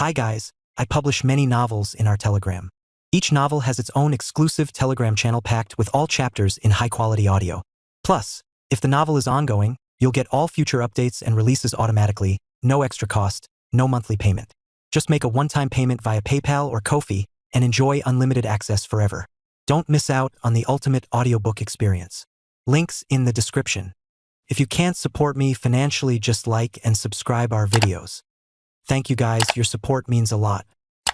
Hi guys, I publish many novels in our Telegram. Each novel has its own exclusive Telegram channel packed with all chapters in high-quality audio. Plus, if the novel is ongoing, you'll get all future updates and releases automatically, no extra cost, no monthly payment. Just make a one-time payment via PayPal or Ko-fi and enjoy unlimited access forever. Don't miss out on the ultimate audiobook experience. Links in the description. If you can't support me financially, just like and subscribe our videos. Thank you guys, your support means a lot.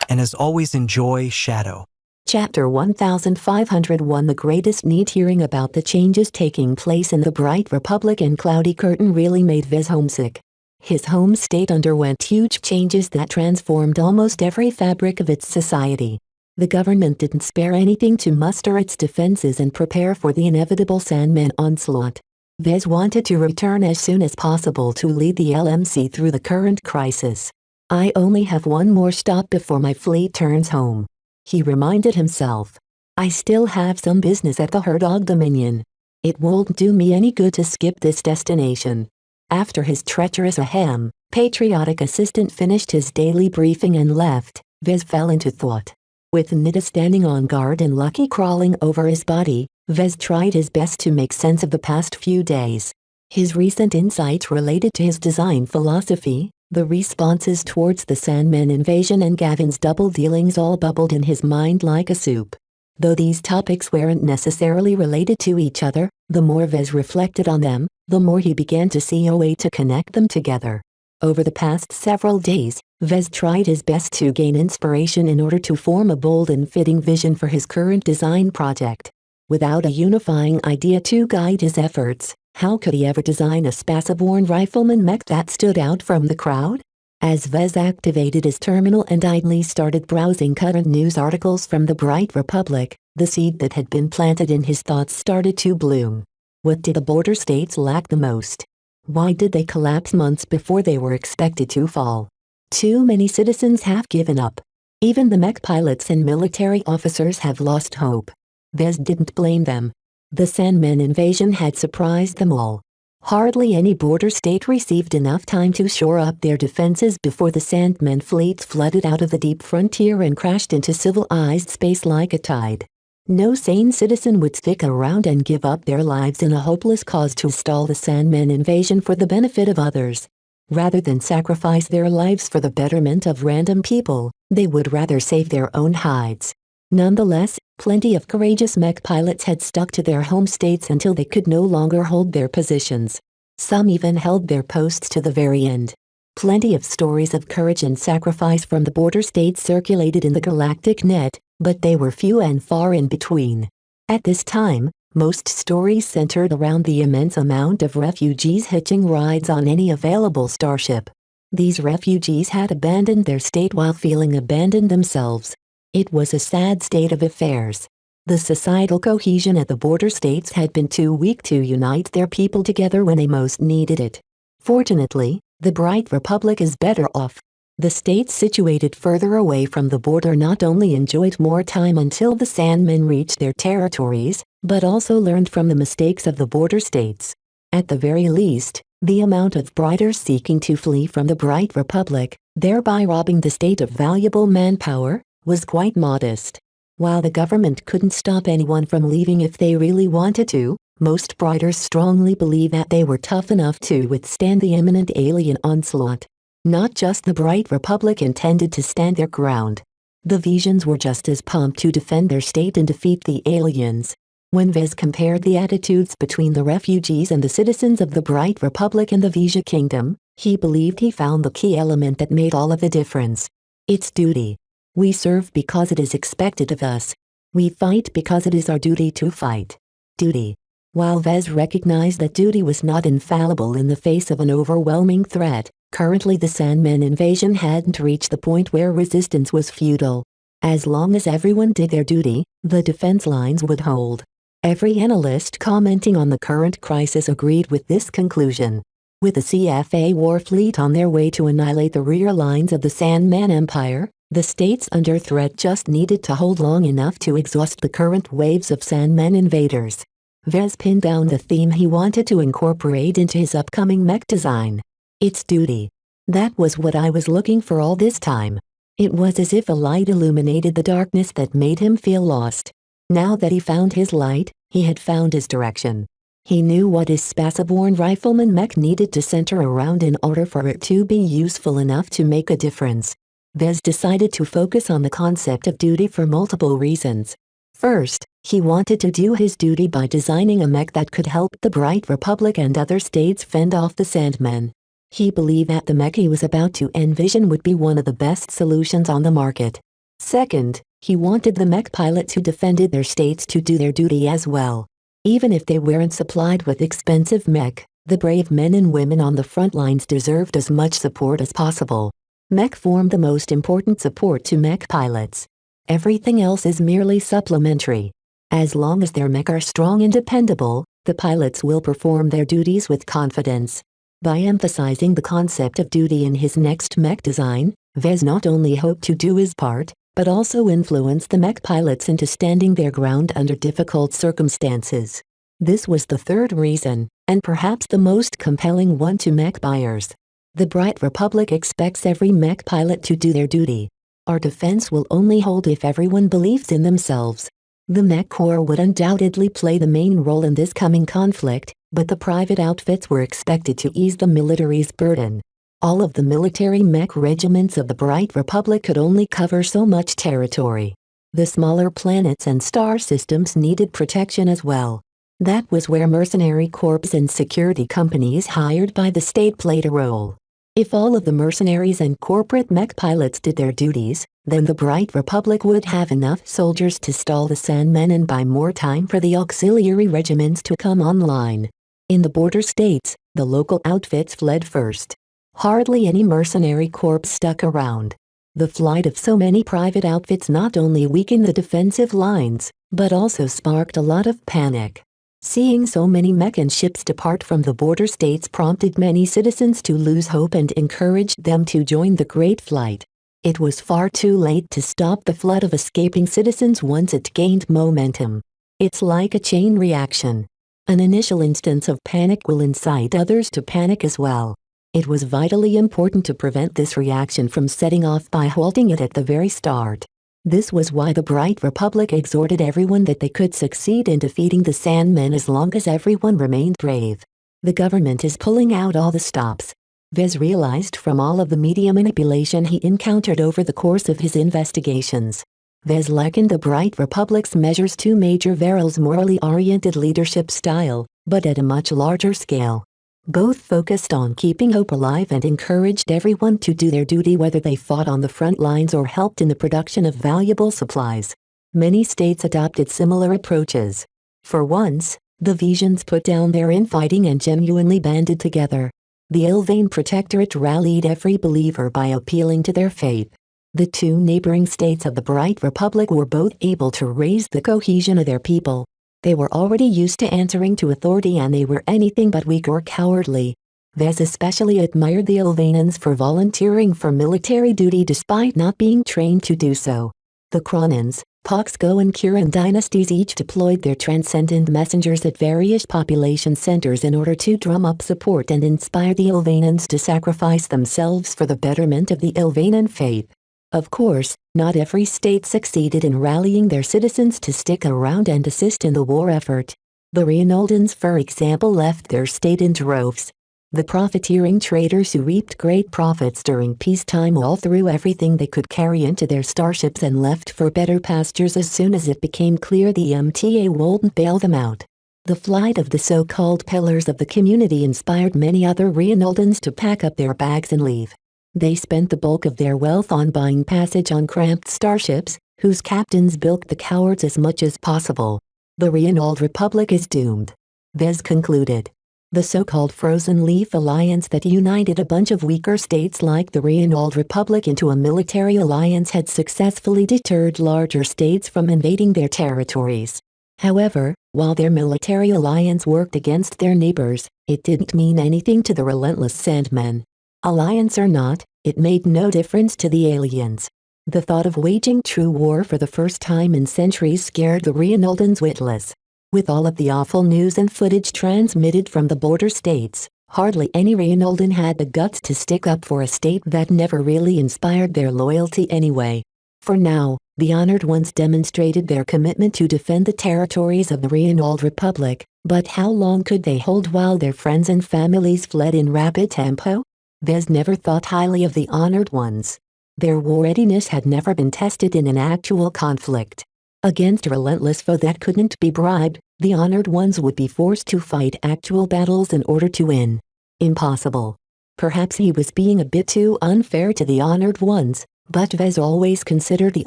And as always, enjoy Shadow. Chapter 1501. The greatest need. Hearing about the changes taking place in the Bright Republic and Cloudy Curtain really made Vez homesick. His home state underwent huge changes that transformed almost every fabric of its society. The government didn't spare anything to muster its defenses and prepare for the inevitable Sandman onslaught. Vez wanted to return as soon as possible to lead the LMC through the current crisis. I only have one more stop before my fleet turns home, he reminded himself. I still have some business at the Herdog Dominion. It won't do me any good to skip this destination. After his treacherous ahem, patriotic assistant finished his daily briefing and left, Vez fell into thought. With Nita standing on guard and Lucky crawling over his body, Vez tried his best to make sense of the past few days. His recent insights related to his design philosophy, the responses towards the Sandman invasion and Gavin's double dealings all bubbled in his mind like a soup. Though these topics weren't necessarily related to each other, the more Vez reflected on them, the more he began to see a way to connect them together. Over the past several days, Vez tried his best to gain inspiration in order to form a bold and fitting vision for his current design project. Without a unifying idea to guide his efforts, how could he ever design a spaceborne rifleman mech that stood out from the crowd? As Vez activated his terminal and idly started browsing current news articles from the Bright Republic, the seed that had been planted in his thoughts started to bloom. What did the border states lack the most? Why did they collapse months before they were expected to fall? Too many citizens have given up. Even the mech pilots and military officers have lost hope. Vez didn't blame them. The Sandman invasion had surprised them all. Hardly any border state received enough time to shore up their defenses before the Sandman fleets flooded out of the deep frontier and crashed into civilized space like a tide. No sane citizen would stick around and give up their lives in a hopeless cause to stall the Sandman invasion for the benefit of others. Rather than sacrifice their lives for the betterment of random people, they would rather save their own hides. Nonetheless, plenty of courageous mech pilots had stuck to their home states until they could no longer hold their positions. Some even held their posts to the very end. Plenty of stories of courage and sacrifice from the border states circulated in the galactic net, but they were few and far in between. At this time, most stories centered around the immense amount of refugees hitching rides on any available starship. These refugees had abandoned their state while feeling abandoned themselves. It was a sad state of affairs. The societal cohesion at the border states had been too weak to unite their people together when they most needed it. Fortunately, the Bright Republic is better off. The states situated further away from the border not only enjoyed more time until the Sandmen reached their territories, but also learned from the mistakes of the border states. At the very least, the amount of Brighters seeking to flee from the Bright Republic, thereby robbing the state of valuable manpower, was quite modest. While the government couldn't stop anyone from leaving if they really wanted to, most Brighters strongly believe that they were tough enough to withstand the imminent alien onslaught. Not just the Bright Republic intended to stand their ground. The Visians were just as pumped to defend their state and defeat the aliens. When Vez compared the attitudes between the refugees and the citizens of the Bright Republic and the Visia Kingdom, he believed he found the key element that made all of the difference. It's duty. We serve because it is expected of us. We fight because it is our duty to fight. Duty. While Vez recognized that duty was not infallible in the face of an overwhelming threat, currently the Sandman invasion hadn't reached the point where resistance was futile. As long as everyone did their duty, the defense lines would hold. Every analyst commenting on the current crisis agreed with this conclusion. With the CFA war fleet on their way to annihilate the rear lines of the Sandman Empire, the states under threat just needed to hold long enough to exhaust the current waves of Sandman invaders. Vez pinned down the theme he wanted to incorporate into his upcoming mech design. It's duty. That was what I was looking for all this time. It was as if a light illuminated the darkness that made him feel lost. Now that he found his light, he had found his direction. He knew what his spaceborne rifleman mech needed to center around in order for it to be useful enough to make a difference. Vez decided to focus on the concept of duty for multiple reasons. First, he wanted to do his duty by designing a mech that could help the Bright Republic and other states fend off the Sandmen. He believed that the mech he was about to envision would be one of the best solutions on the market. Second, he wanted the mech pilot who defended their states to do their duty as well. Even if they weren't supplied with expensive mech, the brave men and women on the front lines deserved as much support as possible. Mech formed the most important support to mech pilots. Everything else is merely supplementary. As long as their mech are strong and dependable, the pilots will perform their duties with confidence. By emphasizing the concept of duty in his next mech design, Vez not only hoped to do his part, but also influence the mech pilots into standing their ground under difficult circumstances. This was the third reason, and perhaps the most compelling one to mech buyers. The Bright Republic expects every mech pilot to do their duty. Our defense will only hold if everyone believes in themselves. The Mech Corps would undoubtedly play the main role in this coming conflict, but the private outfits were expected to ease the military's burden. All of the military mech regiments of the Bright Republic could only cover so much territory. The smaller planets and star systems needed protection as well. That was where mercenary corps and security companies hired by the state played a role. If all of the mercenaries and corporate mech pilots did their duties, then the Bright Republic would have enough soldiers to stall the Sandmen and buy more time for the auxiliary regiments to come online. In the border states, the local outfits fled first. Hardly any mercenary corps stuck around. The flight of so many private outfits not only weakened the defensive lines, but also sparked a lot of panic. Seeing so many mech and ships depart from the border states prompted many citizens to lose hope and encouraged them to join the Great Flight. It was far too late to stop the flood of escaping citizens once it gained momentum. It's like a chain reaction. An initial instance of panic will incite others to panic as well. It was vitally important to prevent this reaction from setting off by halting it at the very start. This was why the Bright Republic exhorted everyone that they could succeed in defeating the Sandmen as long as everyone remained brave. The government is pulling out all the stops. Vez realized from all of the media manipulation he encountered over the course of his investigations. Vez likened the Bright Republic's measures to Major Verrill's morally oriented leadership style, but at a much larger scale. Both focused on keeping hope alive and encouraged everyone to do their duty whether they fought on the front lines or helped in the production of valuable supplies. Many states adopted similar approaches. For once, the Visions put down their infighting and genuinely banded together. The Ilvain Protectorate rallied every believer by appealing to their faith. The two neighboring states of the Bright Republic were both able to raise the cohesion of their people. They were already used to answering to authority and they were anything but weak or cowardly. Vez especially admired the Ilvainans for volunteering for military duty despite not being trained to do so. The Kronans, Poxgo and Kiran dynasties each deployed their transcendent messengers at various population centers in order to drum up support and inspire the Ilvainans to sacrifice themselves for the betterment of the Ilvainan faith. Of course, not every state succeeded in rallying their citizens to stick around and assist in the war effort. The Reinaldans, for example, left their state in droves. The profiteering traders who reaped great profits during peacetime all threw everything they could carry into their starships and left for better pastures as soon as it became clear the MTA wouldn't bail them out. The flight of the so-called pillars of the community inspired many other Reinaldans to pack up their bags and leave. They spent the bulk of their wealth on buying passage on cramped starships, whose captains bilked the cowards as much as possible. The Reinald Republic is doomed. Vez concluded. The so-called Frozen Leaf Alliance that united a bunch of weaker states like the Reinald Republic into a military alliance had successfully deterred larger states from invading their territories. However, while their military alliance worked against their neighbors, it didn't mean anything to the relentless Sandmen. Alliance or not, it made no difference to the aliens. The thought of waging true war for the first time in centuries scared the Reinaldans witless. With all of the awful news and footage transmitted from the border states, Hardly any Reinoldan had the guts to stick up for a state that never really inspired their loyalty anyway. For now, the Honored Ones demonstrated their commitment to defend the territories of the Reinald Republic, but how long could they hold while their friends and families fled in rapid tempo? Vez never thought highly of the Honored Ones. Their war readiness had never been tested in an actual conflict. Against a relentless foe that couldn't be bribed, the Honored Ones would be forced to fight actual battles in order to win. Impossible. Perhaps he was being a bit too unfair to the Honored Ones, but Vez always considered the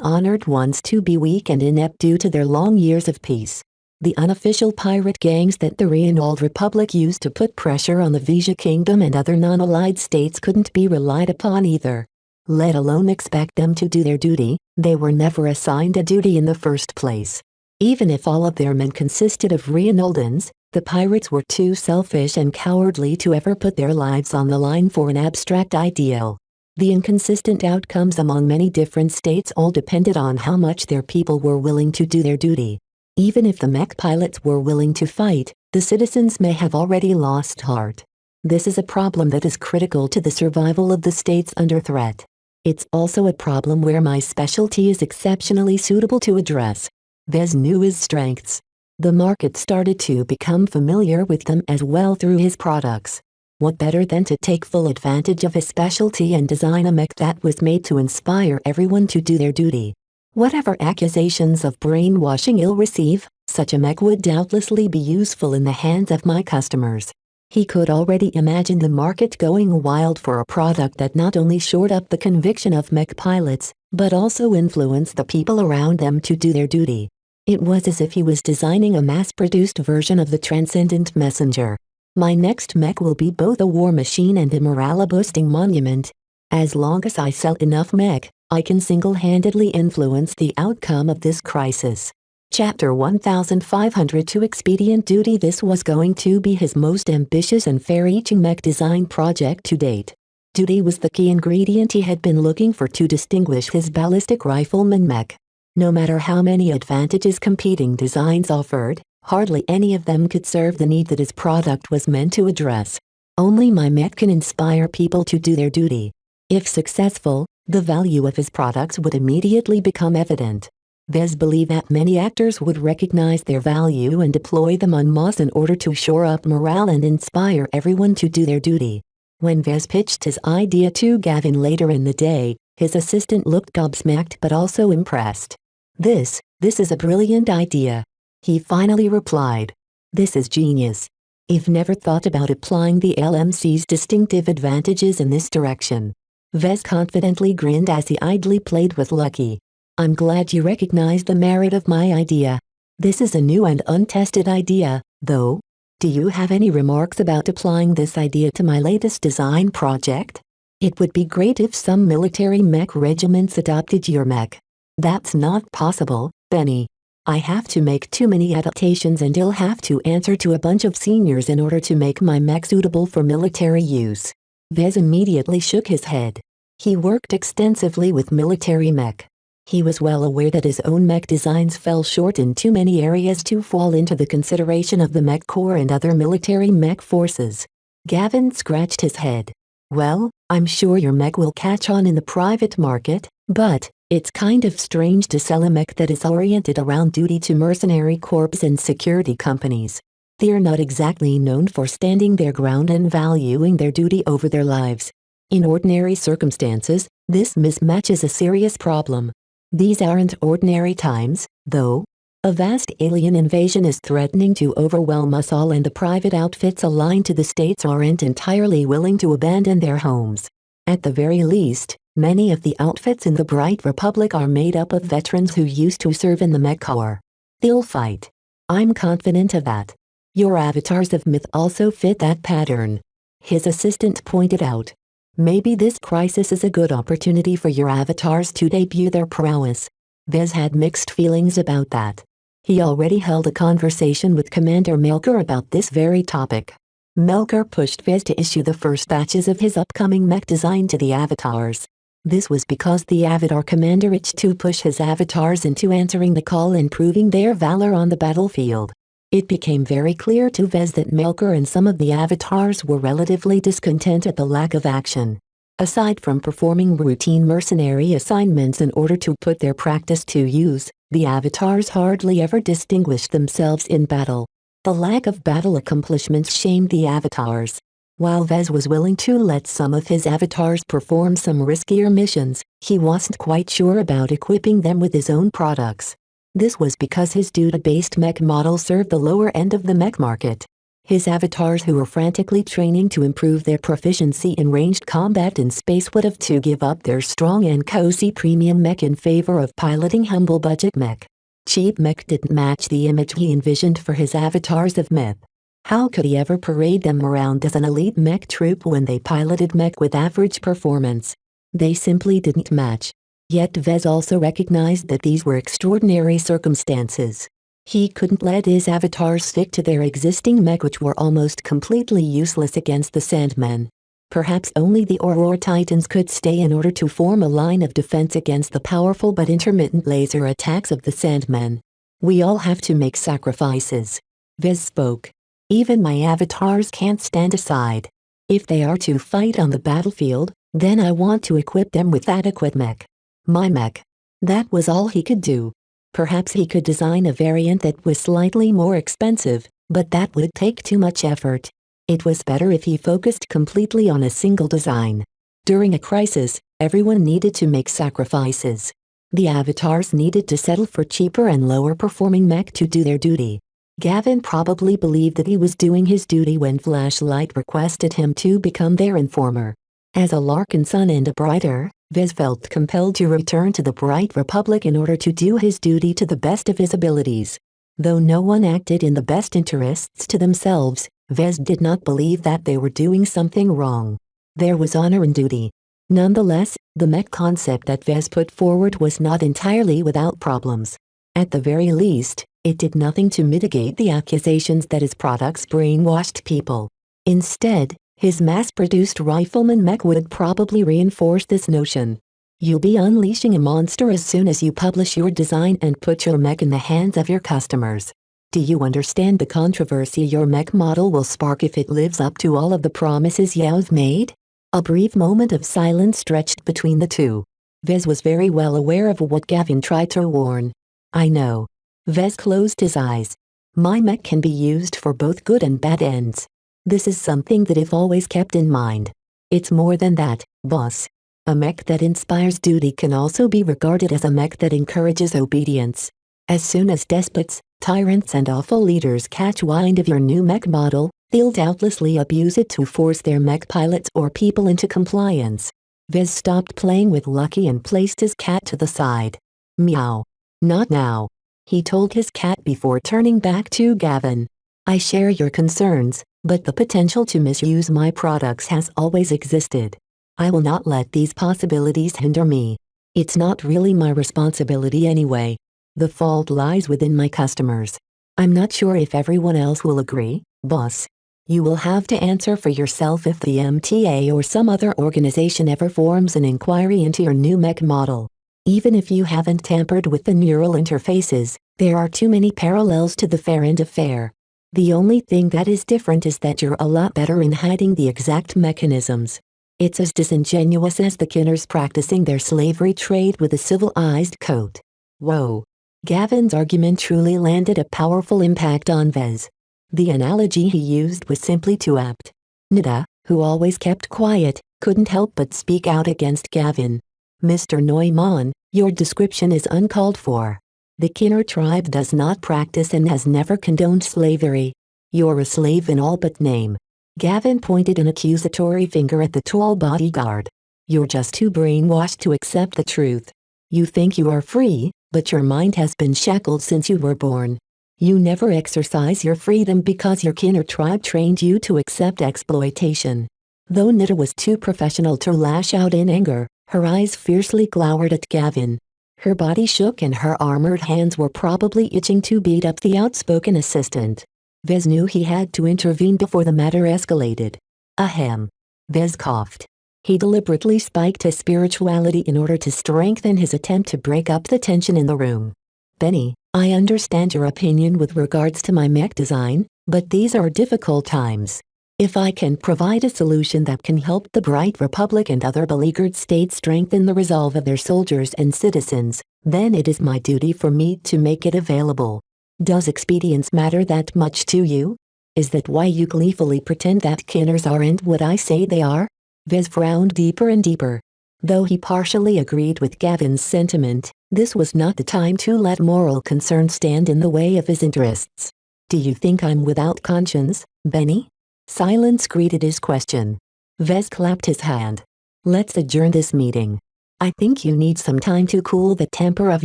Honored Ones to be weak and inept due to their long years of peace. The unofficial pirate gangs that the Reinald Republic used to put pressure on the Vija Kingdom and other non-allied states couldn't be relied upon either. Let alone expect them to do their duty. They were never assigned a duty in the first place. Even if all of their men consisted of Reinaldans, the pirates were too selfish and cowardly to ever put their lives on the line for an abstract ideal. The inconsistent outcomes among many different states all depended on how much their people were willing to do their duty. Even if the mech pilots were willing to fight, the citizens may have already lost heart. This is a problem that is critical to the survival of the states under threat. It's also a problem where my specialty is exceptionally suitable to address. Vez knew his strengths. The market started to become familiar with them as well through his products. What better than to take full advantage of his specialty and design a mech that was made to inspire everyone to do their duty? Whatever accusations of brainwashing he'll receive, such a mech would doubtlessly be useful in the hands of my customers. He could already imagine the market going wild for a product that not only shored up the conviction of mech pilots, but also influenced the people around them to do their duty. It was as if he was designing a mass-produced version of the Transcendent Messenger. My next mech will be both a war machine and a morale-boosting monument. As long as I sell enough mech, I can single-handedly influence the outcome of this crisis. Chapter 1502 Expedient Duty. This was going to be his most ambitious and far-reaching mech design project to date. Duty was the key ingredient he had been looking for to distinguish his ballistic rifleman mech. No matter how many advantages competing designs offered, hardly any of them could serve the need that his product was meant to address. Only my mech can inspire people to do their duty. If successful, the value of his products would immediately become evident. Vez believed that many actors would recognize their value and deploy them en masse in order to shore up morale and inspire everyone to do their duty. When Vez pitched his idea to Gavin later in the day, his assistant looked gobsmacked but also impressed. This is a brilliant idea," he finally replied. "This is genius. I've never thought about applying the LMC's distinctive advantages in this direction." Vez confidently grinned as he idly played with Lucky. "I'm glad you recognize the merit of my idea. This is a new and untested idea, though. Do you have any remarks about applying this idea to my latest design project? It would be great if some military mech regiments adopted your mech." "That's not possible, Benny. I have to make too many adaptations and I'll have to answer to a bunch of seniors in order to make my mech suitable for military use." Vez immediately shook his head. He worked extensively with military mech. He was well aware that his own mech designs fell short in too many areas to fall into the consideration of the Mech Corps and other military mech forces. Gavin scratched his head. "Well, I'm sure your mech will catch on in the private market, but it's kind of strange to sell a mech that is oriented around duty to mercenary corps and security companies. They're not exactly known for standing their ground and valuing their duty over their lives. In ordinary circumstances, this mismatch is a serious problem. These aren't ordinary times, though. A vast alien invasion is threatening to overwhelm us all, and the private outfits aligned to the states aren't entirely willing to abandon their homes. At the very least, many of the outfits in the Bright Republic are made up of veterans who used to serve in the Mech Corps. They'll fight. I'm confident of that. Your avatars of myth also fit that pattern," his assistant pointed out. "Maybe this crisis is a good opportunity for your avatars to debut their prowess." Vez had mixed feelings about that. He already held a conversation with Commander Melker about this very topic. Melker pushed Vez to issue the first batches of his upcoming mech design to the avatars. This was because the Avatar commander itched to push his avatars into answering the call and proving their valor on the battlefield. It became very clear to Vez that Melker and some of the avatars were relatively discontent at the lack of action. Aside from performing routine mercenary assignments in order to put their practice to use, the avatars hardly ever distinguished themselves in battle. The lack of battle accomplishments shamed the avatars. While Vez was willing to let some of his avatars perform some riskier missions, he wasn't quite sure about equipping them with his own products. This was because his duty-based mech model served the lower end of the mech market. His avatars who were frantically training to improve their proficiency in ranged combat in space would have to give up their strong and cozy premium mech in favor of piloting humble budget mech. Cheap mech didn't match the image he envisioned for his avatars of myth. How could he ever parade them around as an elite mech troop when they piloted mech with average performance? They simply didn't match. Yet Vez also recognized that these were extraordinary circumstances. He couldn't let his avatars stick to their existing mech which were almost completely useless against the Sandmen. Perhaps only the Aurora Titans could stay in order to form a line of defense against the powerful but intermittent laser attacks of the Sandmen. We all have to make sacrifices. Vez spoke. Even my avatars can't stand aside. If they are to fight on the battlefield, then I want to equip them with adequate mech. My mech. That was all he could do. Perhaps he could design a variant that was slightly more expensive, but that would take too much effort. It was better if he focused completely on a single design. During a crisis, everyone needed to make sacrifices. The avatars needed to settle for cheaper and lower performing mech to do their duty. Gavin probably believed that he was doing his duty when Flashlight requested him to become their informer. As a Larkin son and a Brighter, Vez felt compelled to return to the Bright Republic in order to do his duty to the best of his abilities. Though no one acted in the best interests to themselves, Vez did not believe that they were doing something wrong. There was honor in duty. Nonetheless, the mech concept that Vez put forward was not entirely without problems. At the very least, it did nothing to mitigate the accusations that his products brainwashed people. Instead, his mass-produced rifleman mech would probably reinforce this notion. You'll be unleashing a monster as soon as you publish your design and put your mech in the hands of your customers. Do you understand the controversy your mech model will spark if it lives up to all of the promises you've made? A brief moment of silence stretched between the two. Vez was very well aware of what Gavin tried to warn. I know. Vez closed his eyes. My mech can be used for both good and bad ends. This is something that I've always kept in mind. It's more than that, boss. A mech that inspires duty can also be regarded as a mech that encourages obedience. As soon as despots, tyrants and awful leaders catch wind of your new mech model, they'll doubtlessly abuse it to force their mech pilots or people into compliance. Vez stopped playing with Lucky and placed his cat to the side. Meow. Not now. He told his cat before turning back to Gavin. I share your concerns, but the potential to misuse my products has always existed. I will not let these possibilities hinder me. It's not really my responsibility anyway. The fault lies within my customers. I'm not sure if everyone else will agree, boss. You will have to answer for yourself if the MTA or some other organization ever forms an inquiry into your new mech model. Even if you haven't tampered with the neural interfaces, there are too many parallels to the Farrand affair. The only thing that is different is that you're a lot better in hiding the exact mechanisms. It's as disingenuous as the Kinners practicing their slavery trade with a civilized coat. Whoa. Gavin's argument truly landed a powerful impact on Vez. The analogy he used was simply too apt. Nida, who always kept quiet, couldn't help but speak out against Gavin. Mr. Neumann, your description is uncalled for. The Kinner tribe does not practice and has never condoned slavery. You're a slave in all but name. Gavin pointed an accusatory finger at the tall bodyguard. You're just too brainwashed to accept the truth. You think you are free, but your mind has been shackled since you were born. You never exercise your freedom because your Kinner tribe trained you to accept exploitation. Though Nita was too professional to lash out in anger, her eyes fiercely glowered at Gavin. Her body shook and her armored hands were probably itching to beat up the outspoken assistant. Vez knew he had to intervene before the matter escalated. Ahem. Vez coughed. He deliberately spiked his spirituality in order to strengthen his attempt to break up the tension in the room. Benny, I understand your opinion with regards to my mech design, but these are difficult times. If I can provide a solution that can help the Bright Republic and other beleaguered states strengthen the resolve of their soldiers and citizens, then it is my duty for me to make it available. Does expedience matter that much to you? Is that why you gleefully pretend that Kinners aren't what I say they are? Vez frowned deeper and deeper. Though he partially agreed with Gavin's sentiment, this was not the time to let moral concern stand in the way of his interests. Do you think I'm without conscience, Benny? Silence greeted his question. Vez clapped his hand. Let's adjourn this meeting. I think you need some time to cool the temper of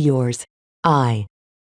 yours.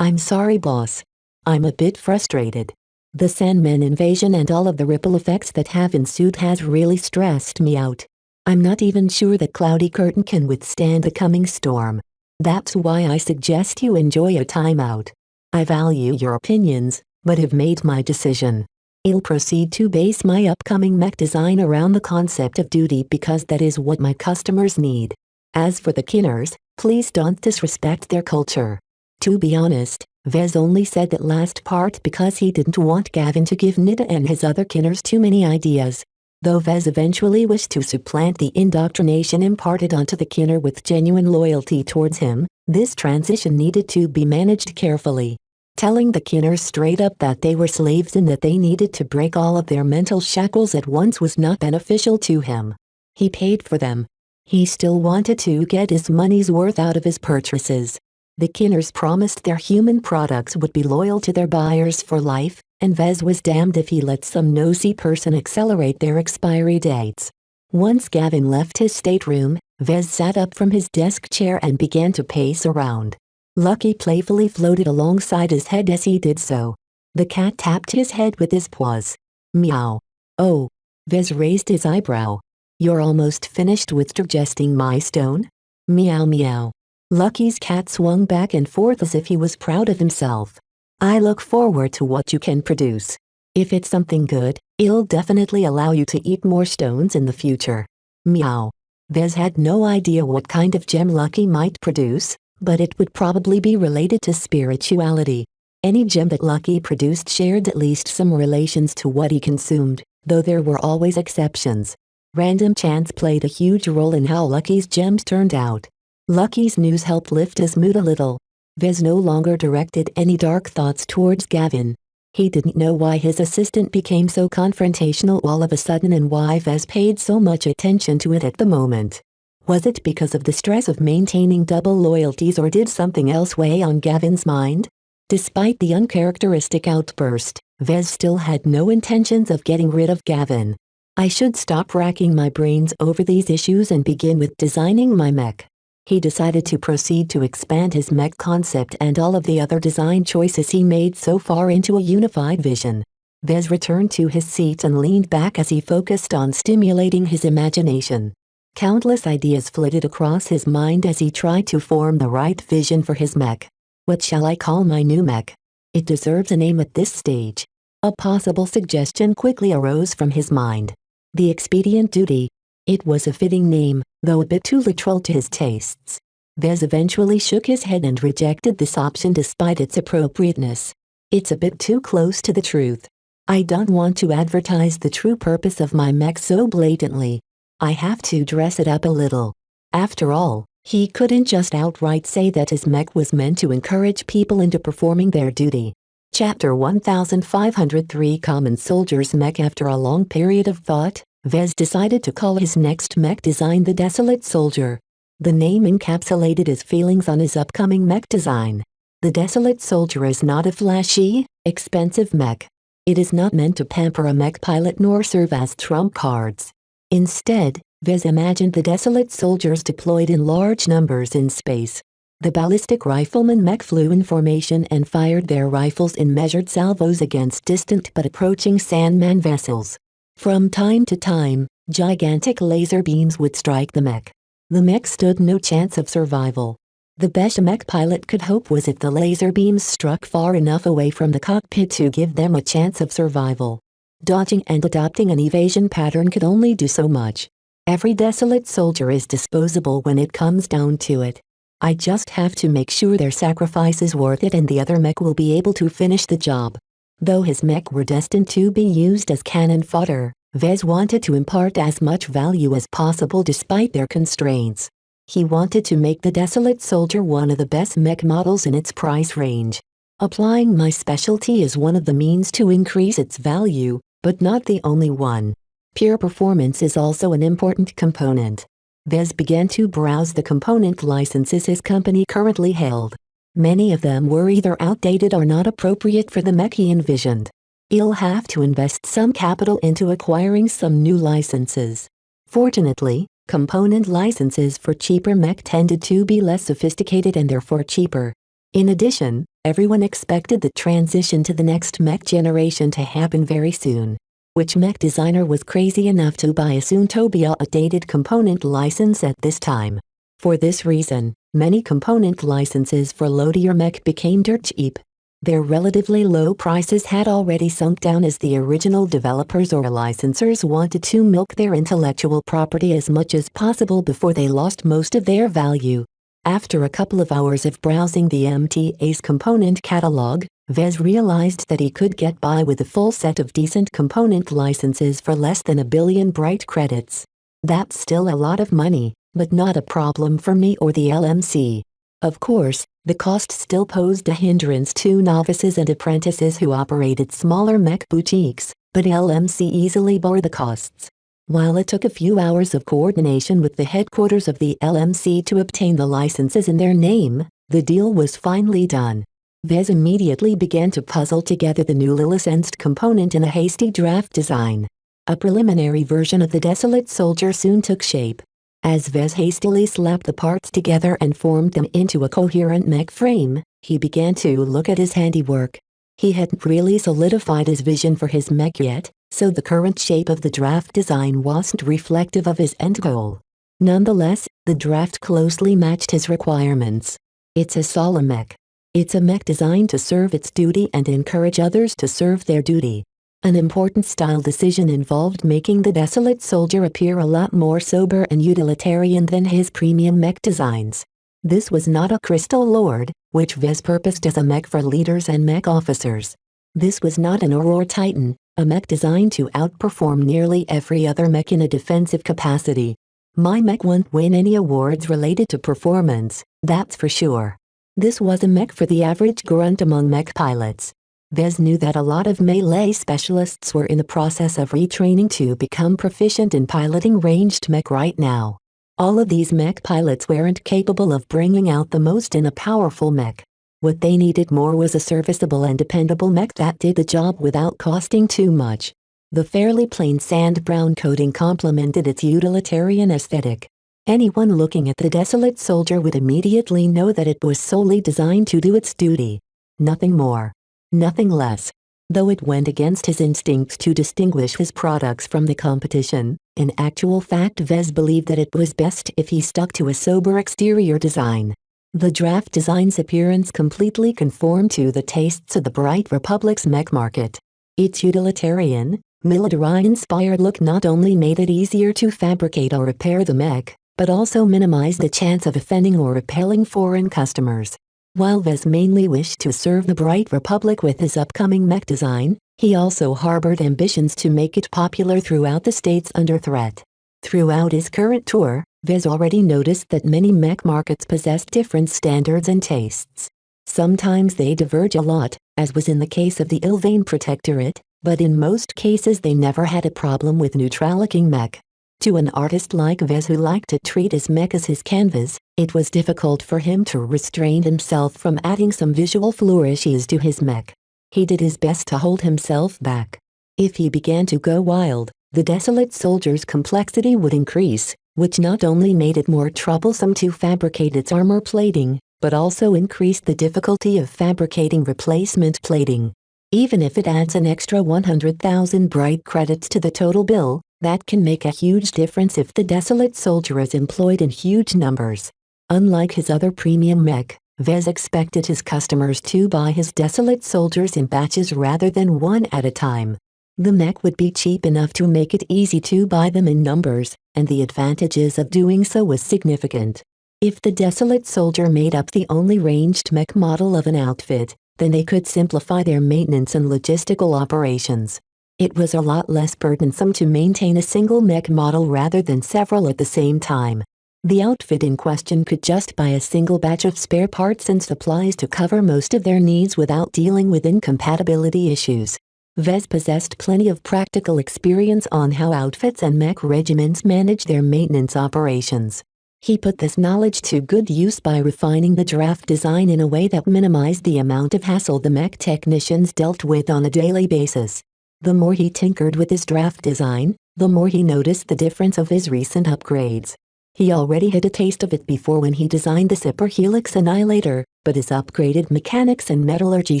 I'm sorry, boss. I'm a bit frustrated. The Sandman invasion and all of the ripple effects that have ensued has really stressed me out. I'm not even sure that Cloudy Curtain can withstand the coming storm. That's why I suggest you enjoy a timeout. I value your opinions, but have made my decision. I'll proceed to base my upcoming mech design around the concept of duty because that is what my customers need. As for the Kinners, please don't disrespect their culture. To be honest, Vez only said that last part because he didn't want Gavin to give Nita and his other Kinners too many ideas. Though Vez eventually wished to supplant the indoctrination imparted onto the Kinner with genuine loyalty towards him, this transition needed to be managed carefully. Telling the Kinners straight up that they were slaves and that they needed to break all of their mental shackles at once was not beneficial to him. He paid for them. He still wanted to get his money's worth out of his purchases. The Kinners promised their human products would be loyal to their buyers for life, and Vez was damned if he let some nosy person accelerate their expiry dates. Once Gavin left his stateroom, Vez sat up from his desk chair and began to pace around. Lucky playfully floated alongside his head as he did so. The cat tapped his head with his paws. Meow. Oh. Vez raised his eyebrow. You're almost finished with digesting my stone? Meow meow. Lucky's cat swung back and forth as if he was proud of himself. I look forward to what you can produce. If it's something good, it'll definitely allow you to eat more stones in the future. Meow. Vez had no idea what kind of gem Lucky might produce, but it would probably be related to spirituality. Any gem that Lucky produced shared at least some relations to what he consumed, though there were always exceptions. Random chance played a huge role in how Lucky's gems turned out. Lucky's news helped lift his mood a little. Vez no longer directed any dark thoughts towards Gavin. He didn't know why his assistant became so confrontational all of a sudden and why Vez paid so much attention to it at the moment. Was it because of the stress of maintaining double loyalties or did something else weigh on Gavin's mind? Despite the uncharacteristic outburst, Vez still had no intentions of getting rid of Gavin. I should stop racking my brains over these issues and begin with designing my mech. He decided to proceed to expand his mech concept and all of the other design choices he made so far into a unified vision. Vez returned to his seat and leaned back as he focused on stimulating his imagination. Countless ideas flitted across his mind as he tried to form the right vision for his mech. What shall I call my new mech? It deserves a name at this stage. A possible suggestion quickly arose from his mind. The Expedient Duty. It was a fitting name, though a bit too literal to his tastes. Vez eventually shook his head and rejected this option despite its appropriateness. It's a bit too close to the truth. I don't want to advertise the true purpose of my mech so blatantly. I have to dress it up a little. After all, he couldn't just outright say that his mech was meant to encourage people into performing their duty. Chapter 1503 Common Soldier's Mech. After a long period of thought, Vez decided to call his next mech design the Desolate Soldier. The name encapsulated his feelings on his upcoming mech design. The Desolate Soldier is not a flashy, expensive mech. It is not meant to pamper a mech pilot nor serve as trump cards. Instead, Vez imagined the Desolate Soldiers deployed in large numbers in space. The ballistic riflemen mech flew in formation and fired their rifles in measured salvos against distant but approaching Sandman vessels. From time to time, gigantic laser beams would strike the mech. The mech stood no chance of survival. The best a mech pilot could hope was if the laser beams struck far enough away from the cockpit to give them a chance of survival. Dodging and adopting an evasion pattern could only do so much. Every Desolate Soldier is disposable when it comes down to it. I just have to make sure their sacrifice is worth it and the other mech will be able to finish the job. Though his mech were destined to be used as cannon fodder, Vez wanted to impart as much value as possible despite their constraints. He wanted to make the Desolate Soldier one of the best mech models in its price range. Applying my specialty is one of the means to increase its value, but not the only one. Pure performance is also an important component. Vez began to browse the component licenses his company currently held. Many of them were either outdated or not appropriate for the mech he envisioned. He'll have to invest some capital into acquiring some new licenses. Fortunately, component licenses for cheaper mech tended to be less sophisticated and therefore cheaper. In addition, everyone expected the transition to the next mech generation to happen very soon. Which mech designer was crazy enough to buy a Soon-to-be outdated component license at this time? For this reason, many component licenses for low-tier mech became dirt cheap. Their relatively low prices had already sunk down as the original developers or licensors wanted to milk their intellectual property as much as possible before they lost most of their value. After a couple of hours of browsing the MTA's component catalog, Vez realized that he could get by with a full set of decent component licenses for less than 1 billion bright credits. That's still a lot of money, but not a problem for me or the LMC. Of course, the cost still posed a hindrance to novices and apprentices who operated smaller mech boutiques, but LMC easily bore the costs. While it took a few hours of coordination with the headquarters of the LMC to obtain the licenses in their name, the deal was finally done. Vez immediately began to puzzle together the newly licensed component in a hasty draft design. A preliminary version of the Desolate Soldier soon took shape. As Vez hastily slapped the parts together and formed them into a coherent mech frame, he began to look at his handiwork. He hadn't really solidified his vision for his mech yet, so the current shape of the draft design wasn't reflective of his end goal. Nonetheless, the draft closely matched his requirements. It's a solemn mech. It's a mech designed to serve its duty and encourage others to serve their duty. An important style decision involved making the Desolate Soldier appear a lot more sober and utilitarian than his premium mech designs. This was not a Crystal Lord, which Vez purposed as a mech for leaders and mech officers. This was not an Aurora Titan, a mech designed to outperform nearly every other mech in a defensive capacity. My mech won't win any awards related to performance, that's for sure. This was a mech for the average grunt among mech pilots. Vez knew that a lot of melee specialists were in the process of retraining to become proficient in piloting ranged mech right now. All of these mech pilots weren't capable of bringing out the most in a powerful mech. What they needed more was a serviceable and dependable mech that did the job without costing too much. The fairly plain sand brown coating complemented its utilitarian aesthetic. Anyone looking at the Desolate Soldier would immediately know that it was solely designed to do its duty. Nothing more. Nothing less. Though it went against his instincts to distinguish his products from the competition, in actual fact Vez believed that it was best if he stuck to a sober exterior design. The draft design's appearance completely conformed to the tastes of the Bright Republic's mech market. Its utilitarian, military-inspired look not only made it easier to fabricate or repair the mech, but also minimized the chance of offending or repelling foreign customers. While Vez mainly wished to serve the Bright Republic with his upcoming mech design, he also harbored ambitions to make it popular throughout the states under threat. Throughout his current tour, Vez already noticed that many mech markets possessed different standards and tastes. Sometimes they diverge a lot, as was in the case of the Ilvain Protectorate, but in most cases they never had a problem with neutrality mech. To an artist like Vez who liked to treat his mech as his canvas, it was difficult for him to restrain himself from adding some visual flourishes to his mech. He did his best to hold himself back. If he began to go wild, the Desolate Soldier's complexity would increase, which not only made it more troublesome to fabricate its armor plating, but also increased the difficulty of fabricating replacement plating. Even if it adds an extra 100,000 bright credits to the total bill, that can make a huge difference if the Desolate Soldier is employed in huge numbers. Unlike his other premium mech, Vez expected his customers to buy his Desolate Soldiers in batches rather than one at a time. The mech would be cheap enough to make it easy to buy them in numbers, and the advantages of doing so was significant. If the Desolate Soldier made up the only ranged mech model of an outfit, then they could simplify their maintenance and logistical operations. It was a lot less burdensome to maintain a single mech model rather than several at the same time. The outfit in question could just buy a single batch of spare parts and supplies to cover most of their needs without dealing with incompatibility issues. Vez possessed plenty of practical experience on how outfits and mech regiments manage their maintenance operations. He put this knowledge to good use by refining the draft design in a way that minimized the amount of hassle the mech technicians dealt with on a daily basis. The more he tinkered with his draft design, the more he noticed the difference of his recent upgrades. He already had a taste of it before when he designed the Super Helix Annihilator, but his upgraded mechanics and metallurgy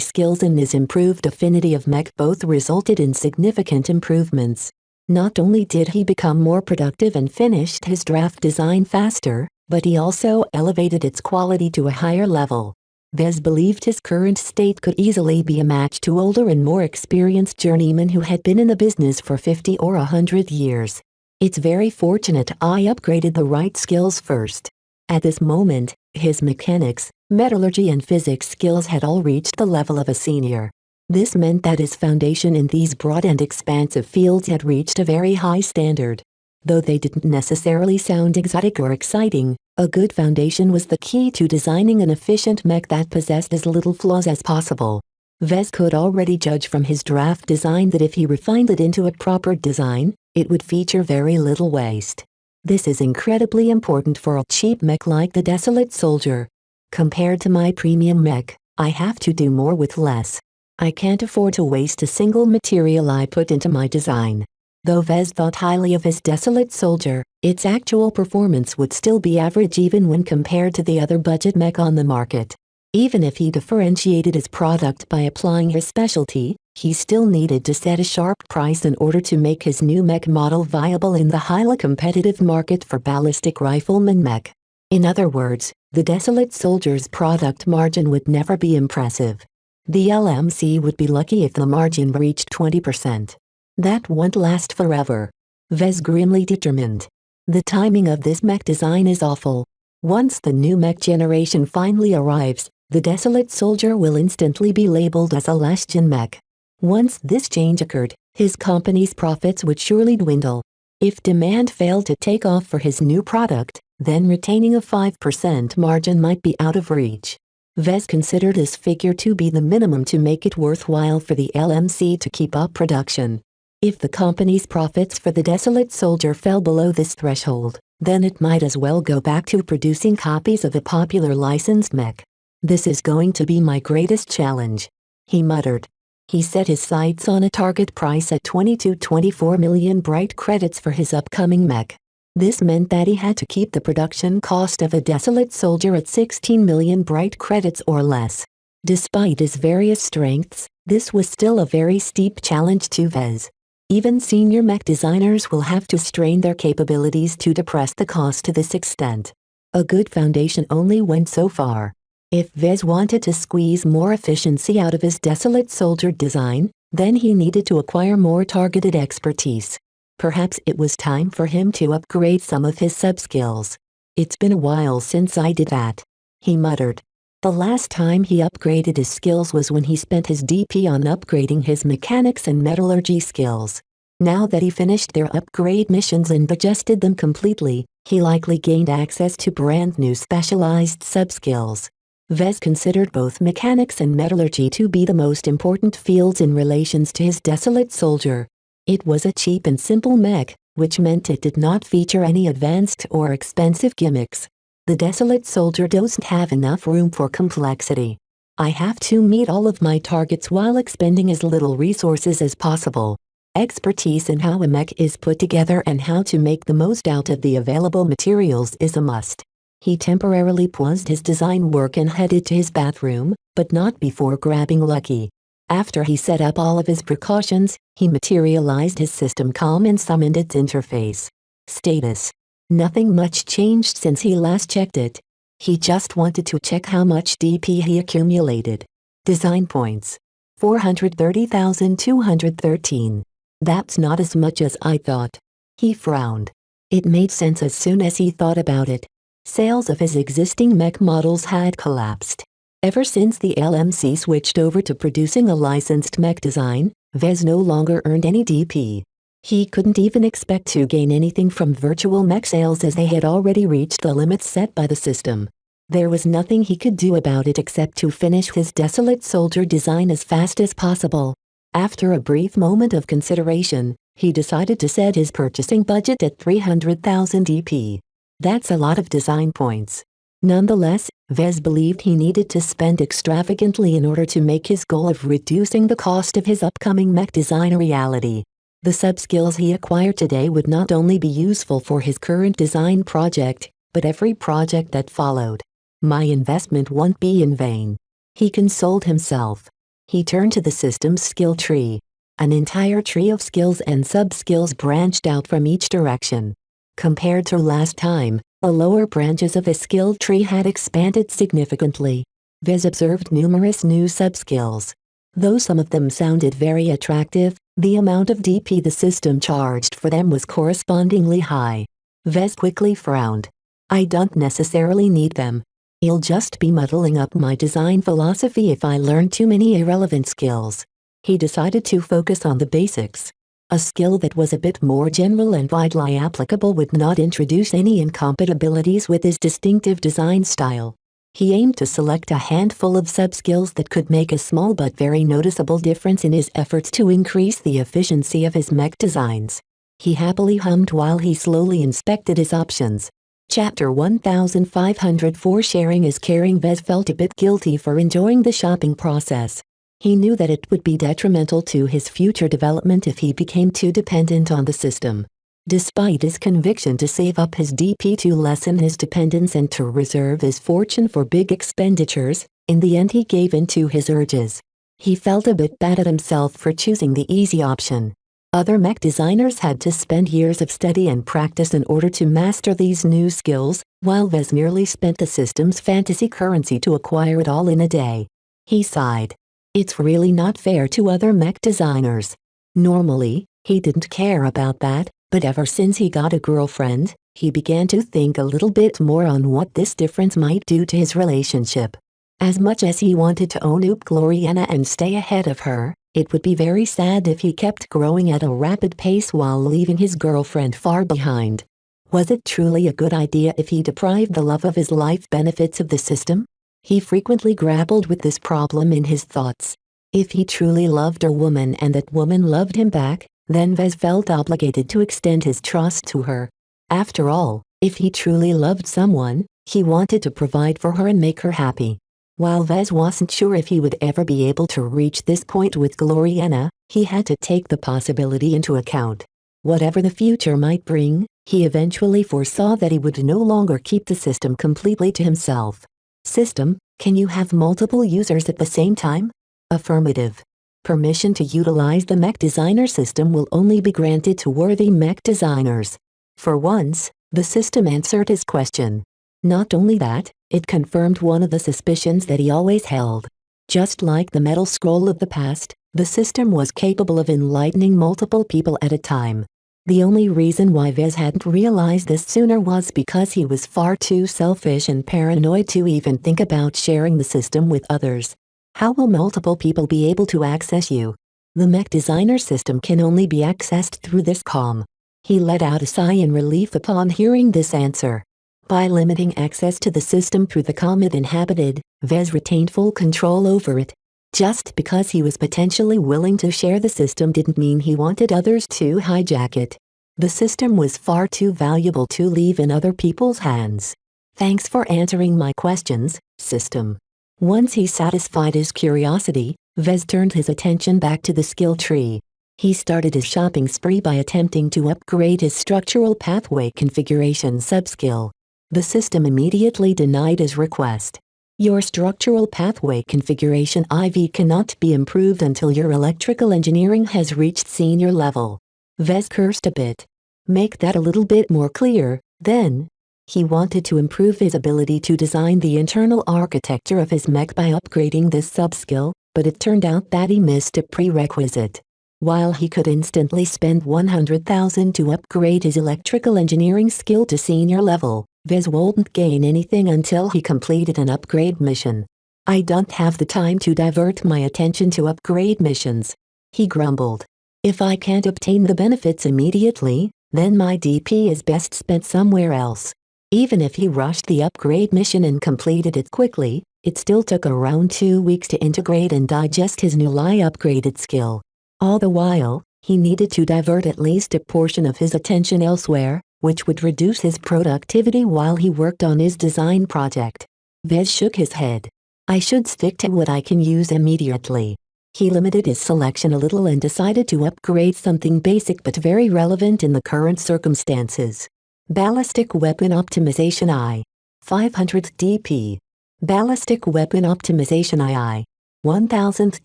skills and his improved affinity of mech both resulted in significant improvements. Not only did he become more productive and finished his draft design faster, but he also elevated its quality to a higher level. Vez believed his current state could easily be a match to older and more experienced journeymen who had been in the business for 50 or 100 years. It's very fortunate I upgraded the right skills first. At this moment, his mechanics, metallurgy and physics skills had all reached the level of a senior. This meant that his foundation in these broad and expansive fields had reached a very high standard. Though they didn't necessarily sound exotic or exciting, a good foundation was the key to designing an efficient mech that possessed as little flaws as possible. Vez could already judge from his draft design that if he refined it into a proper design, it would feature very little waste. This is incredibly important for a cheap mech like the Desolate Soldier. Compared to my premium mech, I have to do more with less. I can't afford to waste a single material I put into my design. Though Vez thought highly of his Desolate Soldier, its actual performance would still be average even when compared to the other budget mech on the market. Even if he differentiated his product by applying his specialty, he still needed to set a sharp price in order to make his new mech model viable in the highly competitive market for ballistic rifleman mech. In other words, the Desolate Soldier's product margin would never be impressive. The LMC would be lucky if the margin reached 20%. That won't last forever. Vez grimly determined. The timing of this mech design is awful. Once the new mech generation finally arrives, the Desolate Soldier will instantly be labeled as a last-gen mech. Once this change occurred, his company's profits would surely dwindle. If demand failed to take off for his new product, then retaining a 5% margin might be out of reach. Vez considered this figure to be the minimum to make it worthwhile for the LMC to keep up production. If the company's profits for the Desolate Soldier fell below this threshold, then it might as well go back to producing copies of a popular licensed mech. This is going to be my greatest challenge, he muttered. He set his sights on a target price at 20–24 million bright credits for his upcoming mech. This meant that he had to keep the production cost of a Desolate Soldier at 16 million bright credits or less. Despite his various strengths, this was still a very steep challenge to Vez. Even senior mech designers will have to strain their capabilities to depress the cost to this extent. A good foundation only went so far. If Vez wanted to squeeze more efficiency out of his Desolate Soldier design, then he needed to acquire more targeted expertise. Perhaps it was time for him to upgrade some of his sub-skills. It's been a while since I did that, he muttered. The last time he upgraded his skills was when he spent his DP on upgrading his mechanics and metallurgy skills. Now that he finished their upgrade missions and adjusted them completely, he likely gained access to brand new specialized sub-skills. Vez considered both mechanics and metallurgy to be the most important fields in relations to his Desolate Soldier. It was a cheap and simple mech, which meant it did not feature any advanced or expensive gimmicks. The Desolate Soldier doesn't have enough room for complexity. I have to meet all of my targets while expending as little resources as possible. Expertise in how a mech is put together and how to make the most out of the available materials is a must. He temporarily paused his design work and headed to his bathroom, but not before grabbing Lucky. After he set up all of his precautions, he materialized his system com and summoned its interface. Status: nothing much changed since he last checked it. He just wanted to check how much DP he accumulated. Design points: 430,213. That's not as much as I thought. He frowned. It made sense as soon as he thought about it. Sales of his existing mech models had collapsed. Ever since the LMC switched over to producing a licensed mech design, Vez no longer earned any DP. He couldn't even expect to gain anything from virtual mech sales as they had already reached the limits set by the system. There was nothing he could do about it except to finish his desolate soldier design as fast as possible. After a brief moment of consideration, he decided to set his purchasing budget at 300,000 DP. That's a lot of design points. Nonetheless, Vez believed he needed to spend extravagantly in order to make his goal of reducing the cost of his upcoming mech design a reality. The sub-skills he acquired today would not only be useful for his current design project, but every project that followed. My investment won't be in vain. He consoled himself. He turned to the system's skill tree. An entire tree of skills and sub-skills branched out from each direction. Compared to last time, the lower branches of his skill tree had expanded significantly. Vez observed numerous new sub-skills. Though some of them sounded very attractive, the amount of DP the system charged for them was correspondingly high. Vez quickly frowned. I don't necessarily need them. I'll just be muddling up my design philosophy if I learn too many irrelevant skills. He decided to focus on the basics. A skill that was a bit more general and widely applicable would not introduce any incompatibilities with his distinctive design style. He aimed to select a handful of sub-skills that could make a small but very noticeable difference in his efforts to increase the efficiency of his mech designs. He happily hummed while he slowly inspected his options. Chapter 1504 Sharing is Caring. Vez felt a bit guilty for enjoying the shopping process. He knew that it would be detrimental to his future development if he became too dependent on the system. Despite his conviction to save up his DP to lessen his dependence and to reserve his fortune for big expenditures, in the end he gave in to his urges. He felt a bit bad at himself for choosing the easy option. Other mech designers had to spend years of study and practice in order to master these new skills, while Vez merely spent the system's fantasy currency to acquire it all in a day. He sighed. It's really not fair to other mech designers. Normally, he didn't care about that, but ever since he got a girlfriend, he began to think a little bit more on what this difference might do to his relationship. As much as he wanted to own up Gloriana and stay ahead of her, it would be very sad if he kept growing at a rapid pace while leaving his girlfriend far behind. Was it truly a good idea if he deprived the love of his life benefits of the system? He frequently grappled with this problem in his thoughts. If he truly loved a woman and that woman loved him back, then Vez felt obligated to extend his trust to her. After all, if he truly loved someone, he wanted to provide for her and make her happy. While Vez wasn't sure if he would ever be able to reach this point with Gloriana, he had to take the possibility into account. Whatever the future might bring, he eventually foresaw that he would no longer keep the system completely to himself. System, can you have multiple users at the same time? Affirmative. Permission to utilize the mech designer system will only be granted to worthy mech designers. For once, the system answered his question. Not only that, it confirmed one of the suspicions that he always held. Just like the metal scroll of the past, the system was capable of enlightening multiple people at a time. The only reason why Vez hadn't realized this sooner was because he was far too selfish and paranoid to even think about sharing the system with others. How will multiple people be able to access you? The mech designer system can only be accessed through this comm. He let out a sigh in relief upon hearing this answer. By limiting access to the system through the comm it inhabited, Vez retained full control over it. Just because he was potentially willing to share the system didn't mean he wanted others to hijack it. The system was far too valuable to leave in other people's hands. Thanks for answering my questions, system. Once he satisfied his curiosity, Vez turned his attention back to the skill tree. He started his shopping spree by attempting to upgrade his structural pathway configuration subskill. The system immediately denied his request. Your structural pathway configuration IV cannot be improved until your electrical engineering has reached senior level. Vez cursed a bit. Make that a little bit more clear, then. He wanted to improve his ability to design the internal architecture of his mech by upgrading this subskill, but it turned out that he missed a prerequisite. While he could instantly spend 100,000 to upgrade his electrical engineering skill to senior level, Vez wouldn't gain anything until he completed an upgrade mission. I don't have the time to divert my attention to upgrade missions, he grumbled. If I can't obtain the benefits immediately, then my DP is best spent somewhere else. Even if he rushed the upgrade mission and completed it quickly, it still took around 2 weeks to integrate and digest his newly upgraded skill. All the while, he needed to divert at least a portion of his attention elsewhere, which would reduce his productivity while he worked on his design project. Vez shook his head. I should stick to what I can use immediately. He limited his selection a little and decided to upgrade something basic but very relevant in the current circumstances. Ballistic Weapon Optimization I. 500 DP. Ballistic Weapon Optimization II. 1000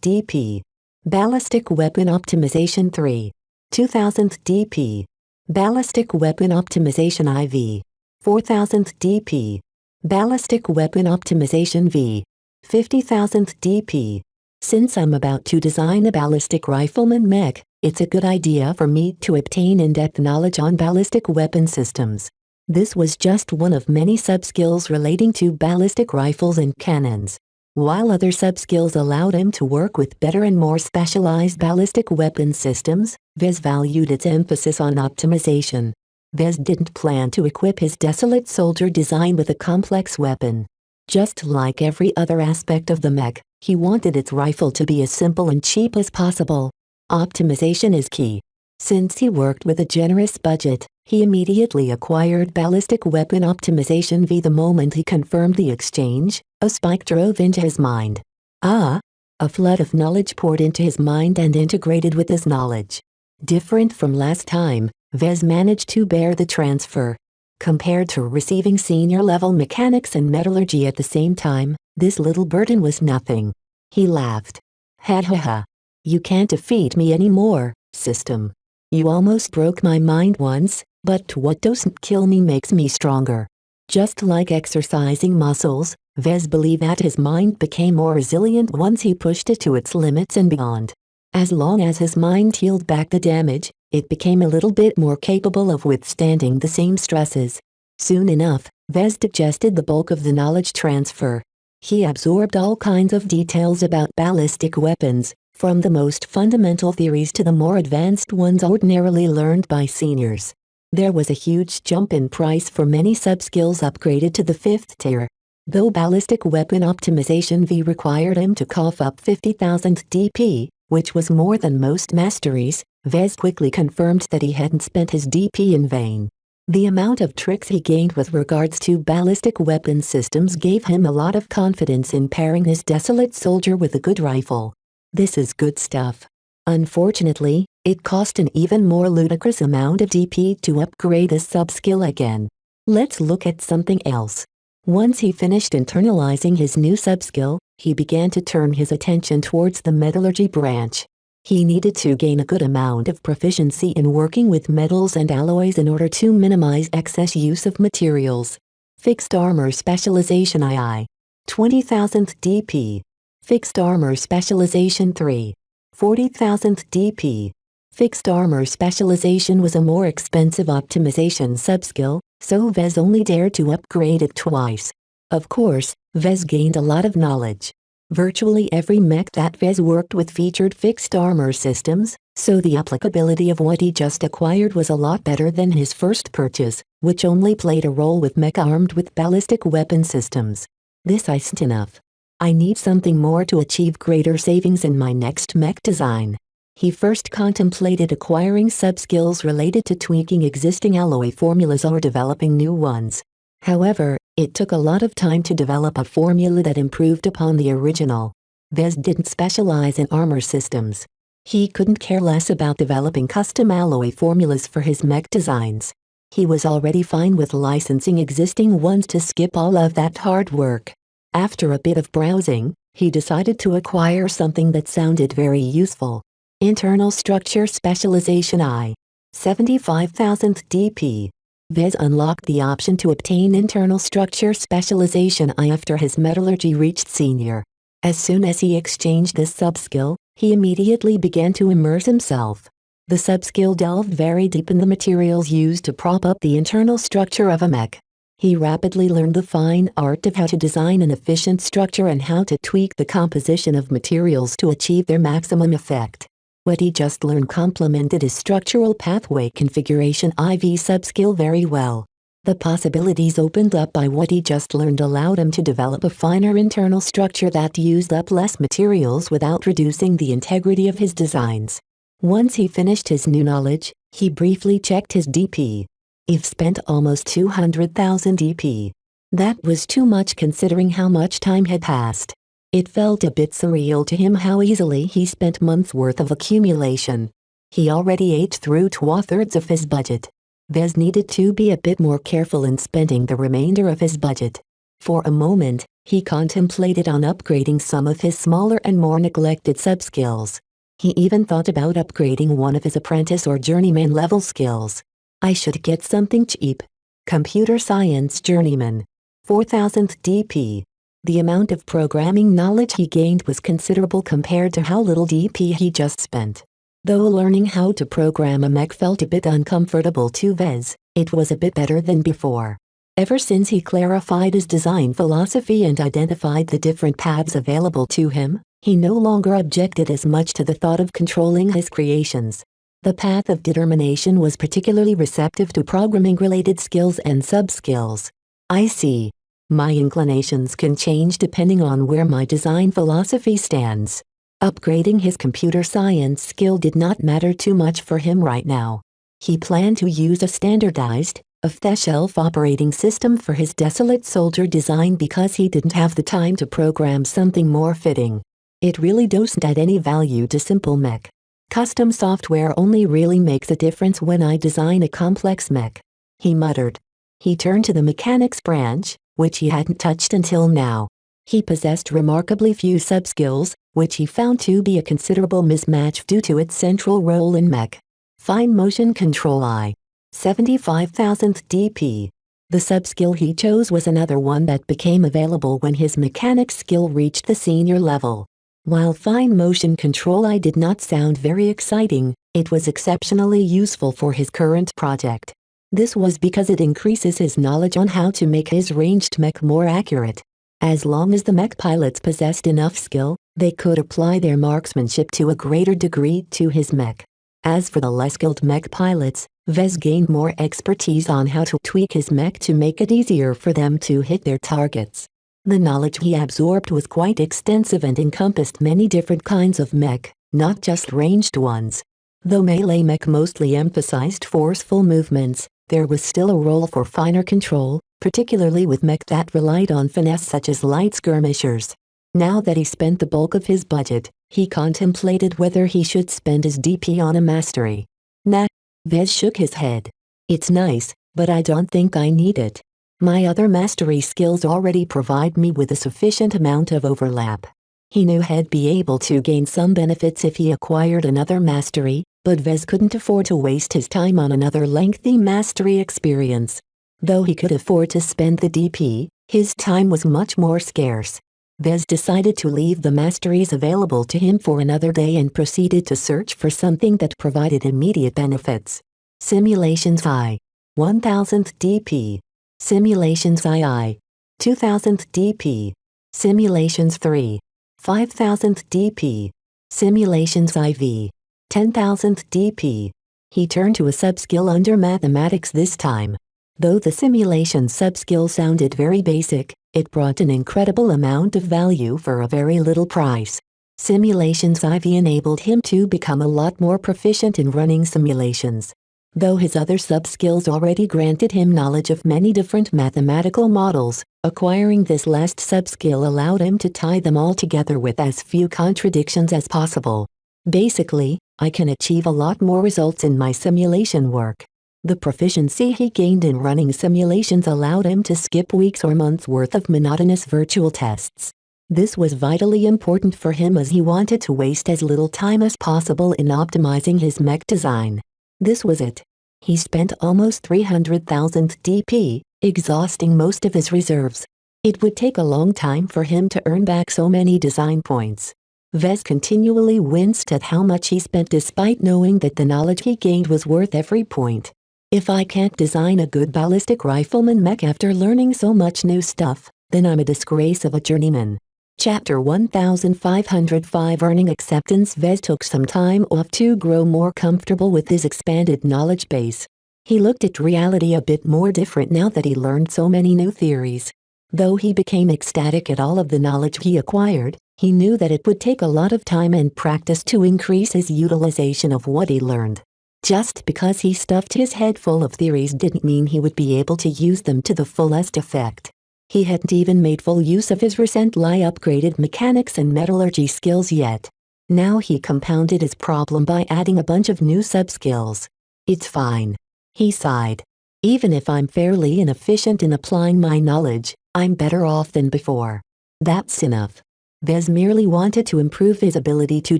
DP. Ballistic Weapon Optimization 3. 2000 DP. Ballistic Weapon Optimization IV. 4000 DP. Ballistic Weapon Optimization V. 50,000 DP. Since I'm about to design a ballistic rifleman mech, it's a good idea for me to obtain in-depth knowledge on ballistic weapon systems. This was just one of many subskills relating to ballistic rifles and cannons. While other subskills allowed him to work with better and more specialized ballistic weapon systems, Vez valued its emphasis on optimization. Vez didn't plan to equip his desolate soldier design with a complex weapon. Just like every other aspect of the mech, he wanted its rifle to be as simple and cheap as possible. Optimization is key. Since he worked with a generous budget, he immediately acquired Ballistic Weapon Optimization V the moment he confirmed the exchange. A spike drove into his mind. A flood of knowledge poured into his mind and integrated with his knowledge. Different from last time, Vez managed to bear the transfer. Compared to receiving senior-level mechanics and metallurgy at the same time, this little burden was nothing. He laughed. Ha ha ha. You can't defeat me anymore, system. You almost broke my mind once, but what doesn't kill me makes me stronger. Just like exercising muscles, Vez believed that his mind became more resilient once he pushed it to its limits and beyond. As long as his mind healed back the damage, it became a little bit more capable of withstanding the same stresses. Soon enough, Vez digested the bulk of the knowledge transfer. He absorbed all kinds of details about ballistic weapons, from the most fundamental theories to the more advanced ones ordinarily learned by seniors. There was a huge jump in price for many subskills upgraded to the 5th tier. Though Ballistic Weapon Optimization V required him to cough up 50,000 DP, which was more than most masteries, Vez quickly confirmed that he hadn't spent his DP in vain. The amount of tricks he gained with regards to ballistic weapon systems gave him a lot of confidence in pairing his desolate soldier with a good rifle. This is good stuff. Unfortunately, it cost an even more ludicrous amount of DP to upgrade this subskill again. Let's look at something else. Once he finished internalizing his new subskill, he began to turn his attention towards the metallurgy branch. He needed to gain a good amount of proficiency in working with metals and alloys in order to minimize excess use of materials. Fixed Armor Specialization II. 20,000 DP. Fixed Armor Specialization 3. 40,000 DP. Fixed Armor Specialization was a more expensive optimization subskill, so Vez only dared to upgrade it twice. Of course, Vez gained a lot of knowledge. Virtually every mech that Vez worked with featured fixed armor systems, so the applicability of what he just acquired was a lot better than his first purchase, which only played a role with mech armed with ballistic weapon systems. This isn't enough. I need something more to achieve greater savings in my next mech design. He first contemplated acquiring subskills related to tweaking existing alloy formulas or developing new ones. However, it took a lot of time to develop a formula that improved upon the original. Vez didn't specialize in armor systems. He couldn't care less about developing custom alloy formulas for his mech designs. He was already fine with licensing existing ones to skip all of that hard work. After a bit of browsing, he decided to acquire something that sounded very useful. Internal Structure Specialization I. 75,000 DP. Vez unlocked the option to obtain Internal Structure Specialization I after his metallurgy reached senior. As soon as he exchanged this subskill, he immediately began to immerse himself. The subskill delved very deep in the materials used to prop up the internal structure of a mech. He rapidly learned the fine art of how to design an efficient structure and how to tweak the composition of materials to achieve their maximum effect. What he just learned complemented his structural pathway configuration IV subskill very well. The possibilities opened up by what he just learned allowed him to develop a finer internal structure that used up less materials without reducing the integrity of his designs. Once he finished his new knowledge, he briefly checked his DP. He've spent almost 200,000 DP. That was too much considering how much time had passed. It felt a bit surreal to him how easily he spent months' worth of accumulation. He already ate through 2/3 of his budget. Vez needed to be a bit more careful in spending the remainder of his budget. For a moment, he contemplated on upgrading some of his smaller and more neglected subskills. He even thought about upgrading one of his apprentice or journeyman level skills. I should get something cheap. Computer Science Journeyman. 4,000 DP. The amount of programming knowledge he gained was considerable compared to how little DP he just spent. Though learning how to program a mech felt a bit uncomfortable to Vez, it was a bit better than before. Ever since he clarified his design philosophy and identified the different paths available to him, he no longer objected as much to the thought of controlling his creations. The path of determination was particularly receptive to programming-related skills and sub-skills. I see. My inclinations can change depending on where my design philosophy stands. Upgrading his computer science skill did not matter too much for him right now. He planned to use a standardized, off-the-shelf operating system for his desolate soldier design because he didn't have the time to program something more fitting. It really doesn't add any value to simple mech. Custom software only really makes a difference when I design a complex mech, he muttered. He turned to the mechanics branch, which he hadn't touched until now. He possessed remarkably few subskills, which he found to be a considerable mismatch due to its central role in mech. Fine motion control I. 75,000 DP. The subskill he chose was another one that became available when his mechanics skill reached the senior level. While fine motion control I did not sound very exciting, it was exceptionally useful for his current project. This was because it increases his knowledge on how to make his ranged mech more accurate. As long as the mech pilots possessed enough skill, they could apply their marksmanship to a greater degree to his mech. As for the less skilled mech pilots, Vez gained more expertise on how to tweak his mech to make it easier for them to hit their targets. The knowledge he absorbed was quite extensive and encompassed many different kinds of mech, not just ranged ones. Though melee mech mostly emphasized forceful movements, there was still a role for finer control, particularly with mech that relied on finesse such as light skirmishers. Now that he spent the bulk of his budget, he contemplated whether he should spend his DP on a mastery. Nah, Vez shook his head. It's nice, but I don't think I need it. My other mastery skills already provide me with a sufficient amount of overlap. He knew he'd be able to gain some benefits if he acquired another mastery, but Vez couldn't afford to waste his time on another lengthy mastery experience. Though he could afford to spend the DP, his time was much more scarce. Vez decided to leave the masteries available to him for another day and proceeded to search for something that provided immediate benefits. Simulations I. 1000 DP. Simulations II. 2000 DP. Simulations 3. 5000 DP. Simulations IV. 10,000 DP. He turned to a subskill under mathematics this time. Though the simulation subskill sounded very basic, it brought an incredible amount of value for a very little price. Simulations IV enabled him to become a lot more proficient in running simulations. Though his other subskills already granted him knowledge of many different mathematical models, acquiring this last subskill allowed him to tie them all together with as few contradictions as possible. Basically, I can achieve a lot more results in my simulation work. The proficiency he gained in running simulations allowed him to skip weeks or months' worth of monotonous virtual tests. This was vitally important for him as he wanted to waste as little time as possible in optimizing his mech design. This was it. He spent almost 300,000 DP, exhausting most of his reserves. It would take a long time for him to earn back so many design points. Vez continually winced at how much he spent despite knowing that the knowledge he gained was worth every point. If I can't design a good ballistic rifleman mech after learning so much new stuff, then I'm a disgrace of a journeyman. Chapter 1505 Earning Acceptance. Vez took some time off to grow more comfortable with his expanded knowledge base. He looked at reality a bit more different now that he learned so many new theories. Though he became ecstatic at all of the knowledge he acquired, he knew that it would take a lot of time and practice to increase his utilization of what he learned. Just because he stuffed his head full of theories didn't mean he would be able to use them to the fullest effect. He hadn't even made full use of his recently upgraded mechanics and metallurgy skills yet. Now he compounded his problem by adding a bunch of new sub-skills. It's fine. He sighed. Even if I'm fairly inefficient in applying my knowledge, I'm better off than before. That's enough. Vez merely wanted to improve his ability to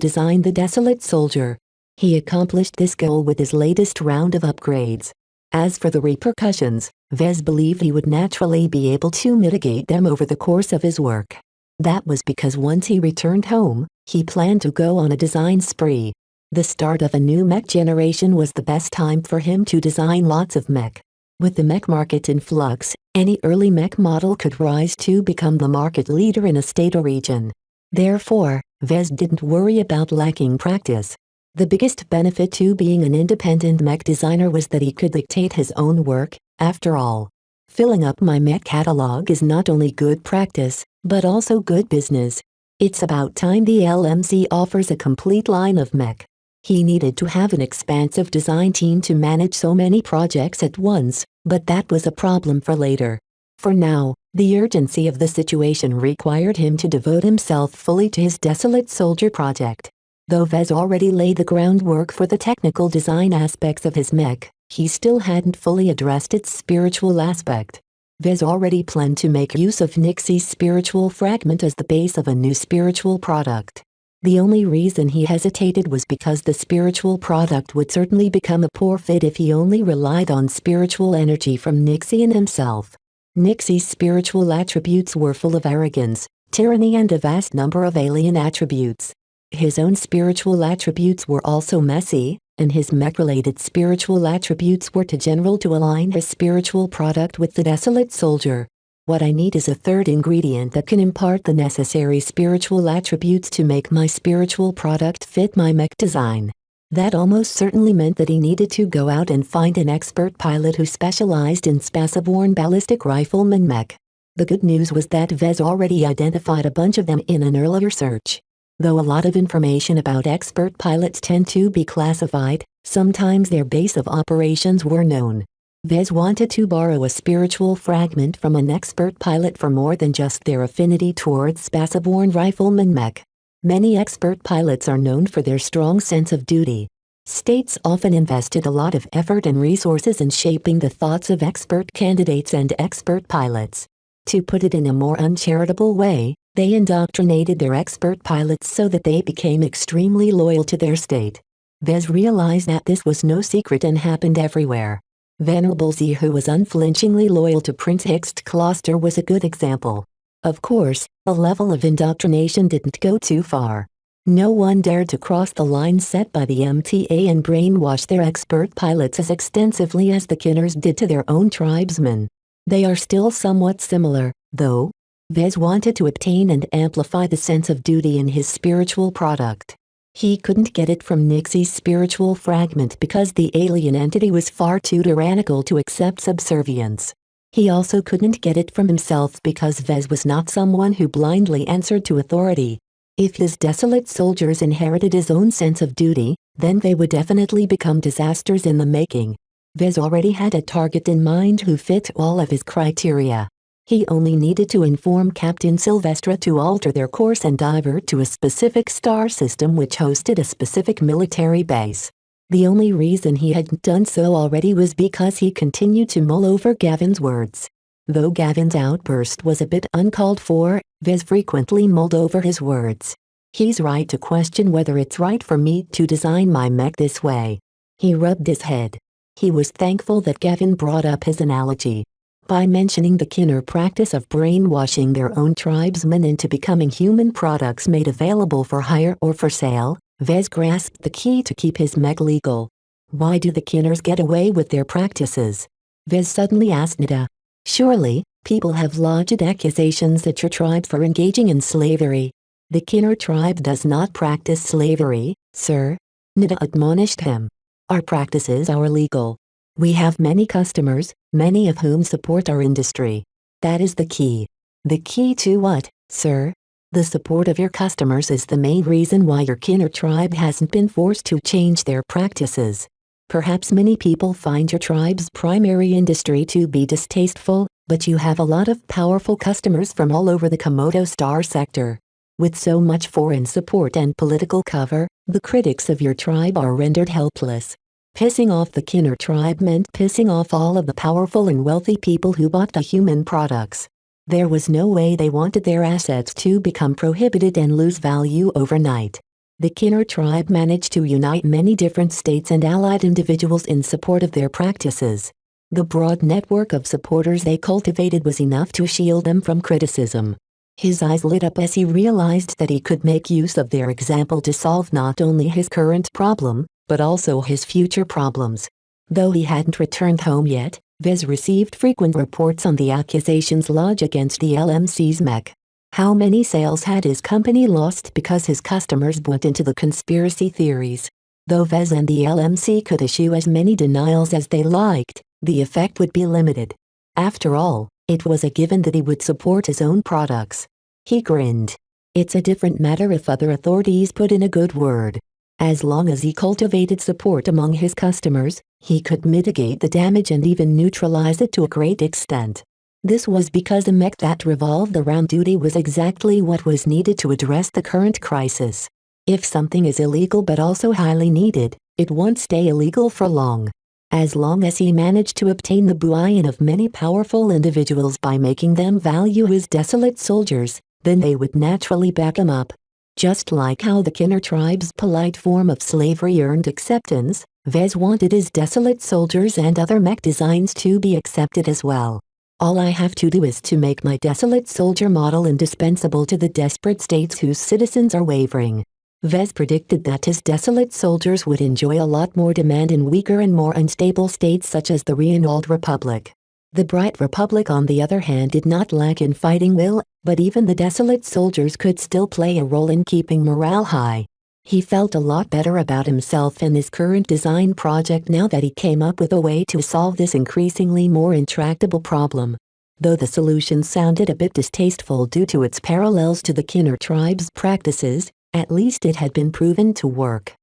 design the Desolate Soldier. He accomplished this goal with his latest round of upgrades. As for the repercussions, Vez believed he would naturally be able to mitigate them over the course of his work. That was because once he returned home, he planned to go on a design spree. The start of a new mech generation was the best time for him to design lots of mech. With the mech market in flux, any early mech model could rise to become the market leader in a state or region. Therefore, Vez didn't worry about lacking practice. The biggest benefit to being an independent mech designer was that he could dictate his own work. After all, filling up my mech catalog is not only good practice, but also good business. It's about time the LMC offers a complete line of mech. He needed to have an expansive design team to manage so many projects at once, but that was a problem for later. For now, the urgency of the situation required him to devote himself fully to his Desolate Soldier project. Though Vez already laid the groundwork for the technical design aspects of his mech, he still hadn't fully addressed its spiritual aspect. Vez already planned to make use of Nixie's spiritual fragment as the base of a new spiritual product. The only reason he hesitated was because the spiritual product would certainly become a poor fit if he only relied on spiritual energy from Nixie and himself. Nixie's spiritual attributes were full of arrogance, tyranny and a vast number of alien attributes. His own spiritual attributes were also messy, and his mech-related spiritual attributes were too general to align his spiritual product with the Desolate Soldier. What I need is a third ingredient that can impart the necessary spiritual attributes to make my spiritual product fit my mech design. That almost certainly meant that he needed to go out and find an expert pilot who specialized in spaceborne ballistic rifleman mech. The good news was that Vez already identified a bunch of them in an earlier search. Though a lot of information about expert pilots tend to be classified, sometimes their base of operations were known. Vez wanted to borrow a spiritual fragment from an expert pilot for more than just their affinity towards spaceborne rifleman mech. Many expert pilots are known for their strong sense of duty. States often invested a lot of effort and resources in shaping the thoughts of expert candidates and expert pilots. To put it in a more uncharitable way, they indoctrinated their expert pilots so that they became extremely loyal to their state. Vez realized that this was no secret and happened everywhere. Venerable Z, who was unflinchingly loyal to Prince Hixt Closter, was a good example. Of course, the level of indoctrination didn't go too far. No one dared to cross the line set by the MTA and brainwash their expert pilots as extensively as the Kinners did to their own tribesmen. They are still somewhat similar, though. Vez wanted to obtain and amplify the sense of duty in his spiritual product. He couldn't get it from Nixie's spiritual fragment because the alien entity was far too tyrannical to accept subservience. He also couldn't get it from himself because Vez was not someone who blindly answered to authority. If his Desolate Soldiers inherited his own sense of duty, then they would definitely become disasters in the making. Vez already had a target in mind who fit all of his criteria. He only needed to inform Captain Sylvestra to alter their course and divert to a specific star system which hosted a specific military base. The only reason he hadn't done so already was because he continued to mull over Gavin's words. Though Gavin's outburst was a bit uncalled for, Vez frequently mulled over his words. He's right to question whether it's right for me to design my mech this way. He rubbed his head. He was thankful that Gavin brought up his analogy. By mentioning the Kinner practice of brainwashing their own tribesmen into becoming human products made available for hire or for sale, Vez grasped the key to keep his mech legal. Why do the Kinners get away with their practices? Vez suddenly asked Nida. Surely, people have lodged accusations at your tribe for engaging in slavery. The Kinner tribe does not practice slavery, sir. Nida admonished him. Our practices are legal. We have many customers, many of whom support our industry. That is the key. The key to what, sir? The support of your customers is the main reason why your Kinner tribe hasn't been forced to change their practices. Perhaps many people find your tribe's primary industry to be distasteful, but you have a lot of powerful customers from all over the Komodo star sector. With so much foreign support and political cover, the critics of your tribe are rendered helpless. Pissing off the Kinner tribe meant pissing off all of the powerful and wealthy people who bought the human products. There was no way they wanted their assets to become prohibited and lose value overnight. The Kinner tribe managed to unite many different states and allied individuals in support of their practices. The broad network of supporters they cultivated was enough to shield them from criticism. His eyes lit up as he realized that he could make use of their example to solve not only his current problem, but also his future problems. Though he hadn't returned home yet, Vez received frequent reports on the accusations lodged against the LMC's Mech. How many sales had his company lost because his customers bought into the conspiracy theories? Though Vez and the LMC could issue as many denials as they liked, the effect would be limited. After all, it was a given that he would support his own products. He grinned. It's a different matter if other authorities put in a good word. As long as he cultivated support among his customers, he could mitigate the damage and even neutralize it to a great extent. This was because a mech that revolved around duty was exactly what was needed to address the current crisis. If something is illegal but also highly needed, it won't stay illegal for long. As long as he managed to obtain the buy-in of many powerful individuals by making them value his desolate soldiers, then they would naturally back him up. Just like how the Kinner tribe's polite form of slavery earned acceptance, Vez wanted his desolate soldiers and other mech designs to be accepted as well. All I have to do is to make my desolate soldier model indispensable to the desperate states whose citizens are wavering. Vez predicted that his desolate soldiers would enjoy a lot more demand in weaker and more unstable states such as the Old Republic. The Bright Republic on the other hand did not lack in fighting will, but even the desolate soldiers could still play a role in keeping morale high. He felt a lot better about himself and his current design project now that he came up with a way to solve this increasingly more intractable problem. Though the solution sounded a bit distasteful due to its parallels to the Kinner tribe's practices, at least it had been proven to work.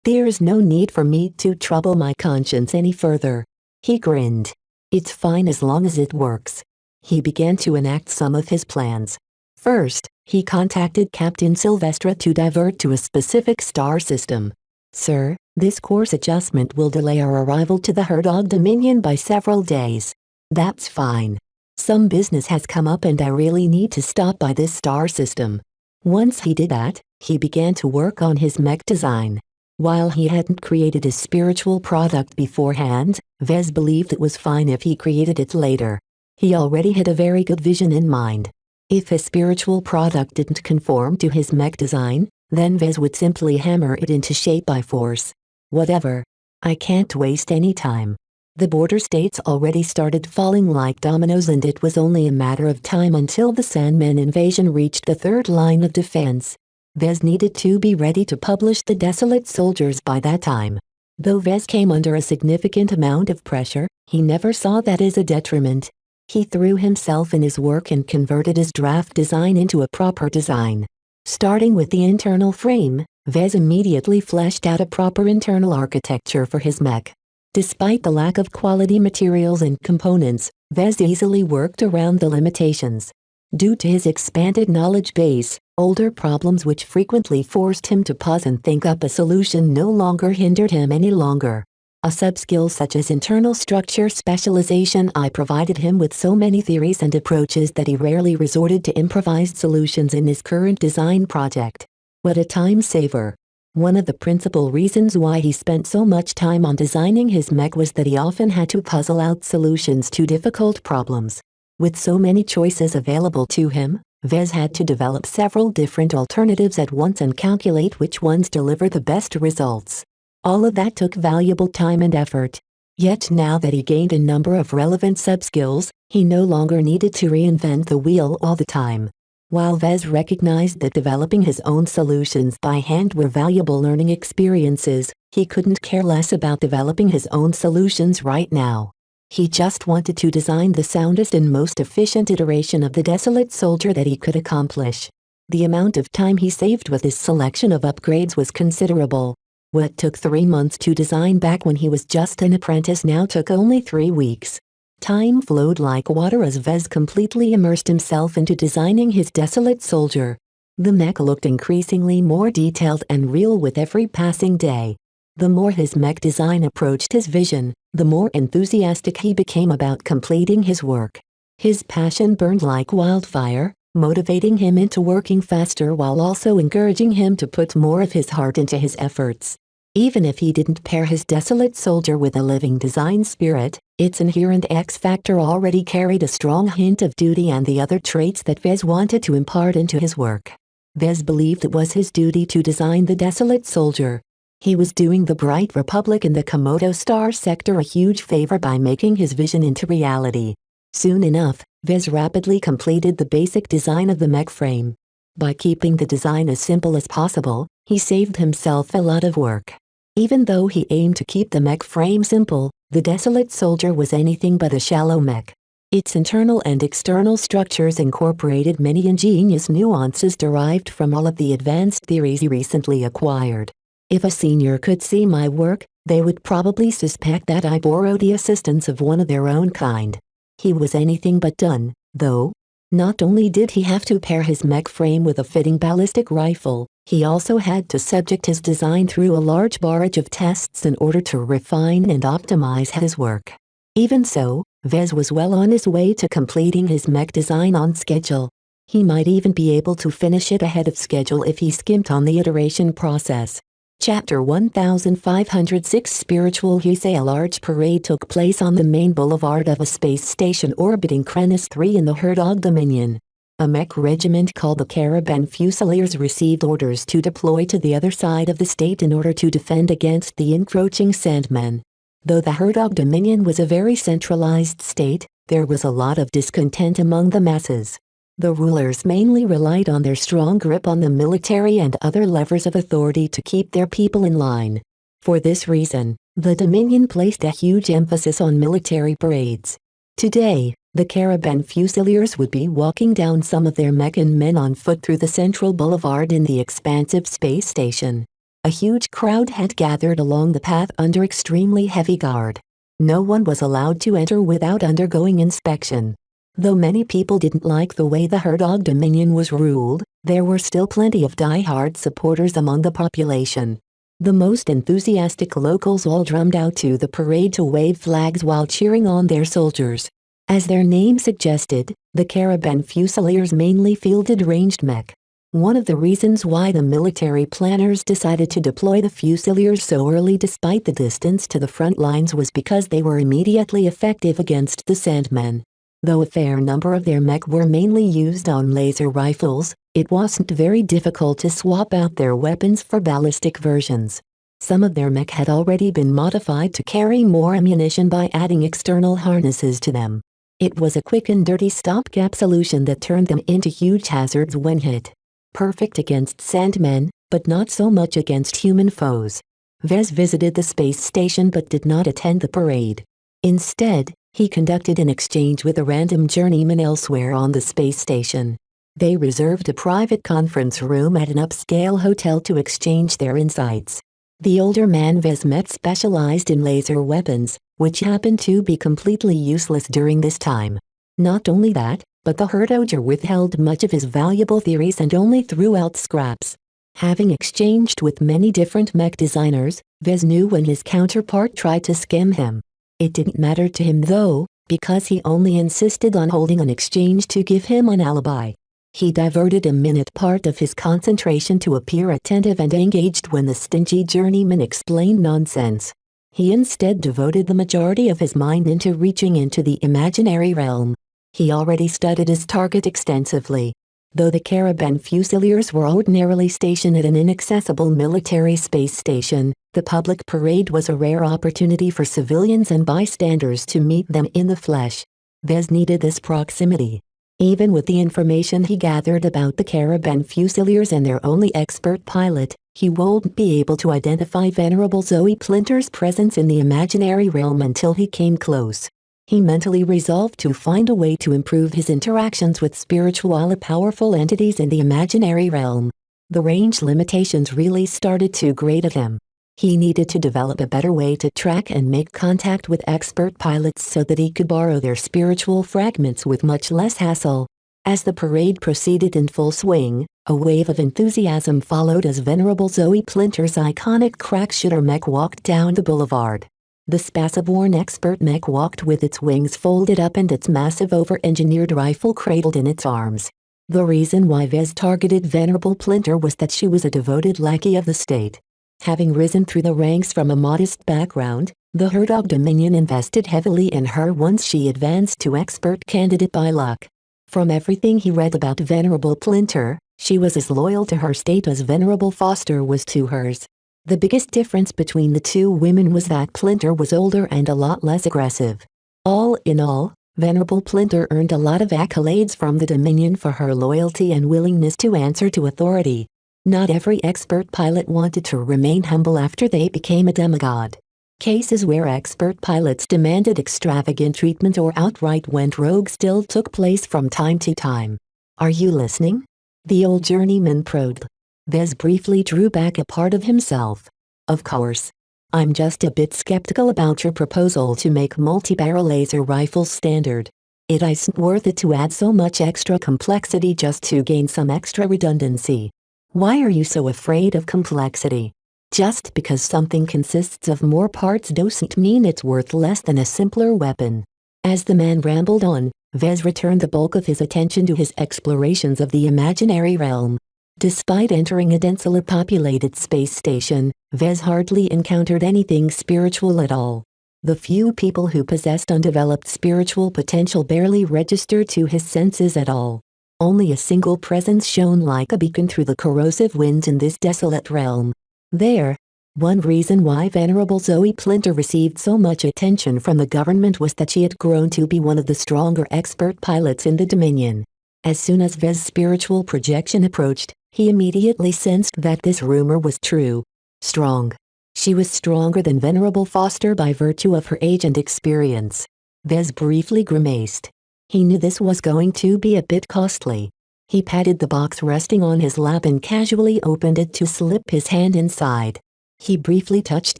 There's no need for me to trouble my conscience any further. He grinned. It's fine as long as it works. He began to enact some of his plans. First, he contacted Captain Sylvestra to divert to a specific star system. Sir, this course adjustment will delay our arrival to the Herdog Dominion by several days. That's fine. Some business has come up and I really need to stop by this star system. Once he did that, he began to work on his mech design. While he hadn't created his spiritual product beforehand, Vez believed it was fine if he created it later. He already had a very good vision in mind. If his spiritual product didn't conform to his mech design, then Vez would simply hammer it into shape by force. Whatever. I can't waste any time. The border states already started falling like dominoes and it was only a matter of time until the Sandman invasion reached the third line of defense. Vez needed to be ready to publish the Desolate Soldiers by that time. Though Vez came under a significant amount of pressure, he never saw that as a detriment. He threw himself in his work and converted his draft design into a proper design. Starting with the internal frame, Vez immediately fleshed out a proper internal architecture for his mech. Despite the lack of quality materials and components, Vez easily worked around the limitations. Due to his expanded knowledge base, older problems which frequently forced him to pause and think up a solution no longer hindered him any longer. A sub-skill such as internal structure specialization provided him with so many theories and approaches that he rarely resorted to improvised solutions in his current design project. What a time saver! One of the principal reasons why he spent so much time on designing his mech was that he often had to puzzle out solutions to difficult problems. With so many choices available to him, Vez had to develop several different alternatives at once and calculate which ones deliver the best results. All of that took valuable time and effort. Yet now that he gained a number of relevant sub-skills, he no longer needed to reinvent the wheel all the time. While Vez recognized that developing his own solutions by hand were valuable learning experiences, he couldn't care less about developing his own solutions right now. He just wanted to design the soundest and most efficient iteration of the Desolate Soldier that he could accomplish. The amount of time he saved with his selection of upgrades was considerable. What took 3 months to design back when he was just an apprentice now took only 3 weeks. Time flowed like water as Vez completely immersed himself into designing his Desolate Soldier. The mech looked increasingly more detailed and real with every passing day. The more his mech design approached his vision, the more enthusiastic he became about completing his work. His passion burned like wildfire, motivating him into working faster while also encouraging him to put more of his heart into his efforts. Even if he didn't pair his Desolate Soldier with a living design spirit, its inherent X factor already carried a strong hint of duty and the other traits that Vez wanted to impart into his work. Vez believed it was his duty to design the Desolate Soldier. He was doing the Bright Republic and the Komodo Star sector a huge favor by making his vision into reality. Soon enough, Vez rapidly completed the basic design of the mech frame. By keeping the design as simple as possible, he saved himself a lot of work. Even though he aimed to keep the mech frame simple, the Desolate Soldier was anything but a shallow mech. Its internal and external structures incorporated many ingenious nuances derived from all of the advanced theories he recently acquired. If a senior could see my work, they would probably suspect that I borrowed the assistance of one of their own kind. He was anything but done, though. Not only did he have to pair his mech frame with a fitting ballistic rifle, he also had to subject his design through a large barrage of tests in order to refine and optimize his work. Even so, Vez was well on his way to completing his mech design on schedule. He might even be able to finish it ahead of schedule if he skimped on the iteration process. Chapter 1506 Spiritual Heisei. A large parade took place on the main boulevard of a space station orbiting Krenis 3 in the Herdog Dominion. A mech regiment called the Caravan Fusiliers received orders to deploy to the other side of the state in order to defend against the encroaching Sandmen. Though the Herdog Dominion was a very centralized state, there was a lot of discontent among the masses. The rulers mainly relied on their strong grip on the military and other levers of authority to keep their people in line. For this reason, the Dominion placed a huge emphasis on military parades. Today, the Caravan Fusiliers would be walking down some of their mech and men on foot through the central boulevard in the expansive space station. A huge crowd had gathered along the path under extremely heavy guard. No one was allowed to enter without undergoing inspection. Though many people didn't like the way the Herdog Dominion was ruled, there were still plenty of die-hard supporters among the population. The most enthusiastic locals all drummed out to the parade to wave flags while cheering on their soldiers. As their name suggested, the Caravan Fusiliers mainly fielded ranged mech. One of the reasons why the military planners decided to deploy the Fusiliers so early despite the distance to the front lines was because they were immediately effective against the Sandmen. Though a fair number of their mech were mainly used on laser rifles, it wasn't very difficult to swap out their weapons for ballistic versions. Some of their mech had already been modified to carry more ammunition by adding external harnesses to them. It was a quick and dirty stopgap solution that turned them into huge hazards when hit. Perfect against Sandmen, but not so much against human foes. Vez visited the space station but did not attend the parade. Instead, he conducted an exchange with a random journeyman elsewhere on the space station. They reserved a private conference room at an upscale hotel to exchange their insights. The older man Vez met specialized in laser weapons, which happened to be completely useless during this time. Not only that, but the Herdoger withheld much of his valuable theories and only threw out scraps. Having exchanged with many different mech designers, Vez knew when his counterpart tried to skim him. It didn't matter to him though, because he only insisted on holding an exchange to give him an alibi. He diverted a minute part of his concentration to appear attentive and engaged when the stingy journeyman explained nonsense. He instead devoted the majority of his mind into reaching into the imaginary realm. He already studied his target extensively. Though the Caravan Fusiliers were ordinarily stationed at an inaccessible military space station, The public parade was a rare opportunity for civilians and bystanders to meet them in the flesh. Vez needed this proximity. Even with the information he gathered about the Caravan Fusiliers and their only expert pilot, he wouldn't be able to identify Venerable Zoe Plinter's presence in the imaginary realm until he came close. He mentally resolved to find a way to improve his interactions with spiritual powerful entities in the imaginary realm. The range limitations really started to grate at him. He needed to develop a better way to track and make contact with expert pilots so that he could borrow their spiritual fragments with much less hassle. As the parade proceeded in full swing, a wave of enthusiasm followed as Venerable Zoe Plinter's iconic crack shooter mech walked down the boulevard. The Spaceborne expert mech walked with its wings folded up and its massive over-engineered rifle cradled in its arms. The reason why Vez targeted Venerable Plinter was that she was a devoted lackey of the state. Having risen through the ranks from a modest background, the Herdog Dominion invested heavily in her once she advanced to expert candidate by luck. From everything he read about Venerable Plinter, she was as loyal to her state as Venerable Foster was to hers. The biggest difference between the two women was that Plinter was older and a lot less aggressive. All in all, Venerable Plinter earned a lot of accolades from the Dominion for her loyalty and willingness to answer to authority. Not every expert pilot wanted to remain humble after they became a demigod. Cases where expert pilots demanded extravagant treatment or outright went rogue still took place from time to time. Are you listening? The old journeyman probed. Vez briefly drew back a part of himself. Of course. I'm just a bit skeptical about your proposal to make multi-barrel laser rifles standard. It isn't worth it to add so much extra complexity just to gain some extra redundancy. Why are you so afraid of complexity? Just because something consists of more parts doesn't mean it's worth less than a simpler weapon. As the man rambled on, Vez returned the bulk of his attention to his explorations of the imaginary realm. Despite entering a densely populated space station, Vez hardly encountered anything spiritual at all. The few people who possessed undeveloped spiritual potential barely registered to his senses at all. Only a single presence shone like a beacon through the corrosive winds in this desolate realm. There. One reason why Venerable Zoe Plinter received so much attention from the government was that she had grown to be one of the stronger expert pilots in the Dominion. As soon as Vez's spiritual projection approached, he immediately sensed that this rumor was true. Strong. She was stronger than Venerable Foster by virtue of her age and experience. Vez briefly grimaced. He knew this was going to be a bit costly. He patted the box resting on his lap and casually opened it to slip his hand inside. He briefly touched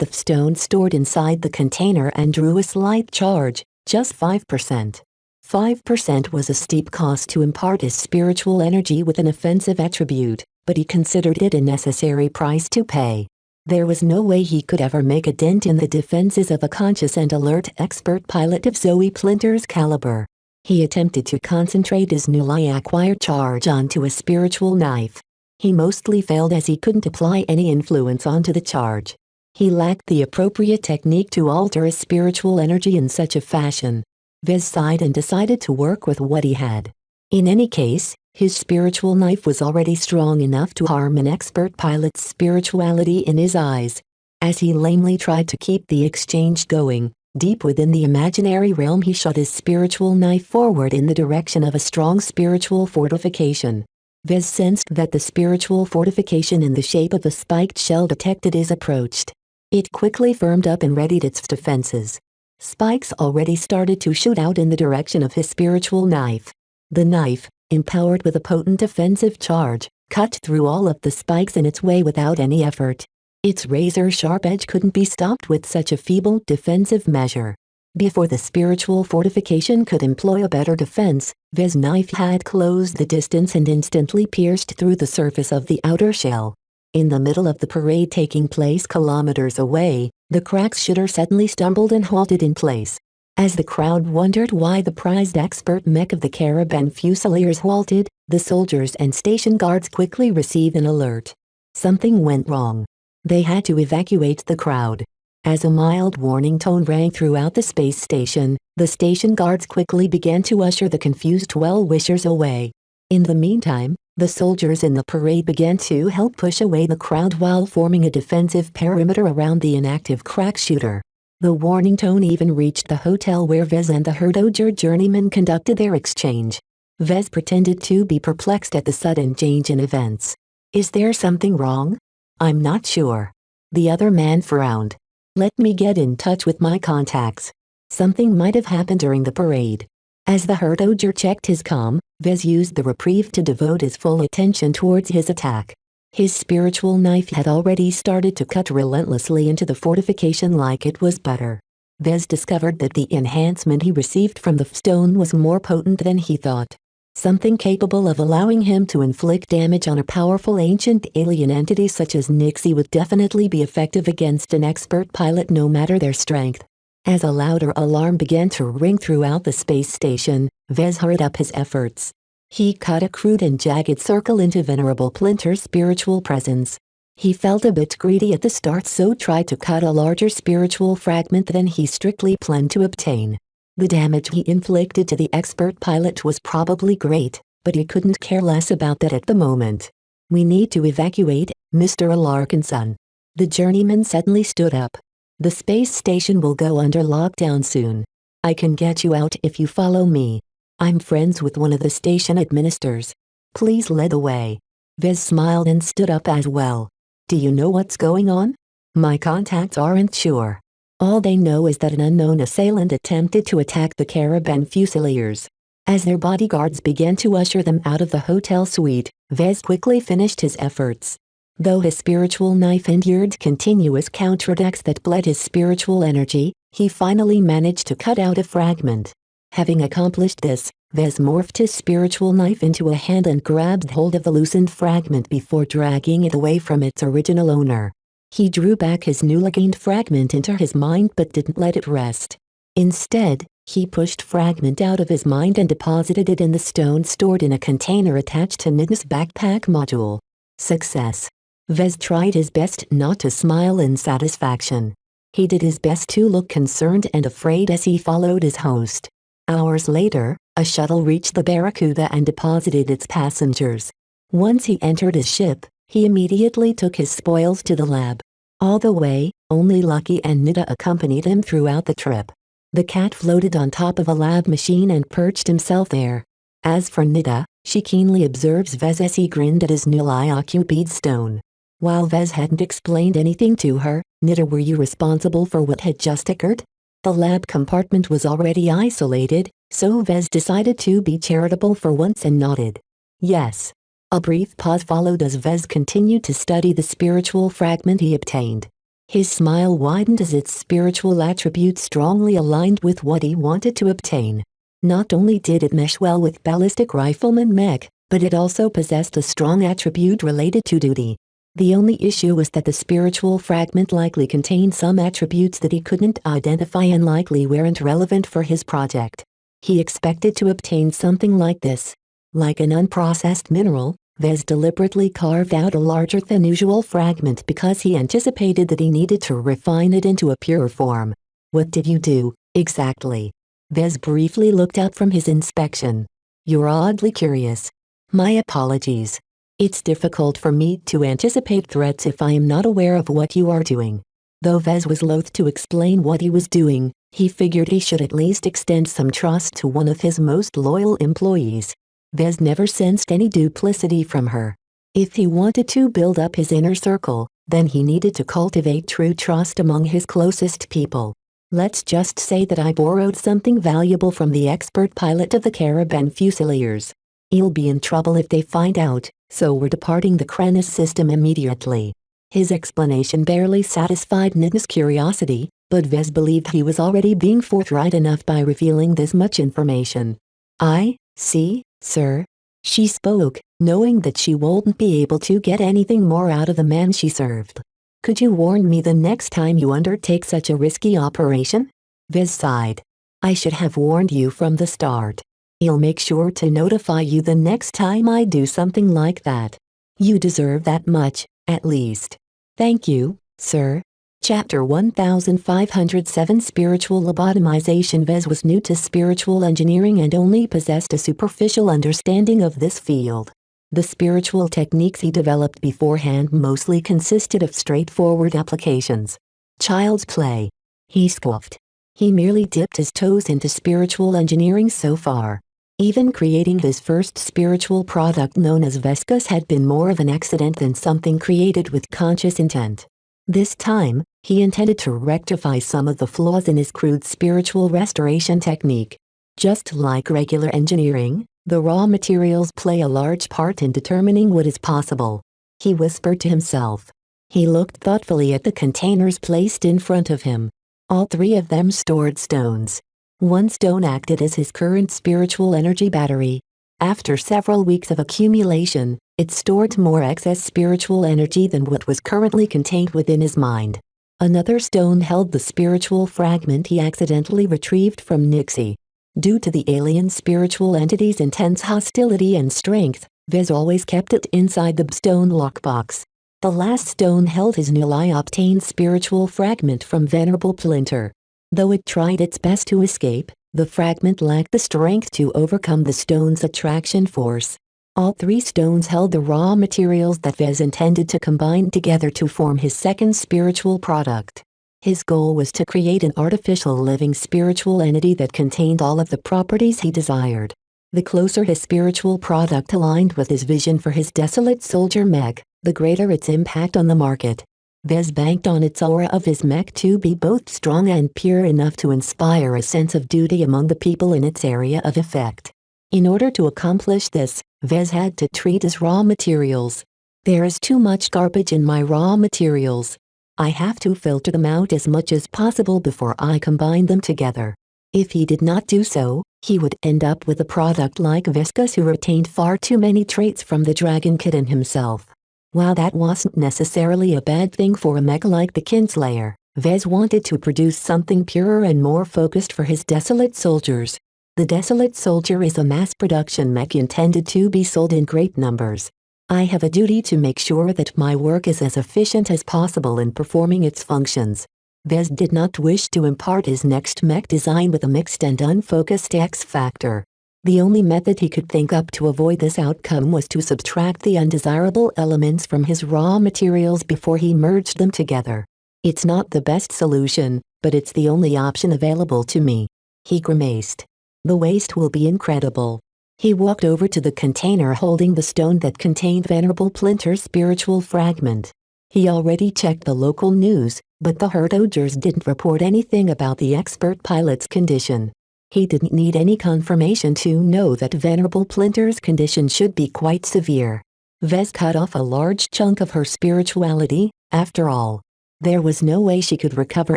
the stone stored inside the container and drew a slight charge, just 5%. 5% was a steep cost to impart his spiritual energy with an offensive attribute, but he considered it a necessary price to pay. There was no way he could ever make a dent in the defenses of a conscious and alert expert pilot of Zoe Plinter's caliber. He attempted to concentrate his newly acquired charge onto a spiritual knife. He mostly failed as he couldn't apply any influence onto the charge. He lacked the appropriate technique to alter his spiritual energy in such a fashion. Vez sighed and decided to work with what he had. In any case, his spiritual knife was already strong enough to harm an expert pilot's spirituality in his eyes. As he lamely tried to keep the exchange going, deep within the imaginary realm he shot his spiritual knife forward in the direction of a strong spiritual fortification. Vez sensed that the spiritual fortification in the shape of a spiked shell detected his approach. It quickly firmed up and readied its defenses. Spikes already started to shoot out in the direction of his spiritual knife. The knife, empowered with a potent offensive charge, cut through all of the spikes in its way without any effort. Its razor-sharp edge couldn't be stopped with such a feeble defensive measure. Before the spiritual fortification could employ a better defense, Vez's knife had closed the distance and instantly pierced through the surface of the outer shell. In the middle of the parade taking place kilometers away, the crack shooter suddenly stumbled and halted in place. As the crowd wondered why the prized expert mech of the Caravan Fusiliers halted, the soldiers and station guards quickly received an alert. Something went wrong. They had to evacuate the crowd. As a mild warning tone rang throughout the space station, the station guards quickly began to usher the confused well-wishers away. In the meantime, The soldiers in the parade began to help push away the crowd while forming a defensive perimeter around the inactive crack shooter. The warning tone even reached the hotel where Vez and the Herdoger journeyman conducted their exchange. Vez pretended to be perplexed at the sudden change in events. "Is there something wrong?" "I'm not sure." The other man frowned. "Let me get in touch with my contacts. Something might have happened during the parade." As the Herdoger checked his comm, Vez used the reprieve to devote his full attention towards his attack. His spiritual knife had already started to cut relentlessly into the fortification like it was butter. Vez discovered that the enhancement he received from the stone was more potent than he thought. Something capable of allowing him to inflict damage on a powerful ancient alien entity such as Nixie would definitely be effective against an expert pilot no matter their strength. As a louder alarm began to ring throughout the space station, Vez hurried up his efforts. He cut a crude and jagged circle into Venerable Plinter's spiritual presence. He felt a bit greedy at the start, so tried to cut a larger spiritual fragment than he strictly planned to obtain. The damage he inflicted to the expert pilot was probably great, but he couldn't care less about that at the moment. "We need to evacuate, Mr. Larkinson." The journeyman suddenly stood up. "The space station will go under lockdown soon. I can get you out if you follow me. I'm friends with one of the station administrators. Please lead the way." Vez smiled and stood up as well. "Do you know what's going on?" "My contacts aren't sure. All they know is that an unknown assailant attempted to attack the Caravan Fusiliers." As their bodyguards began to usher them out of the hotel suite, Vez quickly finished his efforts. Though his spiritual knife endured continuous counterattacks that bled his spiritual energy, he finally managed to cut out a fragment. Having accomplished this, Vez morphed his spiritual knife into a hand and grabbed hold of the loosened fragment before dragging it away from its original owner. He drew back his newly gained fragment into his mind but didn't let it rest. Instead, he pushed fragment out of his mind and deposited it in the stone stored in a container attached to Nidna's backpack module. Success. Vez tried his best not to smile in satisfaction. He did his best to look concerned and afraid as he followed his host. Hours later, a shuttle reached the Barracuda and deposited its passengers. Once he entered his ship, he immediately took his spoils to the lab. All the way, only Lucky and Nida accompanied him throughout the trip. The cat floated on top of a lab machine and perched himself there. As for Nida, she keenly observes Vez as he grinned at his new IQ bead stone. While Vez hadn't explained anything to her, "Nida, were you responsible for what had just occurred?" The lab compartment was already isolated, so Vez decided to be charitable for once and nodded. "Yes." A brief pause followed as Vez continued to study the spiritual fragment he obtained. His smile widened as its spiritual attributes strongly aligned with what he wanted to obtain. Not only did it mesh well with ballistic rifleman Mech, but it also possessed a strong attribute related to duty. The only issue was that the spiritual fragment likely contained some attributes that he couldn't identify and likely weren't relevant for his project. He expected to obtain something like this. Like an unprocessed mineral, Vez deliberately carved out a larger than usual fragment because he anticipated that he needed to refine it into a pure form. "What did you do, exactly?" Vez briefly looked up from his inspection. "You're oddly curious." "My apologies. It's difficult for me to anticipate threats if I am not aware of what you are doing." Though Vez was loath to explain what he was doing, he figured he should at least extend some trust to one of his most loyal employees. Vez never sensed any duplicity from her. If he wanted to build up his inner circle, then he needed to cultivate true trust among his closest people. "Let's just say that I borrowed something valuable from the expert pilot of the Caravan Fusiliers. He'll be in trouble if they find out, so we're departing the Krenis system immediately." His explanation barely satisfied Nidna's curiosity, but Vez believed he was already being forthright enough by revealing this much information. "I see, sir." She spoke, knowing that she wouldn't be able to get anything more out of the man she served. "Could you warn me the next time you undertake such a risky operation?" Vez sighed. "I should have warned you from the start. I'll make sure to notify you the next time I do something like that. You deserve that much, at least." "Thank you, sir." Chapter 1507 Spiritual Lobotomization. Vez was new to spiritual engineering and only possessed a superficial understanding of this field. The spiritual techniques he developed beforehand mostly consisted of straightforward applications. Child's play. He scoffed. He merely dipped his toes into spiritual engineering so far. Even creating his first spiritual product known as Vescas had been more of an accident than something created with conscious intent. This time, he intended to rectify some of the flaws in his crude spiritual restoration technique. Just like regular engineering, the raw materials play a large part in determining what is possible. He whispered to himself. He looked thoughtfully at the containers placed in front of him. All three of them stored stones. One stone acted as his current spiritual energy battery. After several weeks of accumulation, it stored more excess spiritual energy than what was currently contained within his mind. Another stone held the spiritual fragment he accidentally retrieved from Nixie. Due to the alien spiritual entity's intense hostility and strength, Vez always kept it inside the stone lockbox. The last stone held his newly obtained spiritual fragment from Venerable Plinter. Though it tried its best to escape, the fragment lacked the strength to overcome the stone's attraction force. All three stones held the raw materials that Vez intended to combine together to form his second spiritual product. His goal was to create an artificial living spiritual entity that contained all of the properties he desired. The closer his spiritual product aligned with his vision for his desolate soldier mech, the greater its impact on the market. Vez banked on its aura of his mech to be both strong and pure enough to inspire a sense of duty among the people in its area of effect. In order to accomplish this, Vez had to treat his raw materials. There is too much garbage in my raw materials. I have to filter them out as much as possible before I combine them together. If he did not do so, he would end up with a product like Viscus, who retained far too many traits from the Dragon Kitten himself. While that wasn't necessarily a bad thing for a mech like the Kinslayer, Vez wanted to produce something purer and more focused for his Desolate Soldiers. The Desolate Soldier is a mass-production mech intended to be sold in great numbers. I have a duty to make sure that my work is as efficient as possible in performing its functions. Vez did not wish to impart his next mech design with a mixed and unfocused X-factor. The only method he could think up to avoid this outcome was to subtract the undesirable elements from his raw materials before he merged them together. It's not the best solution, but it's the only option available to me. He grimaced. The waste will be incredible. He walked over to the container holding the stone that contained Venerable Plinter's spiritual fragment. He already checked the local news, but the Herdogers didn't report anything about the expert pilot's condition. He didn't need any confirmation to know that Venerable Plinter's condition should be quite severe. Vez cut off a large chunk of her spirituality, after all. There was no way she could recover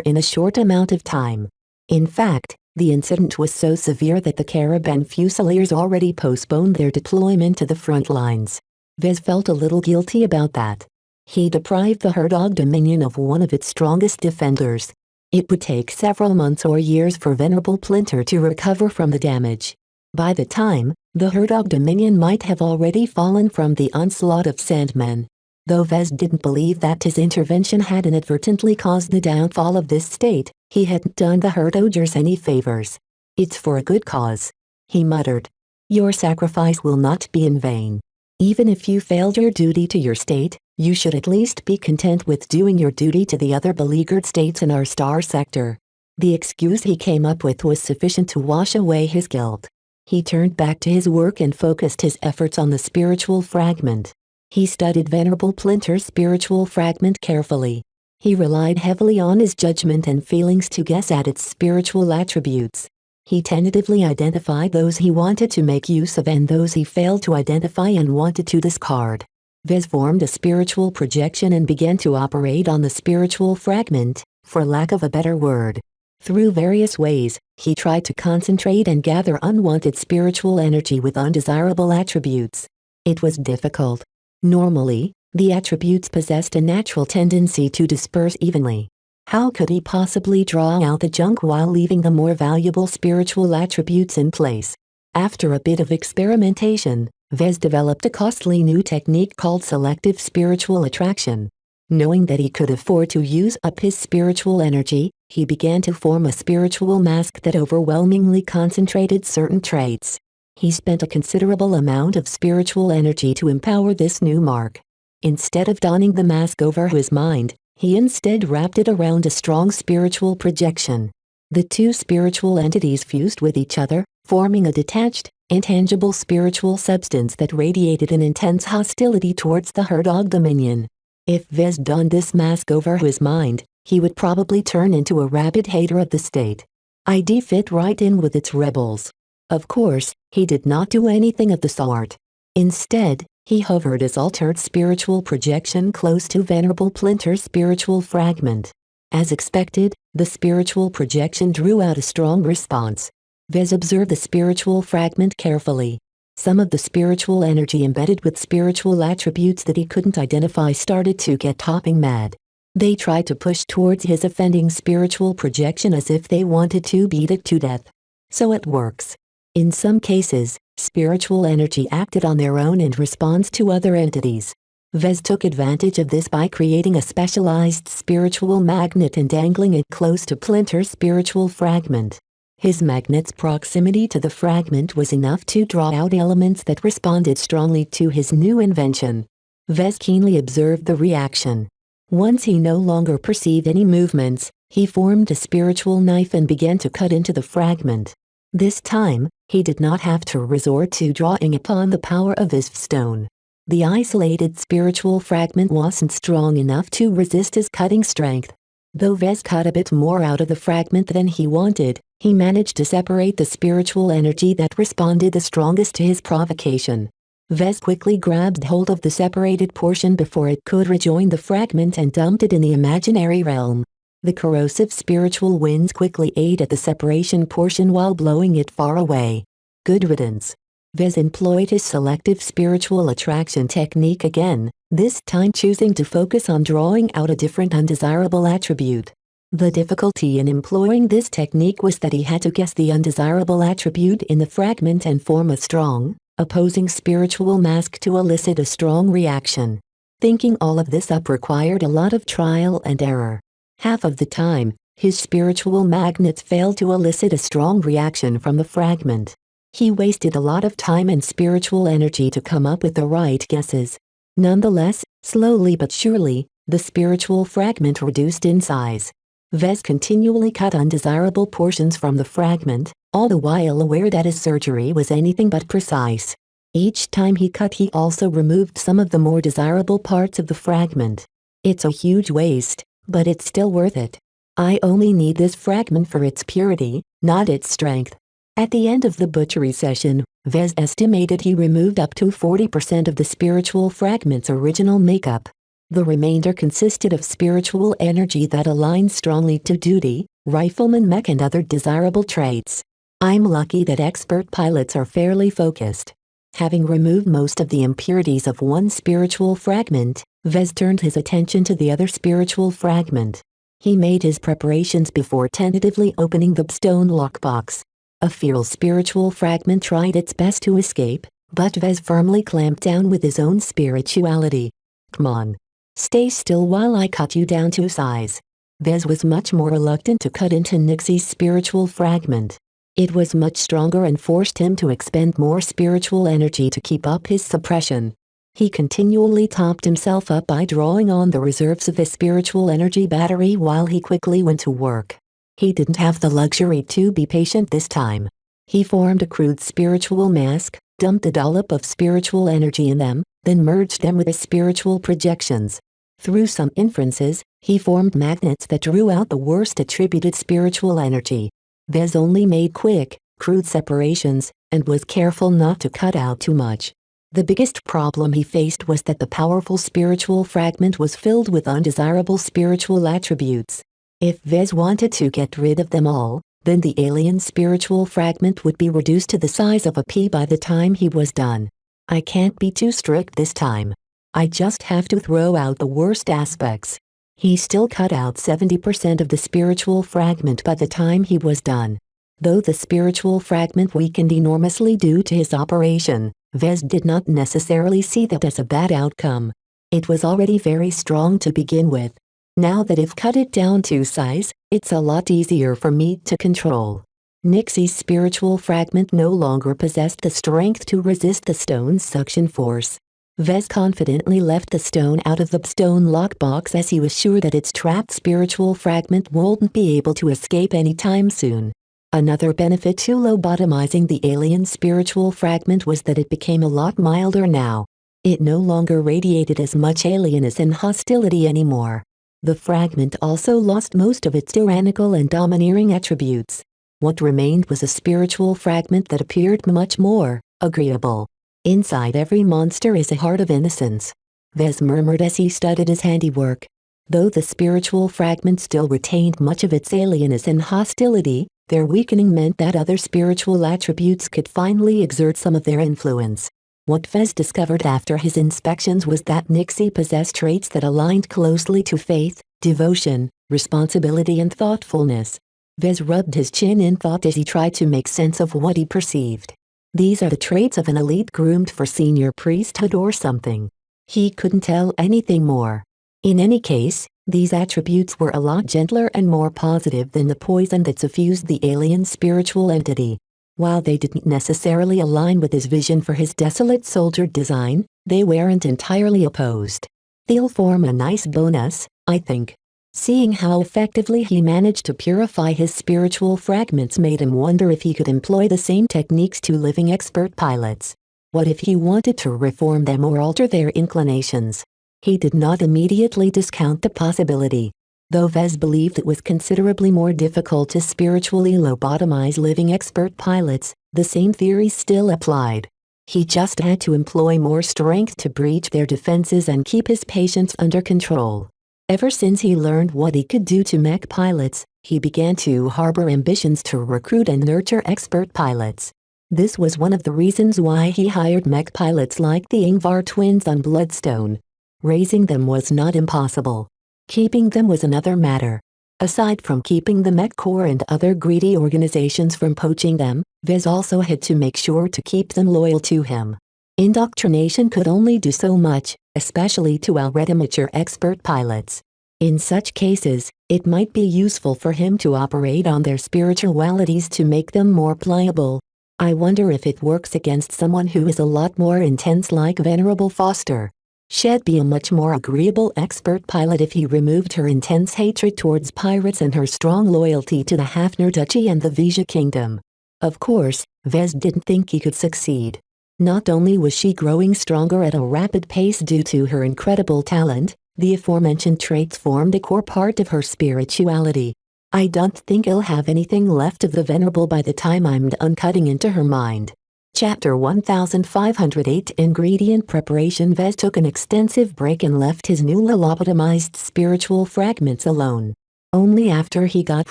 in a short amount of time. In fact, the incident was so severe that the Caravan Fusiliers already postponed their deployment to the front lines. Vez felt a little guilty about that. He deprived the Herdog Dominion of one of its strongest defenders. It would take several months or years for Venerable Plinter to recover from the damage. By the time, the Herdog Dominion might have already fallen from the onslaught of Sandmen. Though Vez didn't believe that his intervention had inadvertently caused the downfall of this state, he hadn't done the Herdogers any favors. It's for a good cause, he muttered. Your sacrifice will not be in vain. Even if you failed your duty to your state, you should at least be content with doing your duty to the other beleaguered states in our star sector. The excuse he came up with was sufficient to wash away his guilt. He turned back to his work and focused his efforts on the spiritual fragment. He studied Venerable Plinter's spiritual fragment carefully. He relied heavily on his judgment and feelings to guess at its spiritual attributes. He tentatively identified those he wanted to make use of and those he failed to identify and wanted to discard. Vez formed a spiritual projection and began to operate on the spiritual fragment, for lack of a better word. Through various ways, he tried to concentrate and gather unwanted spiritual energy with undesirable attributes. It was difficult. Normally, the attributes possessed a natural tendency to disperse evenly. How could he possibly draw out the junk while leaving the more valuable spiritual attributes in place? After a bit of experimentation, Vez developed a costly new technique called selective spiritual attraction. Knowing that he could afford to use up his spiritual energy, he began to form a spiritual mask that overwhelmingly concentrated certain traits. He spent a considerable amount of spiritual energy to empower this new mark. Instead of donning the mask over his mind, he instead wrapped it around a strong spiritual projection. The two spiritual entities fused with each other, forming a detached, intangible spiritual substance that radiated an intense hostility towards the Herdog Dominion. If Vez donned this mask over his mind, he would probably turn into a rabid hater of the state. ID fit right in with its rebels. Of course, he did not do anything of the sort. Instead, he hovered his altered spiritual projection close to Venerable Plinter's spiritual fragment. As expected, the spiritual projection drew out a strong response. Vez observed the spiritual fragment carefully. Some of the spiritual energy embedded with spiritual attributes that he couldn't identify started to get topping mad. They tried to push towards his offending spiritual projection as if they wanted to beat it to death. So it works. In some cases, spiritual energy acted on their own in response to other entities. Vez took advantage of this by creating a specialized spiritual magnet and dangling it close to Plinter's spiritual fragment. His magnet's proximity to the fragment was enough to draw out elements that responded strongly to his new invention. Vez keenly observed the reaction. Once he no longer perceived any movements, he formed a spiritual knife and began to cut into the fragment. This time, he did not have to resort to drawing upon the power of his stone. The isolated spiritual fragment wasn't strong enough to resist his cutting strength. Though Vez cut a bit more out of the fragment than he wanted, he managed to separate the spiritual energy that responded the strongest to his provocation. Vez quickly grabbed hold of the separated portion before it could rejoin the fragment and dumped it in the imaginary realm. The corrosive spiritual winds quickly ate at the separation portion while blowing it far away. Good riddance. Vez employed his selective spiritual attraction technique again, this time choosing to focus on drawing out a different undesirable attribute. The difficulty in employing this technique was that he had to guess the undesirable attribute in the fragment and form a strong, opposing spiritual mask to elicit a strong reaction. Thinking all of this up required a lot of trial and error. Half of the time, his spiritual magnets failed to elicit a strong reaction from the fragment. He wasted a lot of time and spiritual energy to come up with the right guesses. Nonetheless, slowly but surely, the spiritual fragment reduced in size. Vez continually cut undesirable portions from the fragment, all the while aware that his surgery was anything but precise. Each time he cut, he also removed some of the more desirable parts of the fragment. It's a huge waste, but it's still worth it. I only need this fragment for its purity, not its strength. At the end of the butchery session, Vez estimated he removed up to 40% of the spiritual fragment's original makeup. The remainder consisted of spiritual energy that aligns strongly to duty, rifleman mech and other desirable traits. I'm lucky that expert pilots are fairly focused. Having removed most of the impurities of one spiritual fragment, Vez turned his attention to the other spiritual fragment. He made his preparations before tentatively opening the stone lockbox. A feral spiritual fragment tried its best to escape, but Vez firmly clamped down with his own spirituality. Come on. Stay still while I cut you down to size. Vez was much more reluctant to cut into Nixie's spiritual fragment. It was much stronger and forced him to expend more spiritual energy to keep up his suppression. He continually topped himself up by drawing on the reserves of his spiritual energy battery while he quickly went to work. He didn't have the luxury to be patient this time. He formed a crude spiritual mask, dumped a dollop of spiritual energy in them, then merged them with his spiritual projections. Through some inferences, he formed magnets that drew out the worst attributed spiritual energy. Vez only made quick, crude separations, and was careful not to cut out too much. The biggest problem he faced was that the powerful spiritual fragment was filled with undesirable spiritual attributes. If Vez wanted to get rid of them all, then the alien spiritual fragment would be reduced to the size of a pea by the time he was done. I can't be too strict this time. I just have to throw out the worst aspects. He still cut out 70% of the spiritual fragment by the time he was done. Though the spiritual fragment weakened enormously due to his operation, Vez did not necessarily see that as a bad outcome. It was already very strong to begin with. Now that I've cut it down to size, it's a lot easier for me to control. Nixie's spiritual fragment no longer possessed the strength to resist the stone's suction force. Vez confidently left the stone out of the stone lockbox as he was sure that its trapped spiritual fragment wouldn't be able to escape anytime soon. Another benefit to lobotomizing the alien spiritual fragment was that it became a lot milder now. It no longer radiated as much alienness and hostility anymore. The fragment also lost most of its tyrannical and domineering attributes. What remained was a spiritual fragment that appeared much more agreeable. Inside every monster is a heart of innocence, Vez murmured as he studied his handiwork. Though the spiritual fragment still retained much of its alienness and hostility, their weakening meant that other spiritual attributes could finally exert some of their influence. What Vez discovered after his inspections was that Nixie possessed traits that aligned closely to faith, devotion, responsibility and thoughtfulness. Vez rubbed his chin in thought as he tried to make sense of what he perceived. These are the traits of an elite groomed for senior priesthood or something. He couldn't tell anything more. In any case, these attributes were a lot gentler and more positive than the poison that suffused the alien spiritual entity. While they didn't necessarily align with his vision for his desolate soldier design, they weren't entirely opposed. They'll form a nice bonus, I think. Seeing how effectively he managed to purify his spiritual fragments made him wonder if he could employ the same techniques to living expert pilots. What if he wanted to reform them or alter their inclinations? He did not immediately discount the possibility. Though Vez believed it was considerably more difficult to spiritually lobotomize living expert pilots, the same theory still applied. He just had to employ more strength to breach their defenses and keep his patients under control. Ever since he learned what he could do to mech pilots, he began to harbor ambitions to recruit and nurture expert pilots. This was one of the reasons why he hired mech pilots like the Ingvar twins on Bloodstone. Raising them was not impossible. Keeping them was another matter. Aside from keeping the Mech Corps and other greedy organizations from poaching them, Vez also had to make sure to keep them loyal to him. Indoctrination could only do so much, especially to already mature expert pilots. In such cases, it might be useful for him to operate on their spiritualities to make them more pliable. I wonder if it works against someone who is a lot more intense like Venerable Foster. She'd be a much more agreeable expert pilot if he removed her intense hatred towards pirates and her strong loyalty to the Hafner Duchy and the Vija Kingdom. Of course, Vez didn't think he could succeed. Not only was she growing stronger at a rapid pace due to her incredible talent, the aforementioned traits formed a core part of her spirituality. I don't think I'll have anything left of the Venerable by the time I'm done cutting into her mind. Chapter 1508 Ingredient Preparation. Vez took an extensive break and left his newly lobotomized spiritual fragments alone. Only after he got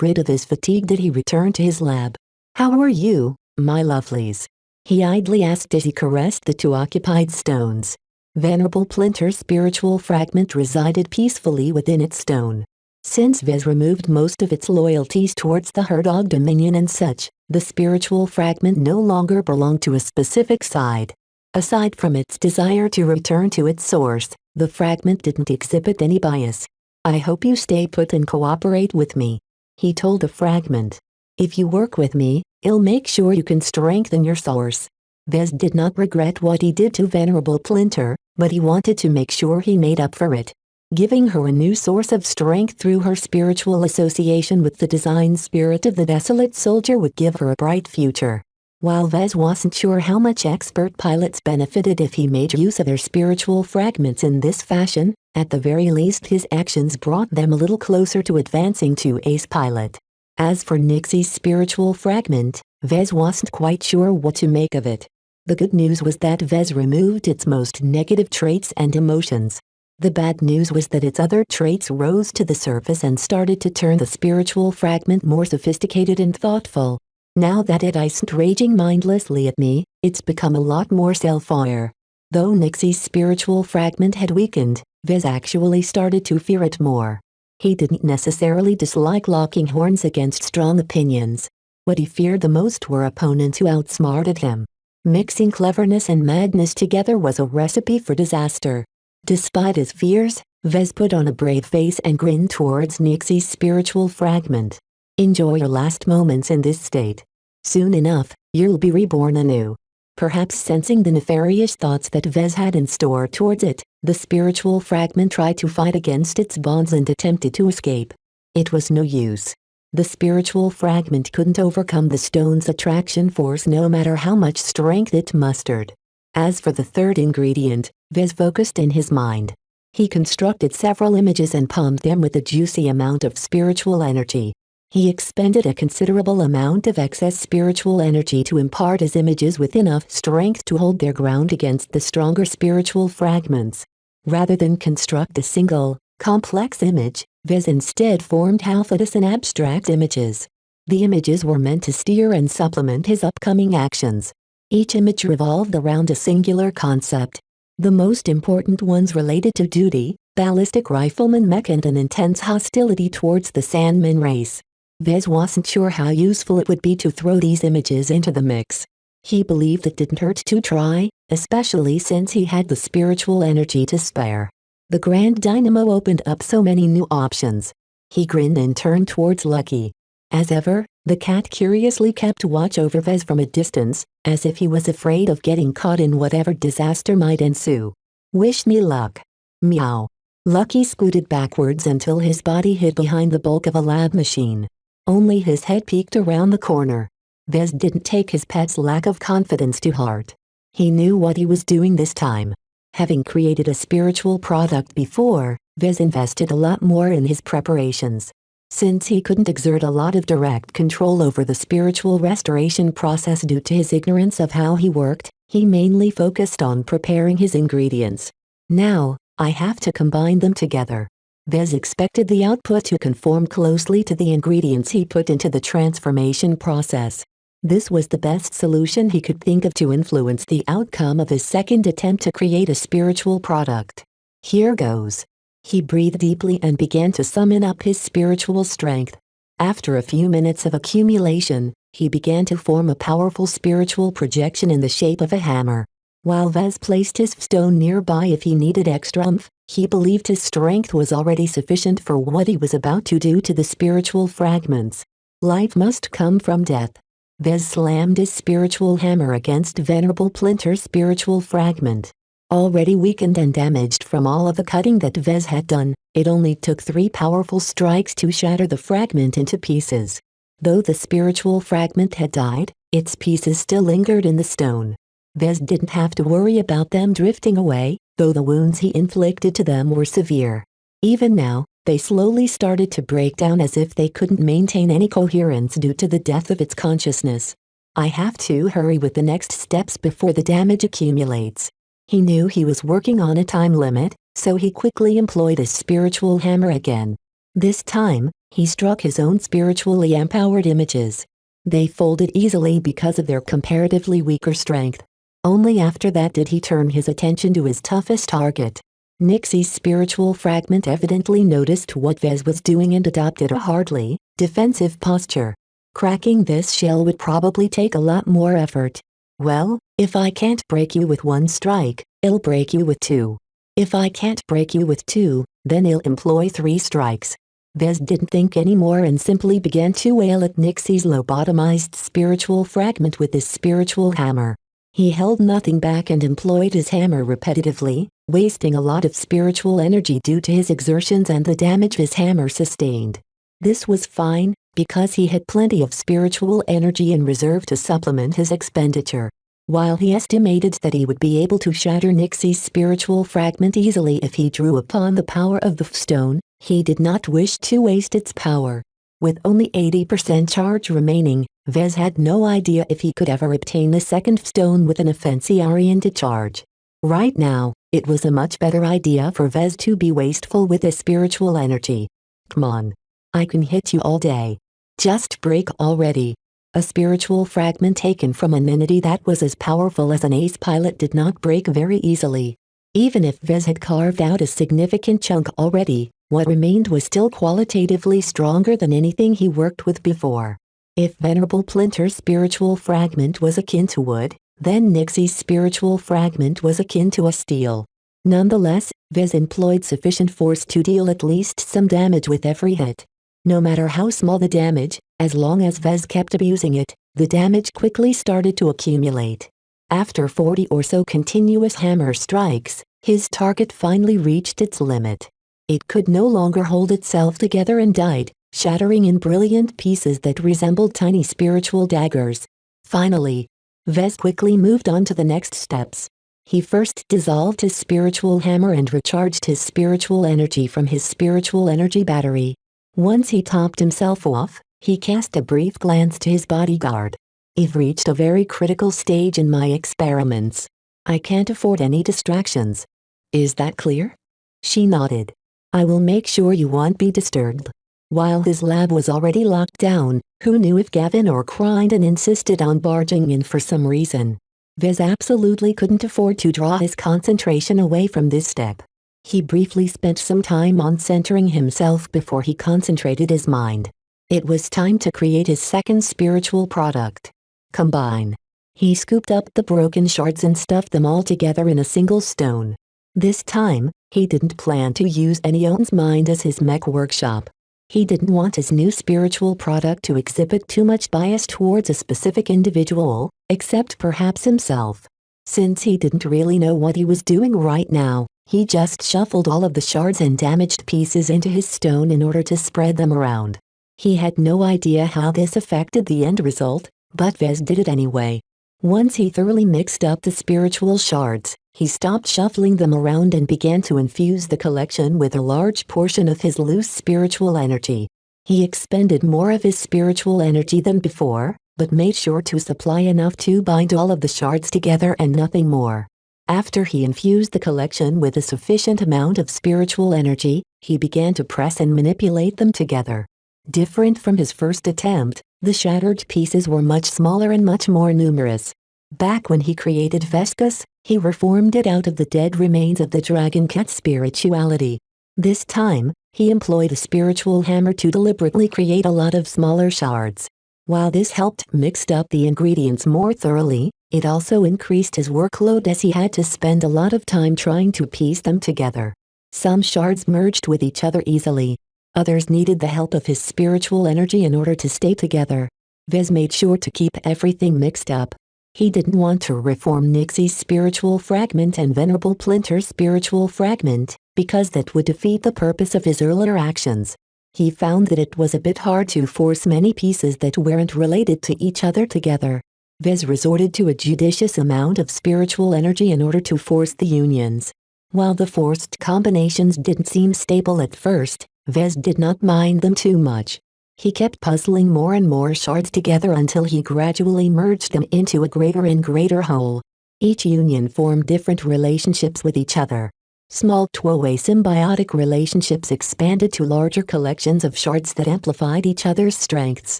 rid of his fatigue did he return to his lab. "How are you, my lovelies?" he idly asked as he caressed the two occupied stones. Venerable Plinter's spiritual fragment resided peacefully within its stone. Since Vez removed most of its loyalties towards the Herdog Dominion and such, the spiritual fragment no longer belonged to a specific side. Aside from its desire to return to its source, the fragment didn't exhibit any bias. "I hope you stay put and cooperate with me," he told the fragment. "If you work with me, I'll make sure you can strengthen your source." Vez did not regret what he did to Venerable Plinter, but he wanted to make sure he made up for it. Giving her a new source of strength through her spiritual association with the design spirit of the desolate soldier would give her a bright future. While Vez wasn't sure how much expert pilots benefited if he made use of their spiritual fragments in this fashion, at the very least his actions brought them a little closer to advancing to ace pilot. As for Nixie's spiritual fragment, Vez wasn't quite sure what to make of it. The good news was that Vez removed its most negative traits and emotions. The bad news was that its other traits rose to the surface and started to turn the spiritual fragment more sophisticated and thoughtful. Now that it isn't raging mindlessly at me, it's become a lot more self-aware. Though Nixie's spiritual fragment had weakened, Vez actually started to fear it more. He didn't necessarily dislike locking horns against strong opinions. What he feared the most were opponents who outsmarted him. Mixing cleverness and madness together was a recipe for disaster. Despite his fears, Vez put on a brave face and grinned towards Nixie's spiritual fragment. "Enjoy your last moments in this state. Soon enough, you'll be reborn anew. Perhaps sensing the nefarious thoughts that Vez had in store towards it, the spiritual fragment tried to fight against its bonds and attempted to escape. It was no use. The spiritual fragment couldn't overcome the stone's attraction force no matter how much strength it mustered. As for the third ingredient, Vez focused in his mind. He constructed several images and pumped them with a juicy amount of spiritual energy. He expended a considerable amount of excess spiritual energy to impart his images with enough strength to hold their ground against the stronger spiritual fragments. Rather than construct a single, complex image, Vez instead formed half a dozen abstract images. The images were meant to steer and supplement his upcoming actions. Each image revolved around a singular concept. The most important ones related to duty, ballistic rifleman mech and an intense hostility towards the Sandman race. Vez wasn't sure how useful it would be to throw these images into the mix. He believed it didn't hurt to try, especially since he had the spiritual energy to spare. The Grand Dynamo opened up so many new options. He grinned and turned towards Lucky. As ever, the cat curiously kept watch over Vez from a distance, as if he was afraid of getting caught in whatever disaster might ensue. "Wish me luck." Meow. Lucky scooted backwards until his body hid behind the bulk of a lab machine. Only his head peeked around the corner. Vez didn't take his pet's lack of confidence to heart. He knew what he was doing this time. Having created a spiritual product before, Vez invested a lot more in his preparations. Since he couldn't exert a lot of direct control over the spiritual restoration process due to his ignorance of how he worked, he mainly focused on preparing his ingredients. Now, I have to combine them together. Vez expected the output to conform closely to the ingredients he put into the transformation process. This was the best solution he could think of to influence the outcome of his second attempt to create a spiritual product. Here goes. He breathed deeply and began to summon up his spiritual strength. After a few minutes of accumulation, he began to form a powerful spiritual projection in the shape of a hammer. While Vez placed his stone nearby if he needed extra oomph, he believed his strength was already sufficient for what he was about to do to the spiritual fragments. Life must come from death. Vez slammed his spiritual hammer against Venerable Plinter's spiritual fragment. Already weakened and damaged from all of the cutting that Vez had done, it only took 3 powerful strikes to shatter the fragment into pieces. Though the spiritual fragment had died, its pieces still lingered in the stone. Vez didn't have to worry about them drifting away, though the wounds he inflicted to them were severe. Even now, they slowly started to break down as if they couldn't maintain any coherence due to the death of its consciousness. I have to hurry with the next steps before the damage accumulates. He knew he was working on a time limit, so he quickly employed his spiritual hammer again. This time, he struck his own spiritually empowered images. They folded easily because of their comparatively weaker strength. Only after that did he turn his attention to his toughest target. Nixie's spiritual fragment evidently noticed what Vez was doing and adopted a hardly defensive posture. Cracking this shell would probably take a lot more effort. "Well, if I can't break you with 1 strike, I'll break you with 2. If I can't break you with 2, then I'll employ 3 strikes." Vez didn't think anymore and simply began to wail at Nixie's lobotomized spiritual fragment with his spiritual hammer. He held nothing back and employed his hammer repetitively, wasting a lot of spiritual energy due to his exertions and the damage his hammer sustained. This was fine, because he had plenty of spiritual energy in reserve to supplement his expenditure. While he estimated that he would be able to shatter Nixie's spiritual fragment easily if he drew upon the power of the stone, he did not wish to waste its power. With only 80% charge remaining, Vez had no idea if he could ever obtain a second stone with an offensive-oriented charge. Right now, it was a much better idea for Vez to be wasteful with his spiritual energy. "Come on. I can hit you all day. Just break already." A spiritual fragment taken from an entity that was as powerful as an ace pilot did not break very easily. Even if Vez had carved out a significant chunk already, what remained was still qualitatively stronger than anything he worked with before. If Venerable Plinter's spiritual fragment was akin to wood, then Nixie's spiritual fragment was akin to a steel. Nonetheless, Vez employed sufficient force to deal at least some damage with every hit. No matter how small the damage, as long as Vez kept abusing it, The damage quickly started to accumulate. After 40 or so continuous hammer strikes, his target finally reached its limit. It could no longer hold itself together and died, shattering in brilliant pieces that resembled tiny spiritual daggers. Finally, Vez quickly moved on to the next steps. He first dissolved his spiritual hammer and recharged his spiritual energy from his spiritual energy battery. Once he topped himself off, he cast a brief glance to his bodyguard. "I've reached a very critical stage in my experiments. I can't afford any distractions. Is that clear?" She nodded. "I will make sure you won't be disturbed." While his lab was already locked down, who knew if Gavin or Crichton insisted on barging in for some reason? Vez absolutely couldn't afford to draw his concentration away from this step. He briefly spent some time on centering himself before he concentrated his mind. It was time to create his second spiritual product. Combine. He scooped up the broken shards and stuffed them all together in a single stone. This time, he didn't plan to use anyone's mind as his mech workshop. He didn't want his new spiritual product to exhibit too much bias towards a specific individual, except perhaps himself. Since he didn't really know what he was doing right now, he just shuffled all of the shards and damaged pieces into his stone in order to spread them around. He had no idea how this affected the end result, but Vez did it anyway. Once he thoroughly mixed up the spiritual shards, he stopped shuffling them around and began to infuse the collection with a large portion of his loose spiritual energy. He expended more of his spiritual energy than before, but made sure to supply enough to bind all of the shards together and nothing more. After he infused the collection with a sufficient amount of spiritual energy, he began to press and manipulate them together. Different from his first attempt, the shattered pieces were much smaller and much more numerous. Back when he created Vescus, he reformed it out of the dead remains of the Dragon Cat spirituality. This time, he employed a spiritual hammer to deliberately create a lot of smaller shards. While this helped mix up the ingredients more thoroughly, it also increased his workload as he had to spend a lot of time trying to piece them together. Some shards merged with each other easily. Others needed the help of his spiritual energy in order to stay together. Vez made sure to keep everything mixed up. He didn't want to reform Nixie's spiritual fragment and Venerable Plinter's spiritual fragment, because that would defeat the purpose of his earlier actions. He found that it was a bit hard to force many pieces that weren't related to each other together. Vez resorted to a judicious amount of spiritual energy in order to force the unions. While the forced combinations didn't seem stable at first, Vez did not mind them too much. He kept puzzling more and more shards together until he gradually merged them into a greater and greater whole. Each union formed different relationships with each other. Small two-way symbiotic relationships expanded to larger collections of shards that amplified each other's strengths.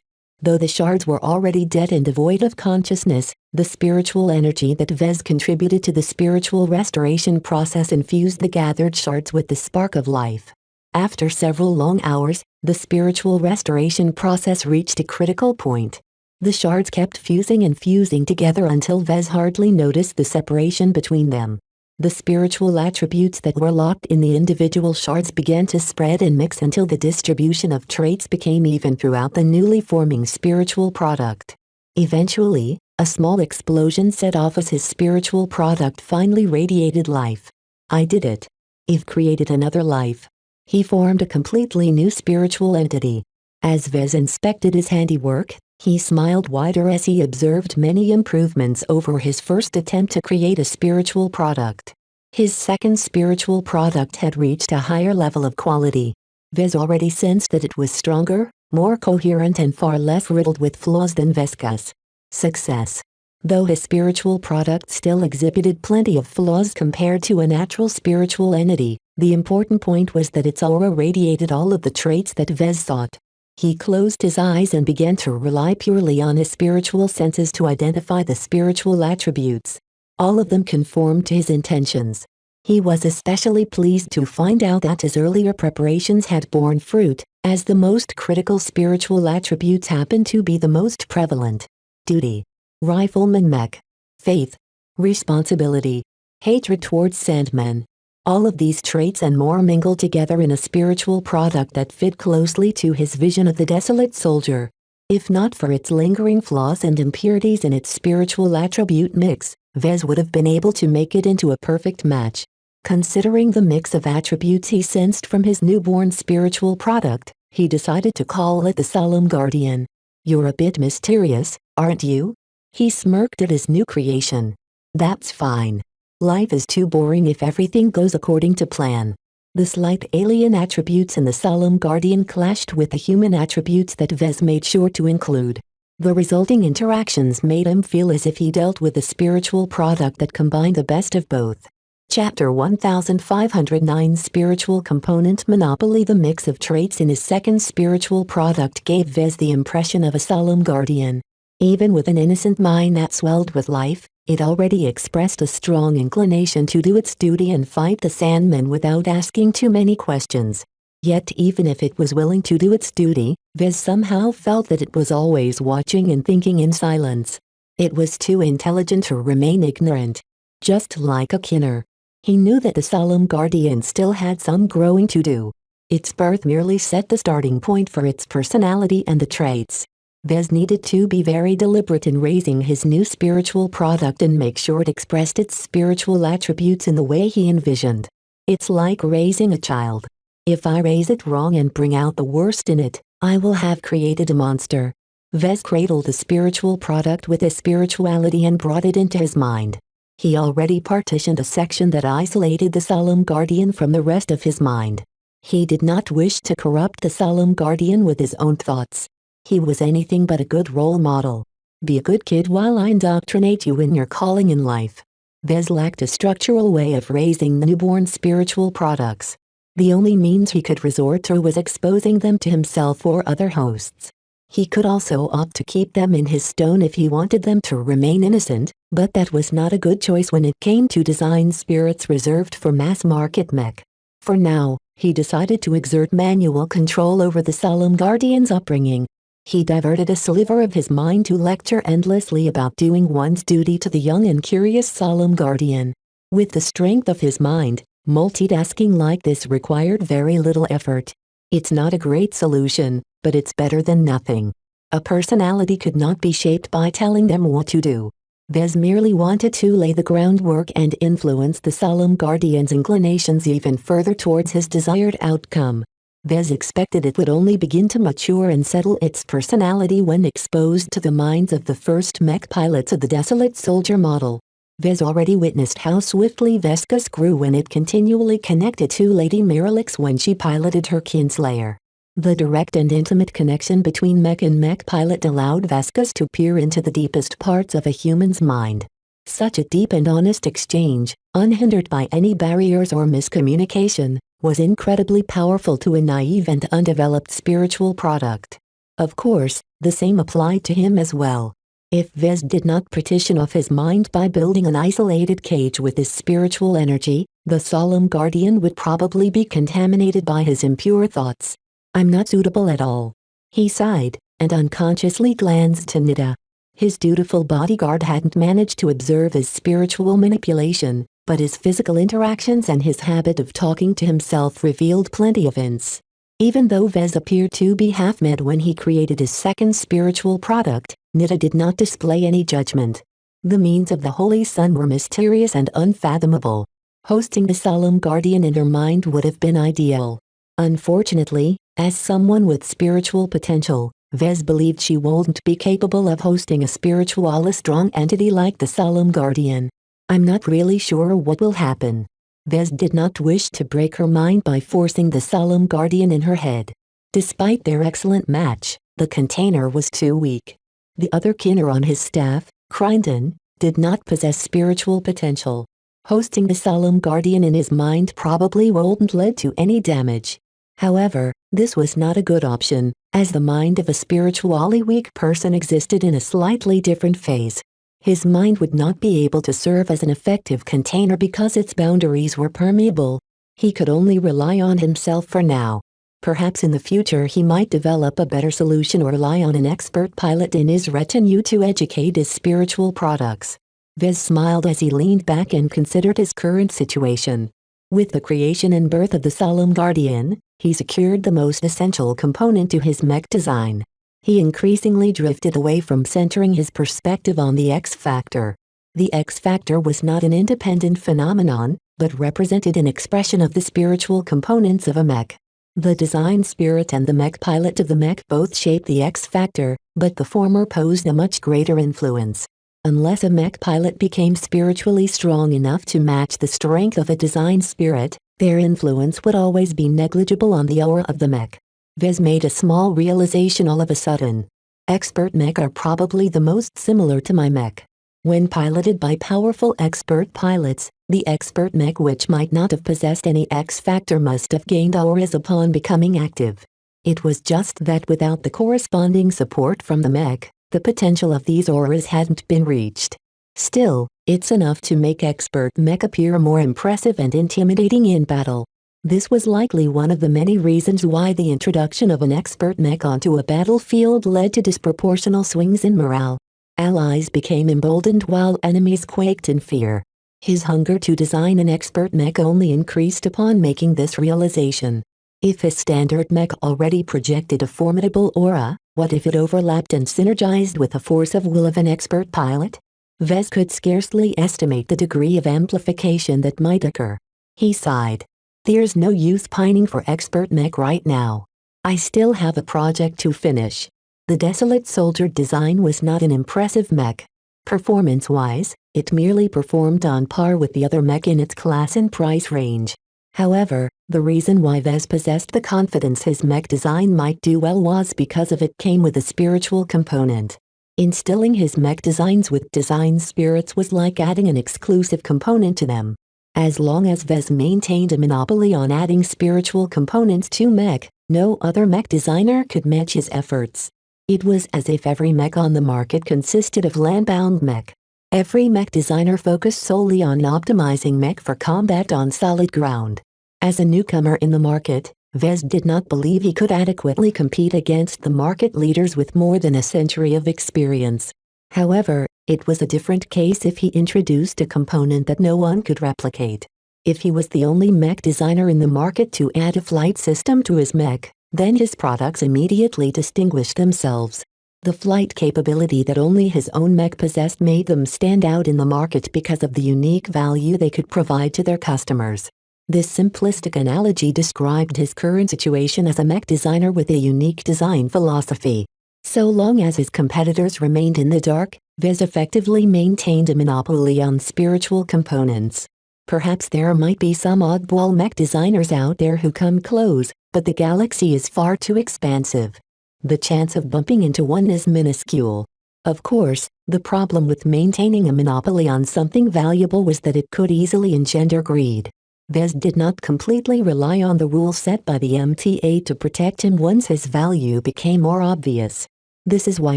Though the shards were already dead and devoid of consciousness, the spiritual energy that Vez contributed to the spiritual restoration process infused the gathered shards with the spark of life. After several long hours, the spiritual restoration process reached a critical point. The shards kept fusing and fusing together until Vez hardly noticed the separation between them. The spiritual attributes that were locked in the individual shards began to spread and mix until the distribution of traits became even throughout the newly forming spiritual product. Eventually, a small explosion set off as his spiritual product finally radiated life. "I did it. I've created another life." He formed a completely new spiritual entity. As Vez inspected his handiwork, he smiled wider as he observed many improvements over his first attempt to create a spiritual product. His second spiritual product had reached a higher level of quality. Vez already sensed that it was stronger, more coherent and far less riddled with flaws than Vescus. Success. Though his spiritual product still exhibited plenty of flaws compared to a natural spiritual entity, the important point was that its aura radiated all of the traits that Vez sought. He closed his eyes and began to rely purely on his spiritual senses to identify the spiritual attributes. All of them conformed to his intentions. He was especially pleased to find out that his earlier preparations had borne fruit, as the most critical spiritual attributes happened to be the most prevalent. Duty. Rifleman Mech. Faith. Responsibility. Hatred towards Sandmen. All of these traits and more mingled together in a spiritual product that fit closely to his vision of the desolate soldier. If not for its lingering flaws and impurities in its spiritual attribute mix, Vez would have been able to make it into a perfect match. Considering the mix of attributes he sensed from his newborn spiritual product, he decided to call it the Solemn Guardian. "You're a bit mysterious, aren't you?" He smirked at his new creation. "That's fine. Life is too boring if everything goes according to plan." The slight alien attributes in the Solemn Guardian clashed with the human attributes that Vez made sure to include. The resulting interactions made him feel as if he dealt with a spiritual product that combined the best of both. Chapter 1509 Spiritual Component Monopoly. The mix of traits in his second spiritual product gave Vez the impression of a solemn guardian. Even with an innocent mind that swelled with life, it already expressed a strong inclination to do its duty and fight the Sandmen without asking too many questions. Yet even if it was willing to do its duty, Vez somehow felt that it was always watching and thinking in silence. It was too intelligent to remain ignorant. Just like a Kinner. He knew that the Solemn Guardian still had some growing to do. Its birth merely set the starting point for its personality and the traits. Vez needed to be very deliberate in raising his new spiritual product and make sure it expressed its spiritual attributes in the way he envisioned. It's like raising a child. If I raise it wrong and bring out the worst in it, I will have created a monster. Vez cradled the spiritual product with his spirituality and brought it into his mind. He already partitioned a section that isolated the Solemn Guardian from the rest of his mind. He did not wish to corrupt the Solemn Guardian with his own thoughts. He was anything but a good role model. Be a good kid while I indoctrinate you in your calling in life. Vez lacked a structural way of raising newborn spiritual products. The only means he could resort to was exposing them to himself or other hosts. He could also opt to keep them in his stone if he wanted them to remain innocent, but that was not a good choice when it came to design spirits reserved for mass-market mech. For now, he decided to exert manual control over the Solemn Guardian's upbringing. He diverted a sliver of his mind to lecture endlessly about doing one's duty to the young and curious Solemn Guardian. With the strength of his mind, multitasking like this required very little effort. It's not a great solution, but it's better than nothing. A personality could not be shaped by telling them what to do. Vez merely wanted to lay the groundwork and influence the Solemn Guardian's inclinations even further towards his desired outcome. Vez expected it would only begin to mature and settle its personality when exposed to the minds of the first mech pilots of the Desolate Soldier model. Vez already witnessed how swiftly Vescus grew when it continually connected to Lady Miralix when she piloted her kinslayer. The direct and intimate connection between mech and mech pilot allowed Vescus to peer into the deepest parts of a human's mind. Such a deep and honest exchange, unhindered by any barriers or miscommunication, was incredibly powerful to a naive and undeveloped spiritual product. Of course, the same applied to him as well. If Vez did not partition off his mind by building an isolated cage with his spiritual energy, the Solemn Guardian would probably be contaminated by his impure thoughts. "I'm not suitable at all." He sighed, and unconsciously glanced to Nida. His dutiful bodyguard hadn't managed to observe his spiritual manipulation, but his physical interactions and his habit of talking to himself revealed plenty of hints. Even though Vez appeared to be half-mad when he created his second spiritual product, Nida did not display any judgment. The means of the Holy Sun were mysterious and unfathomable. Hosting the Solemn Guardian in her mind would have been ideal. Unfortunately, as someone with spiritual potential, Vez believed she wouldn't be capable of hosting a spiritually strong entity like the Solemn Guardian. "I'm not really sure what will happen." Vez did not wish to break her mind by forcing the Solemn Guardian in her head. Despite their excellent match, the container was too weak. The other Kinner on his staff, Crichton, did not possess spiritual potential. Hosting the Solemn Guardian in his mind probably wouldn't lead to any damage. However, this was not a good option, as the mind of a spiritually weak person existed in a slightly different phase. His mind would not be able to serve as an effective container because its boundaries were permeable. He could only rely on himself for now. Perhaps in the future he might develop a better solution or rely on an expert pilot in his retinue to educate his spiritual products. Vez smiled as he leaned back and considered his current situation. With the creation and birth of the Solemn Guardian, he secured the most essential component to his mech design. He increasingly drifted away from centering his perspective on the X factor. The X factor was not an independent phenomenon, but represented an expression of the spiritual components of a mech. The design spirit and the mech pilot of the mech both shape the X factor, but the former posed a much greater influence. Unless a mech pilot became spiritually strong enough to match the strength of a design spirit, their influence would always be negligible on the aura of the mech. Vez made a small realization all of a sudden. Expert mech are probably the most similar to my mech. When piloted by powerful expert pilots, the expert mech which might not have possessed any X factor must have gained auras upon becoming active. It was just that without the corresponding support from the mech, the potential of these auras hadn't been reached. Still, it's enough to make expert mech appear more impressive and intimidating in battle. This was likely one of the many reasons why the introduction of an expert mech onto a battlefield led to disproportional swings in morale. Allies became emboldened while enemies quaked in fear. His hunger to design an expert mech only increased upon making this realization. If his standard mech already projected a formidable aura, what if it overlapped and synergized with the force of will of an expert pilot? Vez could scarcely estimate the degree of amplification that might occur. He sighed. There's no use pining for expert mech right now. I still have a project to finish. The Desolate Soldier design was not an impressive mech. Performance-wise, it merely performed on par with the other mech in its class and price range. However, the reason why Vez possessed the confidence his mech design might do well was because of it came with a spiritual component. Instilling his mech designs with design spirits was like adding an exclusive component to them. As long as Vez maintained a monopoly on adding spiritual components to mech, no other mech designer could match his efforts. It was as if every mech on the market consisted of land-bound mech. Every mech designer focused solely on optimizing mech for combat on solid ground. As a newcomer in the market, Vez did not believe he could adequately compete against the market leaders with more than a century of experience. However, it was a different case if he introduced a component that no one could replicate. If he was the only mech designer in the market to add a flight system to his mech, then his products immediately distinguished themselves. The flight capability that only his own mech possessed made them stand out in the market because of the unique value they could provide to their customers. This simplistic analogy described his current situation as a mech designer with a unique design philosophy. So long as his competitors remained in the dark, Vez effectively maintained a monopoly on spiritual components. Perhaps there might be some oddball mech designers out there who come close, but the galaxy is far too expansive. The chance of bumping into one is minuscule. Of course, the problem with maintaining a monopoly on something valuable was that it could easily engender greed. Vez did not completely rely on the rules set by the MTA to protect him once his value became more obvious. This is why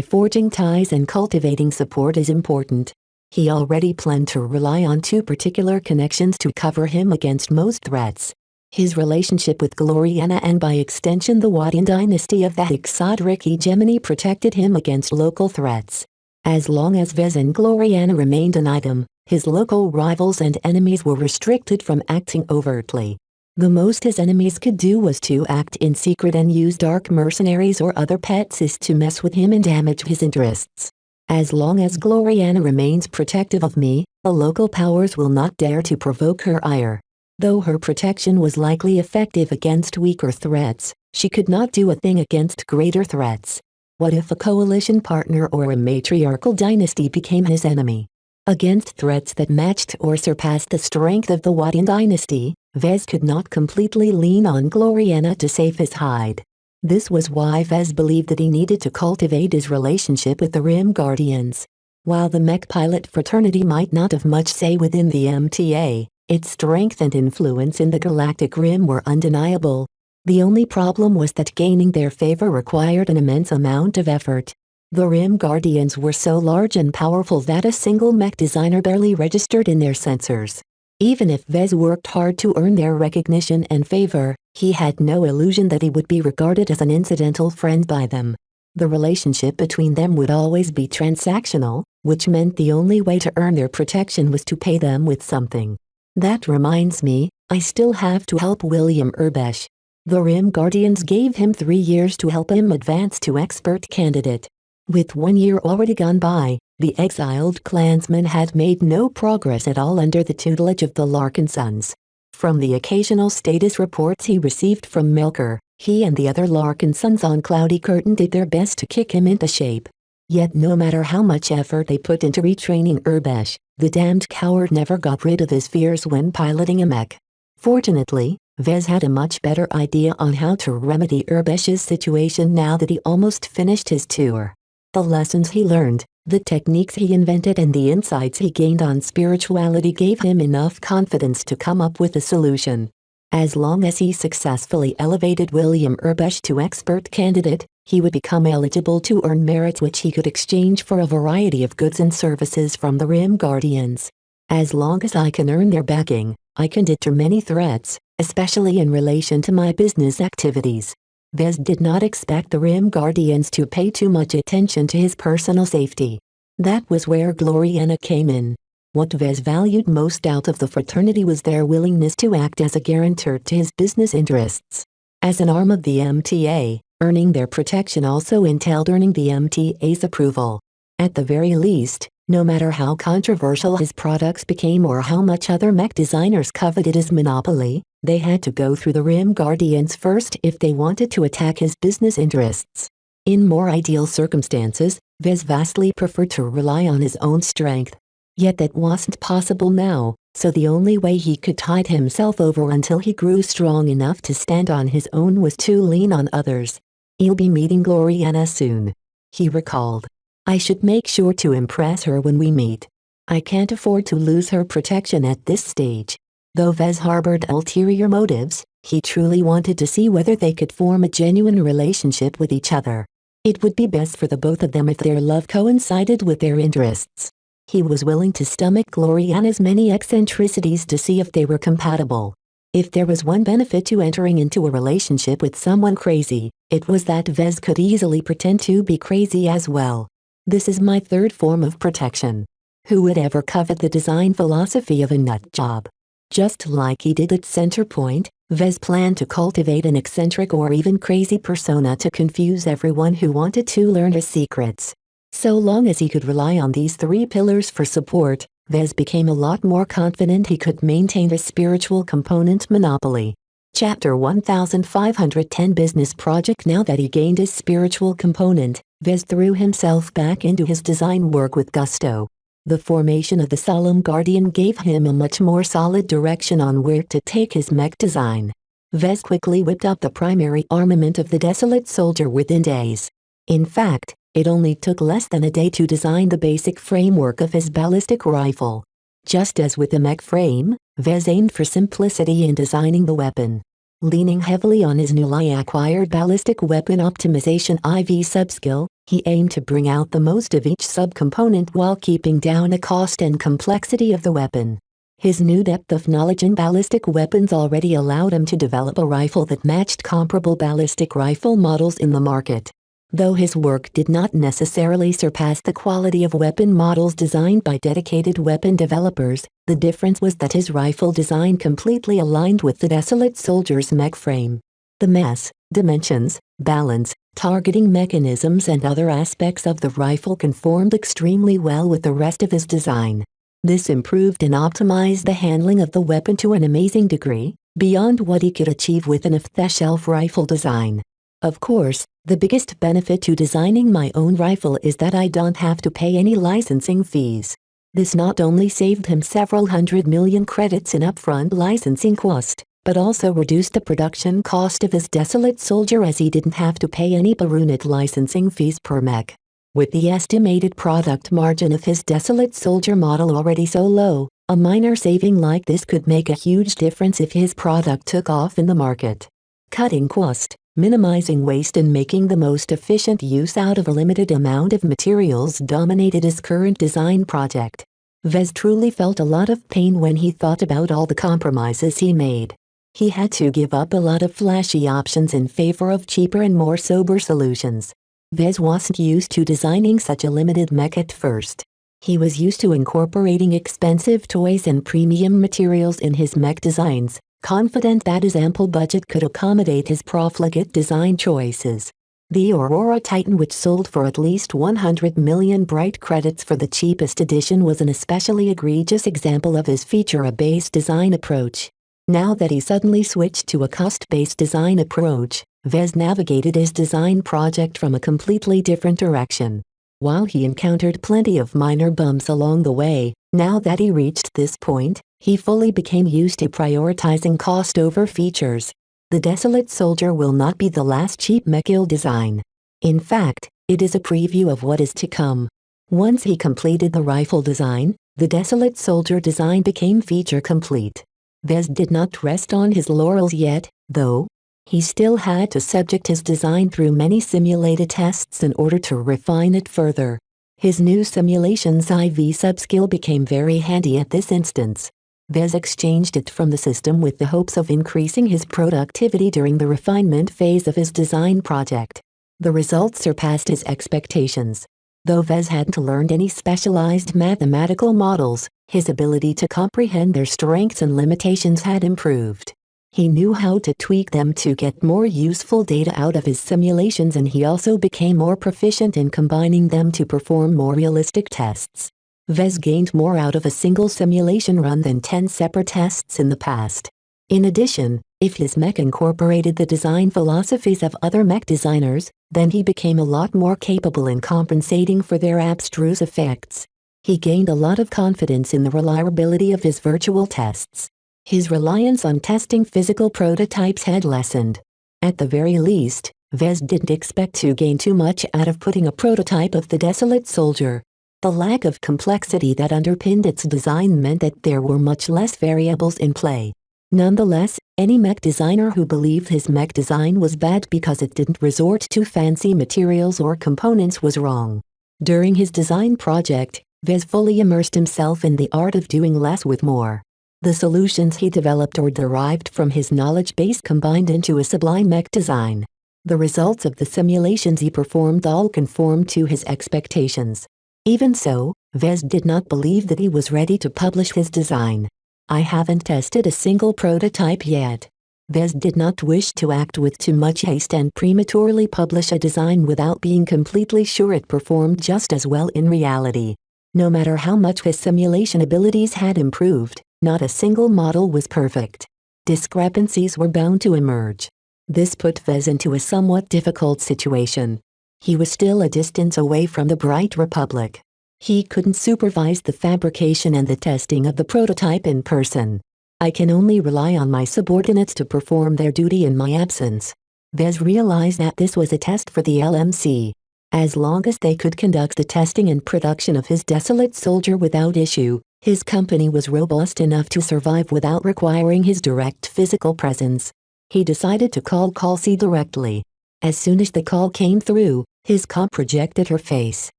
forging ties and cultivating support is important. He already planned to rely on two particular connections to cover him against most threats. His relationship with Gloriana and by extension the Wadian dynasty of the Exodric hegemony protected him against local threats. As long as Vez and Gloriana remained an item, his local rivals and enemies were restricted from acting overtly. The most his enemies could do was to act in secret and use dark mercenaries or other pets to mess with him and damage his interests. As long as Gloriana remains protective of me, the local powers will not dare to provoke her ire. Though her protection was likely effective against weaker threats, she could not do a thing against greater threats. What if a coalition partner or a matriarchal dynasty became his enemy? Against threats that matched or surpassed the strength of the Wadian dynasty, Vez could not completely lean on Gloriana to save his hide. This was why Vez believed that he needed to cultivate his relationship with the Rim Guardians. While the mech pilot fraternity might not have much say within the MTA, its strength and influence in the Galactic Rim were undeniable. The only problem was that gaining their favor required an immense amount of effort. The Rim Guardians were so large and powerful that a single mech designer barely registered in their sensors. Even if Vez worked hard to earn their recognition and favor, he had no illusion that he would be regarded as an incidental friend by them. The relationship between them would always be transactional, which meant the only way to earn their protection was to pay them with something. That reminds me, I still have to help William Urbesh. The Rim Guardians gave him 3 years to help him advance to expert candidate. With 1 year already gone by, the exiled clansman had made no progress at all under the tutelage of the Larkin sons. From the occasional status reports he received from Melker, he and the other Larkin sons on Cloudy Curtain did their best to kick him into shape. Yet no matter how much effort they put into retraining Urbesh, the damned coward never got rid of his fears when piloting a mech. Fortunately, Vez had a much better idea on how to remedy Urbesh's situation now that he almost finished his tour. The lessons he learned, the techniques he invented and the insights he gained on spirituality gave him enough confidence to come up with a solution. As long as he successfully elevated William Urbesh to expert candidate, he would become eligible to earn merits which he could exchange for a variety of goods and services from the Rim Guardians. As long as I can earn their backing, I can deter many threats, especially in relation to my business activities. Vez did not expect the Rim Guardians to pay too much attention to his personal safety. That was where Gloriana came in. What Vez valued most out of the fraternity was their willingness to act as a guarantor to his business interests. As an arm of the MTA, earning their protection also entailed earning the MTA's approval. At the very least, no matter how controversial his products became or how much other mech designers coveted his monopoly, they had to go through the Rim Guardians first if they wanted to attack his business interests. In more ideal circumstances, Vez vastly preferred to rely on his own strength. Yet that wasn't possible now, so the only way he could tide himself over until he grew strong enough to stand on his own was to lean on others. "He'll be meeting Gloriana soon," he recalled. "I should make sure to impress her when we meet. I can't afford to lose her protection at this stage." Though Vez harbored ulterior motives, he truly wanted to see whether they could form a genuine relationship with each other. It would be best for the both of them if their love coincided with their interests. He was willing to stomach Gloriana's many eccentricities to see if they were compatible. If there was one benefit to entering into a relationship with someone crazy, it was that Vez could easily pretend to be crazy as well. "This is my third form of protection. Who would ever covet the design philosophy of a nut job?" Just like he did at Centerpoint, Vez planned to cultivate an eccentric or even crazy persona to confuse everyone who wanted to learn his secrets. So long as he could rely on these 3 pillars for support, Vez became a lot more confident he could maintain the spiritual component monopoly. Chapter 1510 Business Project. Now that he gained his spiritual component, Vez threw himself back into his design work with gusto. The formation of the Solemn Guardian gave him a much more solid direction on where to take his mech design. Vez quickly whipped up the primary armament of the Desolate Soldier within days. In fact, it only took less than a day to design the basic framework of his ballistic rifle. Just as with the mech frame, Vez aimed for simplicity in designing the weapon. Leaning heavily on his newly acquired ballistic weapon optimization IV subskill, he aimed to bring out the most of each subcomponent while keeping down the cost and complexity of the weapon. His new depth of knowledge in ballistic weapons already allowed him to develop a rifle that matched comparable ballistic rifle models in the market. Though his work did not necessarily surpass the quality of weapon models designed by dedicated weapon developers, the difference was that his rifle design completely aligned with the Desolate Soldier's mech frame. The mass, dimensions, balance, targeting mechanisms and other aspects of the rifle conformed extremely well with the rest of his design. This improved and optimized the handling of the weapon to an amazing degree, beyond what he could achieve with an off-the-shelf rifle design. Of course, the biggest benefit to designing my own rifle is that I don't have to pay any licensing fees. This not only saved him several 100 million credits in upfront licensing cost, but also reduced the production cost of his Desolate Soldier as he didn't have to pay any per unit licensing fees per mech. With the estimated product margin of his Desolate Soldier model already so low, a minor saving like this could make a huge difference if his product took off in the market. Cutting cost, minimizing waste and making the most efficient use out of a limited amount of materials dominated his current design project. Vez truly felt a lot of pain when he thought about all the compromises he made. He had to give up a lot of flashy options in favor of cheaper and more sober solutions. Vez wasn't used to designing such a limited mech at first. He was used to incorporating expensive toys and premium materials in his mech designs, confident that his ample budget could accommodate his profligate design choices. The Aurora Titan, which sold for at least 100 million bright credits for the cheapest edition, was an especially egregious example of his feature-based design approach. Now that he suddenly switched to a cost-based design approach, Vez navigated his design project from a completely different direction. While he encountered plenty of minor bumps along the way, now that he reached this point, he fully became used to prioritizing cost over features. The Desolate Soldier will not be the last cheap mech design. In fact, it is a preview of what is to come. Once he completed the rifle design, the Desolate Soldier design became feature complete. Vez did not rest on his laurels yet, though. He still had to subject his design through many simulated tests in order to refine it further. His new simulations IV subskill became very handy at this instance. Vez exchanged it from the system with the hopes of increasing his productivity during the refinement phase of his design project. The results surpassed his expectations. Though Vez hadn't learned any specialized mathematical models, his ability to comprehend their strengths and limitations had improved. He knew how to tweak them to get more useful data out of his simulations, and he also became more proficient in combining them to perform more realistic tests. Vez gained more out of a single simulation run than 10 separate tests in the past. In addition, if his mech incorporated the design philosophies of other mech designers, then he became a lot more capable in compensating for their abstruse effects. He gained a lot of confidence in the reliability of his virtual tests. His reliance on testing physical prototypes had lessened. At the very least, Vez didn't expect to gain too much out of putting a prototype of the Desolate Soldier. The lack of complexity that underpinned its design meant that there were much less variables in play. Nonetheless, any mech designer who believed his mech design was bad because it didn't resort to fancy materials or components was wrong. During his design project, Vez fully immersed himself in the art of doing less with more. The solutions he developed or derived from his knowledge base combined into a sublime mech design. The results of the simulations he performed all conformed to his expectations. Even so, Vez did not believe that he was ready to publish his design. I haven't tested a single prototype yet. Vez did not wish to act with too much haste and prematurely publish a design without being completely sure it performed just as well in reality. No matter how much his simulation abilities had improved, not a single model was perfect. Discrepancies were bound to emerge. This put Vez into a somewhat difficult situation. He was still a distance away from the Bright Republic. He couldn't supervise the fabrication and the testing of the prototype in person. I can only rely on my subordinates to perform their duty in my absence. Vez realized that this was a test for the LMC. As long as they could conduct the testing and production of his Desolate Soldier without issue, his company was robust enough to survive without requiring his direct physical presence. He decided to call Kelsey directly. As soon as the call came through, his comp projected her face.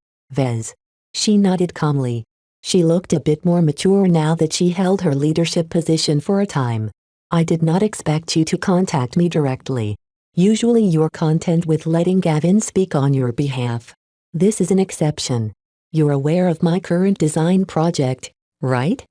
Vez. She nodded calmly. She looked a bit more mature now that she held her leadership position for a time. I did not expect you to contact me directly. Usually you're content with letting Gavin speak on your behalf. This is an exception. You're aware of my current design project, right?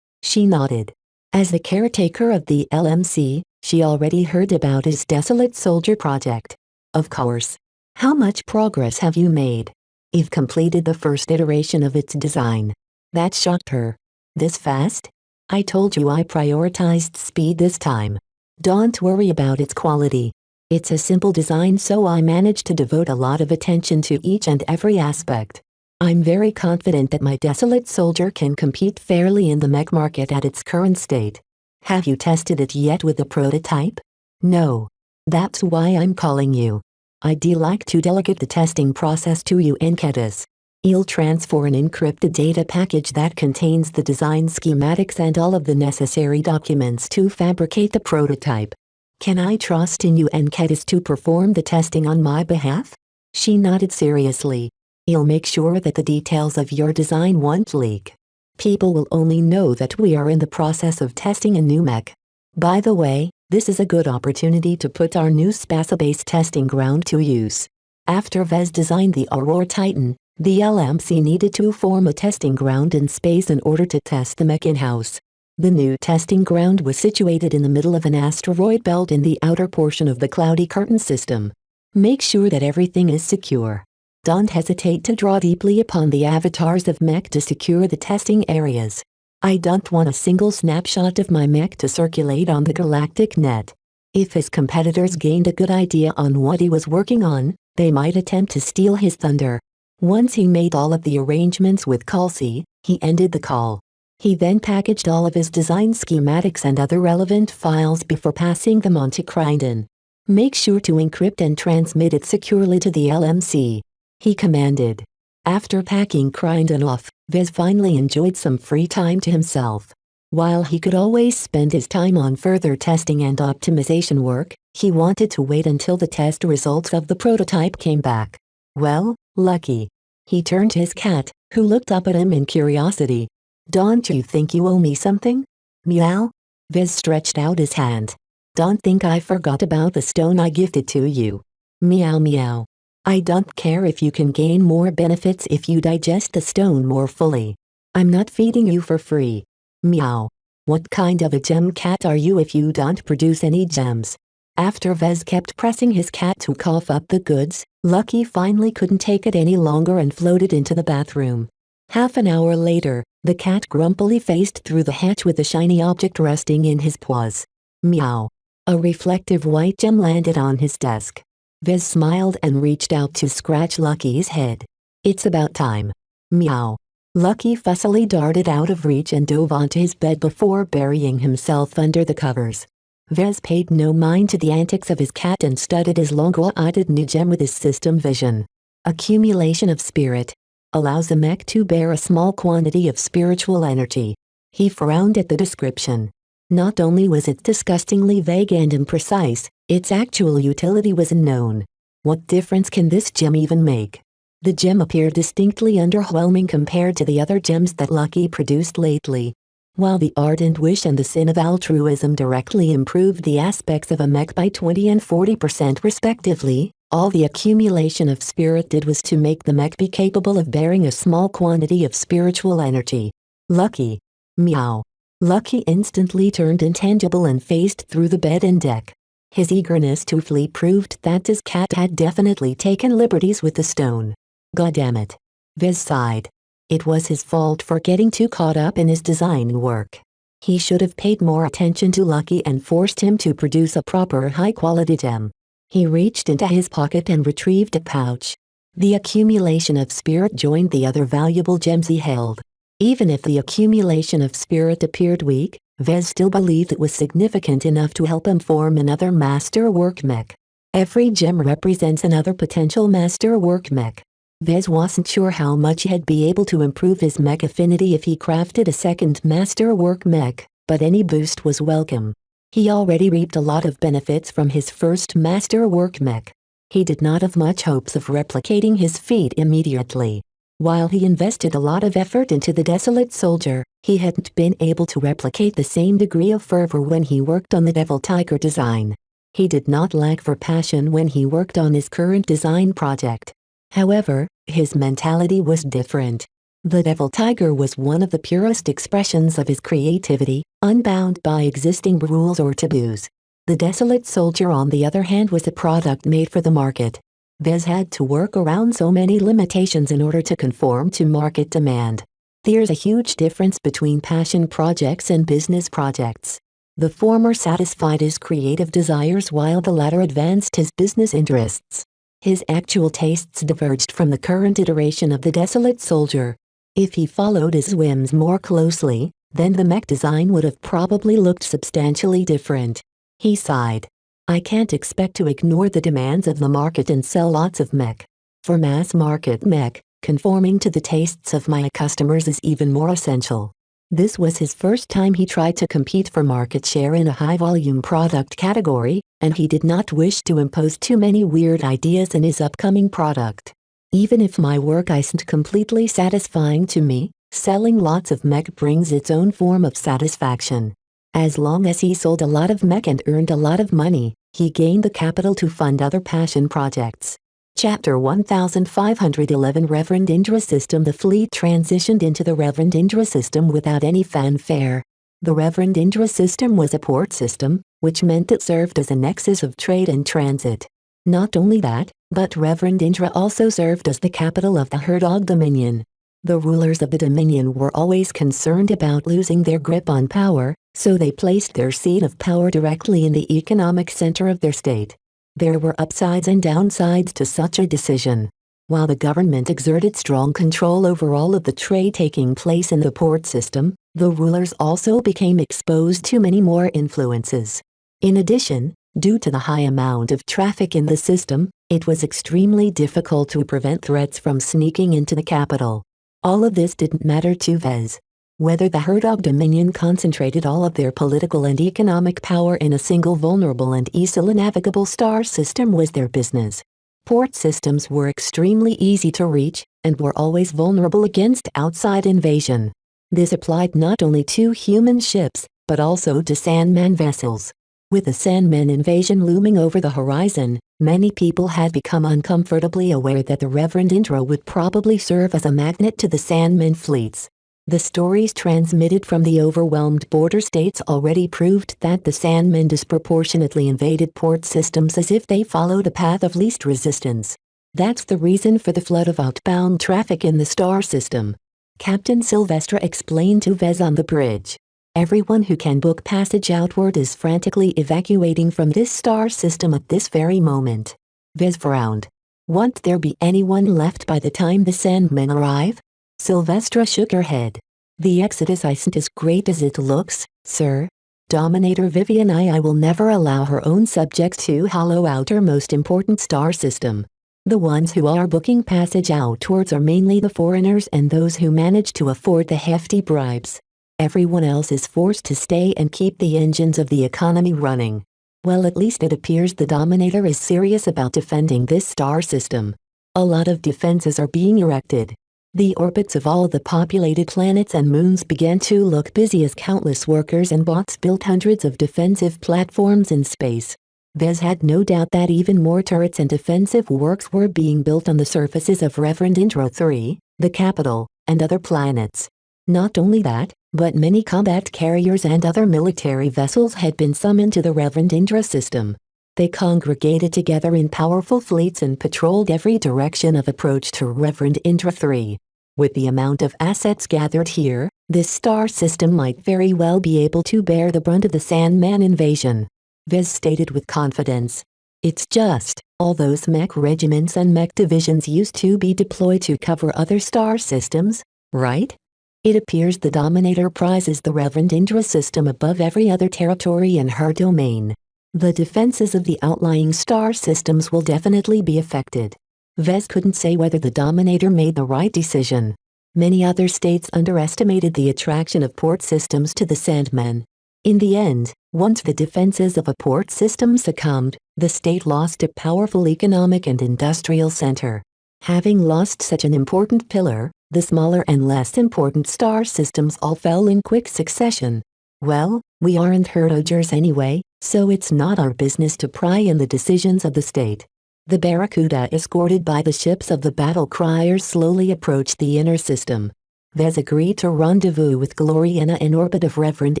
She nodded. As the caretaker of the LMC, she already heard about his Desolate Soldier project. Of course. How much progress have you made? You've completed the first iteration of its design. That shocked her. This fast? I told you I prioritized speed this time. Don't worry about its quality. It's a simple design, so I managed to devote a lot of attention to each and every aspect. I'm very confident that my Desolate Soldier can compete fairly in the mech market at its current state. Have you tested it yet with the prototype? No. That's why I'm calling you. I'd like to delegate the testing process to you, Enketis. You'll transfer an encrypted data package that contains the design schematics and all of the necessary documents to fabricate the prototype. Can I trust in you, Enketis, to perform the testing on my behalf? She nodded seriously. You'll make sure that the details of your design won't leak. People will only know that we are in the process of testing a new mech. By the way, this is a good opportunity to put our new space-based testing ground to use. After Vez designed the Aurora Titan, the LMC needed to form a testing ground in space in order to test the mech in-house. The new testing ground was situated in the middle of an asteroid belt in the outer portion of the cloudy curtain system. Make sure that everything is secure. Don't hesitate to draw deeply upon the avatars of Mech to secure the testing areas. I don't want a single snapshot of my Mech to circulate on the galactic net. If his competitors gained a good idea on what he was working on, they might attempt to steal his thunder. Once he made all of the arrangements with Kelsey, he ended the call. He then packaged all of his design schematics and other relevant files before passing them on to Crichton. Make sure to encrypt and transmit it securely to the LMC, he commanded. After packing Crichton off, Vez finally enjoyed some free time to himself. While he could always spend his time on further testing and optimization work, he wanted to wait until the test results of the prototype came back. Well, Lucky. He turned to his cat, who looked up at him in curiosity. Don't you think you owe me something? Meow. Vez stretched out his hand. Don't think I forgot about the stone I gifted to you. Meow meow. I don't care if you can gain more benefits if you digest the stone more fully. I'm not feeding you for free. Meow. What kind of a gem cat are you if you don't produce any gems? After Vez kept pressing his cat to cough up the goods, Lucky finally couldn't take it any longer and floated into the bathroom. Half an hour later, the cat grumpily faced through the hatch with a shiny object resting in his paws. Meow. A reflective white gem landed on his desk. Vez smiled and reached out to scratch Lucky's head. It's about time. Meow. Lucky fussily darted out of reach and dove onto his bed before burying himself under the covers. Vez paid no mind to the antics of his cat and studied his long-awaited new gem with his system vision. Accumulation of spirit. Allows the Mech to bear a small quantity of spiritual energy. He frowned at the description. Not only was it disgustingly vague and imprecise, its actual utility was unknown. What difference can this gem even make? The gem appeared distinctly underwhelming compared to the other gems that Lucky produced lately. While the ardent wish and the sin of altruism directly improved the aspects of a Mech by 20 and 40% respectively, all the accumulation of spirit did was to make the Mech be capable of bearing a small quantity of spiritual energy. Lucky. Meow. Lucky instantly turned intangible and faced through the bed and deck. His eagerness to flee proved that his cat had definitely taken liberties with the stone. Goddammit. Vez sighed. It was his fault for getting too caught up in his design work. He should have paid more attention to Lucky and forced him to produce a proper high-quality gem. He reached into his pocket and retrieved a pouch. The accumulation of spirit joined the other valuable gems he held. Even if the accumulation of spirit appeared weak, Vez still believed it was significant enough to help him form another masterwork Mech. Every gem represents another potential masterwork Mech. Vez wasn't sure how much he'd be able to improve his Mech affinity if he crafted a second masterwork Mech, but any boost was welcome. He already reaped a lot of benefits from his first masterwork Mech. He did not have much hopes of replicating his feat immediately. While he invested a lot of effort into the Desolate Soldier, he hadn't been able to replicate the same degree of fervor when he worked on the Devil Tiger design. He did not lack for passion when he worked on his current design project. However, his mentality was different. The Devil Tiger was one of the purest expressions of his creativity, unbound by existing rules or taboos. The Desolate Soldier, on the other hand, was a product made for the market. Vez had to work around so many limitations in order to conform to market demand. There's a huge difference between passion projects and business projects. The former satisfied his creative desires while the latter advanced his business interests. His actual tastes diverged from the current iteration of the Desolate Soldier. If he followed his whims more closely, then the Mech design would have probably looked substantially different. He sighed. I can't expect to ignore the demands of the market and sell lots of Mech. For mass market Mech, conforming to the tastes of my customers is even more essential. This was his first time he tried to compete for market share in a high-volume product category, and he did not wish to impose too many weird ideas in his upcoming product. Even if my work isn't completely satisfying to me, selling lots of Mech brings its own form of satisfaction. As long as he sold a lot of Mech and earned a lot of money, he gained the capital to fund other passion projects. Chapter 1511 Reverend Indra System. The fleet transitioned into the Reverend Indra system without any fanfare. The Reverend Indra system was a port system, which meant it served as a nexus of trade and transit. Not only that, but Reverend Indra also served as the capital of the Herdog Dominion. The rulers of the Dominion were always concerned about losing their grip on power, so they placed their seat of power directly in the economic center of their state. There were upsides and downsides to such a decision. While the government exerted strong control over all of the trade taking place in the port system, the rulers also became exposed to many more influences. In addition, due to the high amount of traffic in the system, it was extremely difficult to prevent threats from sneaking into the capital. All of this didn't matter to Vez. Whether the Herdog Dominion concentrated all of their political and economic power in a single vulnerable and easily navigable star system was their business. Port systems were extremely easy to reach, and were always vulnerable against outside invasion. This applied not only to human ships, but also to Sandman vessels. With the Sandman invasion looming over the horizon, many people had become uncomfortably aware that the Reverend Indra would probably serve as a magnet to the Sandman fleets. The stories transmitted from the overwhelmed border states already proved that the Sandmen disproportionately invaded port systems as if they followed a path of least resistance. That's the reason for the flood of outbound traffic in the star system. Captain Sylvestre explained to Vez on the bridge. Everyone who can book passage outward is frantically evacuating from this star system at this very moment. Vez frowned. Won't there be anyone left by the time the Sandmen arrive? Sylvestre shook her head. The exodus isn't as great as it looks, sir. Dominator Vivian I will never allow her own subjects to hollow out her most important star system. The ones who are booking passage outwards are mainly the foreigners and those who manage to afford the hefty bribes. Everyone else is forced to stay and keep the engines of the economy running. Well, at least it appears the Dominator is serious about defending this star system. A lot of defenses are being erected. The orbits of all the populated planets and moons began to look busy as countless workers and bots built hundreds of defensive platforms in space. Vez had no doubt that even more turrets and defensive works were being built on the surfaces of Reverend Indra III, the capital, and other planets. Not only that, but many combat carriers and other military vessels had been summoned to the Reverend Indra system. They congregated together in powerful fleets and patrolled every direction of approach to Reverend Indra III. With the amount of assets gathered here, this star system might very well be able to bear the brunt of the Sandman invasion. Vez stated with confidence. It's just, all those mech regiments and mech divisions used to be deployed to cover other star systems, right? It appears the Dominator prizes the Reverend Indra system above every other territory in her domain. The defenses of the outlying star systems will definitely be affected. Vez couldn't say whether the Dominator made the right decision. Many other states underestimated the attraction of port systems to the Sandmen. In the end, once the defenses of a port system succumbed, the state lost a powerful economic and industrial center. Having lost such an important pillar, the smaller and less important star systems all fell in quick succession. Well, we aren't herdogers anyway, so it's not our business to pry in the decisions of the state. The Barracuda, escorted by the ships of the battle criers, slowly approached the inner system. Vez agreed to rendezvous with Gloriana in orbit of Reverend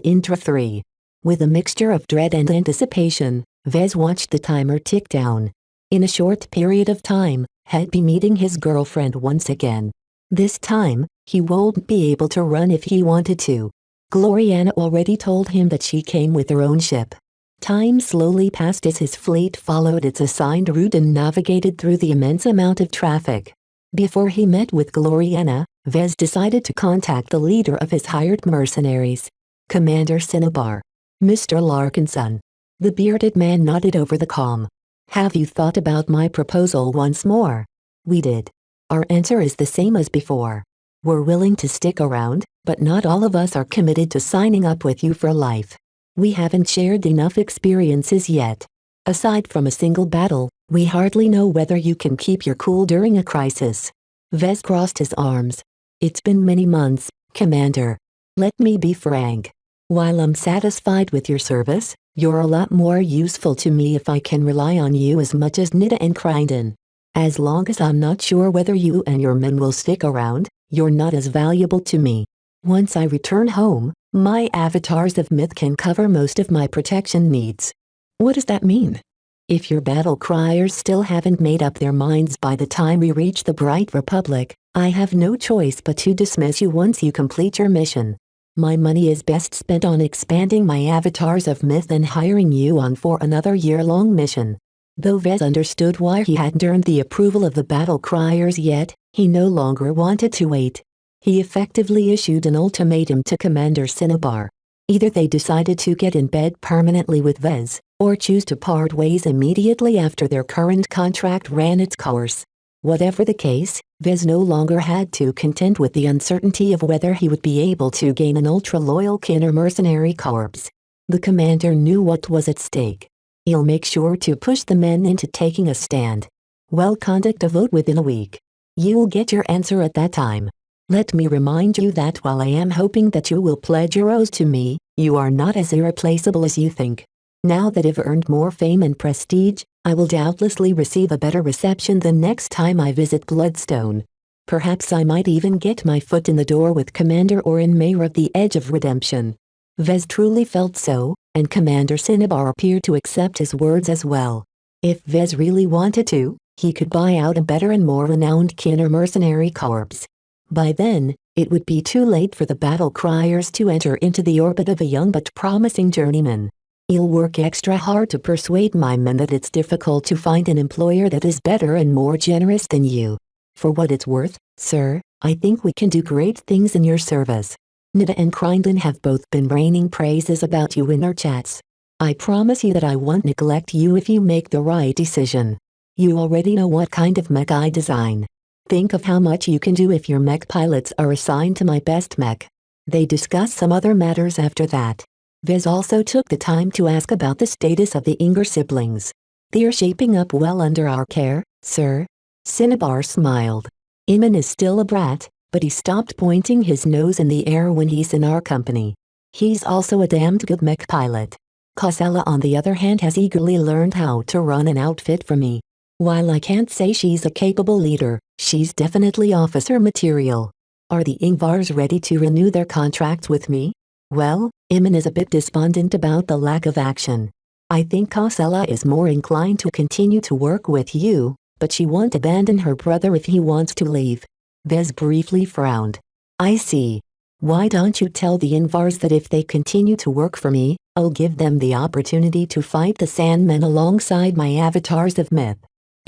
Indra III. With a mixture of dread and anticipation, Vez watched the timer tick down. In a short period of time, he'd be meeting his girlfriend once again. This time, he won't be able to run if he wanted to. Gloriana already told him that she came with her own ship. Time slowly passed as his fleet followed its assigned route and navigated through the immense amount of traffic. Before he met with Gloriana, Vez decided to contact the leader of his hired mercenaries, Commander Cinnabar. Mr. Larkinson. The bearded man nodded over the comm. Have you thought about my proposal once more? We did. Our answer is the same as before. We're willing to stick around, but not all of us are committed to signing up with you for life. We haven't shared enough experiences yet. Aside from a single battle, we hardly know whether you can keep your cool during a crisis. Vez crossed his arms. It's been many months, Commander. Let me be frank. While I'm satisfied with your service, you're a lot more useful to me if I can rely on you as much as Nita and Crichton. As long as I'm not sure whether you and your men will stick around, you're not as valuable to me. Once I return home, my avatars of myth can cover most of my protection needs. What does that mean? If your battle criers still haven't made up their minds by the time we reach the Bright Republic, I have no choice but to dismiss you once you complete your mission. My money is best spent on expanding my avatars of myth than hiring you on for another year-long mission. Though Vez understood why he hadn't earned the approval of the battle criers yet, he no longer wanted to wait. He effectively issued an ultimatum to Commander Cinnabar. Either they decided to get in bed permanently with Vez, or choose to part ways immediately after their current contract ran its course. Whatever the case, Vez no longer had to contend with the uncertainty of whether he would be able to gain an ultra-loyal Kinner mercenary corps. The commander knew what was at stake. He'll make sure to push the men into taking a stand. We'll conduct a vote within a week. You'll get your answer at that time. Let me remind you that while I am hoping that you will pledge your oaths to me, you are not as irreplaceable as you think. Now that I've earned more fame and prestige, I will doubtlessly receive a better reception the next time I visit Bloodstone. Perhaps I might even get my foot in the door with Commander Orin Mayer of the Edge of Redemption. Vez truly felt so, and Commander Cinnabar appeared to accept his words as well. If Vez really wanted to, he could buy out a better and more renowned Kinner mercenary corps. By then, it would be too late for the battle criers to enter into the orbit of a young but promising journeyman. He'll work extra hard to persuade my men that it's difficult to find an employer that is better and more generous than you. For what it's worth, sir, I think we can do great things in your service. Nida and Crinden have both been raining praises about you in our chats. I promise you that I won't neglect you if you make the right decision. You already know what kind of mech I design. Think of how much you can do if your mech pilots are assigned to my best mech. They discussed some other matters after that. Vez also took the time to ask about the status of the Inger siblings. They're shaping up well under our care, sir. Cinnabar smiled. Iman is still a brat, but he stopped pointing his nose in the air when he's in our company. He's also a damned good mech pilot. Cosella on the other hand has eagerly learned how to run an outfit for me. While I can't say she's a capable leader, she's definitely officer material. Are the Ingvars ready to renew their contracts with me? Well, Iman is a bit despondent about the lack of action. I think Cosella is more inclined to continue to work with you, but she won't abandon her brother if he wants to leave. Vez briefly frowned. I see. Why don't you tell the Ingvars that if they continue to work for me, I'll give them the opportunity to fight the Sandmen alongside my avatars of myth.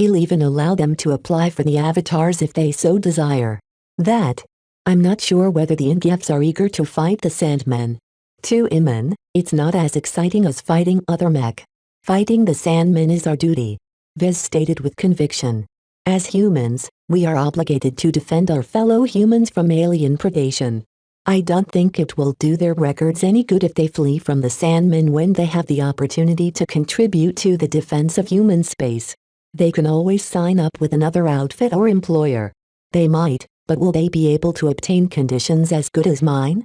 I'll even allow them to apply for the avatars if they so desire. I'm not sure whether the Ingefs are eager to fight the Sandmen. To Iman, it's not as exciting as fighting other mech. Fighting the Sandmen is our duty, Vez stated with conviction. As humans, we are obligated to defend our fellow humans from alien predation. I don't think it will do their records any good if they flee from the Sandmen when they have the opportunity to contribute to the defense of human space. They can always sign up with another outfit or employer. They might, but will they be able to obtain conditions as good as mine?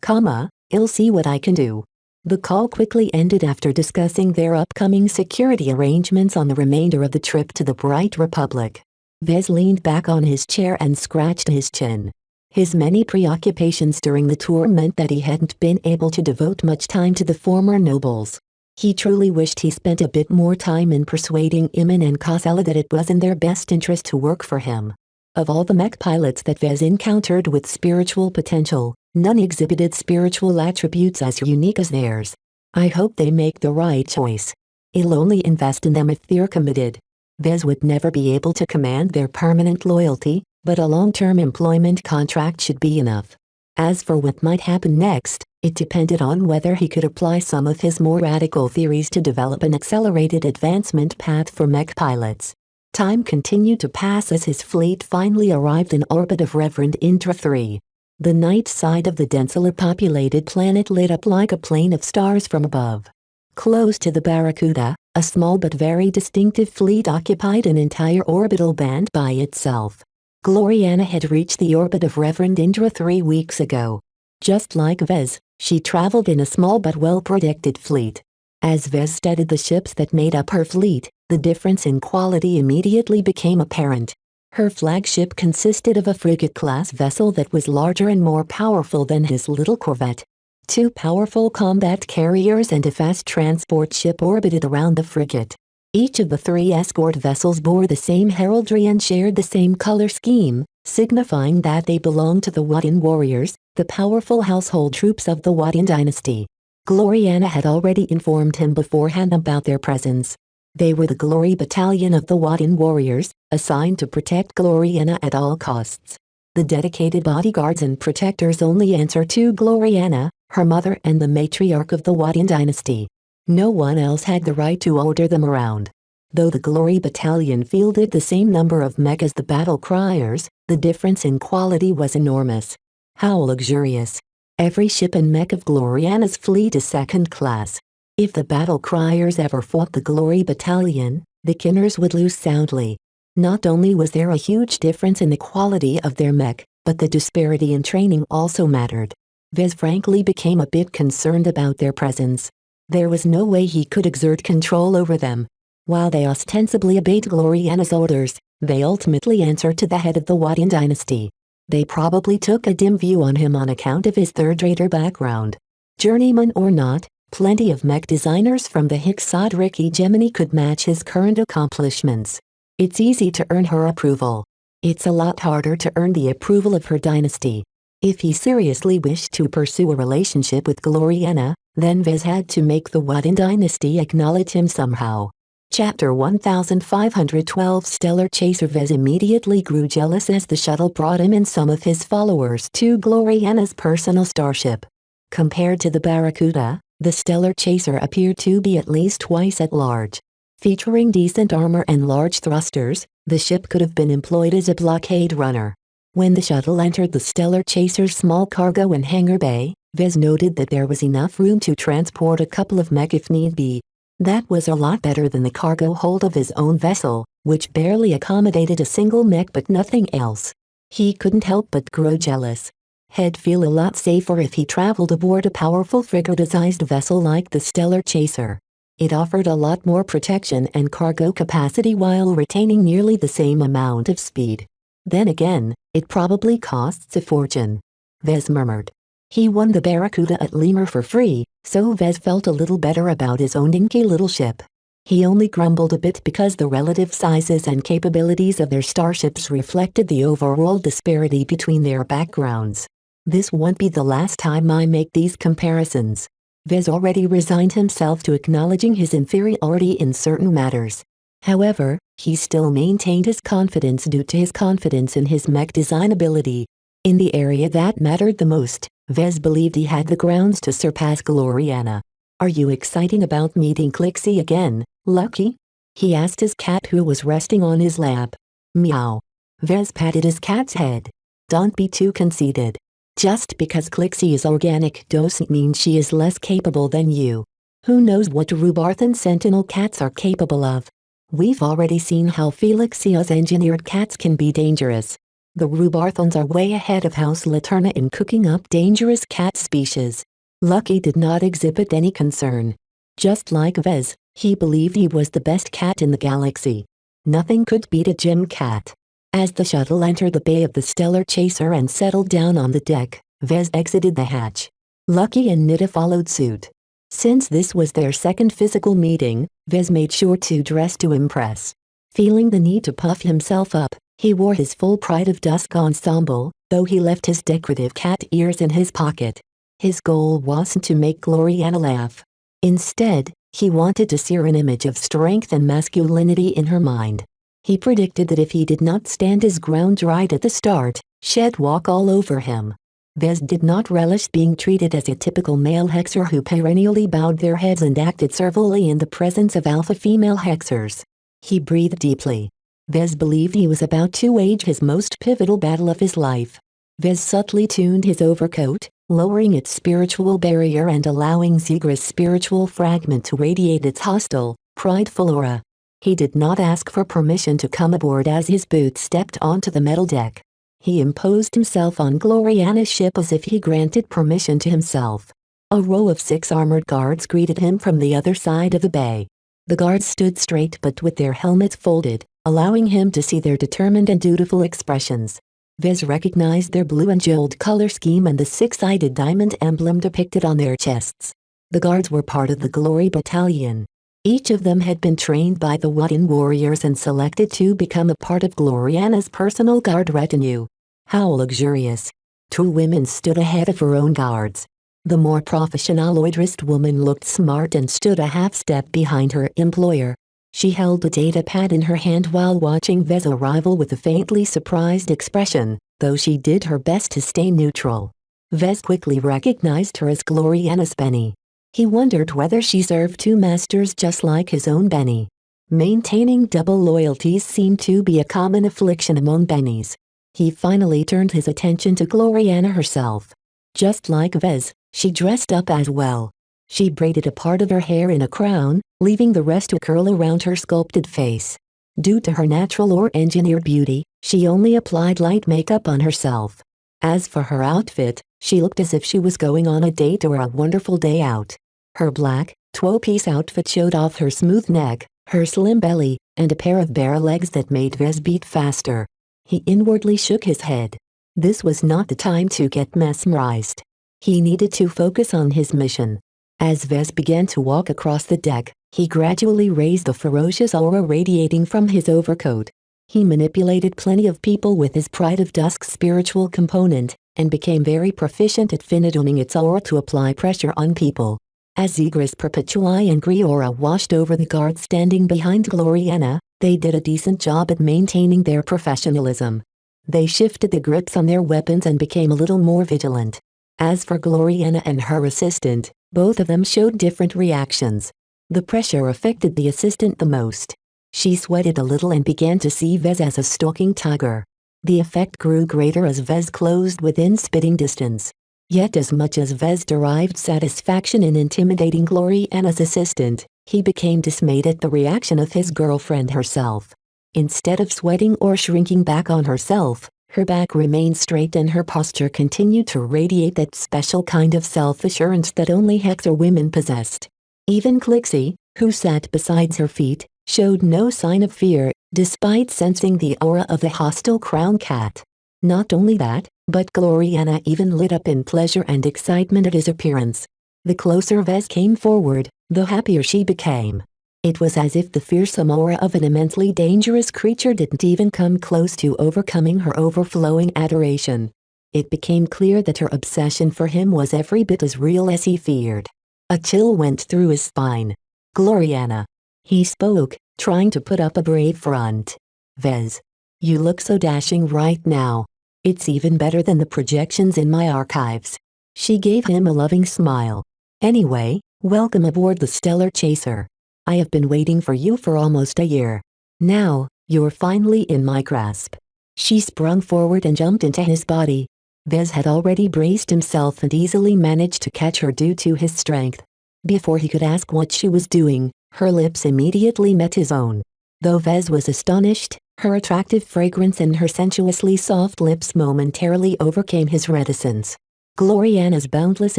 I'll see what I can do. The call quickly ended after discussing their upcoming security arrangements on the remainder of the trip to the Bright Republic. Vez leaned back on his chair and scratched his chin. His many preoccupations during the tour meant that he hadn't been able to devote much time to the former nobles. He truly wished he spent a bit more time in persuading Iman and Cosella that it was in their best interest to work for him. Of all the mech pilots that Vez encountered with spiritual potential, none exhibited spiritual attributes as unique as theirs. I hope they make the right choice. I'll only invest in them if they're committed. Vez would never be able to command their permanent loyalty, but a long-term employment contract should be enough. As for what might happen next, it depended on whether he could apply some of his more radical theories to develop an accelerated advancement path for mech pilots. Time continued to pass as his fleet finally arrived in orbit of Reverend Indra 3. The night side of the densely populated planet lit up like a plain of stars from above. Close to the Barracuda, a small but very distinctive fleet occupied an entire orbital band by itself. Gloriana had reached the orbit of Reverend Indra 3 weeks ago. Just like Vez, she traveled in a small but well-protected fleet. As Vez studied the ships that made up her fleet, the difference in quality immediately became apparent. Her flagship consisted of a frigate-class vessel that was larger and more powerful than his little corvette. 2 powerful combat carriers and a fast transport ship orbited around the frigate. Each of the 3 escort vessels bore the same heraldry and shared the same color scheme, signifying that they belonged to the Wadian warriors, the powerful household troops of the Wadian dynasty. Gloriana had already informed him beforehand about their presence. They were the Glory Battalion of the Wadian warriors, assigned to protect Gloriana at all costs. The dedicated bodyguards and protectors only answer to Gloriana, her mother and the matriarch of the Wadian dynasty. No one else had the right to order them around. Though the Glory Battalion fielded the same number of mech as the battle criers, the difference in quality was enormous. How luxurious! Every ship and mech of Gloriana's fleet is second class. If the battle criers ever fought the Glory Battalion, the Kinners would lose soundly. Not only was there a huge difference in the quality of their mech, but the disparity in training also mattered. Vez frankly became a bit concerned about their presence. There was no way he could exert control over them. While they ostensibly obeyed Gloriana's orders, they ultimately answered to the head of the Wadian dynasty. They probably took a dim view on him on account of his third-rater background. Journeyman or not, plenty of mech designers from the Hixadric hegemony could match his current accomplishments. It's easy to earn her approval. It's a lot harder to earn the approval of her dynasty. If he seriously wished to pursue a relationship with Gloriana, then Vez had to make the Wadian dynasty acknowledge him somehow. Chapter 1512 Stellar Chaser. Vez immediately grew jealous as the shuttle brought him and some of his followers to Gloriana's personal starship. Compared to the Barracuda, the Stellar Chaser appeared to be at least twice as large. Featuring decent armor and large thrusters, the ship could have been employed as a blockade runner. When the shuttle entered the Stellar Chaser's small cargo and hangar bay, Vez noted that there was enough room to transport a couple of mech if need be. That was a lot better than the cargo hold of his own vessel, which barely accommodated a single mech but nothing else. He couldn't help but grow jealous. He'd feel a lot safer if he traveled aboard a powerful frigate-sized vessel like the Stellar Chaser. It offered a lot more protection and cargo capacity while retaining nearly the same amount of speed. Then again, it probably costs a fortune. Vez murmured. He won the Barracuda at Lemur for free, so Vez felt a little better about his own dinky little ship. He only grumbled a bit because the relative sizes and capabilities of their starships reflected the overall disparity between their backgrounds. This won't be the last time I make these comparisons. Vez already resigned himself to acknowledging his inferiority in certain matters. However, he still maintained his confidence due to his confidence in his mech design ability. In the area that mattered the most, Vez believed he had the grounds to surpass Gloriana. "Are you excited about meeting Clixie again, Lucky?" he asked his cat who was resting on his lap. Meow. Vez patted his cat's head. "Don't be too conceited. Just because Clixie is organic doesn't mean she is less capable than you. Who knows what Rubarthan Sentinel cats are capable of? We've already seen how Felixia's engineered cats can be dangerous. The Rubarthans are way ahead of House Laterna in cooking up dangerous cat species." Lucky did not exhibit any concern. Just like Vez, he believed he was the best cat in the galaxy. Nothing could beat a gym cat. As the shuttle entered the bay of the Stellar Chaser and settled down on the deck, Vez exited the hatch. Lucky and Nita followed suit. Since this was their second physical meeting, Vez made sure to dress to impress. Feeling the need to puff himself up, he wore his full Pride of Dusk ensemble, though he left his decorative cat ears in his pocket. His goal wasn't to make Gloriana laugh. Instead, he wanted to sear an image of strength and masculinity in her mind. He predicted that if he did not stand his ground right at the start, she'd walk all over him. Vez did not relish being treated as a typical male hexer who perennially bowed their heads and acted servilely in the presence of alpha female hexers. He breathed deeply. Vez believed he was about to wage his most pivotal battle of his life. Vez subtly tuned his overcoat, lowering its spiritual barrier and allowing Zegra's spiritual fragment to radiate its hostile, prideful aura. He did not ask for permission to come aboard as his boots stepped onto the metal deck. He imposed himself on Gloriana's ship as if he granted permission to himself. A row of 6 armored guards greeted him from the other side of the bay. The guards stood straight but with their helmets folded, allowing him to see their determined and dutiful expressions. Vez recognized their blue and gold color scheme and the six-sided diamond emblem depicted on their chests. The guards were part of the Glory Battalion. Each of them had been trained by the Wooden Warriors and selected to become a part of Gloriana's personal guard retinue. How luxurious! 2 women stood ahead of her own guards. The more professional-dressed woman looked smart and stood a half-step behind her employer. She held a data pad in her hand while watching Vez's arrival with a faintly surprised expression, though she did her best to stay neutral. Vez quickly recognized her as Gloriana's Benny. He wondered whether she served 2 masters just like his own Benny. Maintaining double loyalties seemed to be a common affliction among Bennies. He finally turned his attention to Gloriana herself. Just like Vez, she dressed up as well. She braided a part of her hair in a crown, leaving the rest to curl around her sculpted face. Due to her natural or engineered beauty, she only applied light makeup on herself. As for her outfit, she looked as if she was going on a date or a wonderful day out. Her black, 12-piece outfit showed off her smooth neck, her slim belly, and a pair of bare legs that made Vez beat faster. He inwardly shook his head. This was not the time to get mesmerized. He needed to focus on his mission. As Vez began to walk across the deck, he gradually raised the ferocious aura radiating from his overcoat. He manipulated plenty of people with his Pride of Dusk's spiritual component, and became very proficient at finituning its aura to apply pressure on people. As Igris Perpetuae and Griora washed over the guards standing behind Gloriana, they did a decent job at maintaining their professionalism. They shifted the grips on their weapons and became a little more vigilant. As for Gloriana and her assistant, both of them showed different reactions. The pressure affected the assistant the most. She sweated a little and began to see Vez as a stalking tiger. The effect grew greater as Vez closed within spitting distance. Yet as much as Vez derived satisfaction in intimidating Gloriana's assistant, he became dismayed at the reaction of his girlfriend herself. Instead of sweating or shrinking back on herself, her back remained straight and her posture continued to radiate that special kind of self-assurance that only Hexer women possessed. Even Clixie, who sat beside her feet, showed no sign of fear, despite sensing the aura of the hostile crown cat. Not only that, but Gloriana even lit up in pleasure and excitement at his appearance. The closer Vez came forward, the happier she became. It was as if the fearsome aura of an immensely dangerous creature didn't even come close to overcoming her overflowing adoration. It became clear that her obsession for him was every bit as real as he feared. A chill went through his spine. Gloriana. He spoke, trying to put up a brave front. Vez. You look so dashing right now. It's even better than the projections in my archives. She gave him a loving smile. Anyway, welcome aboard the Stellar Chaser. I have been waiting for you for almost a year. Now, you're finally in my grasp. She sprung forward and jumped into his body. Vez had already braced himself and easily managed to catch her due to his strength. Before he could ask what she was doing, her lips immediately met his own. Though Vez was astonished, her attractive fragrance and her sensuously soft lips momentarily overcame his reticence. Gloriana's boundless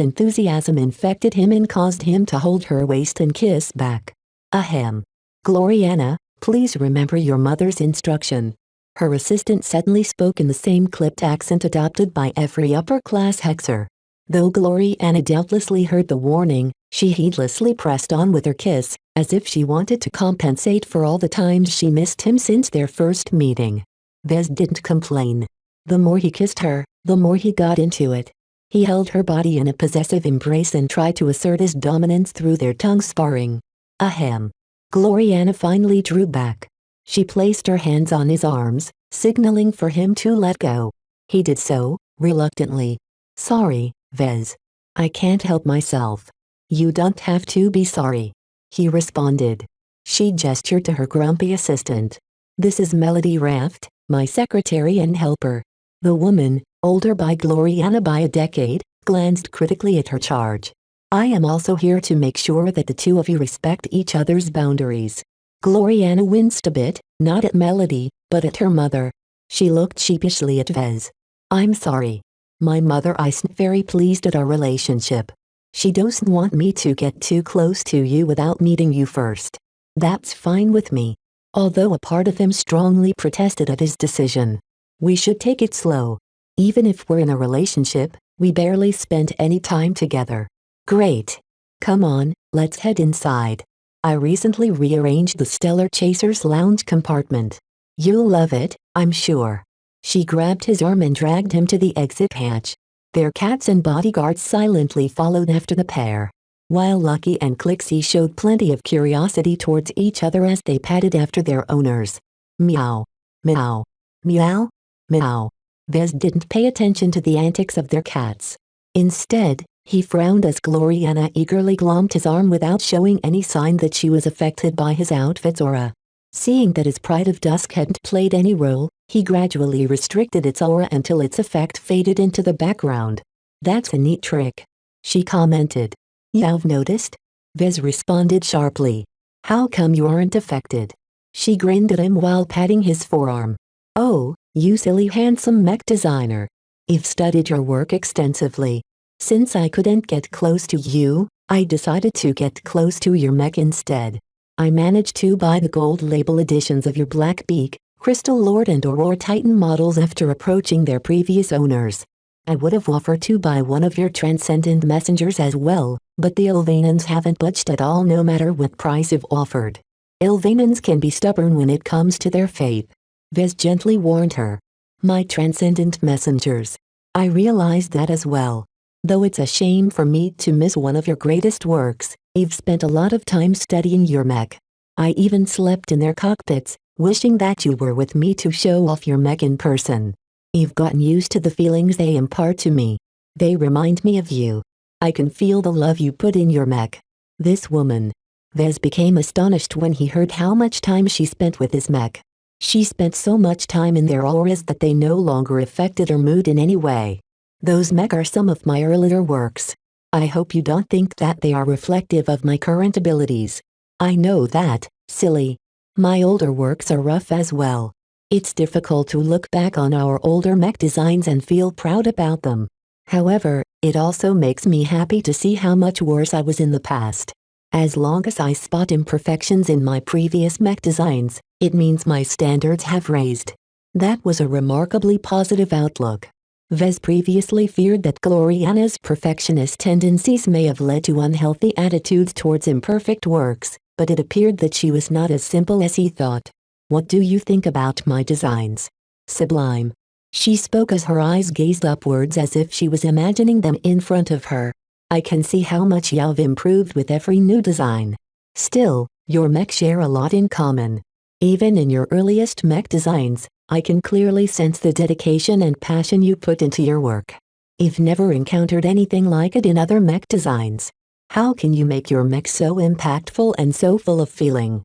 enthusiasm infected him and caused him to hold her waist and kiss back. Ahem. Gloriana, please remember your mother's instruction. Her assistant suddenly spoke in the same clipped accent adopted by every upper-class hexer. Though Gloriana doubtlessly heard the warning, she heedlessly pressed on with her kiss, as if she wanted to compensate for all the times she missed him since their first meeting. Vez didn't complain. The more he kissed her, the more he got into it. He held her body in a possessive embrace and tried to assert his dominance through their tongue sparring. Ahem. Gloriana finally drew back. She placed her hands on his arms, signaling for him to let go. He did so, reluctantly. Sorry, Vez. I can't help myself. You don't have to be sorry. He responded. She gestured to her grumpy assistant. This is Melody Raft, my secretary and helper. The woman, older by Gloriana by a decade, glanced critically at her charge. I am also here to make sure that the two of you respect each other's boundaries. Gloriana winced a bit, not at Melody, but at her mother. She looked sheepishly at Vez. I'm sorry. My mother isn't very pleased at our relationship. She doesn't want me to get too close to you without meeting you first. That's fine with me. although a part of him strongly protested of his decision. We should take it slow. Even if we're in a relationship, we barely spent any time together. Great. Come on, let's head inside. I recently rearranged the Stellar Chaser's lounge compartment. You'll love it, I'm sure. She grabbed his arm and dragged him to the exit hatch. Their cats and bodyguards silently followed after the pair, while Lucky and Clixie showed plenty of curiosity towards each other as they patted after their owners. Meow. Meow. Meow. Meow. Vez didn't pay attention to the antics of their cats. Instead, he frowned as Gloriana eagerly glommed his arm without showing any sign that she was affected by his outfit's aura. Seeing that his pride of dusk hadn't played any role, he gradually restricted its aura until its effect faded into the background. That's a neat trick, she commented. You've noticed? Vez responded sharply. How come you aren't affected? She grinned at him while patting his forearm. Oh, you silly handsome mech designer. I've studied your work extensively. Since I couldn't get close to you, I decided to get close to your mech instead. I managed to buy the gold label editions of your Black Beak, Crystal Lord and Aurora Titan models after approaching their previous owners. I would have offered to buy one of your Transcendent Messengers as well, but the Ilvanans haven't budged at all no matter what price I've offered. Ilvanans can be stubborn when it comes to their faith. Vez gently warned her. My Transcendent Messengers. I realized that as well. Though it's a shame for me to miss one of your greatest works, I've spent a lot of time studying your mech. I even slept in their cockpits, wishing that you were with me to show off your mech in person. I've gotten used to the feelings they impart to me. They remind me of you. I can feel the love you put in your mech. This woman. Vez became astonished when he heard how much time she spent with his mech. She spent so much time in their auras that they no longer affected her mood in any way. Those mech are some of my earlier works. I hope you don't think that they are reflective of my current abilities. I know that, silly. My older works are rough as well. It's difficult to look back on our older mech designs and feel proud about them. However, it also makes me happy to see how much worse I was in the past. As long as I spot imperfections in my previous mech designs, it means my standards have raised. That was a remarkably positive outlook. Vez previously feared that Gloriana's perfectionist tendencies may have led to unhealthy attitudes towards imperfect works, but it appeared that she was not as simple as he thought. What do you think about my designs? Sublime. She spoke as her eyes gazed upwards as if she was imagining them in front of her. I can see how much you've improved with every new design. Still, your mech share a lot in common. Even in your earliest mech designs, I can clearly sense the dedication and passion you put into your work. I've never encountered anything like it in other mech designs. How can you make your mech so impactful and so full of feeling?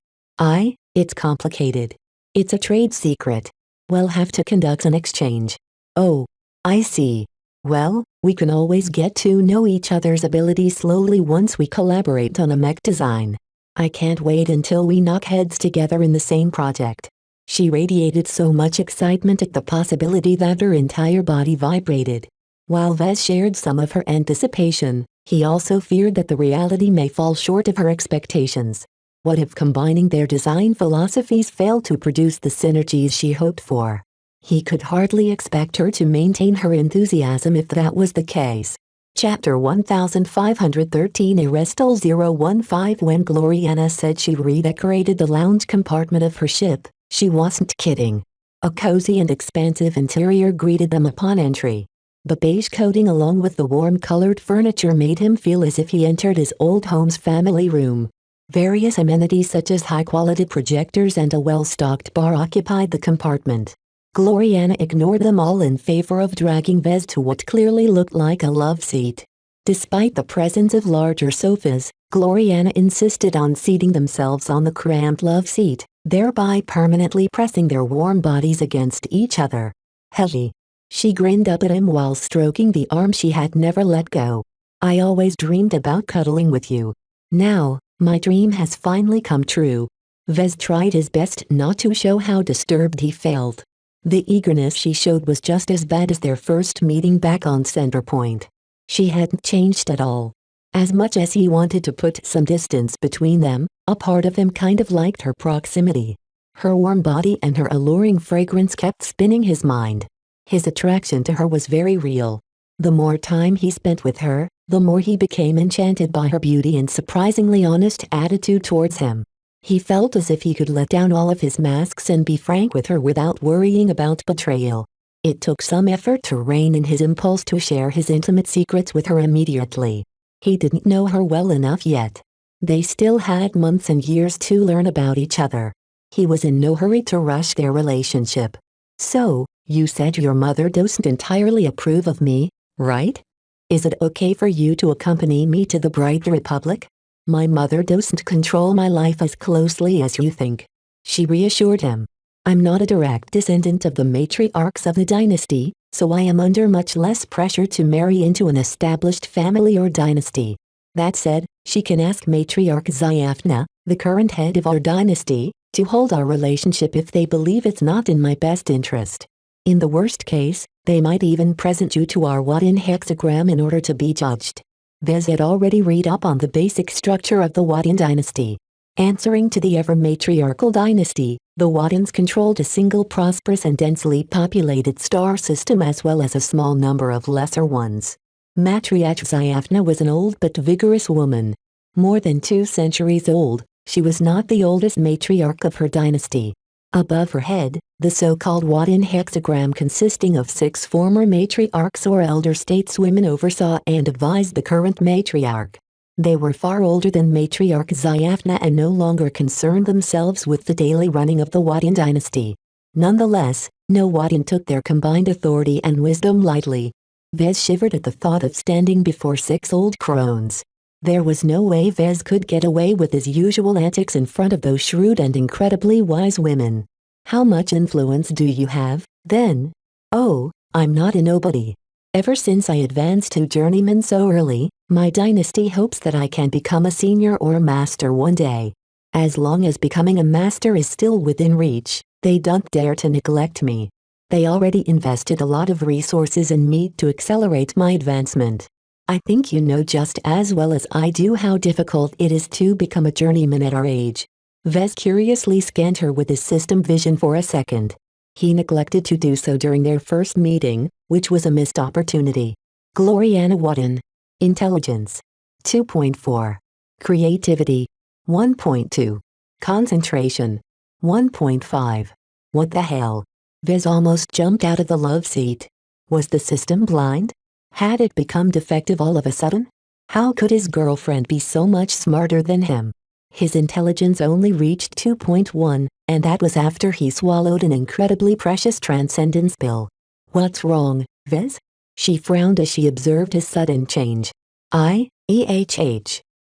It's complicated. It's a trade secret. We'll have to conduct an exchange. Oh, I see. Well, we can always get to know each other's abilities slowly once we collaborate on a mech design. I can't wait until we knock heads together in the same project. She radiated so much excitement at the possibility that her entire body vibrated. While Vez shared some of her anticipation, he also feared that the reality may fall short of her expectations. What if combining their design philosophies failed to produce the synergies she hoped for? He could hardly expect her to maintain her enthusiasm if that was the case. Chapter 1513 Arrestal 015 When Gloriana said she redecorated the lounge compartment of her ship, she wasn't kidding. A cozy and expansive interior greeted them upon entry. The beige coating along with the warm-colored furniture made him feel as if he entered his old home's family room. Various amenities such as high-quality projectors and a well-stocked bar occupied the compartment. Gloriana ignored them all in favor of dragging Vez to what clearly looked like a love seat. Despite the presence of larger sofas, Gloriana insisted on seating themselves on the cramped love seat, thereby permanently pressing their warm bodies against each other. Helly. She grinned up at him while stroking the arm she had never let go. I always dreamed about cuddling with you. Now, my dream has finally come true. Vez tried his best not to show how disturbed he felt. The eagerness she showed was just as bad as their first meeting back on Centerpoint. She hadn't changed at all. As much as he wanted to put some distance between them, a part of him kind of liked her proximity. Her warm body and her alluring fragrance kept spinning his mind. His attraction to her was very real. The more time he spent with her, the more he became enchanted by her beauty and surprisingly honest attitude towards him. He felt as if he could let down all of his masks and be frank with her without worrying about betrayal. It took some effort to rein in his impulse to share his intimate secrets with her immediately. He didn't know her well enough yet. They still had months and years to learn about each other. He was in no hurry to rush their relationship. "So, you said your mother doesn't entirely approve of me, right? Is it okay for you to accompany me to the Bright Republic? My mother doesn't control my life as closely as you think," she reassured him. "I'm not a direct descendant of the matriarchs of the dynasty, so I am under much less pressure to marry into an established family or dynasty. That said, she can ask Matriarch Zyafna, the current head of our dynasty, to hold our relationship if they believe it's not in my best interest. In the worst case, they might even present you to our Wadin hexagram in order to be judged." Vez had already read up on the basic structure of the Wadin dynasty. Answering to the ever-matriarchal dynasty, the Wadins controlled a single prosperous and densely populated star system as well as a small number of lesser ones. Matriarch Zyafna was an old but vigorous woman. More than 2 centuries old, she was not the oldest matriarch of her dynasty. Above her head, the so-called Wadin hexagram consisting of 6 former matriarchs or elder stateswomen oversaw and advised the current matriarch. They were far older than Matriarch Zyafna and no longer concerned themselves with the daily running of the Wadin dynasty. Nonetheless, no Wadin took their combined authority and wisdom lightly. Vez shivered at the thought of standing before 6 old crones. There was no way Vez could get away with his usual antics in front of those shrewd and incredibly wise women. "How much influence do you have, then?" "Oh, I'm not a nobody. Ever since I advanced to journeyman so early, my dynasty hopes that I can become a senior or a master one day. As long as becoming a master is still within reach, they don't dare to neglect me. They already invested a lot of resources in me to accelerate my advancement. I think you know just as well as I do how difficult it is to become a journeyman at our age." Vez curiously scanned her with his system vision for a second. He neglected to do so during their first meeting, which was a missed opportunity. Gloriana Wadin. Intelligence. 2.4. Creativity. 1.2. Concentration. 1.5. What the hell? Vez almost jumped out of the love seat. Was the system blind? Had it become defective all of a sudden? How could his girlfriend be so much smarter than him? His intelligence only reached 2.1, and that was after he swallowed an incredibly precious transcendence pill. "What's wrong, Vez?" She frowned as she observed his sudden change. I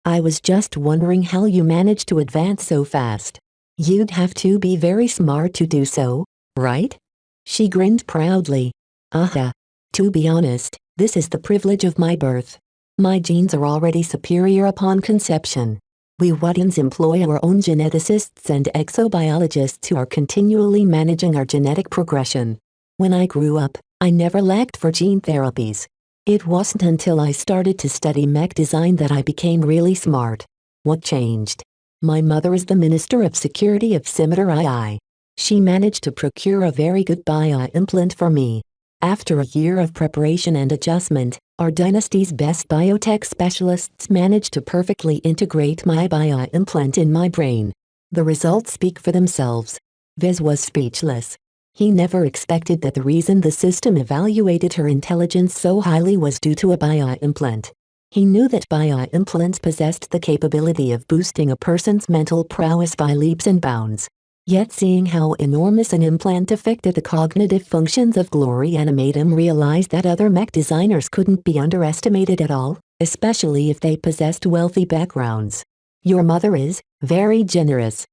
was just wondering how you managed to advance so fast. You'd have to be very smart to do so, right?" She grinned proudly. To be honest, this is the privilege of my birth. My genes are already superior upon conception. We Wadins employ our own geneticists and exobiologists who are continually managing our genetic progression. When I grew up, I never lacked for gene therapies. It wasn't until I started to study mech design that I became really smart. What changed? My mother is the Minister of Security of Scimitar II. She managed to procure a very good bio implant for me. After a year of preparation and adjustment, our dynasty's best biotech specialists managed to perfectly integrate my bio implant in my brain. The results speak for themselves. Vez was speechless. He never expected that the reason the system evaluated her intelligence so highly was due to a bio implant. He knew that bio implants possessed the capability of boosting a person's mental prowess by leaps and bounds. Yet seeing how enormous an implant affected the cognitive functions of Gloriana made him realize that other mech designers couldn't be underestimated at all, especially if they possessed wealthy backgrounds. "Your mother is very generous.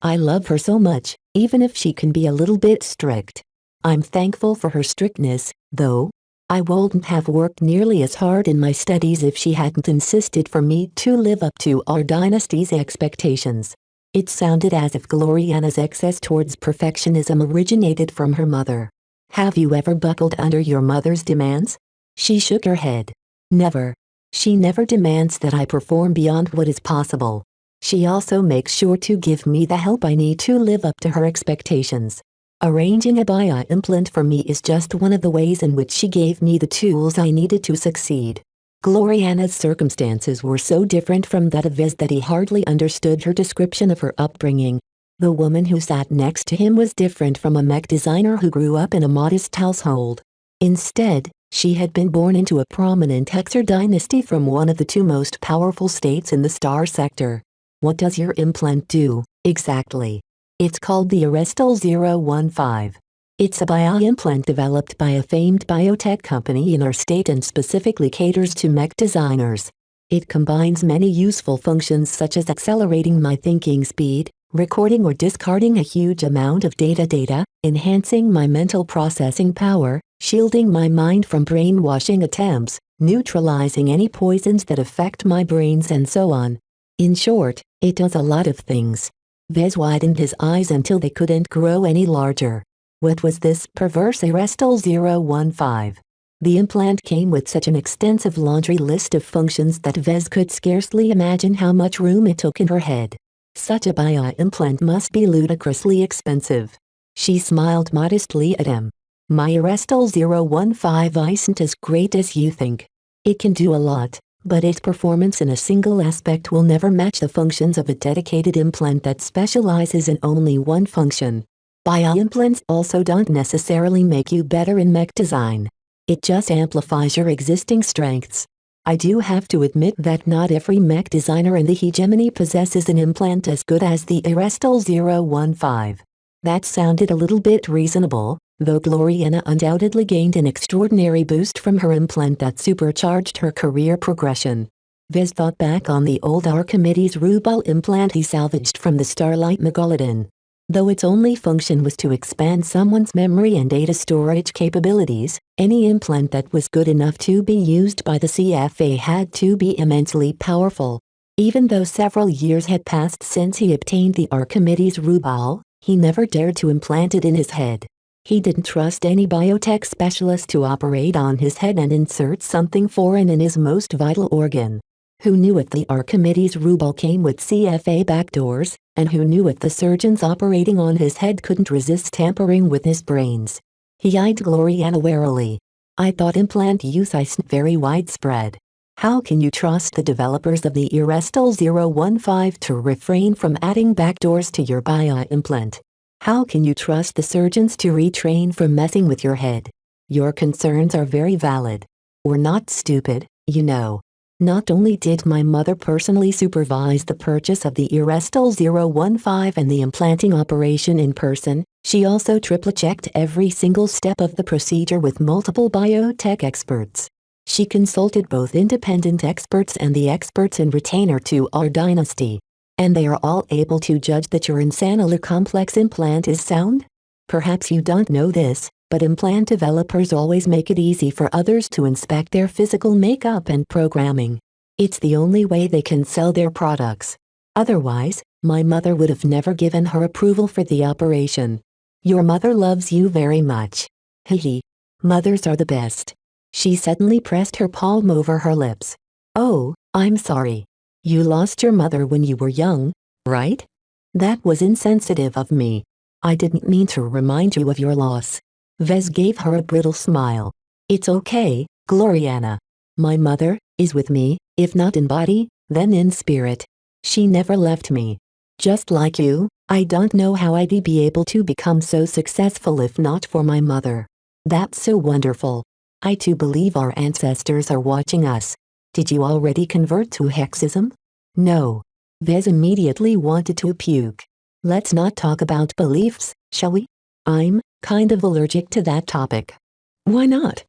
I love her so much, even if she can be a little bit strict. I'm thankful for her strictness, though. I wouldn't have worked nearly as hard in my studies if she hadn't insisted for me to live up to our dynasty's expectations." It sounded as if Gloriana's excess towards perfectionism originated from her mother. "Have you ever buckled under your mother's demands?" She shook her head. "Never. She never demands that I perform beyond what is possible. She also makes sure to give me the help I need to live up to her expectations. Arranging a bio implant for me is just one of the ways in which she gave me the tools I needed to succeed. Gloriana's circumstances were so different from that of Viz that he hardly understood her description of her upbringing. The woman who sat next to him was different from a mech designer who grew up in a modest household. Instead, she had been born into a prominent Hexer dynasty from one of the two most powerful states in the star sector. What does your implant do, exactly? It's called the Arestal 015. It's a bio-implant developed by a famed biotech company in our state and specifically caters to mech designers. It combines many useful functions such as accelerating my thinking speed, recording or discarding a huge amount of data, enhancing my mental processing power, shielding my mind from brainwashing attempts, neutralizing any poisons that affect my brains and so on. In short, it does a lot of things. Vez widened his eyes until they couldn't grow any larger. What was this perverse Arestal 015? The implant came with such an extensive laundry list of functions that Vez could scarcely imagine how much room it took in her head. Such a bio-implant must be ludicrously expensive. She smiled modestly at him. My Arestal 015 isn't as great as you think. It can do a lot, but its performance in a single aspect will never match the functions of a dedicated implant that specializes in only one function. Bio-implants also don't necessarily make you better in mech design. It just amplifies your existing strengths. I do have to admit that not every mech designer in the hegemony possesses an implant as good as the Arestal 015. That sounded a little bit reasonable, though Gloriana undoubtedly gained an extraordinary boost from her implant that supercharged her career progression. Vez thought back on the old Archimedes Rubal implant he salvaged from the Starlight Megalodon. Though its only function was to expand someone's memory and data storage capabilities, any implant that was good enough to be used by the CFA had to be immensely powerful. Even though several years had passed since he obtained the Archimedes Rubal, he never dared to implant it in his head. He didn't trust any biotech specialist to operate on his head and insert something foreign in his most vital organ. Who knew if the Archimedes Rubal came with CFA backdoors, and who knew if the surgeons operating on his head couldn't resist tampering with his brains? He eyed Gloriana warily. I thought implant use isn't very widespread. How can you trust the developers of the Arestal 015 to refrain from adding backdoors to your bio-implant? How can you trust the surgeons to retrain from messing with your head? Your concerns are very valid. We're not stupid, you know. Not only did my mother personally supervise the purchase of the Arestal 015 and the implanting operation in person, she also triple-checked every single step of the procedure with multiple biotech experts. She consulted both independent experts and the experts in retainer to our dynasty. And they are all able to judge that your insanely complex implant is sound? Perhaps you don't know this, but implant developers always make it easy for others to inspect their physical makeup and programming. It's the only way they can sell their products. Otherwise, my mother would have never given her approval for the operation. Your mother loves you very much. Hehe. Mothers are the best. She suddenly pressed her palm over her lips. Oh, I'm sorry. You lost your mother when you were young, right? That was insensitive of me. I didn't mean to remind you of your loss. Vez gave her a brittle smile. It's okay, Gloriana. My mother is with me, if not in body, then in spirit. She never left me. Just like you, I don't know how I'd be able to become so successful if not for my mother. That's so wonderful. I too believe our ancestors are watching us. Did you already convert to Hexism? No. Vez immediately wanted to puke. Let's not talk about beliefs, shall we? I'm kind of allergic to that topic. Why not?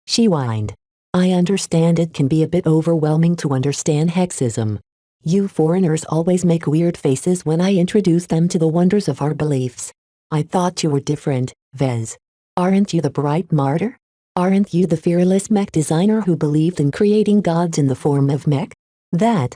She whined. I understand it can be a bit overwhelming to understand Hexism. You foreigners always make weird faces when I introduce them to the wonders of our beliefs. I thought you were different, Vez. Aren't you the bright martyr? Aren't you the fearless mech designer who believed in creating gods in the form of mech? That,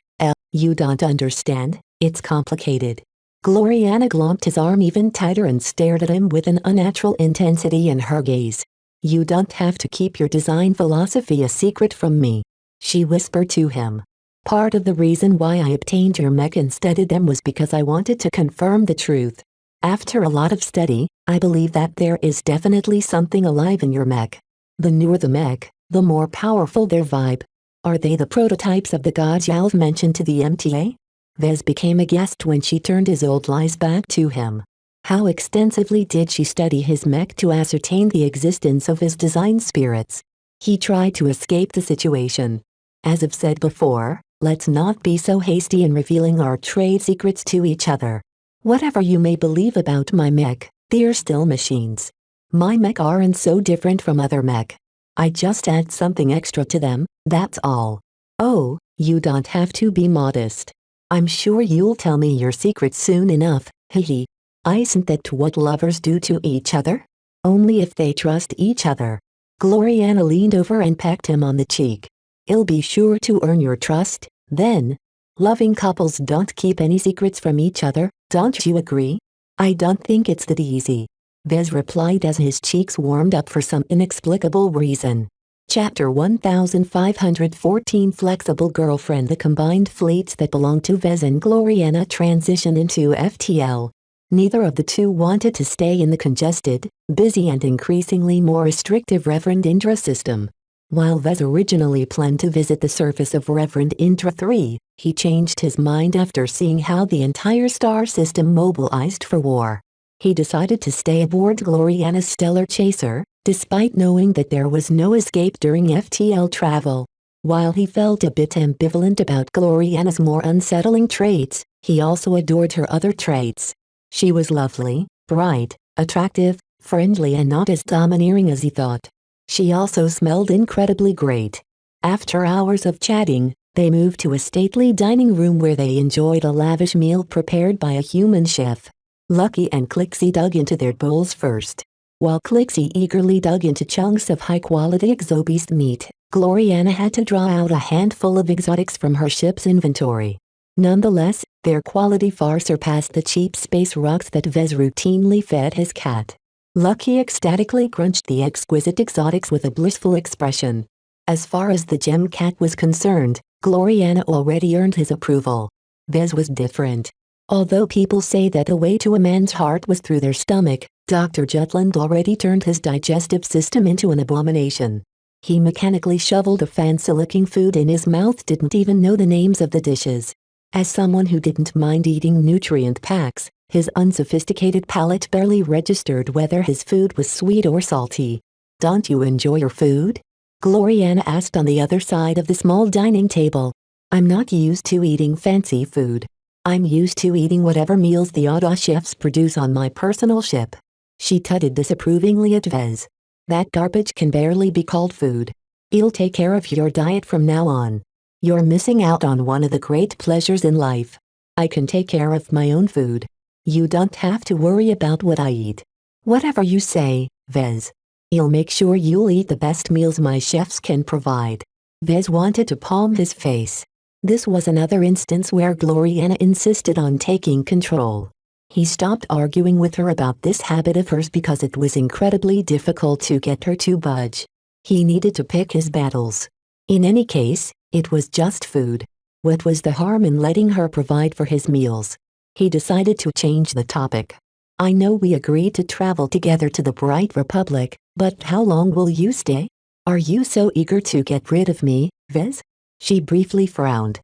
you don't understand, it's complicated. Gloriana glomped his arm even tighter and stared at him with an unnatural intensity in her gaze. You don't have to keep your design philosophy a secret from me, she whispered to him. Part of the reason why I obtained your mech and studied them was because I wanted to confirm the truth. After a lot of study, I believe that there is definitely something alive in your mech. The newer the mech, the more powerful their vibe. Are they the prototypes of the gods Yalv mentioned to the MTA? Vez became aghast when she turned his old lies back to him. How extensively did she study his mech to ascertain the existence of his design spirits? He tried to escape the situation. As I've said before, let's not be so hasty in revealing our trade secrets to each other. Whatever you may believe about my mech, they're still machines. My mech aren't so different from other mech. I just add something extra to them, that's all. Oh, you don't have to be modest. I'm sure you'll tell me your secrets soon enough, hehe. Isn't that what lovers do to each other? Only if they trust each other. Gloriana leaned over and pecked him on the cheek. I'll be sure to earn your trust, then. Loving couples don't keep any secrets from each other, don't you agree? I don't think it's that easy. Vez replied as his cheeks warmed up for some inexplicable reason. Chapter 1514 Flexible Girlfriend. The combined fleets that belonged to Vez and Gloriana transitioned into FTL. Neither of the two wanted to stay in the congested, busy and increasingly more restrictive Reverend Indra system. While Vez originally planned to visit the surface of Reverend Indra 3, he changed his mind after seeing how the entire star system mobilized for war. He decided to stay aboard Gloriana's stellar chaser, despite knowing that there was no escape during FTL travel. While he felt a bit ambivalent about Gloriana's more unsettling traits, he also adored her other traits. She was lovely, bright, attractive, friendly and not as domineering as he thought. She also smelled incredibly great. After hours of chatting, they moved to a stately dining room where they enjoyed a lavish meal prepared by a human chef. Lucky and Clixie dug into their bowls first. While Clixie eagerly dug into chunks of high-quality exobeast meat, Gloriana had to draw out a handful of exotics from her ship's inventory. Nonetheless, their quality far surpassed the cheap space rocks that Vez routinely fed his cat. Lucky ecstatically crunched the exquisite exotics with a blissful expression. As far as the gem cat was concerned, Gloriana already earned his approval. Vez was different. Although people say that the way to a man's heart was through their stomach, Dr. Jutland already turned his digestive system into an abomination. He mechanically shoveled a fancy-looking food in his mouth, didn't even know the names of the dishes. As someone who didn't mind eating nutrient packs, his unsophisticated palate barely registered whether his food was sweet or salty. "Don't you enjoy your food?" Gloriana asked on the other side of the small dining table. "I'm not used to eating fancy food. I'm used to eating whatever meals the Auda chefs produce on my personal ship." She tutted disapprovingly at Vez. "That garbage can barely be called food. I'll take care of your diet from now on. You're missing out on one of the great pleasures in life. I can take care of my own food. You don't have to worry about what I eat." "Whatever you say, Vez. I'll make sure you'll eat the best meals my chefs can provide." Vez wanted to palm his face. This was another instance where Gloriana insisted on taking control. He stopped arguing with her about this habit of hers because it was incredibly difficult to get her to budge. He needed to pick his battles. In any case, it was just food. What was the harm in letting her provide for his meals? He decided to change the topic. "I know we agreed to travel together to the Bright Republic, but how long will you stay? Are you so eager to get rid of me, Vez?" She briefly frowned.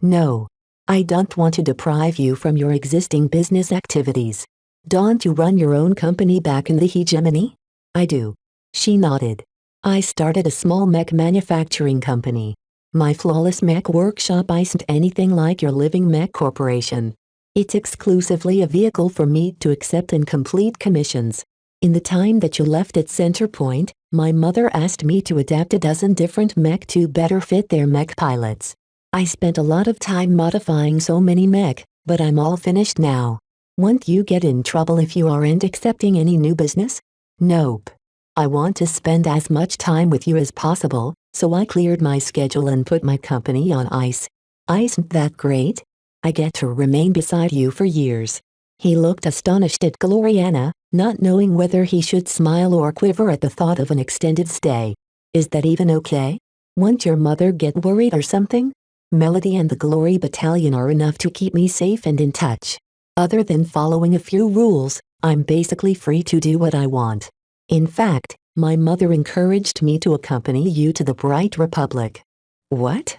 No. I don't want to deprive you from your existing business activities. Don't you run your own company back in the hegemony?" "I do." She nodded. "I started a small mech manufacturing company. My flawless mech workshop isn't anything like your living mech corporation. It's exclusively a vehicle for me to accept and complete commissions. In the time that you left at Center Point, my mother asked me to adapt a dozen different mech to better fit their mech pilots. I spent a lot of time modifying so many mech, but I'm all finished now. Won't you get in trouble if you aren't accepting any new business?" "Nope. I want to spend as much time with you as possible, so I cleared my schedule and put my company on ice. Isn't that great? I get to remain beside you for years." He looked astonished at Gloriana, not knowing whether he should smile or quiver at the thought of an extended stay. "Is that even okay? Won't your mother get worried or something?" Melody and the Glory Battalion are enough to keep me safe and in touch. Other than following a few rules, I'm basically free to do what I want. In fact, my mother encouraged me to accompany you to the Bright Republic. What?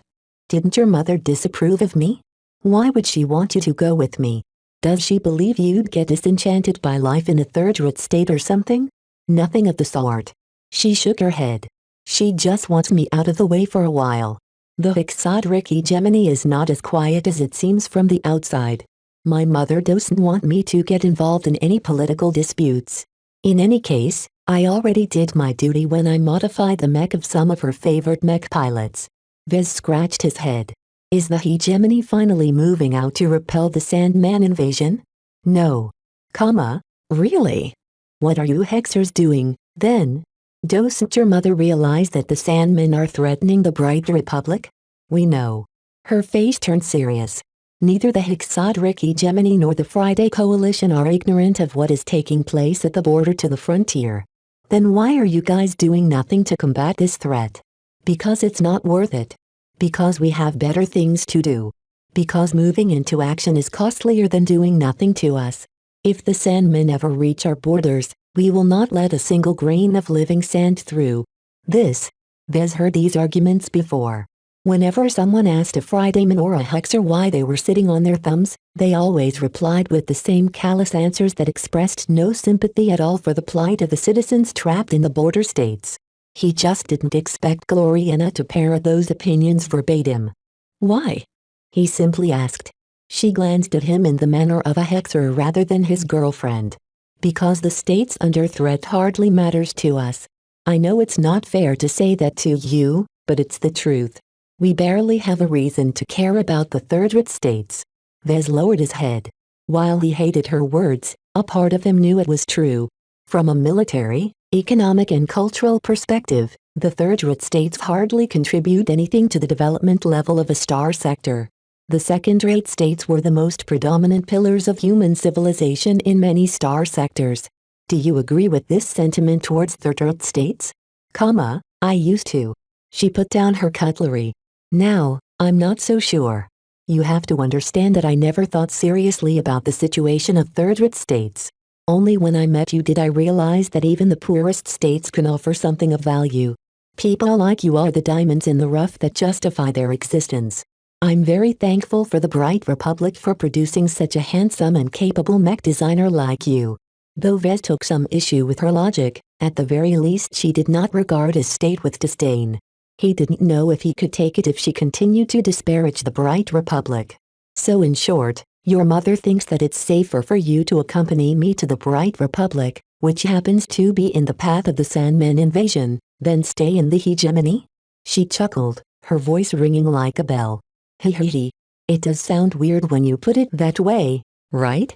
Didn't your mother disapprove of me? Why would she want you to go with me? Does she believe you'd get disenchanted by life in a third-rate state or something? Nothing of the sort. She shook her head. She just wants me out of the way for a while. The Hexadric hegemony is not as quiet as it seems from the outside. My mother doesn't want me to get involved in any political disputes. In any case, I already did my duty when I modified the mech of some of her favorite mech pilots. Vez scratched his head. Is the hegemony finally moving out to repel the Sandman invasion? No. Really? What are you Hexers doing, then? Doesn't your mother realize that the Sandmen are threatening the Bright Republic? We know. Her face turned serious. Neither the Hexadric hegemony nor the Friday Coalition are ignorant of what is taking place at the border to the frontier. Then why are you guys doing nothing to combat this threat? Because it's not worth it. Because we have better things to do. Because moving into action is costlier than doing nothing to us. If the Sandmen ever reach our borders, we will not let a single grain of living sand through. Vez heard these arguments before. Whenever someone asked a Fridayman or a Hexer why they were sitting on their thumbs, they always replied with the same callous answers that expressed no sympathy at all for the plight of the citizens trapped in the border states. He just didn't expect Gloriana to parrot those opinions verbatim. Why? He simply asked. She glanced at him in the manner of a Hexer rather than his girlfriend. Because the states under threat hardly matters to us. I know it's not fair to say that to you, but it's the truth. We barely have a reason to care about the third-rate states. Vez lowered his head. While he hated her words, a part of him knew it was true. From a military, economic and cultural perspective, the third-rate states hardly contribute anything to the development level of a star sector. The second-rate states were the most predominant pillars of human civilization in many star sectors. Do you agree with this sentiment towards third-rate states? I used to. She put down her cutlery. Now, I'm not so sure. You have to understand that I never thought seriously about the situation of third-rate states. Only when I met you did I realize that even the poorest states can offer something of value. People like you are the diamonds in the rough that justify their existence. I'm very thankful for the Bright Republic for producing such a handsome and capable mech designer like you. Though Vez took some issue with her logic, at the very least she did not regard his state with disdain. He didn't know if he could take it if she continued to disparage the Bright Republic. So in short, your mother thinks that it's safer for you to accompany me to the Bright Republic, which happens to be in the path of the Sandman invasion, than stay in the hegemony? She chuckled, her voice ringing like a bell. Hehehe. It does sound weird when you put it that way, right?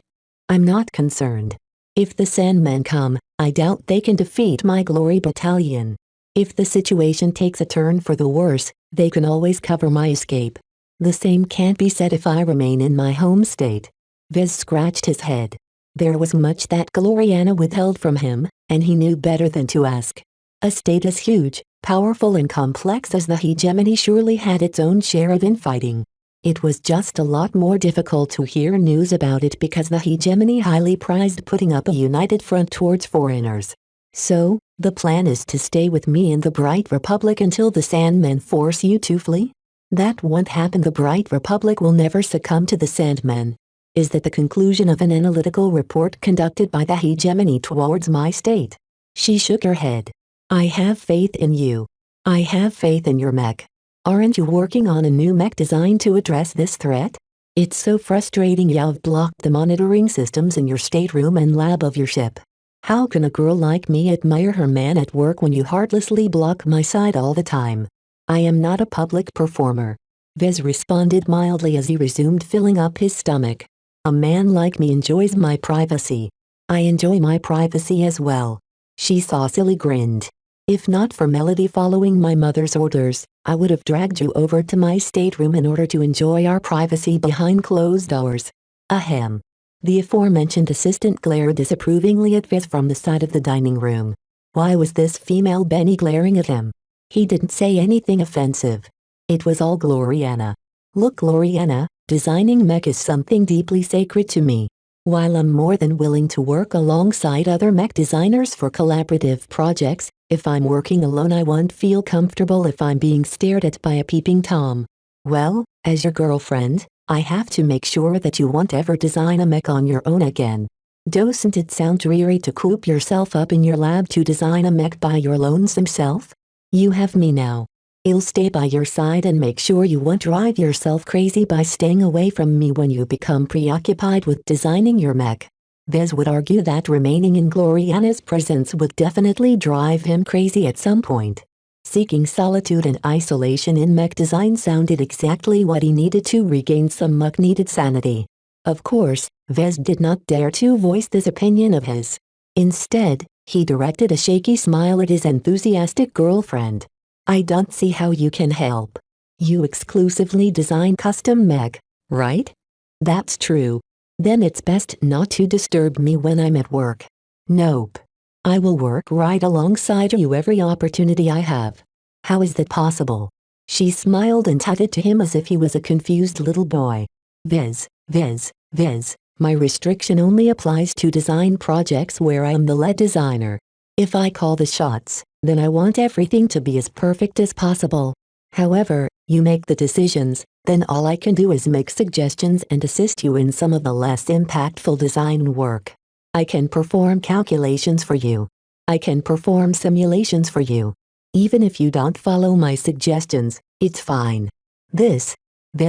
I'm not concerned. If the Sandmen come, I doubt they can defeat my Glory Battalion. If the situation takes a turn for the worse, they can always cover my escape. The same can't be said if I remain in my home state. Vez scratched his head. There was much that Gloriana withheld from him, and he knew better than to ask. A state as huge, powerful and complex as the hegemony surely had its own share of infighting. It was just a lot more difficult to hear news about it because the hegemony highly prized putting up a united front towards foreigners. So, the plan is to stay with me in the Bright Republic until the Sandmen force you to flee? That won't happen. The Bright Republic will never succumb to the Sandmen. Is that the conclusion of an analytical report conducted by the hegemony towards my state? She shook her head. I have faith in you. I have faith in your mech. Aren't you working on a new mech design to address this threat? It's so frustrating you've blocked the monitoring systems in your stateroom and lab of your ship. How can a girl like me admire her man at work when you heartlessly block my side all the time? I am not a public performer. Vez responded mildly as he resumed filling up his stomach. A man like me enjoys my privacy. I enjoy my privacy as well. She saucily grinned. If not for Melody following my mother's orders, I would have dragged you over to my stateroom in order to enjoy our privacy behind closed doors. Ahem. The aforementioned assistant glared disapprovingly at Vez from the side of the dining room. Why was this female Benny glaring at him? He didn't say anything offensive. It was all Gloriana. Look, Gloriana, designing mech is something deeply sacred to me. While I'm more than willing to work alongside other mech designers for collaborative projects, if I'm working alone I won't feel comfortable if I'm being stared at by a peeping Tom. Well, as your girlfriend, I have to make sure that you won't ever design a mech on your own again. Doesn't it sound dreary to coop yourself up in your lab to design a mech by your lonesome self? You have me now. I'll stay by your side and make sure you won't drive yourself crazy by staying away from me when you become preoccupied with designing your mech. Vez would argue that remaining in Gloriana's presence would definitely drive him crazy at some point. Seeking solitude and isolation in mech design sounded exactly what he needed to regain some much-needed sanity. Of course, Vez did not dare to voice this opinion of his. Instead, he directed a shaky smile at his enthusiastic girlfriend. I don't see how you can help. You exclusively design custom mech, right? That's true. Then it's best not to disturb me when I'm at work. Nope. I will work right alongside you every opportunity I have. How is that possible? She smiled and tutted to him as if he was a confused little boy. Viz, my restriction only applies to design projects where I am the lead designer. If I call the shots, then I want everything to be as perfect as possible. However, you make the decisions, then all I can do is make suggestions and assist you in some of the less impactful design work. I can perform calculations for you. I can perform simulations for you. Even if you don't follow my suggestions, it's fine. Vez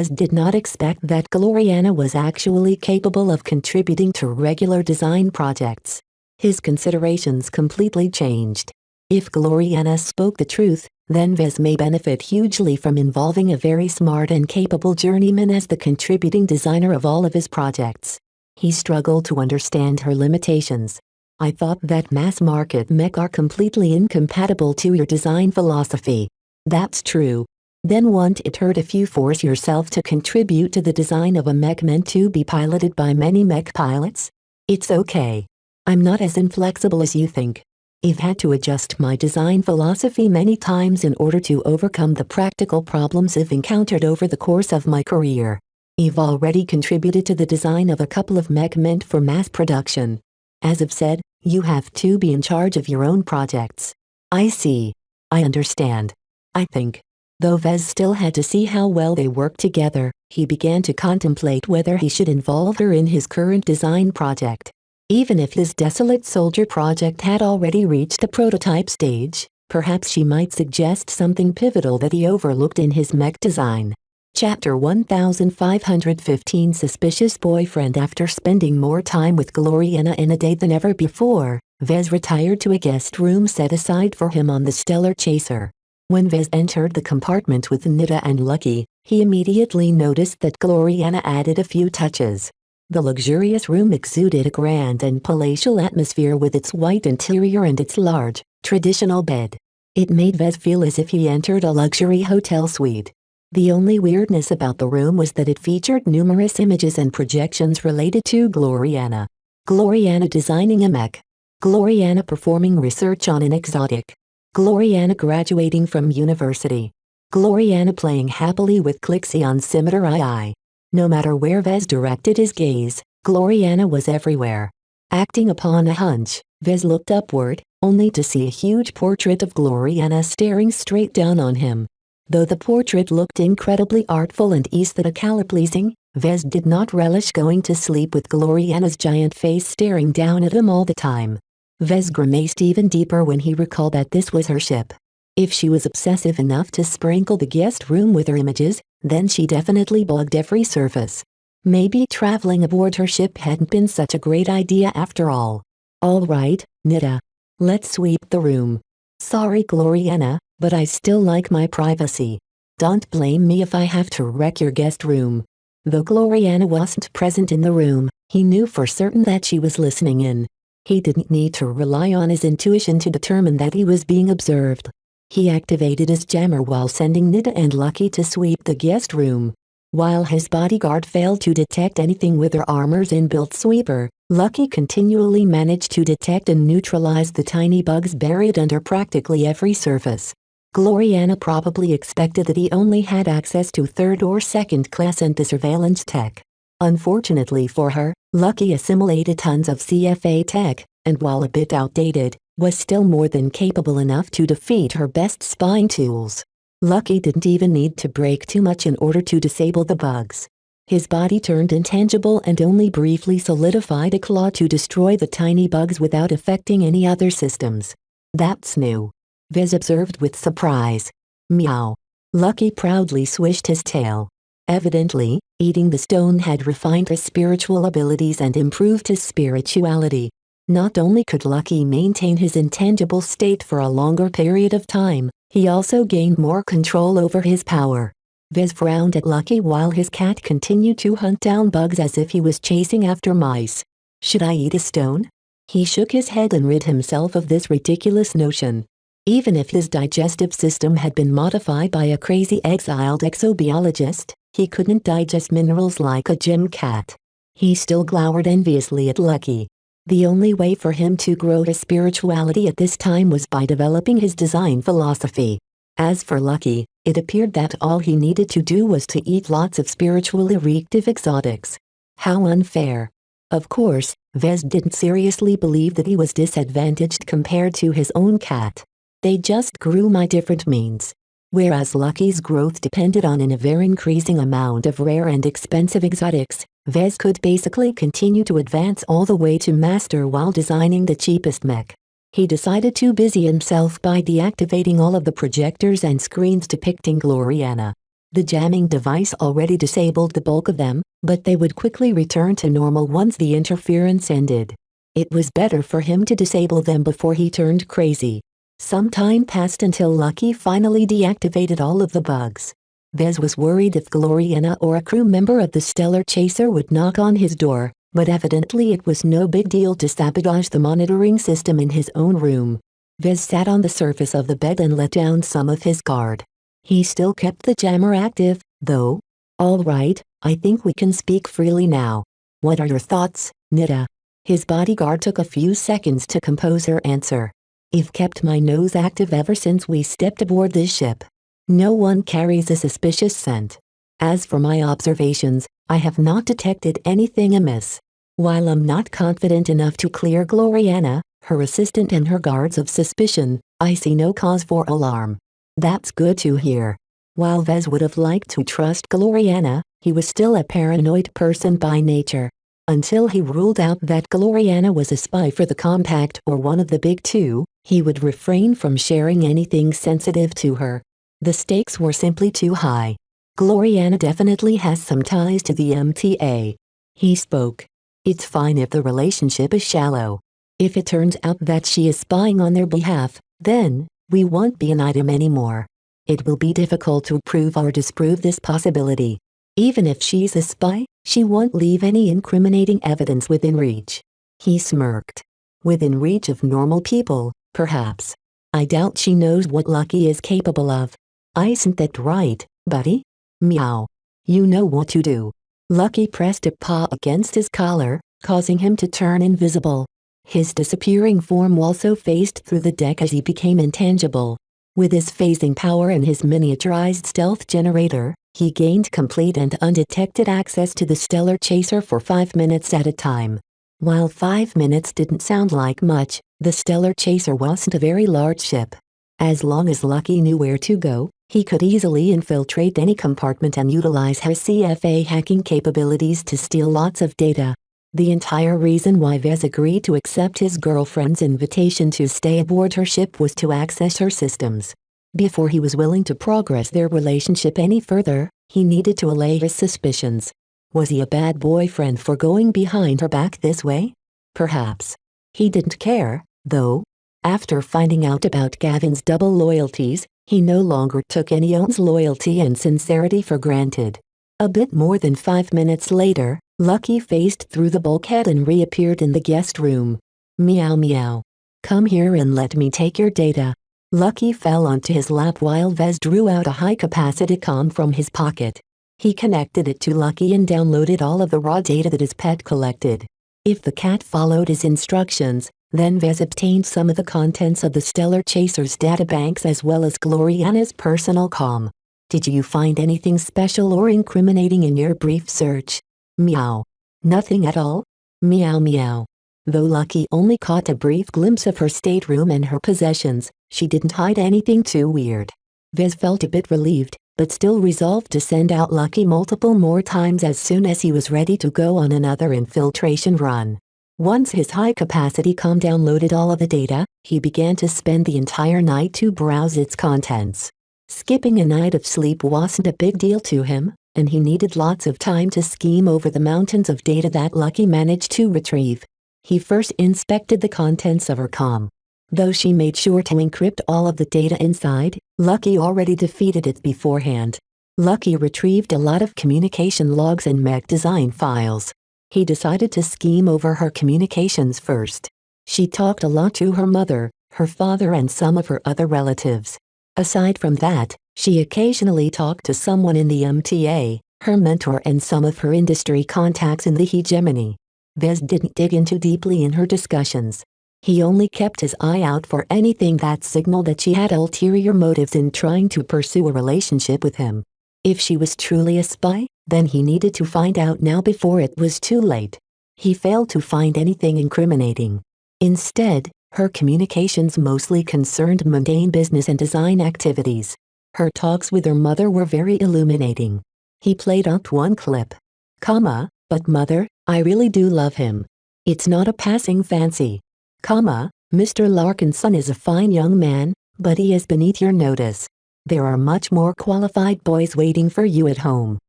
did not expect that Gloriana was actually capable of contributing to regular design projects. His considerations completely changed. If Gloriana spoke the truth, then Vez may benefit hugely from involving a very smart and capable journeyman as the contributing designer of all of his projects. He struggled to understand her limitations. I thought that mass-market mech are completely incompatible to your design philosophy. That's true. Then won't it hurt if you force yourself to contribute to the design of a mech meant to be piloted by many mech pilots? It's okay. I'm not as inflexible as you think. I've had to adjust my design philosophy many times in order to overcome the practical problems I've encountered over the course of my career. I've already contributed to the design of a couple of mech meant for mass production. As I've said, you have to be in charge of your own projects. I see. I understand. I think. Though Vez still had to see how well they worked together, he began to contemplate whether he should involve her in his current design project. Even if his Desolate Soldier project had already reached the prototype stage, perhaps she might suggest something pivotal that he overlooked in his mech design. Chapter 1515 Suspicious Boyfriend. After spending more time with Gloriana in a day than ever before, Vez retired to a guest room set aside for him on the Stellar Chaser. When Vez entered the compartment with Nita and Lucky, he immediately noticed that Gloriana added a few touches. The luxurious room exuded a grand and palatial atmosphere with its white interior and its large, traditional bed. It made Vez feel as if he entered a luxury hotel suite. The only weirdness about the room was that it featured numerous images and projections related to Gloriana. Gloriana designing a mech. Gloriana performing research on an exotic. Gloriana graduating from university. Gloriana playing happily with Clixie on Scimitar II. No matter where Vez directed his gaze, Gloriana was everywhere. Acting upon a hunch, Vez looked upward, only to see a huge portrait of Gloriana staring straight down on him. Though the portrait looked incredibly artful and aesthetically pleasing, Vez did not relish going to sleep with Gloriana's giant face staring down at him all the time. Vez grimaced even deeper when he recalled that this was her ship. If she was obsessive enough to sprinkle the guest room with her images, then she definitely bugged every surface. Maybe traveling aboard her ship hadn't been such a great idea after all. All right, Nita. Let's sweep the room. Sorry, Gloriana, but I still like my privacy. Don't blame me if I have to wreck your guest room. Though Gloriana wasn't present in the room, he knew for certain that she was listening in. He didn't need to rely on his intuition to determine that he was being observed. He activated his jammer while sending Nita and Lucky to sweep the guest room. While his bodyguard failed to detect anything with her armor's inbuilt sweeper, Lucky continually managed to detect and neutralize the tiny bugs buried under practically every surface. Gloriana probably expected that he only had access to third or second class anti-surveillance tech. Unfortunately for her, Lucky assimilated tons of CFA tech, and while a bit outdated, was still more than capable enough to defeat her best spying tools. Lucky didn't even need to break too much in order to disable the bugs. His body turned intangible and only briefly solidified a claw to destroy the tiny bugs without affecting any other systems. That's new, Viz observed with surprise. Meow. Lucky proudly swished his tail. Evidently, eating the stone had refined his spiritual abilities and improved his spirituality. Not only could Lucky maintain his intangible state for a longer period of time, he also gained more control over his power. Viz frowned at Lucky while his cat continued to hunt down bugs as if he was chasing after mice. Should I eat a stone? He shook his head and rid himself of this ridiculous notion. Even if his digestive system had been modified by a crazy exiled exobiologist, he couldn't digest minerals like a gym cat. He still glowered enviously at Lucky. The only way for him to grow his spirituality at this time was by developing his design philosophy. As for Lucky, it appeared that all he needed to do was to eat lots of spiritually reactive exotics. How unfair. Of course, Vez didn't seriously believe that he was disadvantaged compared to his own cat. They just grew by different means. Whereas Lucky's growth depended on an ever-increasing amount of rare and expensive exotics, Vez could basically continue to advance all the way to master while designing the cheapest mech. He decided to busy himself by deactivating all of the projectors and screens depicting Gloriana. The jamming device already disabled the bulk of them, but they would quickly return to normal once the interference ended. It was better for him to disable them before he turned crazy. Some time passed until Lucky finally deactivated all of the bugs. Vez was worried if Gloriana or a crew member of the Stellar Chaser would knock on his door, but evidently it was no big deal to sabotage the monitoring system in his own room. Vez sat on the surface of the bed and let down some of his guard. He still kept the jammer active, though. All right, I think we can speak freely now. What are your thoughts, Nita? His bodyguard took a few seconds to compose her answer. I've kept my nose active ever since we stepped aboard this ship. No one carries a suspicious scent. As for my observations, I have not detected anything amiss. While I'm not confident enough to clear Gloriana, her assistant and her guards of suspicion, I see no cause for alarm. That's good to hear. While Vez would have liked to trust Gloriana, he was still a paranoid person by nature. Until he ruled out that Gloriana was a spy for the Compact or one of the big two, he would refrain from sharing anything sensitive to her. The stakes were simply too high. Gloriana definitely has some ties to the MTA. He spoke. It's fine if the relationship is shallow. If it turns out that she is spying on their behalf, then we won't be an item anymore. It will be difficult to prove or disprove this possibility. Even if she's a spy, she won't leave any incriminating evidence within reach. He smirked. Within reach of normal people, perhaps. I doubt she knows what Lucky is capable of. Isn't that right, buddy? Meow. You know what to do. Lucky pressed a paw against his collar, causing him to turn invisible. His disappearing form also phased through the deck as he became intangible. With his phasing power and his miniaturized stealth generator, he gained complete and undetected access to the Stellar Chaser for 5 minutes at a time. While 5 minutes didn't sound like much, the Stellar Chaser wasn't a very large ship. As long as Lucky knew where to go, he could easily infiltrate any compartment and utilize her CFA hacking capabilities to steal lots of data. The entire reason why Vez agreed to accept his girlfriend's invitation to stay aboard her ship was to access her systems. Before he was willing to progress their relationship any further, he needed to allay his suspicions. Was he a bad boyfriend for going behind her back this way? Perhaps. He didn't care, though. After finding out about Gavin's double loyalties, he no longer took anyone's loyalty and sincerity for granted. A bit more than 5 minutes later, Lucky phased through the bulkhead and reappeared in the guest room. Meow meow. Come here and let me take your data. Lucky fell onto his lap while Vez drew out a high-capacity comm from his pocket. He connected it to Lucky and downloaded all of the raw data that his pet collected. If the cat followed his instructions, Then Vez obtained some of the contents of the Stellar Chasers databanks as well as Gloriana's personal comm. Did you find anything special or incriminating in your brief search? Meow. Nothing at all? Meow meow. Though Lucky only caught a brief glimpse of her stateroom and her possessions, she didn't hide anything too weird. Vez felt a bit relieved, but still resolved to send out Lucky multiple more times as soon as he was ready to go on another infiltration run. Once his high-capacity comm downloaded all of the data, he began to spend the entire night to browse its contents. Skipping a night of sleep wasn't a big deal to him, and he needed lots of time to scheme over the mountains of data that Lucky managed to retrieve. He first inspected the contents of her comm. Though she made sure to encrypt all of the data inside, Lucky already defeated it beforehand. Lucky retrieved a lot of communication logs and mech design files. He decided to scheme over her communications first. She talked a lot to her mother, her father and some of her other relatives. Aside from that, she occasionally talked to someone in the MTA, her mentor and some of her industry contacts in the hegemony. Vez didn't dig in too deeply in her discussions. He only kept his eye out for anything that signaled that she had ulterior motives in trying to pursue a relationship with him. If she was truly a spy, then he needed to find out now before it was too late. He failed to find anything incriminating. Instead, her communications mostly concerned mundane business and design activities. Her talks with her mother were very illuminating. He played up one clip. But mother, I really do love him. It's not a passing fancy. Mr. Larkinson is a fine young man, but he is beneath your notice. There are much more qualified boys waiting for you at home.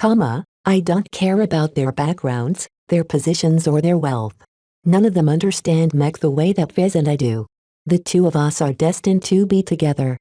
I don't care about their backgrounds, their positions or their wealth. None of them understand mech the way that Vez and I do. The two of us are destined to be together.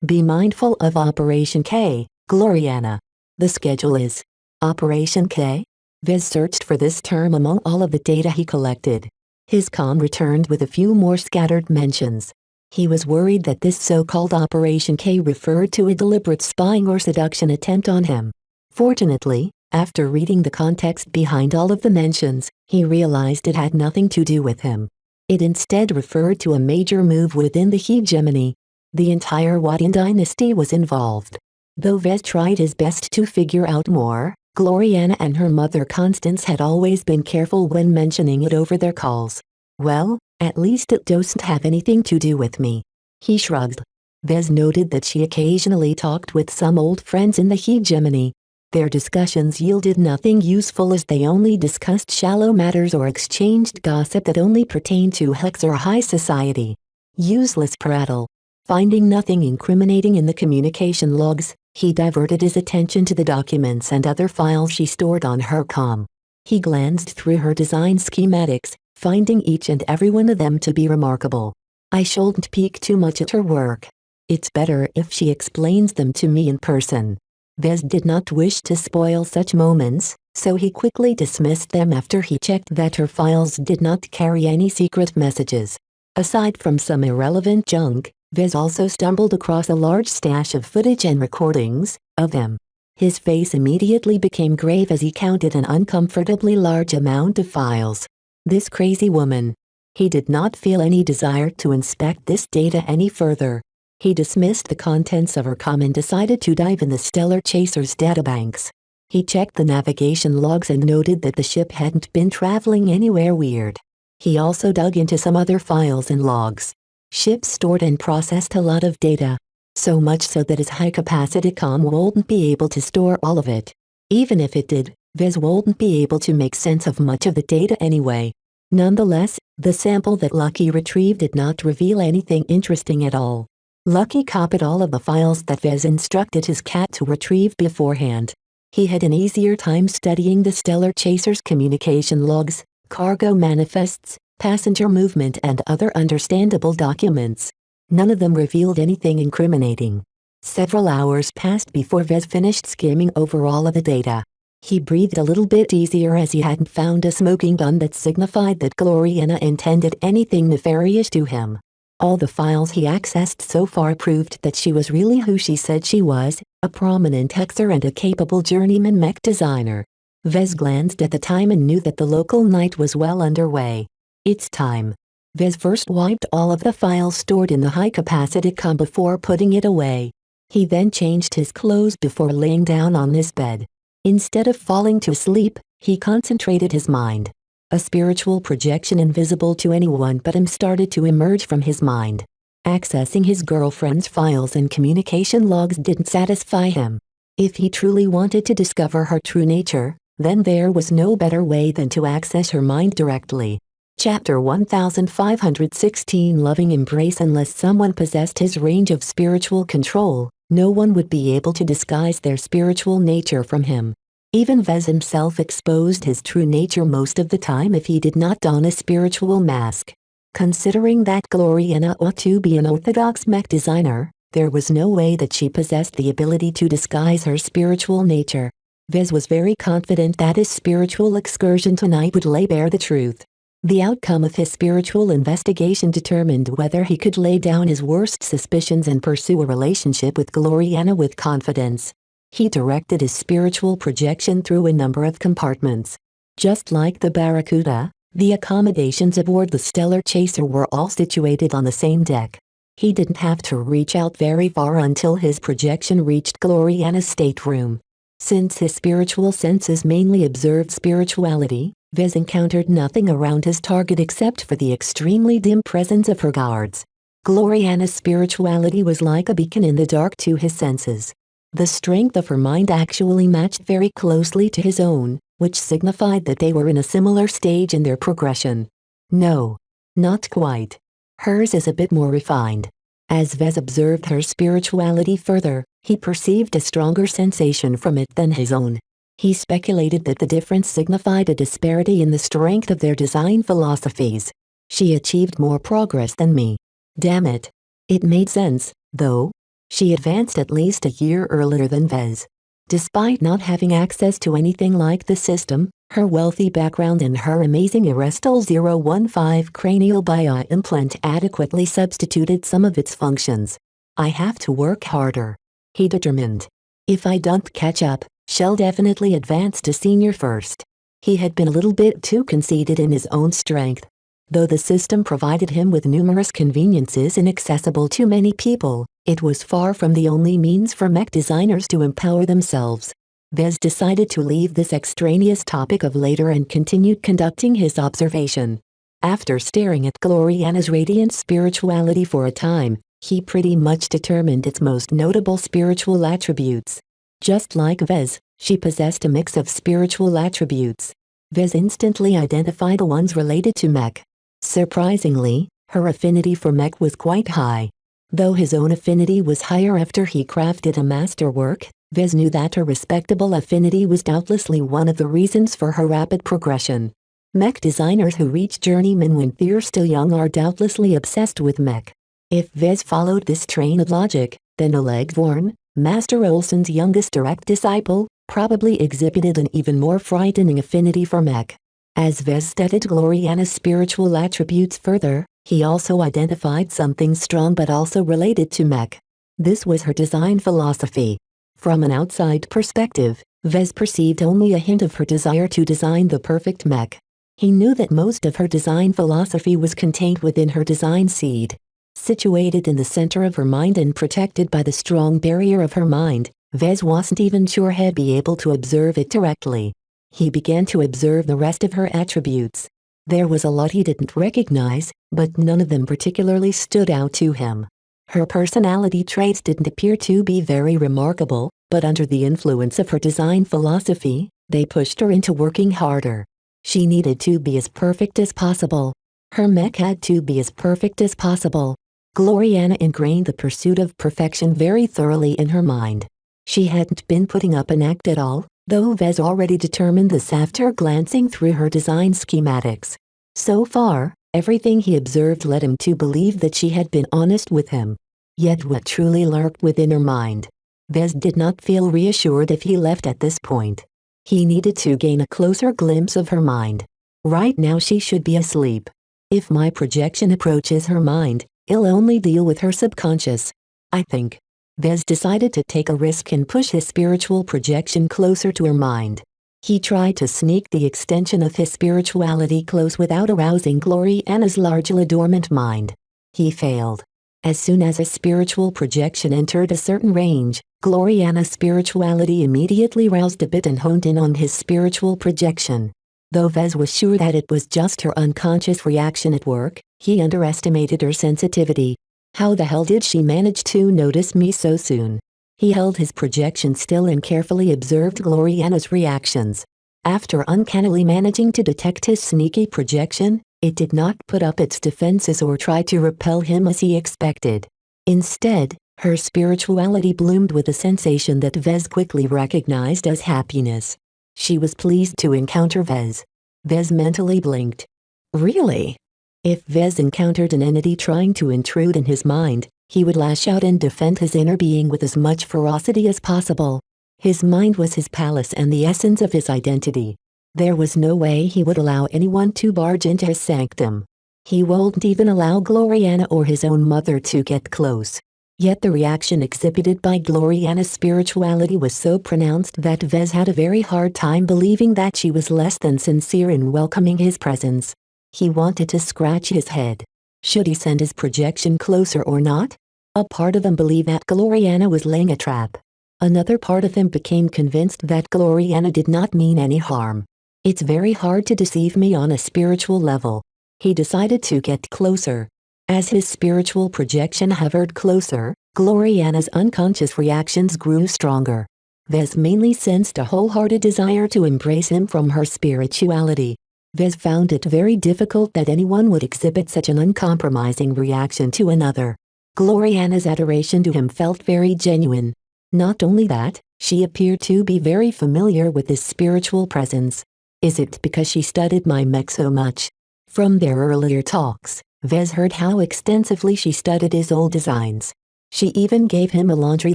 Be mindful of Operation K, Gloriana. The schedule is Operation K? Vez searched for this term among all of the data he collected. His comm returned with a few more scattered mentions. He was worried that this so-called Operation K referred to a deliberate spying or seduction attempt on him. Fortunately, after reading the context behind all of the mentions, he realized it had nothing to do with him. It instead referred to a major move within the hegemony. The entire Wadian dynasty was involved. Though Vez tried his best to figure out more, Gloriana and her mother Constance had always been careful when mentioning it over their calls. Well, at least it doesn't have anything to do with me. He shrugged. Vez noted that she occasionally talked with some old friends in the hegemony. Their discussions yielded nothing useful as they only discussed shallow matters or exchanged gossip that only pertained to Hex or high society. Useless prattle. Finding nothing incriminating in the communication logs, he diverted his attention to the documents and other files she stored on her comm. He glanced through her design schematics, finding each and every one of them to be remarkable. I shouldn't peek too much at her work. It's better if she explains them to me in person. Vez did not wish to spoil such moments, so he quickly dismissed them after he checked that her files did not carry any secret messages. Aside from some irrelevant junk, Vez also stumbled across a large stash of footage and recordings of them. His face immediately became grave as he counted an uncomfortably large amount of files. This crazy woman. He did not feel any desire to inspect this data any further. He dismissed the contents of her comm and decided to dive in the Stellar Chasers databanks. He checked the navigation logs and noted that the ship hadn't been traveling anywhere weird. He also dug into some other files and logs. Ships stored and processed a lot of data. So much so that his high-capacity comm wouldn't be able to store all of it. Even if it did, Vez wouldn't be able to make sense of much of the data anyway. Nonetheless, the sample that Lucky retrieved did not reveal anything interesting at all. Lucky copied all of the files that Vez instructed his cat to retrieve beforehand. He had an easier time studying the Stellar Chasers communication logs, cargo manifests, passenger movement and other understandable documents. None of them revealed anything incriminating. Several hours passed before Vez finished skimming over all of the data. He breathed a little bit easier as he hadn't found a smoking gun that signified that Gloriana intended anything nefarious to him. All the files he accessed so far proved that she was really who she said she was, a prominent hexer and a capable journeyman mech designer. Vez glanced at the time and knew that the local night was well underway. It's time. Vez first wiped all of the files stored in the high-capacity com before putting it away. He then changed his clothes before laying down on his bed. Instead of falling to sleep, he concentrated his mind. A spiritual projection invisible to anyone but him started to emerge from his mind. Accessing his girlfriend's files and communication logs didn't satisfy him. If he truly wanted to discover her true nature, then there was no better way than to access her mind directly. Chapter 1516 Loving Embrace. Unless someone possessed his range of spiritual control, no one would be able to disguise their spiritual nature from him. Even Vez himself exposed his true nature most of the time if he did not don a spiritual mask. Considering that Gloriana ought to be an orthodox mech designer, there was no way that she possessed the ability to disguise her spiritual nature. Vez was very confident that his spiritual excursion tonight would lay bare the truth. The outcome of his spiritual investigation determined whether he could lay down his worst suspicions and pursue a relationship with Gloriana with confidence. He directed his spiritual projection through a number of compartments. Just like the Barracuda, the accommodations aboard the Stellar Chaser were all situated on the same deck. He didn't have to reach out very far until his projection reached Gloriana's stateroom. Since his spiritual senses mainly observed spirituality, Vez encountered nothing around his target except for the extremely dim presence of her guards. Gloriana's spirituality was like a beacon in the dark to his senses. The strength of her mind actually matched very closely to his own, which signified that they were in a similar stage in their progression. No, not quite. Hers is a bit more refined. As Vez observed her spirituality further, he perceived a stronger sensation from it than his own. He speculated that the difference signified a disparity in the strength of their design philosophies. She achieved more progress than me. Damn it. It made sense, though. She advanced at least a year earlier than Vez. Despite not having access to anything like the system, her wealthy background and her amazing Arestal 015 cranial bio implant adequately substituted some of its functions. I have to work harder, he determined. If I don't catch up, she'll definitely advance to senior first. He had been a little bit too conceited in his own strength. Though the system provided him with numerous conveniences inaccessible to many people, it was far from the only means for mech designers to empower themselves. Vez decided to leave this extraneous topic of later and continued conducting his observation. After staring at Gloriana's radiant spirituality for a time, he pretty much determined its most notable spiritual attributes. Just like Vez, she possessed a mix of spiritual attributes. Vez instantly identified the ones related to mech. Surprisingly, her affinity for mech was quite high. Though his own affinity was higher after he crafted a masterwork, Vez knew that her respectable affinity was doubtlessly one of the reasons for her rapid progression. Mech designers who reach journeyman when they're still young are doubtlessly obsessed with mech. If Vez followed this train of logic, then Oleg Vorn, Master Olsen's youngest direct disciple, probably exhibited an even more frightening affinity for mech. As Vez studied Gloriana's spiritual attributes further, he also identified something strong but also related to mech. This was her design philosophy. From an outside perspective, Vez perceived only a hint of her desire to design the perfect mech. He knew that most of her design philosophy was contained within her design seed. Situated in the center of her mind and protected by the strong barrier of her mind, Vez wasn't even sure he'd be able to observe it directly. He began to observe the rest of her attributes. There was a lot he didn't recognize, but none of them particularly stood out to him. Her personality traits didn't appear to be very remarkable, but under the influence of her design philosophy, they pushed her into working harder. She needed to be as perfect as possible. Her mech had to be as perfect as possible. Gloriana ingrained the pursuit of perfection very thoroughly in her mind. She hadn't been putting up an act at all, though Vez already determined this after glancing through her design schematics. So far, everything he observed led him to believe that she had been honest with him. Yet what truly lurked within her mind? Vez did not feel reassured if he left at this point. He needed to gain a closer glimpse of her mind. Right now she should be asleep. If my projection approaches her mind, it'll only deal with her subconscious, I think. Vez decided to take a risk and push his spiritual projection closer to her mind. He tried to sneak the extension of his spirituality close without arousing Gloriana's largely dormant mind. He failed. As soon as a spiritual projection entered a certain range, Gloriana's spirituality immediately roused a bit and honed in on his spiritual projection. Though Vez was sure that it was just her unconscious reaction at work, he underestimated her sensitivity. How the hell did she manage to notice me so soon? He held his projection still and carefully observed Gloriana's reactions. After uncannily managing to detect his sneaky projection, it did not put up its defenses or try to repel him as he expected. Instead, her spirituality bloomed with a sensation that Vez quickly recognized as happiness. She was pleased to encounter Vez. Vez mentally blinked. Really? If Vez encountered an entity trying to intrude in his mind, he would lash out and defend his inner being with as much ferocity as possible. His mind was his palace and the essence of his identity. There was no way he would allow anyone to barge into his sanctum. He wouldn't even allow Gloriana or his own mother to get close. Yet the reaction exhibited by Gloriana's spirituality was so pronounced that Vez had a very hard time believing that she was less than sincere in welcoming his presence. He wanted to scratch his head. Should he send his projection closer or not? A part of him believed that Gloriana was laying a trap. Another part of him became convinced that Gloriana did not mean any harm. It's very hard to deceive me on a spiritual level. He decided to get closer. As his spiritual projection hovered closer, Gloriana's unconscious reactions grew stronger. Vez mainly sensed a wholehearted desire to embrace him from her spirituality. Vez found it very difficult that anyone would exhibit such an uncompromising reaction to another. Gloriana's adoration to him felt very genuine. Not only that, she appeared to be very familiar with his spiritual presence. Is it because she studied my mech so much? From their earlier talks, Vez heard how extensively she studied his old designs. She even gave him a laundry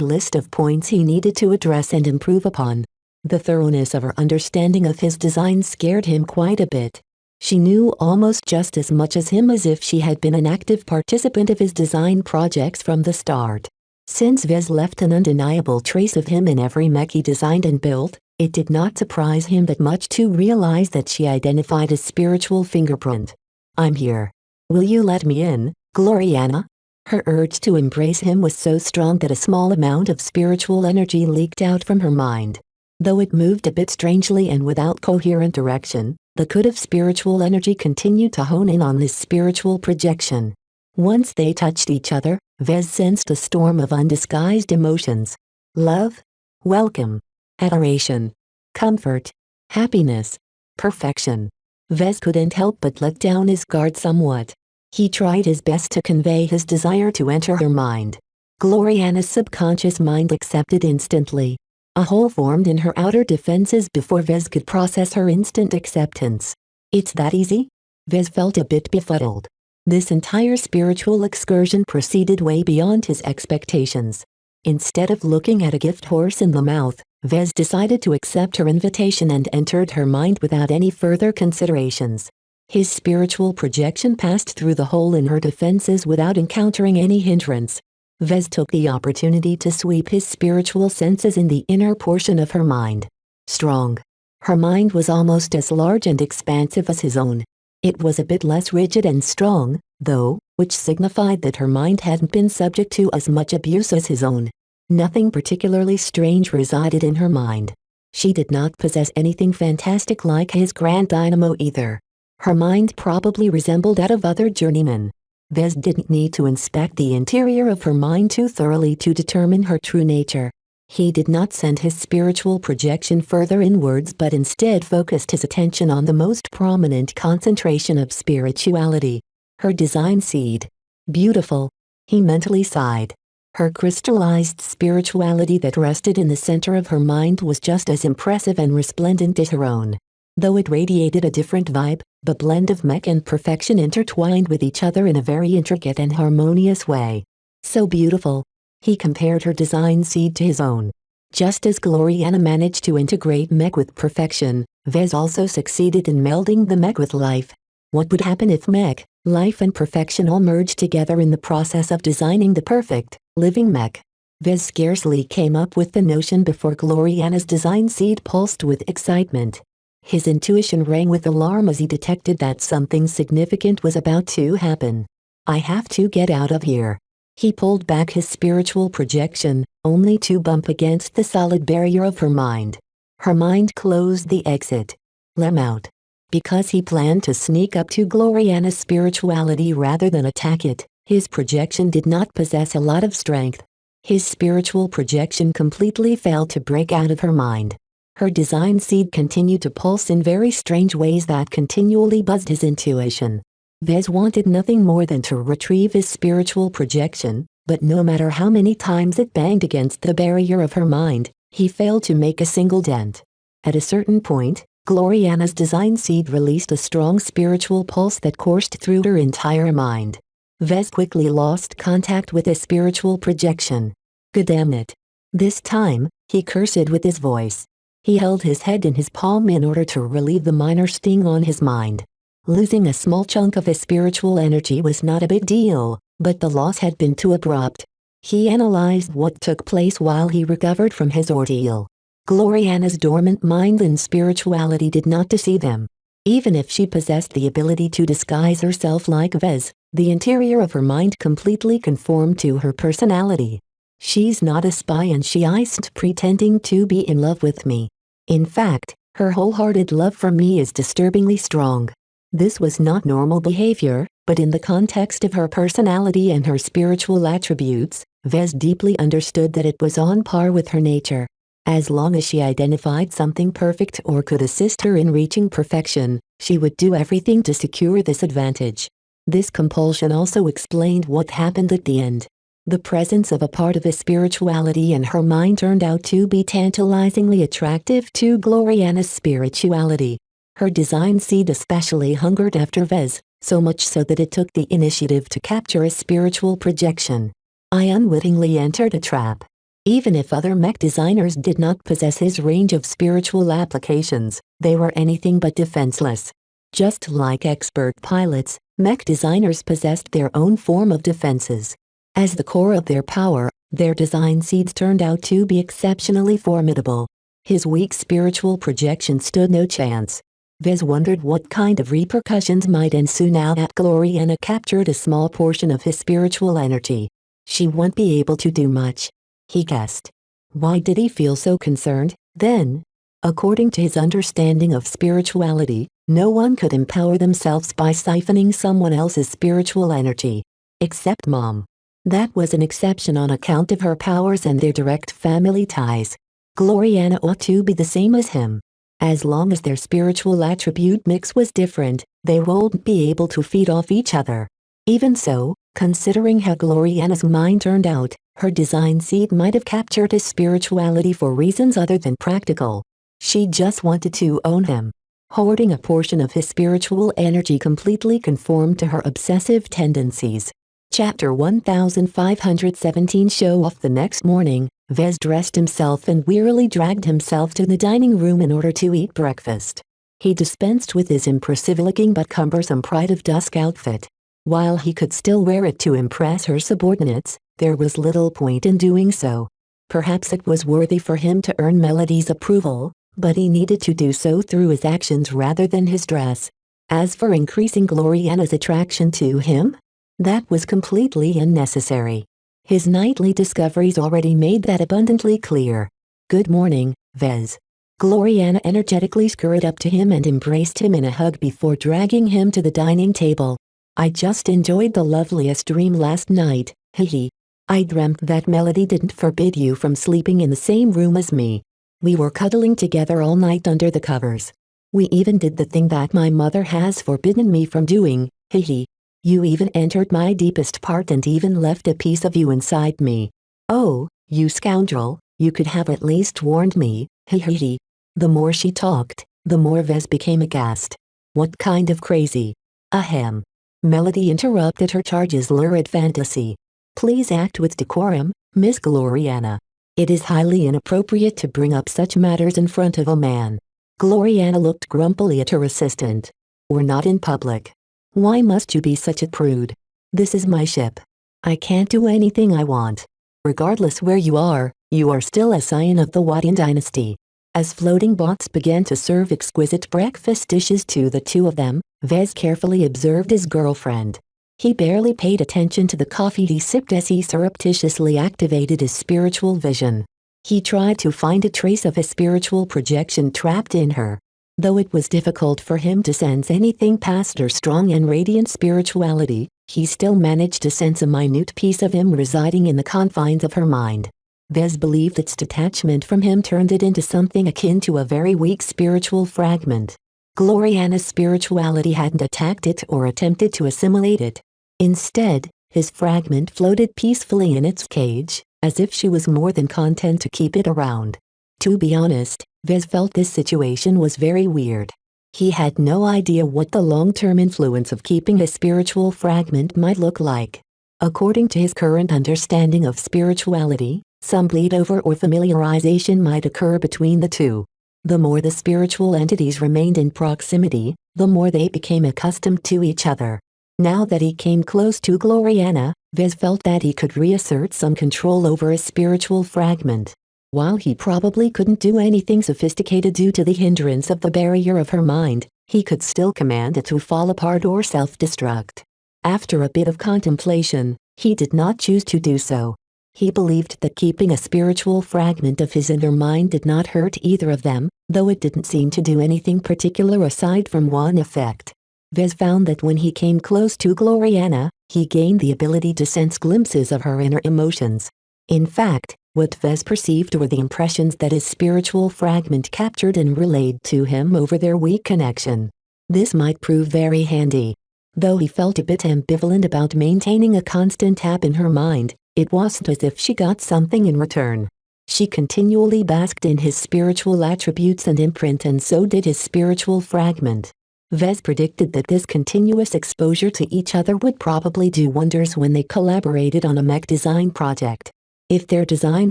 list of points he needed to address and improve upon. The thoroughness of her understanding of his design scared him quite a bit. She knew almost just as much as him as if she had been an active participant of his design projects from the start. Since Vez left an undeniable trace of him in every mech he designed and built, it did not surprise him that much to realize that she identified his spiritual fingerprint. "I'm here. Will you let me in, Gloriana?" Her urge to embrace him was so strong that a small amount of spiritual energy leaked out from her mind. Though it moved a bit strangely and without coherent direction, the current of spiritual energy continued to hone in on this spiritual projection. Once they touched each other, Vez sensed a storm of undisguised emotions. Love, welcome, adoration, comfort, happiness, perfection. Vez couldn't help but let down his guard somewhat. He tried his best to convey his desire to enter her mind. Gloriana's subconscious mind accepted instantly. A hole formed in her outer defenses before Vez could process her instant acceptance. It's that easy? Vez felt a bit befuddled. This entire spiritual excursion proceeded way beyond his expectations. Instead of looking at a gift horse in the mouth, Vez decided to accept her invitation and entered her mind without any further considerations. His spiritual projection passed through the hole in her defenses without encountering any hindrance. Vez took the opportunity to sweep his spiritual senses in the inner portion of her mind. Strong. Her mind was almost as large and expansive as his own. It was a bit less rigid and strong, though, which signified that her mind hadn't been subject to as much abuse as his own. Nothing particularly strange resided in her mind. She did not possess anything fantastic like his grand dynamo either. Her mind probably resembled that of other journeymen. Vez didn't need to inspect the interior of her mind too thoroughly to determine her true nature. He did not send his spiritual projection further inwards but instead focused his attention on the most prominent concentration of spirituality. Her design seed. Beautiful. He mentally sighed. Her crystallized spirituality that rested in the center of her mind was just as impressive and resplendent as her own. Though it radiated a different vibe, the blend of mech and perfection intertwined with each other in a very intricate and harmonious way. So beautiful. He compared her design seed to his own. Just as Gloriana managed to integrate mech with perfection, Vez also succeeded in melding the mech with life. What would happen if mech, life and perfection all merged together in the process of designing the perfect, living mech? Vez scarcely came up with the notion before Gloriana's design seed pulsed with excitement. His intuition rang with alarm as he detected that something significant was about to happen. I have to get out of here. He pulled back his spiritual projection, only to bump against the solid barrier of her mind. Her mind closed the exit. Let him out. Because he planned to sneak up to Gloriana's spirituality rather than attack it, his projection did not possess a lot of strength. His spiritual projection completely failed to break out of her mind. Her design seed continued to pulse in very strange ways that continually buzzed his intuition. Vez wanted nothing more than to retrieve his spiritual projection, but no matter how many times it banged against the barrier of her mind, he failed to make a single dent. At a certain point, Gloriana's design seed released a strong spiritual pulse that coursed through her entire mind. Vez quickly lost contact with his spiritual projection. God damn it. This time, he cursed with his voice. He held his head in his palm in order to relieve the minor sting on his mind. Losing a small chunk of his spiritual energy was not a big deal, but the loss had been too abrupt. He analyzed what took place while he recovered from his ordeal. Gloriana's dormant mind and spirituality did not deceive him. Even if she possessed the ability to disguise herself like Vez, the interior of her mind completely conformed to her personality. She's not a spy and she isn't pretending to be in love with me. In fact, her wholehearted love for me is disturbingly strong. This was not normal behavior, but in the context of her personality and her spiritual attributes, Vez deeply understood that it was on par with her nature. As long as she identified something perfect or could assist her in reaching perfection, she would do everything to secure this advantage. This compulsion also explained what happened at the end. The presence of a part of his spirituality in her mind turned out to be tantalizingly attractive to Gloriana's spirituality. Her design seed especially hungered after Vez, so much so that it took the initiative to capture his spiritual projection. I unwittingly entered a trap. Even if other mech designers did not possess his range of spiritual applications, they were anything but defenseless. Just like expert pilots, mech designers possessed their own form of defenses. As the core of their power, their design seeds turned out to be exceptionally formidable. His weak spiritual projection stood no chance. Vez wondered what kind of repercussions might ensue now that Gloriana captured a small portion of his spiritual energy. She won't be able to do much, he guessed. Why did he feel so concerned, then? According to his understanding of spirituality, no one could empower themselves by siphoning someone else's spiritual energy. Except Mom. That was an exception on account of her powers and their direct family ties. Gloriana ought to be the same as him. As long as their spiritual attribute mix was different, they won't be able to feed off each other. Even so, considering how Gloriana's mind turned out, her design seed might have captured his spirituality for reasons other than practical. She just wanted to own him. Hoarding a portion of his spiritual energy completely conformed to her obsessive tendencies. Chapter 1517. Show off. The next morning, Vez dressed himself and wearily dragged himself to the dining room in orez to eat breakfast. He dispensed with his impressive-looking but cumbersome Pride of Dusk outfit. While he could still wear it to impress her subordinates, there was little point in doing so. Perhaps it was worthy for him to earn Melody's approval, but he needed to do so through his actions rather than his dress. As for increasing Gloriana's attraction to him, that was completely unnecessary. His nightly discoveries already made that abundantly clear. Good morning, Vez. Gloriana energetically scurried up to him and embraced him in a hug before dragging him to the dining table. I just enjoyed the loveliest dream last night, hehe. I dreamt that Melody didn't forbid you from sleeping in the same room as me. We were cuddling together all night under the covers. We even did the thing that my mother has forbidden me from doing, hehe. You even entered my deepest part and even left a piece of you inside me. Oh, you scoundrel, you could have at least warned me, hehehe. The more she talked, the more Vez became aghast. What kind of crazy? Ahem. Melody interrupted her charge's lurid fantasy. Please act with decorum, Miss Gloriana. It is highly inappropriate to bring up such matters in front of a man. Gloriana looked grumpily at her assistant. We're not in public. Why must you be such a prude? This is my ship. I can't do anything I want. Regardless where you are still a scion of the Wadian dynasty. As floating bots began to serve exquisite breakfast dishes to the two of them, Vez carefully observed his girlfriend. He barely paid attention to the coffee he sipped as he surreptitiously activated his spiritual vision. He tried to find a trace of a spiritual projection trapped in her. Though it was difficult for him to sense anything past her strong and radiant spirituality, he still managed to sense a minute piece of him residing in the confines of her mind. Vez believed its detachment from him turned it into something akin to a very weak spiritual fragment. Gloriana's spirituality hadn't attacked it or attempted to assimilate it. Instead, his fragment floated peacefully in its cage, as if she was more than content to keep it around. To be honest, Vez felt this situation was very weird. He had no idea what the long-term influence of keeping a spiritual fragment might look like. According to his current understanding of spirituality, some bleed over or familiarization might occur between the two. The more the spiritual entities remained in proximity, the more they became accustomed to each other. Now that he came close to Gloriana, Vez felt that he could reassert some control over his spiritual fragment. While he probably couldn't do anything sophisticated due to the hindrance of the barrier of her mind, he could still command it to fall apart or self-destruct. After a bit of contemplation, he did not choose to do so. He believed that keeping a spiritual fragment of his inner mind did not hurt either of them, though it didn't seem to do anything particular aside from one effect. Vez found that when he came close to Gloriana, he gained the ability to sense glimpses of her inner emotions. In fact, what Vez perceived were the impressions that his spiritual fragment captured and relayed to him over their weak connection. This might prove very handy. Though he felt a bit ambivalent about maintaining a constant tap in her mind, it wasn't as if she got something in return. She continually basked in his spiritual attributes and imprint, and so did his spiritual fragment. Vez predicted that this continuous exposure to each other would probably do wonders when they collaborated on a mech design project. If their design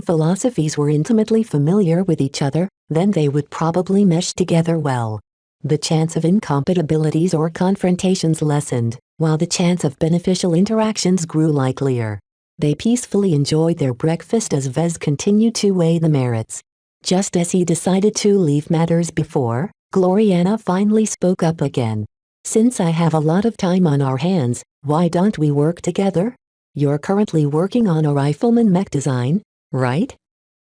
philosophies were intimately familiar with each other, then they would probably mesh together well. The chance of incompatibilities or confrontations lessened, while the chance of beneficial interactions grew likelier. They peacefully enjoyed their breakfast as Vez continued to weigh the merits. Just as he decided to leave matters before, Gloriana finally spoke up again. "Since I have a lot of time on our hands, why don't we work together? You're currently working on a rifleman mech design, right?"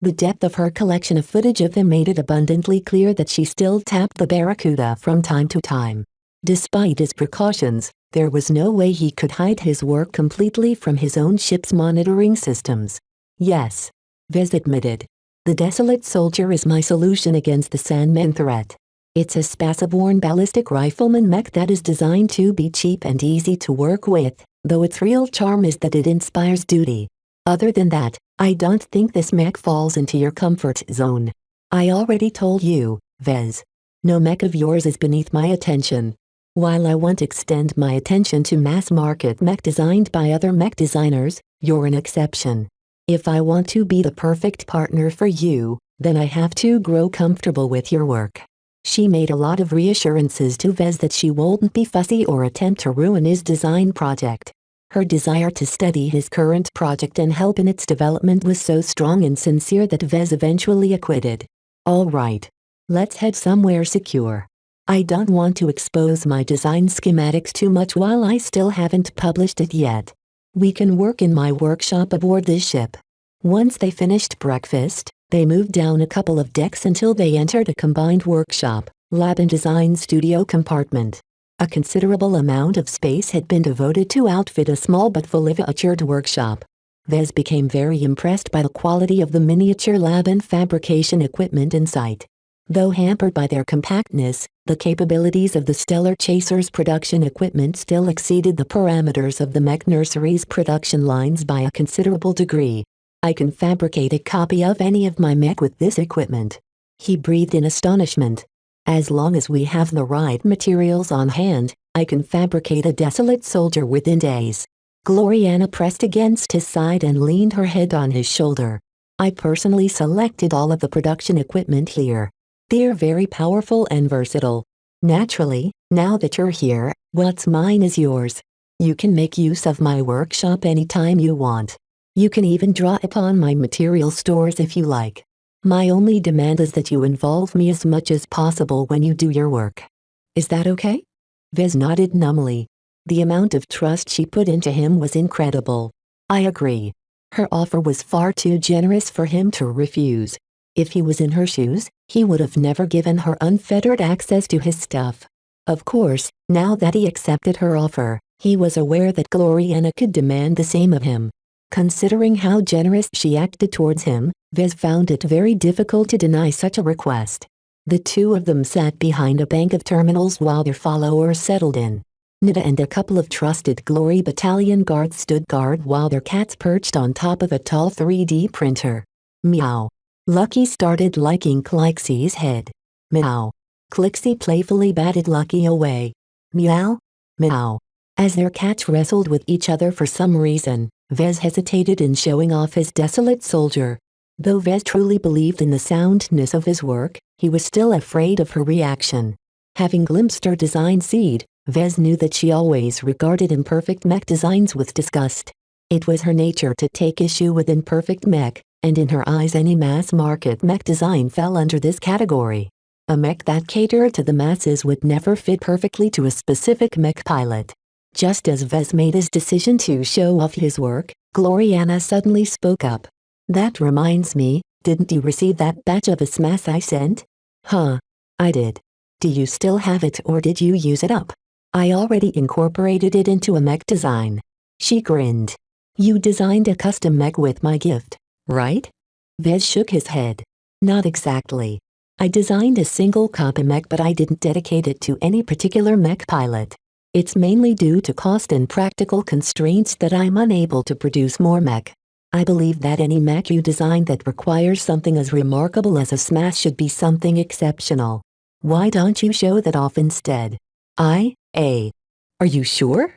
The depth of her collection of footage of him made it abundantly clear that she still tapped the Barracuda from time to time. Despite his precautions, there was no way he could hide his work completely from his own ship's monitoring systems. "Yes," Vez admitted. "The Desolate Soldier is my solution against the Sandman threat. It's a spaceborne ballistic rifleman mech that is designed to be cheap and easy to work with, though its real charm is that it inspires duty. Other than that, I don't think this mech falls into your comfort zone. I already told you, Vez. No mech of yours is beneath my attention. While I won't extend my attention to mass-market mech designed by other mech designers, you're an exception. If I want to be the perfect partner for you, then I have to grow comfortable with your work." She made a lot of reassurances to Vez that she wouldn't be fussy or attempt to ruin his design project. Her desire to study his current project and help in its development was so strong and sincere that Vez eventually acquitted. "All right. Let's head somewhere secure. I don't want to expose my design schematics too much while I still haven't published it yet. We can work in my workshop aboard this ship." Once they finished breakfast, they moved down a couple of decks until they entered a combined workshop, lab and design studio compartment. A considerable amount of space had been devoted to outfit a small but fully featured workshop. Vez became very impressed by the quality of the miniature lab and fabrication equipment in sight. Though hampered by their compactness, the capabilities of the Stellar Chaser's production equipment still exceeded the parameters of the Mech Nursery's production lines by a considerable degree. "I can fabricate a copy of any of my mech with this equipment," he breathed in astonishment. "As long as we have the right materials on hand, I can fabricate a Desolate Soldier within days." Gloriana pressed against his side and leaned her head on his shoulder. "I personally selected all of the production equipment here. They're very powerful and versatile. Naturally, now that you're here, what's mine is yours. You can make use of my workshop anytime you want. You can even draw upon my material stores if you like. My only demand is that you involve me as much as possible when you do your work. Is that okay? Vez nodded numbly. The amount of trust she put into him was incredible. I agree. Her offer was far too generous for him to refuse. If he was in her shoes, he would have never given her unfettered access to his stuff. Of course, now that he accepted her offer, he was aware that Gloriana could demand the same of him. Considering how generous she acted towards him, Vez found it very difficult to deny such a request. The two of them sat behind a bank of terminals while their followers settled in. Nida and a couple of trusted Glory Battalion guards stood guard while their cats perched on top of a tall 3D printer. Meow. Lucky started licking Clixie's head. Meow. Clixie playfully batted Lucky away. Meow. Meow. As their cats wrestled with each other for some reason, Vez hesitated in showing off his desolate soldier. Though Vez truly believed in the soundness of his work, he was still afraid of her reaction. Having glimpsed her design seed, Vez knew that she always regarded imperfect mech designs with disgust. It was her nature to take issue with imperfect mech, and in her eyes any mass-market mech design fell under this category. A mech that catered to the masses would never fit perfectly to a specific mech pilot. Just as Vez made his decision to show off his work, Gloriana suddenly spoke up. That reminds me, didn't you receive that batch of smash I sent? Huh. I did. Do you still have it or did you use it up? I already incorporated it into a mech design. She grinned. You designed a custom mech with my gift, right? Vez shook his head. Not exactly. I designed a single copy mech but I didn't dedicate it to any particular mech pilot. It's mainly due to cost and practical constraints that I'm unable to produce more mech. I believe that any mech you design that requires something as remarkable as a smash should be something exceptional. Why don't you show that off instead? Are you sure?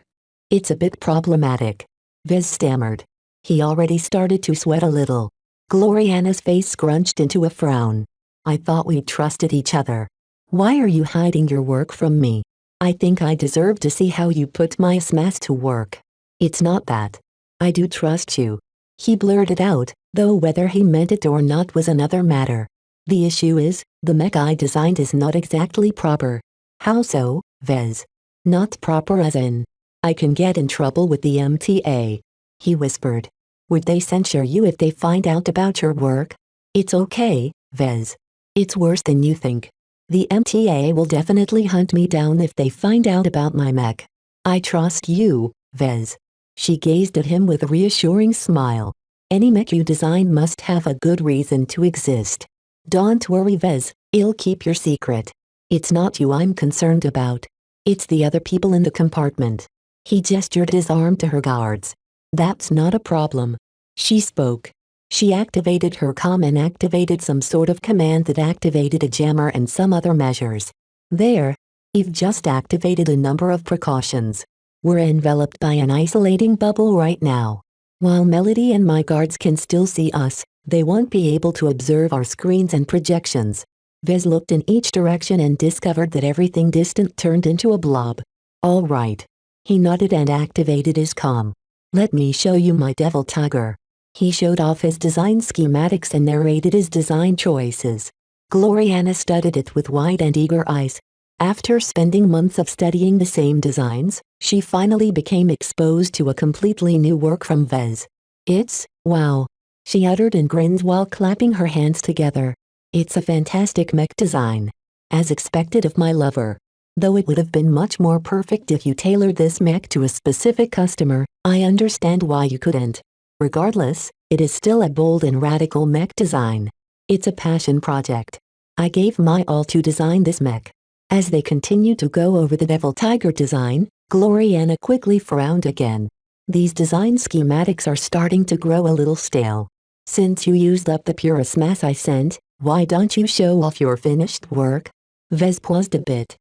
It's a bit problematic. Vez stammered. He already started to sweat a little. Gloriana's face scrunched into a frown. I thought we trusted each other. Why are you hiding your work from me? I think I deserve to see how you put my smash to work. It's not that. I do trust you. He blurted out, though whether he meant it or not was another matter. The issue is, the mech I designed is not exactly proper. How so, Vez? Not proper as in, I can get in trouble with the MTA. He whispered. Would they censure you if they find out about your work? It's okay, Vez. It's worse than you think. The MTA will definitely hunt me down if they find out about my mech. I trust you, Vez. She gazed at him with a reassuring smile. Any mech you design must have a good reason to exist. Don't worry, Vez, I'll keep your secret. It's not you I'm concerned about. It's the other people in the compartment. He gestured his arm to her guards. That's not a problem. She spoke. She activated her comm and activated some sort of command that activated a jammer and some other measures. There. You've just activated a number of precautions. We're enveloped by an isolating bubble right now. While Melody and my guards can still see us, they won't be able to observe our screens and projections. Vez looked in each direction and discovered that everything distant turned into a blob. All right. He nodded and activated his comm. Let me show you my devil tiger. He showed off his design schematics and narrated his design choices. Gloriana studied it with wide and eager eyes. After spending months of studying the same designs, she finally became exposed to a completely new work from Vez. It's, wow. She uttered and grinned while clapping her hands together. It's a fantastic mech design. As expected of my lover. Though it would have been much more perfect if you tailored this mech to a specific customer, I understand why you couldn't. Regardless, it is still a bold and radical mech design. It's a passion project. I gave my all to design this mech. As they continued to go over the Devil Tiger design, Gloriana quickly frowned again. These design schematics are starting to grow a little stale. Since you used up the pure smash I sent, why don't you show off your finished work? Vez paused a bit.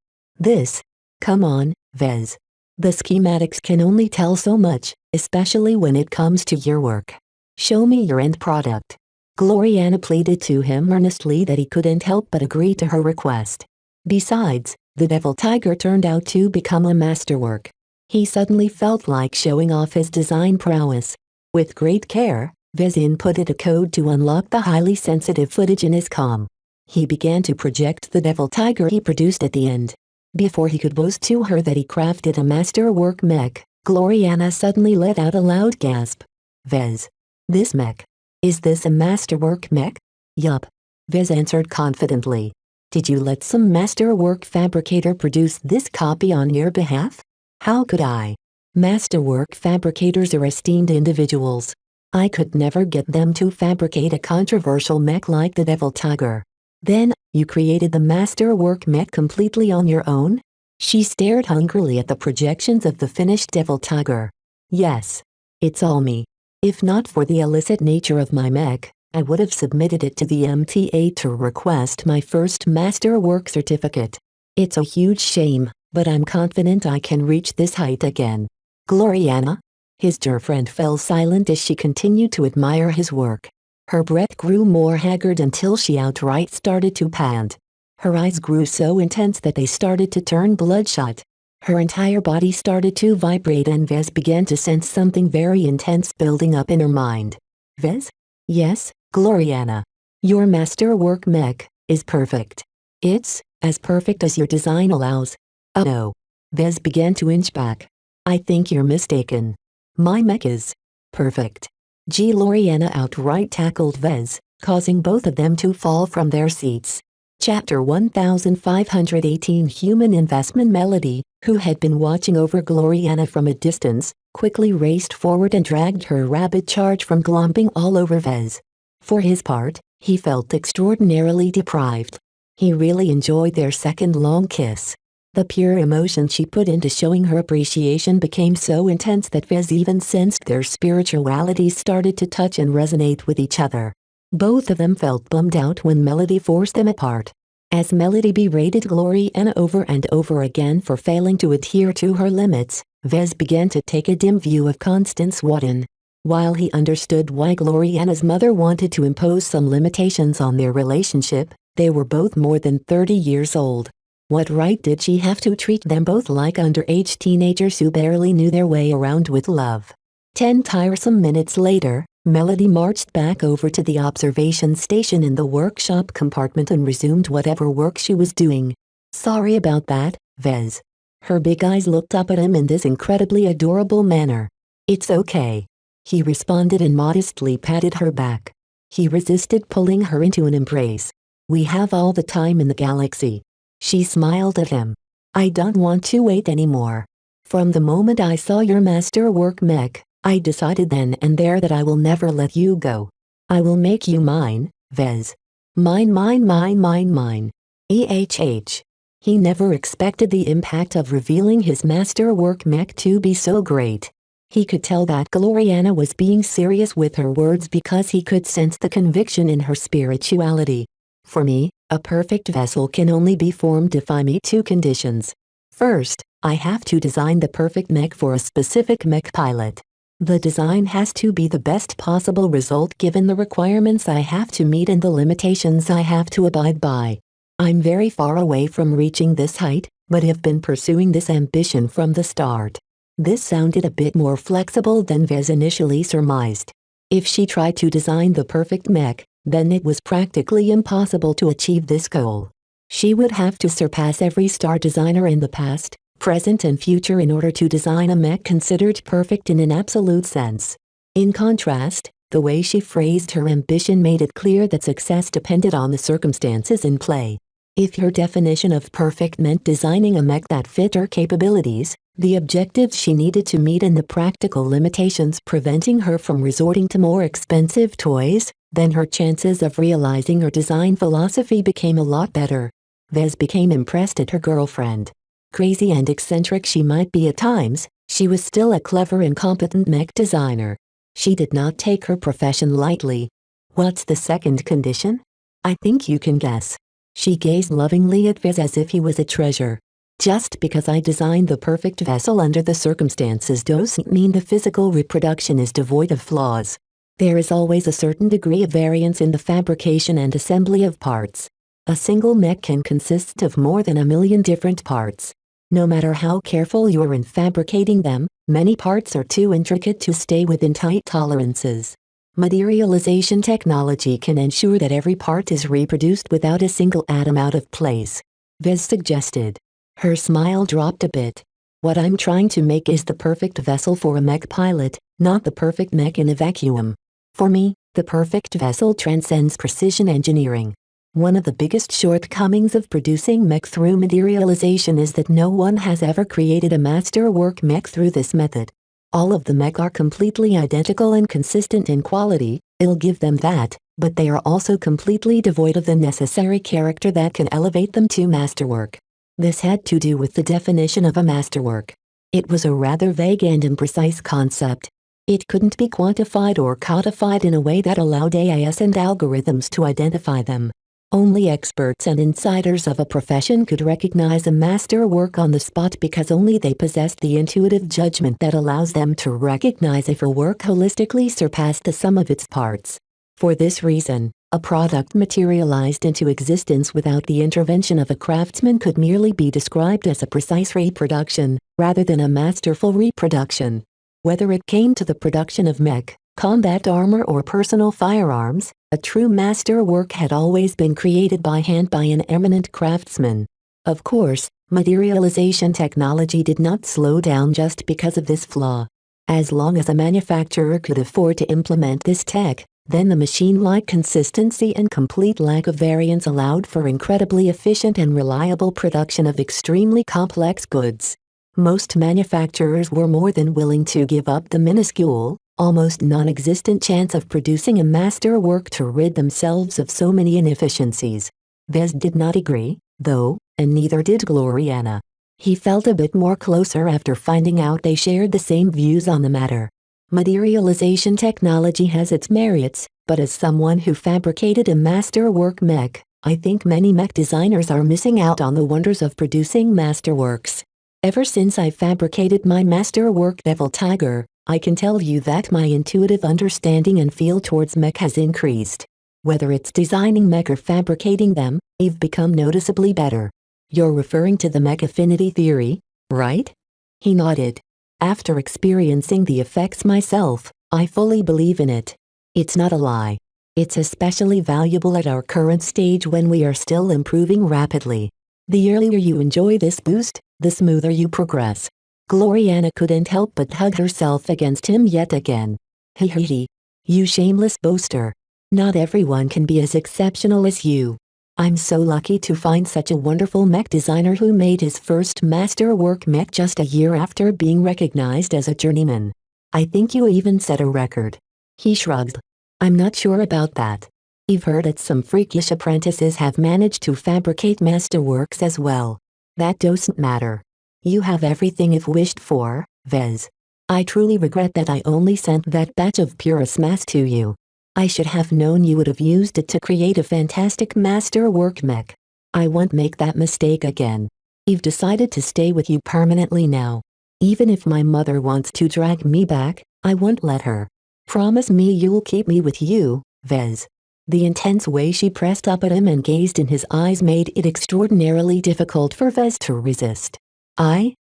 Come on, Vez. The schematics can only tell so much, especially when it comes to your work. Show me your end product. Gloriana pleaded to him earnestly that he couldn't help but agree to her request. Besides, the Devil Tiger turned out to become a masterwork. He suddenly felt like showing off his design prowess. With great care, Vez inputted a code to unlock the highly sensitive footage in his comm. He began to project the devil tiger he produced at the end. Before he could boast to her that he crafted a masterwork mech, Gloriana suddenly let out a loud gasp. Vez. This mech. Is this a masterwork mech? Yup. Vez answered confidently. Did you let some masterwork fabricator produce this copy on your behalf? How could I? Masterwork fabricators are esteemed individuals. I could never get them to fabricate a controversial mech like the Devil Tiger. Then, you created the masterwork mech completely on your own? She stared hungrily at the projections of the finished Devil Tiger. Yes. It's all me. If not for the illicit nature of my mech, I would have submitted it to the MTA to request my first masterwork certificate. It's a huge shame, but I'm confident I can reach this height again. Gloriana? His girlfriend fell silent as she continued to admire his work. Her breath grew more haggard until she outright started to pant. Her eyes grew so intense that they started to turn bloodshot. Her entire body started to vibrate and Vez began to sense something very intense building up in her mind. Vez? Yes, Gloriana. Your masterwork mech is perfect. It's as perfect as your design allows. Oh no. Vez began to inch back. I think you're mistaken. My mech is perfect. Gloriana outright tackled Vez, causing both of them to fall from their seats. Chapter 1518 Human Investment Melody, who had been watching over Gloriana from a distance, quickly raced forward and dragged her rapid charge from glomping all over Vez. For his part, he felt extraordinarily deprived. He really enjoyed their second long kiss. The pure emotion she put into showing her appreciation became so intense that Vez even sensed their spiritualities started to touch and resonate with each other. Both of them felt bummed out when Melody forced them apart. As Melody berated Gloriana over and over again for failing to adhere to her limits, Vez began to take a dim view of Constance Wadden. While he understood why Gloriana's mother wanted to impose some limitations on their relationship, they were both more than 30 years old. What right did she have to treat them both like underage teenagers who barely knew their way around with love? 10 tiresome minutes later, Melody marched back over to the observation station in the workshop compartment and resumed whatever work she was doing. Sorry about that, Vez. Her big eyes looked up at him in this incredibly adorable manner. It's okay. He responded and modestly patted her back. He resisted pulling her into an embrace. We have all the time in the galaxy. She smiled at him. I don't want to wait anymore. From the moment I saw your masterwork mech, I decided then and there that I will never let you go. I will make you mine, Vez. Mine, mine, mine, mine, mine. EHH. He never expected the impact of revealing his masterwork mech to be so great. He could tell that Gloriana was being serious with her words because he could sense the conviction in her spirituality. For me, a perfect vessel can only be formed if I meet 2 conditions. First, I have to design the perfect mech for a specific mech pilot. The design has to be the best possible result given the requirements I have to meet and the limitations I have to abide by. I'm very far away from reaching this height, but have been pursuing this ambition from the start. This sounded a bit more flexible than Vez initially surmised. If she tried to design the perfect mech, then it was practically impossible to achieve this goal. She would have to surpass every star designer in the past, present and future in order to design a mech considered perfect in an absolute sense. In contrast, the way she phrased her ambition made it clear that success depended on the circumstances in play. If her definition of perfect meant designing a mech that fit her capabilities, the objectives she needed to meet and the practical limitations preventing her from resorting to more expensive toys, then her chances of realizing her design philosophy became a lot better. Vez became impressed at her girlfriend. Crazy and eccentric she might be at times, she was still a clever and competent mech designer. She did not take her profession lightly. What's the second condition? I think you can guess. She gazed lovingly at Vez as if he was a treasure. Just because I designed the perfect vessel under the circumstances doesn't mean the physical reproduction is devoid of flaws. There is always a certain degree of variance in the fabrication and assembly of parts. A single mech can consist of more than 1 million different parts. No matter how careful you are in fabricating them, many parts are too intricate to stay within tight tolerances. Materialization technology can ensure that every part is reproduced without a single atom out of place. Vez suggested. Her smile dropped a bit. What I'm trying to make is the perfect vessel for a mech pilot, not the perfect mech in a vacuum. For me, the perfect vessel transcends precision engineering. One of the biggest shortcomings of producing mech through materialization is that no one has ever created a masterwork mech through this method. All of the mech are completely identical and consistent in quality, I'll give them that, but they are also completely devoid of the necessary character that can elevate them to masterwork. This had to do with the definition of a masterwork. It was a rather vague and imprecise concept. It couldn't be quantified or codified in a way that allowed AIs and algorithms to identify them. Only experts and insiders of a profession could recognize a masterwork on the spot because only they possessed the intuitive judgment that allows them to recognize if a work holistically surpassed the sum of its parts. For this reason, a product materialized into existence without the intervention of a craftsman could merely be described as a precise reproduction, rather than a masterful reproduction. Whether it came to the production of mech, combat armor or personal firearms, a true masterwork had always been created by hand by an eminent craftsman. Of course, materialization technology did not slow down just because of this flaw. As long as a manufacturer could afford to implement this tech, then the machine-like consistency and complete lack of variance allowed for incredibly efficient and reliable production of extremely complex goods. Most manufacturers were more than willing to give up the minuscule, almost non-existent chance of producing a masterwork to rid themselves of so many inefficiencies. Vez did not agree, though, and neither did Gloriana. He felt a bit more closer after finding out they shared the same views on the matter. Materialization technology has its merits, but as someone who fabricated a masterwork mech, I think many mech designers are missing out on the wonders of producing masterworks. Ever since I fabricated my masterwork Devil Tiger, I can tell you that my intuitive understanding and feel towards mech has increased. Whether it's designing mech or fabricating them, I've become noticeably better. You're referring to the mech affinity theory, right? He nodded. After experiencing the effects myself, I fully believe in it. It's not a lie. It's especially valuable at our current stage when we are still improving rapidly. The earlier you enjoy this boost, the smoother you progress. Gloriana couldn't help but hug herself against him yet again. Hee. You shameless boaster. Not everyone can be as exceptional as you. I'm so lucky to find such a wonderful mech designer who made his first masterwork mech just a year after being recognized as a journeyman. I think you even set a record. He shrugged. I'm not sure about that. I've heard that some freakish apprentices have managed to fabricate masterworks as well. That doesn't matter. You have everything I've wished for, Vez. I truly regret that I only sent that batch of purest mass to you. I should have known you would have used it to create a fantastic masterwork mech. I won't make that mistake again. I've decided to stay with you permanently now. Even if my mother wants to drag me back, I won't let her. Promise me you'll keep me with you, Vez. The intense way she pressed up at him and gazed in his eyes made it extraordinarily difficult for Vez to resist.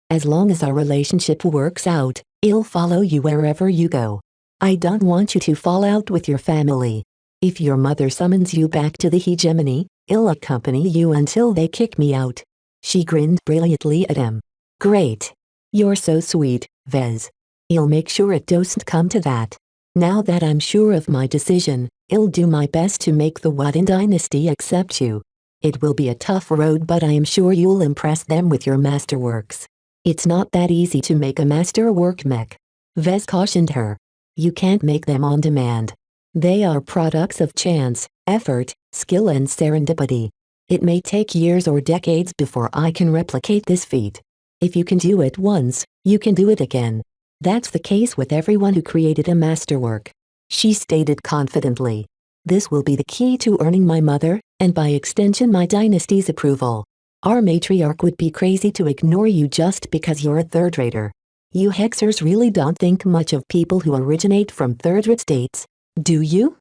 As long as our relationship works out, I'll follow you wherever you go. I don't want you to fall out with your family. If your mother summons you back to the hegemony, I'll accompany you until they kick me out. She grinned brilliantly at him. Great. You're so sweet, Vez. I'll make sure it doesn't come to that. Now that I'm sure of my decision, I'll do my best to make the Wadden dynasty accept you. It will be a tough road, but I am sure you'll impress them with your masterworks. It's not that easy to make a masterwork mech. Vez cautioned her. You can't make them on demand. They are products of chance, effort, skill and serendipity. It may take years or decades before I can replicate this feat. If you can do it once, you can do it again. That's the case with everyone who created a masterwork. She stated confidently. This will be the key to earning my mother, and by extension my dynasty's approval. Our matriarch would be crazy to ignore you just because you're a third-rater. You hexers really don't think much of people who originate from third-rate states, do you?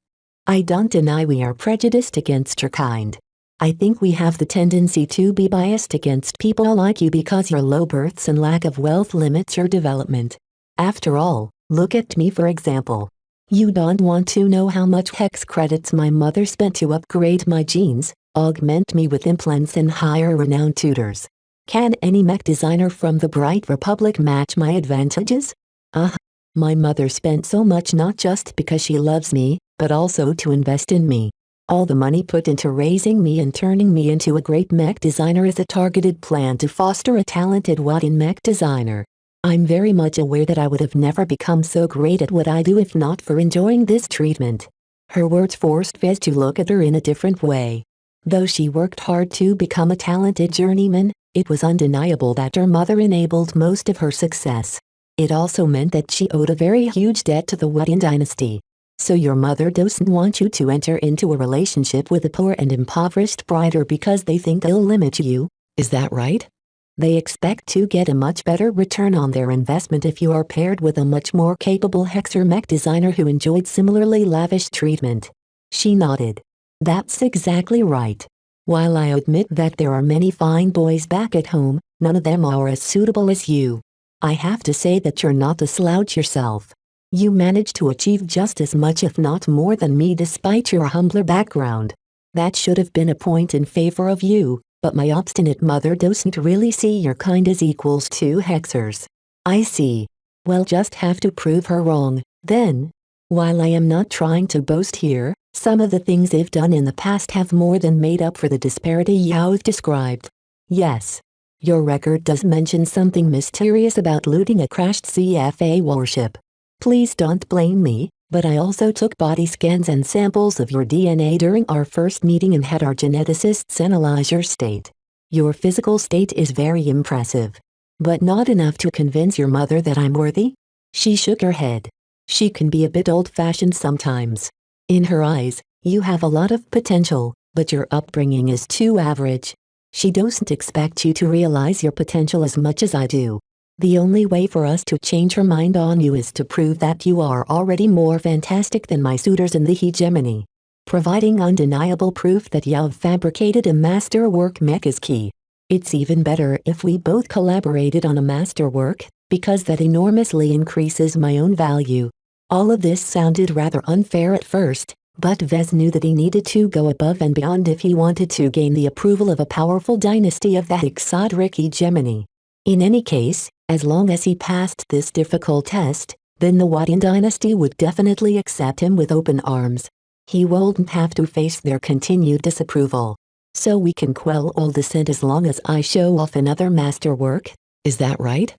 I don't deny we are prejudiced against your kind. I think we have the tendency to be biased against people like you because your low births and lack of wealth limits your development. After all, look at me for example. You don't want to know how much hex credits my mother spent to upgrade my genes, augment me with implants and hire renowned tutors. Can any mech designer from the Bright Republic match my advantages? My mother spent so much not just because she loves me, but also to invest in me. All the money put into raising me and turning me into a great mech designer is a targeted plan to foster a talented Wadin mech designer. I'm very much aware that I would have never become so great at what I do if not for enjoying this treatment. Her words forced Vez to look at her in a different way. Though she worked hard to become a talented journeyman, it was undeniable that her mother enabled most of her success. It also meant that she owed a very huge debt to the Wadin dynasty. So your mother doesn't want you to enter into a relationship with a poor and impoverished brider because they think they'll limit you, is that right? They expect to get a much better return on their investment if you are paired with a much more capable hexer mech designer who enjoyed similarly lavish treatment. She nodded. That's exactly right. While I admit that there are many fine boys back at home, none of them are as suitable as you. I have to say that you're not a slouch yourself. You managed to achieve just as much if not more than me despite your humbler background. That should have been a point in favor of you, but my obstinate mother doesn't really see your kind as equals to hexers. I see. Well, just have to prove her wrong, then. While I am not trying to boast here, some of the things they've done in the past have more than made up for the disparity you've described. Yes. Your record does mention something mysterious about looting a crashed CFA warship. Please don't blame me, but I also took body scans and samples of your DNA during our first meeting and had our geneticists analyze your state. Your physical state is very impressive. But not enough to convince your mother that I'm worthy? She shook her head. She can be a bit old-fashioned sometimes. In her eyes, you have a lot of potential, but your upbringing is too average. She doesn't expect you to realize your potential as much as I do. The only way for us to change her mind on you is to prove that you are already more fantastic than my suitors in the hegemony. Providing undeniable proof that you've fabricated a masterwork mech is key. It's even better if we both collaborated on a masterwork, because that enormously increases my own value. All of this sounded rather unfair at first, but Vez knew that he needed to go above and beyond if he wanted to gain the approval of a powerful dynasty of the exotic hegemony. In any case, as long as he passed this difficult test, then the Wadin dynasty would definitely accept him with open arms. He wouldn't have to face their continued disapproval. So we can quell all dissent as long as I show off another masterwork, is that right?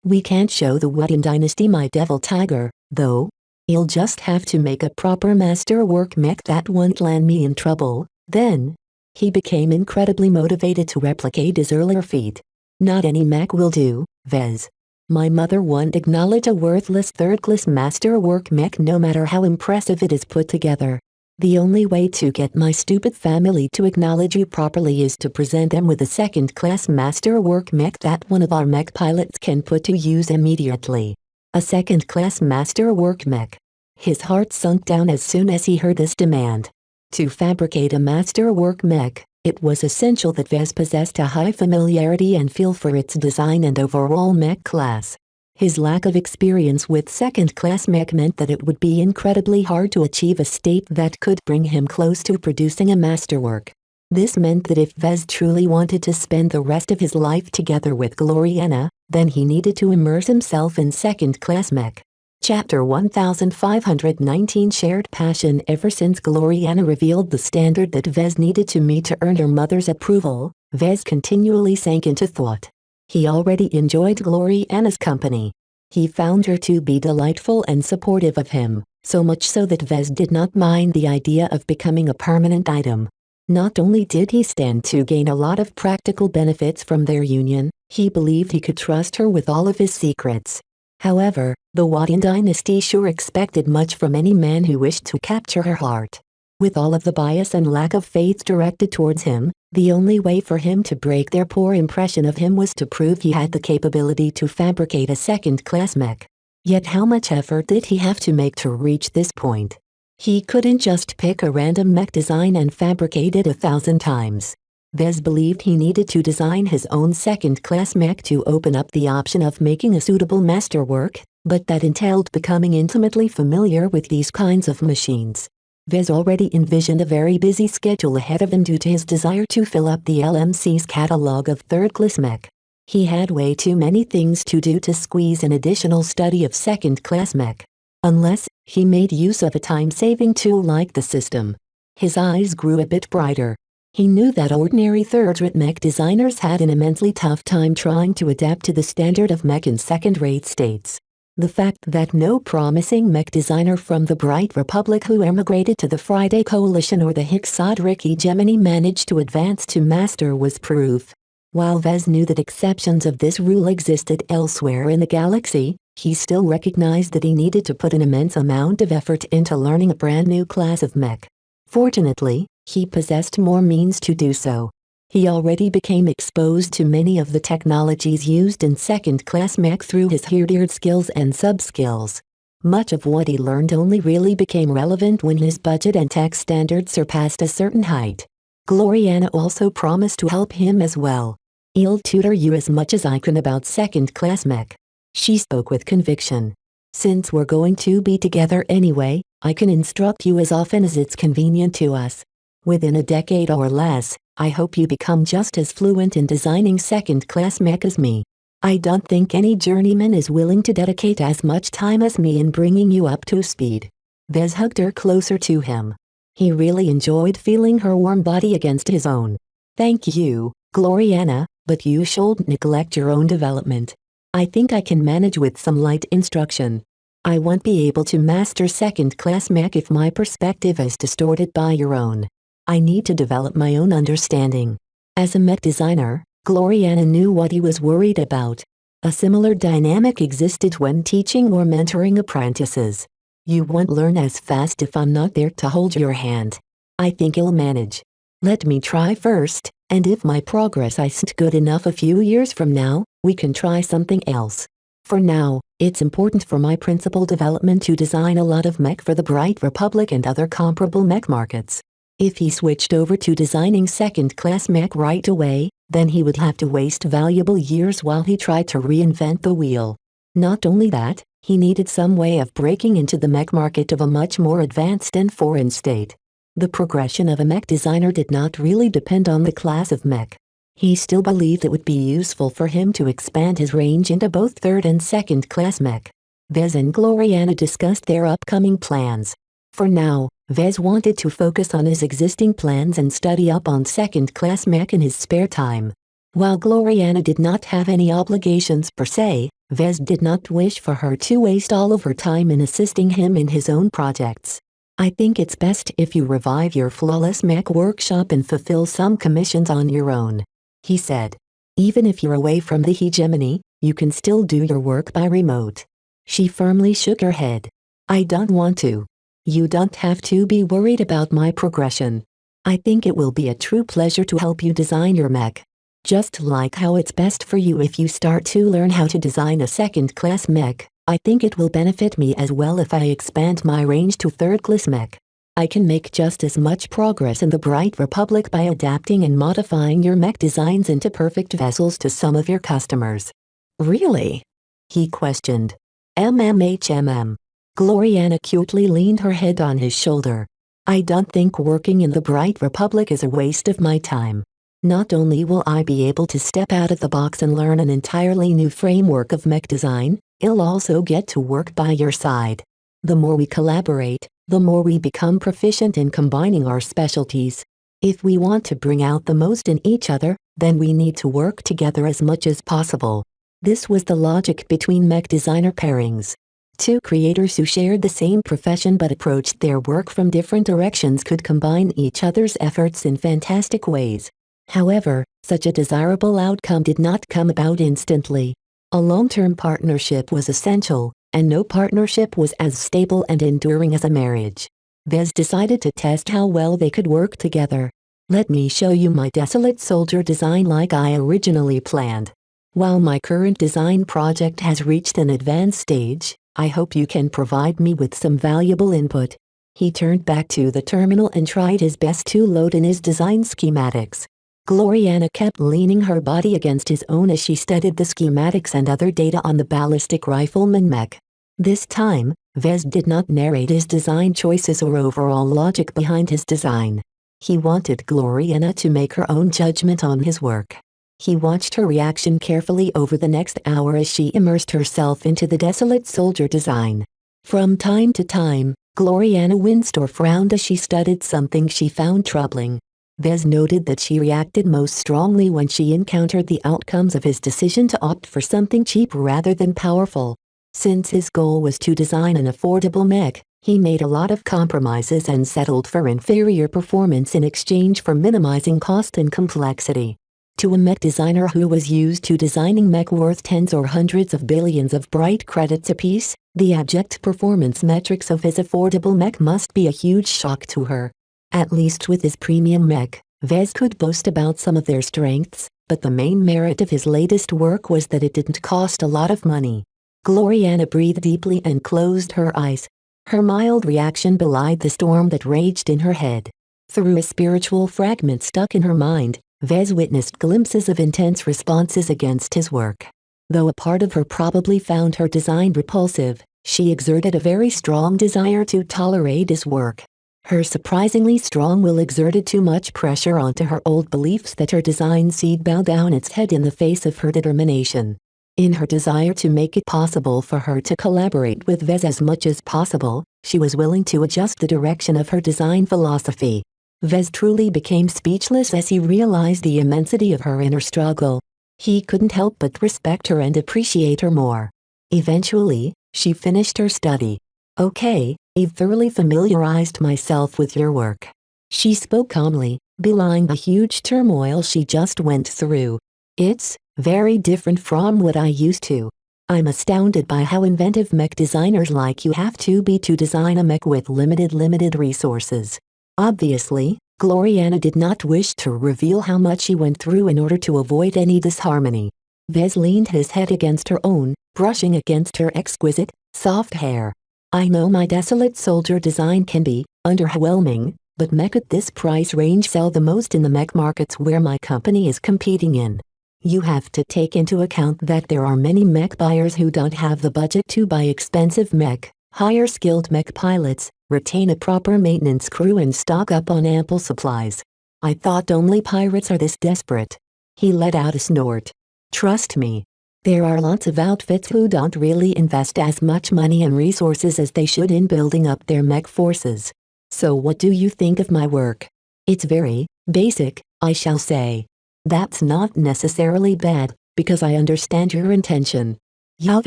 We can't show the Wadin dynasty my devil tiger, though. You'll just have to make a proper masterwork mech that won't land me in trouble, then. He became incredibly motivated to replicate his earlier feat. Not any mech will do, Vez. My mother won't acknowledge a worthless third-class masterwork mech no matter how impressive it is put together. The only way to get my stupid family to acknowledge you properly is to present them with a second-class masterwork mech that one of our mech pilots can put to use immediately. A second-class masterwork mech. His heart sunk down as soon as he heard this demand. To fabricate a masterwork mech, it was essential that Vez possessed a high familiarity and feel for its design and overall mech class. His lack of experience with second-class mech meant that it would be incredibly hard to achieve a state that could bring him close to producing a masterwork. This meant that if Vez truly wanted to spend the rest of his life together with Gloriana, then he needed to immerse himself in second-class mech. Chapter 1519 Shared Passion. Ever since Gloriana revealed the standard that Vez needed to meet to earn her mother's approval, Vez continually sank into thought. He already enjoyed Gloriana's company. He found her to be delightful and supportive of him, so much so that Vez did not mind the idea of becoming a permanent item. Not only did he stand to gain a lot of practical benefits from their union, he believed he could trust her with all of his secrets. However, the Wadin dynasty sure expected much from any man who wished to capture her heart. With all of the bias and lack of faith directed towards him, the only way for him to break their poor impression of him was to prove he had the capability to fabricate a second-class mech. Yet how much effort did he have to make to reach this point? He couldn't just pick a random mech design and fabricate it 1,000 times. Vez believed he needed to design his own second-class mech to open up the option of making a suitable masterwork, but that entailed becoming intimately familiar with these kinds of machines. Vez already envisioned a very busy schedule ahead of him due to his desire to fill up the LMC's catalog of third-class mech. He had way too many things to do to squeeze an additional study of second-class mech. Unless he made use of a time-saving tool like the system. His eyes grew a bit brighter. He knew that ordinary third-rate mech designers had an immensely tough time trying to adapt to the standard of mech in second-rate states. The fact that no promising mech designer from the Bright Republic who emigrated to the Friday Coalition or the Hixodric Hegemony managed to advance to master was proof. While Vez knew that exceptions of this rule existed elsewhere in the galaxy, he still recognized that he needed to put an immense amount of effort into learning a brand new class of mech. Fortunately, he possessed more means to do so. He already became exposed to many of the technologies used in second-class mech through his hard skills and sub-skills. Much of what he learned only really became relevant when his budget and tech standards surpassed a certain height. Gloriana also promised to help him as well. "I'll tutor you as much as I can about second-class mech." She spoke with conviction. "Since we're going to be together anyway, I can instruct you as often as it's convenient to us. Within a decade or less, I hope you become just as fluent in designing second-class mech as me. I don't think any journeyman is willing to dedicate as much time as me in bringing you up to speed." Vez hugged her closer to him. He really enjoyed feeling her warm body against his own. "Thank you, Gloriana, but you shouldn't neglect your own development. I think I can manage with some light instruction. I won't be able to master second-class mech if my perspective is distorted by your own. I need to develop my own understanding." As a mech designer, Gloriana knew what he was worried about. A similar dynamic existed when teaching or mentoring apprentices. "You won't learn as fast if I'm not there to hold your hand. I think you'll manage. Let me try first, and if my progress isn't good enough a few years from now, we can try something else. For now, it's important for my principal development to design a lot of mech for the Bright Republic and other comparable mech markets." If he switched over to designing second-class mech right away, then he would have to waste valuable years while he tried to reinvent the wheel. Not only that, he needed some way of breaking into the mech market of a much more advanced and foreign state. The progression of a mech designer did not really depend on the class of mech. He still believed it would be useful for him to expand his range into both third and second-class mech. Vez and Gloriana discussed their upcoming plans. For now, Vez wanted to focus on his existing plans and study up on second-class mech in his spare time. While Gloriana did not have any obligations per se, Vez did not wish for her to waste all of her time in assisting him in his own projects. "I think it's best if you revive your flawless mech workshop and fulfill some commissions on your own," he said. "Even if you're away from the hegemony, you can still do your work by remote." She firmly shook her head. "I don't want to. You don't have to be worried about my progression. I think it will be a true pleasure to help you design your mech. Just like how it's best for you if you start to learn how to design a second-class mech, I think it will benefit me as well if I expand my range to third-class mech. I can make just as much progress in the Bright Republic by adapting and modifying your mech designs into perfect vessels to some of your customers." "Really?" he questioned. "MMHMM. Gloriana cutely leaned her head on his shoulder. "I don't think working in the Bright Republic is a waste of my time. Not only will I be able to step out of the box and learn an entirely new framework of mech design, I'll also get to work by your side. The more we collaborate, the more we become proficient in combining our specialties. If we want to bring out the most in each other, then we need to work together as much as possible." This was the logic between mech designer pairings. Two creators who shared the same profession but approached their work from different directions could combine each other's efforts in fantastic ways. However, such a desirable outcome did not come about instantly. A long-term partnership was essential, and no partnership was as stable and enduring as a marriage. Vez decided to test how well they could work together. "Let me show you my desolate soldier design like I originally planned. While my current design project has reached an advanced stage, I hope you can provide me with some valuable input." He turned back to the terminal and tried his best to load in his design schematics. Gloriana kept leaning her body against his own as she studied the schematics and other data on the ballistic rifleman mech. This time, Vez did not narrate his design choices or overall logic behind his design. He wanted Gloriana to make her own judgment on his work. He watched her reaction carefully over the next hour as she immersed herself into the desolate soldier design. From time to time, Gloriana winced or frowned as she studied something she found troubling. Vez noted that she reacted most strongly when she encountered the outcomes of his decision to opt for something cheap rather than powerful. Since his goal was to design an affordable mech, he made a lot of compromises and settled for inferior performance in exchange for minimizing cost and complexity. To a mech designer who was used to designing mech worth tens or hundreds of billions of bright credits apiece, the abject performance metrics of his affordable mech must be a huge shock to her. At least with his premium mech, Vez could boast about some of their strengths, but the main merit of his latest work was that it didn't cost a lot of money. Gloriana breathed deeply and closed her eyes. Her mild reaction belied the storm that raged in her head. Through a spiritual fragment stuck in her mind, Vez witnessed glimpses of intense responses against his work. Though a part of her probably found her design repulsive, she exerted a very strong desire to tolerate his work. Her surprisingly strong will exerted too much pressure onto her old beliefs that her design seed bowed down its head in the face of her determination. In her desire to make it possible for her to collaborate with Vez as much as possible, she was willing to adjust the direction of her design philosophy. Vez truly became speechless as he realized the immensity of her inner struggle. He couldn't help but respect her and appreciate her more. Eventually, she finished her study. "Okay, I've thoroughly familiarized myself with your work," she spoke calmly, belying the huge turmoil she just went through. "It's very different from what I used to. I'm astounded by how inventive mech designers like you have to be to design a mech with limited resources." Obviously, Gloriana did not wish to reveal how much she went through in order to avoid any disharmony. Vez leaned his head against her own, brushing against her exquisite, soft hair. "I know my desolate soldier design can be underwhelming, but mech at this price range sell the most in the mech markets where my company is competing in. You have to take into account that there are many mech buyers who don't have the budget to buy expensive mech, hire skilled mech pilots, retain a proper maintenance crew and stock up on ample supplies. I thought only pirates are this desperate." He let out a snort. "Trust me. There are lots of outfits who don't really invest as much money and resources as they should in building up their mech forces. So what do you think of my work? It's very basic, I shall say. That's not necessarily bad, because I understand your intention. You've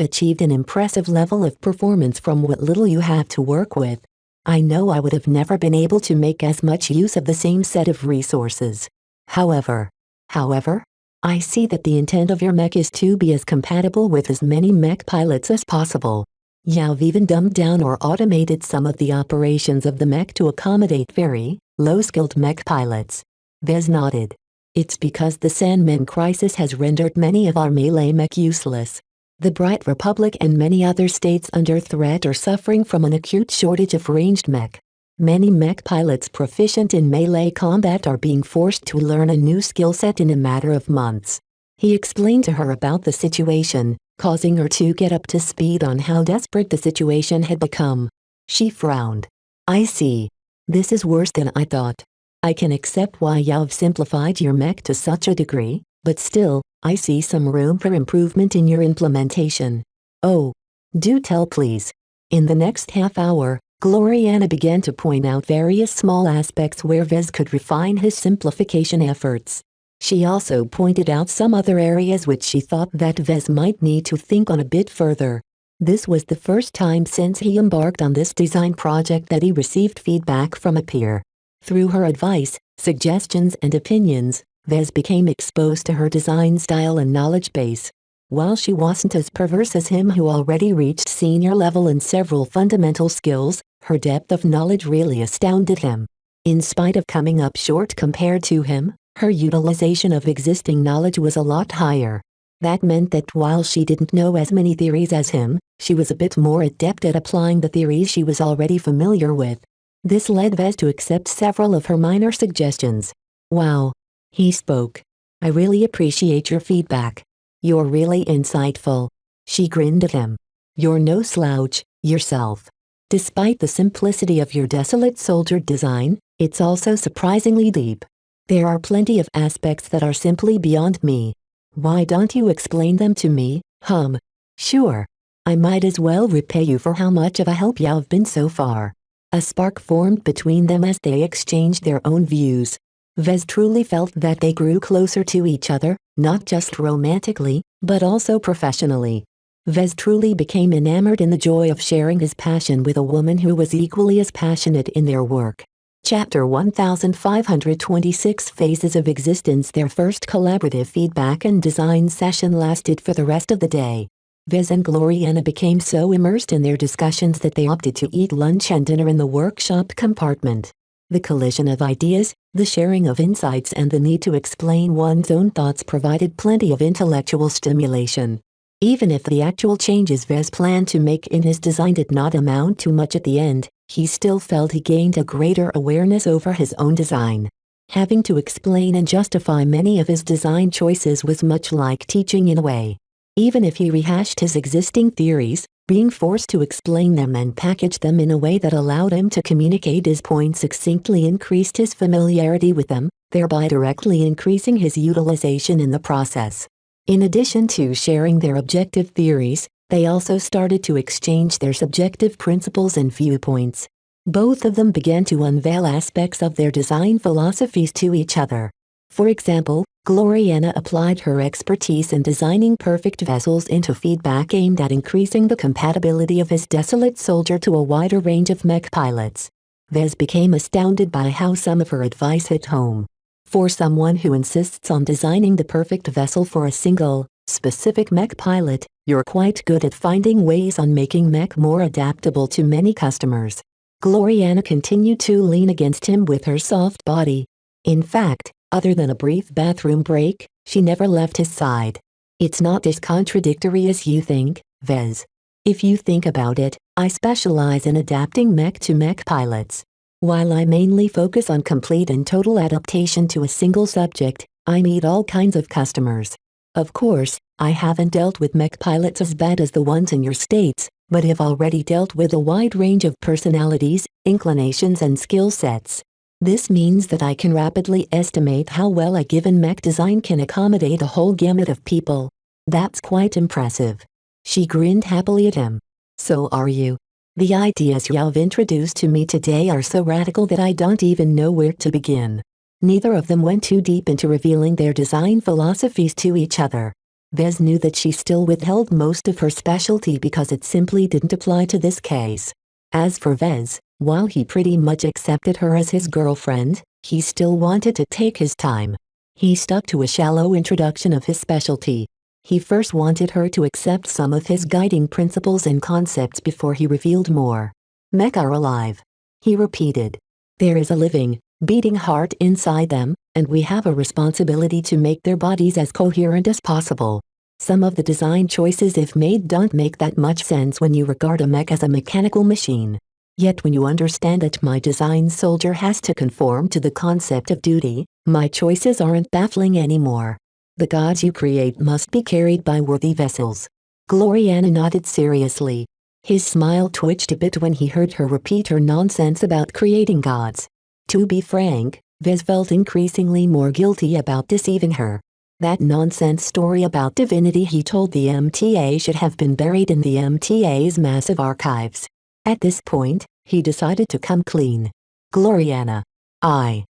achieved an impressive level of performance from what little you have to work with. I know I would have never been able to make as much use of the same set of resources. However, I see that the intent of your mech is to be as compatible with as many mech pilots as possible. You've even dumbed down or automated some of the operations of the mech to accommodate very low-skilled mech pilots." Vez nodded. "It's because the Sandman crisis has rendered many of our melee mech useless. The Bright Republic and many other states under threat are suffering from an acute shortage of ranged mech. Many mech pilots proficient in melee combat are being forced to learn a new skill set in a matter of months." He explained to her about the situation, causing her to get up to speed on how desperate the situation had become. She frowned. "I see. This is worse than I thought. I can accept why you've simplified your mech to such a degree, but still, I see some room for improvement in your implementation." "Oh, do tell please." In the next half hour, Gloriana began to point out various small aspects where Vez could refine his simplification efforts. She also pointed out some other areas which she thought that Vez might need to think on a bit further. This was the first time since he embarked on this design project that he received feedback from a peer. Through her advice, suggestions and opinions, Vez became exposed to her design style and knowledge base. While she wasn't as perverse as him who already reached senior level in several fundamental skills, her depth of knowledge really astounded him. In spite of coming up short compared to him, her utilization of existing knowledge was a lot higher. That meant that while she didn't know as many theories as him, she was a bit more adept at applying the theories she was already familiar with. This led Vez to accept several of her minor suggestions. "Wow," he spoke. "I really appreciate your feedback. You're really insightful." She grinned at him. "You're no slouch, yourself. Despite the simplicity of your desolate soldier design, it's also surprisingly deep. There are plenty of aspects that are simply beyond me. Why don't you explain them to me, hum?" "Sure. I might as well repay you for how much of a help you've been so far." A spark formed between them as they exchanged their own views. Vez truly felt that they grew closer to each other, not just romantically, but also professionally. Vez truly became enamored in the joy of sharing his passion with a woman who was equally as passionate in their work. Chapter 1526 Phases of Existence. Their first collaborative feedback and design session lasted for the rest of the day. Vez and Gloriana became so immersed in their discussions that they opted to eat lunch and dinner in the workshop compartment. The collision of ideas, the sharing of insights and the need to explain one's own thoughts provided plenty of intellectual stimulation. Even if the actual changes Vez planned to make in his design did not amount to much at the end, he still felt he gained a greater awareness over his own design. Having to explain and justify many of his design choices was much like teaching in a way. Even if he rehashed his existing theories, being forced to explain them and package them in a way that allowed him to communicate his points succinctly increased his familiarity with them, thereby directly increasing his utilization in the process. In addition to sharing their objective theories, they also started to exchange their subjective principles and viewpoints. Both of them began to unveil aspects of their design philosophies to each other. For example, Gloriana applied her expertise in designing perfect vessels into feedback aimed at increasing the compatibility of his desolate soldier to a wider range of mech pilots. Vez became astounded by how some of her advice hit home. For someone who insists on designing the perfect vessel for a single, specific mech pilot, you're quite good at finding ways on making mech more adaptable to many customers. Gloriana continued to lean against him with her soft body. In fact, other than a brief bathroom break, she never left his side. "It's not as contradictory as you think, Vez. If you think about it, I specialize in adapting mech-to-mech pilots. While I mainly focus on complete and total adaptation to a single subject, I meet all kinds of customers. Of course, I haven't dealt with mech pilots as bad as the ones in your states, but have already dealt with a wide range of personalities, inclinations and skill sets. This means that I can rapidly estimate how well a given mech design can accommodate a whole gamut of people. That's quite impressive." She grinned happily at him. "So are you. The ideas you've introduced to me today are so radical that I don't even know where to begin." Neither of them went too deep into revealing their design philosophies to each other. Vez knew that she still withheld most of her specialty because it simply didn't apply to this case. As for Vez, while he pretty much accepted her as his girlfriend, he still wanted to take his time. He stuck to a shallow introduction of his specialty. He first wanted her to accept some of his guiding principles and concepts before he revealed more. "Mech are alive," he repeated. "There is a living, beating heart inside them, and we have a responsibility to make their bodies as coherent as possible. Some of the design choices if made don't make that much sense when you regard a mech as a mechanical machine. Yet when you understand that my design soldier has to conform to the concept of duty, my choices aren't baffling anymore. The gods you create must be carried by worthy vessels." Gloriana nodded seriously. His smile twitched a bit when he heard her repeat her nonsense about creating gods. To be frank, Vez felt increasingly more guilty about deceiving her. That nonsense story about divinity he told the MTA should have been buried in the MTA's massive archives. At this point, he decided to come clean. "Gloriana. I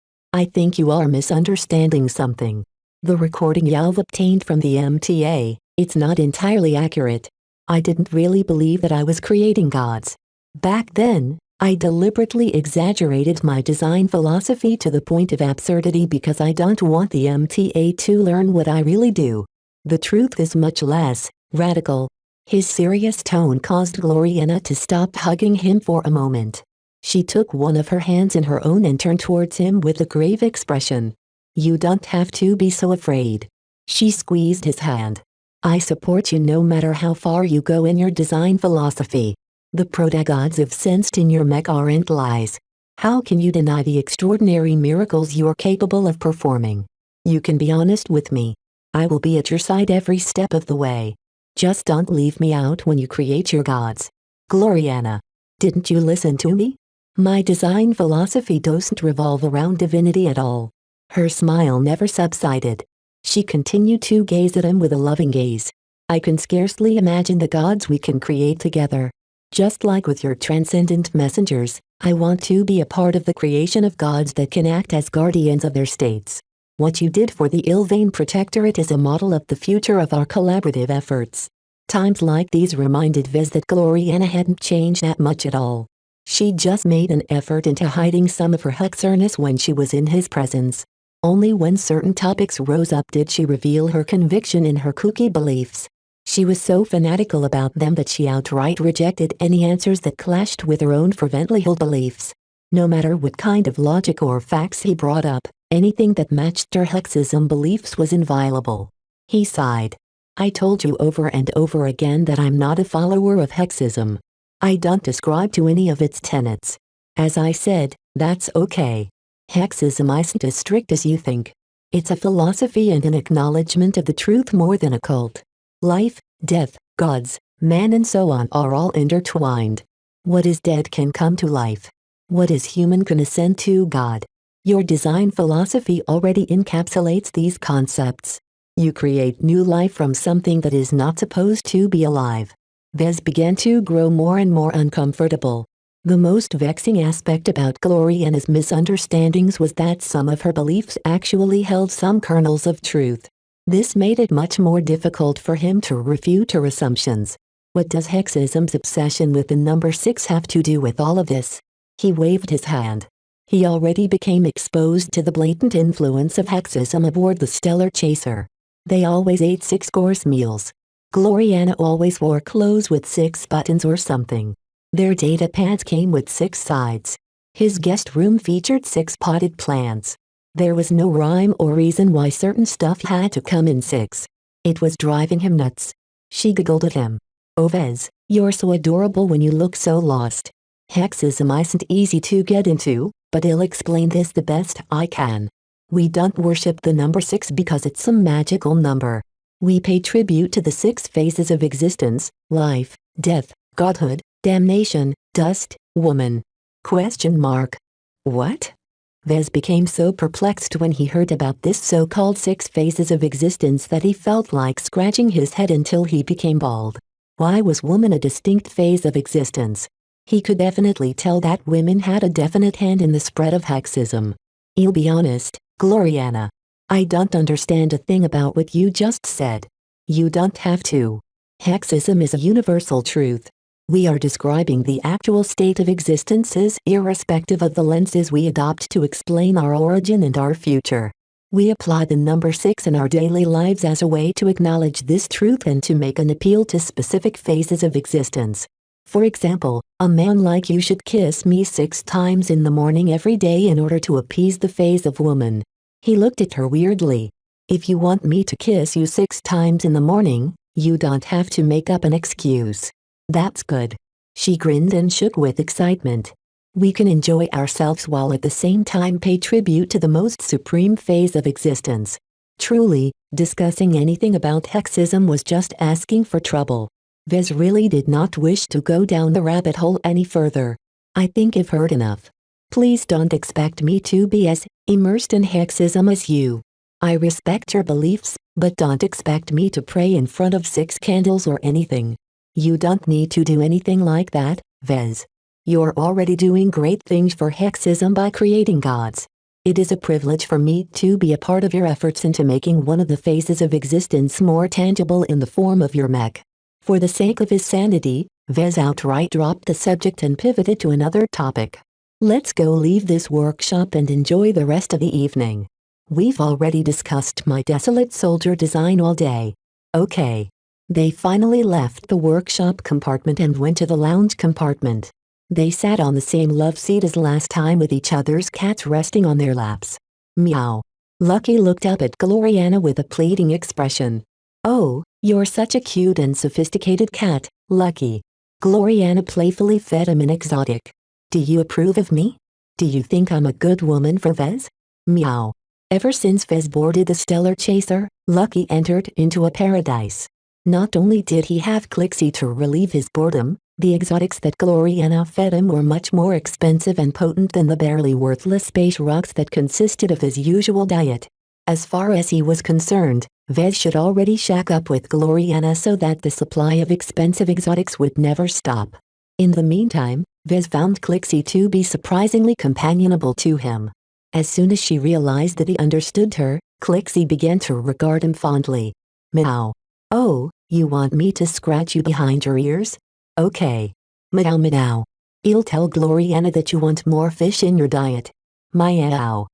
think you are misunderstanding something. The recording you've obtained from the MTA, it's not entirely accurate. I didn't really believe that I was creating gods. Back then, I deliberately exaggerated my design philosophy to the point of absurdity because I don't want the MTA to learn what I really do. The truth is much less radical." His serious tone caused Gloriana to stop hugging him for a moment. She took one of her hands in her own and turned towards him with a grave expression. "You don't have to be so afraid." She squeezed his hand. "I support you no matter how far you go in your design philosophy. The proto-gods have sensed in your mech aren't lies. How can you deny the extraordinary miracles you are capable of performing? You can be honest with me. I will be at your side every step of the way. Just don't leave me out when you create your gods. Gloriana. Didn't you listen to me? My design philosophy doesn't revolve around divinity at all. Her smile never subsided. She continued to gaze at him with a loving gaze. I can scarcely imagine the gods we can create together. Just like with your transcendent messengers, I want to be a part of the creation of gods that can act as guardians of their states. What you did for the Ilvain Protectorate is a model of the future of our collaborative efforts. Times like these reminded Vez that Gloriana hadn't changed that much at all. She just made an effort into hiding some of her hexerness when she was in his presence. Only when certain topics rose up did she reveal her conviction in her kooky beliefs. She was so fanatical about them that she outright rejected any answers that clashed with her own fervently held beliefs. No matter what kind of logic or facts he brought up, anything that matched her hexism beliefs was inviolable. He sighed. I told you over and over again that I'm not a follower of hexism. I don't ascribe to any of its tenets. As I said, that's okay. Hexism isn't as strict as you think. It's a philosophy and an acknowledgement of the truth more than a cult. Life, death, gods, man and so on are all intertwined. What is dead can come to life. What is human can ascend to God. Your design philosophy already encapsulates these concepts. You create new life from something that is not supposed to be alive. Vez began to grow more and more uncomfortable. The most vexing aspect about Gloriana's misunderstandings was that some of her beliefs actually held some kernels of truth. This made it much more difficult for him to refute her assumptions. What does hexism's obsession with the number 6 have to do with all of this? He waved his hand. He already became exposed to the blatant influence of hexism aboard the Stellar Chaser. They always ate 6-course meals. Gloriana always wore clothes with 6 buttons or something. Their data pads came with 6 sides. His guest room featured 6 potted plants. There was no rhyme or reason why certain stuff had to come in 6. It was driving him nuts. She giggled at him. Oh Vez, you're so adorable when you look so lost. Hexism isn't easy to get into, but I'll explain this the best I can. We don't worship the number 6 because it's some magical number. We pay tribute to the 6 phases of existence: life, death, godhood, damnation, dust, woman. Question mark. What? Vez became so perplexed when he heard about this so-called 6 phases of existence that he felt like scratching his head until he became bald. Why was woman a distinct phase of existence? He could definitely tell that women had a definite hand in the spread of hexism. I'll be honest, Gloriana. I don't understand a thing about what you just said. You don't have to. Hexism is a universal truth. We are describing the actual state of existences irrespective of the lenses we adopt to explain our origin and our future. We apply the number 6 in our daily lives as a way to acknowledge this truth and to make an appeal to specific phases of existence. For example, a man like you should kiss me 6 times in the morning every day in order to appease the phase of woman. He looked at her weirdly. If you want me to kiss you 6 times in the morning, you don't have to make up an excuse. That's good. She grinned and shook with excitement. We can enjoy ourselves while at the same time pay tribute to the most supreme phase of existence. Truly, discussing anything about hexism was just asking for trouble. Vez really did not wish to go down the rabbit hole any further. I think I've heard enough. Please don't expect me to be as immersed in hexism as you. I respect your beliefs, but don't expect me to pray in front of 6 candles or anything. You don't need to do anything like that, Vez. You're already doing great things for hexism by creating gods. It is a privilege for me to be a part of your efforts into making one of the phases of existence more tangible in the form of your mech. For the sake of his sanity, Vez outright dropped the subject and pivoted to another topic. Let's go leave this workshop and enjoy the rest of the evening. We've already discussed my desolate soldier design all day. Okay. They finally left the workshop compartment and went to the lounge compartment. They sat on the same love seat as last time with each other's cats resting on their laps. Meow. Lucky looked up at Gloriana with a pleading expression. Oh, you're such a cute and sophisticated cat, Lucky. Gloriana playfully fed him an exotic. Do you approve of me? Do you think I'm a good woman for Vez? Meow. Ever since Vez boarded the Stellar Chaser, Lucky entered into a paradise. Not only did he have Clixie to relieve his boredom, the exotics that Gloriana fed him were much more expensive and potent than the barely worthless space rocks that consisted of his usual diet. As far as he was concerned, Vez should already shack up with Gloriana so that the supply of expensive exotics would never stop. In the meantime, Vez found Clixie to be surprisingly companionable to him. As soon as she realized that he understood her, Clixie began to regard him fondly. Meow. Oh, you want me to scratch you behind your ears? Okay. Meow meow. I'll tell Gloriana that you want more fish in your diet. Meow.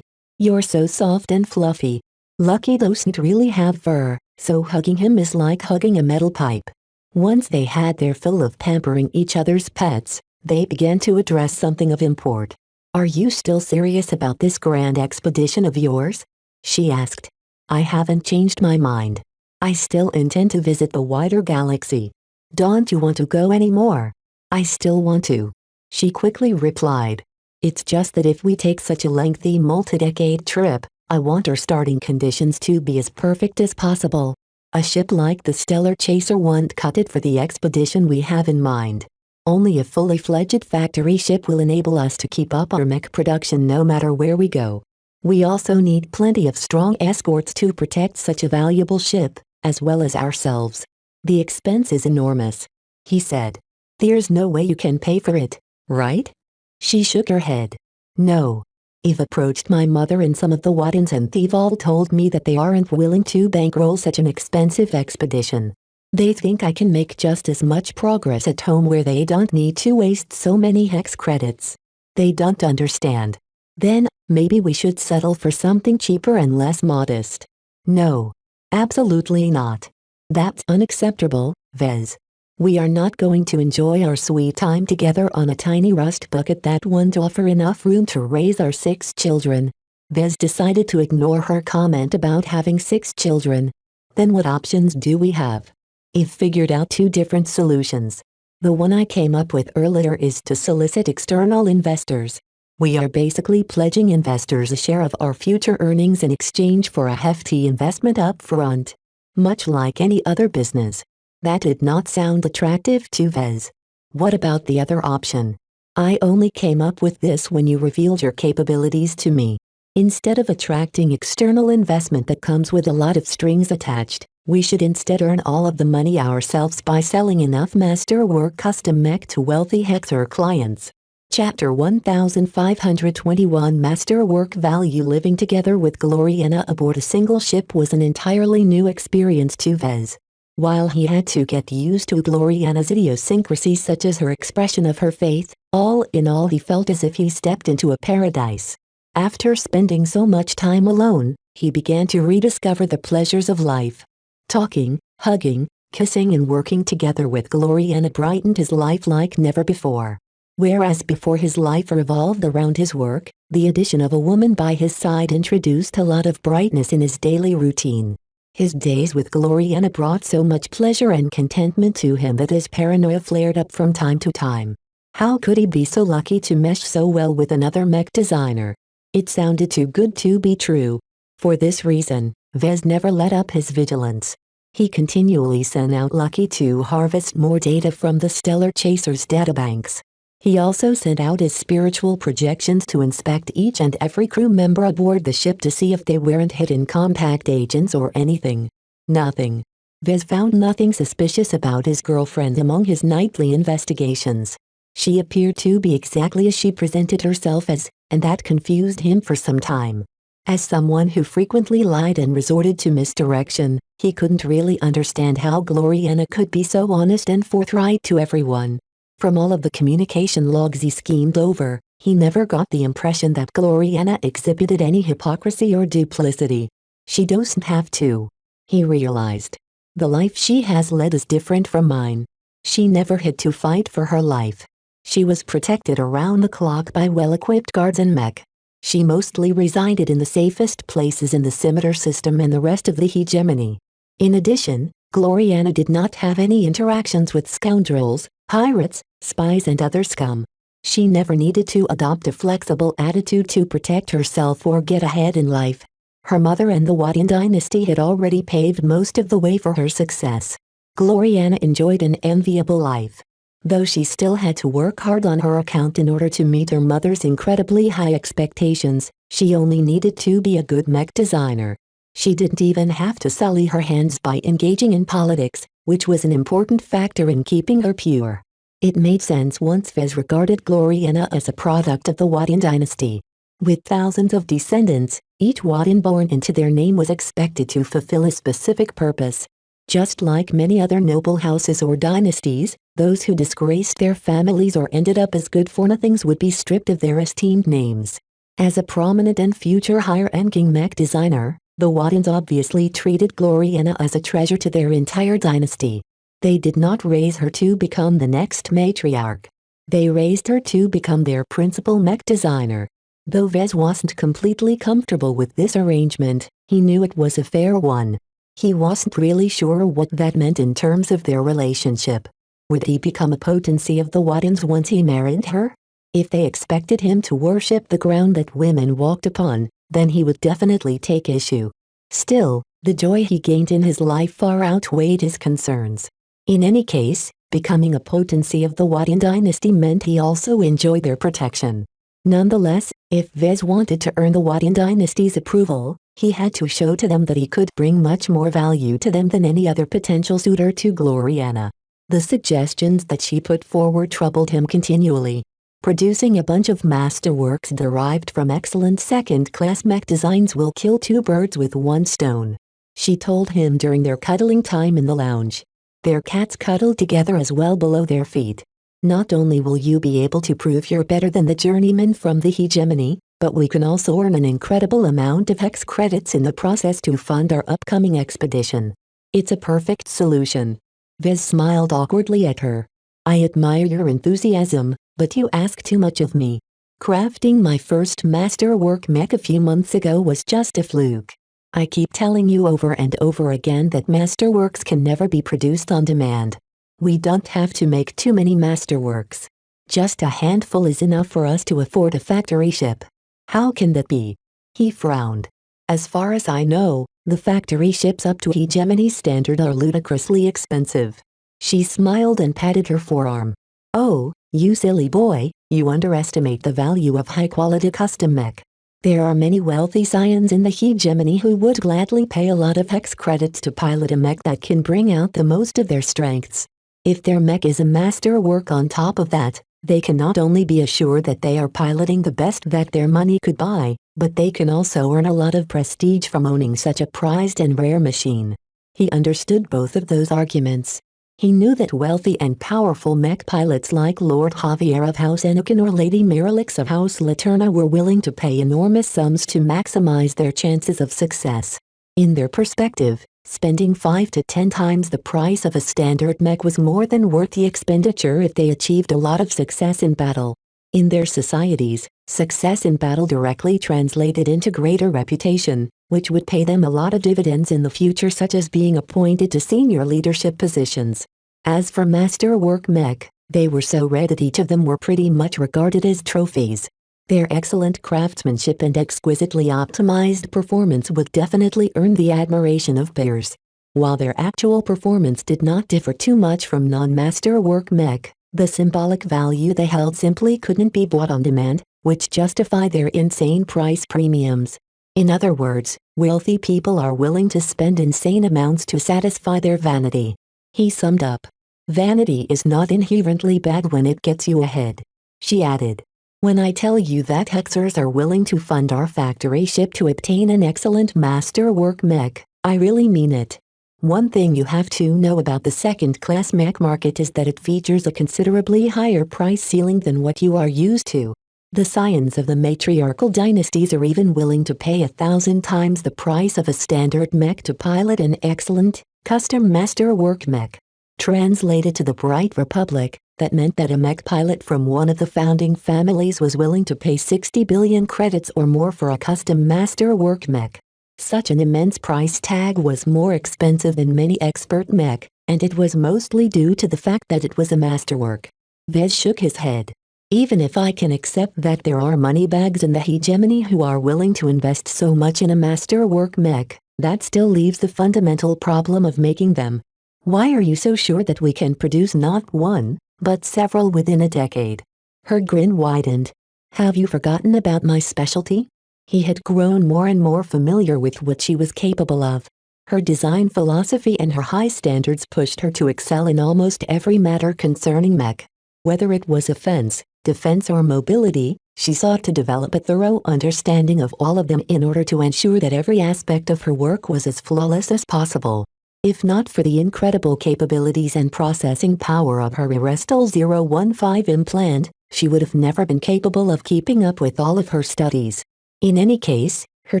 You're so soft and fluffy. Lucky doesn't really have fur, so hugging him is like hugging a metal pipe. Once they had their fill of pampering each other's pets, they began to address something of import. Are you still serious about this grand expedition of yours? She asked. I haven't changed my mind. I still intend to visit the wider galaxy. Don't you want to go anymore? I still want to. She quickly replied. It's just that if we take such a lengthy multi-decade trip, I want our starting conditions to be as perfect as possible. A ship like the Stellar Chaser won't cut it for the expedition we have in mind. Only a fully fledged factory ship will enable us to keep up our mech production no matter where we go. We also need plenty of strong escorts to protect such a valuable ship, as well as ourselves. The expense is enormous, he said. There's no way you can pay for it, right? She shook her head. No. Eve approached my mother and some of the Waddens and they've all told me that they aren't willing to bankroll such an expensive expedition. They think I can make just as much progress at home where they don't need to waste so many hex credits. They don't understand. Then, maybe we should settle for something cheaper and less modest. No. Absolutely not. That's unacceptable, Vez. We are not going to enjoy our sweet time together on a tiny rust bucket that won't offer enough room to raise our 6 children. Vez decided to ignore her comment about having 6 children. Then what options do we have? Eve figured out 2 different solutions. The one I came up with earlier is to solicit external investors. We are basically pledging investors a share of our future earnings in exchange for a hefty investment up front. Much like any other business. That did not sound attractive to Vez. What about the other option? I only came up with this when you revealed your capabilities to me. Instead of attracting external investment that comes with a lot of strings attached, we should instead earn all of the money ourselves by selling enough masterwork custom mech to wealthy Hexer clients. Chapter 1521 Masterwork Value. Living together with Gloriana aboard a single ship was an entirely new experience to Vez. While he had to get used to Gloriana's idiosyncrasies such as her expression of her faith, all in all he felt as if he stepped into a paradise. After spending so much time alone, he began to rediscover the pleasures of life. Talking, hugging, kissing and working together with Gloriana brightened his life like never before. Whereas before his life revolved around his work, the addition of a woman by his side introduced a lot of brightness in his daily routine. His days with Gloriana brought so much pleasure and contentment to him that his paranoia flared up from time to time. How could he be so lucky to mesh so well with another mech designer? It sounded too good to be true. For this reason, Vez never let up his vigilance. He continually sent out Lucky to harvest more data from the Stellar Chaser's databanks. He also sent out his spiritual projections to inspect each and every crew member aboard the ship to see if they weren't hidden compact agents or anything. Nothing. Vez found nothing suspicious about his girlfriend among his nightly investigations. She appeared to be exactly as she presented herself as, and that confused him for some time. As someone who frequently lied and resorted to misdirection, he couldn't really understand how Gloriana could be so honest and forthright to everyone. From all of the communication logs he schemed over, he never got the impression that Gloriana exhibited any hypocrisy or duplicity. She doesn't have to. He realized. The life she has led is different from mine. She never had to fight for her life. She was protected around the clock by well-equipped guards and mech. She mostly resided in the safest places in the Scimitar system and the rest of the hegemony. In addition, Gloriana did not have any interactions with scoundrels, pirates, spies and other scum. She never needed to adopt a flexible attitude to protect herself or get ahead in life. Her mother and the Wadian dynasty had already paved most of the way for her success. Gloriana enjoyed an enviable life. Though she still had to work hard on her account in order to meet her mother's incredibly high expectations, she only needed to be a good mech designer. She didn't even have to sully her hands by engaging in politics, which was an important factor in keeping her pure. It made sense once Vez regarded Gloriana as a product of the Wadian dynasty. With thousands of descendants, each Wadian born into their name was expected to fulfill a specific purpose. Just like many other noble houses or dynasties, those who disgraced their families or ended up as good-for-nothings would be stripped of their esteemed names. As a prominent and future higher-ranking mech designer, the Wadians obviously treated Gloriana as a treasure to their entire dynasty. They did not raise her to become the next matriarch. They raised her to become their principal mech designer. Though Vez wasn't completely comfortable with this arrangement, he knew it was a fair one. He wasn't really sure what that meant in terms of their relationship. Would he become a potency of the Wadians once he married her? If they expected him to worship the ground that women walked upon, then he would definitely take issue. Still, the joy he gained in his life far outweighed his concerns. In any case, becoming a potency of the Wadian dynasty meant he also enjoyed their protection. Nonetheless, if Vez wanted to earn the Wadian dynasty's approval, he had to show to them that he could bring much more value to them than any other potential suitor to Gloriana. The suggestions that she put forward troubled him continually. Producing a bunch of masterworks derived from excellent second-class mech designs will kill two birds with one stone, she told him during their cuddling time in the lounge. Their cats cuddled together as well below their feet. Not only will you be able to prove you're better than the journeyman from the hegemony, but we can also earn an incredible amount of hex credits in the process to fund our upcoming expedition. It's a perfect solution. Vez smiled awkwardly at her. I admire your enthusiasm, but you ask too much of me. Crafting my first masterwork mech a few months ago was just a fluke. I keep telling you over and over again that masterworks can never be produced on demand. We don't have to make too many masterworks. Just a handful is enough for us to afford a factory ship. How can that be? He frowned. As far as I know, the factory ships up to hegemony standard are ludicrously expensive. She smiled and patted her forearm. Oh, you silly boy, you underestimate the value of high-quality custom mech. There are many wealthy scions in the hegemony who would gladly pay a lot of hex credits to pilot a mech that can bring out the most of their strengths. If their mech is a masterwork on top of that, they can not only be assured that they are piloting the best that their money could buy, but they can also earn a lot of prestige from owning such a prized and rare machine. He understood both of those arguments. He knew that wealthy and powerful mech pilots like Lord Javier of House Anakin or Lady Miralix of House Laterna were willing to pay enormous sums to maximize their chances of success. In their perspective, spending 5 to 10 times the price of a standard mech was more than worth the expenditure if they achieved a lot of success in battle. In their societies, success in battle directly translated into greater reputation, which would pay them a lot of dividends in the future, such as being appointed to senior leadership positions. As for masterwork mech, they were so rare that each of them were pretty much regarded as trophies. Their excellent craftsmanship and exquisitely optimized performance would definitely earn the admiration of peers. While their actual performance did not differ too much from non-masterwork mech, the symbolic value they held simply couldn't be bought on demand, which justified their insane price premiums. In other words, wealthy people are willing to spend insane amounts to satisfy their vanity. He summed up. Vanity is not inherently bad when it gets you ahead. She added. When I tell you that hexers are willing to fund our factory ship to obtain an excellent masterwork mech, I really mean it. One thing you have to know about the second-class mech market is that it features a considerably higher price ceiling than what you are used to. The scions of the matriarchal dynasties are even willing to pay 1,000 times the price of a standard mech to pilot an excellent, custom masterwork mech. Translated to the Bright Republic, that meant that a mech pilot from one of the founding families was willing to pay 60 billion credits or more for a custom masterwork mech. Such an immense price tag was more expensive than many expert mech, and it was mostly due to the fact that it was a masterwork. Vez shook his head. Even if I can accept that there are moneybags in the hegemony who are willing to invest so much in a masterwork mech, that still leaves the fundamental problem of making them. Why are you so sure that we can produce not one, but several within a decade? Her grin widened. Have you forgotten about my specialty? He had grown more and more familiar with what she was capable of. Her design philosophy and her high standards pushed her to excel in almost every matter concerning mech. Whether it was offense, defense or mobility, she sought to develop a thorough understanding of all of them in order to ensure that every aspect of her work was as flawless as possible. If not for the incredible capabilities and processing power of her Arestal 015 implant, she would have never been capable of keeping up with all of her studies. In any case, her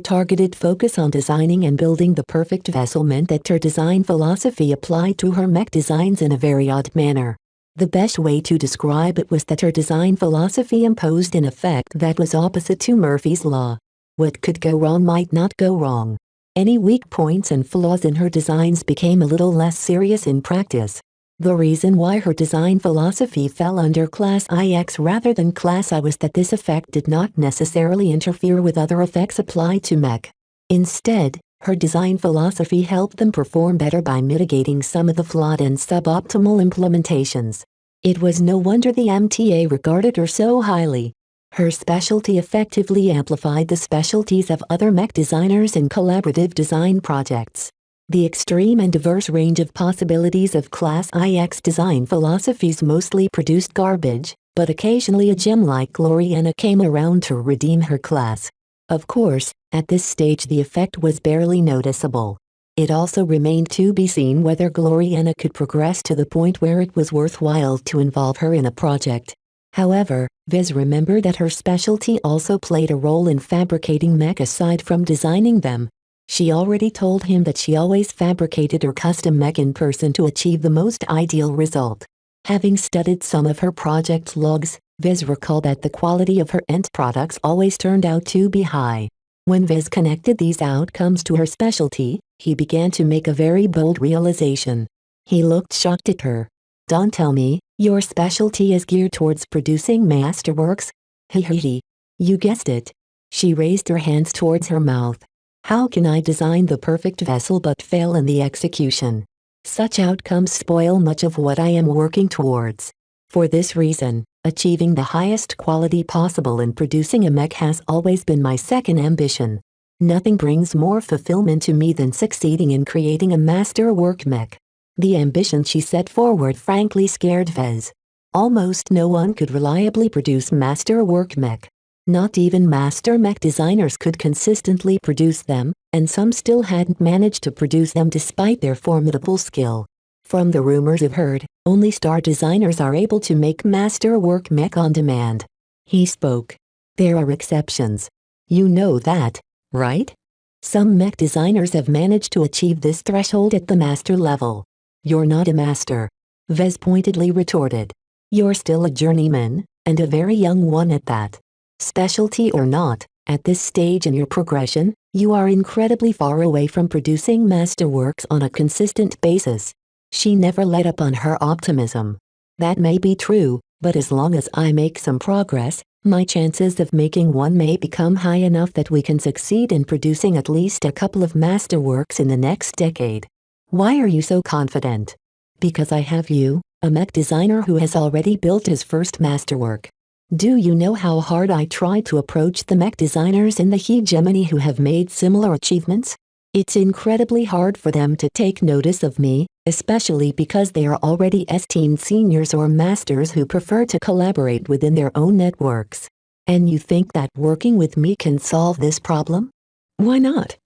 targeted focus on designing and building the perfect vessel meant that her design philosophy applied to her mech designs in a very odd manner. The best way to describe it was that her design philosophy imposed an effect that was opposite to Murphy's Law. What could go wrong might not go wrong. Any weak points and flaws in her designs became a little less serious in practice. The reason why her design philosophy fell under Class IX rather than Class I was that this effect did not necessarily interfere with other effects applied to mech. Instead, her design philosophy helped them perform better by mitigating some of the flawed and suboptimal implementations. It was no wonder the MTA regarded her so highly. Her specialty effectively amplified the specialties of other mech designers in collaborative design projects. The extreme and diverse range of possibilities of Class IX design philosophies mostly produced garbage, but occasionally a gem like Gloriana came around to redeem her class. Of course, at this stage the effect was barely noticeable. It also remained to be seen whether Gloriana could progress to the point where it was worthwhile to involve her in a project. However, Viz remembered that her specialty also played a role in fabricating mech aside from designing them. She already told him that she always fabricated her custom mech in person to achieve the most ideal result. Having studied some of her project logs, Viz recalled that the quality of her end products always turned out to be high. When Viz connected these outcomes to her specialty, he began to make a very bold realization. He looked shocked at her. Don't tell me, your specialty is geared towards producing masterworks? Hehehe. You guessed it. She raised her hands towards her mouth. How can I design the perfect vessel but fail in the execution? Such outcomes spoil much of what I am working towards. For this reason, achieving the highest quality possible in producing a mech has always been my second ambition. Nothing brings more fulfillment to me than succeeding in creating a masterwork mech. The ambition she set forward frankly scared Vez. Almost no one could reliably produce masterwork mech. Not even master mech designers could consistently produce them, and some still hadn't managed to produce them despite their formidable skill. From the rumors I've heard, only star designers are able to make masterwork mech on demand. He spoke. There are exceptions. You know that, right? Some mech designers have managed to achieve this threshold at the master level. You're not a master. Vez pointedly retorted. You're still a journeyman, and a very young one at that. Specialty or not, at this stage in your progression, you are incredibly far away from producing masterworks on a consistent basis. She never let up on her optimism. That may be true, but as long as I make some progress, my chances of making one may become high enough that we can succeed in producing at least a couple of masterworks in the next decade. Why are you so confident? Because I have you, a mech designer who has already built his first masterwork. Do you know how hard I try to approach the mech designers in the hegemony who have made similar achievements? It's incredibly hard for them to take notice of me, especially because they are already esteemed seniors or masters who prefer to collaborate within their own networks. And you think that working with me can solve this problem? Why not?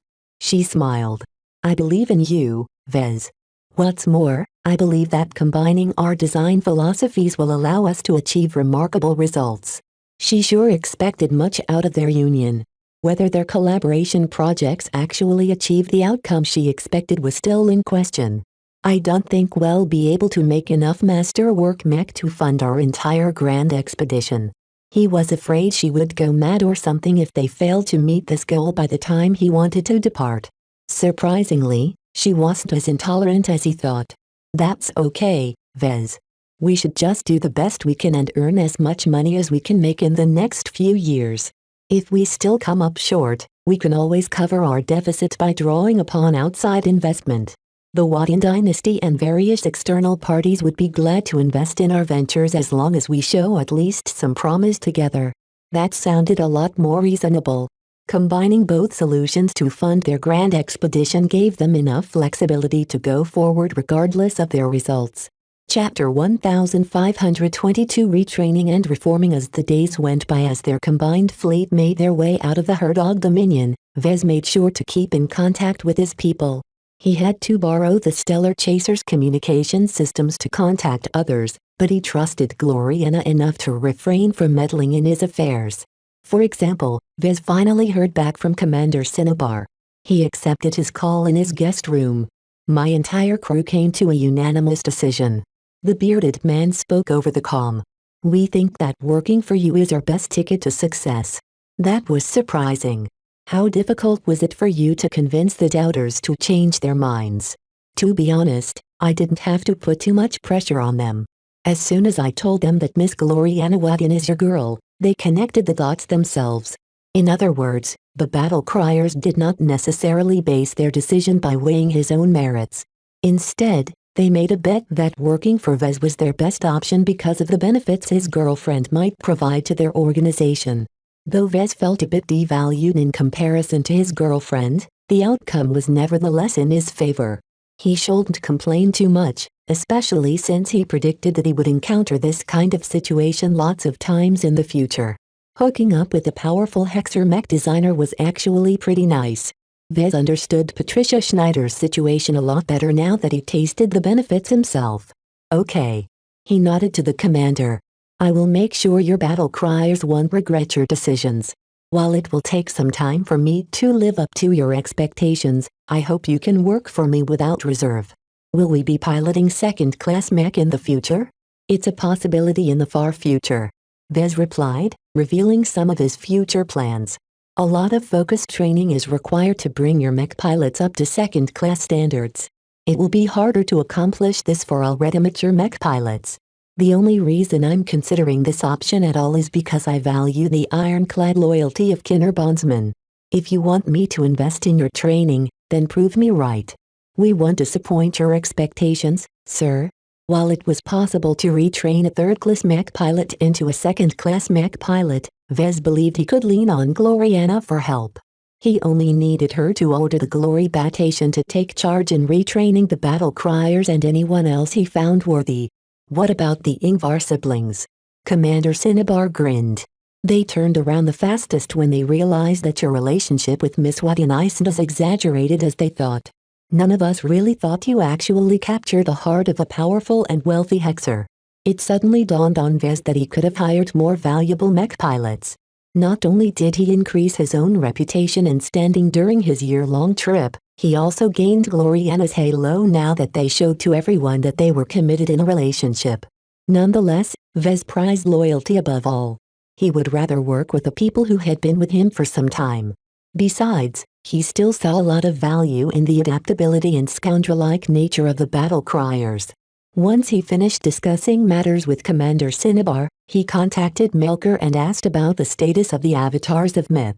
She smiled. I believe in you, Vez. What's more, I believe that combining our design philosophies will allow us to achieve remarkable results. She sure expected much out of their union. Whether their collaboration projects actually achieved the outcome she expected was still in question. I don't think we'll be able to make enough masterwork mech to fund our entire grand expedition. He was afraid she would go mad or something if they failed to meet this goal by the time he wanted to depart. Surprisingly, she wasn't as intolerant as he thought. That's okay, Vez. We should just do the best we can and earn as much money as we can make in the next few years. If we still come up short, we can always cover our deficit by drawing upon outside investment. The Wadian dynasty and various external parties would be glad to invest in our ventures as long as we show at least some promise together. That sounded a lot more reasonable. Combining both solutions to fund their grand expedition gave them enough flexibility to go forward regardless of their results. Chapter 1522 Retraining and Reforming. As the days went by as their combined fleet made their way out of the Herdog Dominion, Vez made sure to keep in contact with his people. He had to borrow the Stellar Chaser's communication systems to contact others, but he trusted Gloriana enough to refrain from meddling in his affairs. For example, Vez finally heard back from Commander Cinnabar. He accepted his call in his guest room. My entire crew came to a unanimous decision. The bearded man spoke over the comm. We think that working for you is our best ticket to success. That was surprising. How difficult was it for you to convince the doubters to change their minds? To be honest, I didn't have to put too much pressure on them. As soon as I told them that Miss Gloriana Wadian is your girl, they connected the dots themselves. In other words, the battle criers did not necessarily base their decision by weighing his own merits. Instead, they made a bet that working for Vez was their best option because of the benefits his girlfriend might provide to their organization. Though Vez felt a bit devalued in comparison to his girlfriend, the outcome was nevertheless in his favor. He shouldn't complain too much, especially since he predicted that he would encounter this kind of situation lots of times in the future. Hooking up with a powerful Hexer mech designer was actually pretty nice. Vez understood Patricia Schneider's situation a lot better now that he tasted the benefits himself. Okay. He nodded to the commander. I will make sure your battle criers won't regret your decisions. While it will take some time for me to live up to your expectations, I hope you can work for me without reserve. Will we be piloting second-class mech in the future? It's a possibility in the far future. Vez replied, revealing some of his future plans. A lot of focused training is required to bring your mech pilots up to second-class standards. It will be harder to accomplish this for already mature mech pilots. The only reason I'm considering this option at all is because I value the ironclad loyalty of Kinner bondsmen. If you want me to invest in your training, then prove me right. We won't disappoint your expectations, sir. While it was possible to retrain a third-class mech pilot into a second-class mech pilot, Vez believed he could lean on Gloriana for help. He only needed her to order the Glory Battalion to take charge in retraining the battle criers and anyone else he found worthy. What about the Ingvar siblings? Commander Cinnabar grinned. They turned around the fastest when they realized that your relationship with Miss Wadian isn't as exaggerated as they thought. None of us really thought you actually captured the heart of a powerful and wealthy Hexer. It suddenly dawned on Vez that he could have hired more valuable mech pilots. Not only did he increase his own reputation and standing during his year-long trip, he also gained Gloriana's halo now that they showed to everyone that they were committed in a relationship. Nonetheless, Vez prized loyalty above all. He would rather work with the people who had been with him for some time. Besides, he still saw a lot of value in the adaptability and scoundrel-like nature of the battle criers. Once he finished discussing matters with Commander Cinnabar, he contacted Melker and asked about the status of the avatars of myth.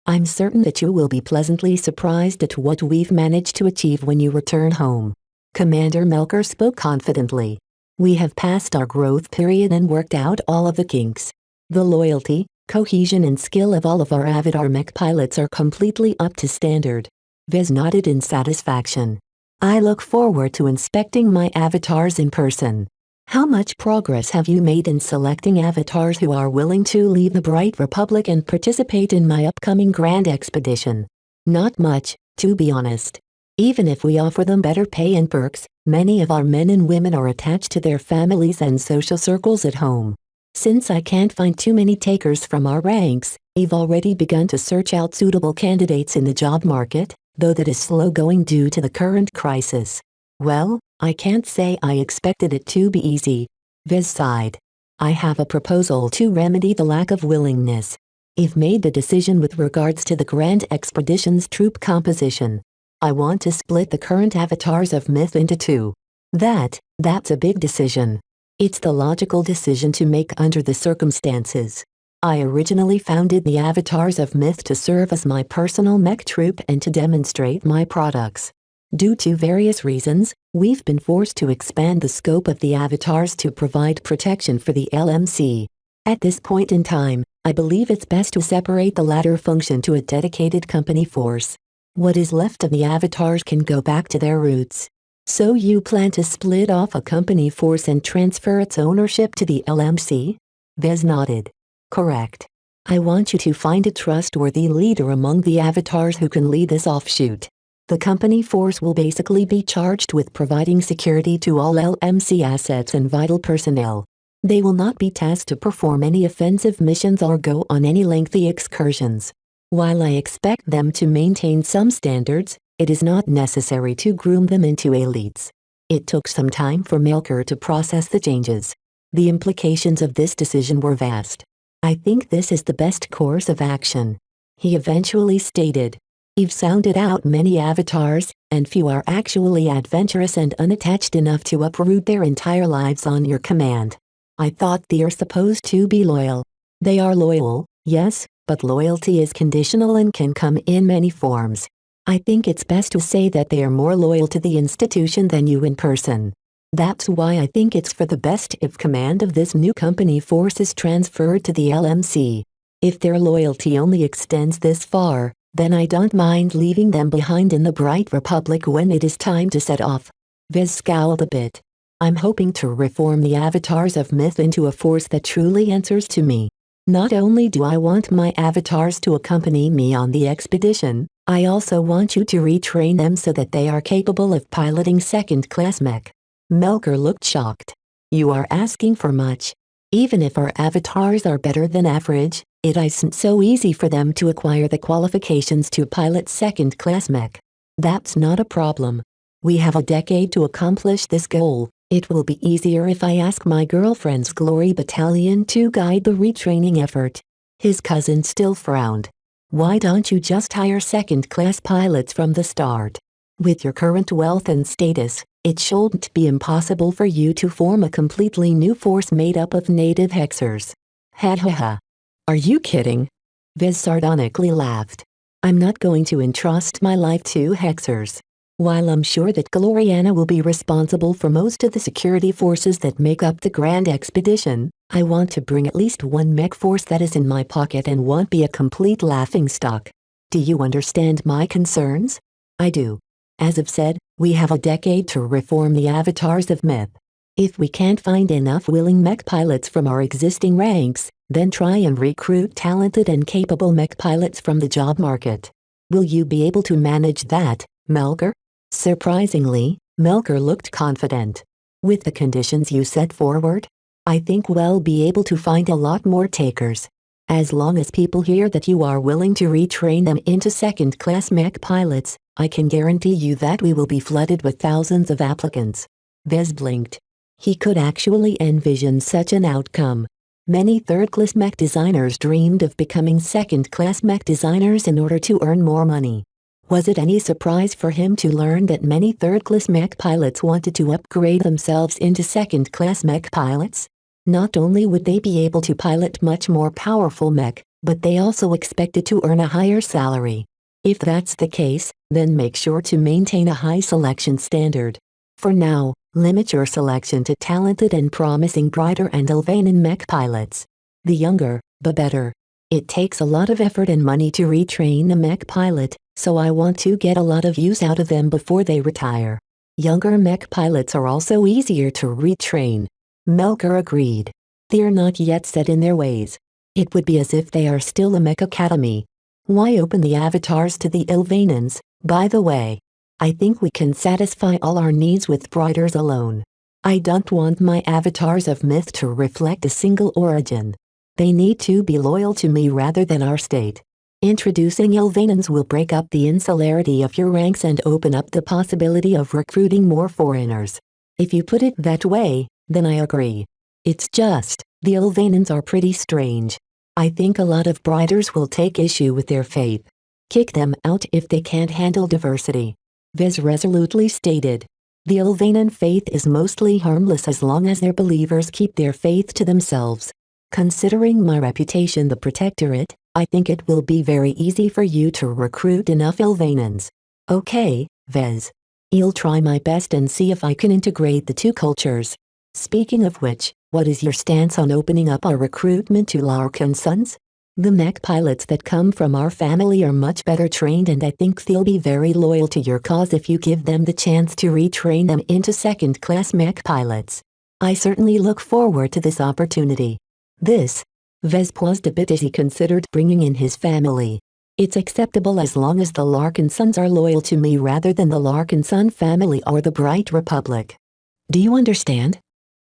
I'm certain that you will be pleasantly surprised at what we've managed to achieve when you return home. Commander Melker spoke confidently. We have passed our growth period and worked out all of the kinks. The loyalty, cohesion and skill of all of our avatar mech pilots are completely up to standard. Vez nodded in satisfaction. I look forward to inspecting my avatars in person. How much progress have you made in selecting avatars who are willing to leave the Bright Republic and participate in my upcoming grand expedition? Not much, to be honest. Even if we offer them better pay and perks, many of our men and women are attached to their families and social circles at home. Since I can't find too many takers from our ranks, I've already begun to search out suitable candidates in the job market, though that is slow going due to the current crisis. Well, I can't say I expected it to be easy. Vez sighed. I have a proposal to remedy the lack of willingness. I've made the decision with regards to the Grand Expedition's troop composition. I want to split the current avatars of myth into two. That's a big decision. It's the logical decision to make under the circumstances. I originally founded the Avatars of Myth to serve as my personal mech troupe and to demonstrate my products. Due to various reasons, we've been forced to expand the scope of the avatars to provide protection for the LMC. At this point in time, I believe it's best to separate the latter function to a dedicated company force. What is left of the avatars can go back to their roots. So you plan to split off a company force and transfer its ownership to the LMC? Vez nodded. Correct. I want you to find a trustworthy leader among the avatars who can lead this offshoot. The company force will basically be charged with providing security to all LMC assets and vital personnel. They will not be tasked to perform any offensive missions or go on any lengthy excursions. While I expect them to maintain some standards, it is not necessary to groom them into elites. It took some time for Melker to process the changes. The implications of this decision were vast. I think this is the best course of action. He eventually stated. You've sounded out many avatars, and few are actually adventurous and unattached enough to uproot their entire lives on your command. I thought they are supposed to be loyal. They are loyal, yes, but loyalty is conditional and can come in many forms. I think it's best to say that they are more loyal to the institution than you in person. That's why I think it's for the best if command of this new company force is transferred to the LMC. If their loyalty only extends this far, then I don't mind leaving them behind in the Bright Republic when it is time to set off. Vez scowled a bit. I'm hoping to reform the Avatars of Myth into a force that truly answers to me. Not only do I want my avatars to accompany me on the expedition, I also want you to retrain them so that they are capable of piloting second-class mech. Melker looked shocked. You are asking for much. Even if our avatars are better than average, it isn't so easy for them to acquire the qualifications to pilot second-class mech. That's not a problem. We have a decade to accomplish this goal. It will be easier if I ask my girlfriend's Glory Battalion to guide the retraining effort. His cousin still frowned. Why don't you just hire second-class pilots from the start? With your current wealth and status, it shouldn't be impossible for you to form a completely new force made up of native hexers. Ha ha ha. Are you kidding? Vez sardonically laughed. I'm not going to entrust my life to hexers. While I'm sure that Gloriana will be responsible for most of the security forces that make up the Grand Expedition, I want to bring at least one mech force that is in my pocket and won't be a complete laughingstock. Do you understand my concerns? I do. As I've said, we have a decade to reform the Avatars of Myth. If we can't find enough willing mech pilots from our existing ranks, then try and recruit talented and capable mech pilots from the job market. Will you be able to manage that, Melker? Surprisingly, Melker looked confident. With the conditions you set forward, I think we'll be able to find a lot more takers. As long as people hear that you are willing to retrain them into second-class mech pilots, I can guarantee you that we will be flooded with thousands of applicants. Vez blinked. He could actually envision such an outcome. Many third-class mech designers dreamed of becoming second-class mech designers in order to earn more money. Was it any surprise for him to learn that many third-class mech pilots wanted to upgrade themselves into second-class mech pilots? Not only would they be able to pilot much more powerful mech, but they also expected to earn a higher salary. If that's the case, then make sure to maintain a high selection standard. For now, limit your selection to talented and promising Brighter and Elvanan mech pilots. The younger, the better. It takes a lot of effort and money to retrain a mech pilot, so I want to get a lot of use out of them before they retire. Younger mech pilots are also easier to retrain. Melker agreed. They're not yet set in their ways. It would be as if they are still a mech academy. Why open the avatars to the Ilvanans, by the way? I think we can satisfy all our needs with Brighters alone. I don't want my avatars of Myth to reflect a single origin. They need to be loyal to me rather than our state. Introducing Ilvanans will break up the insularity of your ranks and open up the possibility of recruiting more foreigners. If you put it that way, then I agree. It's just, the Ilvanans are pretty strange. I think a lot of Brighters will take issue with their faith. Kick them out if they can't handle diversity. Vez resolutely stated. The Ilvanan faith is mostly harmless as long as their believers keep their faith to themselves. Considering my reputation the Protectorate, I think it will be very easy for you to recruit enough Ilvanans. Okay, Vez. I'll try my best and see if I can integrate the two cultures. Speaking of which, what is your stance on opening up our recruitment to Larkin Sons? The mech pilots that come from our family are much better trained, and I think they'll be very loyal to your cause if you give them the chance to retrain them into second-class mech pilots. I certainly look forward to this opportunity. This. Vez paused a bit as he considered bringing in his family. It's acceptable as long as the Larkin Sons are loyal to me rather than the Larkin Son family or the Bright Republic. Do you understand?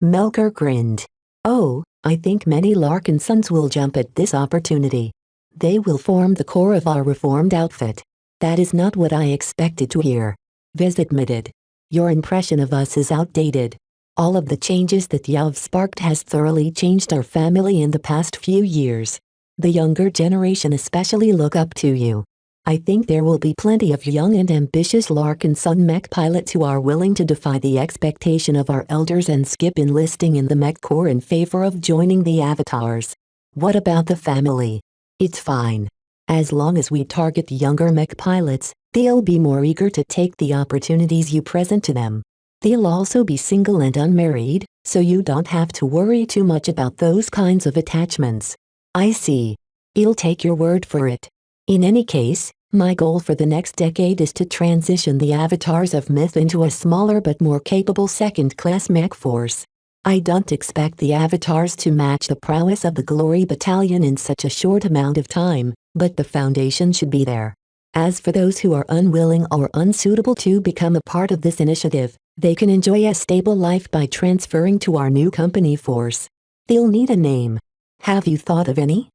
Melker grinned. Oh, I think many Larkin Sons will jump at this opportunity. They will form the core of our reformed outfit. That is not what I expected to hear. Vez admitted. Your impression of us is outdated. All of the changes that you've sparked has thoroughly changed our family in the past few years. The younger generation especially look up to you. I think there will be plenty of young and ambitious Larkin Son mech pilots who are willing to defy the expectation of our elders and skip enlisting in the mech corps in favor of joining the avatars. What about the family? It's fine. As long as we target younger mech pilots, they'll be more eager to take the opportunities you present to them. They'll also be single and unmarried, so you don't have to worry too much about those kinds of attachments. I see. I'll take your word for it. In any case, my goal for the next decade is to transition the avatars of Myth into a smaller but more capable second-class mech force. I don't expect the avatars to match the prowess of the Glory Battalion in such a short amount of time, but the foundation should be there. As for those who are unwilling or unsuitable to become a part of this initiative, they can enjoy a stable life by transferring to our new company force. They'll need a name. Have you thought of any?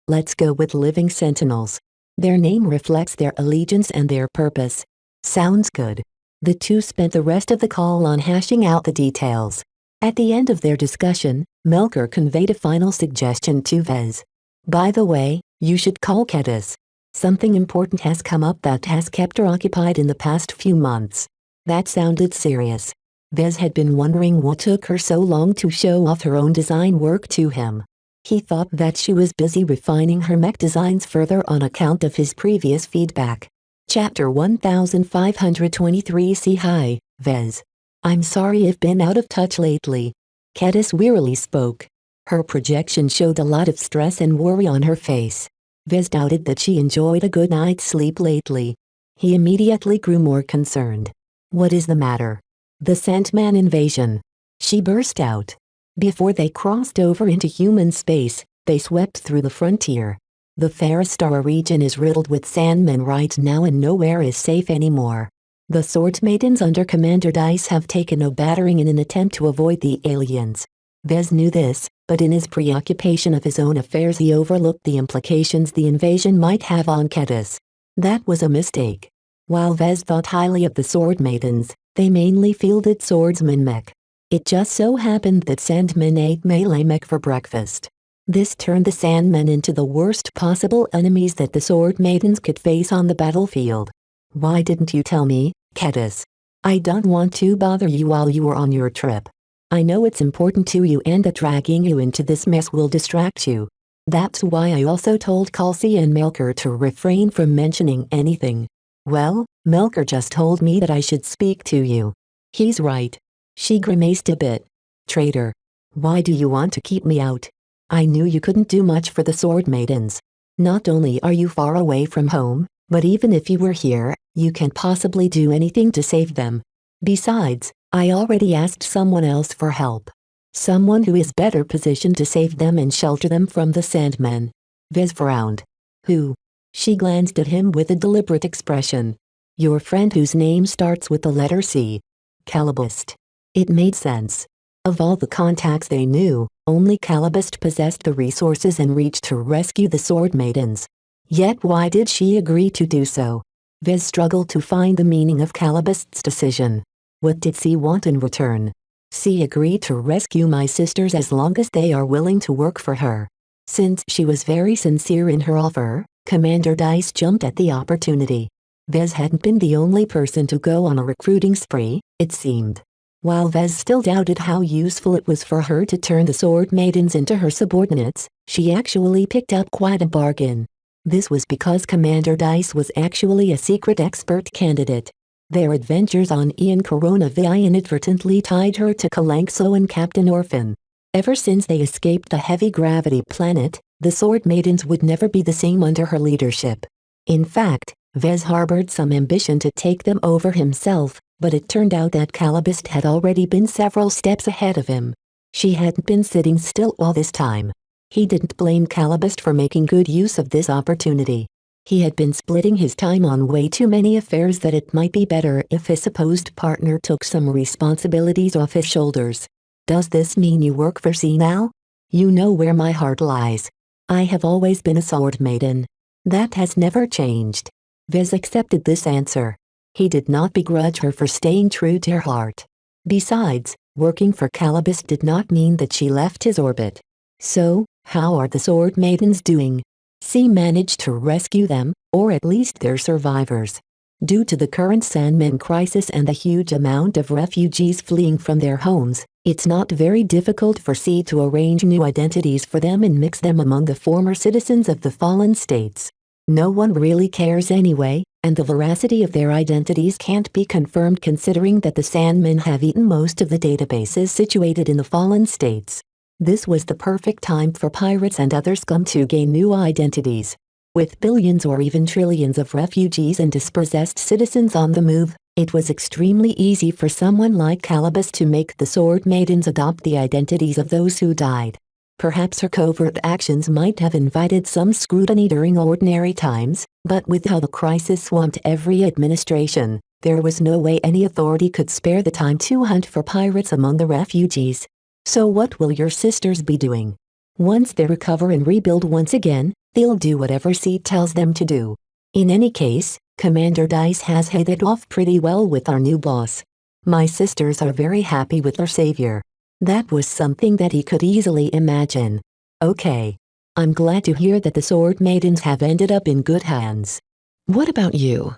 Let's go with Living Sentinels. Their name reflects their allegiance and their purpose. Sounds good. The two spent the rest of the call on hashing out the details. At the end of their discussion, Melker conveyed a final suggestion to Vez. By the way, you should call Kedis. Something important has come up that has kept her occupied in the past few months. That sounded serious. Vez had been wondering what took her so long to show off her own design work to him. He thought that she was busy refining her mech designs further on account of his previous feedback. Chapter 1523. See hi, Vez. I'm sorry I've been out of touch lately. Kedis wearily spoke. Her projection showed a lot of stress and worry on her face. Vez doubted that she enjoyed a good night's sleep lately. He immediately grew more concerned. What is the matter? The Sandman invasion. She burst out. Before they crossed over into human space, they swept through the frontier. The Ferristara region is riddled with Sandmen right now and nowhere is safe anymore. The Sword Maidens under Commander Dice have taken a battering in an attempt to avoid the aliens. Vez knew this, but in his preoccupation of his own affairs he overlooked the implications the invasion might have on Kedis. That was a mistake. While Vez thought highly of the Sword Maidens, they mainly fielded swordsman mech. It just so happened that Sandmen ate melee mech for breakfast. This turned the Sandmen into the worst possible enemies that the Sword Maidens could face on the battlefield. Why didn't you tell me, Kedis? I don't want to bother you while you were on your trip. I know it's important to you and that dragging you into this mess will distract you. That's why I also told Kelsey and Melker to refrain from mentioning anything. Well, Melker just told me that I should speak to you. He's right. She grimaced a bit. Traitor. Why do you want to keep me out? I knew you couldn't do much for the Sword Maidens. Not only are you far away from home, but even if you were here, you can't possibly do anything to save them. Besides, I already asked someone else for help. Someone who is better positioned to save them and shelter them from the Sandmen. Vez frowned. Who? She glanced at him with a deliberate expression. Your friend whose name starts with the letter C. Calibust. It made sense. Of all the contacts they knew, only Calibust possessed the resources and reach to rescue the Sword Maidens. Yet why did she agree to do so? Vez struggled to find the meaning of Calibust's decision. What did C want in return? C agreed to rescue my sisters as long as they are willing to work for her. Since she was very sincere in her offer, Commander Dice jumped at the opportunity. Vez hadn't been the only person to go on a recruiting spree, it seemed. While Vez still doubted how useful it was for her to turn the sword maidens into her subordinates, she actually picked up quite a bargain. This was because Commander Dice was actually a secret expert candidate. Their adventures on Ian Coronavi inadvertently tied her to Kalanxo and Captain Orphan. Ever since they escaped the heavy-gravity planet, the Sword Maidens would never be the same under her leadership. In fact, Vez harbored some ambition to take them over himself, but it turned out that Calibust had already been several steps ahead of him. She hadn't been sitting still all this time. He didn't blame Calibust for making good use of this opportunity. He had been splitting his time on way too many affairs that it might be better if his supposed partner took some responsibilities off his shoulders. Does this mean you work for C now? You know where my heart lies. I have always been a sword maiden. That has never changed. Vez accepted this answer. He did not begrudge her for staying true to her heart. Besides, working for Calibust did not mean that she left his orbit. So, how are the sword maidens doing? C managed to rescue them, or at least their survivors. Due to the current Sandman crisis and the huge amount of refugees fleeing from their homes, it's not very difficult for C to arrange new identities for them and mix them among the former citizens of the fallen states. No one really cares anyway, and the veracity of their identities can't be confirmed considering that the Sandmen have eaten most of the databases situated in the fallen states. This was the perfect time for pirates and other scum to gain new identities. With billions or even trillions of refugees and dispossessed citizens on the move, it was extremely easy for someone like Calibust to make the Sword Maidens adopt the identities of those who died. Perhaps her covert actions might have invited some scrutiny during ordinary times, but with how the crisis swamped every administration, there was no way any authority could spare the time to hunt for pirates among the refugees. So what will your sisters be doing? Once they recover and rebuild once again, they'll do whatever C tells them to do. In any case, Commander Dice has hit it off pretty well with our new boss. My sisters are very happy with their savior. That was something that he could easily imagine. Okay. I'm glad to hear that the Sword Maidens have ended up in good hands. What about you?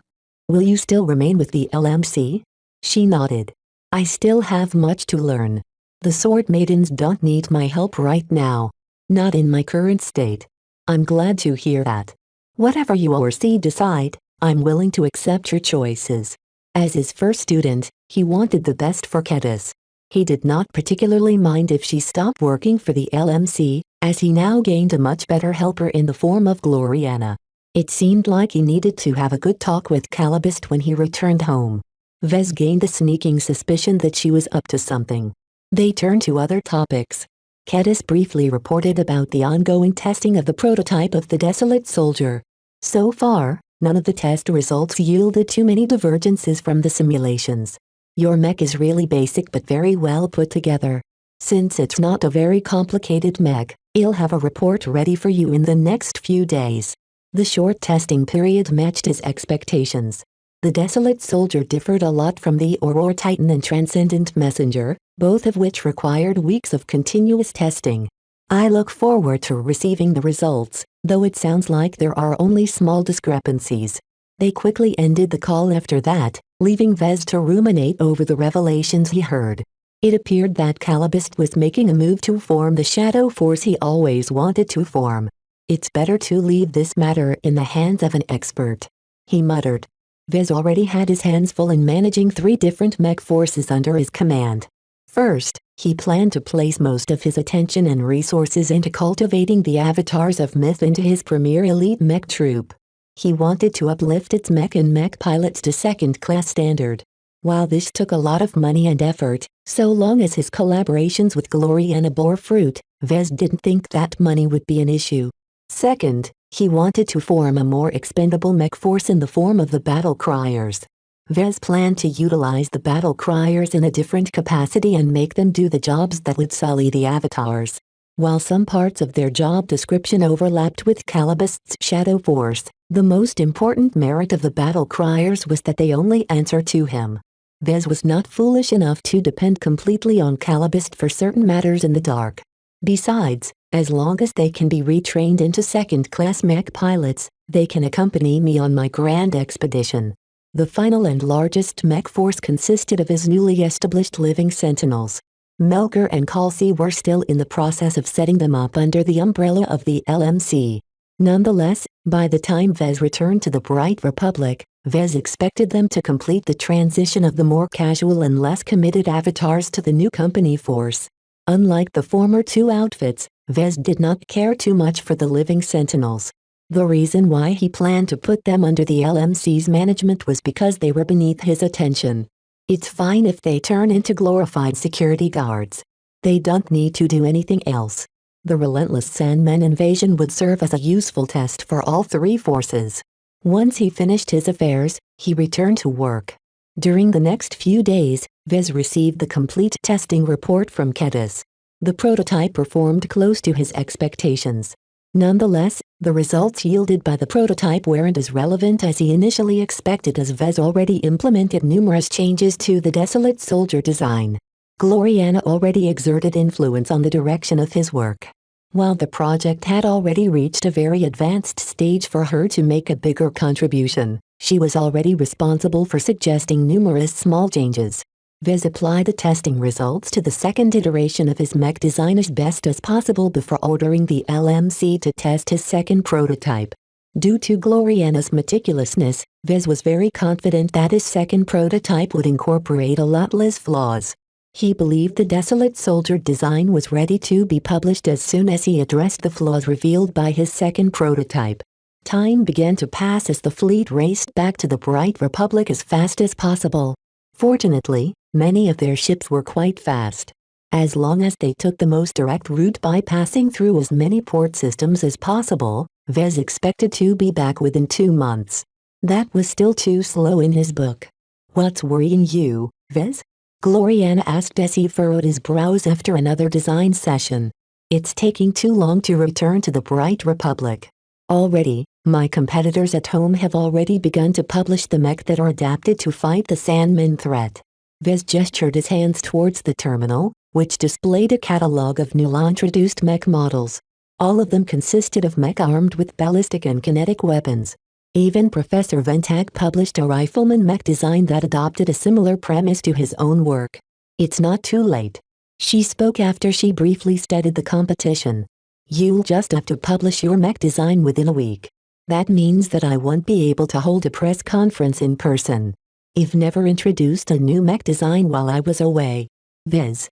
Will you still remain with the LMC? She nodded. I still have much to learn. The Sword Maidens don't need my help right now. Not in my current state. I'm glad to hear that. Whatever you or C decide, I'm willing to accept your choices. As his first student, he wanted the best for Kedis. He did not particularly mind if she stopped working for the LMC, as he now gained a much better helper in the form of Gloriana. It seemed like he needed to have a good talk with Calibust when he returned home. Vez gained a sneaking suspicion that she was up to something. They turned to other topics. Kedis briefly reported about the ongoing testing of the prototype of the Desolate Soldier. So far, none of the test results yielded too many divergences from the simulations. Your mech is really basic but very well put together. Since it's not a very complicated mech, I'll have a report ready for you in the next few days. The short testing period matched his expectations. The Desolate Soldier differed a lot from the Aurora Titan and Transcendent Messenger, both of which required weeks of continuous testing. I look forward to receiving the results, though it sounds like there are only small discrepancies. They quickly ended the call after that, leaving Vez to ruminate over the revelations he heard. It appeared that Calibust was making a move to form the shadow force he always wanted to form. It's better to leave this matter in the hands of an expert, he muttered. Vez already had his hands full in managing 3 different mech forces under his command. First, he planned to place most of his attention and resources into cultivating the avatars of Myth into his premier elite mech troop. He wanted to uplift its mech and mech pilots to second-class standard. While this took a lot of money and effort, so long as his collaborations with Gloriana bore fruit, Vez didn't think that money would be an issue. Second, he wanted to form a more expendable mech force in the form of the Battle Criers. Vez planned to utilize the Battle Criers in a different capacity and make them do the jobs that would sully the avatars. While some parts of their job description overlapped with Calibust's Shadow Force, the most important merit of the Battle Criers was that they only answer to him. Vez was not foolish enough to depend completely on Calibust for certain matters in the dark. Besides, as long as they can be retrained into second-class mech pilots, they can accompany me on my grand expedition. The final and largest mech force consisted of his newly established living sentinels. Melker and Kalsi were still in the process of setting them up under the umbrella of the LMC. Nonetheless, by the time Vez returned to the Bright Republic, Vez expected them to complete the transition of the more casual and less committed avatars to the new company force. Unlike the former two outfits, Vez did not care too much for the living sentinels. The reason why he planned to put them under the LMC's management was because they were beneath his attention. It's fine if they turn into glorified security guards. They don't need to do anything else. The relentless Sandman invasion would serve as a useful test for all three forces. Once he finished his affairs, he returned to work. During the next few days, Vez received the complete testing report from Kedis. The prototype performed close to his expectations. Nonetheless, the results yielded by the prototype weren't as relevant as he initially expected, as Vez already implemented numerous changes to the Desolate Soldier design. Gloriana already exerted influence on the direction of his work. While the project had already reached a very advanced stage for her to make a bigger contribution, she was already responsible for suggesting numerous small changes. Vez applied the testing results to the second iteration of his mech design as best as possible before ordering the LMC to test his second prototype. Due to Gloriana's meticulousness, Vez was very confident that his second prototype would incorporate a lot less flaws. He believed the Desolate Soldier design was ready to be published as soon as he addressed the flaws revealed by his second prototype. Time began to pass as the fleet raced back to the Bright Republic as fast as possible. Fortunately, many of their ships were quite fast. As long as they took the most direct route by passing through as many port systems as possible, Vez expected to be back within 2 months. That was still too slow in his book. "What's worrying you, Vez?" Gloriana asked as he furrowed his brows after another design session. "It's taking too long to return to the Bright Republic. Already, my competitors at home have already begun to publish the mech that are adapted to fight the Sandman threat." Vez gestured his hands towards the terminal, which displayed a catalog of newly introduced mech models. All of them consisted of mech armed with ballistic and kinetic weapons. Even Professor Ventag published a rifleman mech design that adopted a similar premise to his own work. "It's not too late," she spoke after she briefly studied the competition. "You'll just have to publish your mech design within a week. That means that I won't be able to hold a press conference in person. I've never introduced a new mech design while I was away." Vez.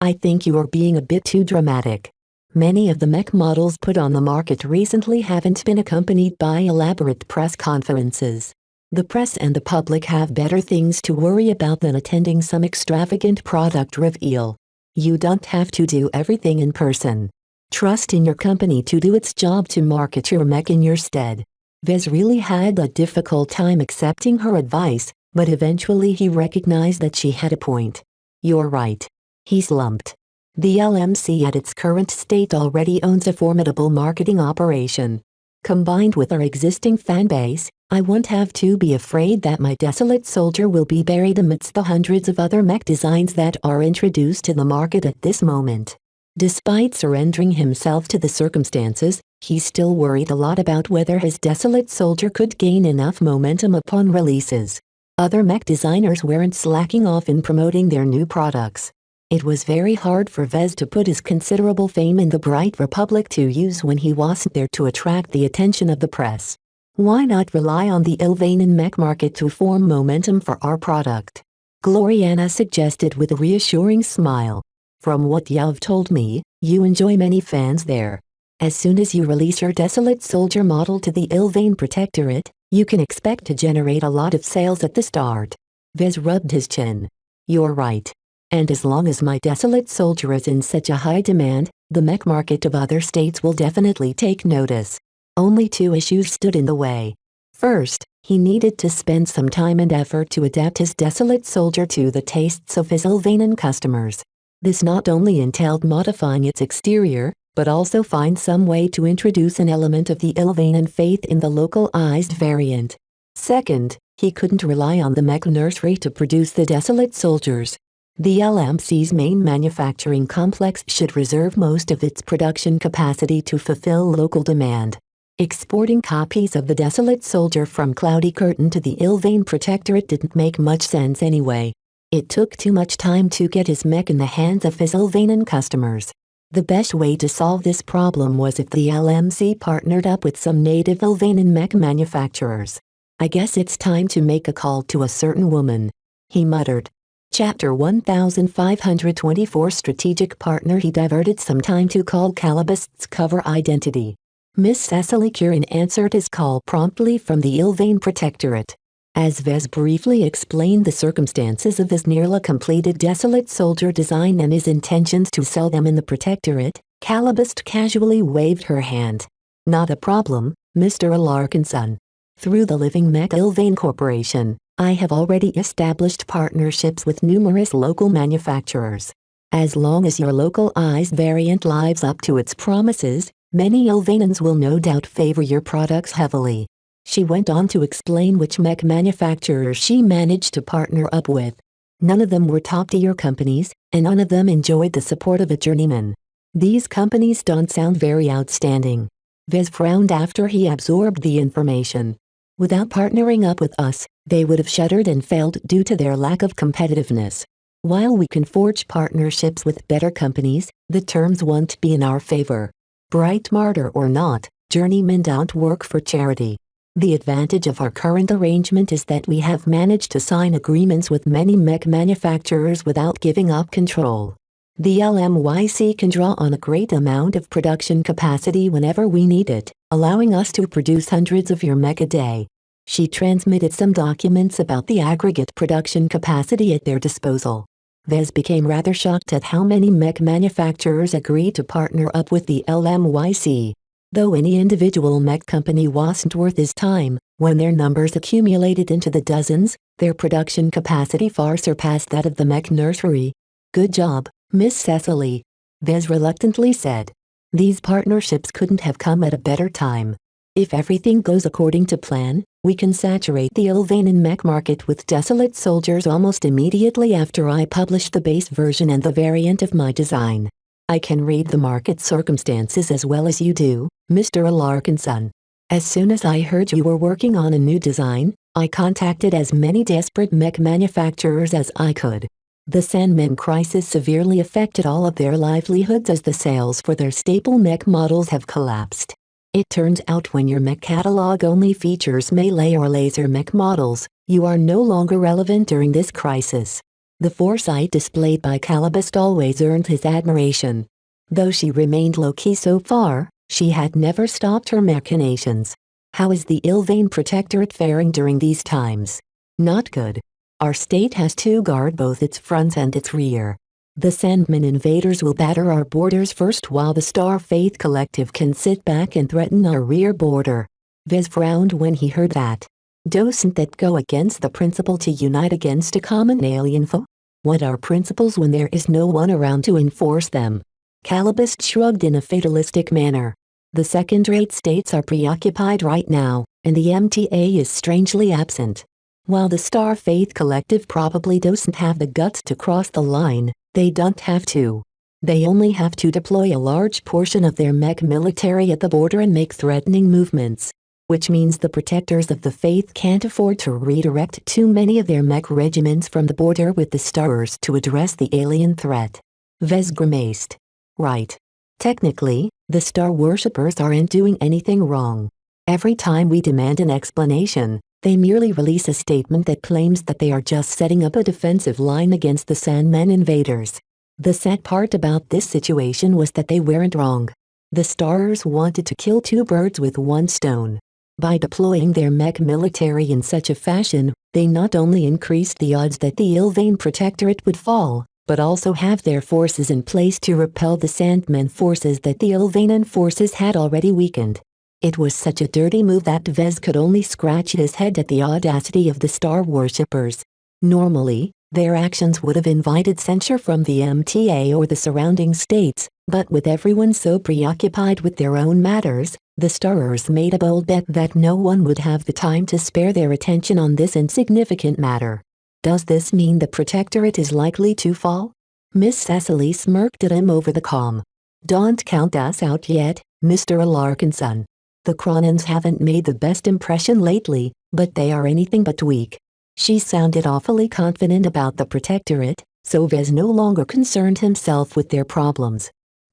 "I think you are being a bit too dramatic. Many of the mech models put on the market recently haven't been accompanied by elaborate press conferences. The press and the public have better things to worry about than attending some extravagant product reveal. You don't have to do everything in person. Trust in your company to do its job to market your mech in your stead." Vez really had a difficult time accepting her advice, but eventually he recognized that she had a point. "You're right." He slumped. The LMC at its current state already owns a formidable marketing operation. Combined with our existing fan base, I won't have to be afraid that my Desolate Soldier will be buried amidst the hundreds of other mech designs that are introduced to the market at this moment. Despite surrendering himself to the circumstances, he still worried a lot about whether his Desolate Soldier could gain enough momentum upon releases. Other mech designers weren't slacking off in promoting their new products. It was very hard for Vez to put his considerable fame in the Bright Republic to use when he wasn't there to attract the attention of the press. "Why not rely on the Ilvanan mech market to form momentum for our product?" Gloriana suggested with a reassuring smile. "From what you've told me, you enjoy many fans there. As soon as you release your Desolate Soldier model to the Ilvane Protectorate, you can expect to generate a lot of sales at the start." Vez rubbed his chin. "You're right. And as long as my Desolate Soldier is in such a high demand, the mech market of other states will definitely take notice." Only 2 issues stood in the way. First, he needed to spend some time and effort to adapt his Desolate Soldier to the tastes of his Ilvanan customers. This not only entailed modifying its exterior, but also find some way to introduce an element of the Ilvanan faith in the localized variant. Second, he couldn't rely on the mech nursery to produce the Desolate Soldiers. The LMC's main manufacturing complex should reserve most of its production capacity to fulfill local demand. Exporting copies of The Desolate Soldier from Cloudy Curtain to the Ilvain Protectorate didn't make much sense anyway. It took too much time to get his mech in the hands of his Ilvanian customers. The best way to solve this problem was if the LMC partnered up with some native Ilvanian mech manufacturers. I guess it's time to make a call to a certain woman, he muttered. Chapter 1524 Strategic Partner. He diverted some time to call Calibust's cover identity. Miss Cecily Curran answered his call promptly from the Ilvain Protectorate. As Vez briefly explained the circumstances of his nearly completed Desolate Soldier design and his intentions to sell them in the Protectorate, Calibust casually waved her hand. Not a problem, Mr. Alarkinson. Through the Living Mech Ilvain Corporation, I have already established partnerships with numerous local manufacturers. As long as your localized variant lives up to its promises, many Ilvanians will no doubt favor your products heavily. She went on to explain which mech manufacturers she managed to partner up with. None of them were top-tier companies, and none of them enjoyed the support of a journeyman. These companies don't sound very outstanding. Vez frowned after he absorbed the information. Without partnering up with us, they would have shuttered and failed due to their lack of competitiveness. While we can forge partnerships with better companies, the terms won't be in our favor. Bright martyr or not, journeymen don't work for charity. The advantage of our current arrangement is that we have managed to sign agreements with many mech manufacturers without giving up control. The LMYC can draw on a great amount of production capacity whenever we need it, allowing us to produce hundreds of your mech a day. She transmitted some documents about the aggregate production capacity at their disposal. Vez became rather shocked at how many mech manufacturers agreed to partner up with the LMYC. Though any individual mech company wasn't worth his time, when their numbers accumulated into the dozens, their production capacity far surpassed that of the mech nursery. Good job, Miss Cecily, Vez reluctantly said. These partnerships couldn't have come at a better time. If everything goes according to plan, we can saturate the Ilvanian mech market with Desolate Soldiers almost immediately after I publish the base version and the variant of my design. I can read the market circumstances as well as you do, Mr. Alarkinson. As soon as I heard you were working on a new design, I contacted as many desperate mech manufacturers as I could. The Sandman crisis severely affected all of their livelihoods as the sales for their staple mech models have collapsed. It turns out when your mech catalog only features melee or laser mech models, you are no longer relevant during this crisis. The foresight displayed by Calibust always earned his admiration. Though she remained low-key so far, she had never stopped her machinations. How is the Ilvain Protectorate faring during these times? Not good. Our state has to guard both its front and its rear. The Sandman invaders will batter our borders first while the Star Faith Collective can sit back and threaten our rear border. Vez frowned when he heard that. Doesn't that go against the principle to unite against a common alien foe? What are principles when there is no one around to enforce them? Calibust shrugged in a fatalistic manner. The second-rate states are preoccupied right now, and the MTA is strangely absent. While the Star Faith Collective probably doesn't have the guts to cross the line, they don't have to. They only have to deploy a large portion of their mech military at the border and make threatening movements. Which means the protectors of the faith can't afford to redirect too many of their mech regiments from the border with the Stars to address the alien threat. Vez grimaced. Right. Technically, the Star Worshippers aren't doing anything wrong. Every time we demand an explanation, they merely release a statement that claims that they are just setting up a defensive line against the Sandman invaders. The sad part about this situation was that they weren't wrong. The Stars wanted to kill two birds with one stone. By deploying their mech military in such a fashion, they not only increased the odds that the Ilvain Protectorate would fall, but also have their forces in place to repel the Sandman forces that the Ilvanian forces had already weakened. It was such a dirty move that Vez could only scratch his head at the audacity of the Star Worshippers. Normally, their actions would have invited censure from the MTA or the surrounding states, but with everyone so preoccupied with their own matters, the Stars made a bold bet that no one would have the time to spare their attention on this insignificant matter. Does this mean the Protectorate is likely to fall? Miss Cecily smirked at him over the comm. Don't count us out yet, Mr. Alarkinson. The Cronins haven't made the best impression lately, but they are anything but weak. She sounded awfully confident about the Protectorate, so Vez no longer concerned himself with their problems.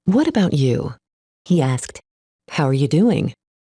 "What about you?" he asked. "How are you doing?"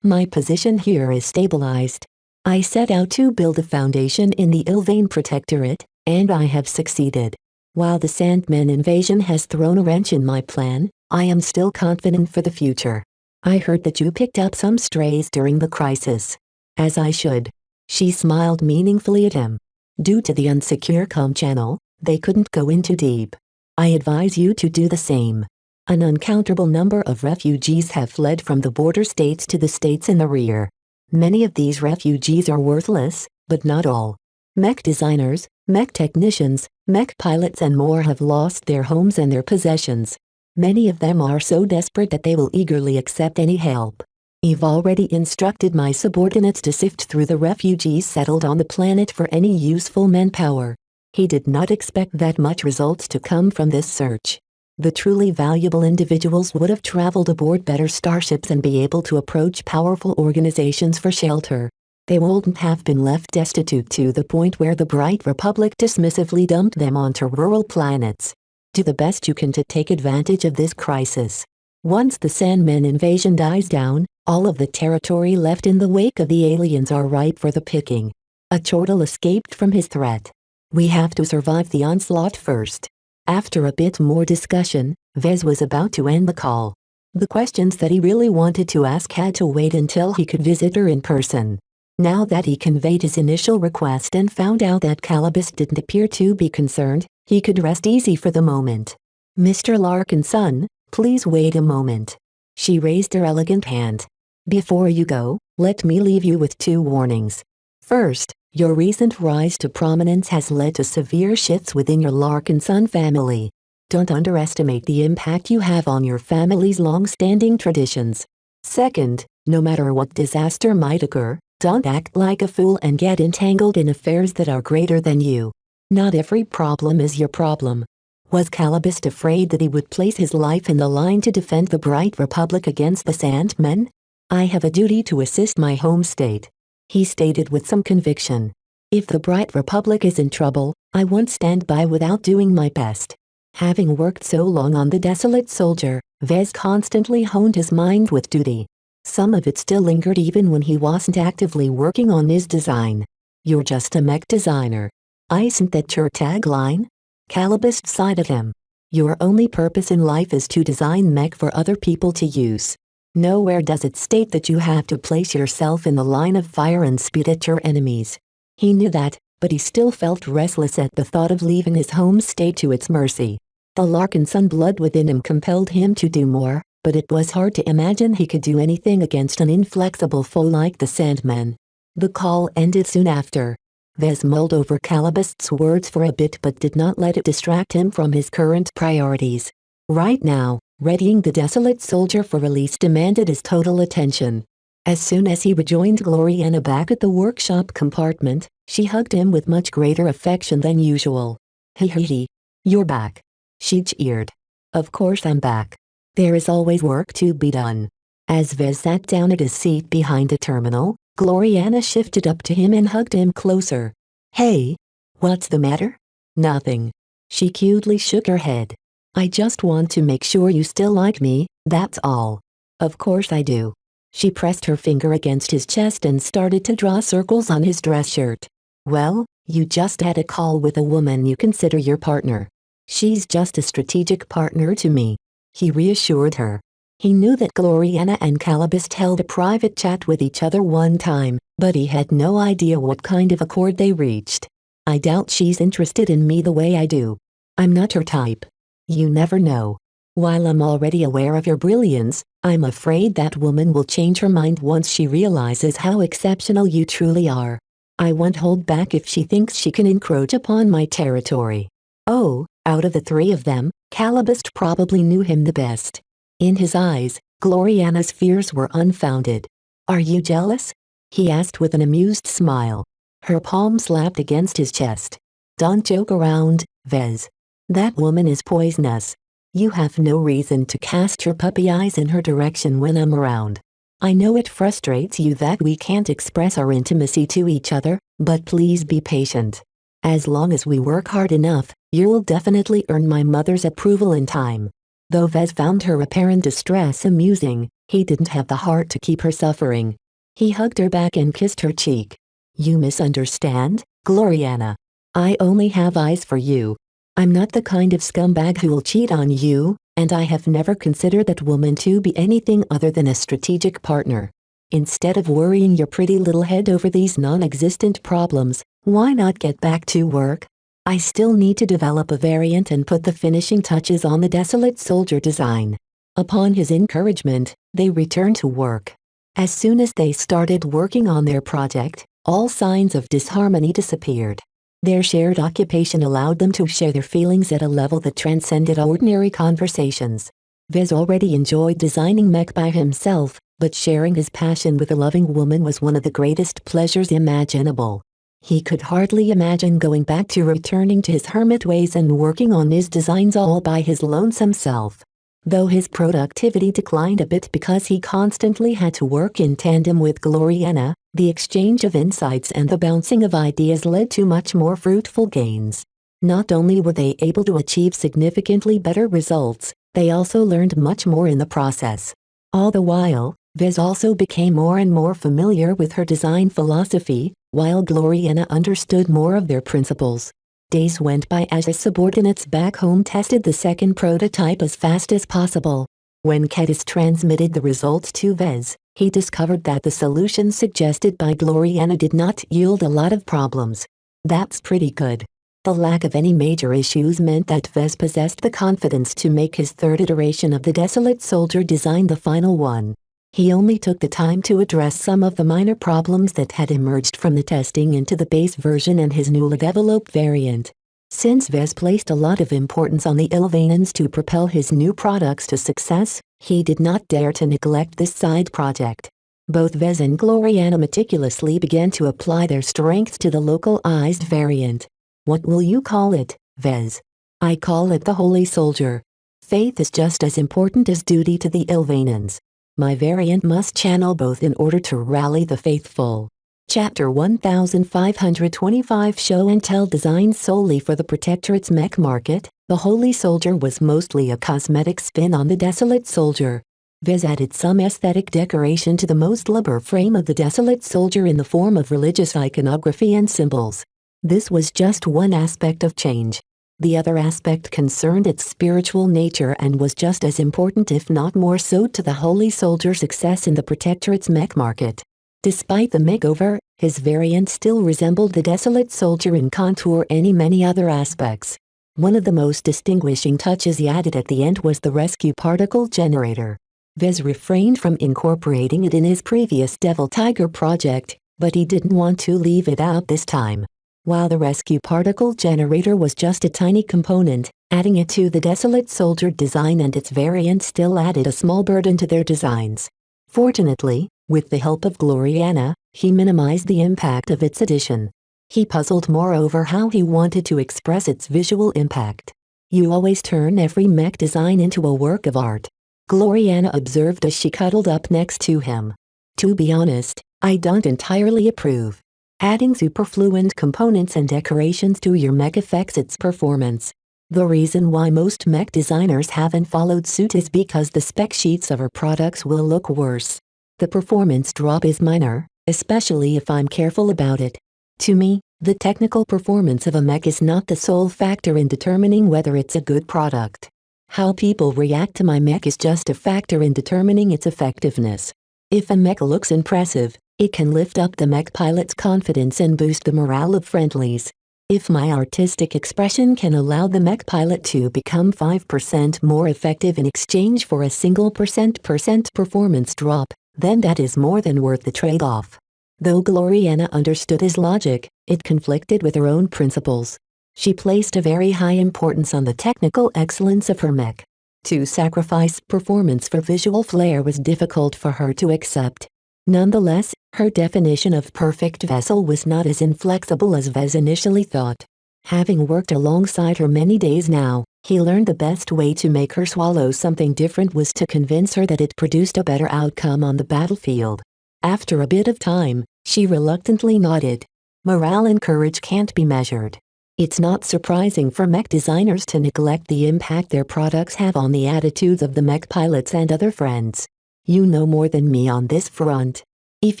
"My position here is stabilized. I set out to build a foundation in the Ilvain Protectorate, and I have succeeded. While the Sandman invasion has thrown a wrench in my plan, I am still confident for the future. I heard that you picked up some strays during the crisis." "As I should." She smiled meaningfully at him. "Due to the unsecure comm channel, they couldn't go in too deep. I advise you to do the same. An uncountable number of refugees have fled from the border states to the states in the rear. Many of these refugees are worthless, but not all. Mech designers, mech technicians, mech pilots and more have lost their homes and their possessions. Many of them are so desperate that they will eagerly accept any help. I've already instructed my subordinates to sift through the refugees settled on the planet for any useful manpower." He did not expect that much results to come from this search. The truly valuable individuals would have traveled aboard better starships and be able to approach powerful organizations for shelter. They wouldn't have been left destitute to the point where the Bright Republic dismissively dumped them onto rural planets. Do the best you can to take advantage of this crisis. Once the Sandman invasion dies down, all of the territory left in the wake of the aliens are ripe for the picking. A chortle escaped from his threat. "We have to survive the onslaught first." After a bit more discussion, Vez was about to end the call. The questions that he really wanted to ask had to wait until he could visit her in person. Now that he conveyed his initial request and found out that Calibus didn't appear to be concerned, he could rest easy for the moment. "Mr. Larkinson, please wait a moment." She raised her elegant hand. "Before you go, let me leave you with 2 warnings. First, your recent rise to prominence has led to severe shifts within your Larkinson family. Don't underestimate the impact you have on your family's long-standing traditions. Second, no matter what disaster might occur, don't act like a fool and get entangled in affairs that are greater than you. Not every problem is your problem." Was Calibus afraid that he would place his life in the line to defend the Bright Republic against the Sandmen? "I have a duty to assist my home state," he stated with some conviction. "If the Bright Republic is in trouble, I won't stand by without doing my best." Having worked so long on the Desolate Soldier, Vez constantly honed his mind with duty. Some of it still lingered even when he wasn't actively working on his design. "You're just a mech designer. Isn't that your tagline?" Calibus sighed at him. "Your only purpose in life is to design mech for other people to use. Nowhere does it state that you have to place yourself in the line of fire and spit at your enemies." He knew that, but he still felt restless at the thought of leaving his home state to its mercy. The Larkinson blood within him compelled him to do more, but it was hard to imagine he could do anything against an inflexible foe like the Sandman. The call ended soon after. Vez mulled over Calibust's words for a bit but did not let it distract him from his current priorities. Right now, readying the Desolate Soldier for release demanded his total attention. As soon as he rejoined Gloriana back at the workshop compartment, she hugged him with much greater affection than usual. "Hee, you're back," she jeered. "Of course I'm back. There is always work to be done." As Vez sat down at his seat behind a terminal, Gloriana shifted up to him and hugged him closer. "Hey, what's the matter?" "Nothing." She cutely shook her head. "I just want to make sure you still like me, that's all." "Of course I do." She pressed her finger against his chest and started to draw circles on his dress shirt. "Well, you just had a call with a woman you consider your partner." "She's just a strategic partner to me," he reassured her. He knew that Gloriana and Calibus held a private chat with each other one time, but he had no idea what kind of accord they reached. "I doubt she's interested in me the way I do. I'm not her type." "You never know. While I'm already aware of your brilliance, I'm afraid that woman will change her mind once she realizes how exceptional you truly are. I won't hold back if she thinks she can encroach upon my territory." Oh, out of the 3 of them, Calibus probably knew him the best. In his eyes, Gloriana's fears were unfounded. "Are you jealous?" he asked with an amused smile. Her palm slapped against his chest. "Don't joke around, Vez. That woman is poisonous. You have no reason to cast your puppy eyes in her direction when I'm around." I know it frustrates you that we can't express our intimacy to each other, but please be patient. As long as we work hard enough, you'll definitely earn my mother's approval in time." Though Vez found her apparent distress amusing, he didn't have the heart to keep her suffering. He hugged her back and kissed her cheek. "You misunderstand, Gloriana. I only have eyes for you. I'm not the kind of scumbag who'll cheat on you, and I have never considered that woman to be anything other than a strategic partner. Instead of worrying your pretty little head over these non-existent problems, why not get back to work? I still need to develop a variant and put the finishing touches on the Desolate Soldier design." Upon his encouragement, they returned to work. As soon as they started working on their project, all signs of disharmony disappeared. Their shared occupation allowed them to share their feelings at a level that transcended ordinary conversations. Vez already enjoyed designing mech by himself, but sharing his passion with a loving woman was one of the greatest pleasures imaginable. He could hardly imagine going back to returning to his hermit ways and working on his designs all by his lonesome self. Though his productivity declined a bit because he constantly had to work in tandem with Gloriana, the exchange of insights and the bouncing of ideas led to much more fruitful gains. Not only were they able to achieve significantly better results, they also learned much more in the process. All the while, Vez also became more and more familiar with her design philosophy, while Gloriana understood more of their principles. Days went by as his subordinates back home tested the second prototype as fast as possible. When Kedis transmitted the results to Vez, he discovered that the solution suggested by Gloriana did not yield a lot of problems. That's pretty good. The lack of any major issues meant that Vez possessed the confidence to make his third iteration of the Desolate Soldier design the final one. He only took the time to address some of the minor problems that had emerged from the testing into the base version and his newly developed variant. Since Vez placed a lot of importance on the Ilvanans to propel his new products to success, he did not dare to neglect this side project. Both Vez and Gloriana meticulously began to apply their strengths to the localized variant. "What will you call it, Vez?" "I call it the Holy Soldier. Faith is just as important as duty to the Ilvanans. My variant must channel both in order to rally the faithful." Chapter 1525 Show and Tell Designs solely for the Protectorate's mech market. The Holy Soldier was mostly a cosmetic spin on the Desolate Soldier. Vez added some aesthetic decoration to the most lumber frame of the Desolate Soldier in the form of religious iconography and symbols. This was just one aspect of change. The other aspect concerned its spiritual nature and was just as important if not more so to the Holy Soldier's success in the Protectorate's mech market. Despite the makeover, his variant still resembled the Desolate Soldier in contour and many other aspects. One of the most distinguishing touches he added at the end was the rescue particle generator. Vez refrained from incorporating it in his previous Devil Tiger project, but he didn't want to leave it out this time. While the rescue particle generator was just a tiny component, adding it to the Desolate Soldier design and its variant still added a small burden to their designs. Fortunately, with the help of Gloriana, he minimized the impact of its addition. He puzzled more over how he wanted to express its visual impact. "You always turn every mech design into a work of art," Gloriana observed as she cuddled up next to him. "To be honest, I don't entirely approve. Adding superfluent components and decorations to your mech affects its performance. The reason why most mech designers haven't followed suit is because the spec sheets of our products will look worse. The performance drop is minor, especially if I'm careful about it. To me, the technical performance of a mech is not the sole factor in determining whether it's a good product. How people react to my mech is just a factor in determining its effectiveness. If a mech looks impressive, it can lift up the mech pilot's confidence and boost the morale of friendlies. If my artistic expression can allow the mech pilot to become 5% more effective in exchange for a single percent performance drop, then that is more than worth the trade-off." Though Gloriana understood his logic, it conflicted with her own principles. She placed a very high importance on the technical excellence of her mech. To sacrifice performance for visual flair was difficult for her to accept. Nonetheless, her definition of perfect vessel was not as inflexible as Vez initially thought. Having worked alongside her many days now, He learned the best way to make her swallow something different was to convince her that it produced a better outcome on the battlefield. After a bit of time, she reluctantly nodded. Morale and courage can't be measured. It's not surprising for mech designers to neglect the impact their products have on the attitudes of the mech pilots and other friends. You know more than me on this front. If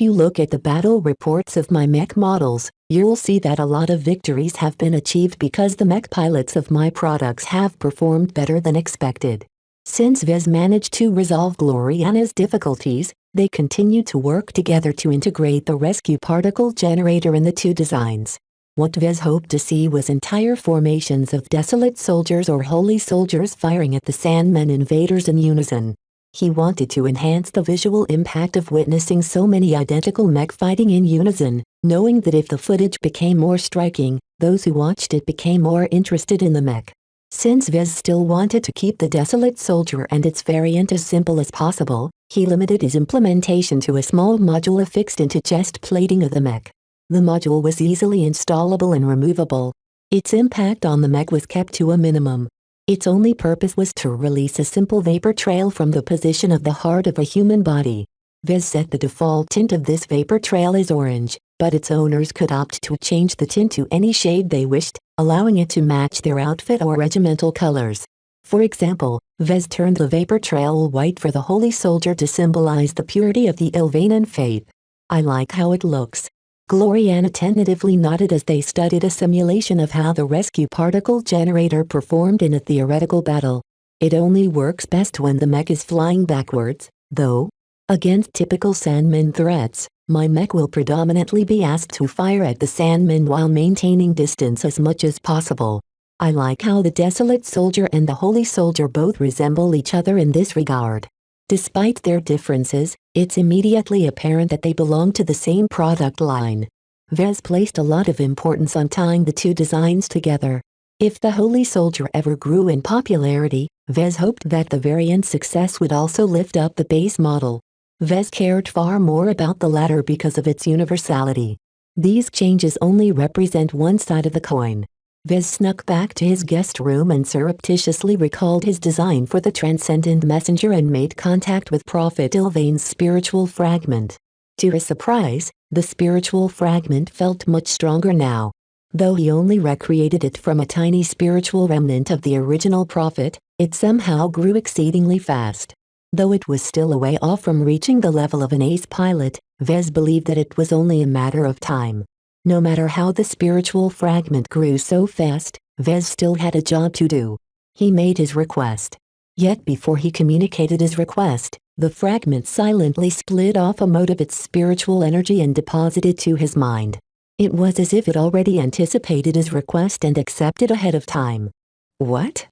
you look at the battle reports of my mech models, you'll see that a lot of victories have been achieved because the mech pilots of my products have performed better than expected. Since Vez managed to resolve Gloriana's difficulties, they continue to work together to integrate the rescue particle generator in the two designs. What Vez hoped to see was entire formations of desolate soldiers or holy soldiers firing at the Sandmen invaders in unison. He wanted to enhance the visual impact of witnessing so many identical mech fighting in unison, knowing that if the footage became more striking, those who watched it became more interested in the mech. Since Vez still wanted to keep the desolate soldier and its variant as simple as possible, he limited his implementation to a small module affixed into chest plating of the mech. The module was easily installable and removable. Its impact on the mech was kept to a minimum. Its only purpose was to release a simple vapor trail from the position of the heart of a human body. Vez set the default tint of this vapor trail as orange, but its owners could opt to change the tint to any shade they wished, allowing it to match their outfit or regimental colors. For example, Vez turned the vapor trail white for the holy soldier to symbolize the purity of the Ilvanan faith. I like how it looks. Gloriana tentatively nodded as they studied a simulation of how the rescue particle generator performed in a theoretical battle. It only works best when the mech is flying backwards, though. Against typical Sandman threats, my mech will predominantly be asked to fire at the Sandman while maintaining distance as much as possible. I like how the desolate soldier and the holy soldier both resemble each other in this regard. Despite their differences, it's immediately apparent that they belong to the same product line. Vez placed a lot of importance on tying the two designs together. If the holy soldier ever grew in popularity, Vez hoped that the variant's success would also lift up the base model. Vez cared far more about the latter because of its universality. These changes only represent one side of the coin. Vez snuck back to his guest room and surreptitiously recalled his design for the Transcendent Messenger and made contact with Prophet Ilvain's spiritual fragment. To his surprise, the spiritual fragment felt much stronger now. Though he only recreated it from a tiny spiritual remnant of the original Prophet, it somehow grew exceedingly fast. Though it was still a way off from reaching the level of an ace pilot, Vez believed that it was only a matter of time. No matter how the spiritual fragment grew so fast, Vez still had a job to do. He made his request. Yet before he communicated his request, the fragment silently split off a mote of its spiritual energy and deposited to his mind. It was as if it already anticipated his request and accepted ahead of time. What?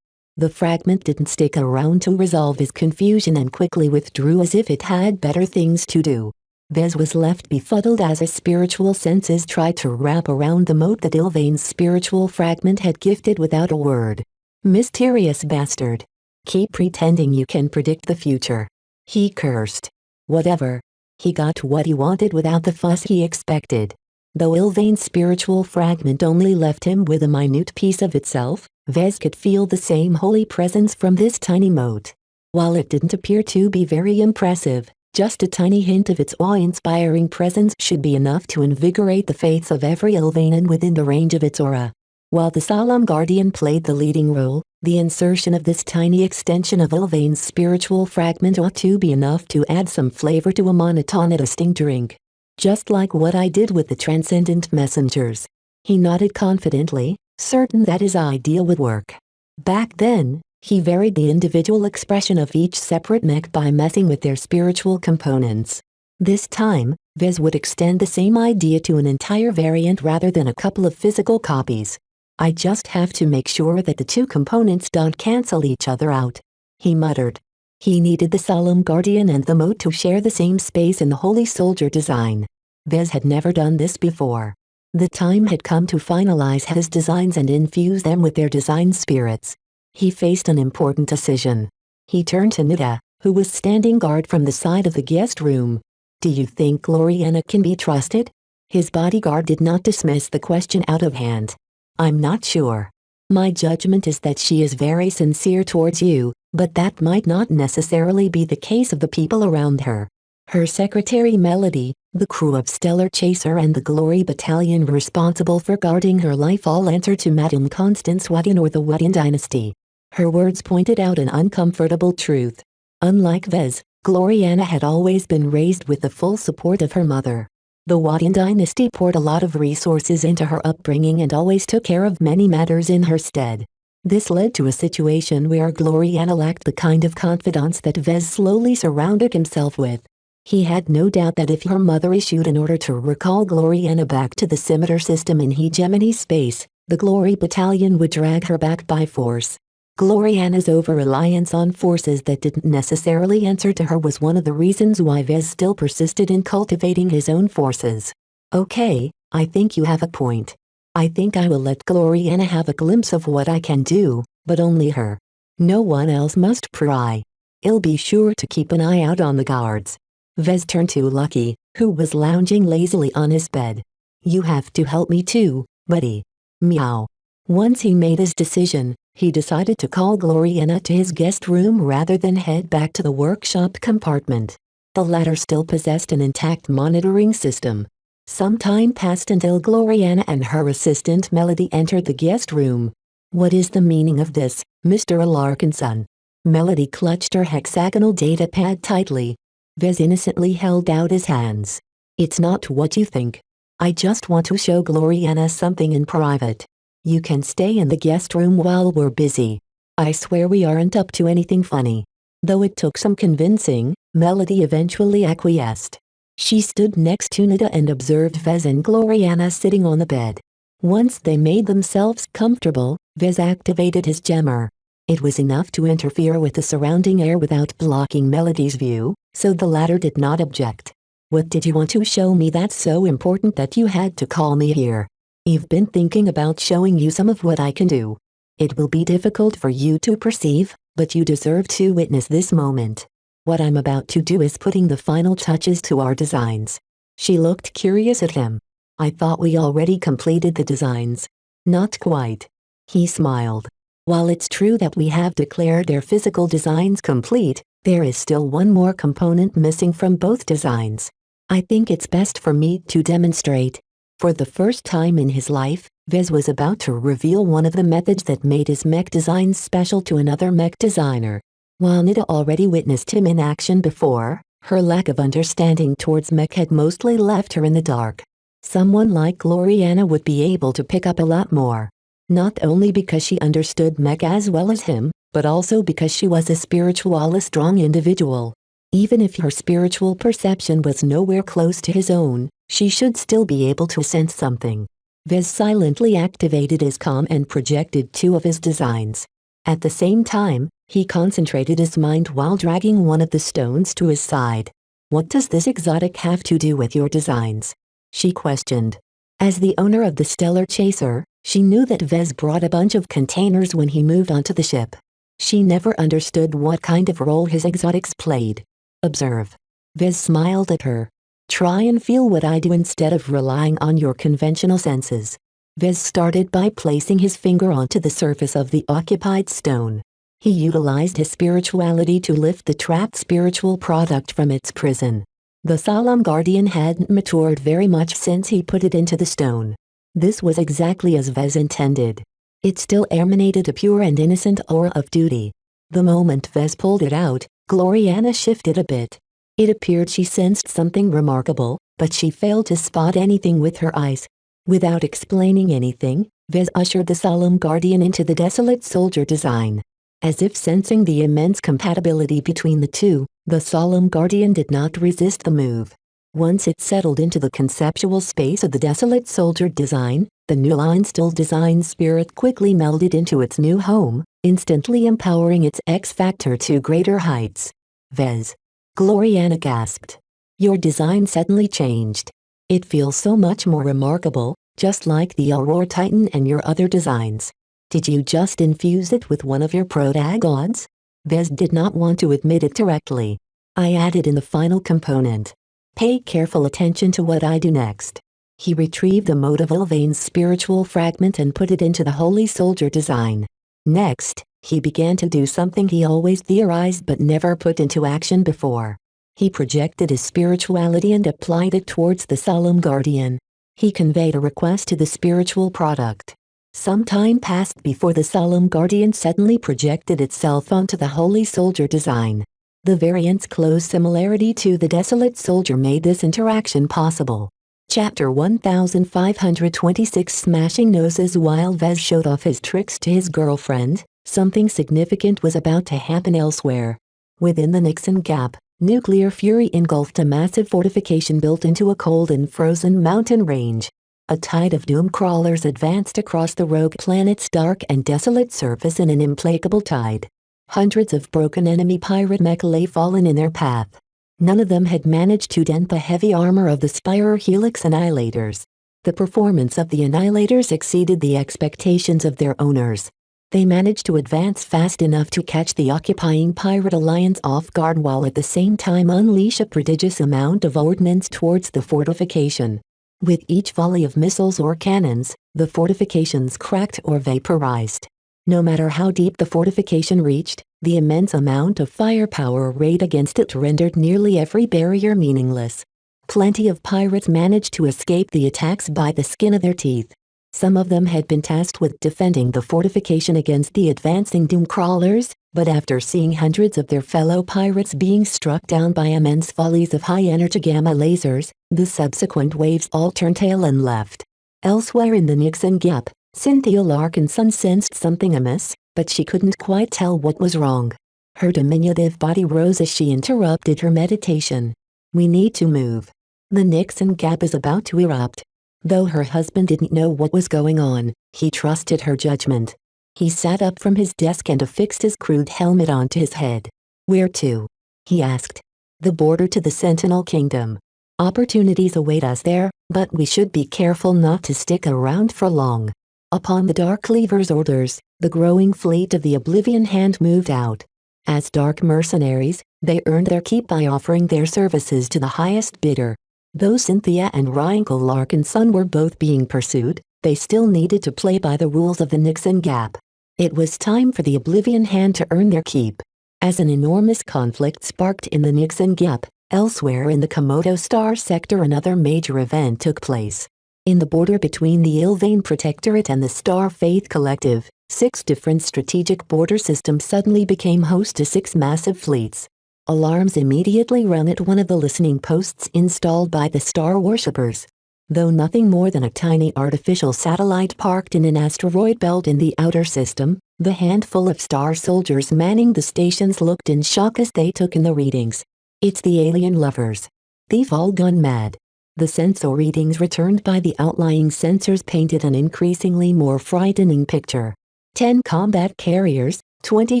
The fragment didn't stick around to resolve his confusion and quickly withdrew as if it had better things to do. Vez was left befuddled as his spiritual senses tried to wrap around the mote that Ilvain's spiritual fragment had gifted without a word. Mysterious bastard. Keep pretending you can predict the future. He cursed. Whatever. He got what he wanted without the fuss he expected. Though Ilvain's spiritual fragment only left him with a minute piece of itself, Vez could feel the same holy presence from this tiny mote. While it didn't appear to be very impressive, just a tiny hint of its awe-inspiring presence should be enough to invigorate the faiths of every Ilvanan within the range of its aura. While the Solemn Guardian played the leading role, the insertion of this tiny extension of Ilvain's spiritual fragment ought to be enough to add some flavor to a monotonous drink. Just like what I did with the Transcendent Messengers. He nodded confidently, certain that his idea would work. Back then, he varied the individual expression of each separate mech by messing with their spiritual components. This time, Vez would extend the same idea to an entire variant rather than a couple of physical copies. I just have to make sure that the two components don't cancel each other out. He muttered. He needed the Solemn Guardian and the mote to share the same space in the Holy Soldier design. Vez had never done this before. The time had come to finalize his designs and infuse them with their design spirits. He faced an important decision. He turned to Nita, who was standing guard from the side of the guest room. Do you think Gloriana can be trusted? His bodyguard did not dismiss the question out of hand. I'm not sure. My judgment is that she is very sincere towards you, but that might not necessarily be the case of the people around her. Her secretary Melody, the crew of Stellar Chaser and the Glory Battalion responsible for guarding her life all answer to Madame Constance Wadin or the Wadin dynasty. Her words pointed out an uncomfortable truth. Unlike Vez, Gloriana had always been raised with the full support of her mother. The Wadin dynasty poured a lot of resources into her upbringing and always took care of many matters in her stead. This led to a situation where Gloriana lacked the kind of confidence that Vez slowly surrounded himself with. He had no doubt that if her mother issued an order to recall Gloriana back to the scimitar system in hegemony space, the Glory Battalion would drag her back by force. Gloriana's over-reliance on forces that didn't necessarily answer to her was one of the reasons why Vez still persisted in cultivating his own forces. Okay, I think you have a point. I think I will let Gloriana have a glimpse of what I can do, but only her. No one else must pry. I'll be sure to keep an eye out on the guards. Vez turned to Lucky, who was lounging lazily on his bed. You have to help me too, buddy. Meow. Once he made his decision, he decided to call Gloriana to his guest room rather than head back to the workshop compartment. The latter still possessed an intact monitoring system. Some time passed until Gloriana and her assistant Melody entered the guest room. What is the meaning of this, Mr. Alarkinson? Melody clutched her hexagonal data pad tightly. Vez innocently held out his hands. It's not what you think. I just want to show Gloriana something in private. You can stay in the guest room while we're busy. I swear we aren't up to anything funny. Though it took some convincing, Melody eventually acquiesced. She stood next to Nida and observed Vez and Gloriana sitting on the bed. Once they made themselves comfortable, Vez activated his gemmer. It was enough to interfere with the surrounding air without blocking Melody's view, so the latter did not object. What did you want to show me that's so important that you had to call me here? I've been thinking about showing you some of what I can do. It will be difficult for you to perceive, but you deserve to witness this moment. What I'm about to do is putting the final touches to our designs. She looked curious at him. I thought we already completed the designs. Not quite. He smiled. While it's true that we have declared their physical designs complete, there is still one more component missing from both designs. I think it's best for me to demonstrate. For the first time in his life, Vez was about to reveal one of the methods that made his mech designs special to another mech designer. While Nida already witnessed him in action before, her lack of understanding towards mech had mostly left her in the dark. Someone like Gloriana would be able to pick up a lot more. Not only because she understood mech as well as him, but also because she was a spiritually strong individual. Even if her spiritual perception was nowhere close to his own, she should still be able to sense something. Vez silently activated his comm and projected two of his designs. At the same time, he concentrated his mind while dragging one of the stones to his side. What does this exotic have to do with your designs? She questioned. As the owner of the Stellar Chaser, she knew that Vez brought a bunch of containers when he moved onto the ship. She never understood what kind of role his exotics played. Observe. Vez smiled at her. Try and feel what I do instead of relying on your conventional senses. Vez started by placing his finger onto the surface of the occupied stone. He utilized his spirituality to lift the trapped spiritual product from its prison. The solemn guardian hadn't matured very much since he put it into the stone. This was exactly as Vez intended. It still emanated a pure and innocent aura of duty. The moment Vez pulled it out, Gloriana shifted a bit. It appeared she sensed something remarkable, but she failed to spot anything with her eyes. Without explaining anything, Vez ushered the solemn guardian into the desolate soldier design. As if sensing the immense compatibility between the two, the solemn guardian did not resist the move. Once it settled into the conceptual space of the desolate soldier design, the newly instilled design spirit quickly melded into its new home, instantly empowering its X-factor to greater heights. Vez. Gloriana gasped. Your design suddenly changed. It feels so much more remarkable, just like the Aurora Titan and your other designs. Did you just infuse it with one of your protagons? Vez did not want to admit it directly. I added in the final component. Pay careful attention to what I do next. He retrieved the mote of Ilvain's spiritual fragment and put it into the Holy Soldier design. Next, he began to do something he always theorized but never put into action before. He projected his spirituality and applied it towards the Solemn Guardian. He conveyed a request to the spiritual product. Some time passed before the Solemn Guardian suddenly projected itself onto the Holy Soldier design. The variant's close similarity to the Desolate Soldier made this interaction possible. Chapter 1526 Smashing Noses. While Vez showed off his tricks to his girlfriend, something significant was about to happen elsewhere. Within the Nixon Gap, nuclear fury engulfed a massive fortification built into a cold and frozen mountain range. A tide of doom crawlers advanced across the rogue planet's dark and desolate surface in an implacable tide. Hundreds of broken enemy pirate mech lay fallen in their path. None of them had managed to dent the heavy armor of the Spire Helix Annihilators. The performance of the Annihilators exceeded the expectations of their owners. They managed to advance fast enough to catch the occupying Pirate Alliance off guard while at the same time unleash a prodigious amount of ordnance towards the fortification. With each volley of missiles or cannons, the fortifications cracked or vaporized. No matter how deep the fortification reached, the immense amount of firepower arrayed against it rendered nearly every barrier meaningless. Plenty of pirates managed to escape the attacks by the skin of their teeth. Some of them had been tasked with defending the fortification against the advancing doomcrawlers, but after seeing hundreds of their fellow pirates being struck down by immense volleys of high-energy gamma lasers, the subsequent waves all turned tail and left. Elsewhere in the Nixon Gap, Cynthia Larkinson sensed something amiss, but she couldn't quite tell what was wrong. Her diminutive body rose as she interrupted her meditation. "We need to move. The Nixon Gap is about to erupt." Though her husband didn't know what was going on, he trusted her judgment. He sat up from his desk and affixed his crude helmet onto his head. "Where to?" he asked. "The border to the Sentinel Kingdom. Opportunities await us there, but we should be careful not to stick around for long." Upon the Dark Cleaver's orders, the growing fleet of the Oblivion Hand moved out. As dark mercenaries, they earned their keep by offering their services to the highest bidder. Though Cynthia and Ryankel Larkinson were both being pursued, they still needed to play by the rules of the Nixon Gap. It was time for the Oblivion Hand to earn their keep. As an enormous conflict sparked in the Nixon Gap, elsewhere in the Komodo Star sector another major event took place. In the border between the Ilvain Protectorate and the Star Faith Collective, 6 different strategic border systems suddenly became host to 6 massive fleets. Alarms immediately rung at one of the listening posts installed by the Star Worshippers. Though nothing more than a tiny artificial satellite parked in an asteroid belt in the outer system, the handful of Star soldiers manning the stations looked in shock as they took in the readings. "It's the alien lovers. They've all gone mad." The sensor readings returned by the outlying sensors painted an increasingly more frightening picture. 10 combat carriers, 20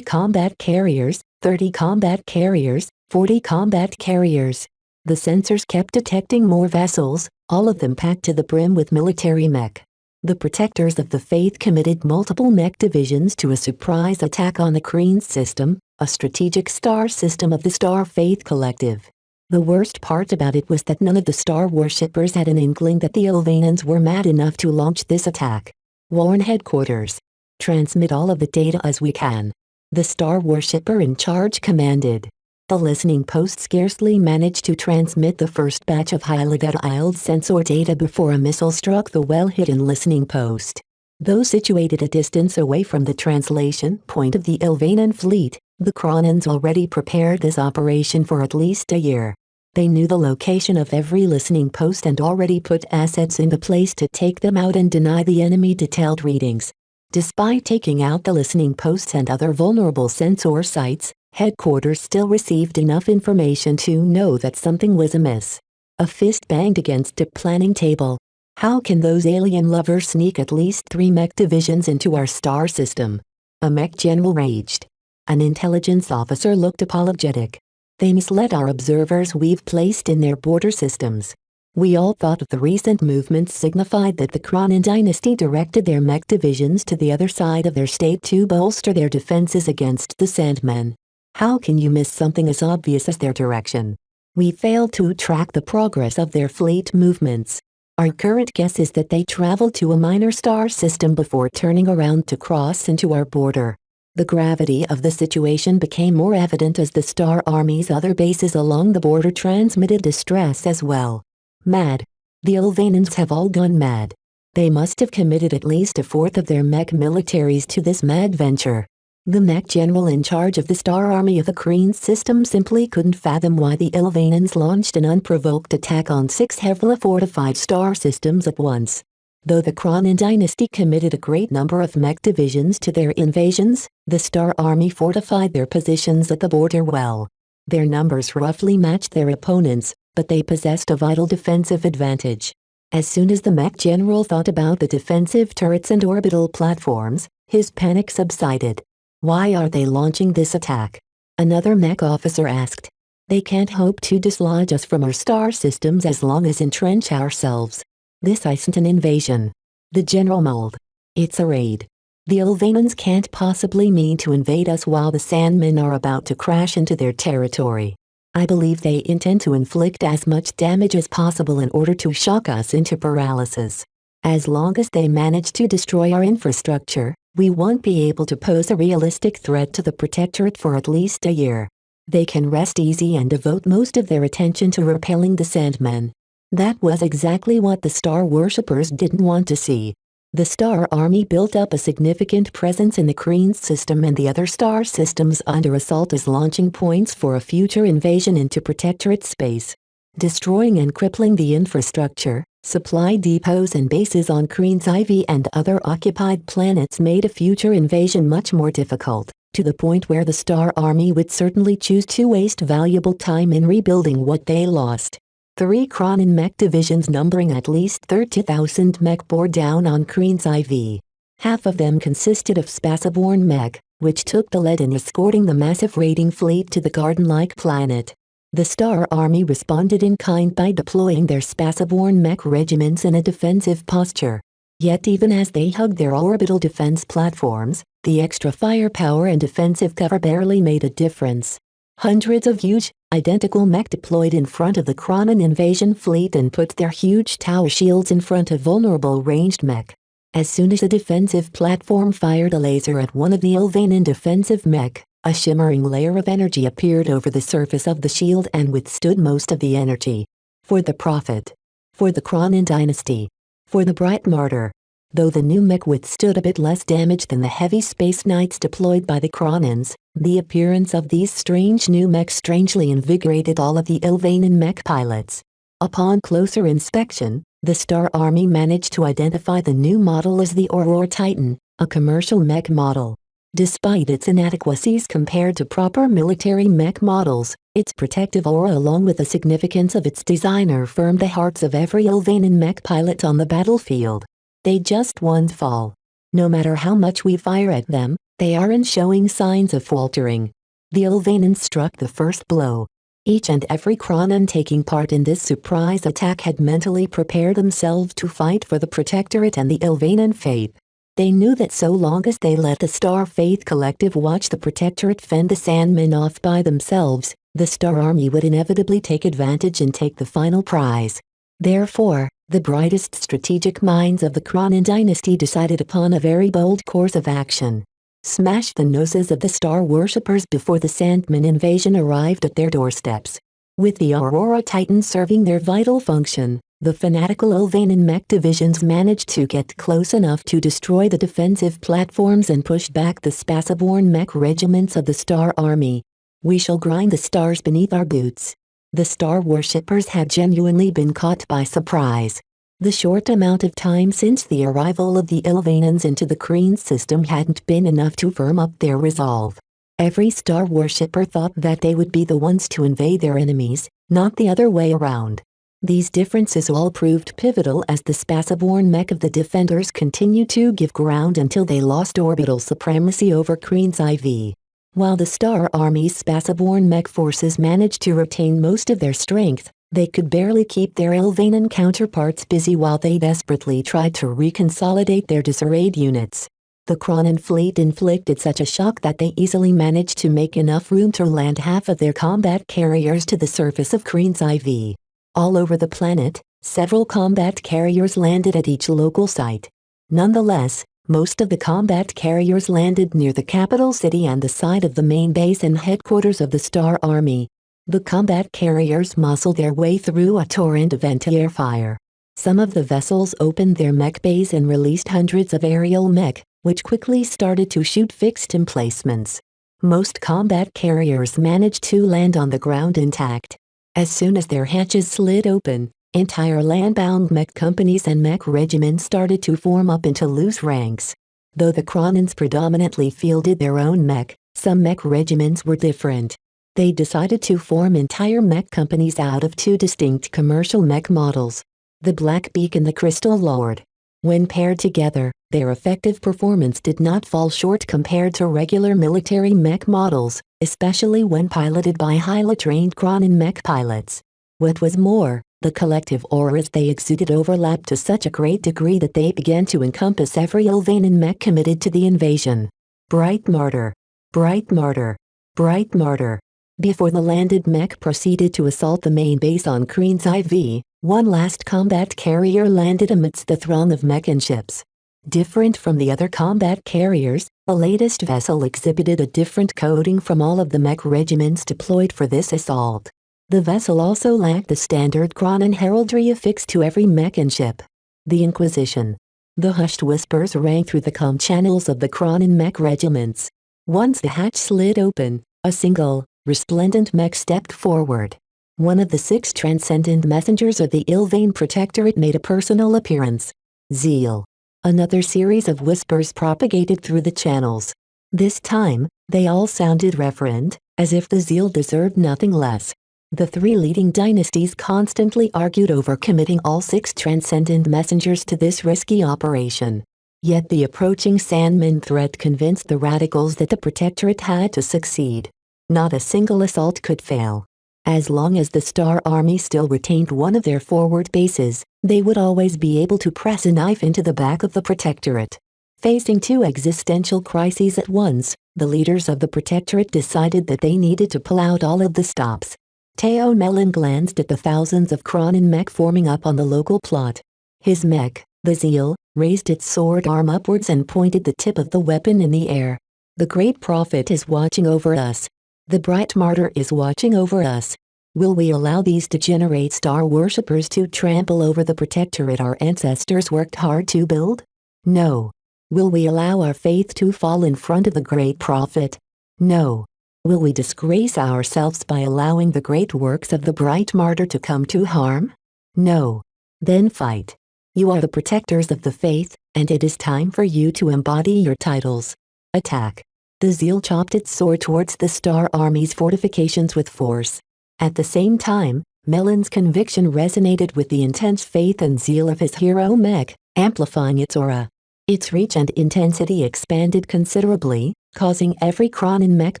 combat carriers, 30 combat carriers, 40 combat carriers. The sensors kept detecting more vessels, all of them packed to the brim with military mech. The Protectors of the Faith committed multiple mech divisions to a surprise attack on the Kreen's system, a strategic star system of the Star Faith Collective. The worst part about it was that none of the Star Worshippers had an inkling that the Ilvainans were mad enough to launch this attack. "Warren Headquarters. Transmit all of the data as we can," the Star Worshipper in charge commanded. The listening post scarcely managed to transmit the first batch of highly detailed sensor data before a missile struck the well-hidden listening post. Though situated a distance away from the translation point of the Ilvainan fleet, the Kronans already prepared this operation for at least a year. They knew the location of every listening post and already put assets into place to take them out and deny the enemy detailed readings. Despite taking out the listening posts and other vulnerable sensor sites, Headquarters still received enough information to know that something was amiss. A fist banged against a planning table. "How can those alien lovers sneak at least 3 mech divisions into our star system?" A mech general raged. An intelligence officer looked apologetic. "They misled our observers we've placed in their border systems. We all thought the recent movements signified that the Kronan dynasty directed their mech divisions to the other side of their state to bolster their defenses against the Sandmen. How can you miss something as obvious as their direction? We failed to track the progress of their fleet movements. Our current guess is that they traveled to a minor star system before turning around to cross into our border. The gravity of the situation became more evident as the Star Army's other bases along the border transmitted distress as well. Mad. The Ilvanans have all gone mad. They must have committed at least a fourth of their mech militaries to this mad venture. The mech general in charge of the Star Army of the Kreen system simply couldn't fathom why the Ilvanans launched an unprovoked attack on 6 heavily fortified star systems at once. Though the Cronin dynasty committed a great number of mech divisions to their invasions, the Star Army fortified their positions at the border well. Their numbers roughly matched their opponents, but they possessed a vital defensive advantage. As soon as the mech general thought about the defensive turrets and orbital platforms, his panic subsided. Why are they launching this attack? Another mech officer asked. They can't hope to dislodge us from our star systems as long as entrench ourselves. This isn't an invasion. The general mulled. It's a raid. The Ilvanans can't possibly mean to invade us while the Sandmen are about to crash into their territory. I believe they intend to inflict as much damage as possible in order to shock us into paralysis. As long as they manage to destroy our infrastructure, we won't be able to pose a realistic threat to the Protectorate for at least a year. They can rest easy and devote most of their attention to repelling the Sandmen. That was exactly what the Star Worshippers didn't want to see. The Star Army built up a significant presence in the Kreen system and the other star systems under assault as launching points for a future invasion into Protectorate space. Destroying and crippling the infrastructure, supply depots and bases on Kreen's IV and other occupied planets made a future invasion much more difficult, to the point where the Star Army would certainly choose to waste valuable time in rebuilding what they lost. 3 Cronin mech divisions numbering at least 30,000 mech bore down on Kreen's IV. Half of them consisted of Spaceborne mech, which took the lead in escorting the massive raiding fleet to the garden-like planet. The Star Army responded in kind by deploying their Spaceborne mech regiments in a defensive posture. Yet even as they hugged their orbital defense platforms, the extra firepower and defensive cover barely made a difference. Hundreds of huge, identical mech deployed in front of the Cronin invasion fleet and put their huge tower shields in front of vulnerable ranged mech. As soon as a defensive platform fired a laser at one of the Ilvanan defensive mech, a shimmering layer of energy appeared over the surface of the shield and withstood most of the energy. For the Prophet. For the Cronin dynasty. For the Bright Martyr. Though the new mech withstood a bit less damage than the heavy space knights deployed by the Cronins, the appearance of these strange new mechs strangely invigorated all of the Ilvanan mech pilots. Upon closer inspection, the Star Army managed to identify the new model as the Aurora Titan, a commercial mech model. Despite its inadequacies compared to proper military mech models, its protective aura along with the significance of its designer affirmed the hearts of every Ilvanan mech pilot on the battlefield. They just won't fall. No matter how much we fire at them, they aren't showing signs of faltering. The Ilvanans struck the first blow. Each and every Cronin taking part in this surprise attack had mentally prepared themselves to fight for the Protectorate and the Ilvanan faith. They knew that so long as they let the Star Faith Collective watch the Protectorate fend the Sandmen off by themselves, the Star Army would inevitably take advantage and take the final prize. Therefore, the brightest strategic minds of the Cronin dynasty decided upon a very bold course of action. Smash the noses of the Star Worshippers before the Sandman invasion arrived at their doorsteps. With the Aurora Titan serving their vital function, the fanatical Ilvanan mech divisions managed to get close enough to destroy the defensive platforms and push back the Spaceborne mech regiments of the Star Army. We shall grind the stars beneath our boots. The Star Worshippers had genuinely been caught by surprise. The short amount of time since the arrival of the Ilvanans into the Kreen system hadn't been enough to firm up their resolve. Every Star Worshipper thought that they would be the ones to invade their enemies, not the other way around. These differences all proved pivotal as the Spaceborne mech of the Defenders continued to give ground until they lost orbital supremacy over Kreen's IV. While the Star Army's Spaceborne mech forces managed to retain most of their strength, they could barely keep their Ilvanan counterparts busy while they desperately tried to reconsolidate their disarrayed units. The Cronin fleet inflicted such a shock that they easily managed to make enough room to land half of their combat carriers to the surface of Kreen's IV. All over the planet, Several combat carriers landed at each local site. Nonetheless, most of the combat carriers landed near the capital city and the site of the main base and headquarters of the Star Army. The combat carriers muscled their way through a torrent of anti-air fire. Some of the vessels opened their mech bays and released hundreds of aerial mech, which quickly started to shoot fixed emplacements. Most combat carriers managed to land on the ground intact. As soon as their hatches slid open, entire land-bound mech companies and mech regiments started to form up into loose ranks. Though the Kronins predominantly fielded their own mech, some mech regiments were different. They decided to form entire mech companies out of two distinct commercial mech models, the Blackbeak and the Crystal Lord. When paired together, their effective performance did not fall short compared to regular military mech models, especially when piloted by highly trained Kronin mech pilots. What was more, the collective auras they exuded overlapped to such a great degree that they began to encompass every Ilvanan mech committed to the invasion. Bright Martyr. Bright Martyr. Bright Martyr. Before the landed mech proceeded to assault the main base on Kreen's IV, one last combat carrier landed amidst the throng of mech and ships. Different from the other combat carriers, the latest vessel exhibited a different coding from all of the mech regiments deployed for this assault. The vessel also lacked the standard Kronin heraldry affixed to every mech and ship. The Inquisition. The hushed whispers rang through the comm channels of the Kronin mech regiments. Once the hatch slid open, a single, resplendent mech stepped forward. One of the 6 transcendent messengers of the Ilvain Protectorate made a personal appearance. Zeal. Another series of whispers propagated through the channels. This time, they all sounded reverent, as if the Zeal deserved nothing less. The 3 leading dynasties constantly argued over committing all 6 transcendent messengers to this risky operation. Yet the approaching Sandman threat convinced the radicals that the Protectorate had to succeed. Not a single assault could fail. As long as the Star Army still retained one of their forward bases, they would always be able to press a knife into the back of the Protectorate. Facing 2 existential crises at once, the leaders of the Protectorate decided that they needed to pull out all of the stops. Teo Melon glanced at the thousands of Kronin mech forming up on the local plot. His mech, the Zeal, raised its sword arm upwards and pointed the tip of the weapon in the air. The Great Prophet is watching over us. The Bright Martyr is watching over us. Will we allow these degenerate star worshippers to trample over the Protectorate our ancestors worked hard to build? No. Will we allow our faith to fall in front of the Great Prophet? No. Will we disgrace ourselves by allowing the great works of the Bright Martyr to come to harm? No. Then fight. You are the protectors of the faith, and it is time for you to embody your titles. Attack. The Zeal chopped its sword towards the Star Army's fortifications with force. At the same time, Melon's conviction resonated with the intense faith and zeal of his hero mech, amplifying its aura. Its reach and intensity expanded considerably, causing every Kronin mech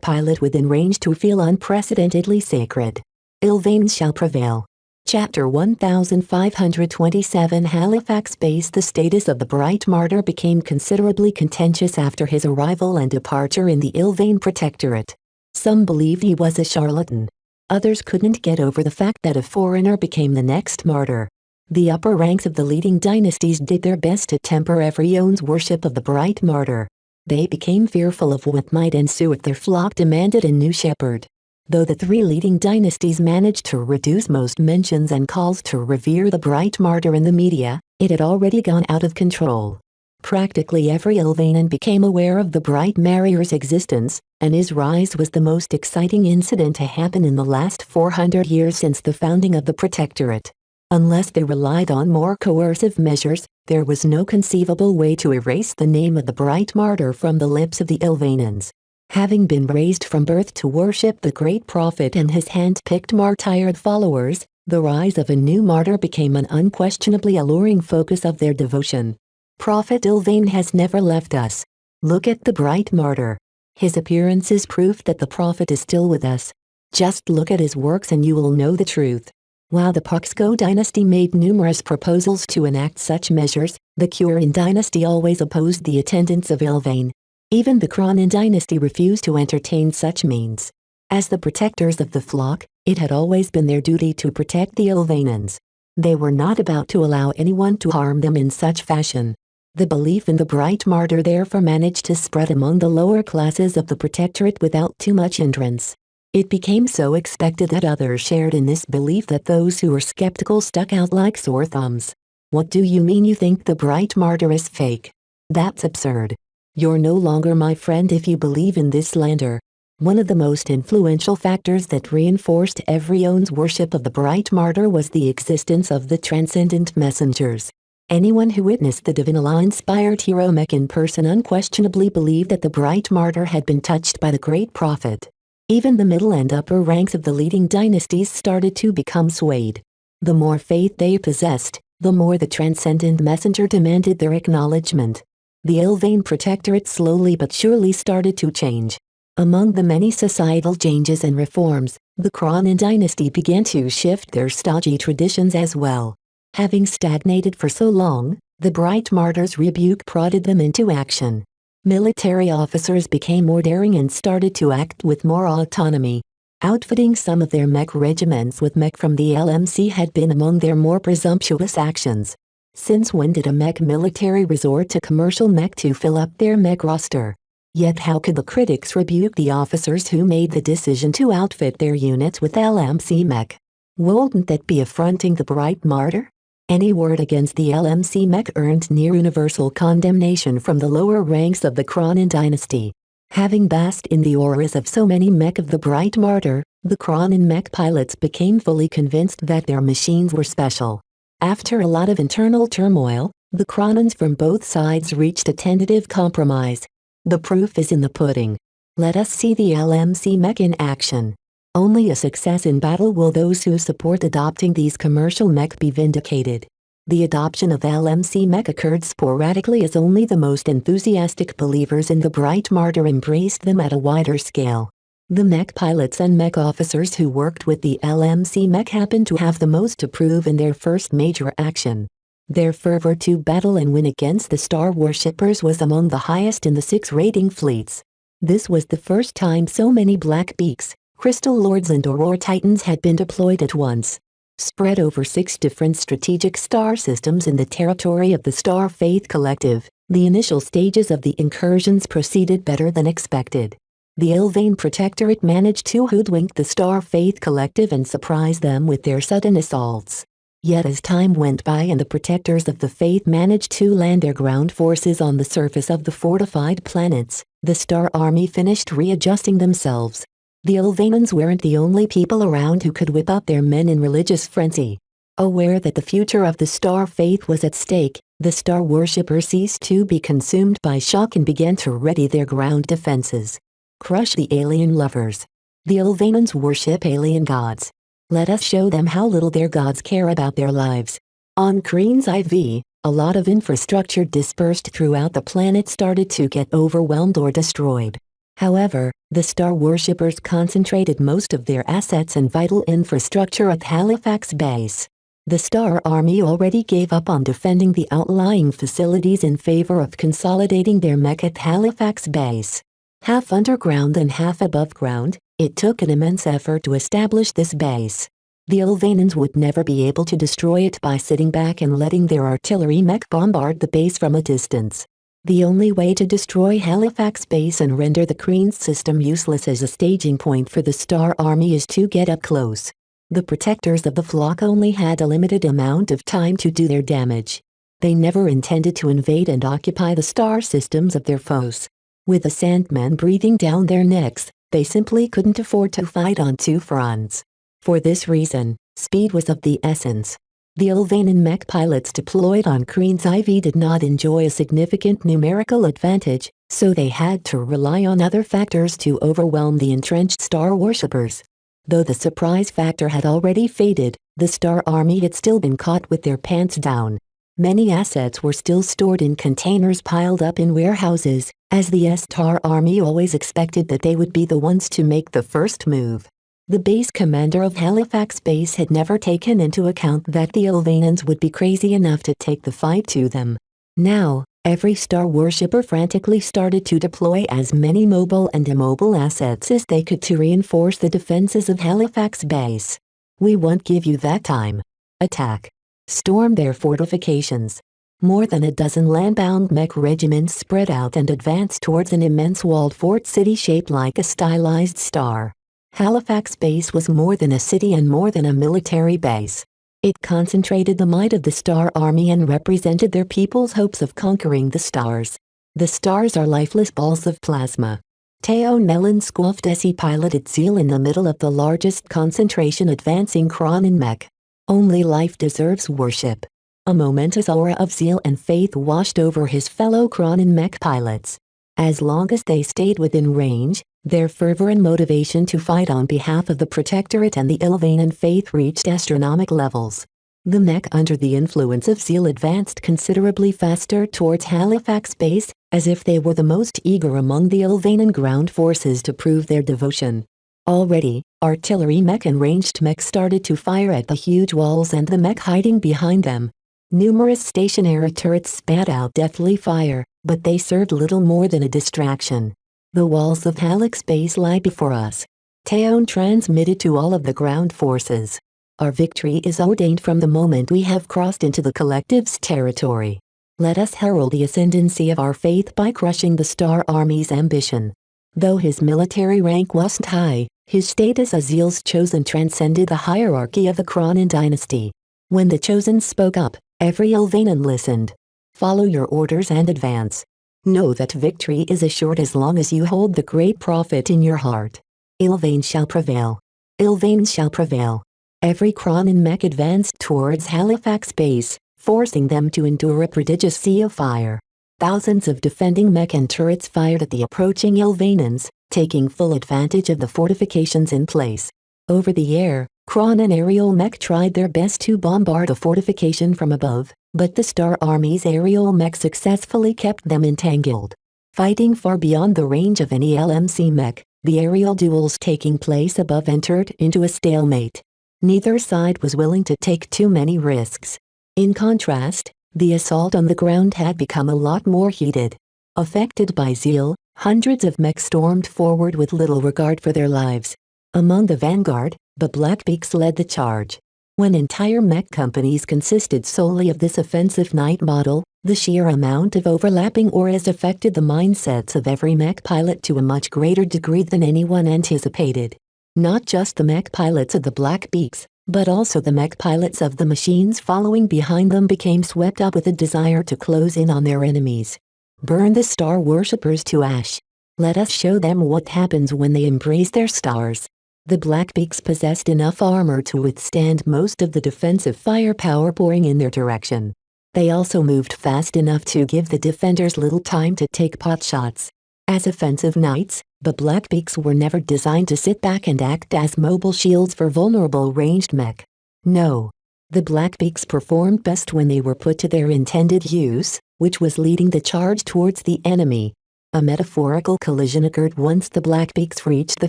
pilot within range to feel unprecedentedly sacred. Ilvain shall prevail. Chapter 1527 Halifax Base. The status of the Bright Martyr became considerably contentious after his arrival and departure in the Ilvain Protectorate. Some believed he was a charlatan. Others couldn't get over the fact that a foreigner became the next martyr. The upper ranks of the leading dynasties did their best to temper everyone's worship of the Bright Martyr. They became fearful of what might ensue if their flock demanded a new shepherd. Though the 3 leading dynasties managed to reduce most mentions and calls to revere the Bright Martyr in the media, it had already gone out of control. Practically every Ilvanan became aware of the Bright Martyr's existence, and his rise was the most exciting incident to happen in the last 400 years since the founding of the Protectorate. Unless they relied on more coercive measures, there was no conceivable way to erase the name of the Bright Martyr from the lips of the Ilvanans. Having been raised from birth to worship the Great Prophet and his hand-picked martyred followers, the rise of a new martyr became an unquestionably alluring focus of their devotion. Prophet Ilvain has never left us. Look at the Bright Martyr. His appearance is proof that the Prophet is still with us. Just look at his works and you will know the truth. While the Puxco dynasty made numerous proposals to enact such measures, the Kurin dynasty always opposed the attendance of Ilvain. Even the Kronin dynasty refused to entertain such means. As the protectors of the flock, it had always been their duty to protect the Ilvanans. They were not about to allow anyone to harm them in such fashion. The belief in the Bright Martyr therefore managed to spread among the lower classes of the Protectorate without too much hindrance. It became so expected that others shared in this belief that those who were skeptical stuck out like sore thumbs. What do you mean you think the Bright Martyr is fake? That's absurd. You're no longer my friend if you believe in this slander. One of the most influential factors that reinforced everyone's worship of the Bright Martyr was the existence of the transcendent messengers. Anyone who witnessed the divine Allah-inspired hero Mech in person unquestionably believed that the Bright Martyr had been touched by the great prophet. Even the middle and upper ranks of the leading dynasties started to become swayed. The more faith they possessed, the more the transcendent messenger demanded their acknowledgement. The Elvain Protectorate slowly but surely started to change. Among the many societal changes and reforms, the Cronin dynasty began to shift their stodgy traditions as well. Having stagnated for so long, the Bright Martyr's rebuke prodded them into action. Military officers became more daring and started to act with more autonomy. Outfitting some of their mech regiments with mech from the LMC had been among their more presumptuous actions. Since when did a mech military resort to commercial mech to fill up their mech roster? Yet how could the critics rebuke the officers who made the decision to outfit their units with LMC mech? Wouldn't that be affronting the Bright Martyr? Any word against the LMC mech earned near universal condemnation from the lower ranks of the Cronin dynasty. Having basked in the auras of so many mech of the Bright Martyr, the Cronin mech pilots became fully convinced that their machines were special. After a lot of internal turmoil, the Cronins from both sides reached a tentative compromise. The proof is in the pudding. Let us see the LMC mech in action. Only a success in battle will those who support adopting these commercial mech be vindicated. The adoption of LMC mech occurred sporadically as only the most enthusiastic believers in the Bright Martyr embraced them at a wider scale. The mech pilots and mech officers who worked with the LMC mech happened to have the most to prove in their first major action. Their fervor to battle and win against the Star Worshippers was among the highest in the 6 raiding fleets. This was the first time so many Black Beaks, Crystal Lords and Aurora Titans had been deployed at once. Spread over 6 different strategic star systems in the territory of the Star Faith Collective, the initial stages of the incursions proceeded better than expected. The Elvain Protectorate managed to hoodwink the Star Faith Collective and surprise them with their sudden assaults. Yet as time went by and the Protectors of the Faith managed to land their ground forces on the surface of the fortified planets, the Star Army finished readjusting themselves. The Elvanans weren't the only people around who could whip up their men in religious frenzy. Aware that the future of the Star Faith was at stake, the Star Worshippers ceased to be consumed by shock and began to ready their ground defenses. Crush the alien lovers. The Elvanans worship alien gods. Let us show them how little their gods care about their lives. On Kreen's IV, a lot of infrastructure dispersed throughout the planet started to get overwhelmed or destroyed. However, the Star Worshippers concentrated most of their assets and vital infrastructure at Halifax Base. The Star Army already gave up on defending the outlying facilities in favor of consolidating their mech at Halifax Base. Half underground and half above ground, it took an immense effort to establish this base. The Elvanans would never be able to destroy it by sitting back and letting their artillery mech bombard the base from a distance. The only way to destroy Halifax Base and render the Kreen's system useless as a staging point for the Star Army is to get up close. The protectors of the flock only had a limited amount of time to do their damage. They never intended to invade and occupy the star systems of their foes. With the Sandmen breathing down their necks, they simply couldn't afford to fight on 2 fronts. For this reason, speed was of the essence. The Elvanan mech pilots deployed on Kreen's IV did not enjoy a significant numerical advantage, so they had to rely on other factors to overwhelm the entrenched Star Worshippers. Though the surprise factor had already faded, the Star Army had still been caught with their pants down. Many assets were still stored in containers piled up in warehouses, as the Star Army always expected that they would be the ones to make the first move. The base commander of Halifax Base had never taken into account that the Elvanans would be crazy enough to take the fight to them. Now, every Star Worshipper frantically started to deploy as many mobile and immobile assets as they could to reinforce the defenses of Halifax Base. We won't give you that time. Attack. stormed their fortifications. More than a dozen land-bound mech regiments spread out and advanced towards an immense walled fort city shaped like a stylized star. Halifax Base was more than a city and more than a military base. It concentrated the might of the Star Army and represented their people's hopes of conquering the stars. The stars are lifeless balls of plasma. Teo Mellon scoffed as he piloted Zeal in the middle of the largest concentration advancing Cronin mech. Only life deserves worship. A momentous aura of zeal and faith washed over his fellow Cronin mech pilots. As long as they stayed within range, their fervor and motivation to fight on behalf of the Protectorate and the Ilvanan faith reached astronomical levels. The mech under the influence of zeal advanced considerably faster towards Halifax Base, as if they were the most eager among the Ilvanan ground forces to prove their devotion. Already, artillery mech and ranged mech started to fire at the huge walls and the mech hiding behind them. Numerous stationary turrets spat out deathly fire, but they served little more than a distraction. The walls of Halifax Base lie before us. Theon transmitted to all of the ground forces. Our victory is ordained from the moment we have crossed into the collective's territory. Let us herald the ascendancy of our faith by crushing the Star Army's ambition. Though his military rank wasn't high, his status as Zeal's chosen transcended the hierarchy of the Cronin dynasty. When the chosen spoke up, every Ilvanan listened. Follow your orders and advance. Know that victory is assured as long as you hold the great prophet in your heart. Ilvain shall prevail. Ilvain shall prevail. Every Cronin mech advanced towards Halifax Base, forcing them to endure a prodigious sea of fire. Thousands of defending mech and turrets fired at the approaching Ilvanans, taking full advantage of the fortifications in place. Over the air, Cronin aerial mech tried their best to bombard a fortification from above, but the Star Army's aerial mech successfully kept them entangled. Fighting far beyond the range of any LMC mech, the aerial duels taking place above entered into a stalemate. Neither side was willing to take too many risks. In contrast, the assault on the ground had become a lot more heated. Affected by zeal, hundreds of mech stormed forward with little regard for their lives. Among the vanguard, the Blackbeaks led the charge. When entire mech companies consisted solely of this offensive night model, the sheer amount of overlapping auras affected the mindsets of every mech pilot to a much greater degree than anyone anticipated. Not just the mech pilots of the Blackbeaks, but also the mech pilots of the machines following behind them became swept up with a desire to close in on their enemies. Burn the star worshippers to ash. Let us show them what happens when they embrace their stars. The Blackbeaks possessed enough armor to withstand most of the defensive firepower pouring in their direction. They also moved fast enough to give the defenders little time to take potshots. As offensive knights, the Blackbeaks were never designed to sit back and act as mobile shields for vulnerable ranged mech. No. The Blackbeaks performed best when they were put to their intended use, which was leading the charge towards the enemy. A metaphorical collision occurred once the Blackbeaks reached the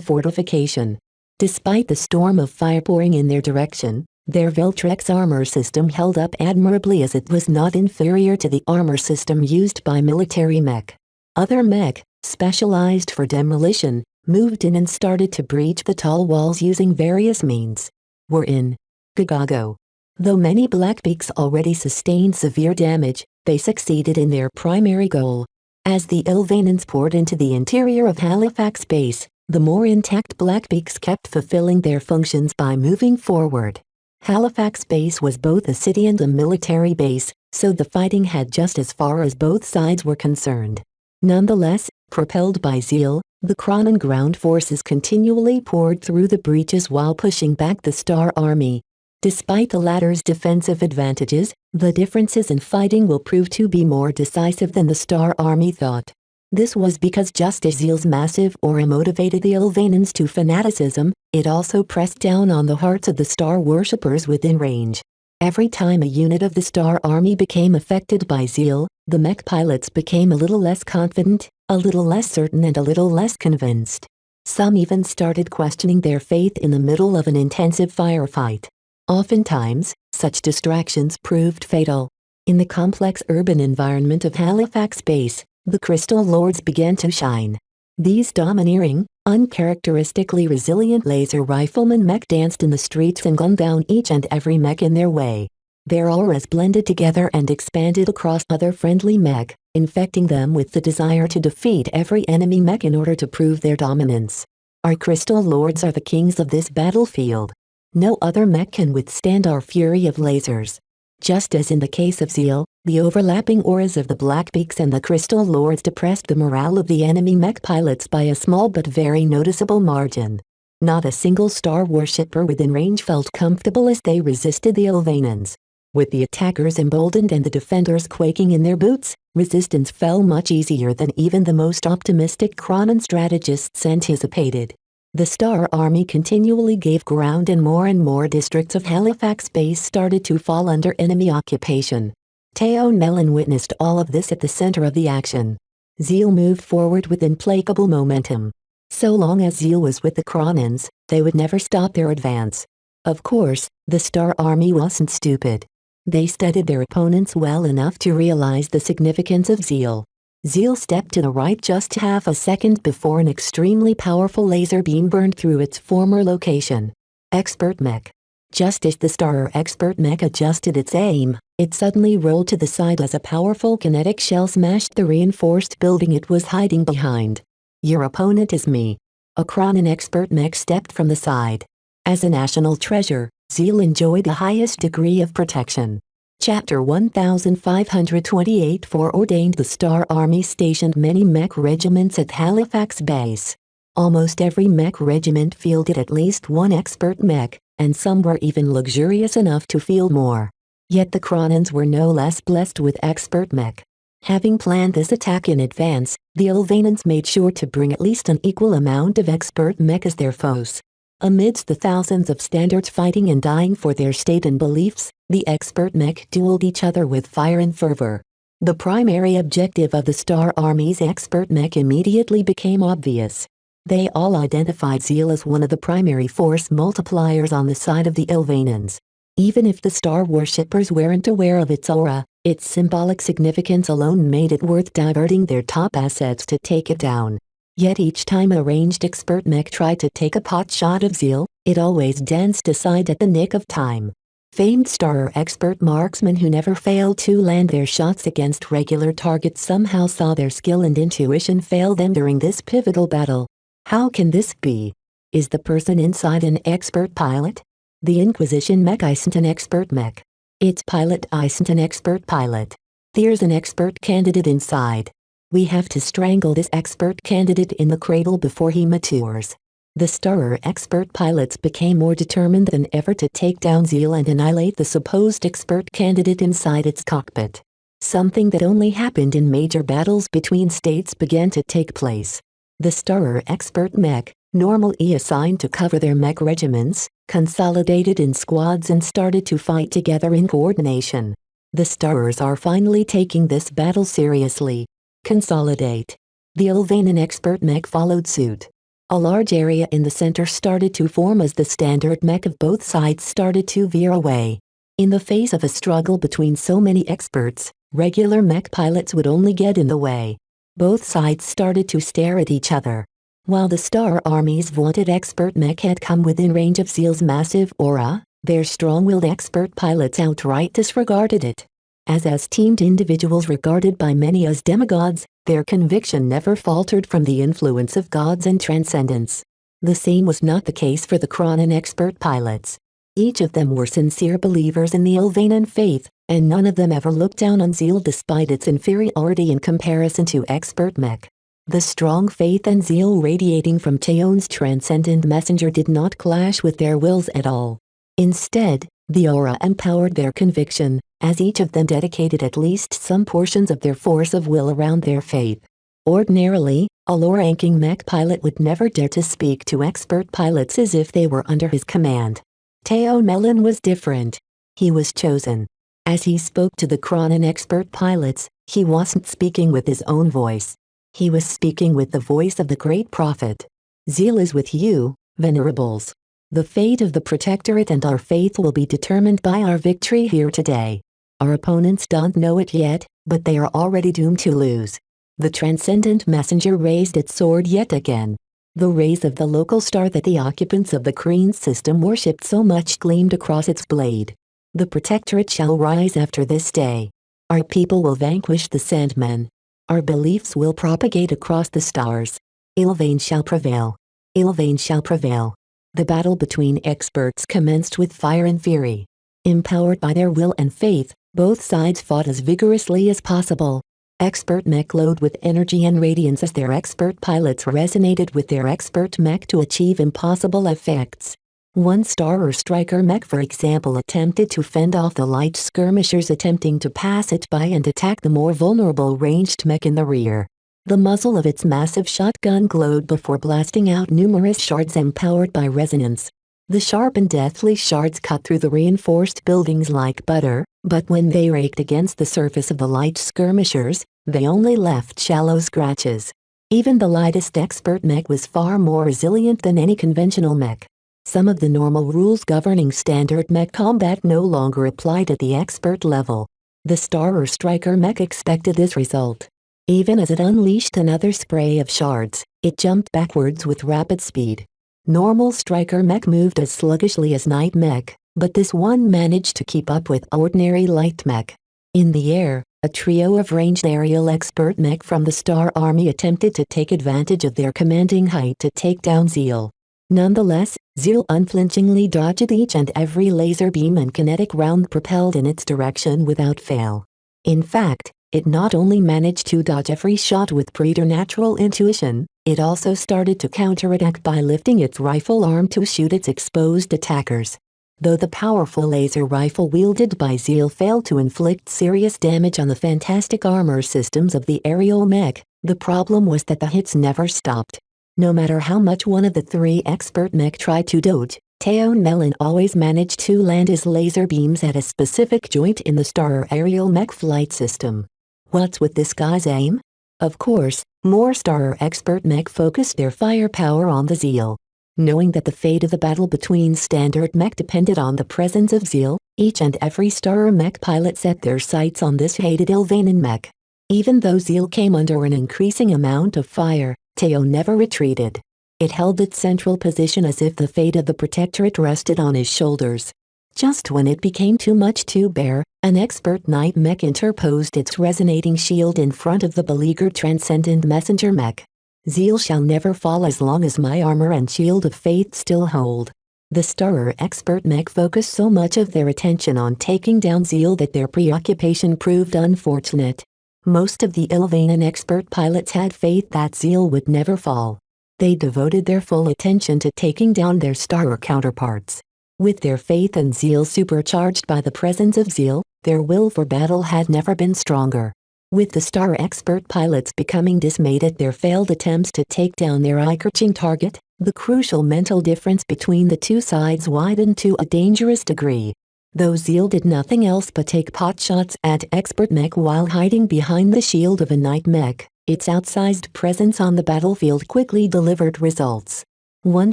fortification. Despite the storm of fire pouring in their direction, their Veltrex armor system held up admirably as it was not inferior to the armor system used by military mech. Other mech, specialized for demolition, moved in and started to breach the tall walls using various means. We're in Chicago. Though many Blackbeaks already sustained severe damage, they succeeded in their primary goal. As the Ilvanans poured into the interior of Halifax Base, the more intact Blackbeaks kept fulfilling their functions by moving forward. Halifax Base was both a city and a military base, so the fighting had just as far as both sides were concerned. Nonetheless, propelled by zeal, the Cronin ground forces continually poured through the breaches while pushing back the Star Army. Despite the latter's defensive advantages, the differences in fighting will prove to be more decisive than the Star Army thought. This was because just as Zeal's massive aura motivated the Ilvanans to fanaticism, it also pressed down on the hearts of the star worshippers within range. Every time a unit of the Star Army became affected by zeal, the mech pilots became a little less confident, a little less certain and a little less convinced. Some even started questioning their faith in the middle of an intensive firefight. Oftentimes, such distractions proved fatal. In the complex urban environment of Halifax Base, the Crystal Lords began to shine. These domineering, uncharacteristically resilient laser riflemen mech danced in the streets and gunned down each and every mech in their way. Their auras blended together and expanded across other friendly mech, infecting them with the desire to defeat every enemy mech in order to prove their dominance. Our crystal lords are the kings of this battlefield. No other mech can withstand our fury of lasers. Just as in the case of Zeal, the overlapping auras of the Blackbeaks and the Crystal Lords depressed the morale of the enemy mech pilots by a small but very noticeable margin. Not a single star worshipper within range felt comfortable as they resisted the Ilvanans. With the attackers emboldened and the defenders quaking in their boots, resistance fell much easier than even the most optimistic Kronan strategists anticipated. The Star Army continually gave ground and more districts of Halifax base started to fall under enemy occupation. Teo Mellon witnessed all of this at the center of the action. Zeal moved forward with implacable momentum. So long as Zeal was with the Kronans, they would never stop their advance. Of course, the Star Army wasn't stupid. They studied their opponents well enough to realize the significance of Zeal. Zeal stepped to the right just half a second before an extremely powerful laser beam burned through its former location. Expert Mech. Just as the Star Expert Mech adjusted its aim, it suddenly rolled to the side as a powerful kinetic shell smashed the reinforced building it was hiding behind. Your opponent is me. A Kronan Expert Mech stepped from the side. As a national treasure, Zeal enjoyed the highest degree of protection. Chapter 1528 foreordained the Star Army stationed many mech regiments at Halifax base. Almost every mech regiment fielded at least one expert mech, and some were even luxurious enough to field more. Yet the Kronans were no less blessed with expert mech. Having planned this attack in advance, the Ilvanans made sure to bring at least an equal amount of expert mech as their foes. Amidst the thousands of standards fighting and dying for their state and beliefs, the expert mech dueled each other with fire and fervor. The primary objective of the Star Army's expert mech immediately became obvious. They all identified Zeal as one of the primary force multipliers on the side of the Ilvanans. Even if the Star worshippers weren't aware of its aura, its symbolic significance alone made it worth diverting their top assets to take it down. Yet each time a ranged expert mech tried to take a pot shot of Zeal, it always danced aside at the nick of time. Famed Star expert marksmen who never failed to land their shots against regular targets somehow saw their skill and intuition fail them during this pivotal battle. How can this be? Is the person inside an expert pilot? The Inquisition mech isn't an expert mech. Its pilot isn't an expert pilot. There's an expert candidate inside. We have to strangle this expert candidate in the cradle before he matures. The Star expert pilots became more determined than ever to take down Zeal and annihilate the supposed expert candidate inside its cockpit. Something that only happened in major battles between states began to take place. The Star expert mech, normally assigned to cover their mech regiments, consolidated in squads and started to fight together in coordination. The Stars are finally taking this battle seriously. Consolidate. The Ilvanan expert mech followed suit. A large area in the center started to form as the standard mech of both sides started to veer away. In the face of a struggle between so many experts, regular mech pilots would only get in the way. Both sides started to stare at each other. While the Star Army's vaunted expert mech had come within range of Zeal's massive aura, their strong-willed expert pilots outright disregarded it. As teamed individuals regarded by many as demigods, their conviction never faltered from the influence of gods and transcendence. The same was not the case for the Kronan expert pilots. Each of them were sincere believers in the Ilvanan faith, and none of them ever looked down on Zeal despite its inferiority in comparison to expert mech. The strong faith and zeal radiating from Teon's transcendent messenger did not clash with their wills at all. Instead, the aura empowered their conviction, as each of them dedicated at least some portions of their force of will around their faith. Ordinarily, a low-ranking mech pilot would never dare to speak to expert pilots as if they were under his command. Teo Mellon was different. He was chosen. As he spoke to the Kronan expert pilots, he wasn't speaking with his own voice. He was speaking with the voice of the great prophet. Zeal is with you, venerables. The fate of the Protectorate and our faith will be determined by our victory here today. Our opponents don't know it yet, but they are already doomed to lose. The transcendent messenger raised its sword yet again. The rays of the local star that the occupants of the Kreen system worshipped so much gleamed across its blade. The Protectorate shall rise after this day. Our people will vanquish the Sandmen. Our beliefs will propagate across the stars. Ilvain shall prevail. Ilvain shall prevail. The battle between experts commenced with fire and fury. Empowered by their will and faith, both sides fought as vigorously as possible. Expert mech glowed with energy and radiance as their expert pilots resonated with their expert mech to achieve impossible effects. One star or striker mech, for example, attempted to fend off the light skirmishers attempting to pass it by and attack the more vulnerable ranged mech in the rear. The muzzle of its massive shotgun glowed before blasting out numerous shards empowered by resonance. The sharp and deathly shards cut through the reinforced buildings like butter, but when they raked against the surface of the light skirmishers, they only left shallow scratches. Even the lightest expert mech was far more resilient than any conventional mech. Some of the normal rules governing standard mech combat no longer applied at the expert level. The star or striker mech expected this result. Even as it unleashed another spray of shards, it jumped backwards with rapid speed. Normal striker mech moved as sluggishly as night mech, but this one managed to keep up with ordinary light mech. In the air, a trio of ranged aerial expert mech from the Star Army attempted to take advantage of their commanding height to take down Zeal. Nonetheless, Zeal unflinchingly dodged each and every laser beam and kinetic round propelled in its direction without fail. In fact, it not only managed to dodge every shot with preternatural intuition, it also started to counterattack by lifting its rifle arm to shoot its exposed attackers. Though the powerful laser rifle wielded by Zeal failed to inflict serious damage on the fantastic armor systems of the aerial mech, the problem was that the hits never stopped. No matter how much one of the three expert mech tried to dodge, Teon Melon always managed to land his laser beams at a specific joint in the Star aerial mech flight system. What's with this guy's aim? Of course, more Star expert mech focused their firepower on the Zeal. Knowing that the fate of the battle between standard mech depended on the presence of Zeal, each and every Star mech pilot set their sights on this hated Ilvanan mech. Even though Zeal came under an increasing amount of fire, Teo never retreated. It held its central position as if the fate of the Protectorate rested on his shoulders. Just when it became too much to bear, an expert night mech interposed its resonating shield in front of the beleaguered transcendent messenger mech. Zeal shall never fall as long as my armor and shield of faith still hold. The Star expert mech focused so much of their attention on taking down Zeal that their preoccupation proved unfortunate. Most of the Ilvanan expert pilots had faith that Zeal would never fall. They devoted their full attention to taking down their Star counterparts. With their faith and zeal supercharged by the presence of Zeal, their will for battle had never been stronger. With the Star expert pilots becoming dismayed at their failed attempts to take down their eye-catching target, the crucial mental difference between the two sides widened to a dangerous degree. Though Zeal did nothing else but take potshots at expert mech while hiding behind the shield of a night mech, its outsized presence on the battlefield quickly delivered results. One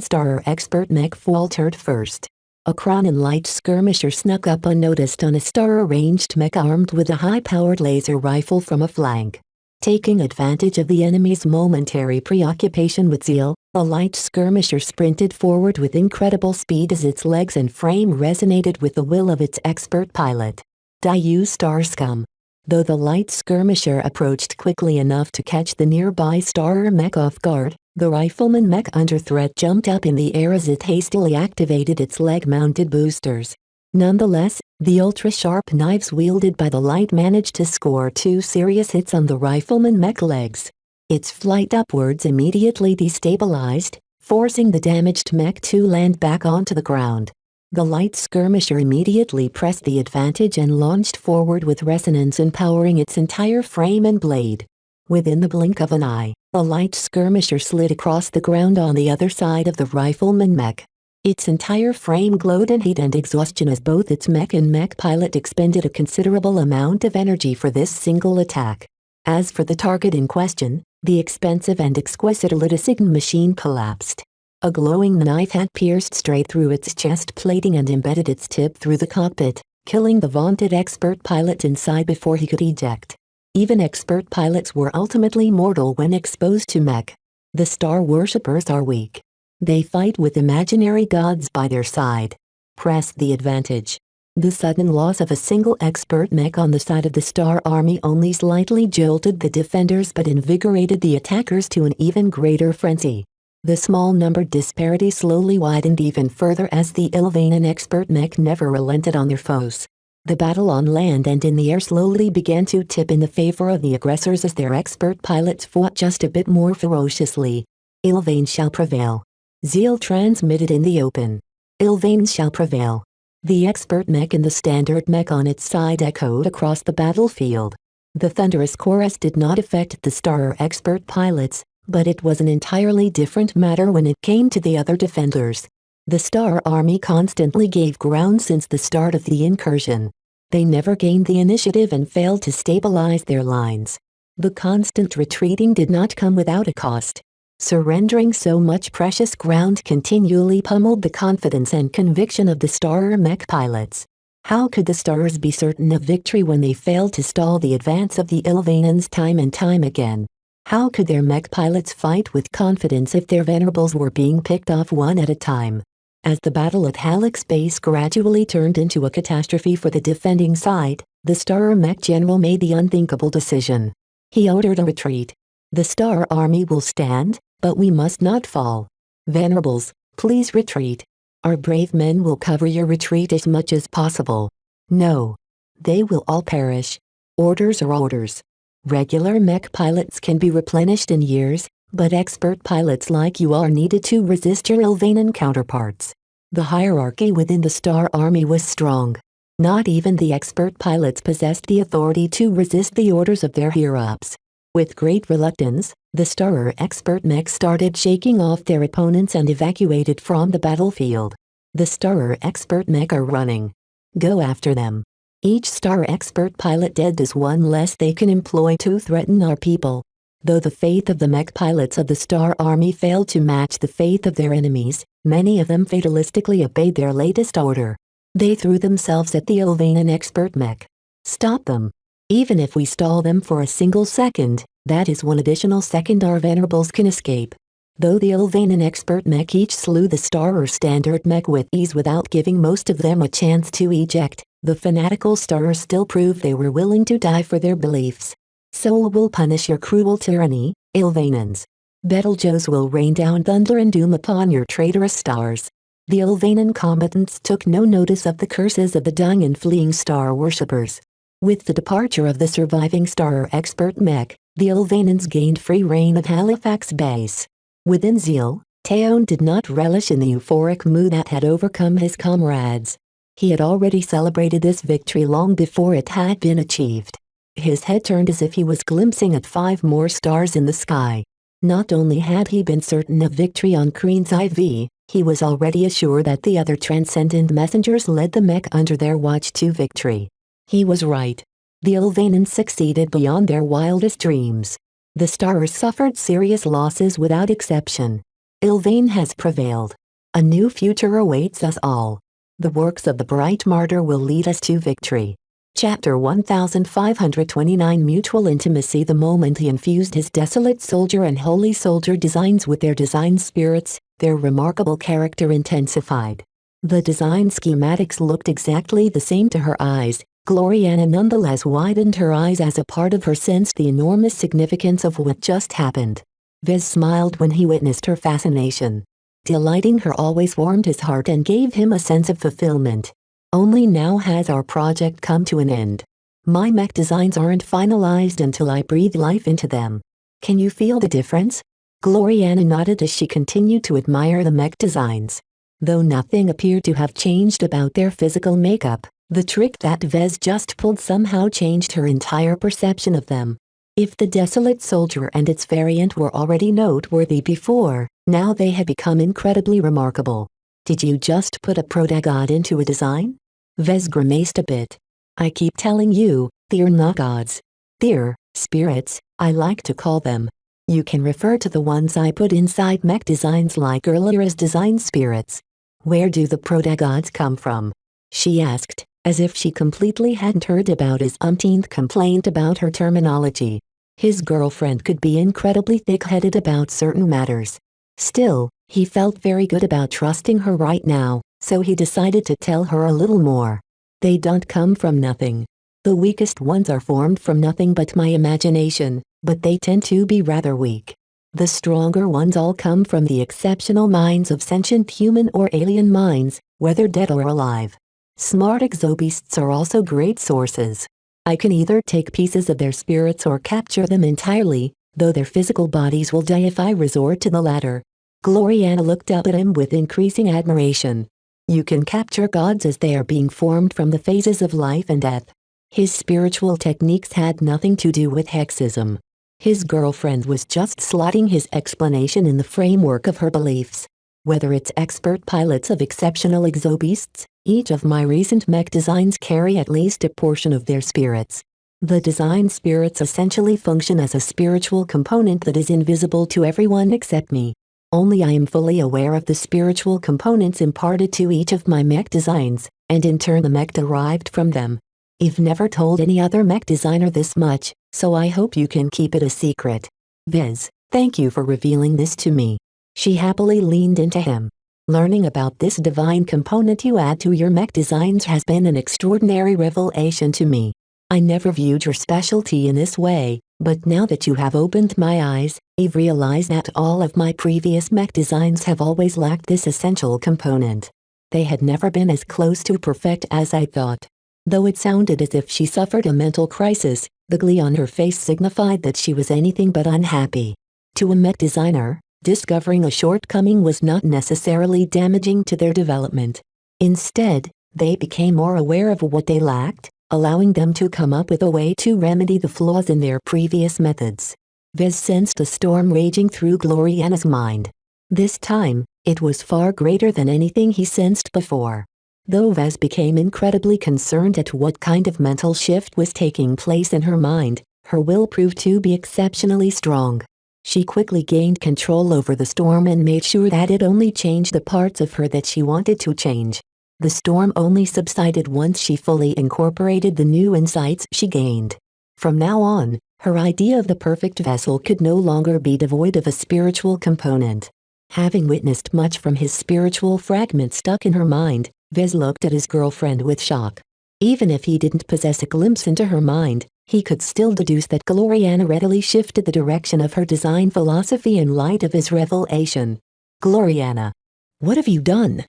Star expert mech faltered first. A Cronin light skirmisher snuck up unnoticed on a Star-arranged mech armed with a high-powered laser rifle from a flank. Taking advantage of the enemy's momentary preoccupation with Zeal, a light skirmisher sprinted forward with incredible speed as its legs and frame resonated with the will of its expert pilot. "You Star scum!" Though the light skirmisher approached quickly enough to catch the nearby Star mech off guard, the rifleman mech under threat jumped up in the air as it hastily activated its leg-mounted boosters. Nonetheless, the ultra-sharp knives wielded by the light managed to score 2 serious hits on the rifleman mech legs. Its flight upwards immediately destabilized, forcing the damaged mech to land back onto the ground. The light skirmisher immediately pressed the advantage and launched forward with resonance empowering its entire frame and blade. Within the blink of an eye, a light skirmisher slid across the ground on the other side of the rifleman mech. Its entire frame glowed in heat and exhaustion as both its mech and mech pilot expended a considerable amount of energy for this single attack. As for the target in question, the expensive and exquisite Elitisign machine collapsed. A glowing knife had pierced straight through its chest plating and embedded its tip through the cockpit, killing the vaunted expert pilot inside before he could eject. Even expert pilots were ultimately mortal when exposed to mech. The Star worshippers are weak. They fight with imaginary gods by their side. Press the advantage. The sudden loss of a single expert mech on the side of the Star Army only slightly jolted the defenders but invigorated the attackers to an even greater frenzy. The small number disparity slowly widened even further as the Ilvanan expert mech never relented on their foes. The battle on land and in the air slowly began to tip in the favor of the aggressors as their expert pilots fought just a bit more ferociously. Ilvain shall prevail. Zeal transmitted in the open. Ilvain shall prevail. The expert mech and the standard mech on its side echoed across the battlefield. The thunderous chorus did not affect the Star expert pilots, but it was an entirely different matter when it came to the other defenders. The Star Army constantly gave ground since the start of the incursion. They never gained the initiative and failed to stabilize their lines. The constant retreating did not come without a cost. Surrendering so much precious ground continually pummeled the confidence and conviction of the Star mech pilots. How could the Stars be certain of victory when they failed to stall the advance of the Ilvanans time and time again? How could their mech pilots fight with confidence if their venerables were being picked off one at a time? As the Battle of Halleck's Base gradually turned into a catastrophe for the defending side, the Star mech general made the unthinkable decision. He ordered a retreat. The Star Army will stand, but we must not fall. Venerables, please retreat. Our brave men will cover your retreat as much as possible. No. They will all perish. Orders are orders. Regular mech pilots can be replenished in years, but expert pilots like you are needed to resist your Ilvanan counterparts. The hierarchy within the Star Army was strong. Not even the expert pilots possessed the authority to resist the orders of their higher-ups. With great reluctance, the Star expert mech started shaking off their opponents and evacuated from the battlefield. The Star expert mech are running. Go after them. Each Star expert pilot dead is one less they can employ to threaten our people. Though the faith of the mech pilots of the Star Army failed to match the faith of their enemies, many of them fatalistically obeyed their latest order. They threw themselves at the Ilvanan expert mech. Stop them. Even if we stall them for a single second, that is one additional second our venerables can escape. Though the Ilvanan expert mech each slew the Star or standard mech with ease without giving most of them a chance to eject, the fanatical Stars still proved they were willing to die for their beliefs. Sol will punish your cruel tyranny, Ilvanans. Betelgeuse will rain down thunder and doom upon your traitorous Stars. The Ilvanan combatants took no notice of the curses of the dying and fleeing Star worshippers. With the departure of the surviving Star expert mech, the Ilvanans gained free reign of Halifax Base. Within Zeal, Theon did not relish in the euphoric mood that had overcome his comrades. He had already celebrated this victory long before it had been achieved. His head turned as if he was glimpsing at 5 more stars in the sky. Not only had he been certain of victory on Kreen's IV, he was already assured that the other transcendent messengers led the mech under their watch to victory. He was right. The Ilvanans succeeded beyond their wildest dreams. The Stars suffered serious losses without exception. Ilvain has prevailed. A new future awaits us all. The works of the Bright Martyr will lead us to victory. Chapter 1529 Mutual Intimacy. The moment he infused his desolate soldier and holy soldier designs with their design spirits, their remarkable character intensified. The design schematics looked exactly the same to her eyes. Gloriana nonetheless widened her eyes as a part of her sensed the enormous significance of what just happened. Vez smiled when he witnessed her fascination. Delighting her always warmed his heart and gave him a sense of fulfillment. Only now has our project come to an end. My mech designs aren't finalized until I breathe life into them. Can you feel the difference? Gloriana nodded as she continued to admire the mech designs. Though nothing appeared to have changed about their physical makeup, the trick that Vez just pulled somehow changed her entire perception of them. If the Desolate Soldier and its variant were already noteworthy before, now they had become incredibly remarkable. Did you just put a protagod into a design? Vez grimaced a bit. I keep telling you, they're not gods. They're spirits, I like to call them. You can refer to the ones I put inside mech designs like earlier as design spirits. Where do the protagods come from? She asked, as if she completely hadn't heard about his umpteenth complaint about her terminology. His girlfriend could be incredibly thick-headed about certain matters. Still, he felt very good about trusting her right now, so he decided to tell her a little more. They don't come from nothing. The weakest ones are formed from nothing but my imagination, but they tend to be rather weak. The stronger ones all come from the exceptional minds of sentient human or alien minds, whether dead or alive. Smart exobeasts are also great sources. I can either take pieces of their spirits or capture them entirely, though their physical bodies will die if I resort to the latter. Gloriana looked up at him with increasing admiration. You can capture gods as they are being formed from the phases of life and death. His spiritual techniques had nothing to do with hexism. His girlfriend was just slotting his explanation in the framework of her beliefs. Whether it's expert pilots of exceptional exobeasts, each of my recent mech designs carry at least a portion of their spirits. The design spirits essentially function as a spiritual component that is invisible to everyone except me. Only I am fully aware of the spiritual components imparted to each of my mech designs, and in turn the mech derived from them. I've never told any other mech designer this much, so I hope you can keep it a secret. Viz, thank you for revealing this to me. She happily leaned into him. Learning about this divine component you add to your mech designs has been an extraordinary revelation to me. I never viewed your specialty in this way, but now that you have opened my eyes, I've realized that all of my previous mech designs have always lacked this essential component. They had never been as close to perfect as I thought. Though it sounded as if she suffered a mental crisis, the glee on her face signified that she was anything but unhappy. To a mech designer, discovering a shortcoming was not necessarily damaging to their development. Instead, they became more aware of what they lacked, allowing them to come up with a way to remedy the flaws in their previous methods. Vez sensed a storm raging through Gloriana's mind. This time, it was far greater than anything he sensed before. Though Vez became incredibly concerned at what kind of mental shift was taking place in her mind, her will proved to be exceptionally strong. She quickly gained control over the storm and made sure that it only changed the parts of her that she wanted to change. The storm only subsided once she fully incorporated the new insights she gained. From now on, her idea of the perfect vessel could no longer be devoid of a spiritual component. Having witnessed much from his spiritual fragment stuck in her mind, Vez looked at his girlfriend with shock. Even if he didn't possess a glimpse into her mind, he could still deduce that Gloriana readily shifted the direction of her design philosophy in light of his revelation. Gloriana. What have you done?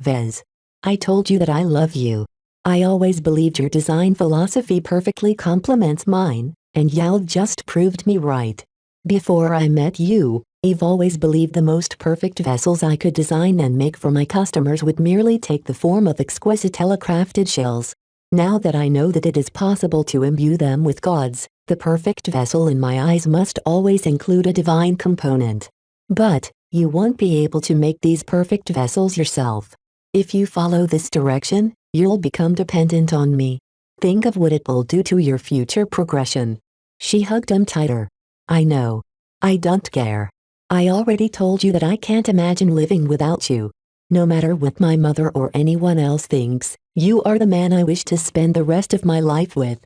Vez. I told you that I love you. I always believed your design philosophy perfectly complements mine, and you've just proved me right. Before I met you, I've always believed the most perfect vessels I could design and make for my customers would merely take the form of exquisite telecrafted shells. Now that I know that it is possible to imbue them with gods, the perfect vessel in my eyes must always include a divine component. But, you won't be able to make these perfect vessels yourself. If you follow this direction, you'll become dependent on me. Think of what it will do to your future progression. She hugged him tighter. I know. I don't care. I already told you that I can't imagine living without you. No matter what my mother or anyone else thinks, you are the man I wish to spend the rest of my life with.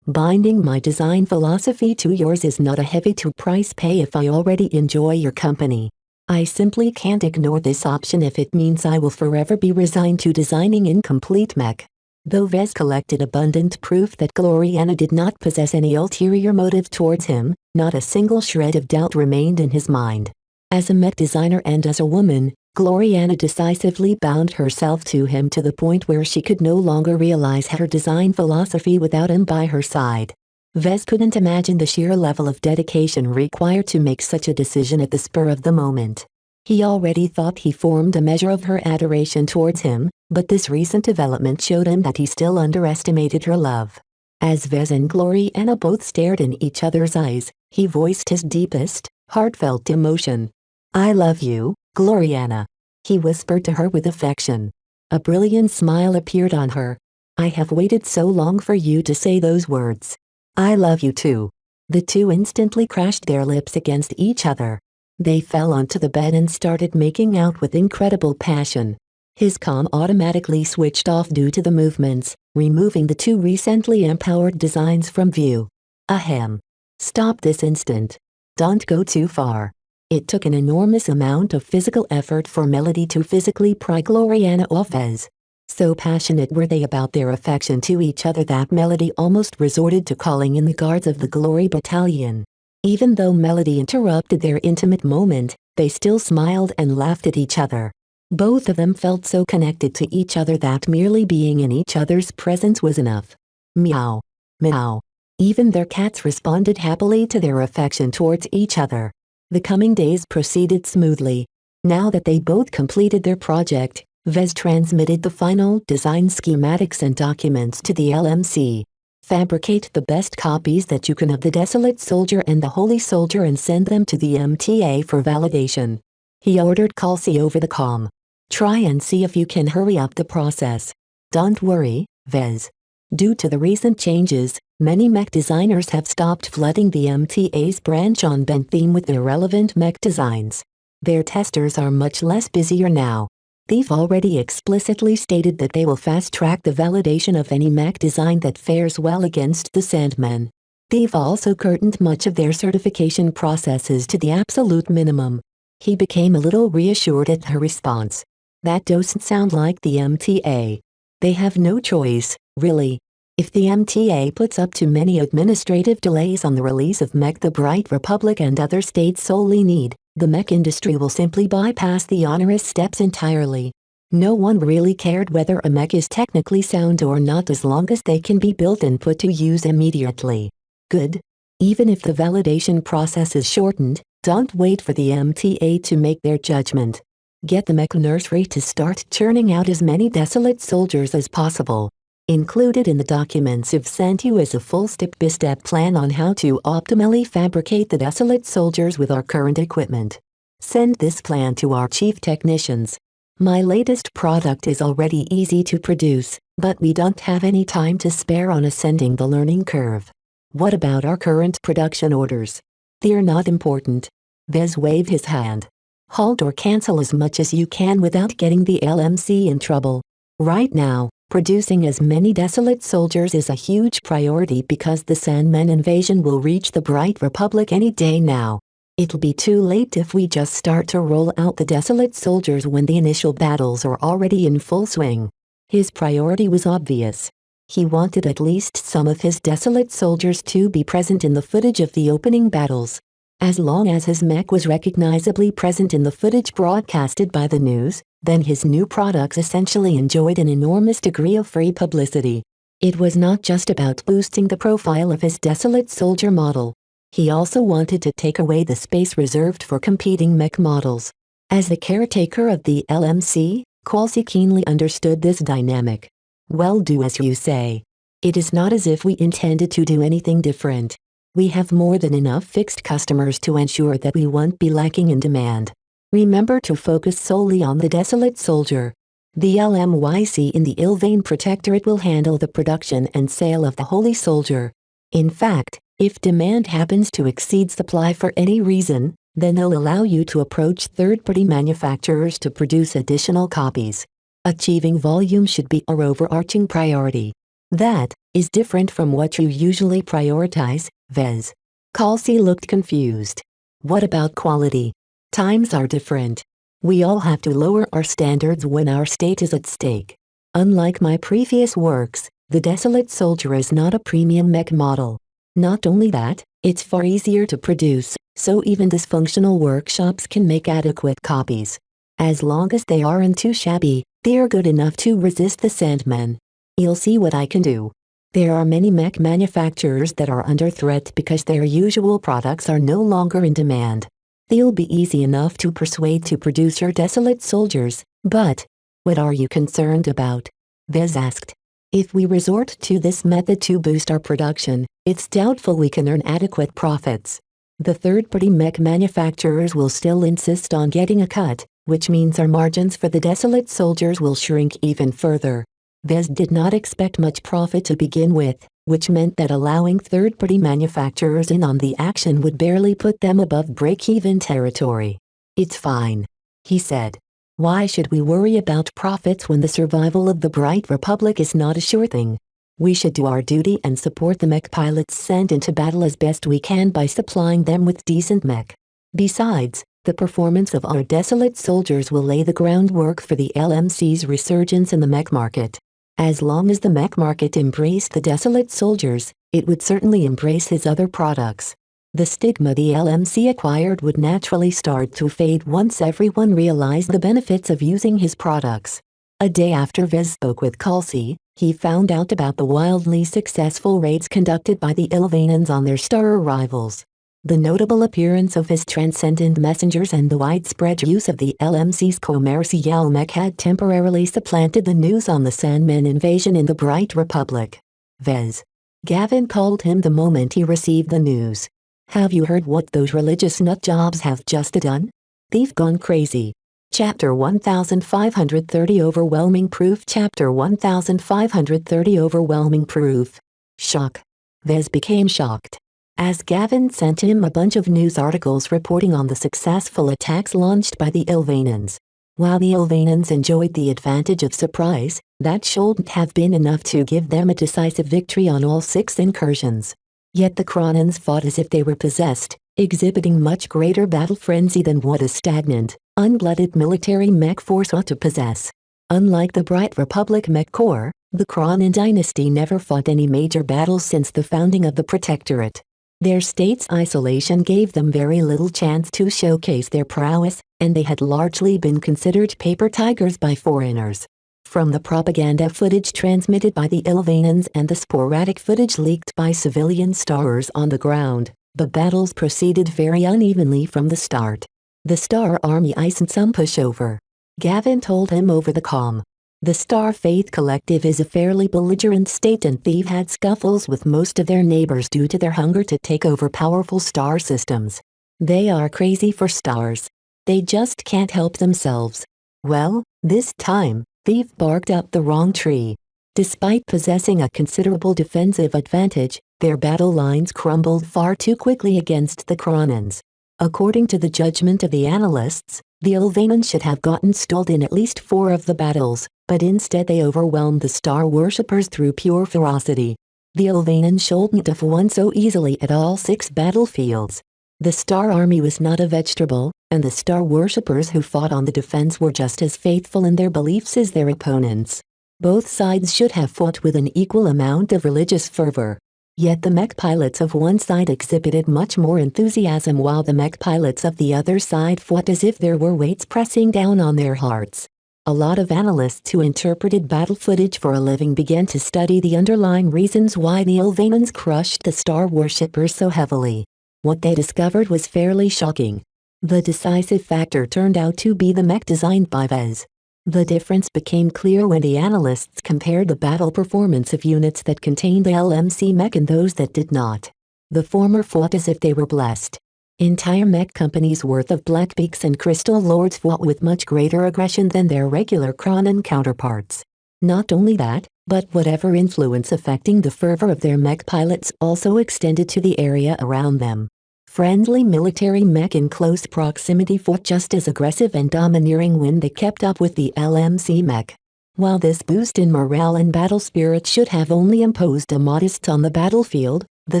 Binding my design philosophy to yours is not a heavy price pay if I already enjoy your company. I simply can't ignore this option if it means I will forever be resigned to designing incomplete mech. Though Vez collected abundant proof that Gloriana did not possess any ulterior motive towards him, not a single shred of doubt remained in his mind. As a mech designer and as a woman, Gloriana decisively bound herself to him to the point where she could no longer realize her design philosophy without him by her side. Vez couldn't imagine the sheer level of dedication required to make such a decision at the spur of the moment. He already thought he formed a measure of her adoration towards him, but this recent development showed him that he still underestimated her love. As Vez and Gloriana both stared in each other's eyes, he voiced his deepest, heartfelt emotion. I love you, Gloriana. He whispered to her with affection. A brilliant smile appeared on her. I have waited so long for you to say those words. I love you too. The two instantly crashed their lips against each other. They fell onto the bed and started making out with incredible passion. His comm automatically switched off due to the movements, removing the two recently empowered designs from view. Ahem. Stop this instant. Don't go too far. It took an enormous amount of physical effort for Melody to physically pry Gloriana off Vez. So passionate were they about their affection to each other that Melody almost resorted to calling in the guards of the Glory Battalion. Even though Melody interrupted their intimate moment, they still smiled and laughed at each other. Both of them felt so connected to each other that merely being in each other's presence was enough. Meow. Meow. Even their cats responded happily to their affection towards each other. The coming days proceeded smoothly. Now that they both completed their project, Vez transmitted the final design schematics and documents to the LMC. Fabricate the best copies that you can of the Desolate Soldier and the Holy Soldier and send them to the MTA for validation. He ordered Kelsey over the comm. Try and see if you can hurry up the process. Don't worry, Vez. Due to the recent changes, many mech designers have stopped flooding the MTA's branch on Ben theme with irrelevant mech designs. Their testers are much less busier now. They've already explicitly stated that they will fast-track the validation of any mech design that fares well against the Sandman. They've also curtained much of their certification processes to the absolute minimum. He became a little reassured at her response. That doesn't sound like the MTA. They have no choice, really. If the MTA puts up too many administrative delays on the release of Mech the Bright Republic and other states solely need, the mech industry will simply bypass the onerous steps entirely. No one really cared whether a mech is technically sound or not as long as they can be built and put to use immediately. Good. Even if the validation process is shortened, don't wait for the MTA to make their judgment. Get the mech nursery to start churning out as many Desolate Soldiers as possible. Included in the documents I've sent you is a full step-by-step plan on how to optimally fabricate the Desolate Soldiers with our current equipment. Send this plan to our chief technicians. My latest product is already easy to produce, but we don't have any time to spare on ascending the learning curve. What about our current production orders? They're not important. Vez waved his hand. Halt or cancel as much as you can without getting the LMC in trouble. Right now, producing as many Desolate Soldiers is a huge priority because the Sandman invasion will reach the Bright Republic any day now. It'll be too late if we just start to roll out the Desolate Soldiers when the initial battles are already in full swing. His priority was obvious. He wanted at least some of his Desolate Soldiers to be present in the footage of the opening battles. As long as his mech was recognizably present in the footage broadcasted by the news, then his new products essentially enjoyed an enormous degree of free publicity. It was not just about boosting the profile of his Desolate Soldier model. He also wanted to take away the space reserved for competing mech models. As the caretaker of the LMC, Kelsey keenly understood this dynamic. Well, do as you say. It is not as if we intended to do anything different. We have more than enough fixed customers to ensure that we won't be lacking in demand. Remember to focus solely on the Desolate Soldier. The LMYC in the Ilvain Protectorate will handle the production and sale of the Holy Soldier. In fact, if demand happens to exceed supply for any reason, then they'll allow you to approach third-party manufacturers to produce additional copies. Achieving volume should be our overarching priority. That is different from what you usually prioritize, Vez. Kelsey looked confused. What about quality? Times are different. We all have to lower our standards when our state is at stake. Unlike my previous works, the Desolate Soldier is not a premium mech model. Not only that, it's far easier to produce, so even dysfunctional workshops can make adequate copies. As long as they aren't too shabby, they're good enough to resist the Sandman. You'll see what I can do. There are many mech manufacturers that are under threat because their usual products are no longer in demand. They'll be easy enough to persuade to produce your Desolate Soldiers, but what are you concerned about? Vez asked. If we resort to this method to boost our production, it's doubtful we can earn adequate profits. The third-party mech manufacturers will still insist on getting a cut, which means our margins for the Desolate Soldiers will shrink even further. Vez did not expect much profit to begin with, which meant that allowing third-party manufacturers in on the action would barely put them above break-even territory. It's fine, he said. Why should we worry about profits when the survival of the Bright Republic is not a sure thing? We should do our duty and support the mech pilots sent into battle as best we can by supplying them with decent mech. Besides, The performance of our desolate soldiers will lay the groundwork for the LMC's resurgence in the mech market. As long as the mech market embraced the desolate soldiers, it would certainly embrace his other products. The stigma the LMC acquired would naturally start to fade once everyone realized the benefits of using his products. A day after Vez spoke with Kalsi, he found out about the wildly successful raids conducted by the Ilvanans on their star rivals. The notable appearance of his transcendent messengers and the widespread use of the LMC's commercial mech had temporarily supplanted the news on the Sandmen invasion in the Bright Republic. Vez. Gavin called him the moment he received the news. Have you heard what those religious nutjobs have just done? They've gone crazy. Chapter 1530 Overwhelming Proof Chapter 1530 Overwhelming Proof. Shock. Vez became shocked. As Gavin sent him a bunch of news articles reporting on the successful attacks launched by the Ilvanans. While the Ilvanans enjoyed the advantage of surprise, that shouldn't have been enough to give them a decisive victory on all 6 incursions. Yet the Kronans fought as if they were possessed, exhibiting much greater battle frenzy than what a stagnant, unblooded military mech force ought to possess. Unlike the Bright Republic mech corps, the Kronan dynasty never fought any major battles since the founding of the Protectorate. Their state's isolation gave them very little chance to showcase their prowess, and they had largely been considered paper tigers by foreigners. From the propaganda footage transmitted by the Ilvanans and the sporadic footage leaked by civilian stars on the ground, the battles proceeded very unevenly from the start. The Star Army isn't some pushover. Gavin told him over the comm. The Star Faith Collective is a fairly belligerent state, and they've had scuffles with most of their neighbors due to their hunger to take over powerful star systems. They are crazy for stars. They just can't help themselves. Well, this time, they've barked up the wrong tree. Despite possessing a considerable defensive advantage, their battle lines crumbled far too quickly against the Kronans. According to the judgment of the analysts, the Ilvanans should have gotten stalled in at least 4 of the battles, but instead they overwhelmed the Star Worshippers through pure ferocity. The Ilvanans shouldn't have won so easily at all 6 battlefields. The Star Army was not a vegetable, and the Star Worshippers who fought on the defense were just as faithful in their beliefs as their opponents. Both sides should have fought with an equal amount of religious fervor. Yet the mech pilots of one side exhibited much more enthusiasm, while the mech pilots of the other side fought as if there were weights pressing down on their hearts. A lot of analysts who interpreted battle footage for a living began to study the underlying reasons why the Ilvanans crushed the Star Worshippers so heavily. What they discovered was fairly shocking. The decisive factor turned out to be the mech designed by Vez. The difference became clear when the analysts compared the battle performance of units that contained the LMC mech and those that did not. The former fought as if they were blessed. Entire mech companies worth of Blackbeaks and Crystal Lords fought with much greater aggression than their regular Kronan counterparts. Not only that, but whatever influence affecting the fervor of their mech pilots also extended to the area around them. Friendly military mech in close proximity fought just as aggressive and domineering when they kept up with the LMC mech. While this boost in morale and battle spirit should have only imposed a modest on the battlefield, the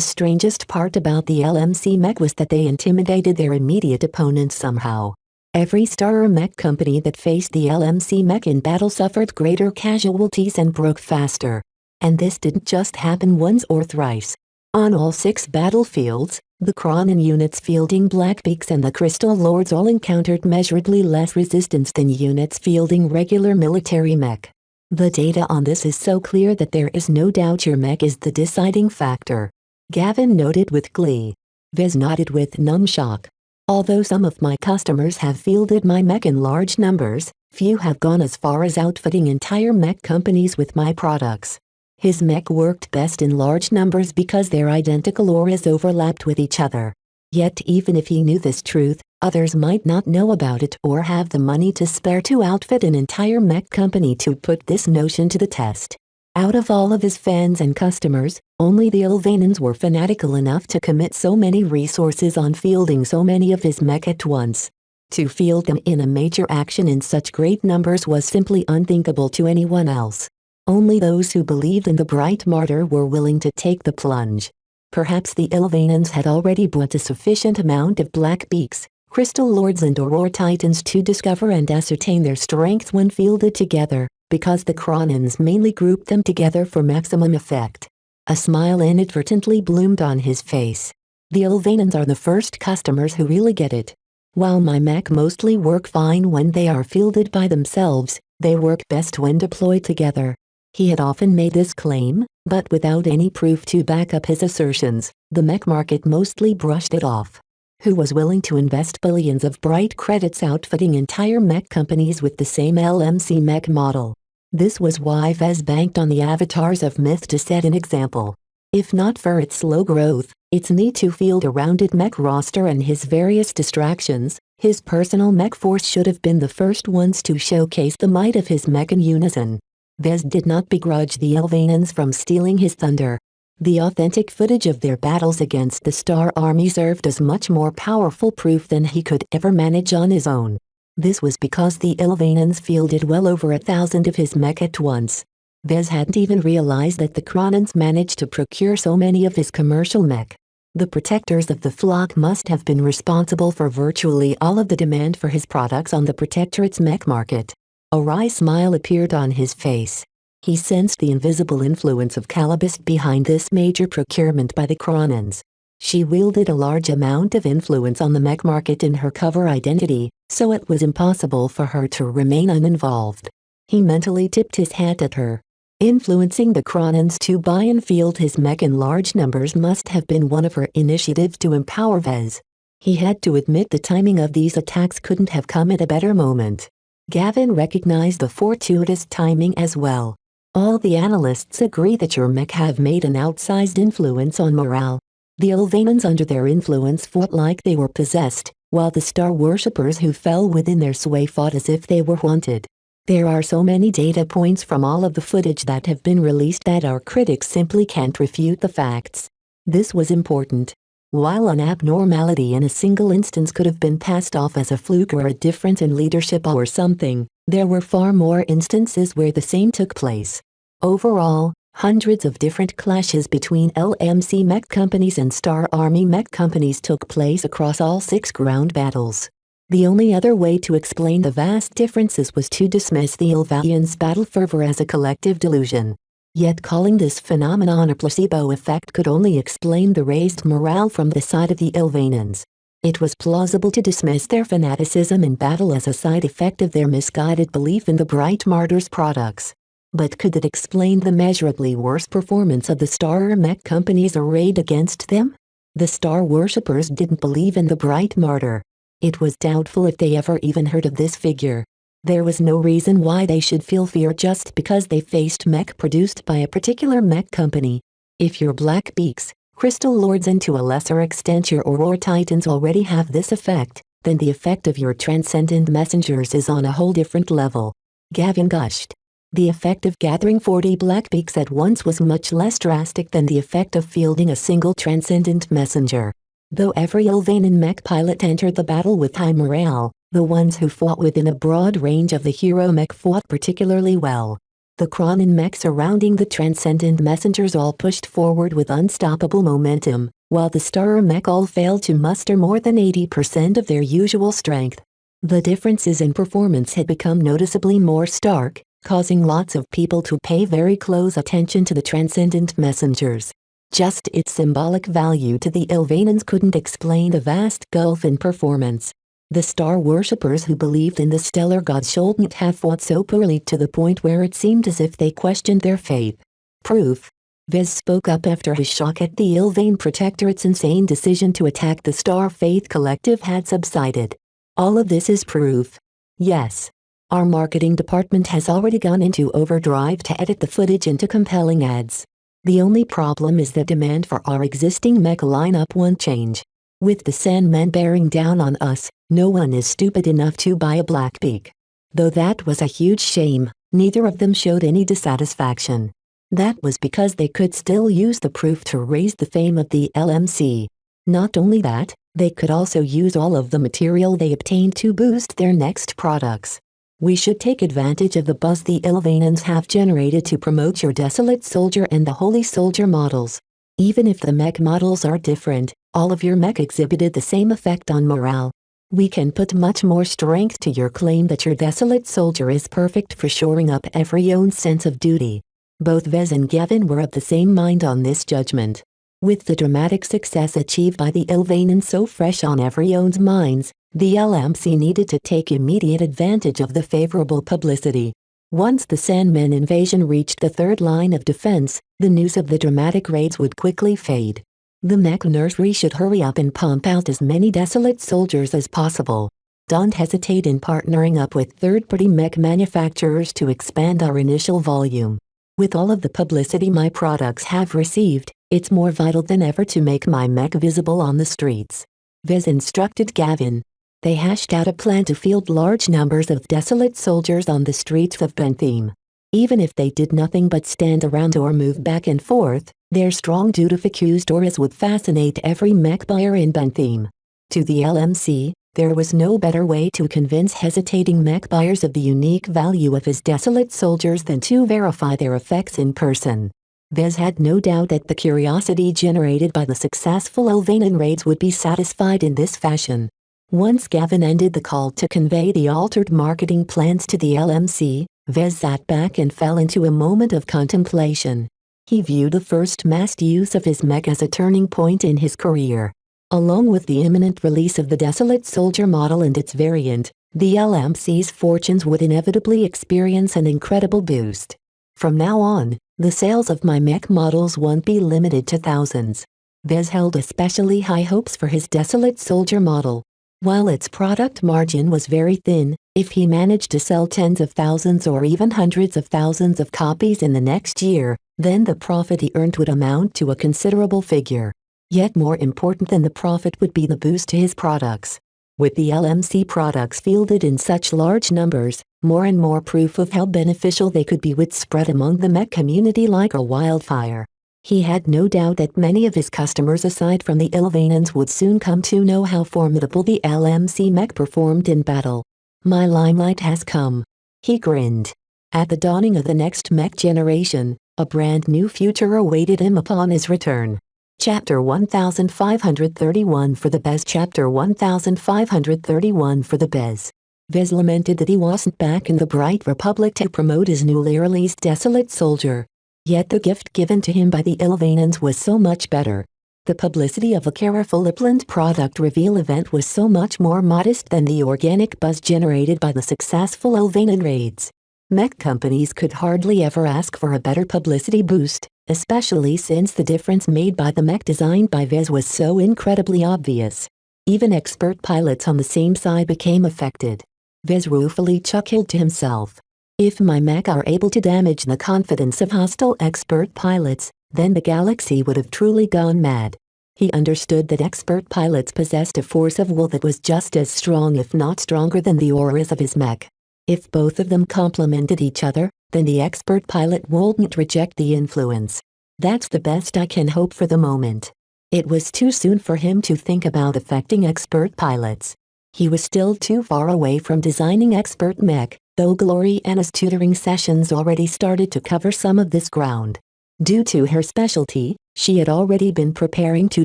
strangest part about the LMC mech was that they intimidated their immediate opponents somehow. Every star mech company that faced the LMC mech in battle suffered greater casualties and broke faster. And this didn't just happen once or thrice. On all 6 battlefields, the Kronan units fielding Blackbeaks and the Crystal Lords all encountered measurably less resistance than units fielding regular military mech. The data on this is so clear that there is no doubt your mech is the deciding factor. Gavin noted with glee. Vez nodded with numb shock. Although some of my customers have fielded my mech in large numbers, few have gone as far as outfitting entire mech companies with my products. His mech worked best in large numbers because their identical auras overlapped with each other. Yet even if he knew this truth, others might not know about it or have the money to spare to outfit an entire mech company to put this notion to the test. Out of all of his fans and customers, only the Ilvanans were fanatical enough to commit so many resources on fielding so many of his mech at once. To field them in a major action in such great numbers was simply unthinkable to anyone else. Only those who believed in the Bright Martyr were willing to take the plunge. Perhaps the Ilvanans had already bought a sufficient amount of Blackbeaks, Crystal Lords and Aurora Titans to discover and ascertain their strength when fielded together, because the Cronins mainly grouped them together for maximum effect. A smile inadvertently bloomed on his face. The Ilvanans are the first customers who really get it. While my mech mostly work fine when they are fielded by themselves, they work best when deployed together. He had often made this claim, but without any proof to back up his assertions, the mech market mostly brushed it off. Who was willing to invest billions of bright credits outfitting entire mech companies with the same LMC mech model? This was why Vez banked on the avatars of myth to set an example. If not for its slow growth, its need to field a rounded mech roster and his various distractions, his personal mech force should have been the first ones to showcase the might of his mech in unison. Vez did not begrudge the Ilvanans from stealing his thunder. The authentic footage of their battles against the Star Army served as much more powerful proof than he could ever manage on his own. This was because the Ilvanans fielded well over 1,000 of his mech at once. Vez hadn't even realized that the Cronins managed to procure so many of his commercial mech. The protectors of the flock must have been responsible for virtually all of the demand for his products on the Protectorate's mech market. A wry smile appeared on his face. He sensed the invisible influence of Calibist behind this major procurement by the Cronins. She wielded a large amount of influence on the mech market in her cover identity, so it was impossible for her to remain uninvolved. He mentally tipped his hat at her. Influencing the Cronins to buy and field his mech in large numbers must have been one of her initiatives to empower Vez. He had to admit the timing of these attacks couldn't have come at a better moment. Gavin recognized the fortuitous timing as well. All the analysts agree that your mech have made an outsized influence on morale. The Ilvanans under their influence fought like they were possessed, while the star worshippers who fell within their sway fought as if they were haunted. There are so many data points from all of the footage that have been released that our critics simply can't refute the facts. This was important. While an abnormality in a single instance could have been passed off as a fluke or a difference in leadership or something, there were far more instances where the same took place. Overall, hundreds of different clashes between LMC mech companies and Star Army mech companies took place across all 6 ground battles. The only other way to explain the vast differences was to dismiss the Ilvalians' battle fervor as a collective delusion. Yet calling this phenomenon a placebo effect could only explain the raised morale from the side of the Ilvanans. It was plausible to dismiss their fanaticism in battle as a side effect of their misguided belief in the Bright Martyrs' products. But could it explain the measurably worse performance of the Star mech companies arrayed against them? The Star worshippers didn't believe in the Bright Martyr. It was doubtful if they ever even heard of this figure. There was no reason why they should feel fear just because they faced mech produced by a particular mech company. If your Black Beaks, Crystal Lords and to a lesser extent your Aurora Titans already have this effect, then the effect of your Transcendent Messengers is on a whole different level. Gavin gushed. The effect of gathering 40 Black Beaks at once was much less drastic than the effect of fielding a single Transcendent Messenger. Though every Ilvanan mech pilot entered the battle with high morale, the ones who fought within a broad range of the hero mech fought particularly well. The Cronin mech surrounding the Transcendent Messengers all pushed forward with unstoppable momentum, while the Star mech all failed to muster more than 80% of their usual strength. The differences in performance had become noticeably more stark, causing lots of people to pay very close attention to the Transcendent Messengers. Just its symbolic value to the Ilvanans couldn't explain the vast gulf in performance. The Star worshippers who believed in the stellar gods shouldn't have fought so poorly to the point where it seemed as if they questioned their faith. Proof. Vez spoke up after his shock at the Ilvane Protectorate's insane decision to attack the Star Faith Collective had subsided. All of this is proof. Yes. Our marketing department has already gone into overdrive to edit the footage into compelling ads. The only problem is that demand for our existing mech lineup won't change. With the Sandmen bearing down on us, no one is stupid enough to buy a Blackbeak. Though that was a huge shame, neither of them showed any dissatisfaction. That was because they could still use the proof to raise the fame of the LMC. Not only that, they could also use all of the material they obtained to boost their next products. We should take advantage of the buzz the Ilvanans have generated to promote your Desolate Soldier and the Holy Soldier models. Even if the mech models are different, all of your mech exhibited the same effect on morale. We can put much more strength to your claim that your desolate soldier is perfect for shoring up every own sense of duty. Both Vez and Gavin were of the same mind on this judgment. With the dramatic success achieved by the Ilvanen so fresh on everyone's minds, the LMC needed to take immediate advantage of the favorable publicity. Once the Sandmen invasion reached the third line of defense, the news of the dramatic raids would quickly fade. The mech nursery should hurry up and pump out as many desolate soldiers as possible. Don't hesitate in partnering up with third-party mech manufacturers to expand our initial volume. With all of the publicity my products have received, it's more vital than ever to make my mech visible on the streets. Vez instructed Gavin. They hashed out a plan to field large numbers of desolate soldiers on the streets of Bentham. Even if they did nothing but stand around or move back and forth, their strong dutiful stories would fascinate every mech buyer in Bentham. To the LMC, there was no better way to convince hesitating mech buyers of the unique value of his desolate soldiers than to verify their effects in person. Vez had no doubt that the curiosity generated by the successful Ilvanen raids would be satisfied in this fashion. Once Gavin ended the call to convey the altered marketing plans to the LMC, Vez sat back and fell into a moment of contemplation. He viewed the first mass use of his mech as a turning point in his career. Along with the imminent release of the Desolate Soldier model and its variant, the LMC's fortunes would inevitably experience an incredible boost. From now on, the sales of my mech models won't be limited to thousands. Vez held especially high hopes for his Desolate Soldier model. While its product margin was very thin, if he managed to sell tens of thousands or even hundreds of thousands of copies in the next year, then the profit he earned would amount to a considerable figure. Yet more important than the profit would be the boost to his products. With the LMC products fielded in such large numbers, more and more proof of how beneficial they could be would spread among the mech community like a wildfire. He had no doubt that many of his customers aside from the Ilvanens would soon come to know how formidable the LMC mech performed in battle. My limelight has come. He grinned. At the dawning of the next mech generation, a brand new future awaited him upon his return. Chapter 1531 for the Bez. Chapter 1531 for the Bez. Vez lamented that he wasn't back in the Bright Republic to promote his newly released Desolate Soldier. Yet the gift given to him by the Ilvanens was so much better. The publicity of a careful Upland product reveal event was so much more modest than the organic buzz generated by the successful Ilvanen raids. Mech companies could hardly ever ask for a better publicity boost, especially since the difference made by the mech designed by Vez was so incredibly obvious. Even expert pilots on the same side became affected. Vez ruefully chuckled to himself. If my mech are able to damage the confidence of hostile expert pilots, then the galaxy would have truly gone mad. He understood that expert pilots possessed a force of will that was just as strong if not stronger than the auras of his mech. If both of them complemented each other, then the expert pilot wouldn't reject the influence. That's the best I can hope for the moment. It was too soon for him to think about affecting expert pilots. He was still too far away from designing expert mech, though Glory Anna's tutoring sessions already started to cover some of this ground. Due to her specialty, she had already been preparing to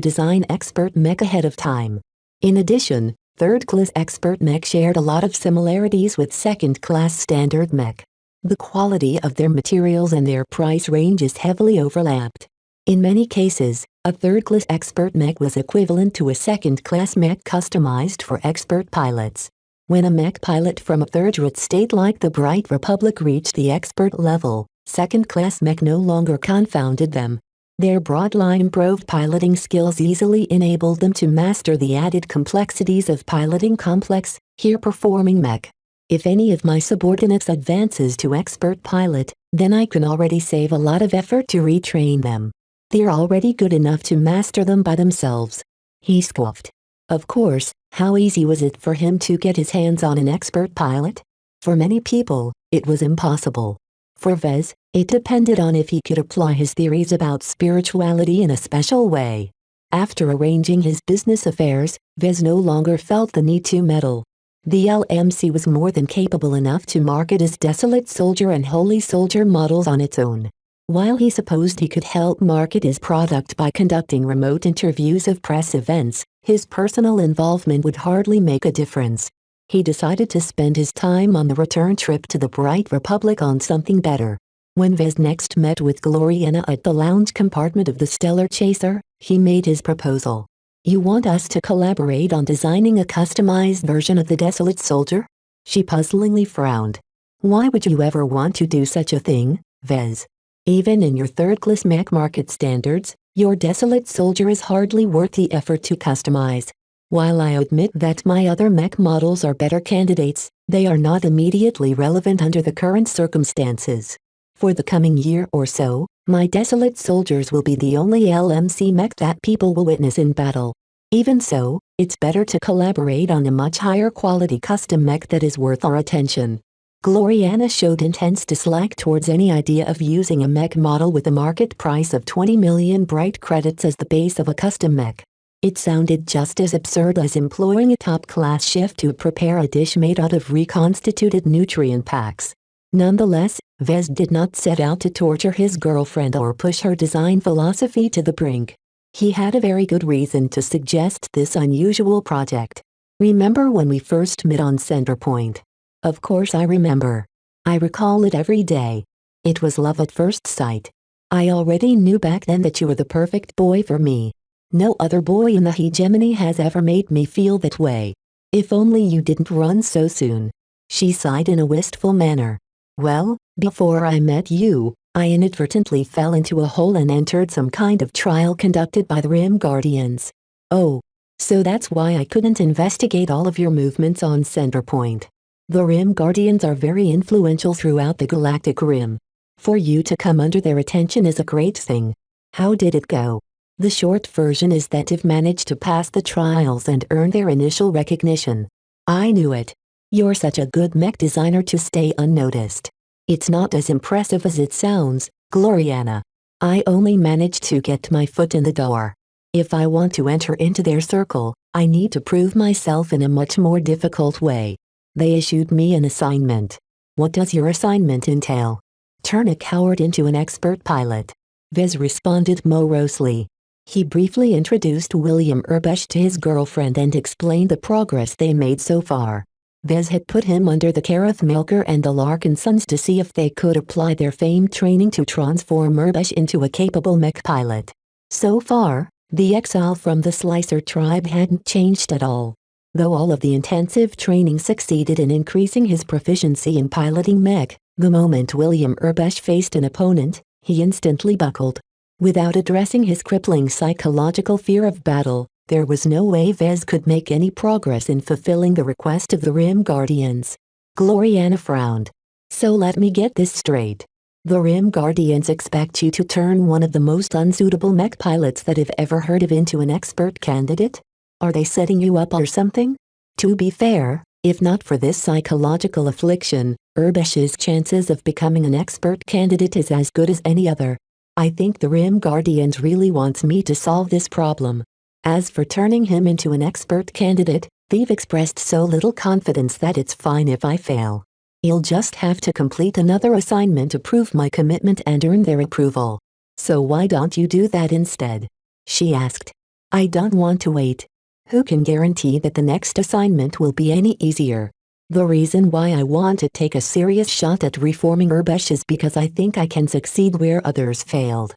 design expert mech ahead of time. In addition, third-class expert mech shared a lot of similarities with second-class standard mech. The quality of their materials and their price ranges heavily overlapped. In many cases, a third-class expert mech was equivalent to a second-class mech customized for expert pilots. When a mech pilot from a third-rate state like the Bright Republic reached the expert level, second-class mech no longer confounded them. Their broadline improved piloting skills easily enabled them to master the added complexities of piloting complex, here-performing mech. If any of my subordinates advances to expert pilot, then I can already save a lot of effort to retrain them. They're already good enough to master them by themselves. He scoffed. Of course, how easy was it for him to get his hands on an expert pilot? For many people, it was impossible. For Vez, it depended on if he could apply his theories about spirituality in a special way. After arranging his business affairs, Vez no longer felt the need to meddle. The LMC was more than capable enough to market his Desolate Soldier and Holy Soldier models on its own. While he supposed he could help market his product by conducting remote interviews of press events, His personal involvement would hardly make a difference. He decided to spend his time on the return trip to the Bright Republic on something better. When Vez next met with Gloriana at the lounge compartment of the Stellar Chaser, he made his proposal. "You want us to collaborate on designing a customized version of the Desolate Soldier?" She puzzlingly frowned. "Why would you ever want to do such a thing, Vez? Even in your third-class mech market standards, your Desolate Soldier is hardly worth the effort to customize. While I admit that my other mech models are better candidates, they are not immediately relevant under the current circumstances. For the coming year or so, my Desolate Soldiers will be the only LMC mech that people will witness in battle. Even so, it's better to collaborate on a much higher quality custom mech that is worth our attention." Gloriana showed intense dislike towards any idea of using a mech model with a market price of 20 million bright credits as the base of a custom mech. It sounded just as absurd as employing a top-class chef to prepare a dish made out of reconstituted nutrient packs. Nonetheless, Vez did not set out to torture his girlfriend or push her design philosophy to the brink. He had a very good reason to suggest this unusual project. "Remember when we first met on Centerpoint?" "Of course I remember. I recall it every day. It was love at first sight. I already knew back then that you were the perfect boy for me. No other boy in the hegemony has ever made me feel that way. If only you didn't run so soon." She sighed in a wistful manner. "Well, before I met you, I inadvertently fell into a hole and entered some kind of trial conducted by the Rim Guardians." "Oh. So that's why I couldn't investigate all of your movements on Centerpoint. The Rim Guardians are very influential throughout the Galactic Rim. For you to come under their attention is a great thing. How did it go?" The short version is that Tiv managed to pass the trials and earn their initial recognition. "I knew it. You're such a good mech designer to stay unnoticed. It's not as impressive as it sounds, Gloriana. I only managed to get my foot in the door. If I want to enter into their circle, I need to prove myself in a much more difficult way. They issued me an assignment." "What does your assignment entail?" "Turn a coward into an expert pilot." Vez responded morosely. He briefly introduced William Urbesh to his girlfriend and explained the progress they made so far. Vez had put him under the care of Melker and the Larkin sons to see if they could apply their famed training to transform Urbesh into a capable mech pilot. So far, the exile from the Slicer tribe hadn't changed at all. Though all of the intensive training succeeded in increasing his proficiency in piloting mech, the moment William Urbesh faced an opponent, he instantly buckled. Without addressing his crippling psychological fear of battle, there was no way Vez could make any progress in fulfilling the request of the Rim Guardians. Gloriana frowned. "So let me get this straight. The Rim Guardians expect you to turn one of the most unsuitable mech pilots that I've ever heard of into an expert candidate? Are they setting you up or something?" To be fair, if not for this psychological affliction, Urbesh's chances of becoming an expert candidate is as good as any other. "I think the Rim Guardians really wants me to solve this problem. As for turning him into an expert candidate, they've expressed so little confidence that it's fine if I fail. You'll just have to complete another assignment to prove my commitment and earn their approval. So why don't you do that instead?" she asked. "I don't want to wait. Who can guarantee that the next assignment will be any easier? The reason why I want to take a serious shot at reforming Urbesh is because I think I can succeed where others failed."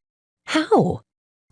"How?"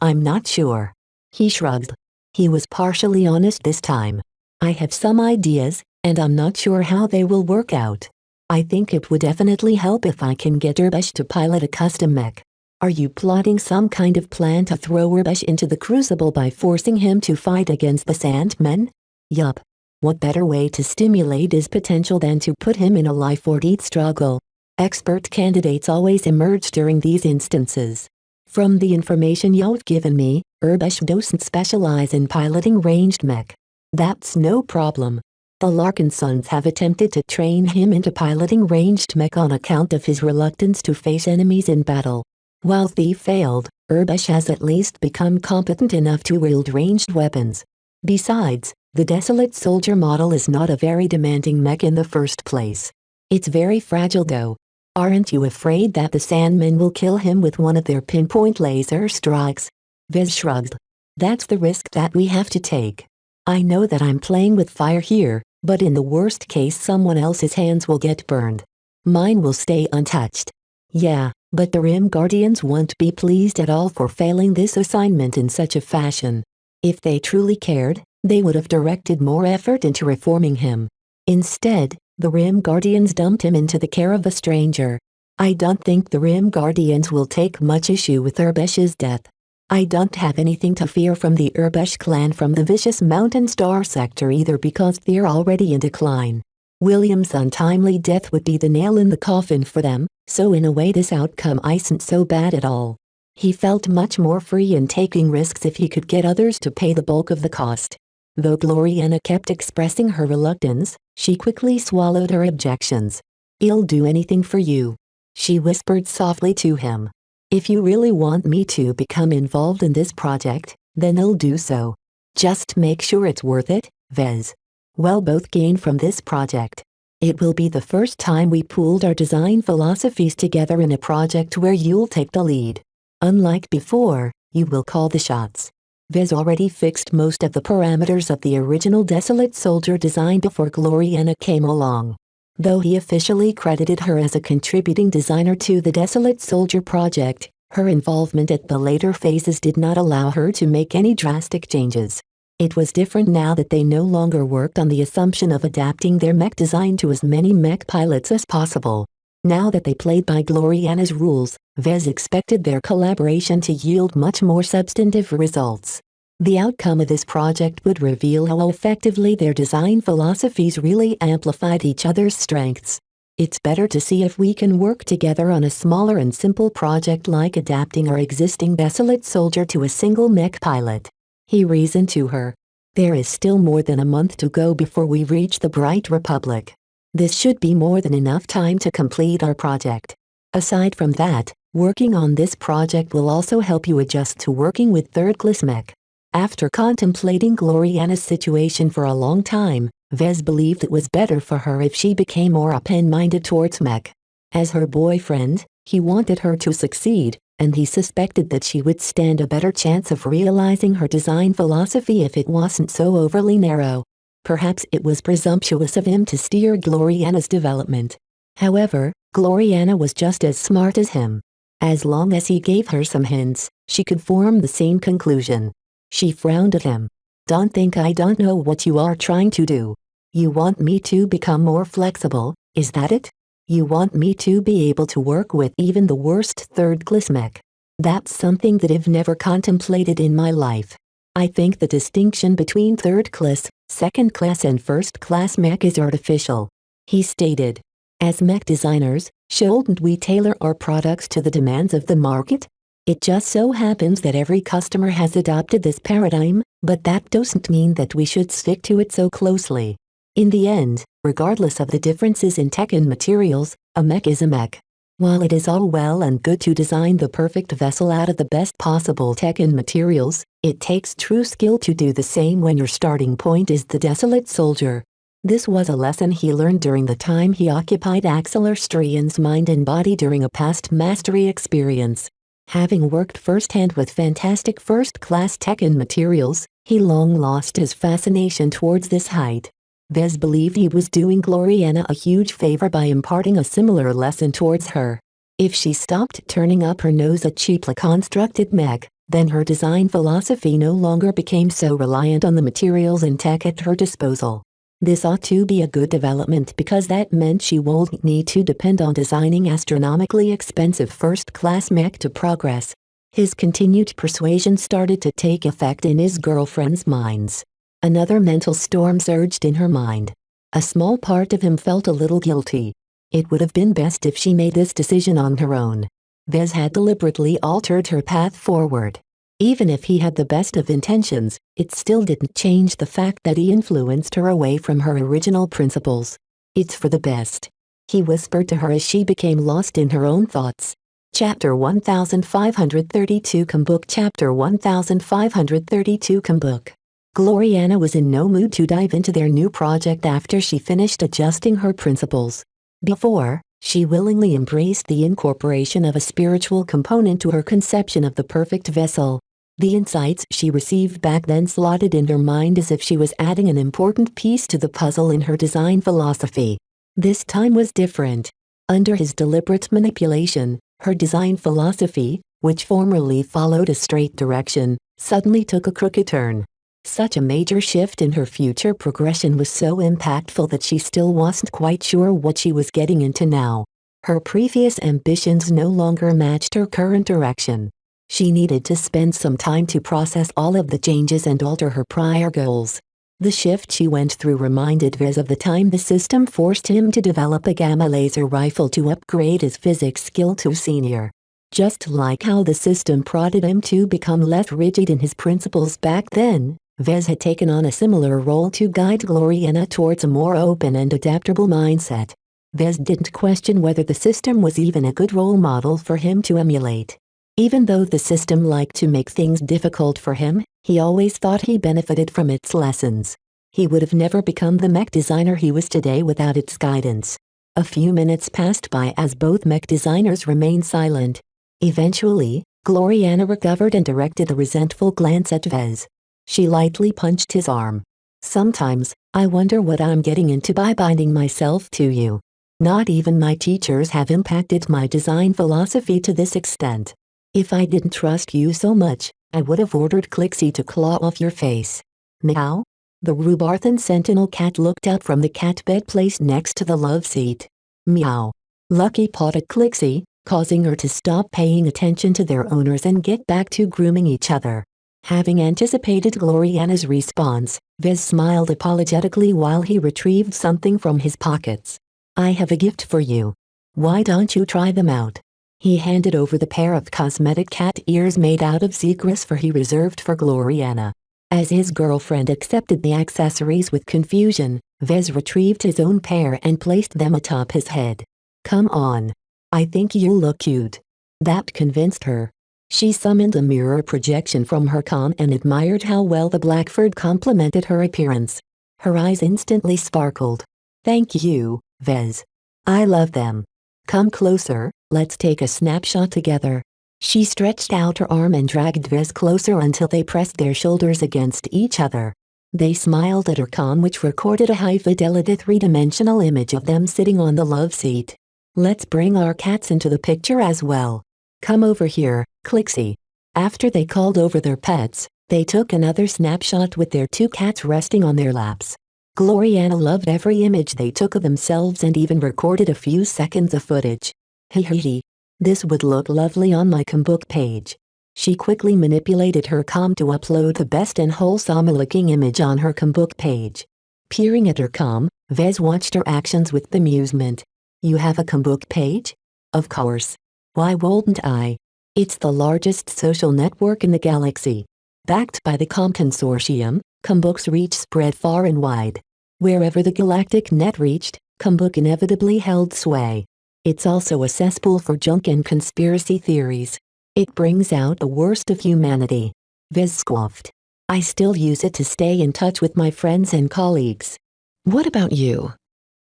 "I'm not sure." He shrugged. He was partially honest this time. "I have some ideas, and I'm not sure how they will work out. I think it would definitely help if I can get Urbesh to pilot a custom mech." "Are you plotting some kind of plan to throw Urbesh into the crucible by forcing him to fight against the Sandmen?" "Yup. What better way to stimulate his potential than to put him in a life-or-death struggle? Expert candidates always emerge during these instances. From the information you've given me, Urbesh doesn't specialize in piloting ranged mech. That's no problem. The Larkin sons have attempted to train him into piloting ranged mech on account of his reluctance to face enemies in battle. While they failed, Urbesh has at least become competent enough to wield ranged weapons. Besides, the Desolate Soldier model is not a very demanding mech in the first place. It's very fragile though. Aren't you afraid that the Sandmen will kill him with one of their pinpoint laser strikes?" Vez shrugged. "That's the risk that we have to take. I know that I'm playing with fire here, but in the worst case someone else's hands will get burned. Mine will stay untouched. Yeah, but the Rim Guardians won't be pleased at all for failing this assignment in such a fashion. If they truly cared, they would have directed more effort into reforming him. Instead, the Rim Guardians dumped him into the care of a stranger. I don't think the Rim Guardians will take much issue with Urbesh's death. I don't have anything to fear from the Urbesh clan from the vicious Mountain Star sector either because they're already in decline. William's untimely death would be the nail in the coffin for them, so in a way this outcome isn't so bad at all. He felt much more free in taking risks if he could get others to pay the bulk of the cost. Though Gloriana kept expressing her reluctance, she quickly swallowed her objections. "I'll do anything for you," she whispered softly to him. "If you really want me to become involved in this project, then I'll do so. Just make sure it's worth it, Vez. We'll both gain from this project. It will be the first time we pooled our design philosophies together in a project where you'll take the lead. Unlike before, you will call the shots." Vez already fixed most of the parameters of the original Desolate Soldier design before Gloriana came along. Though he officially credited her as a contributing designer to the Desolate Soldier project, her involvement at the later phases did not allow her to make any drastic changes. It was different now that they no longer worked on the assumption of adapting their mech design to as many mech pilots as possible. Now that they played by Gloriana's rules, Vez expected their collaboration to yield much more substantive results. The outcome of this project would reveal how effectively their design philosophies really amplified each other's strengths. It's better to see if we can work together on a smaller and simple project like adapting our existing Desolate Soldier to a single mech pilot. He reasoned to her. There is still more than a month to go before we reach the Bright Republic. This should be more than enough time to complete our project. Aside from that, working on this project will also help you adjust to working with third-class mech. After contemplating Gloriana's situation for a long time, Vez believed it was better for her if she became more open-minded towards mech. As her boyfriend, he wanted her to succeed, and he suspected that she would stand a better chance of realizing her design philosophy if it wasn't so overly narrow. Perhaps it was presumptuous of him to steer Gloriana's development. However, Gloriana was just as smart as him. As long as he gave her some hints, she could form the same conclusion. She frowned at him. "Don't think I don't know what you are trying to do. You want me to become more flexible, is that it? You want me to be able to work with even the worst third-class mech. That's something that I've never contemplated in my life. I think the distinction between third-class, second-class and first-class mech is artificial," he stated. "As mech designers, shouldn't we tailor our products to the demands of the market? It just so happens that every customer has adopted this paradigm, but that doesn't mean that we should stick to it so closely. In the end, regardless of the differences in tech and materials, a mech is a mech. While it is all well and good to design the perfect vessel out of the best possible tech and materials, it takes true skill to do the same when your starting point is the Desolate Soldier." This was a lesson he learned during the time he occupied Axelar Strian's mind and body during a past mastery experience. Having worked firsthand with fantastic first-class tech and materials, he long lost his fascination towards this height. Vez believed he was doing Gloriana a huge favor by imparting a similar lesson towards her. If she stopped turning up her nose at cheaply constructed mech, then her design philosophy no longer became so reliant on the materials and tech at her disposal. This ought to be a good development because that meant she won't need to depend on designing astronomically expensive first-class mech to progress. His continued persuasion started to take effect in his girlfriend's minds. Another mental storm surged in her mind. A small part of him felt a little guilty. It would have been best if she made this decision on her own. Vez had deliberately altered her path forward. Even if he had the best of intentions, it still didn't change the fact that he influenced her away from her original principles. "It's for the best," he whispered to her as she became lost in her own thoughts. Chapter 1532 Book Chapter 1532 Book. Gloriana was in no mood to dive into their new project after she finished adjusting her principles. Before, she willingly embraced the incorporation of a spiritual component to her conception of the perfect vessel. The insights she received back then slotted in her mind as if she was adding an important piece to the puzzle in her design philosophy. This time was different. Under his deliberate manipulation, her design philosophy, which formerly followed a straight direction, suddenly took a crooked turn. Such a major shift in her future progression was so impactful that she still wasn't quite sure what she was getting into now. Her previous ambitions no longer matched her current direction. She needed to spend some time to process all of the changes and alter her prior goals. The shift she went through reminded Vez of the time the system forced him to develop a gamma laser rifle to upgrade his physics skill to senior. Just like how the system prodded him to become less rigid in his principles back then, Vez had taken on a similar role to guide Gloriana towards a more open and adaptable mindset. Vez didn't question whether the system was even a good role model for him to emulate. Even though the system liked to make things difficult for him, he always thought he benefited from its lessons. He would have never become the mech designer he was today without its guidance. A few minutes passed by as both mech designers remained silent. Eventually, Gloriana recovered and directed a resentful glance at Vez. She lightly punched his arm. "Sometimes, I wonder what I'm getting into by binding myself to you. Not even my teachers have impacted my design philosophy to this extent. If I didn't trust you so much, I would have ordered Clixie to claw off your face." Meow? The Rubarthan Sentinel cat looked up from the cat bed placed next to the love seat. Meow. Lucky pawed Clixie, causing her to stop paying attention to their owners and get back to grooming each other. Having anticipated Gloriana's response, Vez smiled apologetically while he retrieved something from his pockets. "I have a gift for you. Why don't you try them out?" He handed over the pair of cosmetic cat ears made out of seagrass he reserved for Gloriana. As his girlfriend accepted the accessories with confusion, Vez retrieved his own pair and placed them atop his head. "Come on. I think you look cute." That convinced her. She summoned a mirror projection from her comm and admired how well the black fur complemented her appearance. Her eyes instantly sparkled. "Thank you, Vez. I love them. Come closer, let's take a snapshot together." She stretched out her arm and dragged Vez closer until they pressed their shoulders against each other. They smiled at her comm, which recorded a high-fidelity three-dimensional image of them sitting on the love seat. "Let's bring our cats into the picture as well. Come over here, Clixie." After they called over their pets, they took another snapshot with their two cats resting on their laps. Gloriana loved every image they took of themselves and even recorded a few seconds of footage. "Hehehe. This would look lovely on my cookbook page." She quickly manipulated her comm to upload the best and wholesome-looking image on her cookbook page. Peering at her comm, Vez watched her actions with amusement. "You have a cookbook page?" "Of course. Why wouldn't I? It's the largest social network in the galaxy. Backed by the comm consortium, cookbook's reach spread far and wide. Wherever the galactic net reached, cookbook inevitably held sway. It's also a cesspool for junk and conspiracy theories. It brings out the worst of humanity." Vez scoffed. "I still use it to stay in touch with my friends and colleagues." "What about you?"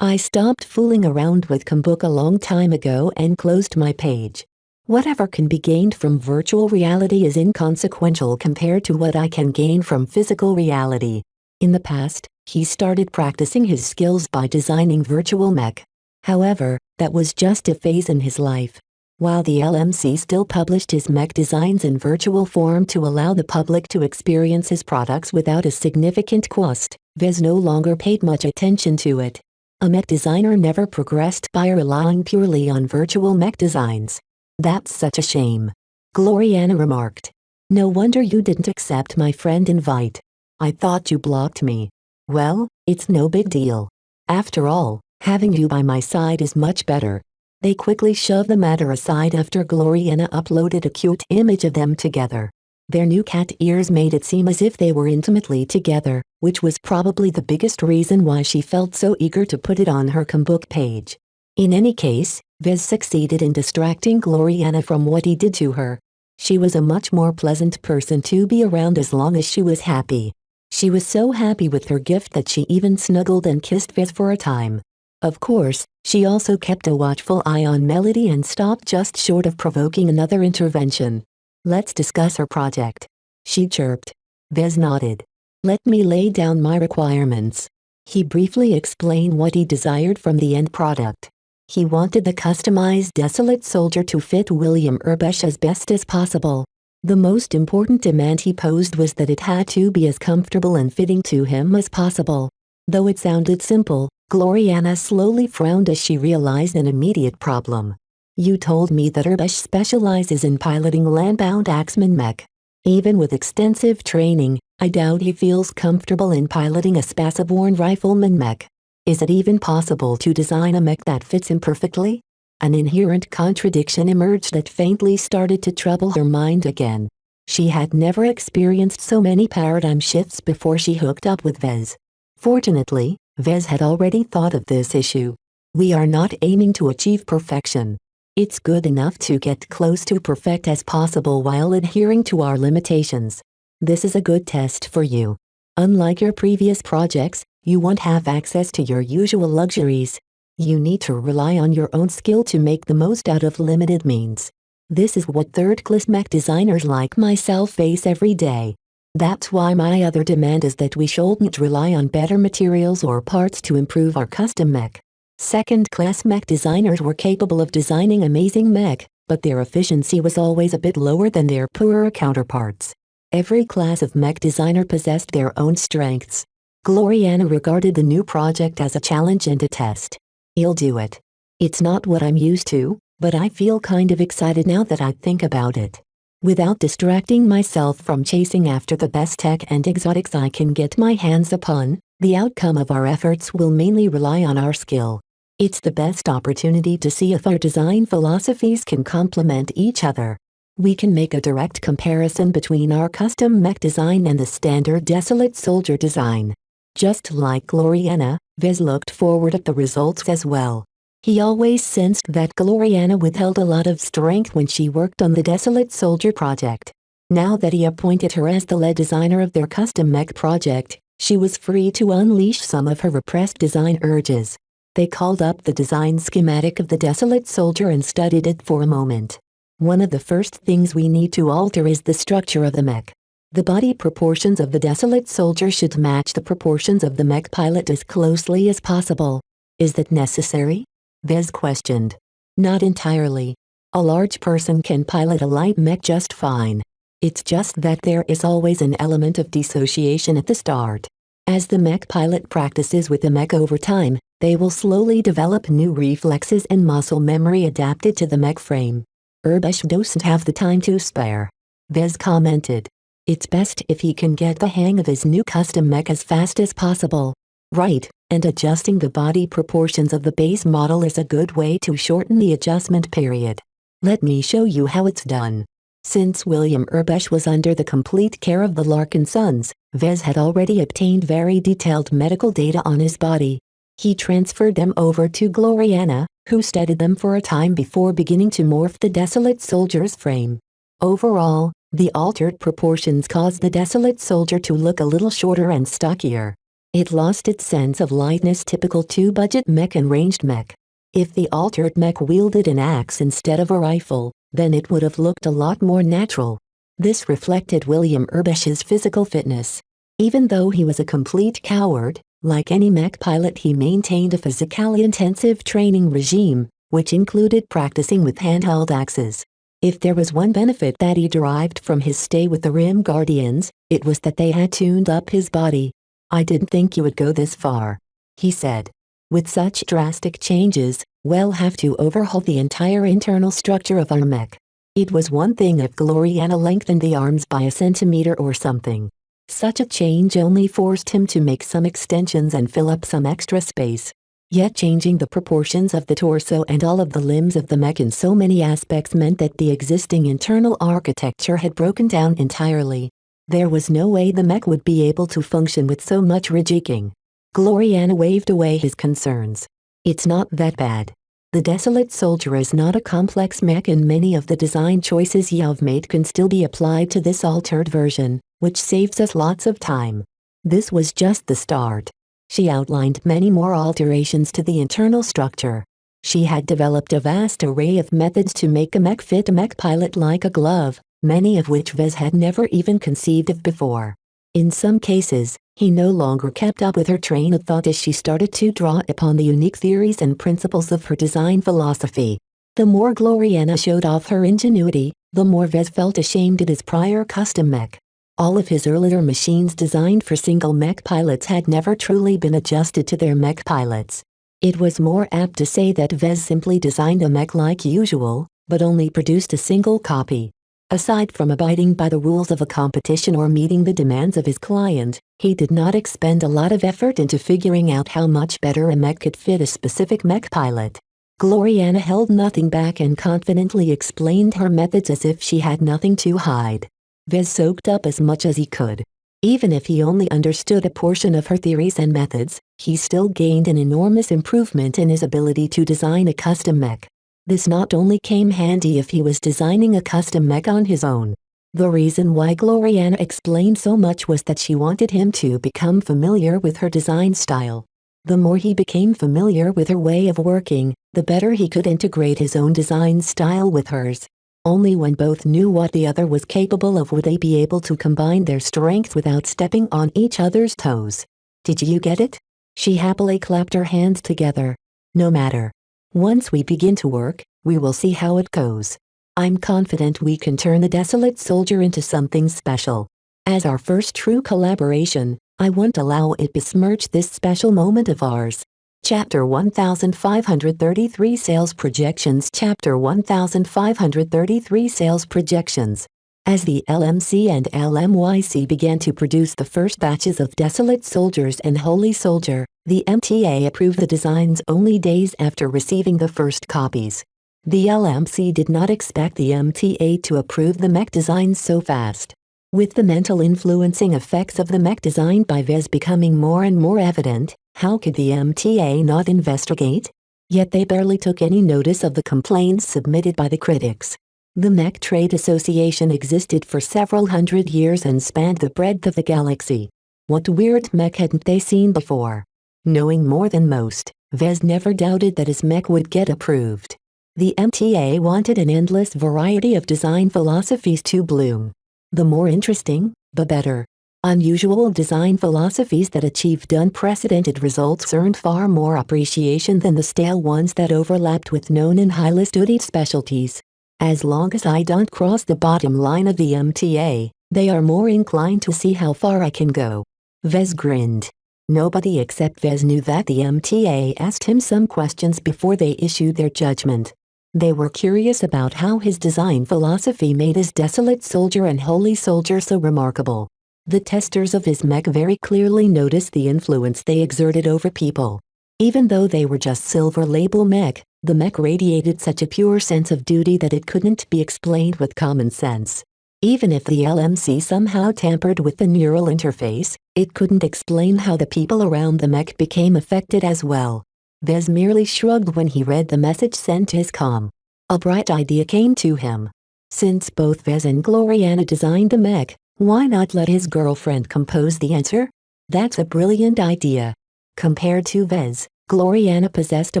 "I stopped fooling around with cookbook a long time ago and closed my page. Whatever can be gained from virtual reality is inconsequential compared to what I can gain from physical reality." In the past, he started practicing his skills by designing virtual mech. However, that was just a phase in his life. While the LMC still published his mech designs in virtual form to allow the public to experience his products without a significant cost, Vez no longer paid much attention to it. A mech designer never progressed by relying purely on virtual mech designs. "That's such a shame," Gloriana remarked. "No wonder you didn't accept my friend invite. I thought you blocked me." "Well, it's no big deal. After all, having you by my side is much better." They quickly shoved the matter aside after Gloriana uploaded a cute image of them together. Their new cat ears made it seem as if they were intimately together, which was probably the biggest reason why she felt so eager to put it on her cookbook page. In any case, Vez succeeded in distracting Gloriana from what he did to her. She was a much more pleasant person to be around as long as she was happy. She was so happy with her gift that she even snuggled and kissed Vez for a time. Of course, she also kept a watchful eye on Melody and stopped just short of provoking another intervention. "Let's discuss her project." she chirped. Vez nodded. Let me lay down my requirements. He briefly explained what he desired from the end product. He wanted the customized Desolate Soldier to fit William Urbesh as best as possible. The most important demand he posed was that it had to be as comfortable and fitting to him as possible. Though it sounded simple, Gloriana slowly frowned as she realized an immediate problem. You told me that Urbesh specializes in piloting landbound Axeman mech. Even with extensive training, I doubt he feels comfortable in piloting a Spaceborne rifleman mech. Is it even possible to design a mech that fits him perfectly? An inherent contradiction emerged that faintly started to trouble her mind again. She had never experienced so many paradigm shifts before she hooked up with Vez. Fortunately, Vez had already thought of this issue. We are not aiming to achieve perfection. It's good enough to get close to perfect as possible while adhering to our limitations. This is a good test for you. Unlike your previous projects, you won't have access to your usual luxuries. You need to rely on your own skill to make the most out of limited means. This is what third-class mech designers like myself face every day. That's why my other demand is that we shouldn't rely on better materials or parts to improve our custom mech. Second-class mech designers were capable of designing amazing mech, but their efficiency was always a bit lower than their poorer counterparts. Every class of mech designer possessed their own strengths. Gloriana regarded the new project as a challenge and a test. I'll do it. It's not what I'm used to, but I feel kind of excited now that I think about it. Without distracting myself from chasing after the best tech and exotics I can get my hands upon, the outcome of our efforts will mainly rely on our skill. It's the best opportunity to see if our design philosophies can complement each other. We can make a direct comparison between our custom mech design and the standard Desolate Soldier design. Just like Gloriana, Vez looked forward at the results as well. He always sensed that Gloriana withheld a lot of strength when she worked on the Desolate Soldier project. Now that he appointed her as the lead designer of their custom mech project, she was free to unleash some of her repressed design urges. They called up the design schematic of the Desolate Soldier and studied it for a moment. One of the first things we need to alter is the structure of the mech. The body proportions of the Desolate Soldier should match the proportions of the mech pilot as closely as possible. Is that necessary? Vez questioned. Not entirely. A large person can pilot a light mech just fine. It's just that there is always an element of dissociation at the start. As the mech pilot practices with the mech over time, they will slowly develop new reflexes and muscle memory adapted to the mech frame. Urbesh doesn't have the time to spare. Vez commented. It's best if he can get the hang of his new custom mech as fast as possible. Right, and adjusting the body proportions of the base model is a good way to shorten the adjustment period. Let me show you how it's done. Since William Urbesh was under the complete care of the Larkin sons, Vez had already obtained very detailed medical data on his body. He transferred them over to Gloriana, who studied them for a time before beginning to morph the Desolate Soldier's frame. Overall, the altered proportions caused the Desolate Soldier to look a little shorter and stockier. It lost its sense of lightness typical to budget mech and ranged mech. If the altered mech wielded an axe instead of a rifle, then it would have looked a lot more natural. This reflected William Urbesh's physical fitness. Even though he was a complete coward, like any mech pilot, he maintained a physically intensive training regime, which included practicing with handheld axes. If there was one benefit that he derived from his stay with the Rim Guardians, it was that they had tuned up his body. I didn't think you would go this far, he said. With such drastic changes, we'll have to overhaul the entire internal structure of our mech. It was one thing if Gloriana lengthened the arms by a centimeter or something. Such a change only forced him to make some extensions and fill up some extra space. Yet changing the proportions of the torso and all of the limbs of the mech in so many aspects meant that the existing internal architecture had broken down entirely. There was no way the mech would be able to function with so much rejigging. Gloriana waved away his concerns. It's not that bad. The Desolate Soldier is not a complex mech, and many of the design choices you've made can still be applied to this altered version, which saves us lots of time. This was just the start. She outlined many more alterations to the internal structure. She had developed a vast array of methods to make a mech fit a mech pilot like a glove, many of which Vez had never even conceived of before. In some cases, he no longer kept up with her train of thought as she started to draw upon the unique theories and principles of her design philosophy. The more Gloriana showed off her ingenuity, the more Vez felt ashamed of his prior custom mech. All of his earlier machines designed for single mech pilots had never truly been adjusted to their mech pilots. It was more apt to say that Vez simply designed a mech like usual, but only produced a single copy. Aside from abiding by the rules of a competition or meeting the demands of his client, he did not expend a lot of effort into figuring out how much better a mech could fit a specific mech pilot. Gloriana held nothing back and confidently explained her methods as if she had nothing to hide. Vez soaked up as much as he could. Even if he only understood a portion of her theories and methods, he still gained an enormous improvement in his ability to design a custom mech. This not only came handy if he was designing a custom mech on his own. The reason why Gloriana explained so much was that she wanted him to become familiar with her design style. The more he became familiar with her way of working, the better he could integrate his own design style with hers. Only when both knew what the other was capable of would they be able to combine their strengths without stepping on each other's toes. Did you get it? She happily clapped her hands together. No matter. Once we begin to work, we will see how it goes. I'm confident we can turn the Desolate Soldier into something special. As our first true collaboration, I won't allow it besmirch this special moment of ours. Chapter 1533 Sales Projections Chapter 1533 Sales Projections. As the LMC and LMYC began to produce the first batches of Desolate Soldiers and Holy Soldier, the MTA approved the designs only days after receiving the first copies. The LMC did not expect the MTA to approve the mech designs so fast. With the mental influencing effects of the mech design by Vez becoming more and more evident, how could the MTA not investigate? Yet they barely took any notice of the complaints submitted by the critics. The Mech Trade Association existed for several hundred years and spanned the breadth of the galaxy. What weird mech hadn't they seen before? Knowing more than most, Vez never doubted that his mech would get approved. The MTA wanted an endless variety of design philosophies to bloom. The more interesting, the better. Unusual design philosophies that achieved unprecedented results earned far more appreciation than the stale ones that overlapped with known and highly studied specialties. As long as I don't cross the bottom line of the MTA, they are more inclined to see how far I can go. Vez grinned. Nobody except Vez knew that the MTA asked him some questions before they issued their judgment. They were curious about how his design philosophy made his Desolate Soldier and Holy Soldier so remarkable. The testers of his mech very clearly noticed the influence they exerted over people. Even though they were just silver label mech, the mech radiated such a pure sense of duty that it couldn't be explained with common sense. Even if the LMC somehow tampered with the neural interface, it couldn't explain how the people around the mech became affected as well. Vez merely shrugged when he read the message sent to his comm. A bright idea came to him. Since both Vez and Gloriana designed the mech, why not let his girlfriend compose the answer? That's a brilliant idea. Compared to Vez, Gloriana possessed a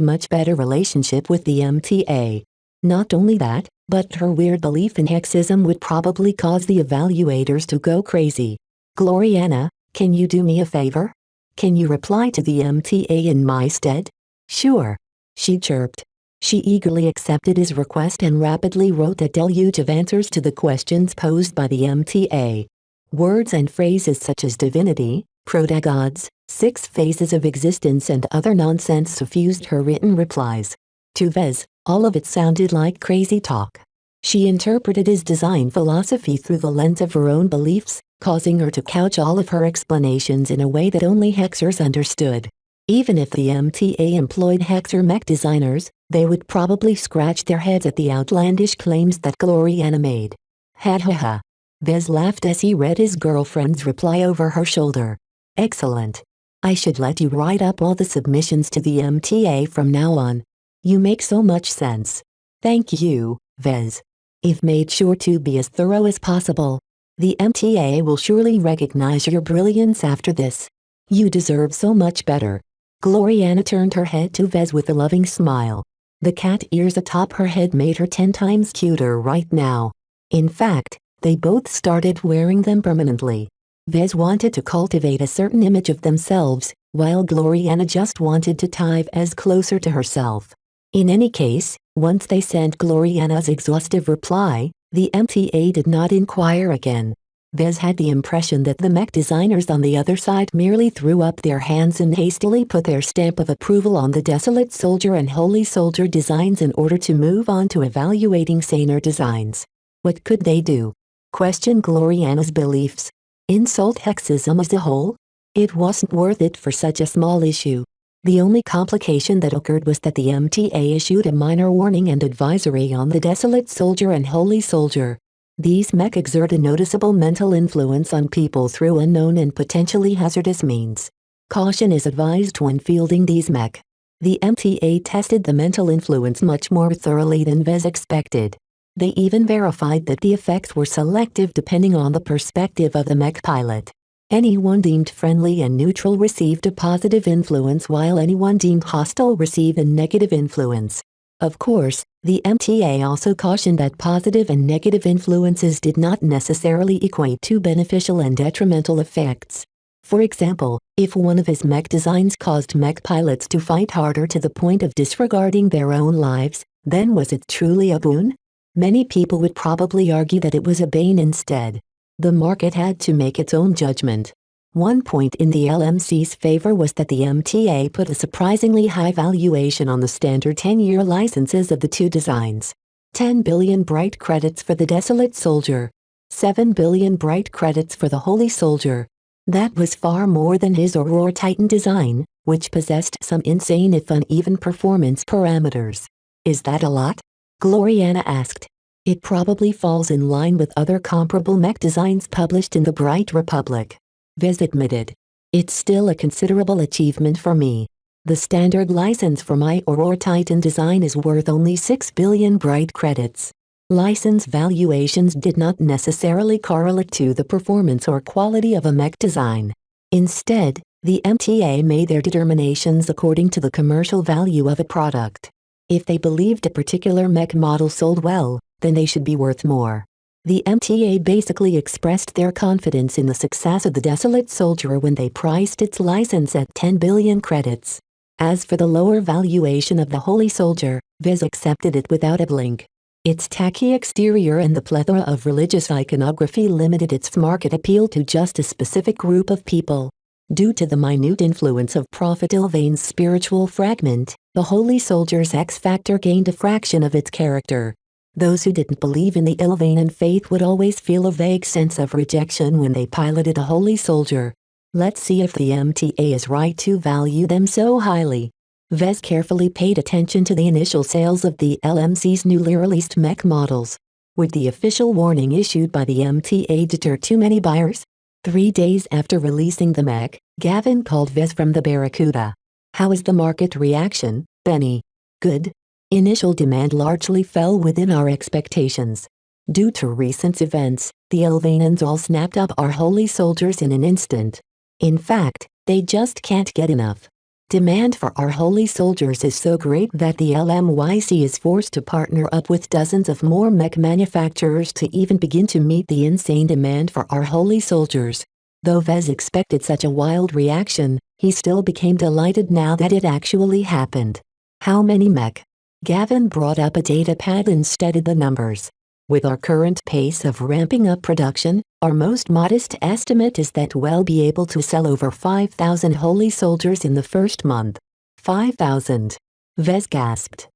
much better relationship with the MTA. Not only that, but her weird belief in hexism would probably cause the evaluators to go crazy. Gloriana, can you do me a favor? Can you reply to the MTA in my stead? Sure. She chirped. She eagerly accepted his request and rapidly wrote a deluge of answers to the questions posed by the MTA. Words and phrases such as divinity, proto-gods, 6 phases of existence and other nonsense suffused her written replies. To Vez, all of it sounded like crazy talk. She interpreted his design philosophy through the lens of her own beliefs, causing her to couch all of her explanations in a way that only hexers understood. Even if the MTA employed hexer mech designers, they would probably scratch their heads at the outlandish claims that Gloriana made. Ha ha ha. Vez laughed as he read his girlfriend's reply over her shoulder. Excellent. I should let you write up all the submissions to the MTA from now on. You make so much sense. Thank you, Vez. I've made sure to be as thorough as possible. The MTA will surely recognize your brilliance after this. You deserve so much better. Gloriana turned her head to Vez with a loving smile. The cat ears atop her head made her 10 times cuter right now. In fact, They both started wearing them permanently. Vez wanted to cultivate a certain image of themselves, while Gloriana just wanted to tie Vez closer to herself. In any case, once they sent Gloriana's exhaustive reply, the MTA did not inquire again. Vez had the impression that the mech designers on the other side merely threw up their hands and hastily put their stamp of approval on the Desolate Soldier and Holy Soldier designs in order to move on to evaluating saner designs. What could they do? Question Gloriana's beliefs. Insult Hexism as a whole? It wasn't worth it for such a small issue. The only complication that occurred was that the MTA issued a minor warning and advisory on the Desolate Soldier and Holy Soldier. These mech exert a noticeable mental influence on people through unknown and potentially hazardous means. Caution is advised when fielding these mech. The MTA tested the mental influence much more thoroughly than Vez expected. They even verified that the effects were selective depending on the perspective of the mech pilot. Anyone deemed friendly and neutral received a positive influence while anyone deemed hostile received a negative influence. Of course, the MTA also cautioned that positive and negative influences did not necessarily equate to beneficial and detrimental effects. For example, if one of his mech designs caused mech pilots to fight harder to the point of disregarding their own lives, then was it truly a boon? Many people would probably argue that it was a bane instead. The market had to make its own judgment. One point in the LMC's favor was that the MTA put a surprisingly high valuation on the standard 10-year licenses of the two designs. 10 billion bright credits for the Desolate Soldier. 7 billion bright credits for the Holy Soldier. That was far more than his Aurora Titan design, which possessed some insane if uneven performance parameters. Is that a lot? Gloriana asked. It probably falls in line with other comparable mech designs published in the Bright Republic. Vez admitted. It's still a considerable achievement for me. The standard license for my Aurora Titan design is worth only 6 billion bright credits. License valuations did not necessarily correlate to the performance or quality of a mech design. Instead, the MTA made their determinations according to the commercial value of a product. If they believed a particular mech model sold well, then they should be worth more. The MTA basically expressed their confidence in the success of the Desolate Soldier when they priced its license at 10 billion credits. As for the lower valuation of the Holy Soldier, Vez accepted it without a blink. Its tacky exterior and the plethora of religious iconography limited its market appeal to just a specific group of people. Due to the minute influence of Prophet Ilvain's spiritual fragment, the Holy Soldier's X-factor gained a fraction of its character. Those who didn't believe in the Ilvainan faith would always feel a vague sense of rejection when they piloted a Holy Soldier. Let's see if the MTA is right to value them so highly. Vez carefully paid attention to the initial sales of the LMC's newly released mech models. Would the official warning issued by the MTA deter too many buyers? 3 days after releasing the mech, Gavin called Vez from the Barracuda. How is the market reaction, Benny? Good. Initial demand largely fell within our expectations. Due to recent events, the Ilvainans all snapped up our Holy Soldiers in an instant. In fact, they just can't get enough. Demand for our Holy Soldiers is so great that the LMYC is forced to partner up with dozens of more mech manufacturers to even begin to meet the insane demand for our Holy Soldiers. Though Vez expected such a wild reaction, he still became delighted now that it actually happened. How many mech? Gavin brought up a data pad and studied the numbers. With our current pace of ramping up production, our most modest estimate is that we'll be able to sell over 5,000 Holy Soldiers in the first month. 5,000. Vez gasped.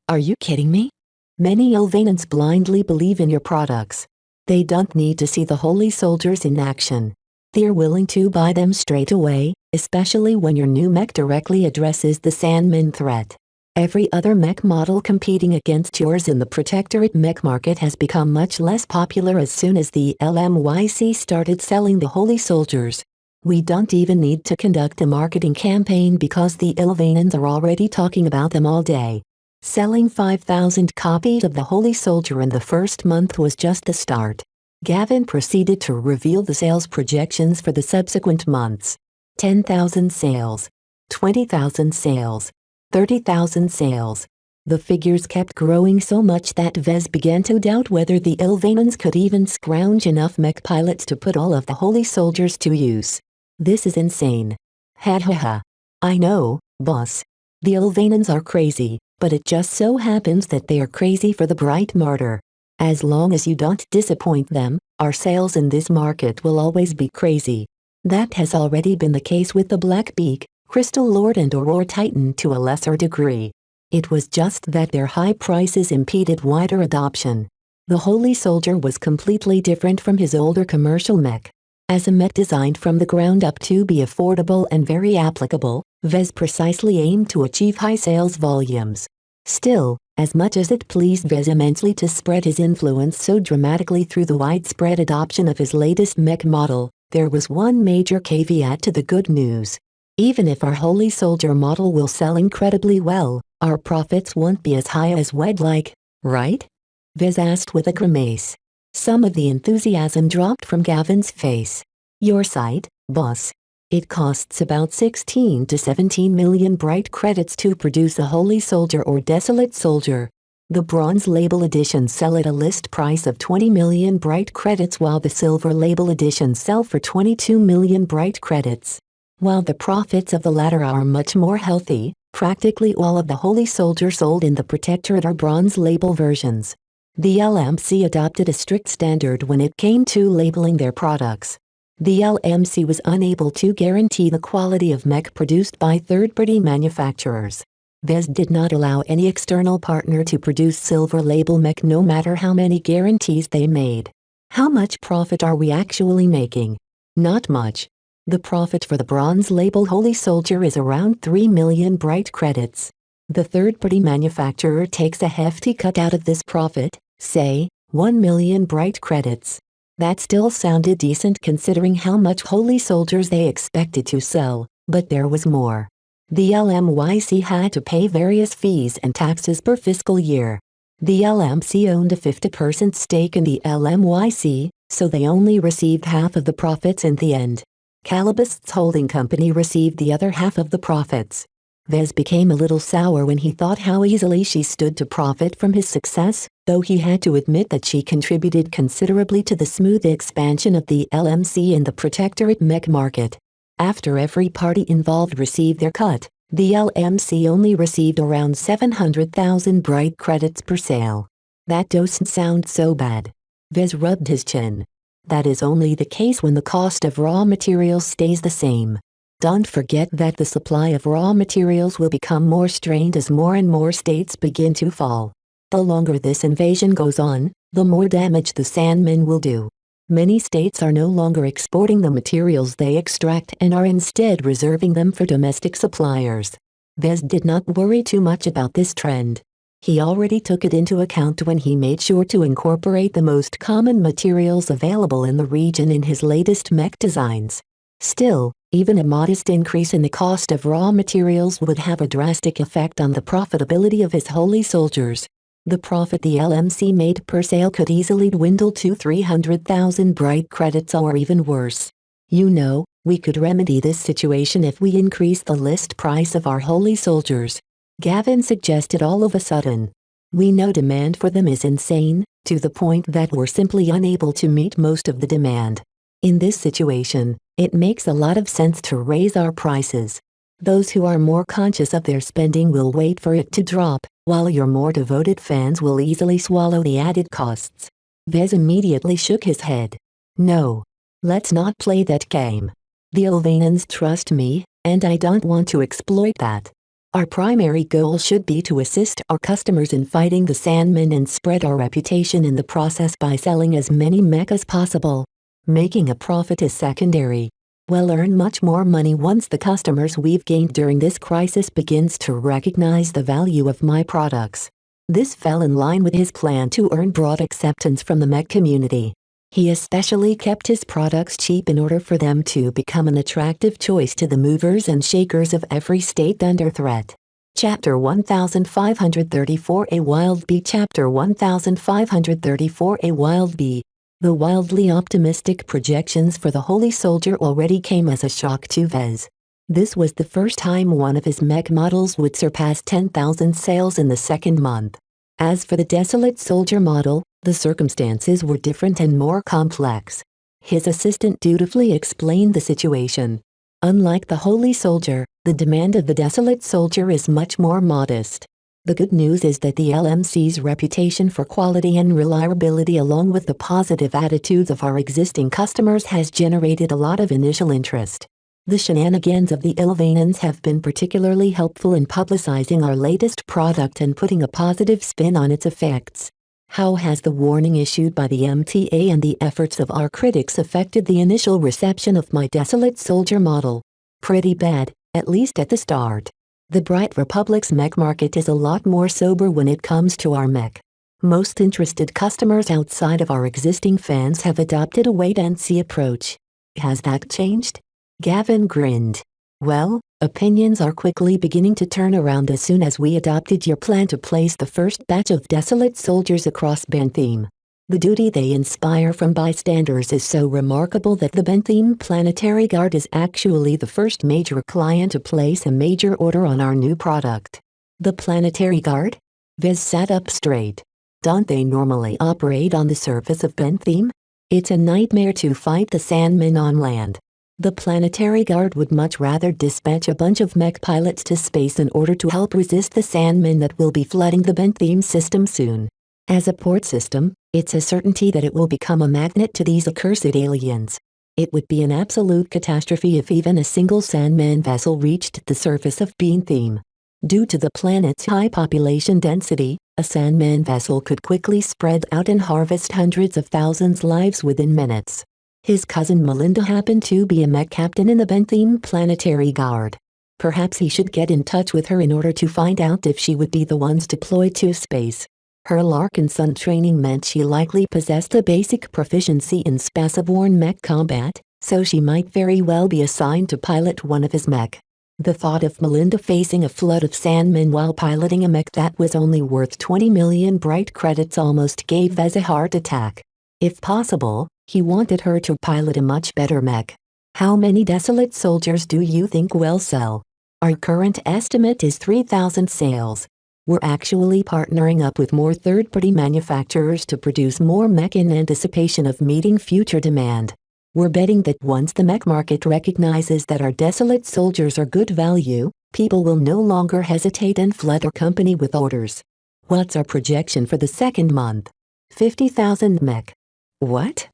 Are you kidding me? Many Ilvainans blindly believe in your products. They don't need to see the Holy Soldiers in action. They're willing to buy them straight away, especially when your new mech directly addresses the Sandman threat. Every other mech model competing against yours in the Protectorate mech market has become much less popular as soon as the LMYC started selling the Holy Soldiers. We don't even need to conduct a marketing campaign because the Ilvainans are already talking about them all day. Selling 5,000 copies of the Holy Soldier in the first month was just the start. Gavin proceeded to reveal the sales projections for the subsequent months. 10,000 sales. 20,000 sales. 30,000 sales. The figures kept growing so much that Vez began to doubt whether the Ilvanans could even scrounge enough mech pilots to put all of the holy soldiers to use. This is insane. Ha ha ha. I know, boss. The Ilvanans are crazy, but it just so happens that they are crazy for the bright martyr. As long as you don't disappoint them, our sales in this market will always be crazy. That has already been the case with the Blackbeak, Crystal Lord and Aurora Titan to a lesser degree. It was just that their high prices impeded wider adoption. The Holy Soldier was completely different from his older commercial mech. As a mech designed from the ground up to be affordable and very applicable, Vez precisely aimed to achieve high sales volumes. Still, as much as it pleased Vez immensely to spread his influence so dramatically through the widespread adoption of his latest mech model, there was one major caveat to the good news. Even if our Holy Soldier model will sell incredibly well, our profits won't be as high as we'd like, right? Vez asked with a grimace. Some of the enthusiasm dropped from Gavin's face. Your site, boss. It costs about 16 to 17 million bright credits to produce a Holy Soldier or Desolate Soldier. The Bronze Label editions sell at a list price of 20 million bright credits while the Silver Label editions sell for 22 million bright credits. While the profits of the latter are much more healthy, practically all of the Holy Soldier sold in the Protectorate are Bronze Label versions. The LMC adopted a strict standard when it came to labeling their products. The LMC was unable to guarantee the quality of mech produced by third-party manufacturers. Vez did not allow any external partner to produce Silver Label mech no matter how many guarantees they made. How much profit are we actually making? Not much. The profit for the Bronze Label Holy Soldier is around 3 million bright credits. The third-party manufacturer takes a hefty cut out of this profit, say, 1 million bright credits. That still sounded decent considering how much Holy Soldiers they expected to sell, but there was more. The LMYC had to pay various fees and taxes per fiscal year. The LMC owned a 50% stake in the LMYC, so they only received half of the profits in the end. Calibust's holding company received the other half of the profits. Vez became a little sour when he thought how easily she stood to profit from his success, though he had to admit that she contributed considerably to the smooth expansion of the LMC in the Protectorate mech market. After every party involved received their cut, the LMC only received around 700,000 bright credits per sale. That doesn't sound so bad. Vez rubbed his chin. That is only the case when the cost of raw materials stays the same. Don't forget that the supply of raw materials will become more strained as more and more states begin to fall. The longer this invasion goes on, the more damage the Sandmen will do. Many states are no longer exporting the materials they extract and are instead reserving them for domestic suppliers. Vez did not worry too much about this trend. He already took it into account when he made sure to incorporate the most common materials available in the region in his latest mech designs. Still, even a modest increase in the cost of raw materials would have a drastic effect on the profitability of his Holy Soldiers. The profit the LMC made per sale could easily dwindle to 300,000 bright credits or even worse. You know, we could remedy this situation if we increase the list price of our Holy Soldiers. Gavin suggested all of a sudden. We know demand for them is insane, to the point that we're simply unable to meet most of the demand. In this situation, it makes a lot of sense to raise our prices. Those who are more conscious of their spending will wait for it to drop, while your more devoted fans will easily swallow the added costs. Vez immediately shook his head. No. Let's not play that game. The Ilvanans trust me, and I don't want to exploit that. Our primary goal should be to assist our customers in fighting the Sandmen and spread our reputation in the process by selling as many mech as possible. Making a profit is secondary. We'll earn much more money once the customers we've gained during this crisis begins to recognize the value of my products. This fell in line with his plan to earn broad acceptance from the mech community. He especially kept his products cheap in order for them to become an attractive choice to the movers and shakers of every state under threat. Chapter 1534 A Wild Bee Chapter 1534 A Wild Bee. The wildly optimistic projections for the Holy Soldier already came as a shock to Vez. This was the first time one of his mech models would surpass 10,000 sales in the second month. As for the Desolate Soldier model, the circumstances were different and more complex. His assistant dutifully explained the situation. Unlike the Holy Soldier, the demand of the Desolate Soldier is much more modest. The good news is that the LMC's reputation for quality and reliability along with the positive attitudes of our existing customers has generated a lot of initial interest. The shenanigans of the Ilvanans have been particularly helpful in publicizing our latest product and putting a positive spin on its effects. How has the warning issued by the MTA and the efforts of our critics affected the initial reception of my Desolate Soldier model? Pretty bad, at least at the start. The Bright Republic's mech market is a lot more sober when it comes to our mech. Most interested customers outside of our existing fans have adopted a wait-and-see approach. Has that changed? Gavin grinned. Well, opinions are quickly beginning to turn around as soon as we adopted your plan to place the first batch of Desolate Soldiers across Bentheme. The duty they inspire from bystanders is so remarkable that the Bentheme Planetary Guard is actually the first major client to place a major order on our new product. The Planetary Guard? Vez sat up straight. Don't they normally operate on the surface of Bentheme? It's a nightmare to fight the Sandmen on land. The Planetary Guard would much rather dispatch a bunch of mech pilots to space in order to help resist the Sandmen that will be flooding the Bentheme system soon. As a port system, it's a certainty that it will become a magnet to these accursed aliens. It would be an absolute catastrophe if even a single Sandman vessel reached the surface of Bentheme. Due to the planet's high population density, a Sandman vessel could quickly spread out and harvest hundreds of thousands lives within minutes. His cousin Melinda happened to be a mech captain in the Bentheme Planetary Guard. Perhaps he should get in touch with her in order to find out if she would be the ones deployed to space. Her Larkinson training meant she likely possessed a basic proficiency in spaceborne mech combat, so she might very well be assigned to pilot one of his mech. The thought of Melinda facing a flood of Sandmen while piloting a mech that was only worth 20 million bright credits almost gave Vez a heart attack. If possible, he wanted her to pilot a much better mech. How many Desolate Soldiers do you think will sell? Our current estimate is 3,000 sales. We're actually partnering up with more third-party manufacturers to produce more mech in anticipation of meeting future demand. We're betting that once the mech market recognizes that our Desolate Soldiers are good value, people will no longer hesitate and flood our company with orders. What's our projection for the second month? 50,000 mech. What?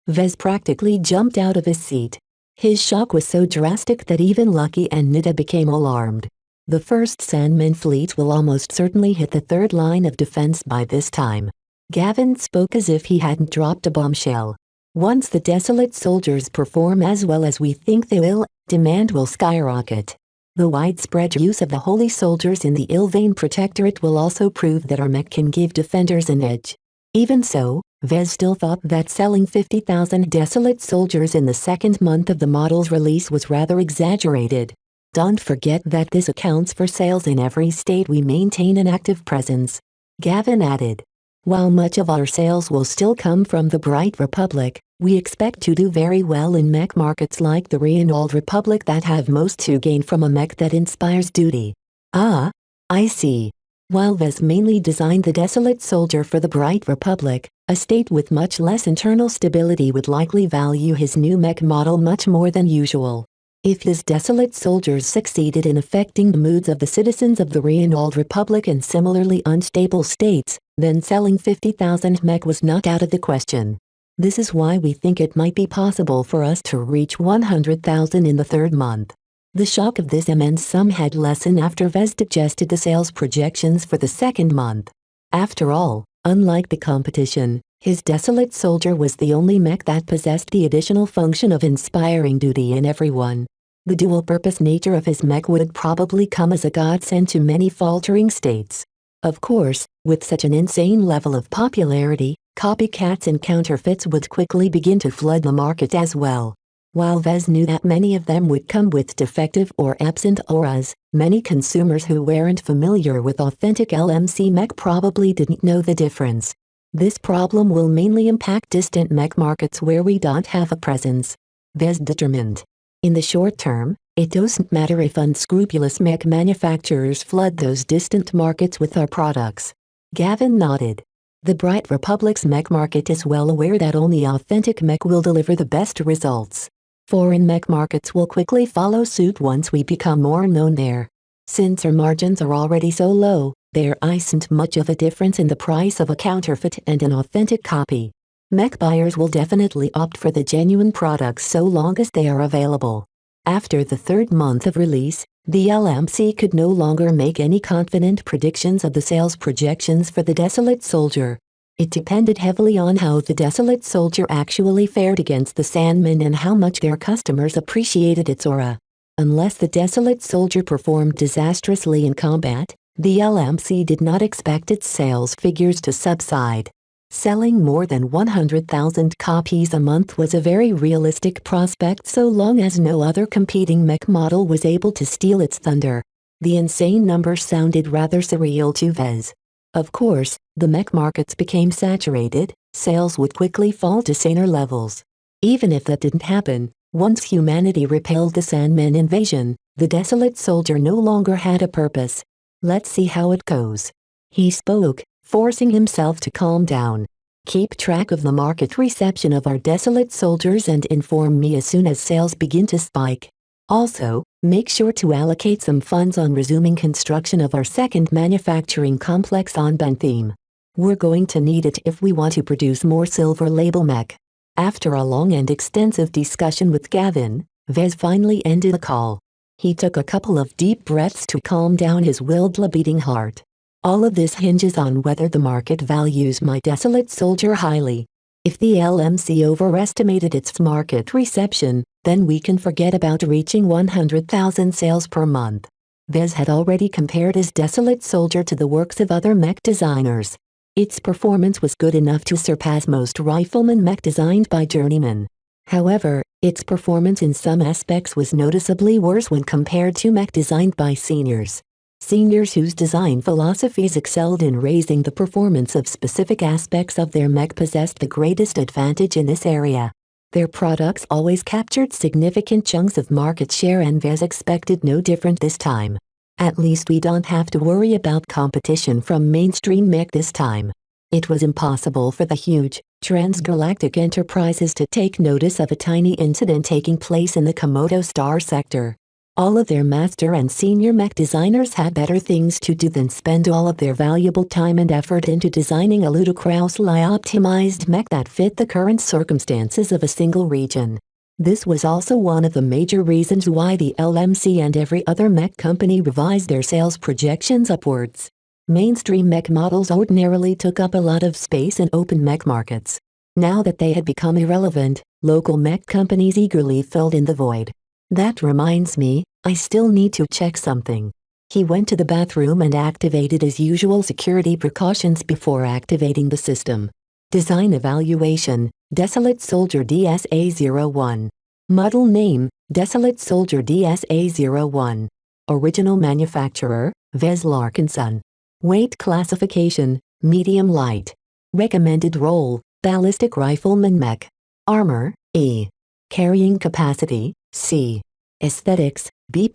Vez practically jumped out of his seat. His shock was so drastic that even Lucky and Nida became alarmed. The first Sandman fleet will almost certainly hit the third line of defense by this time. Gavin spoke as if he hadn't dropped a bombshell. Once the Desolate Soldiers perform as well as we think they will, demand will skyrocket. The widespread use of the Holy Soldiers in the Ilvane Protectorate will also prove that our mech can give defenders an edge. Even so, Vez still thought that selling 50,000 Desolate Soldiers in the second month of the model's release was rather exaggerated. Don't forget that this accounts for sales in every state we maintain an active presence. Gavin added. While much of our sales will still come from the Bright Republic, we expect to do very well in mech markets like the Reynolds Republic that have most to gain from a mech that inspires duty. Ah, I see. While Vez mainly designed the Desolate Soldier for the Bright Republic, a state with much less internal stability would likely value his new mech model much more than usual. If his Desolate Soldiers succeeded in affecting the moods of the citizens of the Reynolds Republic in similarly unstable states, then selling 50,000 mech was not out of the question. This is why we think it might be possible for us to reach 100,000 in the third month. The shock of this immense sum had lessened after Vez digested the sales projections for the second month. After all, unlike the competition, his Desolate Soldier was the only mech that possessed the additional function of inspiring duty in everyone. The dual-purpose nature of his mech would probably come as a godsend to many faltering states. Of course, with such an insane level of popularity, copycats and counterfeits would quickly begin to flood the market as well. While Vez knew that many of them would come with defective or absent auras, many consumers who weren't familiar with authentic LMC mech probably didn't know the difference. This problem will mainly impact distant mech markets where we don't have a presence. Vez determined. In the short term, It doesn't matter if unscrupulous mech manufacturers flood those distant markets with our products. Gavin nodded. The Bright Republic's mech market is well aware that only authentic mech will deliver the best results. Foreign mech markets will quickly follow suit once we become more known there. Since our margins are already so low, there isn't much of a difference in the price of a counterfeit and an authentic copy. Mech buyers will definitely opt for the genuine products so long as they are available. After the third month of release, the LMC could no longer make any confident predictions of the sales projections for the Desolate Soldier. It depended heavily on how the Desolate Soldier actually fared against the Sandmen and how much their customers appreciated its aura. Unless the Desolate Soldier performed disastrously in combat, the LMC did not expect its sales figures to subside. Selling more than 100,000 copies a month was a very realistic prospect so long as no other competing mech model was able to steal its thunder. The insane number sounded rather surreal to Vez. Of course, the mech markets became saturated, sales would quickly fall to saner levels. Even if that didn't happen, once humanity repelled the Sandman invasion, the Desolate Soldier no longer had a purpose. Let's see how it goes. He spoke, forcing himself to calm down. Keep track of the market reception of our Desolate Soldiers and inform me as soon as sales begin to spike. Also, make sure to allocate some funds on resuming construction of our second manufacturing complex on Bentheme. We're going to need it if we want to produce more Silver Label mech. After a long and extensive discussion with Gavin, Vez finally ended the call. He took a couple of deep breaths to calm down his wildly beating heart. All of this hinges on whether the market values my Desolate Soldier highly. If the LMC overestimated its market reception, then we can forget about reaching 100,000 sales per month. Vez had already compared his Desolate Soldier to the works of other mech designers. Its performance was good enough to surpass most rifleman mech designed by journeymen. However, its performance in some aspects was noticeably worse when compared to mech designed by seniors. Seniors whose design philosophies excelled in raising the performance of specific aspects of their mech possessed the greatest advantage in this area. Their products always captured significant chunks of market share and Vez expected no different this time. At least we don't have to worry about competition from mainstream mech this time. It was impossible for the huge, transgalactic enterprises to take notice of a tiny incident taking place in the Komodo Star sector. All of their master and senior mech designers had better things to do than spend all of their valuable time and effort into designing a ludicrously optimized mech that fit the current circumstances of a single region. This was also one of the major reasons why the LMC and every other mech company revised their sales projections upwards. Mainstream mech models ordinarily took up a lot of space in open mech markets. Now that they had become irrelevant, local mech companies eagerly filled in the void. That reminds me, I still need to check something. He went to the bathroom and activated his usual security precautions before activating the system. Design Evaluation, Desolate Soldier DSA-01. Model Name, Desolate Soldier DSA-01. Original Manufacturer, Vez Larkinson. Weight Classification, Medium Light. Recommended Role, Ballistic Rifleman Mech. Armor, E. Carrying Capacity, C. Aesthetics, B+.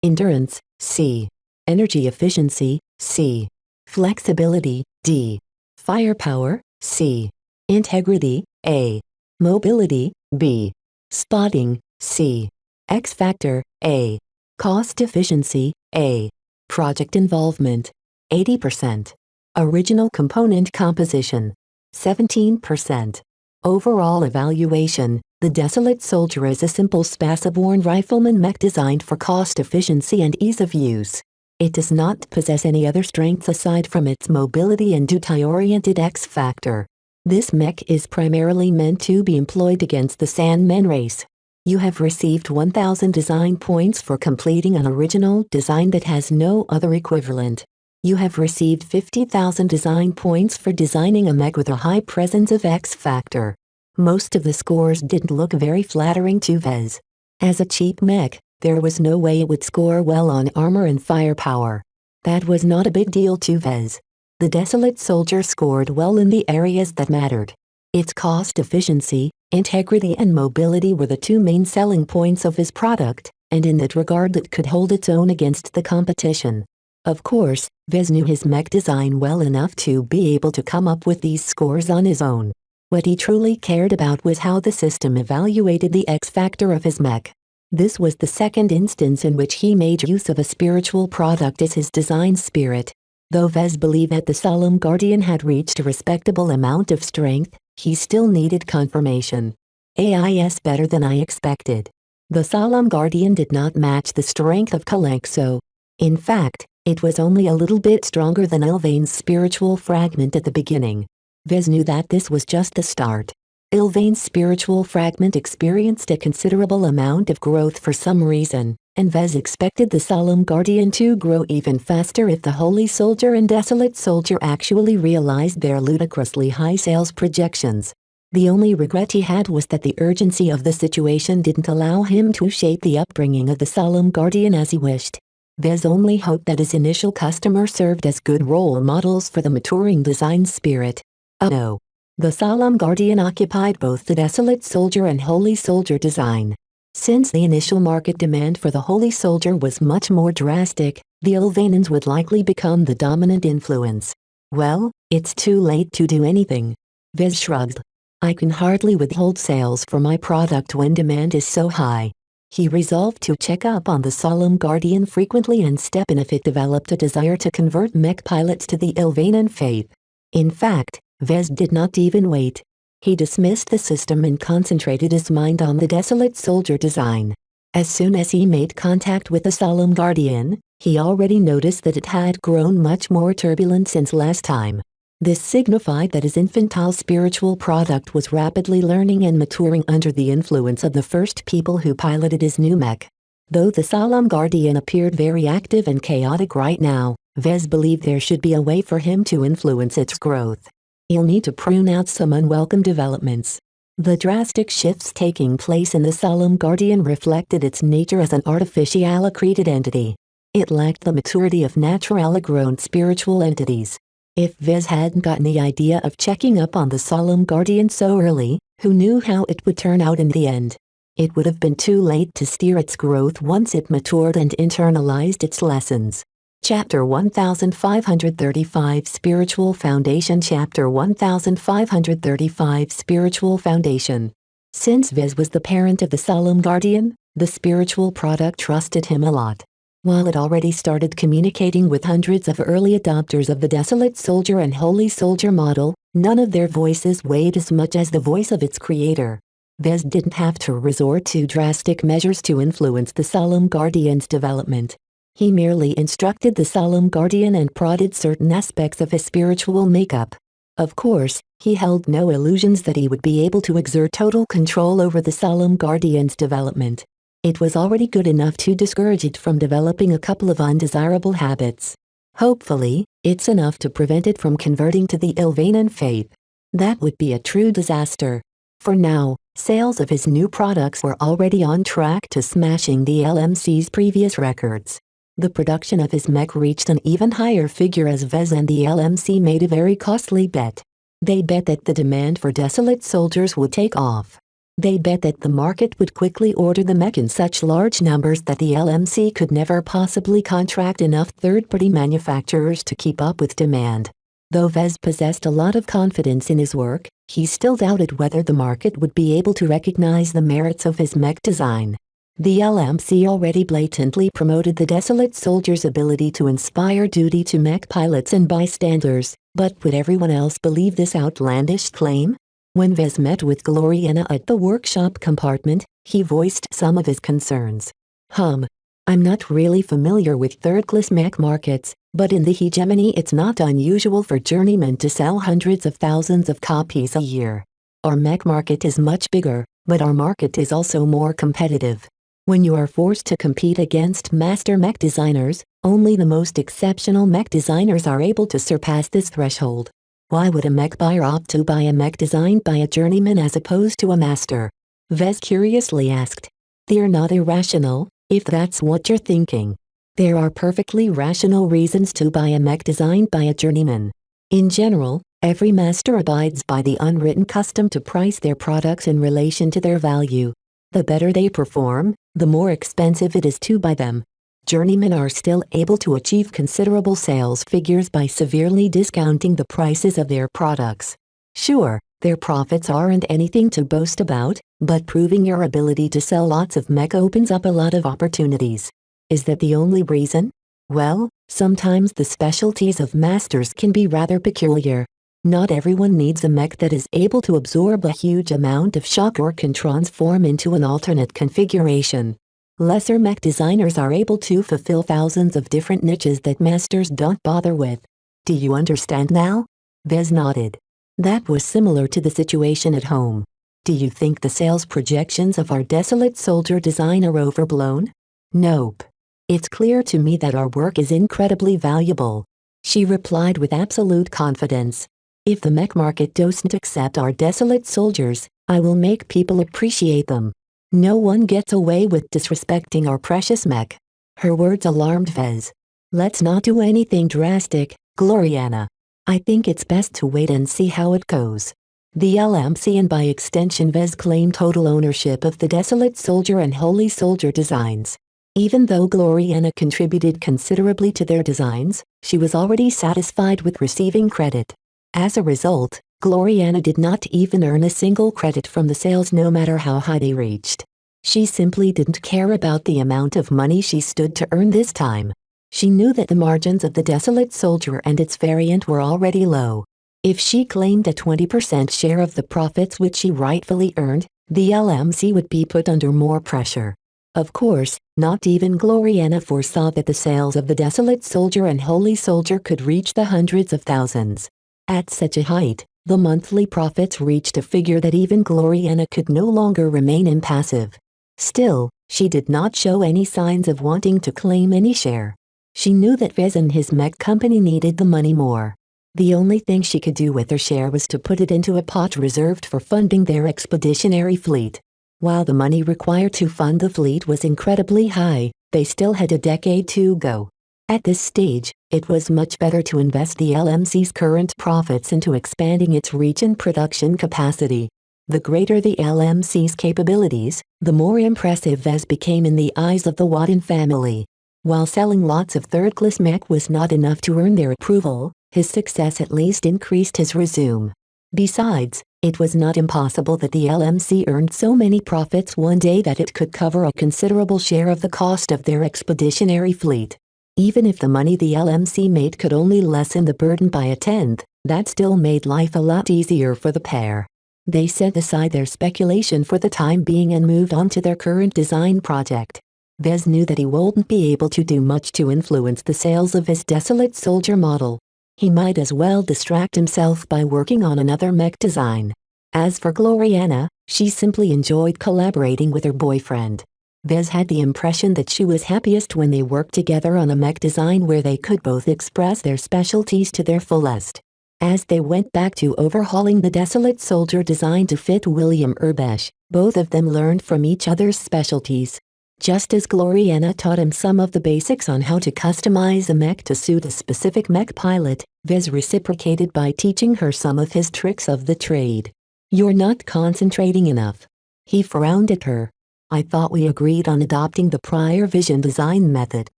Endurance, C. Energy Efficiency, C. Flexibility, D. Firepower, C. Integrity, A. Mobility, B. Spotting, C. X Factor, A. Cost Efficiency, A. Project Involvement, 80%. Original Component Composition, 17%. Overall Evaluation, the Desolate Soldier is a simple spaceborne rifleman mech designed for cost efficiency and ease of use. It does not possess any other strengths aside from its mobility and duty-oriented X factor. This mech is primarily meant to be employed against the Sandmen race. You have received 1,000 design points for completing an original design that has no other equivalent. You have received 50,000 design points for designing a mech with a high presence of X factor. Most of the scores didn't look very flattering to Vez. As a cheap mech, there was no way it would score well on armor and firepower. That was not a big deal to Vez. The Desolate Soldier scored well in the areas that mattered. Its cost efficiency, integrity and mobility were the two main selling points of his product, and in that regard it could hold its own against the competition. Of course, Vez knew his mech design well enough to be able to come up with these scores on his own. What he truly cared about was how the system evaluated the X factor of his mech. This was the second instance in which he made use of a spiritual product as his design spirit. Though Vez believed that the Solemn Guardian had reached a respectable amount of strength, he still needed confirmation. AIS better than I expected. The Solemn Guardian did not match the strength of Calexo. In fact, it was only a little bit stronger than Ilvain's spiritual fragment at the beginning. Vez knew that this was just the start. Ilvain's spiritual fragment experienced a considerable amount of growth for some reason, and Vez expected the Solemn Guardian to grow even faster if the Holy Soldier and Desolate Soldier actually realized their ludicrously high sales projections. The only regret he had was that the urgency of the situation didn't allow him to shape the upbringing of the Solemn Guardian as he wished. Vez only hoped that his initial customers served as good role models for the maturing design spirit. Oh no. The Solemn Guardian occupied both the Desolate Soldier and Holy Soldier design. Since the initial market demand for the Holy Soldier was much more drastic, the Ilvainans would likely become the dominant influence. Well, it's too late to do anything. Vez shrugged. I can hardly withhold sales for my product when demand is so high. He resolved to check up on the Solemn Guardian frequently and step in if it developed a desire to convert mech pilots to the Ilvainan faith. In fact, Vez did not even wait. He dismissed the system and concentrated his mind on the Desolate Soldier design. As soon as he made contact with the Solemn Guardian, he already noticed that it had grown much more turbulent since last time. This signified that his infantile spiritual product was rapidly learning and maturing under the influence of the first people who piloted his new mech. Though the Solemn Guardian appeared very active and chaotic right now, Vez believed there should be a way for him to influence its growth. He'll need to prune out some unwelcome developments. The drastic shifts taking place in the Solemn Guardian reflected its nature as an artificially created entity. It lacked the maturity of naturally grown spiritual entities. If Vez hadn't gotten the idea of checking up on the Solemn Guardian so early, who knew how it would turn out in the end? It would have been too late to steer its growth once it matured and internalized its lessons. Chapter 1535 Spiritual Foundation Chapter 1535 Spiritual Foundation. Since Vez was the parent of the Solemn Guardian, the spiritual product trusted him a lot. While it already started communicating with hundreds of early adopters of the Desolate Soldier and Holy Soldier model, none of their voices weighed as much as the voice of its creator. Vez didn't have to resort to drastic measures to influence the Solemn Guardian's development. He merely instructed the Solemn Guardian and prodded certain aspects of his spiritual makeup. Of course, he held no illusions that he would be able to exert total control over the Solemn Guardian's development. It was already good enough to discourage it from developing a couple of undesirable habits. Hopefully, it's enough to prevent it from converting to the Ilvainan faith. That would be a true disaster. For now, sales of his new products were already on track to smashing the LMC's previous records. The production of his mech reached an even higher figure as Vez and the LMC made a very costly bet. They bet that the demand for Desolate Soldiers would take off. They bet that the market would quickly order the mech in such large numbers that the LMC could never possibly contract enough third-party manufacturers to keep up with demand. Though Vez possessed a lot of confidence in his work, he still doubted whether the market would be able to recognize the merits of his mech design. The LMC already blatantly promoted the Desolate Soldier's ability to inspire duty to mech pilots and bystanders, but would everyone else believe this outlandish claim? When Vez met with Gloriana at the workshop compartment, he voiced some of his concerns. I'm not really familiar with third-class mech markets, but in the hegemony it's not unusual for journeymen to sell hundreds of thousands of copies a year. Our mech market is much bigger, but our market is also more competitive. When you are forced to compete against master mech designers, only the most exceptional mech designers are able to surpass this threshold. Why would a mech buyer opt to buy a mech designed by a journeyman as opposed to a master? Vez curiously asked. They're not irrational, if that's what you're thinking. There are perfectly rational reasons to buy a mech designed by a journeyman. In general, every master abides by the unwritten custom to price their products in relation to their value. The better they perform, the more expensive it is to buy them. Journeymen are still able to achieve considerable sales figures by severely discounting the prices of their products. Sure, their profits aren't anything to boast about, but proving your ability to sell lots of mech opens up a lot of opportunities. Is that the only reason? Well, sometimes the specialties of masters can be rather peculiar. Not everyone needs a mech that is able to absorb a huge amount of shock or can transform into an alternate configuration. Lesser mech designers are able to fulfill thousands of different niches that masters don't bother with. Do you understand now? Vez nodded. That was similar to the situation at home. Do you think the sales projections of our desolate soldier design are overblown? Nope. It's clear to me that our work is incredibly valuable. She replied with absolute confidence. If the mech market doesn't accept our desolate soldiers, I will make people appreciate them. No one gets away with disrespecting our precious mech. Her words alarmed Vez. Let's not do anything drastic, Gloriana. I think it's best to wait and see how it goes. The LMC and by extension Vez claim total ownership of the Desolate Soldier and Holy Soldier designs. Even though Gloriana contributed considerably to their designs, she was already satisfied with receiving credit. As a result, Gloriana did not even earn a single credit from the sales no matter how high they reached. She simply didn't care about the amount of money she stood to earn this time. She knew that the margins of the Desolate Soldier and its variant were already low. If she claimed a 20% share of the profits which she rightfully earned, the LMC would be put under more pressure. Of course, not even Gloriana foresaw that the sales of the Desolate Soldier and Holy Soldier could reach the hundreds of thousands. At such a height, the monthly profits reached a figure that even Gloriana could no longer remain impassive. Still, she did not show any signs of wanting to claim any share. She knew that Vez and his mech company needed the money more. The only thing she could do with her share was to put it into a pot reserved for funding their expeditionary fleet. While the money required to fund the fleet was incredibly high, they still had a decade to go. At this stage, it was much better to invest the LMC's current profits into expanding its reach and production capacity. The greater the LMC's capabilities, the more impressive Vez became in the eyes of the Wadden family. While selling lots of third-class mech was not enough to earn their approval, his success at least increased his resume. Besides, it was not impossible that the LMC earned so many profits one day that it could cover a considerable share of the cost of their expeditionary fleet. Even if the money the LMC made could only lessen the burden by a tenth, that still made life a lot easier for the pair. They set aside their speculation for the time being and moved on to their current design project. Vez knew that he wouldn't be able to do much to influence the sales of his Desolate Soldier model. He might as well distract himself by working on another mech design. As for Gloriana, she simply enjoyed collaborating with her boyfriend. Vez had the impression that she was happiest when they worked together on a mech design where they could both express their specialties to their fullest. As they went back to overhauling the Desolate Soldier design to fit William Urbesh, both of them learned from each other's specialties. Just as Gloriana taught him some of the basics on how to customize a mech to suit a specific mech pilot, Vez reciprocated by teaching her some of his tricks of the trade. "You're not concentrating enough." He frowned at her. "I thought we agreed on adopting the prior vision design method.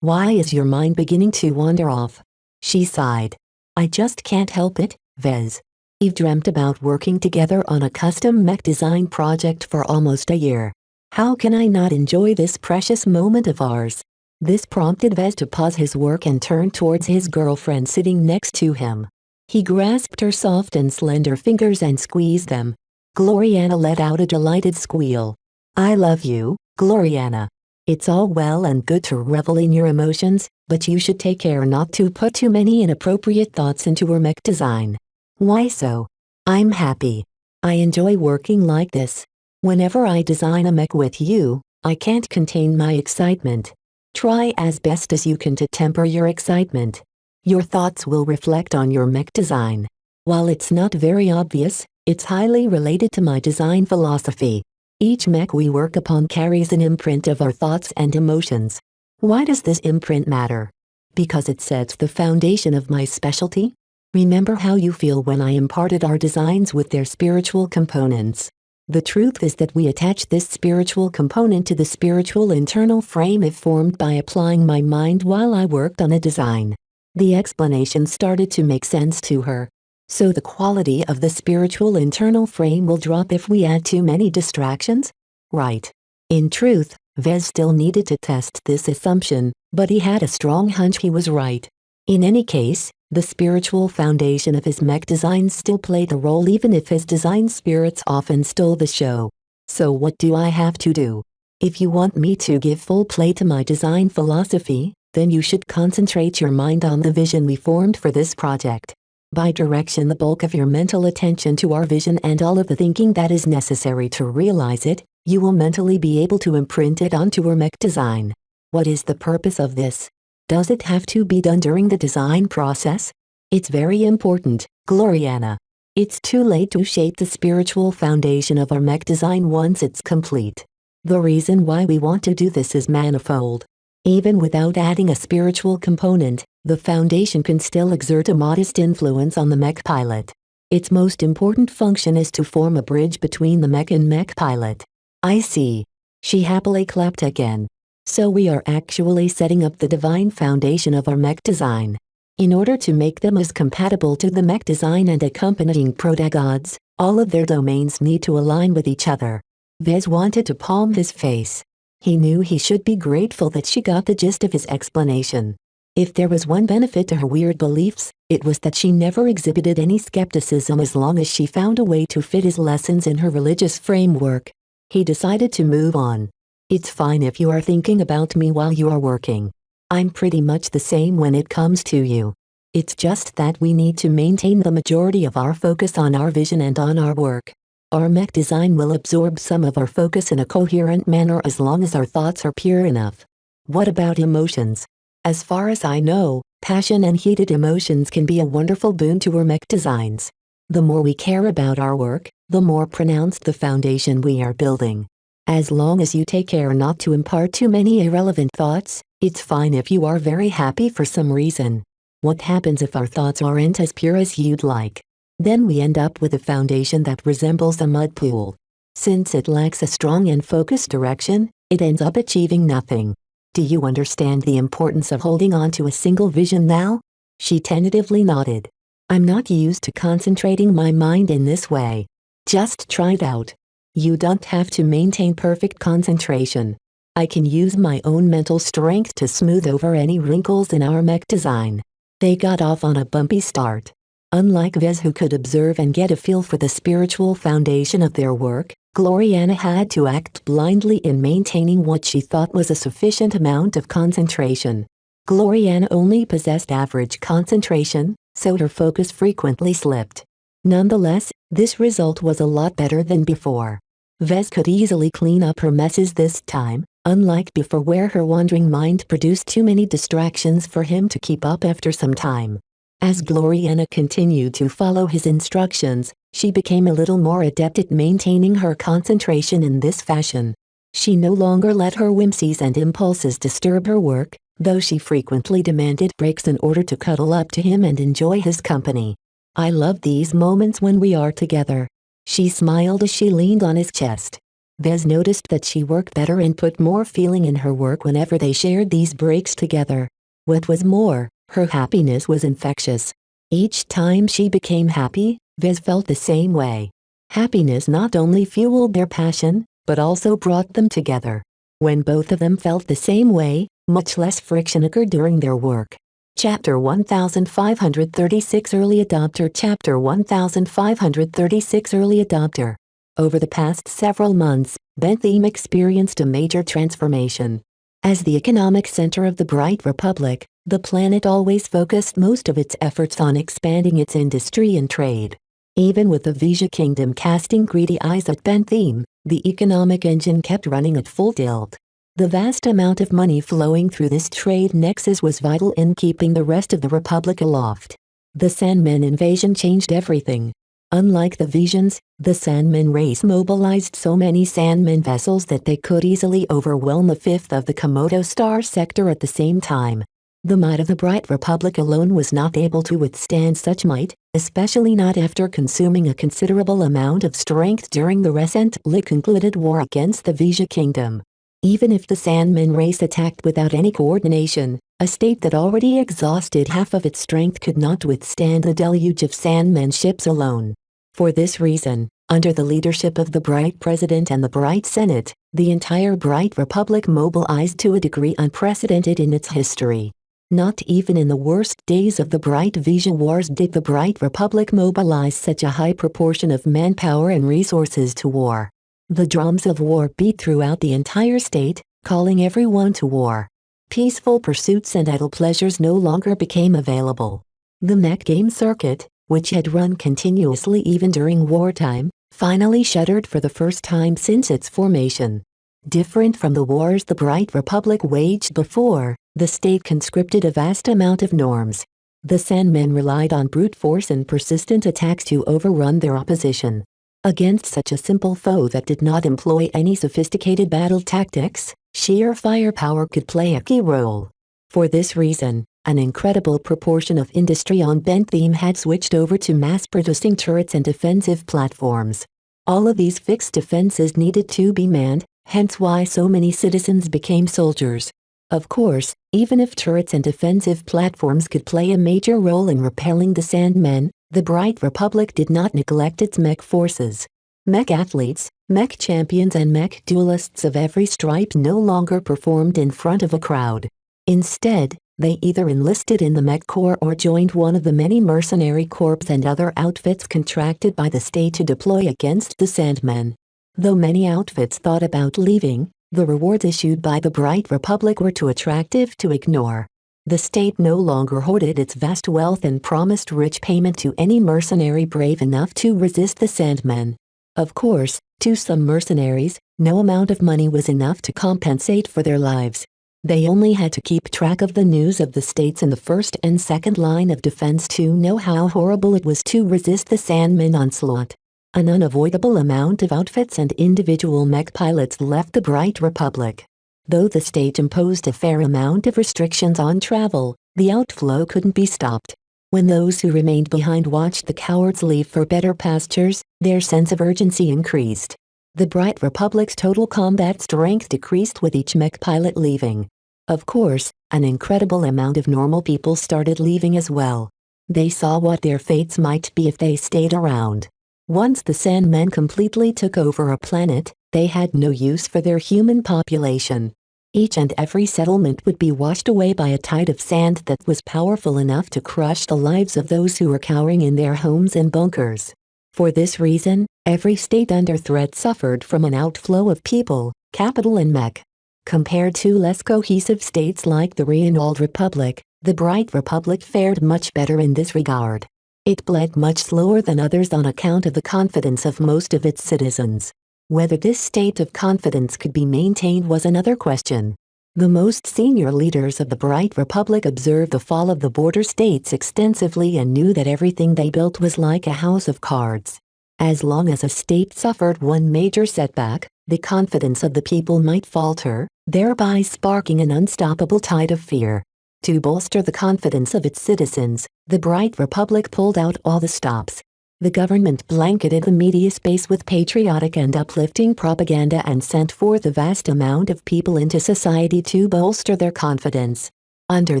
Why is your mind beginning to wander off?" She sighed. "I just can't help it, Vez. We've dreamt about working together on a custom mech design project for almost a year. How can I not enjoy this precious moment of ours?" This prompted Vez to pause his work and turn towards his girlfriend sitting next to him. He grasped her soft and slender fingers and squeezed them. Gloriana let out a delighted squeal. "I love you, Gloriana. It's all well and good to revel in your emotions, but you should take care not to put too many inappropriate thoughts into your mech design." "Why so? I'm happy. I enjoy working like this. Whenever I design a mech with you, I can't contain my excitement. Try as best as you can to temper your excitement. Your thoughts will reflect on your mech design. While it's not very obvious, it's highly related to my design philosophy. Each mech we work upon carries an imprint of our thoughts and emotions. Why does this imprint matter? Because it sets the foundation of my specialty. Remember how you feel when I imparted our designs with their spiritual components. The truth is that we attach this spiritual component to the spiritual internal frame if formed by applying my mind while I worked on a design. The explanation started to make sense to her. So the quality of the spiritual internal frame will drop if we add too many distractions? Right. In truth, Vez still needed to test this assumption, but he had a strong hunch he was right. In any case, the spiritual foundation of his mech designs still played a role even if his design spirits often stole the show. So what do I have to do? If you want me to give full play to my design philosophy, then you should concentrate your mind on the vision we formed for this project. By direction the bulk of your mental attention to our vision and all of the thinking that is necessary to realize it, you will mentally be able to imprint it onto your mech design. What is the purpose of this? Does it have to be done during the design process? It's very important, Gloriana. It's too late to shape the spiritual foundation of our mech design once it's complete. The reason why we want to do this is manifold. Even without adding a spiritual component, the foundation can still exert a modest influence on the mech pilot. Its most important function is to form a bridge between the mech and mech pilot. I see. She happily clapped again. So we are actually setting up the divine foundation of our mech design. In order to make them as compatible to the mech design and accompanying protagods, all of their domains need to align with each other. Vez wanted to palm his face. He knew he should be grateful that she got the gist of his explanation. If there was one benefit to her weird beliefs, it was that she never exhibited any skepticism as long as she found a way to fit his lessons in her religious framework. He decided to move on. It's fine if you are thinking about me while you are working. I'm pretty much the same when it comes to you. It's just that we need to maintain the majority of our focus on our vision and on our work. Our mech design will absorb some of our focus in a coherent manner as long as our thoughts are pure enough. What about emotions? As far as I know, passion and heated emotions can be a wonderful boon to our mech designs. The more we care about our work, the more pronounced the foundation we are building. As long as you take care not to impart too many irrelevant thoughts, it's fine if you are very happy for some reason. What happens if our thoughts aren't as pure as you'd like? Then we end up with a foundation that resembles a mud pool. Since it lacks a strong and focused direction, it ends up achieving nothing. Do you understand the importance of holding on to a single vision now? She tentatively nodded. I'm not used to concentrating my mind in this way. Just try it out. You don't have to maintain perfect concentration. I can use my own mental strength to smooth over any wrinkles in our mech design. They got off on a bumpy start. Unlike Vez, who could observe and get a feel for the spiritual foundation of their work, Gloriana had to act blindly in maintaining what she thought was a sufficient amount of concentration. Gloriana only possessed average concentration, so her focus frequently slipped. Nonetheless, this result was a lot better than before. Vez could easily clean up her messes this time, unlike before where her wandering mind produced too many distractions for him to keep up after some time. As Gloriana continued to follow his instructions, she became a little more adept at maintaining her concentration in this fashion. She no longer let her whimsies and impulses disturb her work, though she frequently demanded breaks in order to cuddle up to him and enjoy his company. I love these moments when we are together. She smiled as she leaned on his chest. Vez noticed that she worked better and put more feeling in her work whenever they shared these breaks together. What was more, her happiness was infectious. Each time she became happy, Vez felt the same way. Happiness not only fueled their passion, but also brought them together. When both of them felt the same way, much less friction occurred during their work. Chapter 1536 Early Adopter Chapter 1536 Early Adopter. Over the past several months, Bentham experienced a major transformation. As the economic center of the Bright Republic, the planet always focused most of its efforts on expanding its industry and trade. Even with the Vija Kingdom casting greedy eyes at Bentham, the economic engine kept running at full tilt. The vast amount of money flowing through this trade nexus was vital in keeping the rest of the Republic aloft. The Sandmen invasion changed everything. Unlike the Visions, the Sandman race mobilized so many Sandman vessels that they could easily overwhelm a fifth of the Komodo star sector at the same time. The might of the Bright Republic alone was not able to withstand such might, especially not after consuming a considerable amount of strength during the recently concluded war against the Vija Kingdom. Even if the Sandman race attacked without any coordination, a state that already exhausted half of its strength could not withstand the deluge of Sandman ships alone. For this reason, under the leadership of the Bright President and the Bright Senate, the entire Bright Republic mobilized to a degree unprecedented in its history. Not even in the worst days of the Bright Vija Wars did the Bright Republic mobilize such a high proportion of manpower and resources to war. The drums of war beat throughout the entire state, calling everyone to war. Peaceful pursuits and idle pleasures no longer became available. The mech game circuit, which had run continuously even during wartime, finally shuddered for the first time since its formation. Different from the wars the Bright Republic waged before, the state conscripted a vast amount of norms. The Sandmen relied on brute force and persistent attacks to overrun their opposition. Against such a simple foe that did not employ any sophisticated battle tactics, sheer firepower could play a key role. For this reason, an incredible proportion of industry on Bentham had switched over to mass-producing turrets and defensive platforms. All of these fixed defenses needed to be manned, hence why so many citizens became soldiers. Of course, even if turrets and defensive platforms could play a major role in repelling the Sandmen, the Bright Republic did not neglect its mech forces. Mech athletes, mech champions and mech duelists of every stripe no longer performed in front of a crowd. Instead, they either enlisted in the Mech Corps or joined one of the many mercenary corps and other outfits contracted by the state to deploy against the Sandmen. Though many outfits thought about leaving, the rewards issued by the Bright Republic were too attractive to ignore. The state no longer hoarded its vast wealth and promised rich payment to any mercenary brave enough to resist the Sandmen. Of course, to some mercenaries, no amount of money was enough to compensate for their lives. They only had to keep track of the news of the states in the first and second line of defense to know how horrible it was to resist the Sandmen onslaught. An unavoidable amount of outfits and individual mech pilots left the Bright Republic. Though the state imposed a fair amount of restrictions on travel, the outflow couldn't be stopped. When those who remained behind watched the cowards leave for better pastures, their sense of urgency increased. The Bright Republic's total combat strength decreased with each mech pilot leaving. Of course, an incredible amount of normal people started leaving as well. They saw what their fates might be if they stayed around. Once the Sandmen completely took over a planet, they had no use for their human population. Each and every settlement would be washed away by a tide of sand that was powerful enough to crush the lives of those who were cowering in their homes and bunkers. For this reason, every state under threat suffered from an outflow of people, capital and mech. Compared to less cohesive states like the Real Republic, the Bright Republic fared much better in this regard. It bled much slower than others on account of the confidence of most of its citizens. Whether this state of confidence could be maintained was another question. The most senior leaders of the Bright Republic observed the fall of the border states extensively and knew that everything they built was like a house of cards. As long as a state suffered one major setback, the confidence of the people might falter, thereby sparking an unstoppable tide of fear. To bolster the confidence of its citizens, the Bright Republic pulled out all the stops. The government blanketed the media space with patriotic and uplifting propaganda and sent forth a vast amount of people into society to bolster their confidence. Under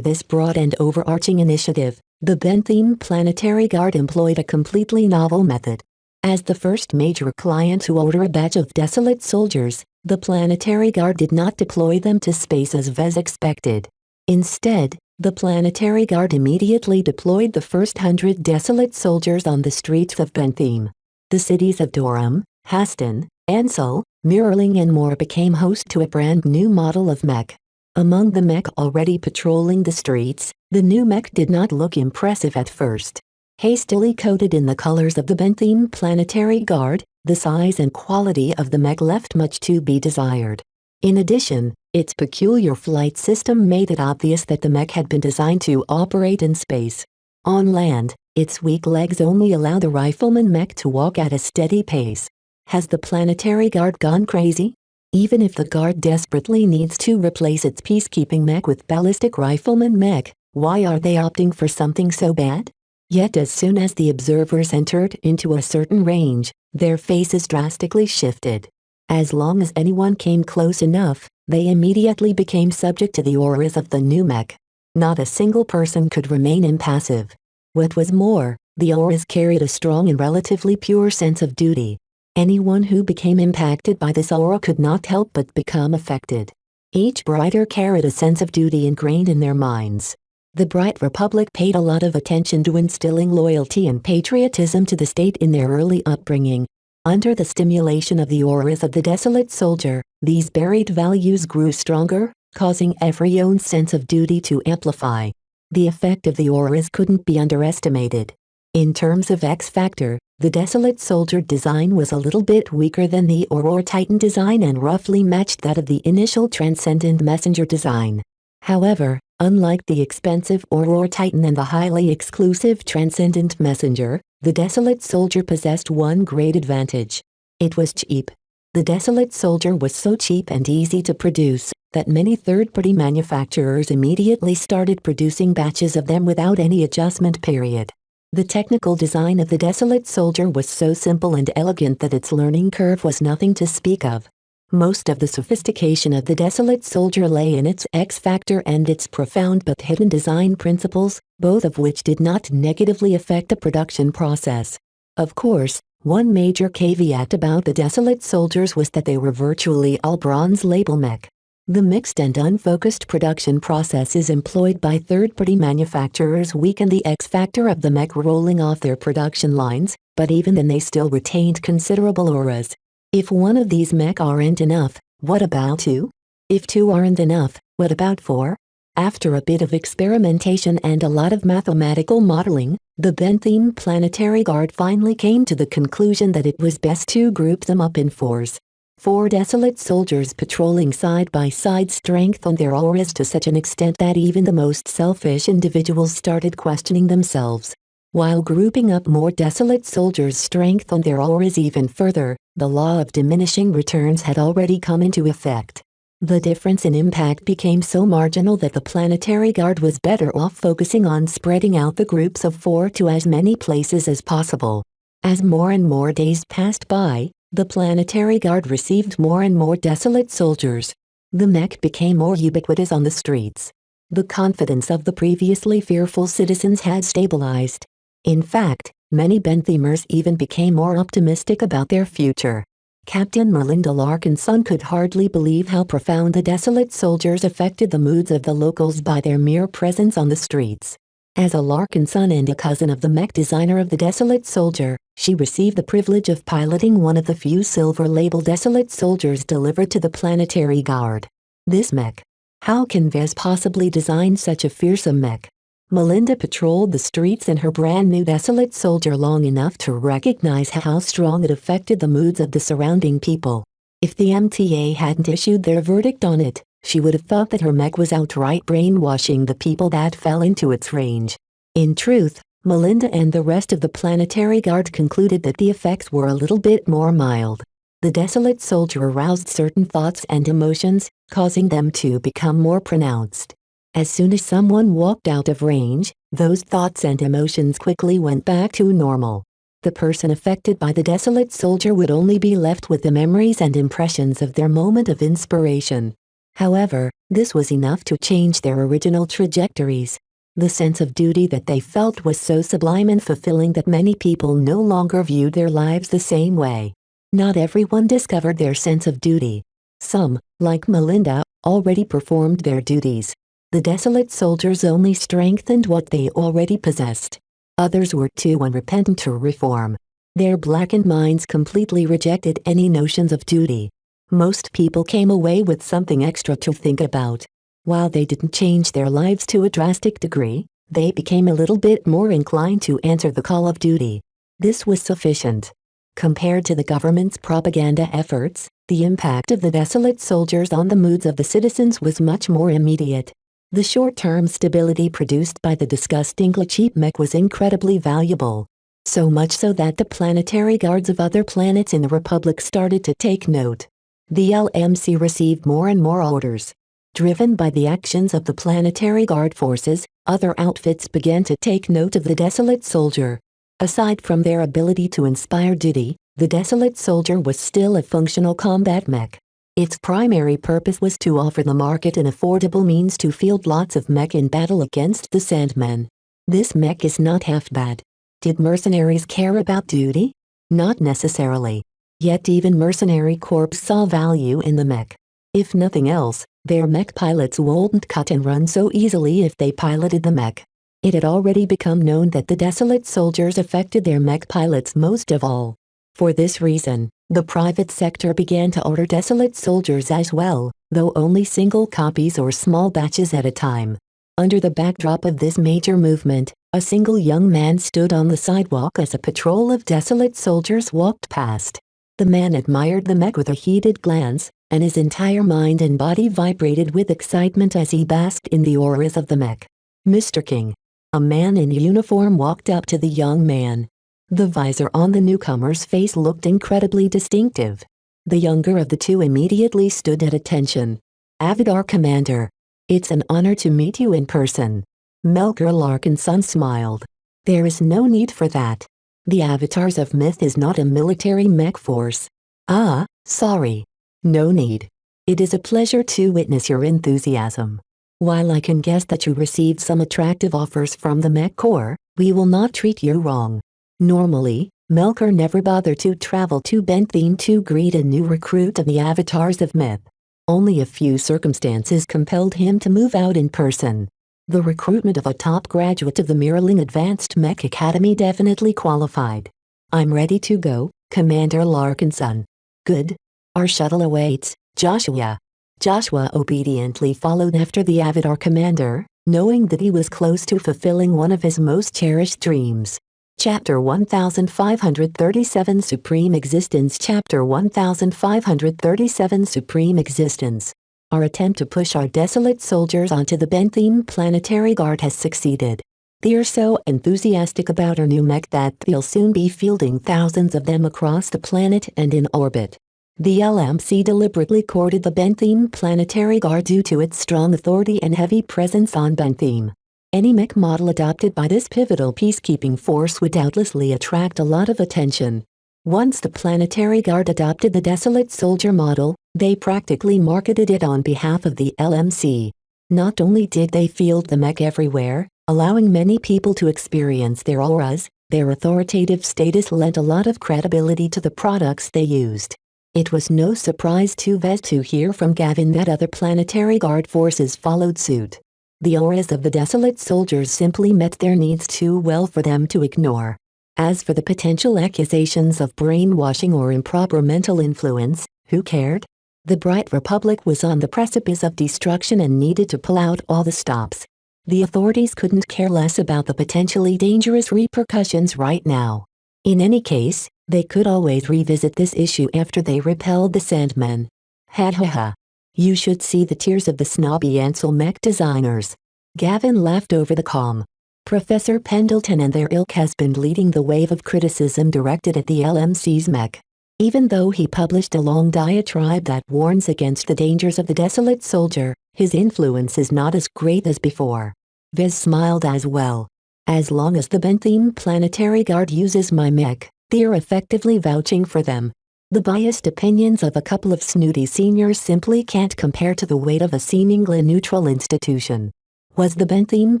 this broad and overarching initiative, the Bentham Planetary Guard employed a completely novel method. As the first major client to order a batch of desolate soldiers, the Planetary Guard did not deploy them to space as was expected. Instead, the Planetary Guard immediately deployed the first 100 desolate soldiers on the streets of Bentham. The cities of Durham, Haston, Ansel, Murling and more became host to a brand new model of mech. Among the mech already patrolling the streets, the new mech did not look impressive at first. Hastily coated in the colors of the Bentham Planetary Guard, the size and quality of the mech left much to be desired. In addition, its peculiar flight system made it obvious that the mech had been designed to operate in space. On land, its weak legs only allow the rifleman mech to walk at a steady pace. Has the Planetary Guard gone crazy? Even if the Guard desperately needs to replace its peacekeeping mech with ballistic rifleman mech, why are they opting for something so bad? Yet as soon as the observers entered into a certain range, their faces drastically shifted. As long as anyone came close enough, they immediately became subject to the auras of the new mech. Not a single person could remain impassive. What was more, the auras carried a strong and relatively pure sense of duty. Anyone who became impacted by this aura could not help but become affected. Each brighter carried a sense of duty ingrained in their minds. The Bright Republic paid a lot of attention to instilling loyalty and patriotism to the state in their early upbringing. Under the stimulation of the auras of the Desolate Soldier, these buried values grew stronger, causing everyone's sense of duty to amplify. The effect of the auras couldn't be underestimated. In terms of X Factor, the Desolate Soldier design was a little bit weaker than the Aurora Titan design and roughly matched that of the initial Transcendent Messenger design. However, unlike the expensive Aurora Titan and the highly exclusive Transcendent Messenger, the Desolate Soldier possessed one great advantage. It was cheap. The Desolate Soldier was so cheap and easy to produce that many third-party manufacturers immediately started producing batches of them without any adjustment period. The technical design of the Desolate Soldier was so simple and elegant that its learning curve was nothing to speak of. Most of the sophistication of the Desolate Soldier lay in its X Factor and its profound but hidden design principles, both of which did not negatively affect the production process. Of course, one major caveat about the Desolate Soldiers was that they were virtually all bronze label mech. The mixed and unfocused production processes employed by third-party manufacturers weakened the X Factor of the mech rolling off their production lines, but even then they still retained considerable auras. If one of these mech aren't enough, what about two? If two aren't enough, what about four? After a bit of experimentation and a lot of mathematical modeling, the Bentham Planetary Guard finally came to the conclusion that it was best to group them up in fours. 4 Desolate Soldiers patrolling side by side strengthened their auras to such an extent that even the most selfish individuals started questioning themselves. While grouping up more Desolate Soldiers strengthened their auras even further, the law of diminishing returns had already come into effect. The difference in impact became so marginal that the Planetary Guard was better off focusing on spreading out the groups of 4 to as many places as possible. As more and more days passed by, the Planetary Guard received more and more Desolate Soldiers. The mech became more ubiquitous on the streets. The confidence of the previously fearful citizens had stabilized. In fact, many Benthamers even became more optimistic about their future. Captain Melinda Larkinson could hardly believe how profound the Desolate Soldiers affected the moods of the locals by their mere presence on the streets. As a Larkinson and a cousin of the mech designer of the Desolate Soldier, she received the privilege of piloting one of the few silver-label Desolate Soldiers delivered to the Planetary Guard. This mech. How can Vez possibly design such a fearsome mech? Melinda patrolled the streets in her brand-new Desolate Soldier long enough to recognize how strong it affected the moods of the surrounding people. If the MTA hadn't issued their verdict on it, she would have thought that her mech was outright brainwashing the people that fell into its range. In truth, Melinda and the rest of the Planetary Guard concluded that the effects were a little bit more mild. The Desolate Soldier aroused certain thoughts and emotions, causing them to become more pronounced. As soon as someone walked out of range, those thoughts and emotions quickly went back to normal. The person affected by the Desolate Soldier would only be left with the memories and impressions of their moment of inspiration. However, this was enough to change their original trajectories. The sense of duty that they felt was so sublime and fulfilling that many people no longer viewed their lives the same way. Not everyone discovered their sense of duty. Some, like Melinda, already performed their duties. The Desolate Soldiers only strengthened what they already possessed. Others were too unrepentant to reform. Their blackened minds completely rejected any notions of duty. Most people came away with something extra to think about. While they didn't change their lives to a drastic degree, they became a little bit more inclined to answer the call of duty. This was sufficient. Compared to the government's propaganda efforts, the impact of the Desolate Soldiers on the moods of the citizens was much more immediate. The short-term stability produced by the disgustingly cheap mech was incredibly valuable. So much so that the Planetary Guards of other planets in the Republic started to take note. The LMC received more and more orders. Driven by the actions of the Planetary Guard forces, other outfits began to take note of the Desolate Soldier. Aside from their ability to inspire duty, the Desolate Soldier was still a functional combat mech. Its primary purpose was to offer the market an affordable means to field lots of mech in battle against the Sandmen. This mech is not half bad. Did mercenaries care about duty? Not necessarily. Yet even mercenary corps saw value in the mech. If nothing else, their mech pilots wouldn't cut and run so easily if they piloted the mech. It had already become known that the Desolate Soldiers affected their mech pilots most of all. For this reason, the private sector began to order Desolate Soldiers as well, though only single copies or small batches at a time. Under the backdrop of this major movement, a single young man stood on the sidewalk as a patrol of Desolate Soldiers walked past. The man admired the mech with a heated glance, and his entire mind and body vibrated with excitement as he basked in the auras of the mech. Mr. King. A man in uniform walked up to the young man. The visor on the newcomer's face looked incredibly distinctive. The younger of the two immediately stood at attention. Avatar Commander. It's an honor to meet you in person. Melker Larkinson smiled. There is no need for that. The Avatars of Myth is not a military mech force. Ah, sorry. No need. It is a pleasure to witness your enthusiasm. While I can guess that you received some attractive offers from the Mech Corps, we will not treat you wrong. Normally, Melker never bothered to travel to Bentham to greet a new recruit of the Avatars of Myth. Only a few circumstances compelled him to move out in person. The recruitment of a top graduate of the Mirroling Advanced Mech Academy definitely qualified. I'm ready to go, Commander Larkinson. Good. Our shuttle awaits, Joshua. Joshua obediently followed after the Avatar Commander, knowing that he was close to fulfilling one of his most cherished dreams. Chapter 1537 Supreme Existence Chapter 1537 Supreme Existence. Our attempt to push our Desolate Soldiers onto the Bentham Planetary Guard has succeeded. They're so enthusiastic about our new mech that they'll soon be fielding thousands of them across the planet and in orbit. The LMC deliberately courted the Bentham Planetary Guard due to its strong authority and heavy presence on Bentham. Any mech model adopted by this pivotal peacekeeping force would doubtlessly attract a lot of attention. Once the Planetary Guard adopted the Desolate Soldier model, they practically marketed it on behalf of the LMC. Not only did they field the mech everywhere, allowing many people to experience their auras, their authoritative status lent a lot of credibility to the products they used. It was no surprise to Vez to hear from Gavin that other Planetary Guard forces followed suit. The auras of the Desolate Soldiers simply met their needs too well for them to ignore. As for the potential accusations of brainwashing or improper mental influence, who cared? The Bright Republic was on the precipice of destruction and needed to pull out all the stops. The authorities couldn't care less about the potentially dangerous repercussions right now. In any case, they could always revisit this issue after they repelled the Sandmen. Ha ha ha. You should see the tears of the snobby Ansel mech designers. Gavin laughed over the calm. Professor Pendleton and their ilk has been leading the wave of criticism directed at the LMC's mech. Even though he published a long diatribe that warns against the dangers of the Desolate Soldier, his influence is not as great as before. Vez smiled as well. As long as the Bentham Planetary Guard uses my mech, they're effectively vouching for them. The biased opinions of a couple of snooty seniors simply can't compare to the weight of a seemingly neutral institution. Was the Bentham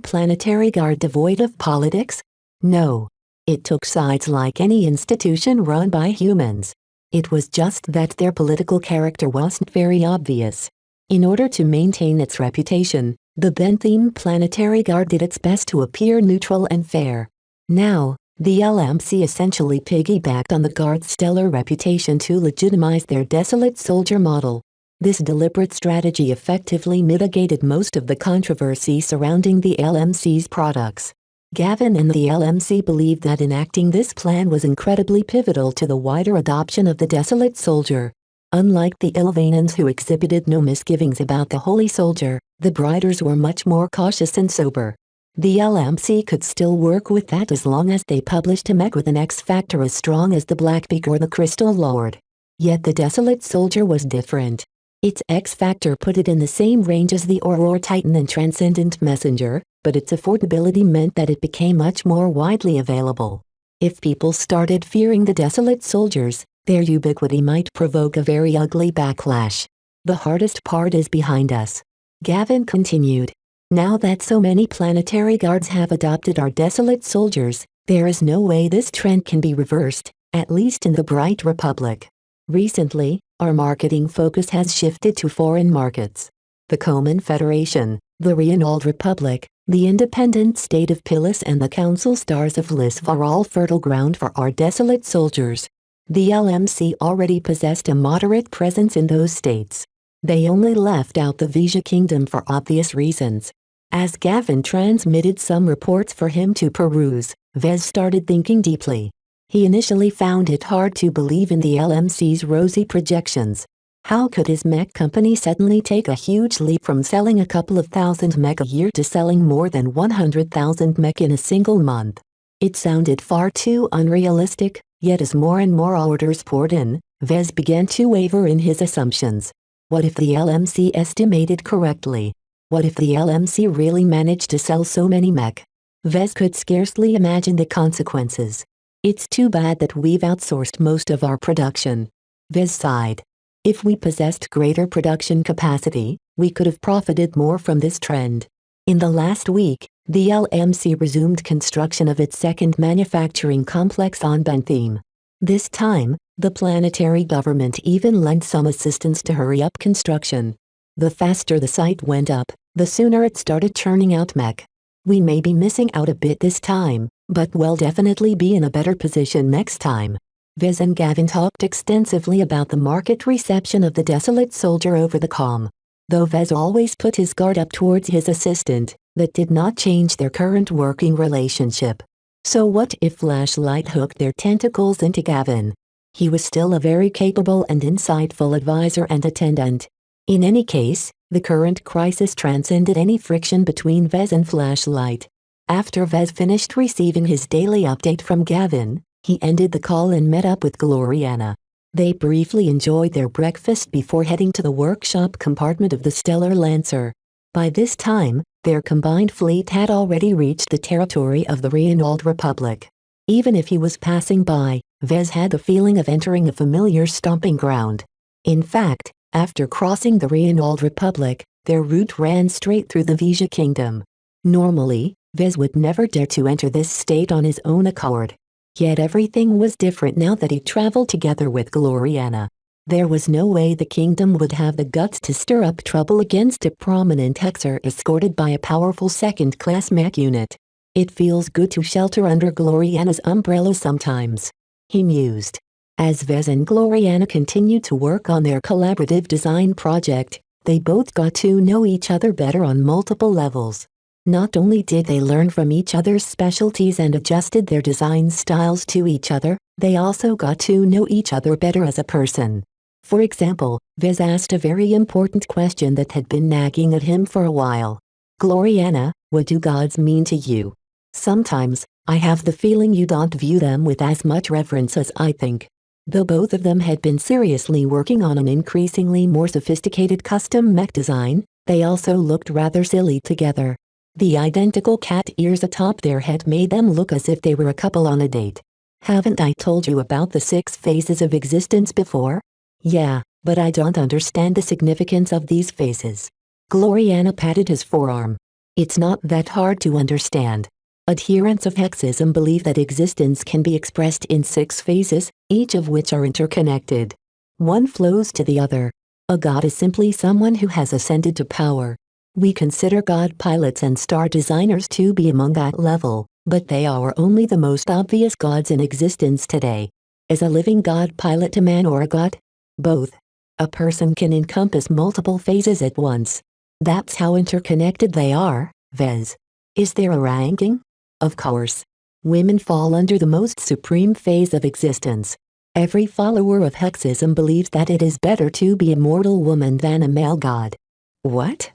Planetary Guard devoid of politics? No. It took sides like any institution run by humans. It was just that their political character wasn't very obvious. In order to maintain its reputation, the Bentham Planetary Guard did its best to appear neutral and fair. Now, the LMC essentially piggybacked on the Guard's stellar reputation to legitimize their Desolate Soldier model. This deliberate strategy effectively mitigated most of the controversy surrounding the LMC's products. Gavin and the LMC believed that enacting this plan was incredibly pivotal to the wider adoption of the Desolate Soldier. Unlike the Ilvanans who exhibited no misgivings about the Holy Soldier, the Briders were much more cautious and sober. The LMC could still work with that as long as they published a mech with an X factor as strong as the Blackbeak or the Crystal Lord. Yet the Desolate Soldier was different. Its X-factor put it in the same range as the Aurora Titan and Transcendent Messenger, but its affordability meant that it became much more widely available. If people started fearing the Desolate Soldiers, their ubiquity might provoke a very ugly backlash. The hardest part is behind us. Gavin continued. Now that so many planetary guards have adopted our Desolate Soldiers, there is no way this trend can be reversed, at least in the Bright Republic. Recently, our marketing focus has shifted to foreign markets. The Common Federation, the Reynolds Republic, the independent state of Pilis and the Council Stars of Lisv are all fertile ground for our Desolate Soldiers. The LMC already possessed a moderate presence in those states. They only left out the Vija Kingdom for obvious reasons. As Gavin transmitted some reports for him to peruse, Vez started thinking deeply. He initially found it hard to believe in the LMC's rosy projections. How could his mech company suddenly take a huge leap from selling a couple of thousand mech a year to selling more than 100,000 mech in a single month? It sounded far too unrealistic, yet as more and more orders poured in, Vez began to waver in his assumptions. What if the LMC estimated correctly? What if the LMC really managed to sell so many mech? Vez could scarcely imagine the consequences. It's too bad that we've outsourced most of our production. Vez sighed. If we possessed greater production capacity, we could have profited more from this trend. In the last week, the LMC resumed construction of its second manufacturing complex on Bentheme. This time, the planetary government even lent some assistance to hurry up construction. The faster the site went up, the sooner it started churning out mech. We may be missing out a bit this time, but we'll definitely be in a better position next time. Vez and Gavin talked extensively about the market reception of the Desolate Soldier over the comm. Though Vez always put his guard up towards his assistant, that did not change their current working relationship. So what if Flashlight hooked their tentacles into Gavin? He was still a very capable and insightful advisor and attendant. In any case, the current crisis transcended any friction between Vez and Flashlight. After Vez finished receiving his daily update from Gavin, he ended the call and met up with Gloriana. They briefly enjoyed their breakfast before heading to the workshop compartment of the Stellar Lancer. By this time, their combined fleet had already reached the territory of the Reynolds Republic. Even if he was passing by, Vez had the feeling of entering a familiar stomping ground. In fact, after crossing the Reynolds Republic, their route ran straight through the Vija Kingdom. Normally, Vez would never dare to enter this state on his own accord. Yet everything was different now that he traveled together with Gloriana. There was no way the kingdom would have the guts to stir up trouble against a prominent hexer escorted by a powerful second-class mech unit. It feels good to shelter under Gloriana's umbrella sometimes, he mused. As Vez and Gloriana continued to work on their collaborative design project, they both got to know each other better on multiple levels. Not only did they learn from each other's specialties and adjusted their design styles to each other, they also got to know each other better as a person. For example, Vez asked a very important question that had been nagging at him for a while. Gloriana, what do gods mean to you? Sometimes, I have the feeling you don't view them with as much reverence as I think. Though both of them had been seriously working on an increasingly more sophisticated custom mech design, they also looked rather silly together. The identical cat ears atop their head made them look as if they were a couple on a date. Haven't I told you about the 6 phases of existence before? Yeah, but I don't understand the significance of these phases. Gloriana patted his forearm. It's not that hard to understand. Adherents of hexism believe that existence can be expressed in 6 phases, each of which are interconnected. One flows to the other. A god is simply someone who has ascended to power. We consider god pilots and star designers to be among that level, but they are only the most obvious gods in existence today. Is a living god pilot a man or a god? Both. A person can encompass multiple phases at once. That's how interconnected they are, Vez. Is there a ranking? Of course. Women fall under the most supreme phase of existence. Every follower of hexism believes that it is better to be a mortal woman than a male god. What?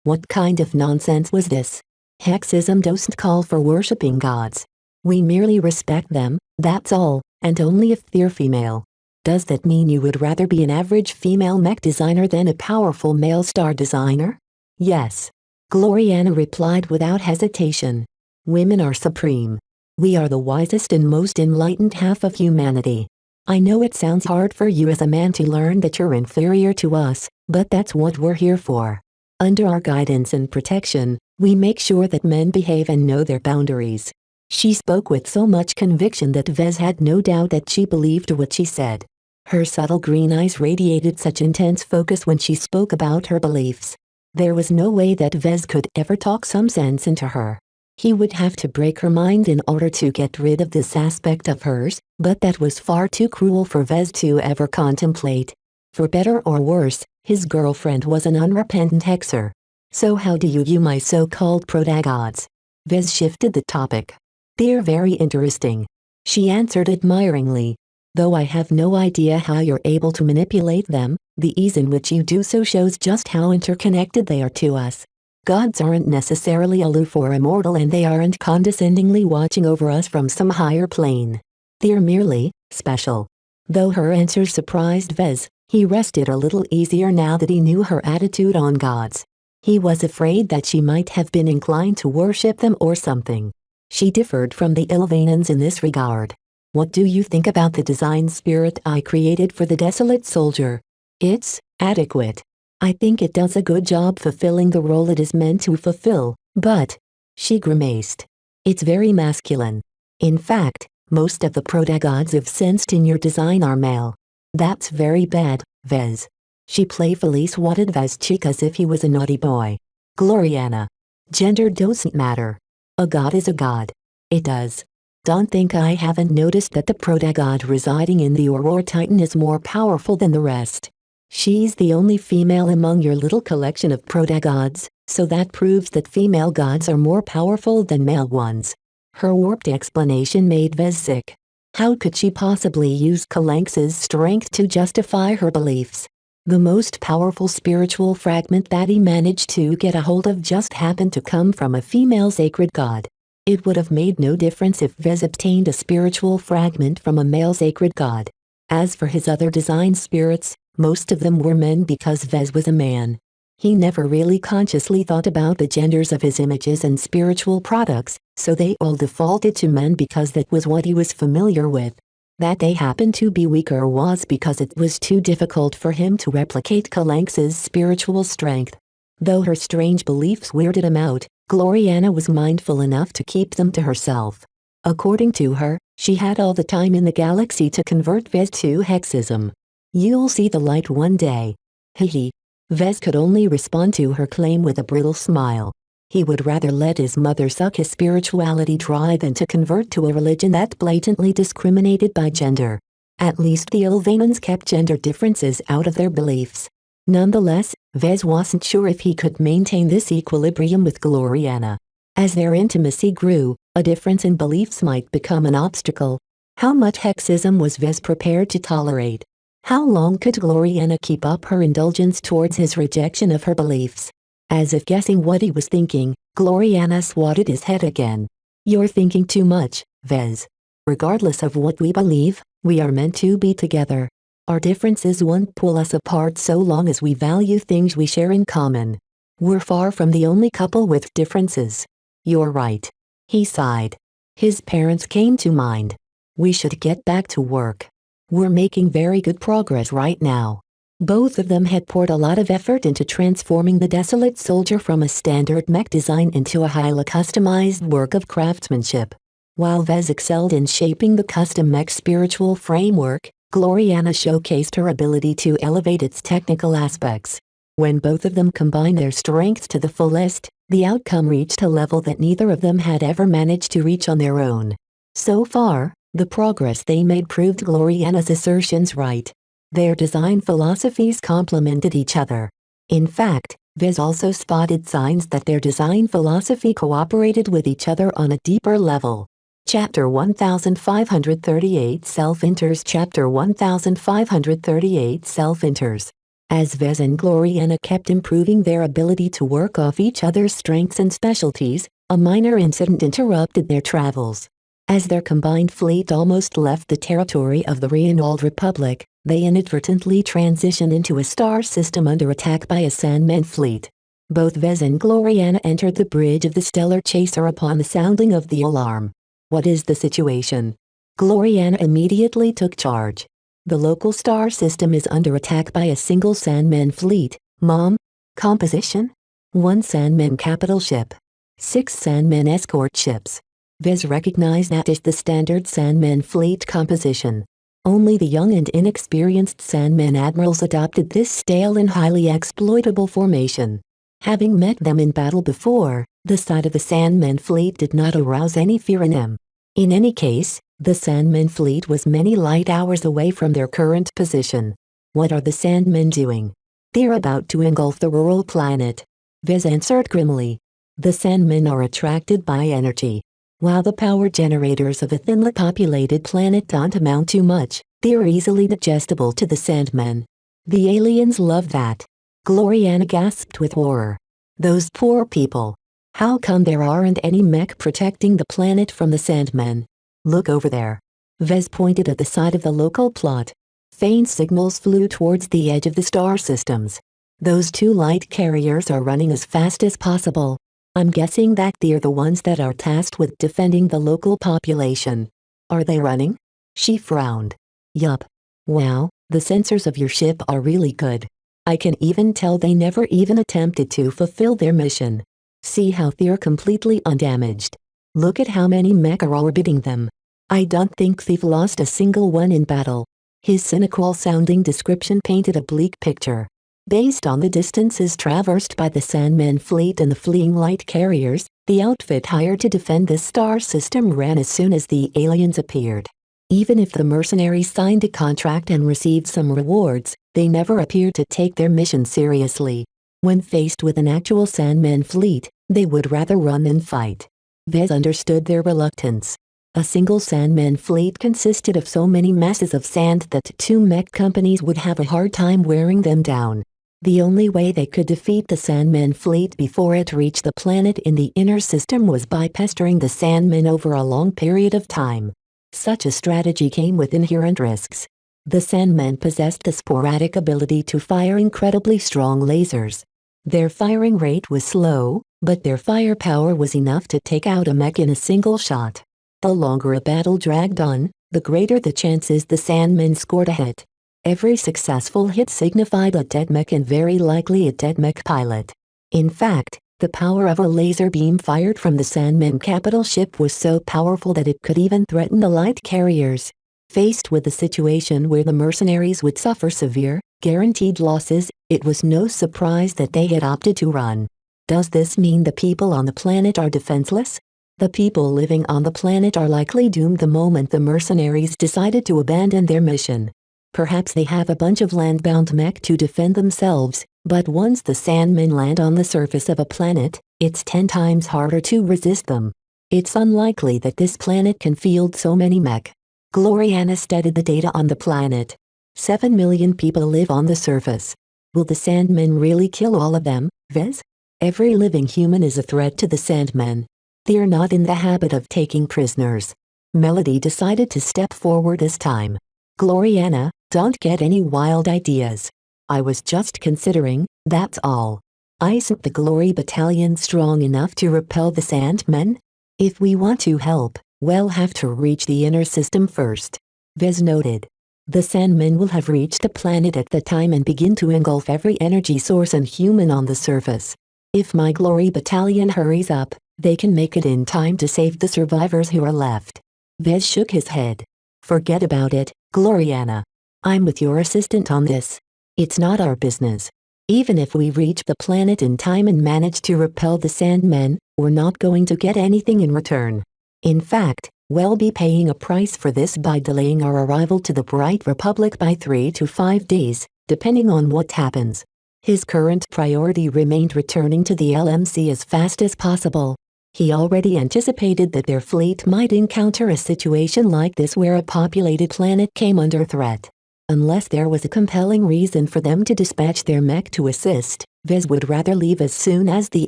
What kind of nonsense was this? Hexism doesn't call for worshipping gods. We merely respect them, that's all, and only if they're female. Does that mean you would rather be an average female mech designer than a powerful male star designer? Yes. Gloriana replied without hesitation. Women are supreme. We are the wisest and most enlightened half of humanity. I know it sounds hard for you as a man to learn that you're inferior to us, but that's what we're here for. Under our guidance and protection, we make sure that men behave and know their boundaries. She spoke with so much conviction that Vez had no doubt that she believed what she said. Her subtle green eyes radiated such intense focus when she spoke about her beliefs. There was no way that Vez could ever talk some sense into her. He would have to break her mind in order to get rid of this aspect of hers, but that was far too cruel for Vez to ever contemplate. For better or worse, his girlfriend was an unrepentant hexer. So how do you my so-called protagods? Vez shifted the topic. They're very interesting. She answered admiringly. Though I have no idea how you're able to manipulate them, the ease in which you do so shows just how interconnected they are to us. Gods aren't necessarily aloof or immortal, and they aren't condescendingly watching over us from some higher plane. They're merely special. Though her answer surprised Vez, he rested a little easier now that he knew her attitude on gods. He was afraid that she might have been inclined to worship them or something. She differed from the Ilvanans in this regard. What do you think about the design spirit I created for the desolate soldier? It's adequate. I think it does a good job fulfilling the role it is meant to fulfill, but, she grimaced, it's very masculine. In fact, most of the protagods I've sensed in your design are male. That's very bad, Vez. She playfully swatted Vez's cheek as if he was a naughty boy. Gloriana. Gender doesn't matter. A god is a god. It does. Don't think I haven't noticed that the protagod residing in the Aurora Titan is more powerful than the rest. She's the only female among your little collection of protagods, so that proves that female gods are more powerful than male ones. Her warped explanation made Vez sick. How could she possibly use Kalanx's strength to justify her beliefs? The most powerful spiritual fragment that he managed to get a hold of just happened to come from a female sacred god. It would have made no difference if Vez obtained a spiritual fragment from a male sacred god. As for his other design spirits, most of them were men because Vez was a man. He never really consciously thought about the genders of his images and spiritual products, so they all defaulted to men because that was what he was familiar with. That they happened to be weaker was because it was too difficult for him to replicate Kalanx's spiritual strength. Though her strange beliefs weirded him out, Gloriana was mindful enough to keep them to herself. According to her, she had all the time in the galaxy to convert Vez to hexism. You'll see the light one day. Hehe. Vez could only respond to her claim with a brittle smile. He would rather let his mother suck his spirituality dry than to convert to a religion that blatantly discriminated by gender. At least the Ilvanans kept gender differences out of their beliefs. Nonetheless, Vez wasn't sure if he could maintain this equilibrium with Gloriana. As their intimacy grew, a difference in beliefs might become an obstacle. How much hexism was Vez prepared to tolerate? How long could Gloriana keep up her indulgence towards his rejection of her beliefs? As if guessing what he was thinking, Gloriana swatted his head again. You're thinking too much, Vez. Regardless of what we believe, we are meant to be together. Our differences won't pull us apart so long as we value things we share in common. We're far from the only couple with differences. You're right. He sighed. His parents came to mind. We should get back to work. We're making very good progress right now. Both of them had poured a lot of effort into transforming the desolate soldier from a standard mech design into a highly customized work of craftsmanship. While Vez excelled in shaping the custom mech spiritual framework, Gloriana showcased her ability to elevate its technical aspects. When both of them combined their strengths to the fullest, the outcome reached a level that neither of them had ever managed to reach on their own. So far, the progress they made proved Gloriana's assertions right. Their design philosophies complemented each other. In fact, Vez also spotted signs that their design philosophy cooperated with each other on a deeper level. Chapter 1538 Self-Enters Chapter 1538 Self-Enters. As Vez and Gloriana kept improving their ability to work off each other's strengths and specialties, a minor incident interrupted their travels. As their combined fleet almost left the territory of the Reanald Republic, they inadvertently transitioned into a star system under attack by a Sandman fleet. Both Vez and Gloriana entered the bridge of the Stellar Chaser upon the sounding of the alarm. What is the situation? Gloriana immediately took charge. The local star system is under attack by a single Sandman fleet. Mom? Composition? 1 Sandman capital ship. 6 Sandman escort ships. Vez recognized that as the standard Sandman fleet composition. Only the young and inexperienced Sandman admirals adopted this stale and highly exploitable formation. Having met them in battle before, the sight of the Sandman fleet did not arouse any fear in them. In any case, the Sandman fleet was many light hours away from their current position. What are the Sandmen doing? They're about to engulf the rural planet. Vez answered grimly. The Sandmen are attracted by energy. While the power generators of a thinly populated planet don't amount to much, they're easily digestible to the Sandmen. The aliens love that. Gloriana gasped with horror. Those poor people. How come there aren't any mech protecting the planet from the Sandmen? Look over there. Vez pointed at the side of the local plot. Faint signals flew towards the edge of the star systems. Those 2 light carriers are running as fast as possible. I'm guessing that they're the ones that are tasked with defending the local population. Are they running? She frowned. Yup. Wow, the sensors of your ship are really good. I can even tell they never even attempted to fulfill their mission. See how they're completely undamaged. Look at how many mech are orbiting them. I don't think they've lost a single one in battle. His cynical-sounding description painted a bleak picture. Based on the distances traversed by the Sandman fleet and the fleeing light carriers, the outfit hired to defend this star system ran as soon as the aliens appeared. Even if the mercenaries signed a contract and received some rewards, they never appeared to take their mission seriously. When faced with an actual Sandman fleet, they would rather run than fight. Vez understood their reluctance. A single Sandman fleet consisted of so many masses of sand that 2 mech companies would have a hard time wearing them down. The only way they could defeat the Sandman fleet before it reached the planet in the inner system was by pestering the Sandmen over a long period of time. Such a strategy came with inherent risks. The Sandmen possessed the sporadic ability to fire incredibly strong lasers. Their firing rate was slow, but their firepower was enough to take out a mech in a single shot. The longer a battle dragged on, the greater the chances the Sandmen scored a hit. Every successful hit signified a dead mech and very likely a dead mech pilot. In fact, the power of a laser beam fired from the Sandman capital ship was so powerful that it could even threaten the light carriers. Faced with a situation where the mercenaries would suffer severe, guaranteed losses, it was no surprise that they had opted to run. Does this mean the people on the planet are defenseless? The people living on the planet are likely doomed the moment the mercenaries decided to abandon their mission. Perhaps they have a bunch of land-bound mech to defend themselves, but once the Sandmen land on the surface of a planet, it's 10 times harder to resist them. It's unlikely that this planet can field so many mech. Gloriana studied the data on the planet. 7 million people live on the surface. Will the Sandmen really kill all of them, Vez? Every living human is a threat to the Sandmen. They're not in the habit of taking prisoners. Melody decided to step forward this time. Gloriana, don't get any wild ideas. I was just considering, that's all. Isn't the Glory Battalion strong enough to repel the Sandmen? If we want to help, we'll have to reach the inner system first. Vez noted. The Sandmen will have reached the planet at the time and begin to engulf every energy source and human on the surface. If my Glory Battalion hurries up, they can make it in time to save the survivors who are left. Vez shook his head. Forget about it, Gloriana. I'm with your assistant on this. It's not our business. Even if we reach the planet in time and manage to repel the Sandmen, we're not going to get anything in return. In fact, we'll be paying a price for this by delaying our arrival to the Bright Republic by 3 to 5 days, depending on what happens. His current priority remained returning to the LMC as fast as possible. He already anticipated that their fleet might encounter a situation like this where a populated planet came under threat. Unless there was a compelling reason for them to dispatch their mech to assist, Vez would rather leave as soon as the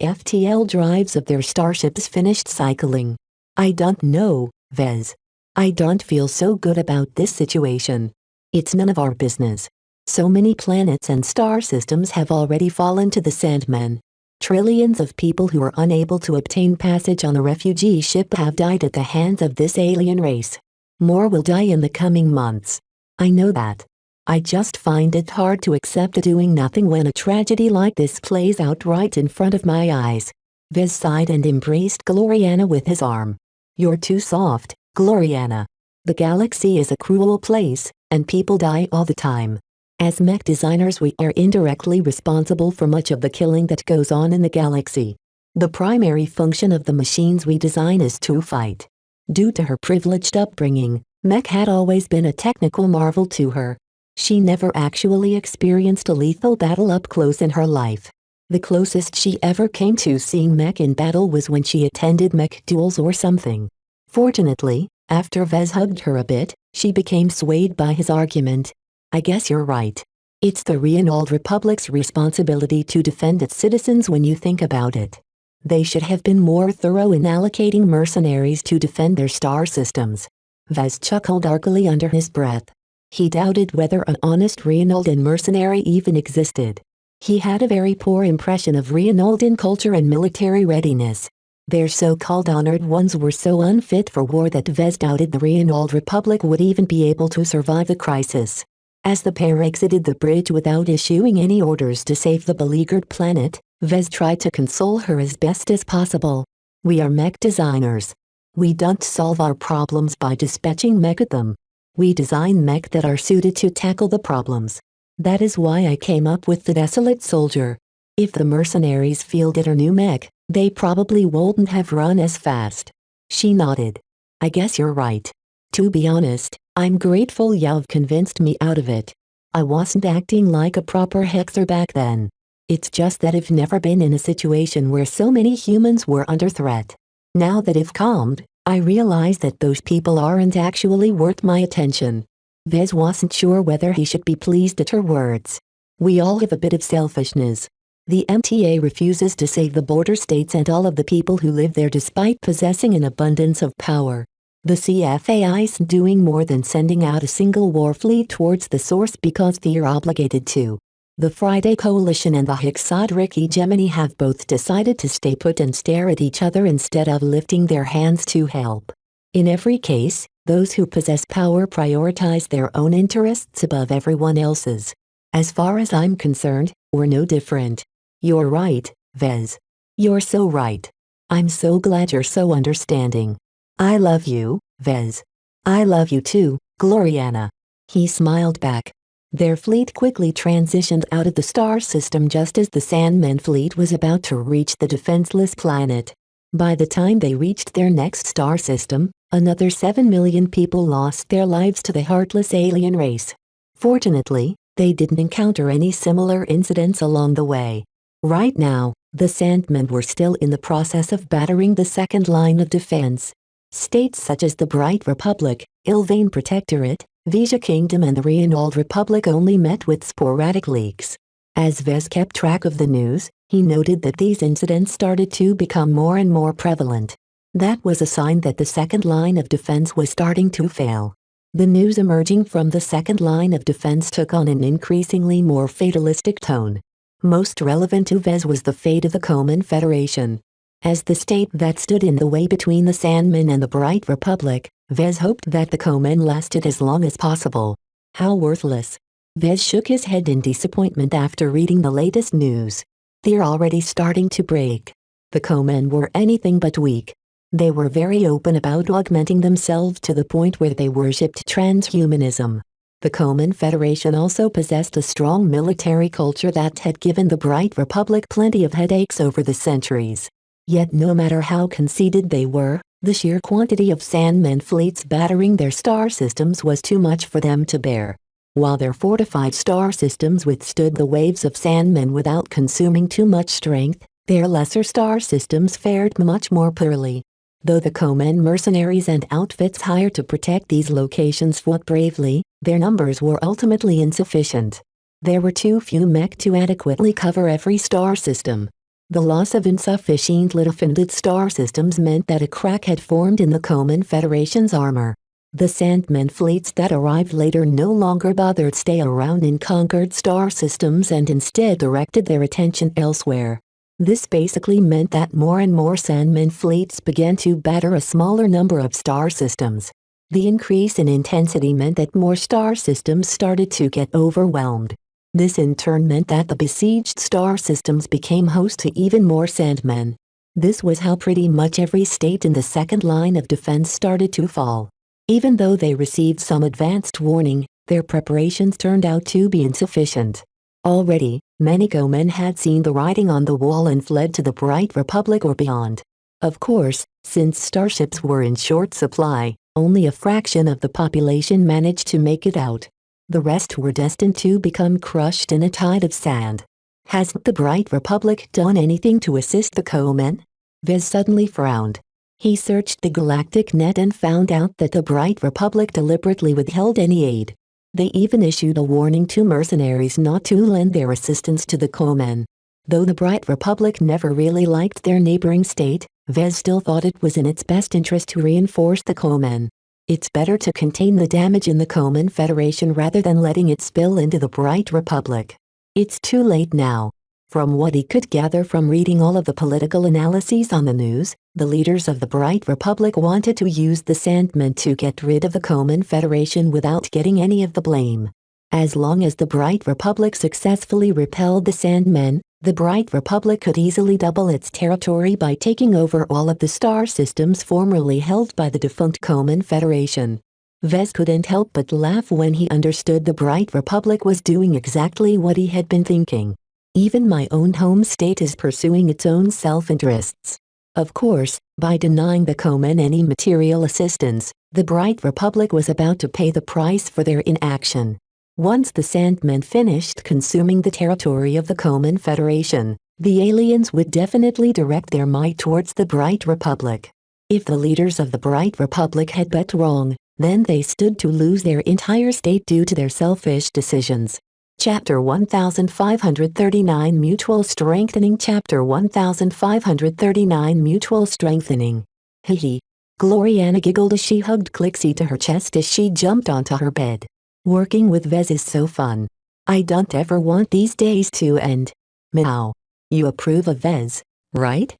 FTL drives of their starships finished cycling. I don't know, Vez. I don't feel so good about this situation. It's none of our business. So many planets and star systems have already fallen to the Sandmen. Trillions of people who are unable to obtain passage on a refugee ship have died at the hands of this alien race. More will die in the coming months. I know that. I just find it hard to accept doing nothing when a tragedy like this plays out right in front of my eyes. Vez sighed and embraced Gloriana with his arm. You're too soft, Gloriana. The galaxy is a cruel place, and people die all the time. As mech designers, we are indirectly responsible for much of the killing that goes on in the galaxy. The primary function of the machines we design is to fight. Due to her privileged upbringing, mech had always been a technical marvel to her. She never actually experienced a lethal battle up close in her life. The closest she ever came to seeing mech in battle was when she attended mech duels or something. Fortunately, after Vez hugged her a bit, she became swayed by his argument. I guess you're right. It's the Reinold Republic's responsibility to defend its citizens when you think about it. They should have been more thorough in allocating mercenaries to defend their star systems. Vez chuckled darkly under his breath. He doubted whether an honest Reynoldan mercenary even existed. He had a very poor impression of Reynoldan culture and military readiness. Their so-called honored ones were so unfit for war that Vez doubted the Reinold Republic would even be able to survive the crisis. As the pair exited the bridge without issuing any orders to save the beleaguered planet, Vez tried to console her as best as possible. We are mech designers. We don't solve our problems by dispatching mech at them. We design mech that are suited to tackle the problems. That is why I came up with the Desolate Soldier. If the mercenaries fielded a new mech, they probably wouldn't have run as fast. She nodded. I guess you're right. To be honest, I'm grateful you've convinced me out of it. I wasn't acting like a proper hexer back then. It's just that I've never been in a situation where so many humans were under threat. Now that I've calmed, I realize that those people aren't actually worth my attention. Vez wasn't sure whether he should be pleased at her words. We all have a bit of selfishness. The MTA refuses to save the border states and all of the people who live there despite possessing an abundance of power. The CFA isn't doing more than sending out a single war fleet towards the source because they're obligated to. The Friday Coalition and the Hexadric Hegemony have both decided to stay put and stare at each other instead of lifting their hands to help. In every case, those who possess power prioritize their own interests above everyone else's. As far as I'm concerned, we're no different. You're right, Vez. You're so right. I'm so glad you're so understanding. I love you, Vez. I love you too, Gloriana. He smiled back. Their fleet quickly transitioned out of the star system just as the Sandman fleet was about to reach the defenseless planet. By the time they reached their next star system, another 7 million people lost their lives to the heartless alien race. Fortunately, they didn't encounter any similar incidents along the way. Right now, the Sandmen were still in the process of battering the second line of defense. States such as the Bright Republic, Ilvain Protectorate, Vija Kingdom and the Reinold Republic only met with sporadic leaks. As Vez kept track of the news, he noted that these incidents started to become more and more prevalent. That was a sign that the second line of defense was starting to fail. The news emerging from the second line of defense took on an increasingly more fatalistic tone. Most relevant to Vez was the fate of the Coman Federation. As the state that stood in the way between the Sandmen and the Bright Republic, Vez hoped that the Coman lasted as long as possible. How worthless. Vez shook his head in disappointment after reading the latest news. They're already starting to break. The Coman were anything but weak. They were very open about augmenting themselves to the point where they worshipped transhumanism. The Coman Federation also possessed a strong military culture that had given the Bright Republic plenty of headaches over the centuries. Yet no matter how conceited they were, the sheer quantity of Sandmen fleets battering their star systems was too much for them to bear. While their fortified star systems withstood the waves of Sandmen without consuming too much strength, their lesser star systems fared much more poorly. Though the Coman mercenaries and outfits hired to protect these locations fought bravely, their numbers were ultimately insufficient. There were too few mech to adequately cover every star system. The loss of insufficiently defended star systems meant that a crack had formed in the Common Federation's armor. The Sandman fleets that arrived later no longer bothered stay around in conquered star systems and instead directed their attention elsewhere. This basically meant that more and more Sandman fleets began to batter a smaller number of star systems. The increase in intensity meant that more star systems started to get overwhelmed. This in turn meant that the besieged star systems became host to even more Sandmen. This was how pretty much every state in the second line of defense started to fall. Even though they received some advanced warning, their preparations turned out to be insufficient. Already, many Go-men had seen the writing on the wall and fled to the Bright Republic or beyond. Of course, since starships were in short supply, only a fraction of the population managed to make it out. The rest were destined to become crushed in a tide of sand. Hasn't the Bright Republic done anything to assist the Go-men? Vez suddenly frowned. He searched the galactic net and found out that the Bright Republic deliberately withheld any aid. They even issued a warning to mercenaries not to lend their assistance to the Go-men. Though the Bright Republic never really liked their neighboring state, Vez still thought it was in its best interest to reinforce the Go-men. It's better to contain the damage in the Common Federation rather than letting it spill into the Bright Republic. It's too late now. From what he could gather from reading all of the political analyses on the news, the leaders of the Bright Republic wanted to use the Sandmen to get rid of the Common Federation without getting any of the blame. As long as the Bright Republic successfully repelled the Sandmen, the Bright Republic could easily double its territory by taking over all of the star systems formerly held by the defunct Common Federation. Vez couldn't help but laugh when he understood the Bright Republic was doing exactly what he had been thinking. Even my own home state is pursuing its own self-interests. Of course, by denying the Go-men any material assistance, the Bright Republic was about to pay the price for their inaction. Once the Sandmen finished consuming the territory of the Common Federation, the aliens would definitely direct their might towards the Bright Republic. If the leaders of the Bright Republic had bet wrong, then they stood to lose their entire state due to their selfish decisions. Chapter 1539 Mutual Strengthening Chapter 1539 Mutual Strengthening. Hee. Gloriana giggled as she hugged Clixie to her chest as she jumped onto her bed. Working with Vez is so fun. I don't ever want these days to end. Meow. You approve of Vez, right?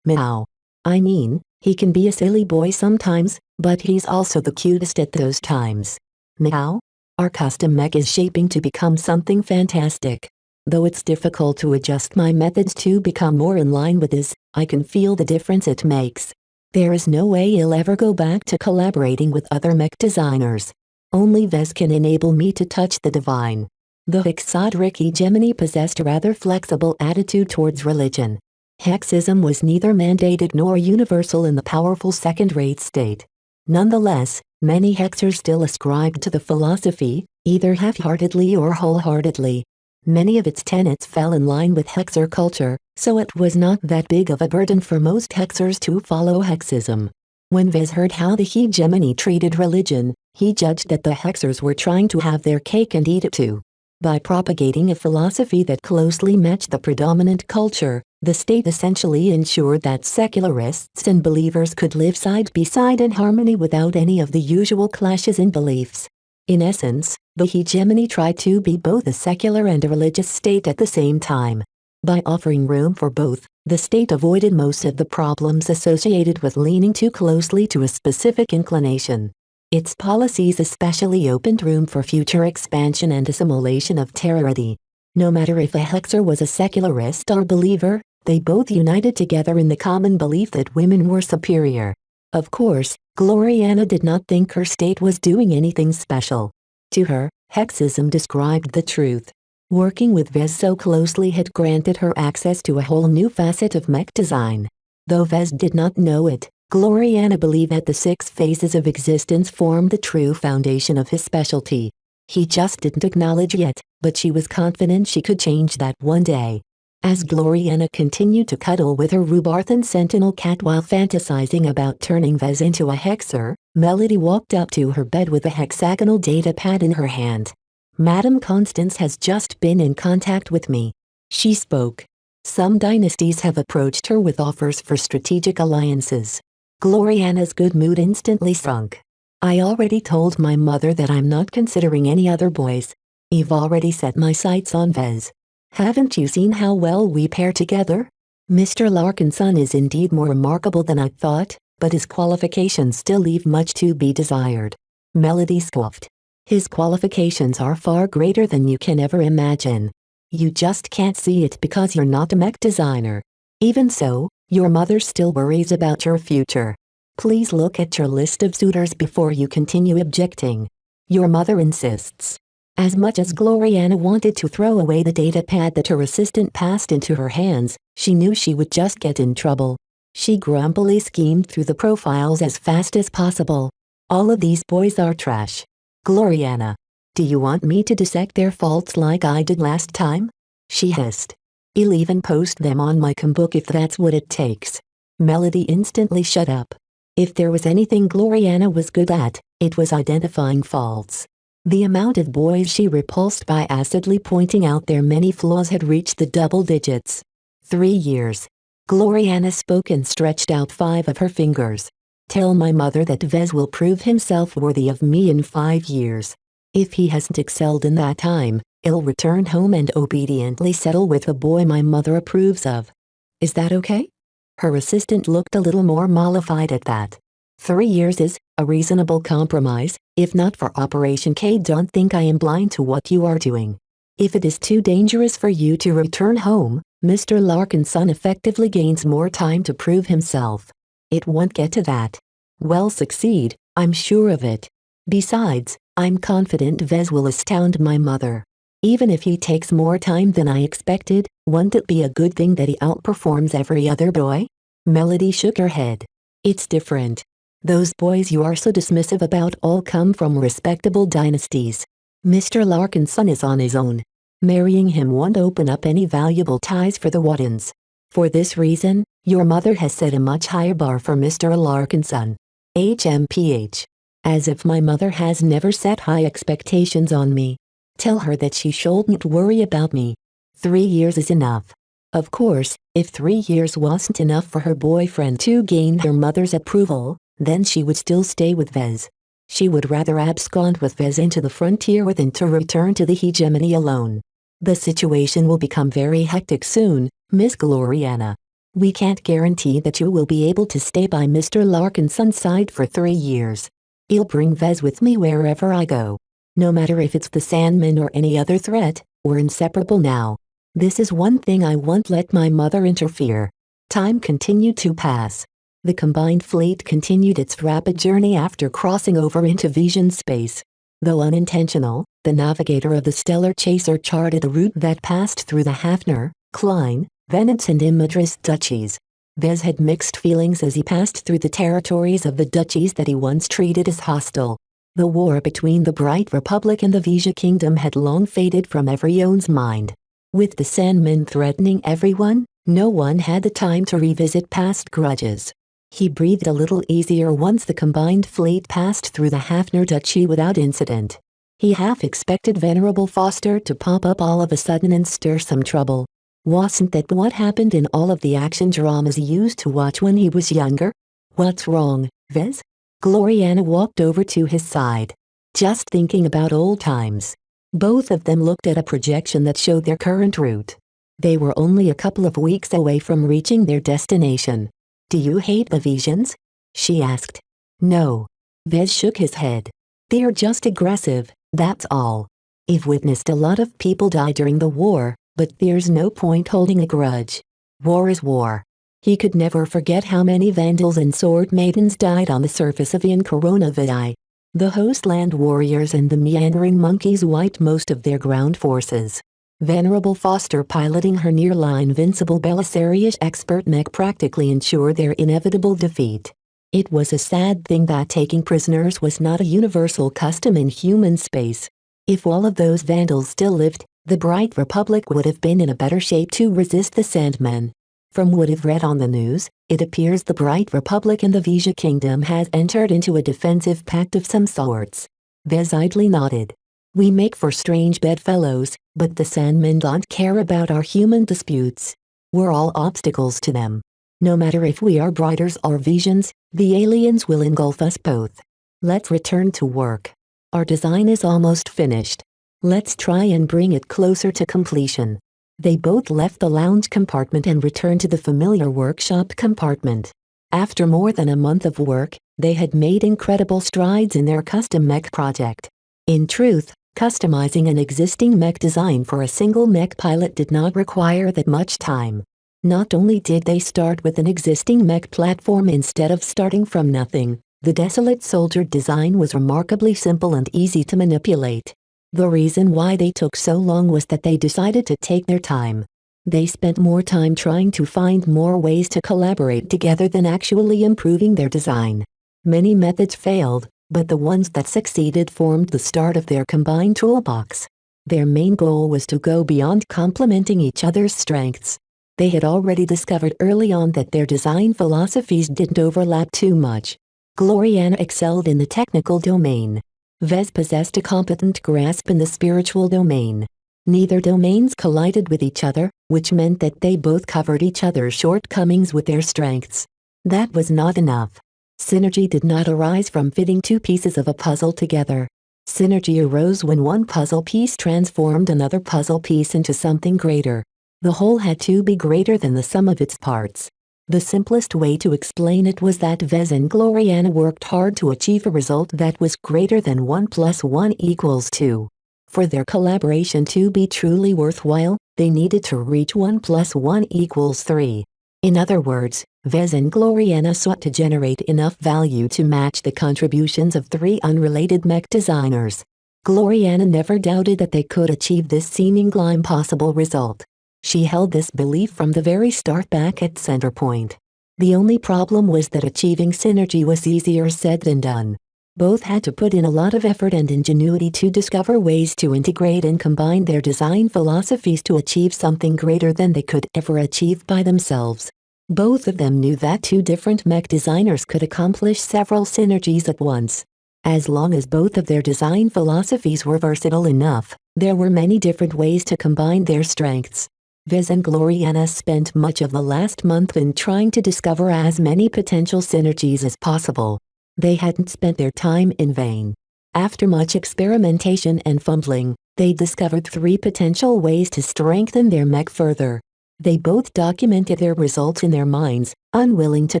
Meow. I mean, he can be a silly boy sometimes, but he's also the cutest at those times. Meow. Our custom mech is shaping to become something fantastic. Though it's difficult to adjust my methods to become more in line with his, I can feel the difference it makes. There is no way he'll ever go back to collaborating with other mech designers. Only Vez can enable me to touch the divine. The Hexodric hegemony possessed a rather flexible attitude towards religion. Hexism was neither mandated nor universal in the powerful second-rate state. Nonetheless, many hexers still ascribed to the philosophy, either half-heartedly or wholeheartedly. Many of its tenets fell in line with hexer culture, so it was not that big of a burden for most hexers to follow hexism. When Vez heard how the hegemony treated religion, he judged that the hexers were trying to have their cake and eat it too. By propagating a philosophy that closely matched the predominant culture, the state essentially ensured that secularists and believers could live side by side in harmony without any of the usual clashes in beliefs. In essence, the hegemony tried to be both a secular and a religious state at the same time. By offering room for both, the state avoided most of the problems associated with leaning too closely to a specific inclination. Its policies especially opened room for future expansion and assimilation of terrority. No matter if a hexer was a secularist or believer, they both united together in the common belief that women were superior. Of course, Gloriana did not think her state was doing anything special. To her, hexism described the truth. Working with Vez so closely had granted her access to a whole new facet of mech design. Though Vez did not know it, Gloriana believed that the 6 phases of existence formed the true foundation of his specialty. He just didn't acknowledge yet, but she was confident she could change that one day. As Gloriana continued to cuddle with her Rubarthan sentinel cat while fantasizing about turning Vez into a hexer, Melody walked up to her bed with a hexagonal data pad in her hand. Madame Constance has just been in contact with me. She spoke. Some dynasties have approached her with offers for strategic alliances. Gloriana's good mood instantly sunk. I already told my mother that I'm not considering any other boys. I've already set my sights on Vez. Haven't you seen how well we pair together? Mr. Larkinson is indeed more remarkable than I thought, but his qualifications still leave much to be desired. Melody scoffed. His qualifications are far greater than you can ever imagine. You just can't see it because you're not a mech designer. Even so, your mother still worries about your future. Please look at your list of suitors before you continue objecting. Your mother insists. As much as Gloriana wanted to throw away the data pad that her assistant passed into her hands, she knew she would just get in trouble. She grumpily schemed through the profiles as fast as possible. All of these boys are trash. Gloriana, do you want me to dissect their faults like I did last time? She hissed. I'll even post them on my book if that's what it takes. Melody instantly shut up. If there was anything Gloriana was good at, it was identifying faults. The amount of boys she repulsed by acidly pointing out their many flaws had reached the double digits. 3 years. Gloriana spoke and stretched out 5 of her fingers. Tell my mother that Vez will prove himself worthy of me in 5 years. If he hasn't excelled in that time, I'll return home and obediently settle with a boy my mother approves of. Is that okay? Her assistant looked a little more mollified at that. 3 years is a reasonable compromise. If not for Operation K, don't think I am blind to what you are doing. If it is too dangerous for you to return home, Mr. Larkinson effectively gains more time to prove himself. It won't get to that. We'll succeed, I'm sure of it. Besides, I'm confident Vez will astound my mother. Even if he takes more time than I expected, won't it be a good thing that he outperforms every other boy? Melody shook her head. It's different. Those boys you are so dismissive about all come from respectable dynasties. Mr. Larkinson is on his own. Marrying him won't open up any valuable ties for the Waddens. For this reason, your mother has set a much higher bar for Mr. Larkinson. HMPH. As if my mother has never set high expectations on me. Tell her that she shouldn't worry about me. 3 years is enough. Of course, if 3 years wasn't enough for her boyfriend to gain her mother's approval, then she would still stay with Vez. She would rather abscond with Vez into the frontier than to return to the hegemony alone. The situation will become very hectic soon, Miss Gloriana. We can't guarantee that you will be able to stay by Mr. Larkinson's side for 3 years. I'll bring Vez with me wherever I go. No matter if it's the Sandman or any other threat, we're inseparable now. This is one thing I won't let my mother interfere. Time continued to pass. The combined fleet continued its rapid journey after crossing over into Vision space. Though unintentional, the navigator of the Stellar Chaser charted a route that passed through the Hafner, Klein, Venance and Imadris duchies. Vez had mixed feelings as he passed through the territories of the duchies that he once treated as hostile. The war between the Bright Republic and the Vija Kingdom had long faded from everyone's mind. With the Sandmen threatening everyone, no one had the time to revisit past grudges. He breathed a little easier once the combined fleet passed through the Hafner Duchy without incident. He half expected Venerable Foster to pop up all of a sudden and stir some trouble. Wasn't that what happened in all of the action dramas he used to watch when he was younger? What's wrong, Vez? Gloriana walked over to his side. Just thinking about old times. Both of them looked at a projection that showed their current route. They were only a couple of weeks away from reaching their destination. Do you hate the Visions? She asked. No. Vez shook his head. They're just aggressive, that's all. I've witnessed a lot of people die during the war, but there's no point holding a grudge. War is war. He could never forget how many Vandals and Sword Maidens died on the surface of Ian Coronavidai. The Hostland warriors and the meandering monkeys wiped most of their ground forces. Venerable Foster piloting her nearline invincible Belisarius expert mech practically ensured their inevitable defeat. It was a sad thing that taking prisoners was not a universal custom in human space. If all of those Vandals still lived, the Bright Republic would have been in a better shape to resist the Sandmen. From what I've read on the news, it appears the Bright Republic and the Vija Kingdom has entered into a defensive pact of some sorts. Vez idly nodded. We make for strange bedfellows, but the Sandmen don't care about our human disputes. We're all obstacles to them. No matter if we are brighters or visions, the aliens will engulf us both. Let's return to work. Our design is almost finished. Let's try and bring it closer to completion. They both left the lounge compartment and returned to the familiar workshop compartment. After more than a month of work, they had made incredible strides in their custom mech project. In truth, customizing an existing mech design for a single mech pilot did not require that much time. Not only did they start with an existing mech platform instead of starting from nothing, the desolate soldier design was remarkably simple and easy to manipulate. The reason why they took so long was that they decided to take their time. They spent more time trying to find more ways to collaborate together than actually improving their design. Many methods failed, but the ones that succeeded formed the start of their combined toolbox. Their main goal was to go beyond complementing each other's strengths. They had already discovered early on that their design philosophies didn't overlap too much. Gloriana excelled in the technical domain. Vez possessed a competent grasp in the spiritual domain. Neither domains collided with each other, which meant that they both covered each other's shortcomings with their strengths. That was not enough. Synergy did not arise from fitting two pieces of a puzzle together. Synergy arose when one puzzle piece transformed another puzzle piece into something greater. The whole had to be greater than the sum of its parts. The simplest way to explain it was that Vez and Gloriana worked hard to achieve a result that was greater than 1 + 1 = 2. For their collaboration to be truly worthwhile, they needed to reach 1 + 1 = 3. In other words, Vez and Gloriana sought to generate enough value to match the contributions of three unrelated mech designers. Gloriana never doubted that they could achieve this seemingly impossible result. She held this belief from the very start back at Centerpoint. The only problem was that achieving synergy was easier said than done. Both had to put in a lot of effort and ingenuity to discover ways to integrate and combine their design philosophies to achieve something greater than they could ever achieve by themselves. Both of them knew that two different mech designers could accomplish several synergies at once. As long as both of their design philosophies were versatile enough, there were many different ways to combine their strengths. Vez and Gloriana spent much of the last month in trying to discover as many potential synergies as possible. They hadn't spent their time in vain. After much experimentation and fumbling, they discovered three potential ways to strengthen their mech further. They both documented their results in their minds, unwilling to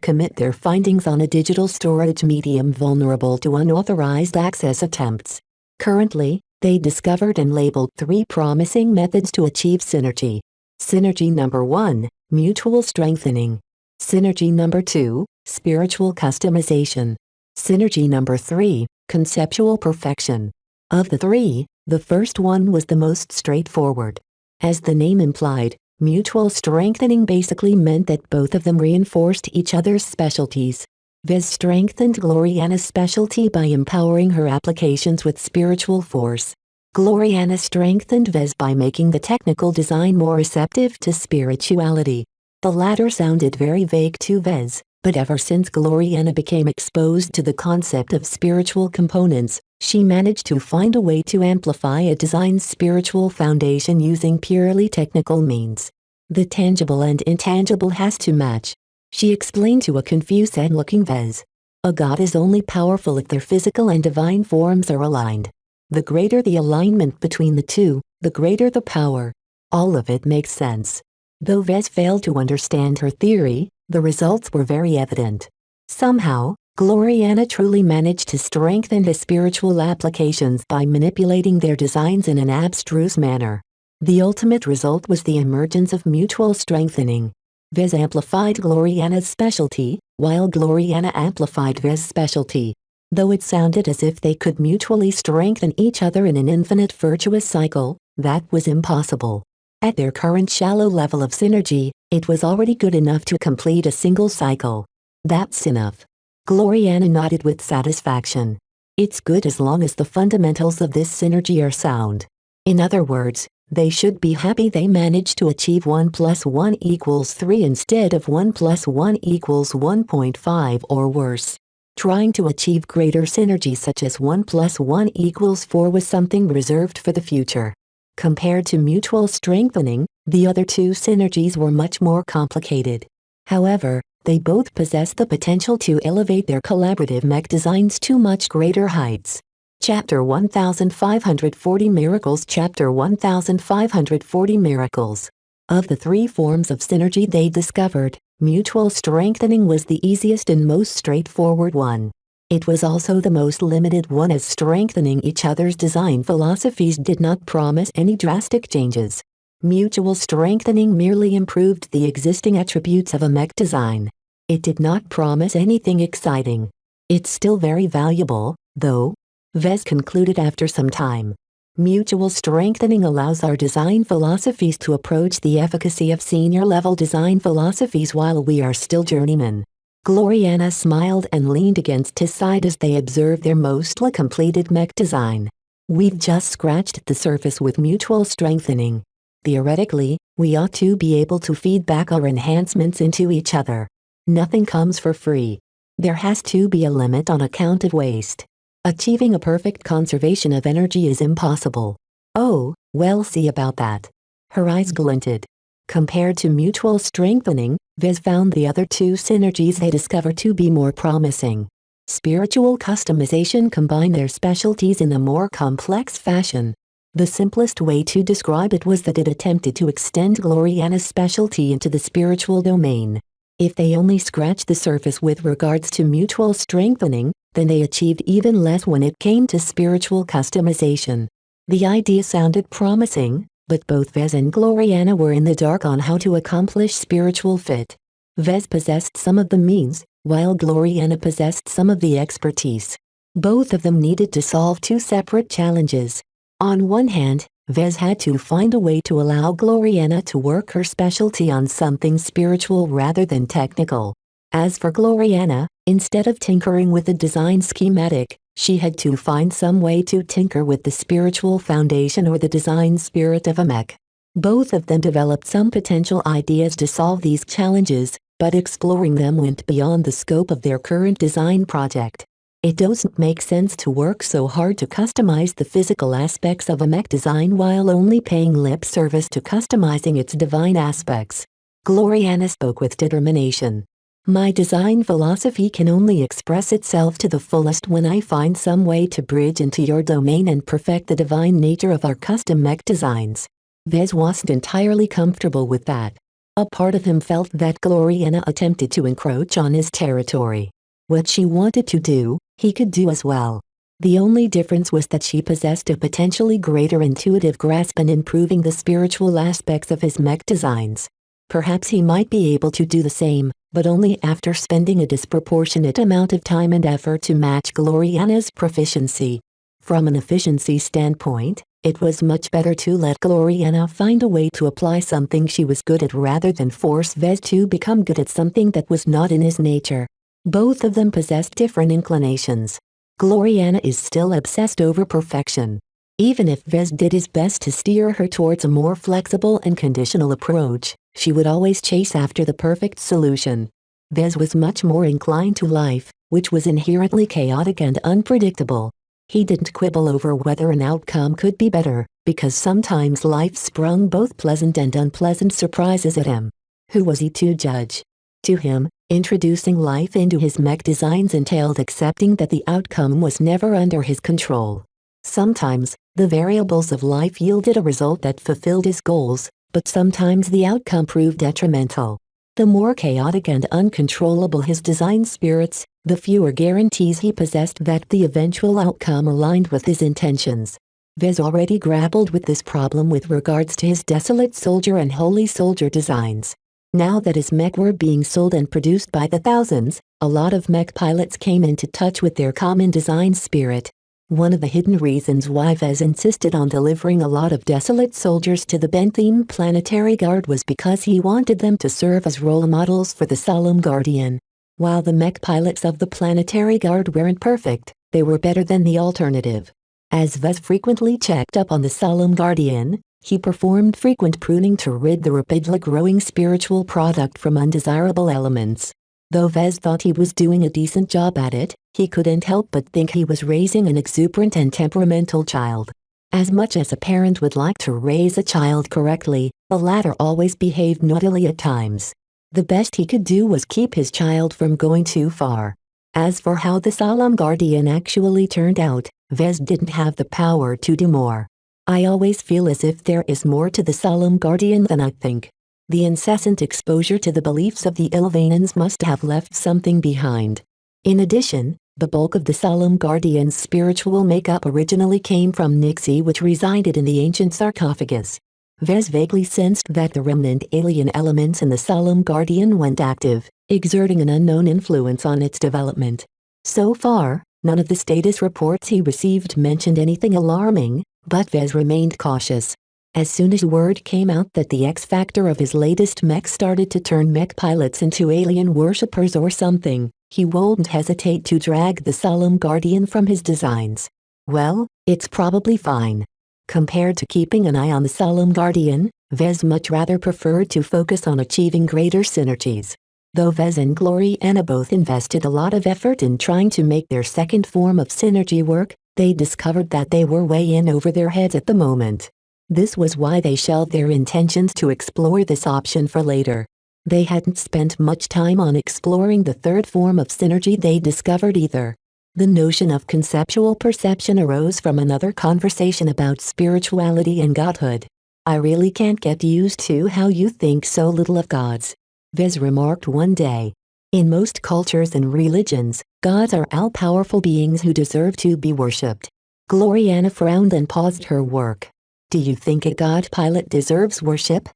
commit their findings on a digital storage medium vulnerable to unauthorized access attempts. Currently, they discovered and labeled three promising methods to achieve synergy. Synergy number 1, mutual strengthening. Synergy number 2, spiritual customization. Synergy number 3, conceptual perfection. Of the three, the first one was the most straightforward. As the name implied, mutual strengthening basically meant that both of them reinforced each other's specialties. Vez strengthened Gloriana's specialty by empowering her applications with spiritual force. Gloriana strengthened Vez by making the technical design more receptive to spirituality. The latter sounded very vague to Vez, but ever since Gloriana became exposed to the concept of spiritual components, she managed to find a way to amplify a design's spiritual foundation using purely technical means. The tangible and intangible has to match, she explained to a confused and looking Vez. A god is only powerful if their physical and divine forms are aligned. The greater the alignment between the two, the greater the power. All of it makes sense. Though Vez failed to understand her theory, the results were very evident. Somehow, Gloriana truly managed to strengthen the spiritual applications by manipulating their designs in an abstruse manner. The ultimate result was the emergence of mutual strengthening. Vez amplified Gloriana's specialty, while Gloriana amplified Vez's specialty. Though it sounded as if they could mutually strengthen each other in an infinite virtuous cycle, that was impossible. At their current shallow level of synergy, it was already good enough to complete a single cycle. That's enough. Gloriana nodded with satisfaction. It's good as long as the fundamentals of this synergy are sound. In other words, they should be happy they managed to achieve 1 + 1 = 3 instead of 1 + 1 = 1.5 or worse. Trying to achieve greater synergy such as 1 + 1 = 4 was something reserved for the future. Compared to mutual strengthening, The other two synergies were much more complicated. However, they both possess the potential to elevate their collaborative mech designs to much greater heights. Chapter 1540 Miracles Chapter 1540 Miracles. Of the three forms of synergy they discovered, mutual strengthening was the easiest and most straightforward one. It was also the most limited one, as strengthening each other's design philosophies did not promise any drastic changes. Mutual strengthening merely improved the existing attributes of a mech design. It did not promise anything exciting. It's still very valuable, though, Vez concluded after some time. Mutual strengthening allows our design philosophies to approach the efficacy of senior-level design philosophies while we are still journeymen. Gloriana smiled and leaned against his side as they observed their mostly completed mech design. We've just scratched the surface with mutual strengthening. Theoretically, we ought to be able to feed back our enhancements into each other. Nothing comes for free. There has to be a limit on account of waste. Achieving a perfect conservation of energy is impossible. Oh, we'll see about that. Her eyes glinted. Compared to mutual strengthening, Vez found the other two synergies they discovered to be more promising. Spiritual customization combined their specialties in a more complex fashion. The simplest way to describe it was that it attempted to extend Gloriana's specialty into the spiritual domain. If they only scratched the surface with regards to mutual strengthening, then they achieved even less when it came to spiritual customization. The idea sounded promising, but both Vez and Gloriana were in the dark on how to accomplish spiritual fit. Vez possessed some of the means, while Gloriana possessed some of the expertise. Both of them needed to solve two separate challenges. On one hand, Vez had to find a way to allow Gloriana to work her specialty on something spiritual rather than technical. As for Gloriana, instead of tinkering with the design schematic, she had to find some way to tinker with the spiritual foundation or the design spirit of a mech. Both of them developed some potential ideas to solve these challenges, but exploring them went beyond the scope of their current design project. It doesn't make sense to work so hard to customize the physical aspects of a mech design while only paying lip service to customizing its divine aspects. Gloriana spoke with determination. My design philosophy can only express itself to the fullest when I find some way to bridge into your domain and perfect the divine nature of our custom mech designs. Vez wasn't entirely comfortable with that. A part of him felt that Gloriana attempted to encroach on his territory. What she wanted to do, he could do as well. The only difference was that she possessed a potentially greater intuitive grasp in improving the spiritual aspects of his mech designs. Perhaps he might be able to do the same, but only after spending a disproportionate amount of time and effort to match Gloriana's proficiency. From an efficiency standpoint, it was much better to let Gloriana find a way to apply something she was good at rather than force Vez to become good at something that was not in his nature. Both of them possessed different inclinations. Gloriana is still obsessed over perfection. Even if Vez did his best to steer her towards a more flexible and conditional approach, she would always chase after the perfect solution. Vez was much more inclined to life, which was inherently chaotic and unpredictable. He didn't quibble over whether an outcome could be better, because sometimes life sprung both pleasant and unpleasant surprises at him. Who was he to judge? To him, introducing life into his mech designs entailed accepting that the outcome was never under his control. Sometimes, the variables of life yielded a result that fulfilled his goals, but sometimes the outcome proved detrimental. The more chaotic and uncontrollable his design spirits, the fewer guarantees he possessed that the eventual outcome aligned with his intentions. Vez already grappled with this problem with regards to his Desolate Soldier and Holy Soldier designs. Now that his mech were being sold and produced by the thousands, a lot of mech pilots came into touch with their common design spirit. One of the hidden reasons why Vez insisted on delivering a lot of Desolate Soldiers to the Bentheme Planetary Guard was because he wanted them to serve as role models for the Solemn Guardian. While the mech pilots of the Planetary Guard weren't perfect, they were better than the alternative. As Vez frequently checked up on the Solemn Guardian, he performed frequent pruning to rid the rapidly growing spiritual product from undesirable elements. Though Vez thought he was doing a decent job at it, he couldn't help but think he was raising an exuberant and temperamental child. As much as a parent would like to raise a child correctly, The latter always behaved naughtily at times. The best he could do was keep his child from going too far. As for how the solemn guardian actually turned out, Vez didn't have the power to do more. I always feel as if there is more to the solemn guardian than I think. The incessant exposure to the beliefs of the Ilvanans must have left something behind. In addition, the bulk of the solemn guardian's spiritual makeup originally came from Nixie, which resided in the ancient sarcophagus. Vez vaguely sensed that the remnant alien elements in the solemn guardian went active, exerting an unknown influence on its development. So far, none of the status reports he received mentioned anything alarming, but Vez remained cautious. As soon as word came out that the X-factor of his latest mech started to turn mech pilots into alien worshippers or something, he wouldn't hesitate to drag the solemn guardian from his designs. Well, it's probably fine. Compared to keeping an eye on the solemn guardian, Vez much rather preferred to focus on achieving greater synergies. Though Vez and Gloriana both invested a lot of effort in trying to make their second form of synergy work, they discovered that they were way in over their heads at the moment. This was why they shelved their intentions to explore this option for later. They hadn't spent much time on exploring the third form of synergy they discovered either. The notion of conceptual perception arose from another conversation about spirituality and godhood. I really can't get used to how you think so little of gods, Vez remarked one day. In most cultures and religions, gods are all-powerful beings who deserve to be worshipped. Gloriana frowned and paused her work. Do you think a god pilot deserves worship?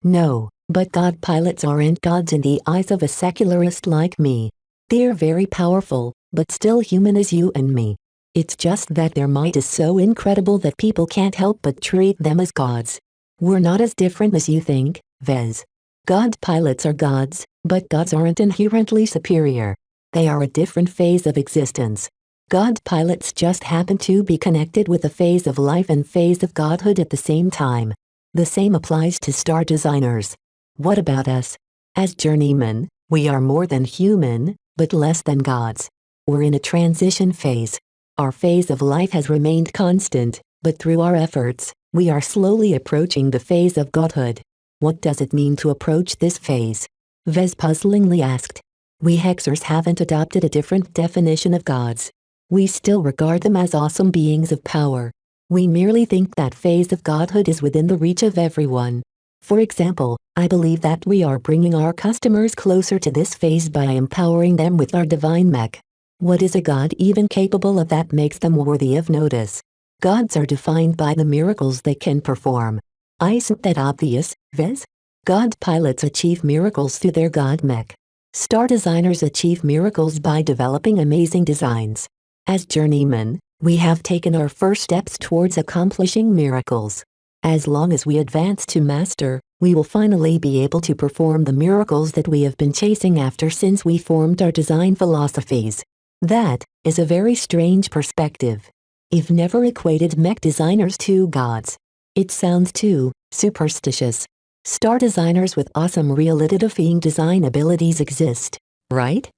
No, but god pilots aren't gods in the eyes of a secularist like me. They're very powerful, but still human as you and me. It's just that their might is so incredible that people can't help but treat them as gods. We're not as different as you think, Vez. God pilots are gods, but gods aren't inherently superior. They are a different phase of existence. God pilots just happen to be connected with a phase of life and phase of godhood at the same time. The same applies to star designers. What about us? As journeymen, we are more than human, but less than gods. We're in a transition phase. Our phase of life has remained constant, but through our efforts, we are slowly approaching the phase of godhood. What does it mean to approach this phase? Vez puzzlingly asked. We Hexers haven't adopted a different definition of gods. We still regard them as awesome beings of power. We merely think that phase of godhood is within the reach of everyone. For example, I believe that we are bringing our customers closer to this phase by empowering them with our divine mech. What is a god even capable of that makes them worthy of notice? Gods are defined by the miracles they can perform. Isn't that obvious, Vez? God pilots achieve miracles through their god mech. Star designers achieve miracles by developing amazing designs. As journeymen, we have taken our first steps towards accomplishing miracles. As long as we advance to master, we will finally be able to perform the miracles that we have been chasing after since we formed our design philosophies. That is a very strange perspective. I've never equated mech designers to gods. It sounds too superstitious. Star designers with awesome reality-defying design abilities exist, right?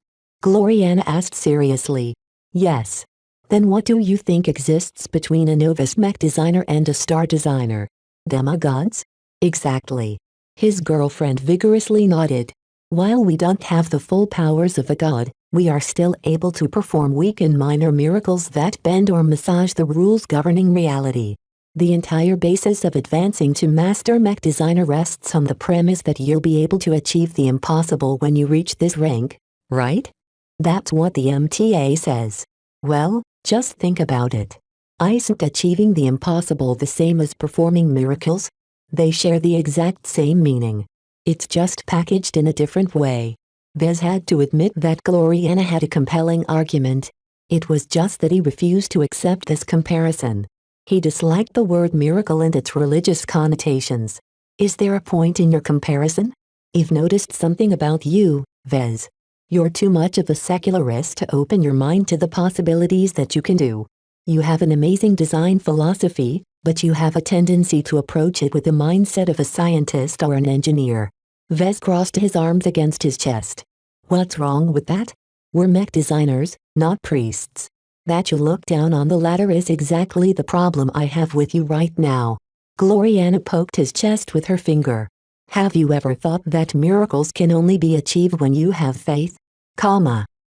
Gloriana asked seriously. Yes. Then what do you think exists between a novice mech designer and a star designer? Demigods? Exactly. His girlfriend vigorously nodded. While we don't have the full powers of a god, we are still able to perform weak and minor miracles that bend or massage the rules governing reality. The entire basis of advancing to Master Mech Designer rests on the premise that you'll be able to achieve the impossible when you reach this rank, right? That's what the MTA says. Well, just think about it. Isn't achieving the impossible the same as performing miracles? They share the exact same meaning. It's just packaged in a different way. Vez had to admit that Gloriana had a compelling argument. It was just that he refused to accept this comparison. He disliked the word miracle and its religious connotations. Is there a point in your comparison? I've noticed something about you, Vez. You're too much of a secularist to open your mind to the possibilities that you can do. You have an amazing design philosophy, but you have a tendency to approach it with the mindset of a scientist or an engineer. Vez crossed his arms against his chest. What's wrong with that? We're mech designers, not priests. That you look down on the latter is exactly the problem I have with you right now. Gloriana poked his chest with her finger. Have you ever thought that miracles can only be achieved when you have faith?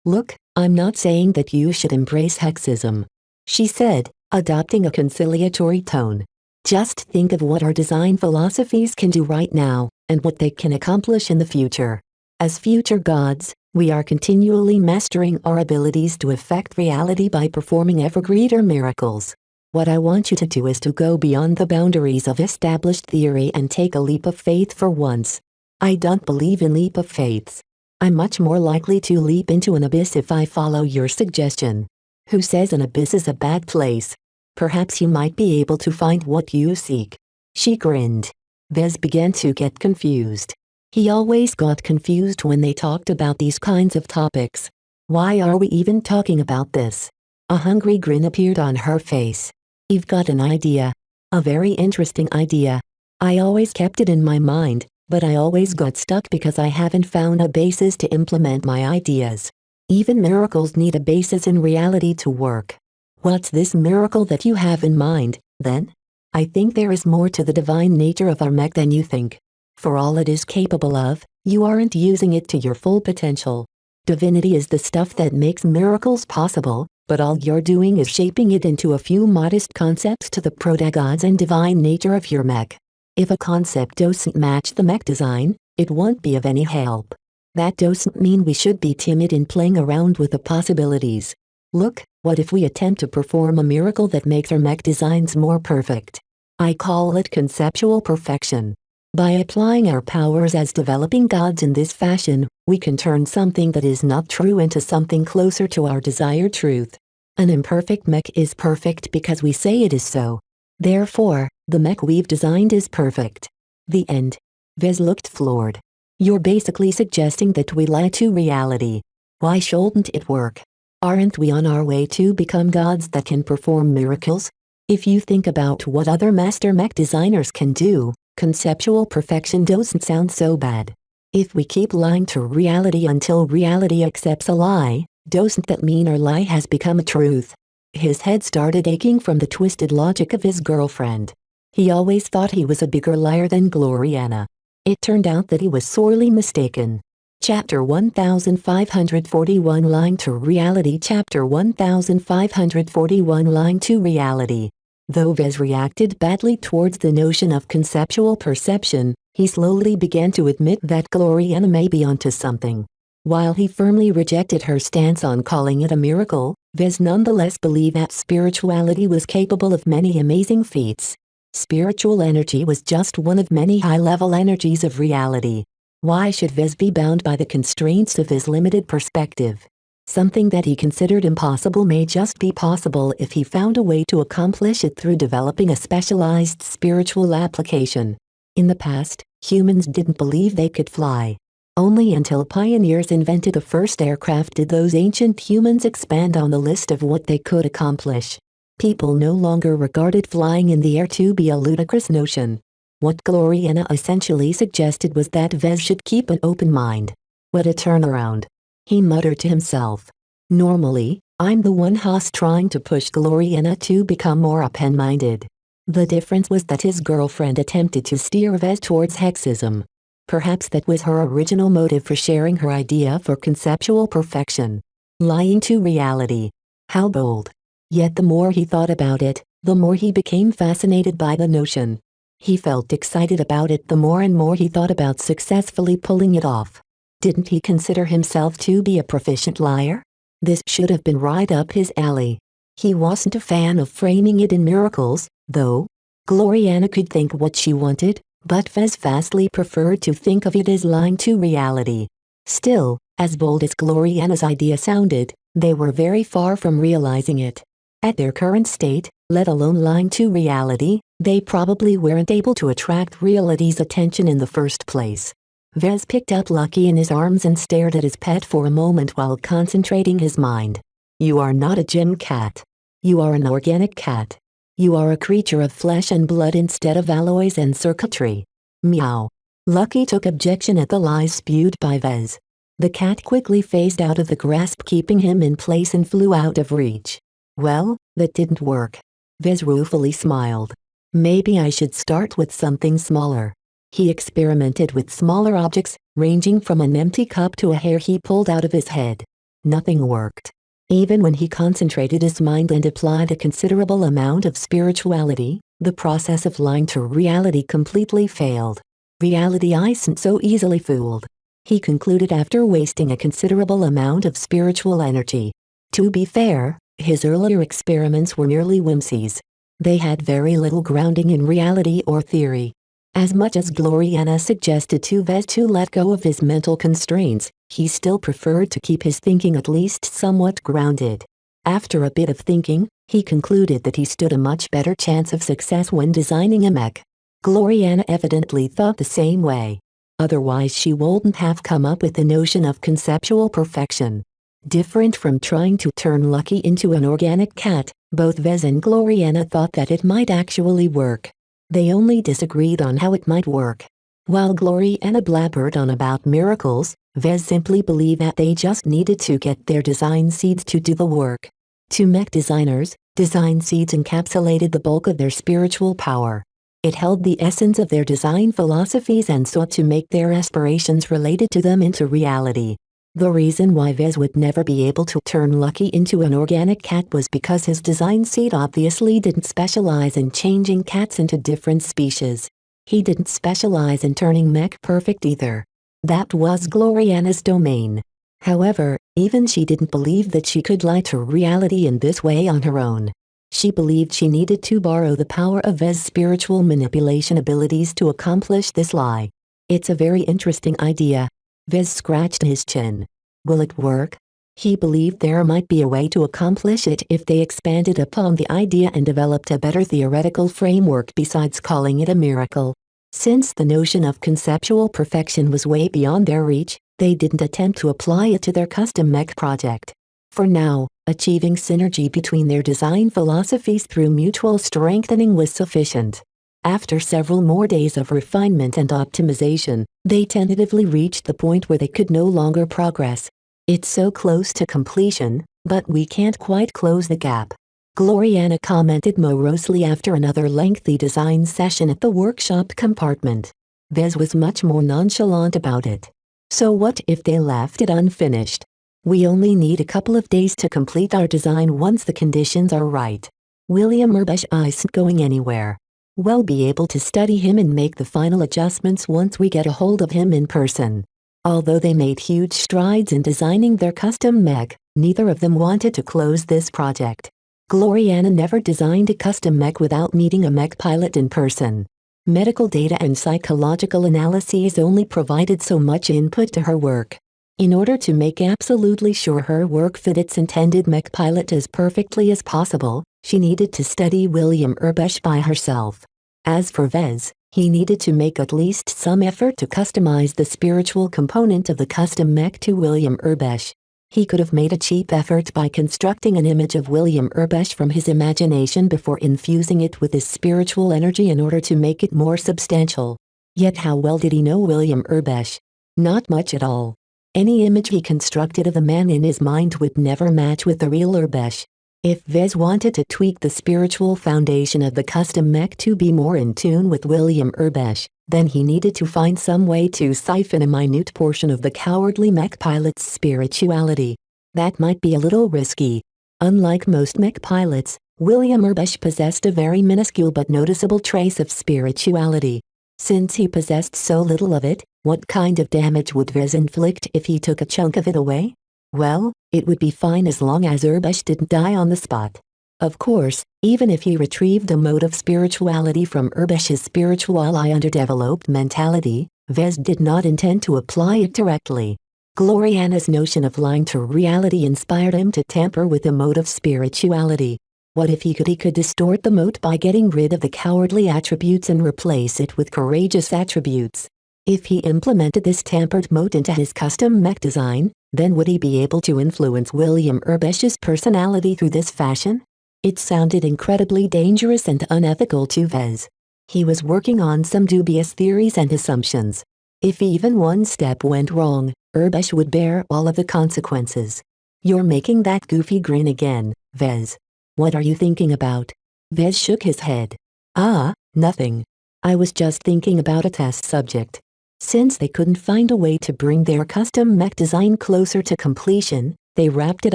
Look, I'm not saying that you should embrace hexism, she said, adopting a conciliatory tone. Just think of what our design philosophies can do right now, and what they can accomplish in the future. As future gods, we are continually mastering our abilities to affect reality by performing ever greater miracles. What I want you to do is to go beyond the boundaries of established theory and take a leap of faith for once. I don't believe in leap of faiths. I'm much more likely to leap into an abyss if I follow your suggestion. Who says an abyss is a bad place? Perhaps you might be able to find what you seek. She grinned. Vez began to get confused. He always got confused when they talked about these kinds of topics. Why are we even talking about this? A hungry grin appeared on her face. You've got an idea. A very interesting idea. I always kept it in my mind, but I always got stuck because I haven't found a basis to implement my ideas. Even miracles need a basis in reality to work. What's this miracle that you have in mind, then? I think there is more to the divine nature of our mech than you think. For all it is capable of, you aren't using it to your full potential. Divinity is the stuff that makes miracles possible, but all you're doing is shaping it into a few modest concepts to the proto-gods and divine nature of your mech. If a concept doesn't match the mech design, it won't be of any help. That doesn't mean we should be timid in playing around with the possibilities. Look, what if we attempt to perform a miracle that makes our mech designs more perfect? I call it conceptual perfection. By applying our powers as developing gods in this fashion, we can turn something that is not true into something closer to our desired truth. An imperfect mech is perfect because we say it is so. Therefore, the mech we've designed is perfect. The end. Vez looked floored. You're basically suggesting that we lie to reality. Why shouldn't it work? Aren't we on our way to become gods that can perform miracles? If you think about what other master mech designers can do, conceptual perfection doesn't sound so bad. If we keep lying to reality until reality accepts a lie, doesn't that mean our lie has become a truth? His head started aching from the twisted logic of his girlfriend. He always thought he was a bigger liar than Gloriana. It turned out that he was sorely mistaken. Chapter 1541 Lying to Reality Chapter 1541 Lying to Reality. Though Vez reacted badly towards the notion of conceptual perception, he slowly began to admit that Gloriana may be onto something. While he firmly rejected her stance on calling it a miracle, Vez nonetheless believed that spirituality was capable of many amazing feats. Spiritual energy was just one of many high-level energies of reality. Why should Vez be bound by the constraints of his limited perspective? Something that he considered impossible may just be possible if he found a way to accomplish it through developing a specialized spiritual application. In the past, humans didn't believe they could fly. Only until pioneers invented the first aircraft did those ancient humans expand on the list of what they could accomplish. People no longer regarded flying in the air to be a ludicrous notion. What Gloriana essentially suggested was that Vez should keep an open mind. What a turnaround. He muttered to himself. Normally, I'm the one host trying to push Gloriana to become more open-minded. The difference was that his girlfriend attempted to steer Vez towards hexism. Perhaps that was her original motive for sharing her idea for conceptual perfection. Lying to reality. How bold. Yet the more he thought about it, the more he became fascinated by the notion. He felt excited about it the more and more he thought about successfully pulling it off. Didn't he consider himself to be a proficient liar? This should have been right up his alley. He wasn't a fan of framing it in miracles, though. Gloriana could think what she wanted, but Vez vastly preferred to think of it as lying to reality. Still, as bold as Gloriana's idea sounded, they were very far from realizing it. At their current state, let alone lying to reality, they probably weren't able to attract reality's attention in the first place. Vez picked up Lucky in his arms and stared at his pet for a moment while concentrating his mind. You are not a gym cat. You are an organic cat. You are a creature of flesh and blood instead of alloys and circuitry. Meow. Lucky took objection at the lies spewed by Vez. The cat quickly phased out of the grasp, keeping him in place, and flew out of reach. Well, that didn't work. Vez ruefully smiled. Maybe I should start with something smaller. He experimented with smaller objects, ranging from an empty cup to a hair he pulled out of his head. Nothing worked. Even when he concentrated his mind and applied a considerable amount of spirituality, the process of lying to reality completely failed. Reality isn't so easily fooled, he concluded after wasting a considerable amount of spiritual energy. To be fair, his earlier experiments were merely whimsies. They had very little grounding in reality or theory. As much as Gloriana suggested to Vez to let go of his mental constraints, he still preferred to keep his thinking at least somewhat grounded. After a bit of thinking, he concluded that he stood a much better chance of success when designing a mech. Gloriana evidently thought the same way. Otherwise she wouldn't have come up with the notion of conceptual perfection. Different from trying to turn Lucky into an organic cat, both Vez and Gloriana thought that it might actually work. They only disagreed on how it might work. While Gloriana blabbered on about miracles, Vez simply believed that they just needed to get their design seeds to do the work. To mech designers, design seeds encapsulated the bulk of their spiritual power. It held the essence of their design philosophies and sought to make their aspirations related to them into reality. The reason why Vez would never be able to turn Lucky into an organic cat was because his design seed obviously didn't specialize in changing cats into different species. He didn't specialize in turning mech perfect either. That was Gloriana's domain. However, even she didn't believe that she could lie to reality in this way on her own. She believed she needed to borrow the power of Vez's spiritual manipulation abilities to accomplish this lie. It's a very interesting idea. Vez scratched his chin. Will it work? He believed there might be a way to accomplish it if they expanded upon the idea and developed a better theoretical framework besides calling it a miracle. Since the notion of conceptual perfection was way beyond their reach, they didn't attempt to apply it to their custom mech project. For now, achieving synergy between their design philosophies through mutual strengthening was sufficient. After several more days of refinement and optimization, they tentatively reached the point where they could no longer progress. It's so close to completion, but we can't quite close the gap. Gloriana commented morosely after another lengthy design session at the workshop compartment. Vez was much more nonchalant about it. So what if they left it unfinished? We only need a couple of days to complete our design once the conditions are right. William Urbesh isn't going anywhere. We'll be able to study him and make the final adjustments once we get a hold of him in person. Although they made huge strides in designing their custom mech, neither of them wanted to close this project. Gloriana never designed a custom mech without meeting a mech pilot in person. Medical data and psychological analyses only provided so much input to her work. In order to make absolutely sure her work fit its intended mech pilot as perfectly as possible, she needed to study William Urbesh by herself. As for Vez, he needed to make at least some effort to customize the spiritual component of the custom mech to William Urbesh. He could have made a cheap effort by constructing an image of William Urbesh from his imagination before infusing it with his spiritual energy in order to make it more substantial. Yet how well did he know William Urbesh? Not much at all. Any image he constructed of the man in his mind would never match with the real Urbesh. If Vez wanted to tweak the spiritual foundation of the custom mech to be more in tune with William Urbesh, then he needed to find some way to siphon a minute portion of the cowardly mech pilot's spirituality. That might be a little risky. Unlike most mech pilots, William Urbesh possessed a very minuscule but noticeable trace of spirituality. Since he possessed so little of it, what kind of damage would Vez inflict if he took a chunk of it away? Well, it would be fine as long as Urbesh didn't die on the spot. Of course, even if he retrieved a mode of spirituality from Urbesh's spiritual underdeveloped mentality, Vez did not intend to apply it directly. Gloriana's notion of lying to reality inspired him to tamper with the mode of spirituality. What if he could distort the mode by getting rid of the cowardly attributes and replace it with courageous attributes? If he implemented this tampered mode into his custom mech design, then would he be able to influence William Urbesh's personality through this fashion? It sounded incredibly dangerous and unethical to Vez. He was working on some dubious theories and assumptions. If even one step went wrong, Urbesh would bear all of the consequences. You're making that goofy grin again, Vez. What are you thinking about? Vez shook his head. Ah, Nothing. I was just thinking about a test subject. Since they couldn't find a way to bring their custom mech design closer to completion, they wrapped it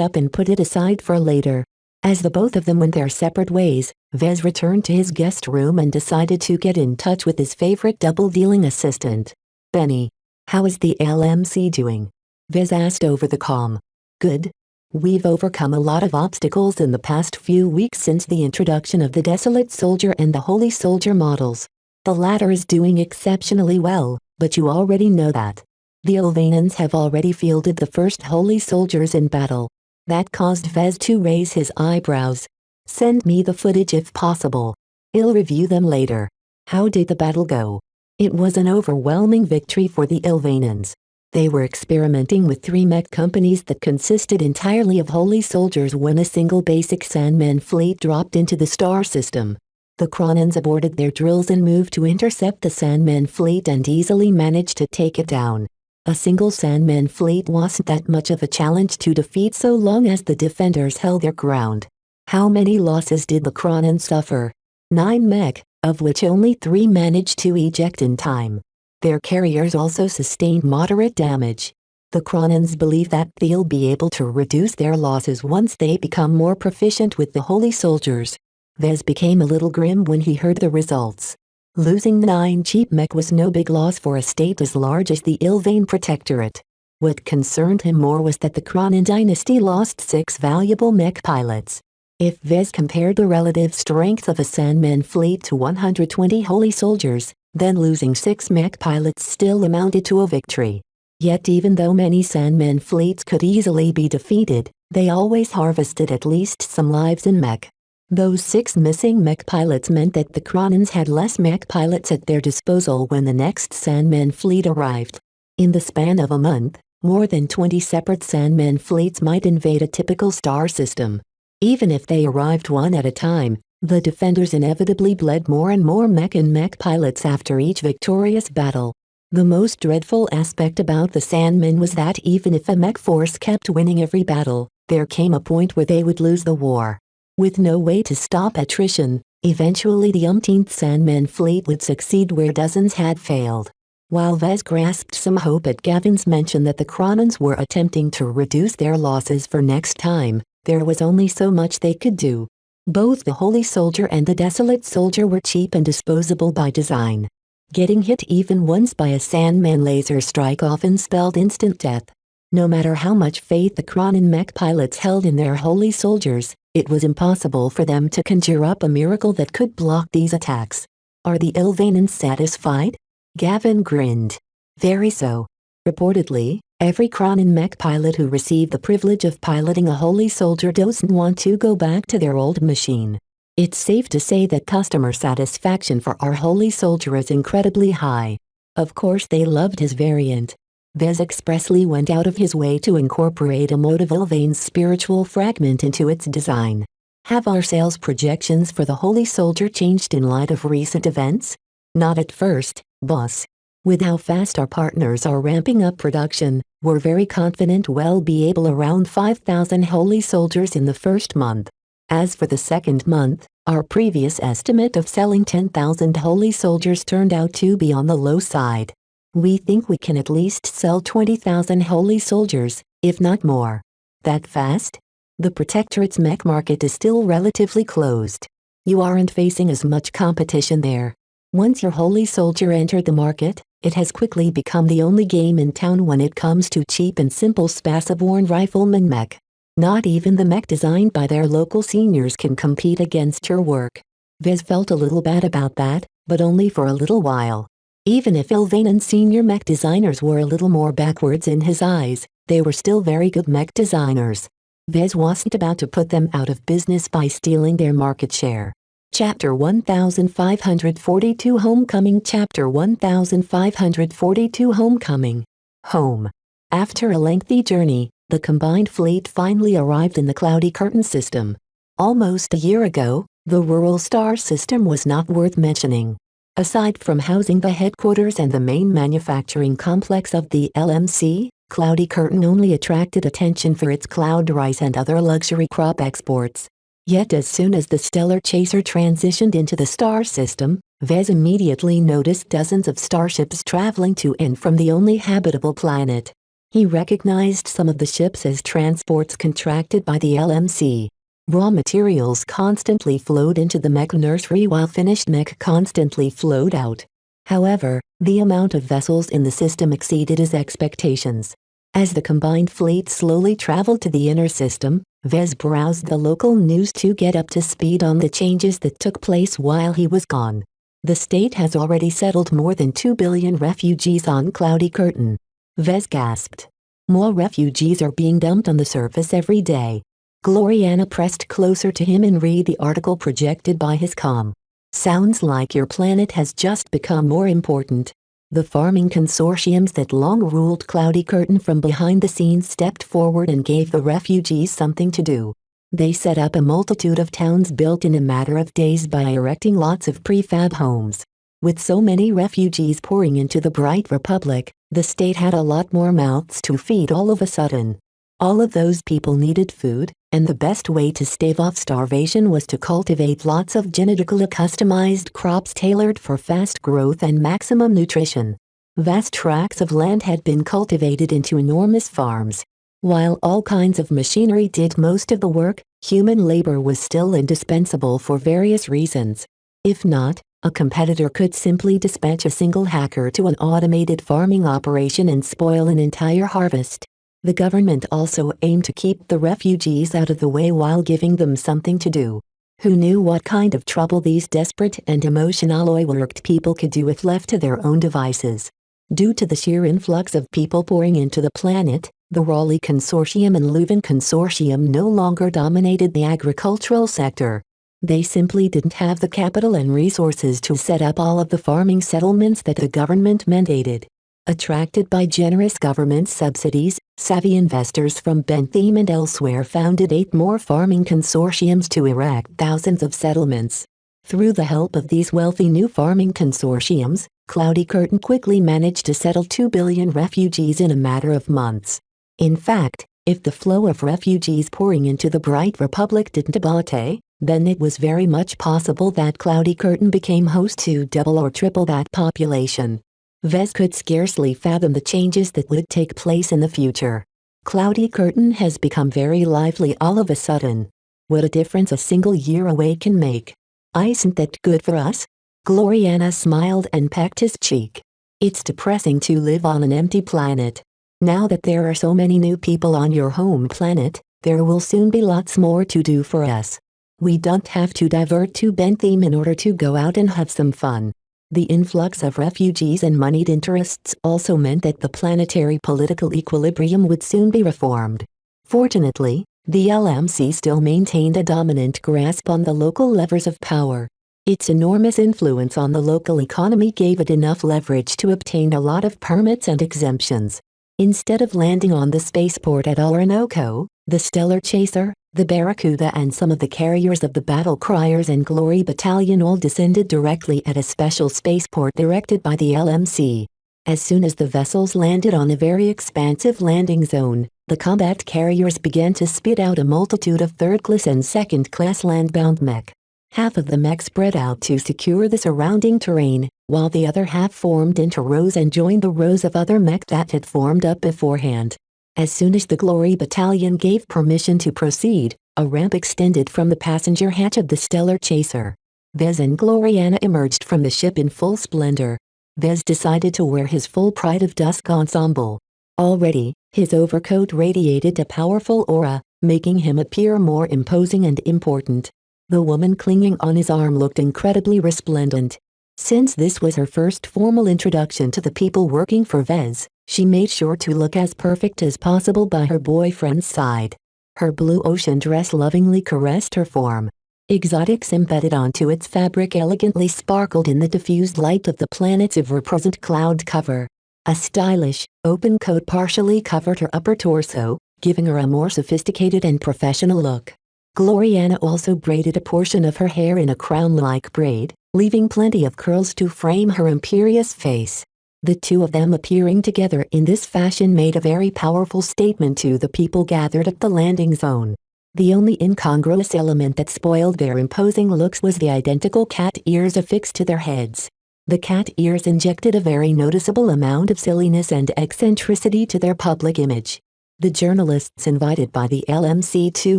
up and put it aside for later. As the both of them went their separate ways, Vez returned to his guest room and decided to get in touch with his favorite double-dealing assistant. Benny. How is the LMC doing? Vez asked over the comm. Good. We've overcome a lot of obstacles in the past few weeks since the introduction of the Desolate Soldier and the Holy Soldier models. The latter is doing exceptionally well, but you already know that. The Ilvanans have already fielded the first Holy Soldiers in battle. That caused Vez to raise his eyebrows. Send me the footage if possible. I'll review them later. How did the battle go? It was an overwhelming victory for the Ilvanans. They were experimenting with 3 mech companies that consisted entirely of Holy Soldiers when a single basic Sandman fleet dropped into the star system. The Kronans aborted their drills and moved to intercept the Sandman fleet and easily managed to take it down. A single Sandman fleet wasn't that much of a challenge to defeat so long as the defenders held their ground. How many losses did the Kronans suffer? 9 mech, of which only 3 managed to eject in time. Their carriers also sustained moderate damage. The Kronans believe that they'll be able to reduce their losses once they become more proficient with the Holy Soldiers. Vez became a little grim when he heard the results. Losing 9 cheap mech was no big loss for a state as large as the Ilvane Protectorate. What concerned him more was that the Kronan dynasty lost 6 valuable mech pilots. If Vez compared the relative strength of a Sandman fleet to 120 Holy Soldiers, then losing 6 mech pilots still amounted to a victory. Yet even though many Sandman fleets could easily be defeated, they always harvested at least some lives in mech. Those 6 missing mech pilots meant that the Kronans had less mech pilots at their disposal when the next Sandman fleet arrived. In the span of a month, more than 20 separate Sandman fleets might invade a typical star system. Even if they arrived one at a time, the defenders inevitably bled more and more mech and mech pilots after each victorious battle. The most dreadful aspect about the Sandmen was that even if a mech force kept winning every battle, there came a point where they would lose the war. With no way to stop attrition, eventually the umpteenth Sandman fleet would succeed where dozens had failed. While Vez grasped some hope at Gavin's mention that the Kronans were attempting to reduce their losses for next time, there was only so much they could do. Both the Holy Soldier and the Desolate Soldier were cheap and disposable by design. Getting hit even once by a Sandman laser strike often spelled instant death. No matter how much faith the Kronan mech pilots held in their Holy Soldiers, it was impossible for them to conjure up a miracle that could block these attacks. Are the Ilvanans satisfied? Gavin grinned. Very so. Reportedly, every Kronan mech pilot who received the privilege of piloting a Holy Soldier doesn't want to go back to their old machine. It's safe to say that customer satisfaction for our Holy Soldier is incredibly high. Of course they loved his variant. Vez expressly went out of his way to incorporate a mode of Ilvane's spiritual fragment into its design. Have our sales projections for the Holy Soldier changed in light of recent events? Not at first, boss. With how fast our partners are ramping up production, we're very confident we'll be able around 5,000 Holy Soldiers in the first month. As for the second month, our previous estimate of selling 10,000 Holy Soldiers turned out to be on the low side. We think we can at least sell 20,000 Holy Soldiers, if not more. That fast? The Protectorate's mech market is still relatively closed. You aren't facing as much competition there. Once your Holy Soldier entered the market, it has quickly become the only game in town when it comes to cheap and simple spaceborne rifleman mech. Not even the mech designed by their local seniors can compete against your work. Vez felt a little bad about that, but only for a little while. Even if Ilvanan senior mech designers were a little more backwards in his eyes, they were still very good mech designers. Vez wasn't about to put them out of business by stealing their market share. Chapter 1542 Homecoming Chapter 1542 Homecoming. Home. After a lengthy journey, the combined fleet finally arrived in the Cloudy Curtain system. Almost a year ago, the rural star system was not worth mentioning. Aside from housing the headquarters and the main manufacturing complex of the LMC, Cloudy Curtain only attracted attention for its cloud rice and other luxury crop exports. Yet as soon as the Stellar Chaser transitioned into the star system, Vez immediately noticed dozens of starships traveling to and from the only habitable planet. He recognized some of the ships as transports contracted by the LMC. Raw materials constantly flowed into the mech nursery while finished mech constantly flowed out. However, the amount of vessels in the system exceeded his expectations. As the combined fleet slowly traveled to the inner system, Vez browsed the local news to get up to speed on the changes that took place while he was gone. The state has already settled more than 2 billion refugees on Cloudy Curtain. Vez gasped. More refugees are being dumped on the surface every day. Gloriana pressed closer to him and read the article projected by his comm. Sounds like your planet has just become more important. The farming consortiums that long ruled Cloudy Curtain from behind the scenes stepped forward and gave the refugees something to do. They set up a multitude of towns built in a matter of days by erecting lots of prefab homes. With so many refugees pouring into the Bright Republic, the state had a lot more mouths to feed all of a sudden. All of those people needed food, and the best way to stave off starvation was to cultivate lots of genetically customized crops tailored for fast growth and maximum nutrition. Vast tracts of land had been cultivated into enormous farms. While all kinds of machinery did most of the work, human labor was still indispensable for various reasons. If not, a competitor could simply dispatch a single hacker to an automated farming operation and spoil an entire harvest. The government also aimed to keep the refugees out of the way while giving them something to do. Who knew what kind of trouble these desperate and emotionally worked people could do if left to their own devices? Due to the sheer influx of people pouring into the planet, the Raleigh Consortium and Leuven Consortium no longer dominated the agricultural sector. They simply didn't have the capital and resources to set up all of the farming settlements that the government mandated. Attracted by generous government subsidies, savvy investors from Bentham and elsewhere founded 8 more farming consortiums to erect thousands of settlements. Through the help of these wealthy new farming consortiums, Cloudy Curtain quickly managed to settle 2 billion refugees in a matter of months. In fact, if the flow of refugees pouring into the Bright Republic didn't abate, then it was very much possible that Cloudy Curtain became host to double or triple that population. Vez could scarcely fathom the changes that would take place in the future. Cloudy Curtain has become very lively all of a sudden. What a difference a single year away can make. Isn't that good for us? Gloriana smiled and pecked his cheek. It's depressing to live on an empty planet. Now that there are so many new people on your home planet, there will soon be lots more to do for us. We don't have to divert to Bentham in order to go out and have some fun. The influx of refugees and moneyed interests also meant that the planetary political equilibrium would soon be reformed. Fortunately, the LMC still maintained a dominant grasp on the local levers of power. Its enormous influence on the local economy gave it enough leverage to obtain a lot of permits and exemptions. Instead of landing on the spaceport at Orinoco, the Stellar Chaser, the Barracuda and some of the carriers of the Battle Criers and Glory Battalion all descended directly at a special spaceport directed by the LMC. As soon as the vessels landed on a very expansive landing zone, the combat carriers began to spit out a multitude of third-class and second-class landbound mech. Half of the mech spread out to secure the surrounding terrain, while the other half formed into rows and joined the rows of other mech that had formed up beforehand. As soon as the Glory Battalion gave permission to proceed, a ramp extended from the passenger hatch of the Stellar Chaser. Vez and Gloriana emerged from the ship in full splendor. Vez decided to wear his full Pride of Dusk ensemble. Already, his overcoat radiated a powerful aura, making him appear more imposing and important. The woman clinging on his arm looked incredibly resplendent. Since this was her first formal introduction to the people working for Vez, she made sure to look as perfect as possible by her boyfriend's side. Her blue ocean dress lovingly caressed her form. Exotics embedded onto its fabric elegantly sparkled in the diffused light of the planet's ever-present cloud cover. A stylish, open coat partially covered her upper torso, giving her a more sophisticated and professional look. Gloriana also braided a portion of her hair in a crown-like braid, leaving plenty of curls to frame her imperious face. The two of them appearing together in this fashion made a very powerful statement to the people gathered at the landing zone. The only incongruous element that spoiled their imposing looks was the identical cat ears affixed to their heads. The cat ears injected a very noticeable amount of silliness and eccentricity to their public image. The journalists invited by the LMC to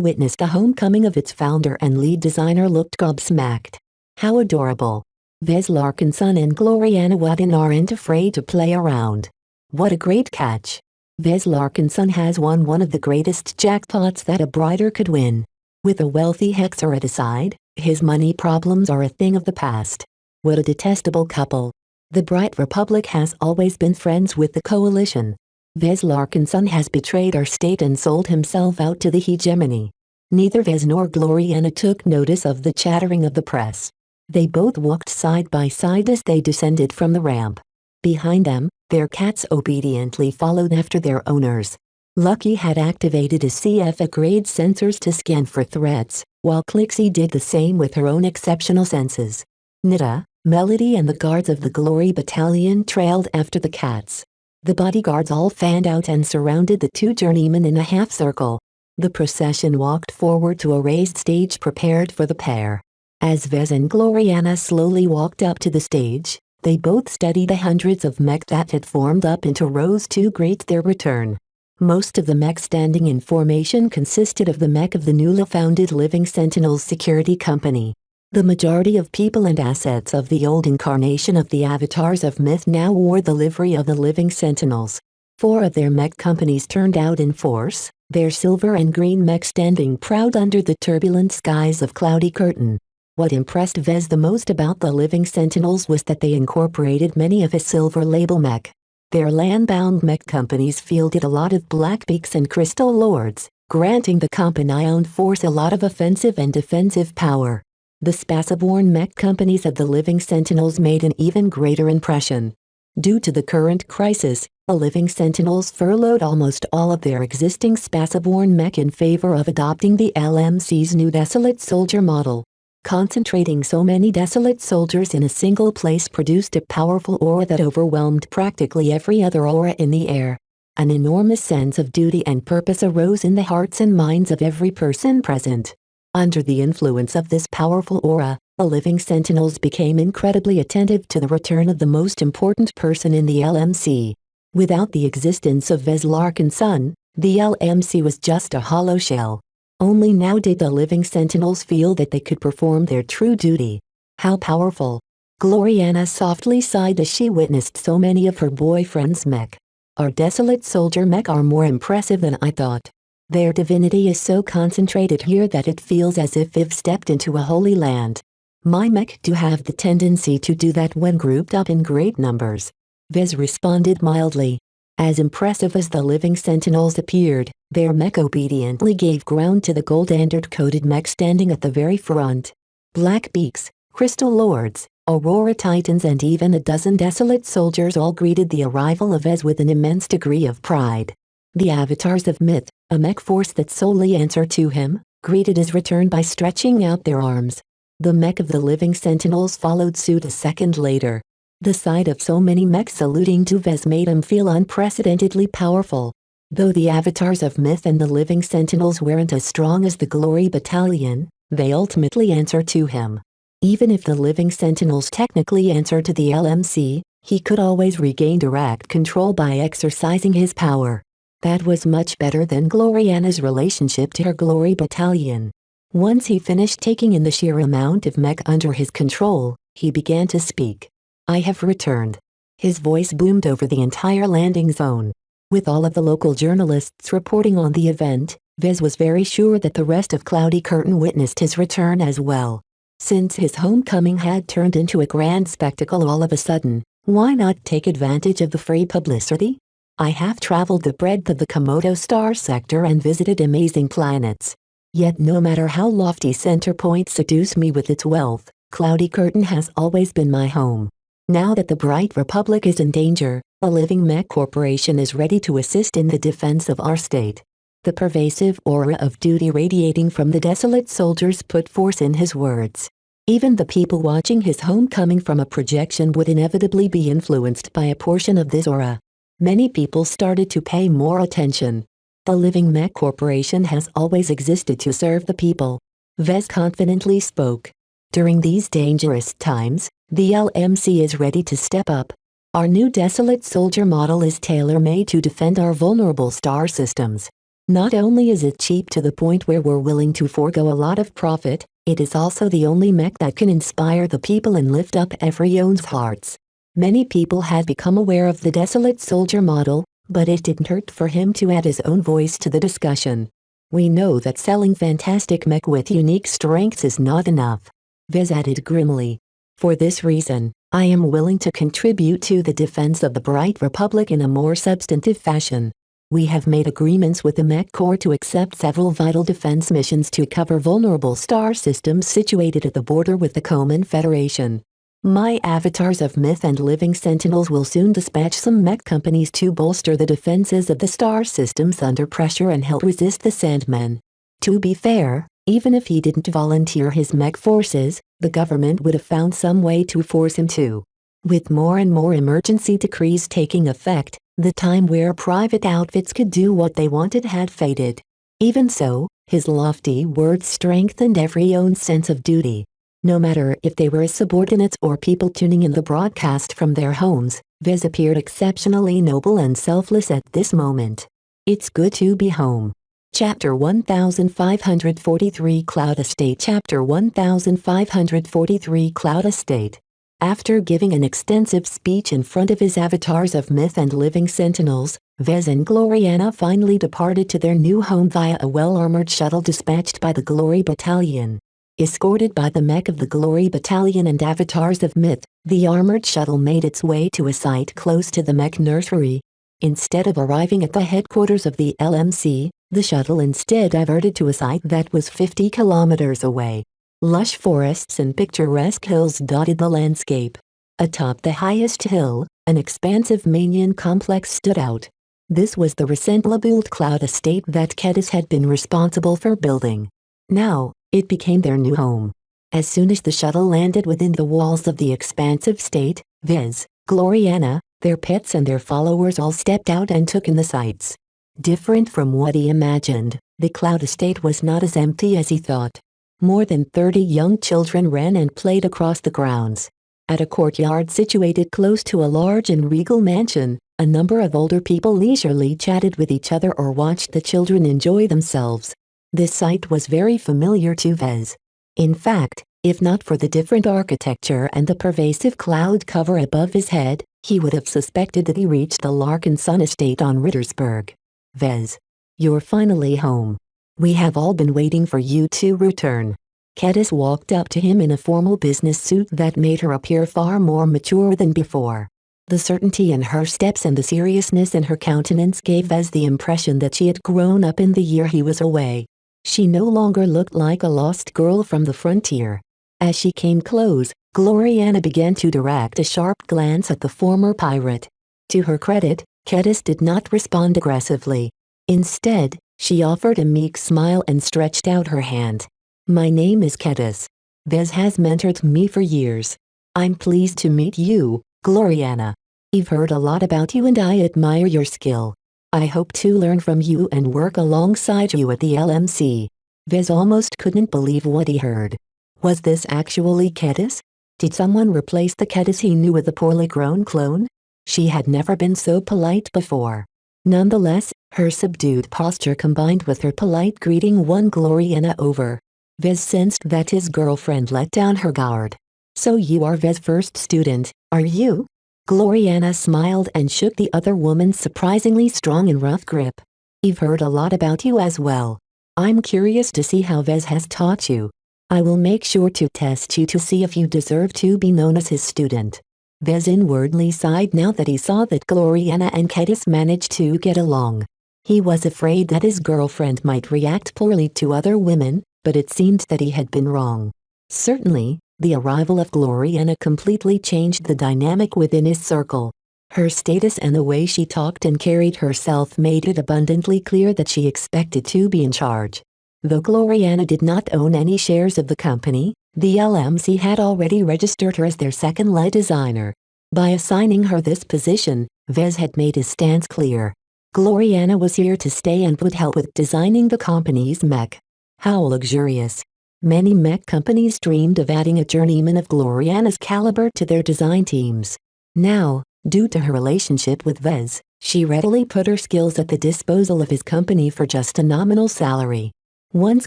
witness the homecoming of its founder and lead designer looked gobsmacked. How adorable. Vez Larkinson and Gloriana Wadden aren't afraid to play around. What a great catch. Vez Larkinson has won one of the greatest jackpots that a brider could win. With a wealthy hexer at his side, his money problems are a thing of the past. What a detestable couple. The Bright Republic has always been friends with the coalition. Vez Larkinson has betrayed our state and sold himself out to the hegemony. Neither Vez nor Gloriana took notice of the chattering of the press. They both walked side by side as they descended from the ramp. Behind them, their cats obediently followed after their owners. Lucky had activated his CFA-grade sensors to scan for threats, while Clixie did the same with her own exceptional senses. Nita, Melody and the guards of the Glory Battalion trailed after the cats. The bodyguards all fanned out and surrounded the two journeymen in a half-circle. The procession walked forward to a raised stage prepared for the pair. As Vez and Gloriana slowly walked up to the stage, they both studied the hundreds of mech that had formed up into rows to greet their return. Most of the mech standing in formation consisted of the mech of the newly founded Living Sentinels Security Company. The majority of people and assets of the old incarnation of the avatars of myth now wore the livery of the Living Sentinels. 4 of their mech companies turned out in force, their silver and green mech standing proud under the turbulent skies of Cloudy Curtain. What impressed Vez the most about the Living Sentinels was that they incorporated many of his silver label mech. Their land-bound mech companies fielded a lot of Blackbeaks and Crystal Lords, granting the company-owned force a lot of offensive and defensive power. The Spaceborne mech companies of the Living Sentinels made an even greater impression. Due to the current crisis, the Living Sentinels furloughed almost all of their existing Spaceborne mech in favor of adopting the LMC's new Desolate Soldier model. Concentrating so many Desolate Soldiers in a single place produced a powerful aura that overwhelmed practically every other aura in the air. An enormous sense of duty and purpose arose in the hearts and minds of every person present. Under the influence of this powerful aura, the Living Sentinels became incredibly attentive to the return of the most important person in the LMC. Without the existence of Vez Larkinson, the LMC was just a hollow shell. Only now did the Living Sentinels feel that they could perform their true duty. How powerful. Gloriana softly sighed as she witnessed so many of her boyfriend's mech. Our Desolate Soldier mech are more impressive than I thought. Their divinity is so concentrated here that it feels as if they've stepped into a holy land. My mech do have the tendency to do that when grouped up in great numbers. Vez responded mildly. As impressive as the Living Sentinels appeared, their mech obediently gave ground to the gold-standard-coated mech standing at the very front. Blackbeaks, Crystal Lords, Aurora Titans and even a dozen Desolate Soldiers all greeted the arrival of Vez with an immense degree of pride. The Avatars of Myth, a mech force that solely answer to him, greeted his return by stretching out their arms. The mech of the Living Sentinels followed suit a second later. The sight of so many mechs saluting to Vez made him feel unprecedentedly powerful. Though the Avatars of Myth and the Living Sentinels weren't as strong as the Glory Battalion, they ultimately answer to him. Even if the Living Sentinels technically answer to the LMC, he could always regain direct control by exercising his power. That was much better than Gloriana's relationship to her Glory Battalion. Once he finished taking in the sheer amount of mech under his control, he began to speak. I have returned. His voice boomed over the entire landing zone. With all of the local journalists reporting on the event, Vez was very sure that the rest of Cloudy Curtain witnessed his return as well. Since his homecoming had turned into a grand spectacle all of a sudden, why not take advantage of the free publicity? I have traveled the breadth of the Komodo star sector and visited amazing planets. Yet no matter how lofty Center Point seduced me with its wealth, Cloudy Curtain has always been my home. Now that the Bright Republic is in danger, a living mech corporation is ready to assist in the defense of our state. The pervasive aura of duty radiating from the Desolate Soldiers put force in his words. Even the people watching his homecoming from a projection would inevitably be influenced by a portion of this aura. Many people started to pay more attention. The Living Mech Corporation has always existed to serve the people. Vez confidently spoke. During these dangerous times, the LMC is ready to step up. Our new Desolate Soldier model is tailor-made to defend our vulnerable star systems. Not only is it cheap to the point where we're willing to forego a lot of profit, it is also the only mech that can inspire the people and lift up everyone's hearts. Many people had become aware of the Desolate Soldier model, but it didn't hurt for him to add his own voice to the discussion. We know that selling fantastic mech with unique strengths is not enough. Vez added grimly. For this reason, I am willing to contribute to the defense of the Bright Republic in a more substantive fashion. We have made agreements with the Mech Corps to accept several vital defense missions to cover vulnerable star systems situated at the border with the Coman Federation. My avatars of Myth and Living Sentinels will soon dispatch some mech companies to bolster the defenses of the star systems under pressure and help resist the Sandmen. To be fair, even if he didn't volunteer his mech forces, the government would have found some way to force him to. With more and more emergency decrees taking effect, the time where private outfits could do what they wanted had faded. Even so, his lofty words strengthened everyone's sense of duty. No matter if they were subordinates or people tuning in the broadcast from their homes, Vez appeared exceptionally noble and selfless at this moment. It's good to be home. Chapter 1543 Cloud Estate Chapter 1543 Cloud Estate. After giving an extensive speech in front of his avatars of Myth and Living Sentinels, Vez and Gloriana finally departed to their new home via a well-armored shuttle dispatched by the Glory Battalion. Escorted by the mech of the Glory Battalion and avatars of Myth, the armored shuttle made its way to a site close to the mech nursery. Instead of arriving at the headquarters of the LMC, the shuttle instead diverted to a site that was 50 kilometers away. Lush forests and picturesque hills dotted the landscape. Atop the highest hill, an expansive Manian complex stood out. This was the recently built cloud estate that Kedis had been responsible for building. Now, it became their new home. As soon as the shuttle landed within the walls of the expansive state, Vez, Gloriana, their pets and their followers all stepped out and took in the sights. Different from what he imagined, the cloud estate was not as empty as he thought. More than 30 young children ran and played across the grounds. At a courtyard situated close to a large and regal mansion, a number of older people leisurely chatted with each other or watched the children enjoy themselves. This sight was very familiar to Vez. In fact, if not for the different architecture and the pervasive cloud cover above his head, he would have suspected that he reached the Larkin Sun estate on Rittersburg. Vez. You're finally home. We have all been waiting for you to return. Kedis walked up to him in a formal business suit that made her appear far more mature than before. The certainty in her steps and the seriousness in her countenance gave Vez the impression that she had grown up in the year he was away. She no longer looked like a lost girl from the frontier. As she came close, Gloriana began to direct a sharp glance at the former pirate. To her credit, Kedis did not respond aggressively. Instead, she offered a meek smile and stretched out her hand. My name is Kedis. Vez has mentored me for years. I'm pleased to meet you, Gloriana. I've heard a lot about you and I admire your skill. I hope to learn from you and work alongside you at the LMC. Vez almost couldn't believe what he heard. Was this actually Kedis? Did someone replace the Kedis he knew with a poorly grown clone? She had never been so polite before. Nonetheless, her subdued posture combined with her polite greeting won Gloriana over. Vez sensed that his girlfriend let down her guard. So you are Vez's first student, are you? Gloriana smiled and shook the other woman's surprisingly strong and rough grip. I've heard a lot about you as well. I'm curious to see how Vez has taught you. I will make sure to test you to see if you deserve to be known as his student. Vez inwardly sighed now that he saw that Gloriana and Kedis managed to get along. He was afraid that his girlfriend might react poorly to other women, but it seemed that he had been wrong. Certainly, the arrival of Gloriana completely changed the dynamic within his circle. Her status and the way she talked and carried herself made it abundantly clear that she expected to be in charge. Though Gloriana did not own any shares of the company, the LMC had already registered her as their second lead designer. By assigning her this position, Vez had made his stance clear. Gloriana was here to stay and would help with designing the company's mech. How luxurious. Many mech companies dreamed of adding a journeyman of Gloriana's caliber to their design teams. Now, due to her relationship with Vez, she readily put her skills at the disposal of his company for just a nominal salary. Once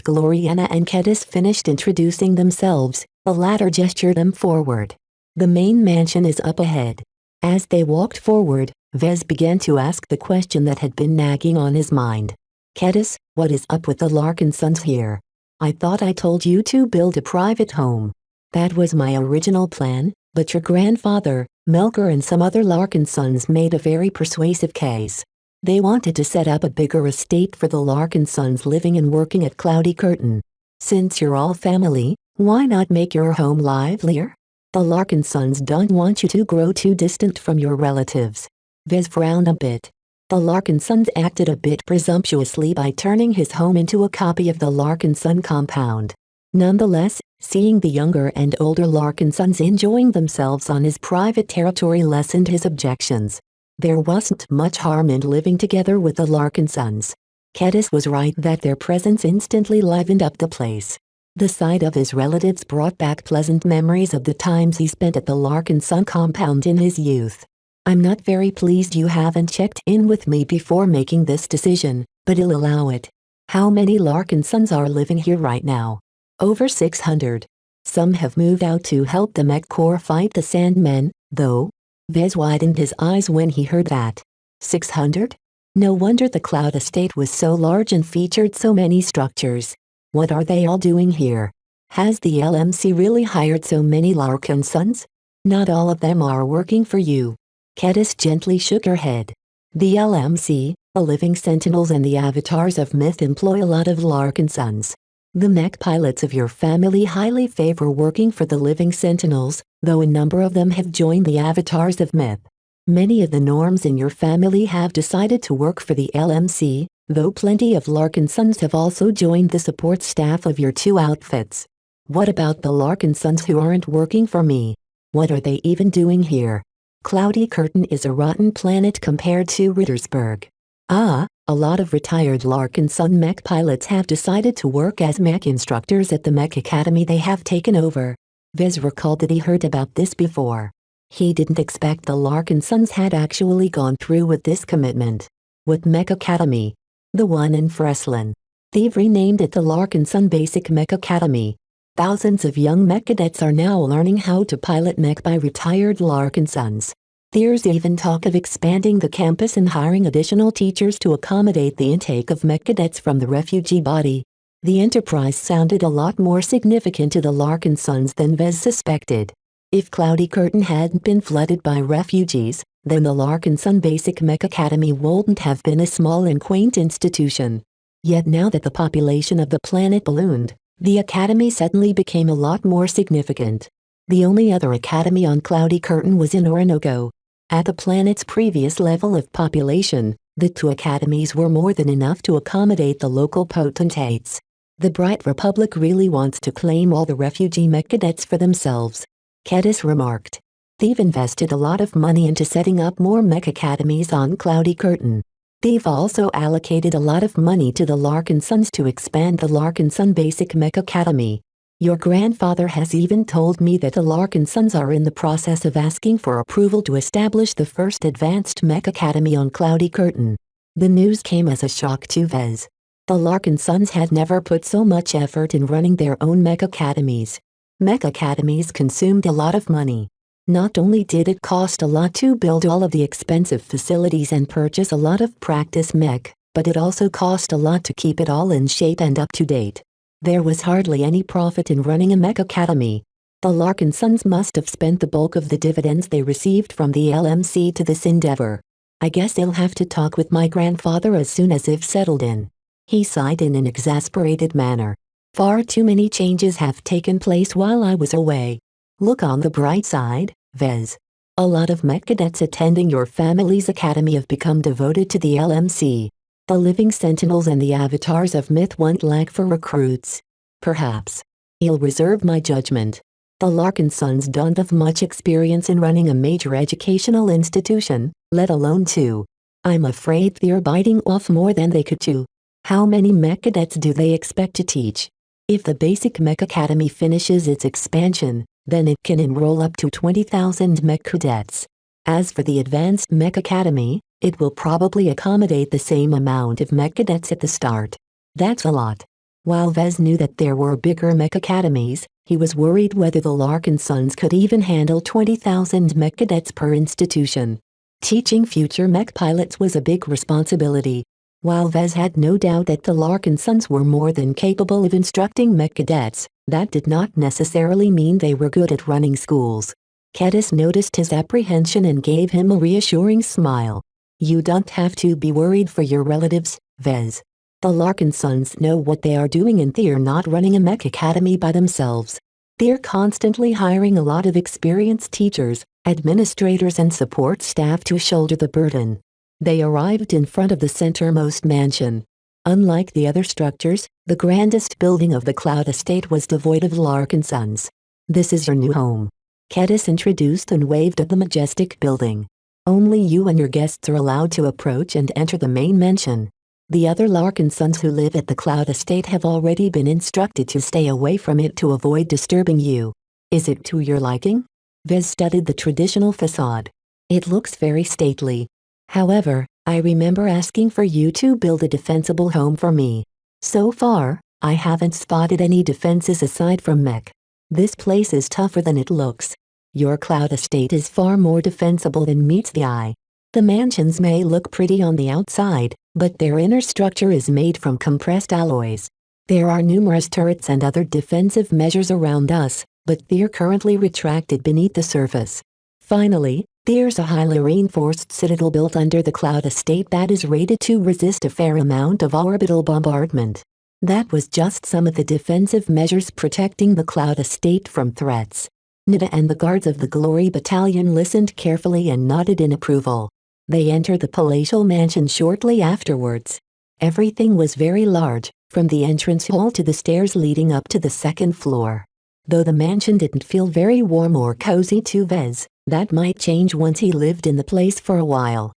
Gloriana and Kedis finished introducing themselves, the latter gestured them forward. The main mansion is up ahead. As they walked forward, Vez began to ask the question that had been nagging on his mind. Kedis, what is up with the Larkin sons here? I thought I told you to build a private home. That was my original plan, but your grandfather, Melker, and some other Larkin sons made a very persuasive case. They wanted to set up a bigger estate for the Larkin sons living and working at Cloudy Curtain. Since you're all family, why not make your home livelier? The Larkin sons don't want you to grow too distant from your relatives. Vez frowned a bit. The Larkin sons acted a bit presumptuously by turning his home into a copy of the Larkin son compound. Nonetheless, seeing the younger and older Larkin sons enjoying themselves on his private territory lessened his objections. There wasn't much harm in living together with the Larkin sons. Kedis was right that their presence instantly livened up the place. The sight of his relatives brought back pleasant memories of the times he spent at the Larkin son compound in his youth. I'm not very pleased you haven't checked in with me before making this decision, but I'll allow it. How many Larkin sons are living here right now? Over 600. Some have moved out to help the Mech Corps fight the Sandmen, though. Vez widened his eyes when he heard that. 600? No wonder the Cloud Estate was so large and featured so many structures. What are they all doing here? Has the LMC really hired so many Larkin sons? Not all of them are working for you. Kedis gently shook her head. The LMC, the Living Sentinels, and the Avatars of Myth employ a lot of Larkin sons. The mech pilots of your family highly favor working for the Living Sentinels, though a number of them have joined the Avatars of Myth. Many of the norms in your family have decided to work for the LMC, though plenty of Larkin sons have also joined the support staff of your two outfits. What about the Larkin sons who aren't working for me? What are they even doing here? Cloudy Curtain is a rotten planet compared to Rittersburg. A lot of retired Larkin son mech pilots have decided to work as mech instructors at the Mech Academy they have taken over. Vez recalled that he heard about this before. He didn't expect the Larkin sons had actually gone through with this commitment. What Mech Academy? The one in Freslin. They've renamed it the Larkin Son Basic Mech Academy. Thousands of young mech cadets are now learning how to pilot mech by retired Larkin sons. There's even talk of expanding the campus and hiring additional teachers to accommodate the intake of mech cadets from the refugee body. The enterprise sounded a lot more significant to the Larkin sons than Vez suspected. If Cloudy Curtain hadn't been flooded by refugees, then the Larkin Son Basic Mech Academy wouldn't have been a small and quaint institution. Yet now that the population of the planet ballooned, the academy suddenly became a lot more significant. The only other academy on Cloudy Curtain was in Orinoco. At the planet's previous level of population, the two academies were more than enough to accommodate the local potentates. The Bright Republic really wants to claim all the refugee mech cadets for themselves, Kedis remarked. They've invested a lot of money into setting up more mech academies on Cloudy Curtain. They've also allocated a lot of money to the Larkin sons to expand the Larkin Son Basic Mech Academy. Your grandfather has even told me that the Larkin sons are in the process of asking for approval to establish the first advanced mech academy on Cloudy Curtain. The news came as a shock to Vez. The Larkin sons had never put so much effort in running their own mech academies. Mech academies consumed a lot of money. Not only did it cost a lot to build all of the expensive facilities and purchase a lot of practice mech, but it also cost a lot to keep it all in shape and up to date. There was hardly any profit in running a mech academy. The Larkin sons must have spent the bulk of the dividends they received from the LMC to this endeavor. I guess I'll have to talk with my grandfather as soon as I've settled in. He sighed in an exasperated manner. Far too many changes have taken place while I was away. Look on the bright side, Vez. A lot of mech cadets attending your family's academy have become devoted to the LMC. The Living Sentinels and the Avatars of Myth won't lack for recruits. Perhaps. I'll reserve my judgment. The Larkin sons don't have much experience in running a major educational institution, let alone two. I'm afraid they're biting off more than they could chew. How many mech cadets do they expect to teach? If the basic mech academy finishes its expansion, then it can enroll up to 20,000 mech cadets. As for the advanced mech academy, it will probably accommodate the same amount of mech cadets at the start. That's a lot. While Vez knew that there were bigger mech academies, he was worried whether the Larkin Sons could even handle 20,000 mech cadets per institution. Teaching future mech pilots was a big responsibility. While Vez had no doubt that the Larkin Sons were more than capable of instructing mech cadets, that did not necessarily mean they were good at running schools. Kedis noticed his apprehension and gave him a reassuring smile. You don't have to be worried for your relatives, Vez. The Larkin Sons know what they are doing and they're not running a mech academy by themselves. They're constantly hiring a lot of experienced teachers, administrators and support staff to shoulder the burden. They arrived in front of the centermost mansion. Unlike the other structures, the grandest building of the Cloud Estate was devoid of Larkin Sons. This is your new home. Kedis introduced and waved at the majestic building. Only you and your guests are allowed to approach and enter the main mansion. The other Larkin Sons who live at the Cloud Estate have already been instructed to stay away from it to avoid disturbing you. Is it to your liking? Vez studied the traditional facade. It looks very stately. However, I remember asking for you to build a defensible home for me. So far, I haven't spotted any defenses aside from mech. This place is tougher than it looks. Your Cloud Estate is far more defensible than meets the eye. The mansions may look pretty on the outside, but their inner structure is made from compressed alloys. There are numerous turrets and other defensive measures around us, but they're currently retracted beneath the surface. Finally, there's a highly reinforced citadel built under the Cloud Estate that is rated to resist a fair amount of orbital bombardment. That was just some of the defensive measures protecting the Cloud Estate from threats. Nida and the guards of the Glory Battalion listened carefully and nodded in approval. They entered the palatial mansion shortly afterwards. Everything was very large, from the entrance hall to the stairs leading up to the second floor. Though the mansion didn't feel very warm or cozy to Vez, that might change once he lived in the place for a while.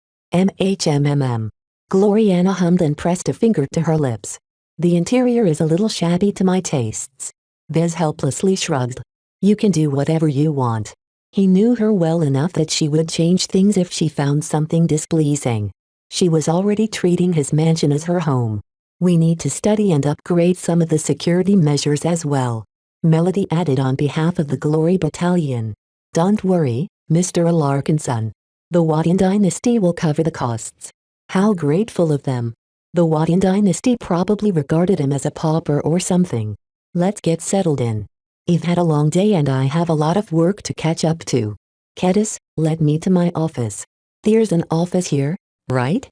Gloriana hummed and pressed a finger to her lips. The interior is a little shabby to my tastes. Vez helplessly shrugged. You can do whatever you want. He knew her well enough that she would change things if she found something displeasing. She was already treating his mansion as her home. We need to study and upgrade some of the security measures as well. Melody added on behalf of the Glory Battalion. Don't worry, Mr. Larkinson. The Wadian dynasty will cover the costs. How grateful of them. The Wadian dynasty probably regarded him as a pauper or something. Let's get settled in. I've had a long day and I have a lot of work to catch up to. Kedis, let me to my office. There's an office here, right?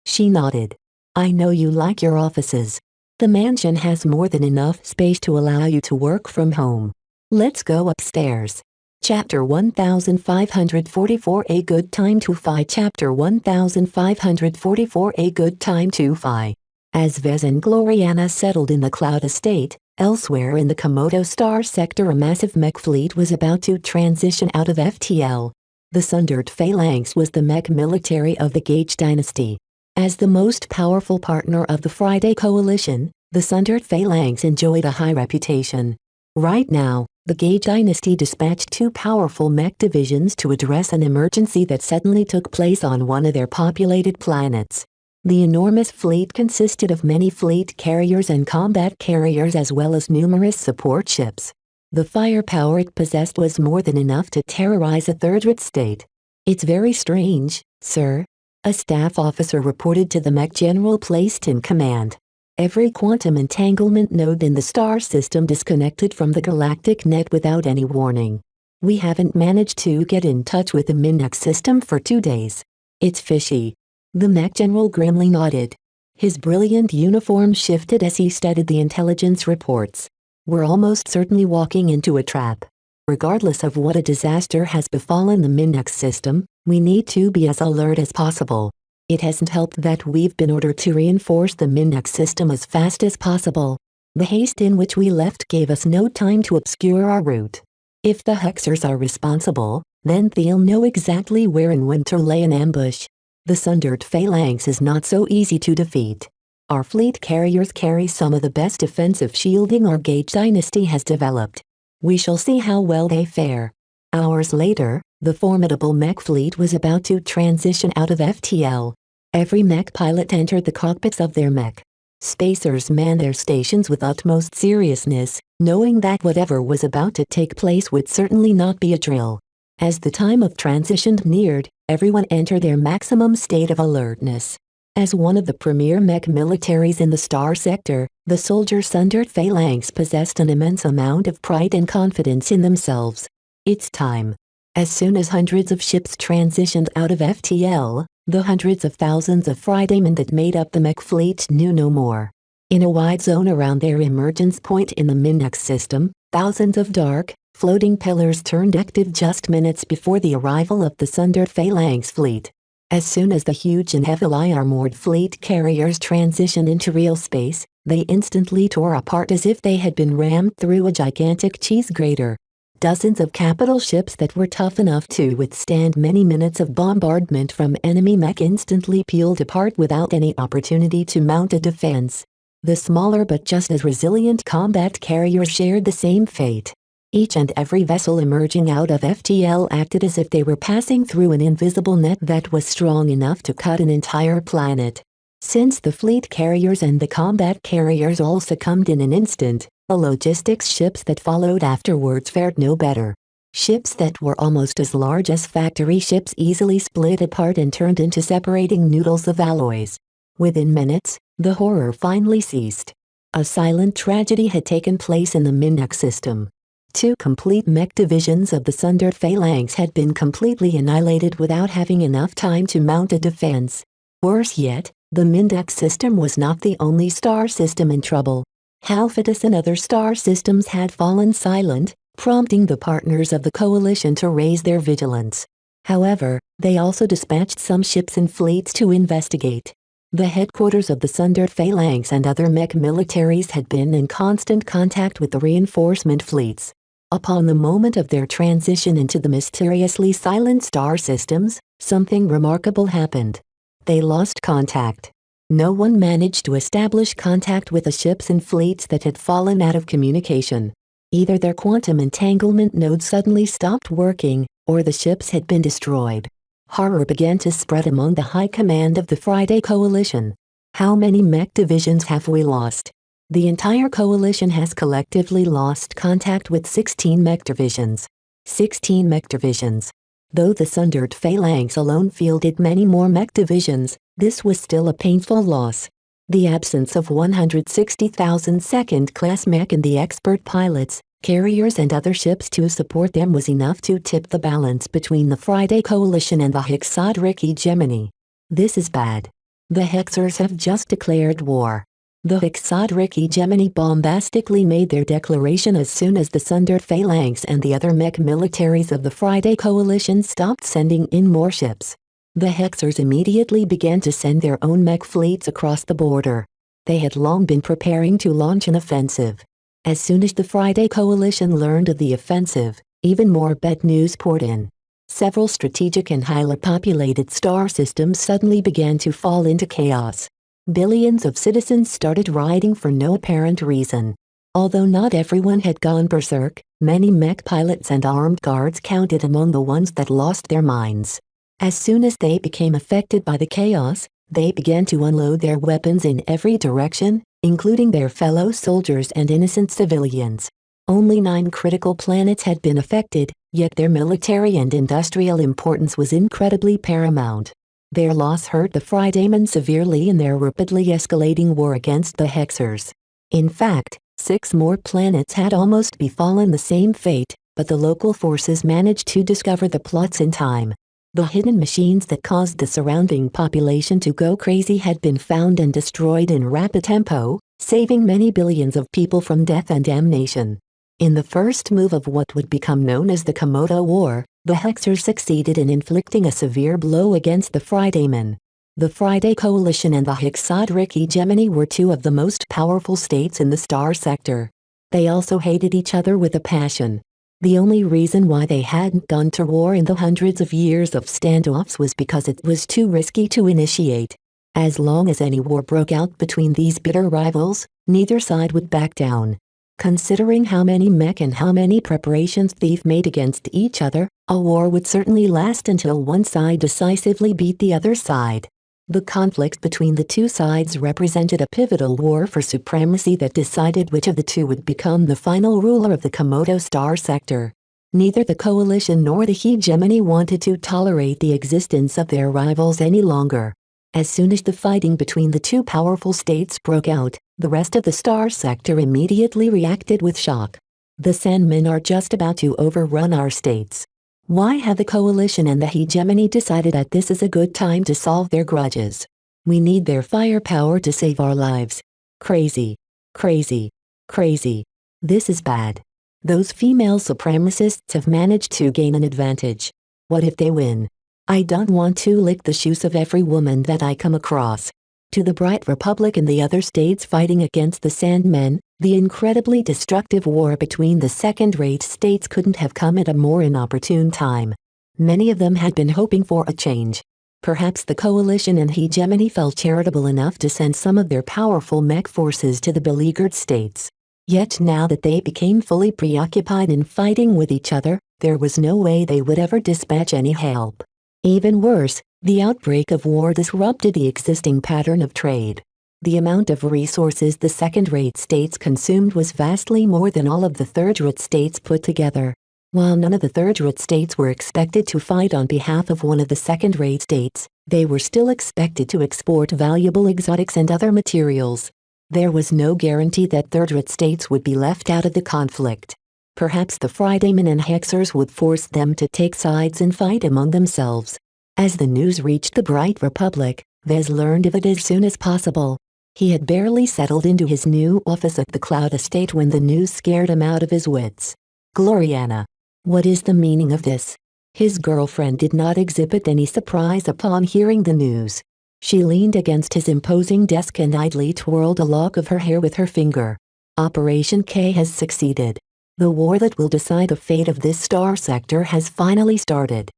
She nodded. I know you like your offices. The mansion has more than enough space to allow you to work from home. Let's go upstairs. Chapter 1544 A Good Time to Fi. Chapter 1544 A Good Time to Fi. As Vez and Gloriana settled in the Cloud Estate, elsewhere in the Komodo Star sector a massive mech fleet was about to transition out of FTL. The Sundert Phalanx was the mech military of the Gage dynasty. As the most powerful partner of the Friday Coalition, the Sundert Phalanx enjoyed a high reputation. Right now, the Gage dynasty dispatched two powerful mech divisions to address an emergency that suddenly took place on one of their populated planets. The enormous fleet consisted of many fleet carriers and combat carriers as well as numerous support ships. The firepower it possessed was more than enough to terrorize a third-rate state. It's very strange, sir. A staff officer reported to the mech general placed in command. Every quantum entanglement node in the star system disconnected from the galactic net without any warning. We haven't managed to get in touch with the Mindex system for 2 days. It's fishy. The mech general grimly nodded. His brilliant uniform shifted as he studied the intelligence reports. We're almost certainly walking into a trap. Regardless of what a disaster has befallen the Mindex system, we need to be as alert as possible. It hasn't helped that we've been ordered to reinforce the Mindex system as fast as possible. The haste in which we left gave us no time to obscure our route. If the Hexers are responsible, then they'll know exactly where and when to lay an ambush. The sundered phalanx is not so easy to defeat. Our fleet carriers carry some of the best defensive shielding our Gage dynasty has developed. We shall see how well they fare. Hours later, the formidable mech fleet was about to transition out of FTL. Every mech pilot entered the cockpits of their mech. Spacers manned their stations with utmost seriousness, knowing that whatever was about to take place would certainly not be a drill. As the time of transition neared, everyone entered their maximum state of alertness. As one of the premier mech militaries in the Star Sector, the soldier sundered phalanx possessed an immense amount of pride and confidence in themselves. It's time. As soon as hundreds of ships transitioned out of FTL, the hundreds of thousands of Fridaymen that made up the mech fleet knew no more. In a wide zone around their emergence point in the Mindex system, thousands of dark, floating pillars turned active just minutes before the arrival of the sundered phalanx fleet. As soon as the huge and heavily armored fleet carriers transitioned into real space, they instantly tore apart as if they had been rammed through a gigantic cheese grater. Dozens of capital ships that were tough enough to withstand many minutes of bombardment from enemy mech instantly peeled apart without any opportunity to mount a defense. The smaller but just as resilient combat carriers shared the same fate. Each and every vessel emerging out of FTL acted as if they were passing through an invisible net that was strong enough to cut an entire planet. Since the fleet carriers and the combat carriers all succumbed in an instant, the logistics ships that followed afterwards fared no better. Ships that were almost as large as factory ships easily split apart and turned into separating noodles of alloys. Within minutes, the horror finally ceased. A silent tragedy had taken place in the Mindex system. 2 complete mech divisions of the sundered phalanx had been completely annihilated without having enough time to mount a defense. Worse yet, the Mindex system was not the only star system in trouble. Halfidus and other star systems had fallen silent, prompting the partners of the coalition to raise their vigilance. However, they also dispatched some ships and fleets to investigate. The headquarters of the sundered phalanx and other mech militaries had been in constant contact with the reinforcement fleets. Upon the moment of their transition into the mysteriously silent star systems, something remarkable happened. They lost contact. No one managed to establish contact with the ships and fleets that had fallen out of communication. Either their quantum entanglement nodes suddenly stopped working, or the ships had been destroyed. Horror began to spread among the high command of the Friday Coalition. How many mech divisions have we lost? The entire coalition has collectively lost contact with 16 mech divisions. 16 mech divisions. Though the sundered phalanx alone fielded many more mech divisions, this was still a painful loss. The absence of 160,000 second-class mech and the expert pilots, carriers and other ships to support them was enough to tip the balance between the Friday Coalition and the Hexadric Hegemony. This is bad. The Hexers have just declared war. The Hexadric Hegemony bombastically made their declaration as soon as the sundered phalanx and the other mech militaries of the Friday Coalition stopped sending in more ships. The Hexers immediately began to send their own mech fleets across the border. They had long been preparing to launch an offensive. As soon as the Friday Coalition learned of the offensive, even more bad news poured in. Several strategic and highly populated star systems suddenly began to fall into chaos. Billions of citizens started rioting for no apparent reason. Although not everyone had gone berserk, many mech pilots and armed guards counted among the ones that lost their minds. As soon as they became affected by the chaos, they began to unload their weapons in every direction, including their fellow soldiers and innocent civilians. Only 9 critical planets had been affected, yet their military and industrial importance was incredibly paramount. Their loss hurt the Fridaymen severely in their rapidly escalating war against the Hexers. In fact, 6 more planets had almost befallen the same fate, but the local forces managed to discover the plots in time. The hidden machines that caused the surrounding population to go crazy had been found and destroyed in rapid tempo, saving many billions of people from death and damnation. In the first move of what would become known as the Komodo War, the Hexers succeeded in inflicting a severe blow against the Fridaymen. The Friday Coalition and the Hexadric Hegemony were 2 of the most powerful states in the Star Sector. They also hated each other with a passion. The only reason why they hadn't gone to war in the hundreds of years of standoffs was because it was too risky to initiate. As long as any war broke out between these bitter rivals, neither side would back down. Considering how many mech and how many preparations they've made against each other, a war would certainly last until one side decisively beat the other side. The conflict between the two sides represented a pivotal war for supremacy that decided which of the two would become the final ruler of the Komodo Star sector. Neither the coalition nor the hegemony wanted to tolerate the existence of their rivals any longer. As soon as the fighting between the two powerful states broke out, the rest of the Star sector immediately reacted with shock. The Sandmen are just about to overrun our states. Why have the coalition and the hegemony decided that this is a good time to solve their grudges? We need their firepower to save our lives. Crazy. Crazy. Crazy. This is bad. Those female supremacists have managed to gain an advantage. What if they win? I don't want to lick the shoes of every woman that I come across. To the Bright Republic and the other states fighting against the Sandmen, the incredibly destructive war between the second-rate states couldn't have come at a more inopportune time. Many of them had been hoping for a change. Perhaps the coalition and hegemony felt charitable enough to send some of their powerful mech forces to the beleaguered states. Yet now that they became fully preoccupied in fighting with each other, there was no way they would ever dispatch any help. Even worse, the outbreak of war disrupted the existing pattern of trade. The amount of resources the second-rate states consumed was vastly more than all of the third-rate states put together. While none of the third-rate states were expected to fight on behalf of one of the second-rate states, they were still expected to export valuable exotics and other materials. There was no guarantee that third-rate states would be left out of the conflict. Perhaps the Fridaymen and Hexers would force them to take sides and fight among themselves. As the news reached the Bright Republic, Vez learned of it as soon as possible. He had barely settled into his new office at the Cloud Estate when the news scared him out of his wits. Gloriana. What is the meaning of this? His girlfriend did not exhibit any surprise upon hearing the news. She leaned against his imposing desk and idly twirled a lock of her hair with her finger. Operation K has succeeded. The war that will decide the fate of this star sector has finally started.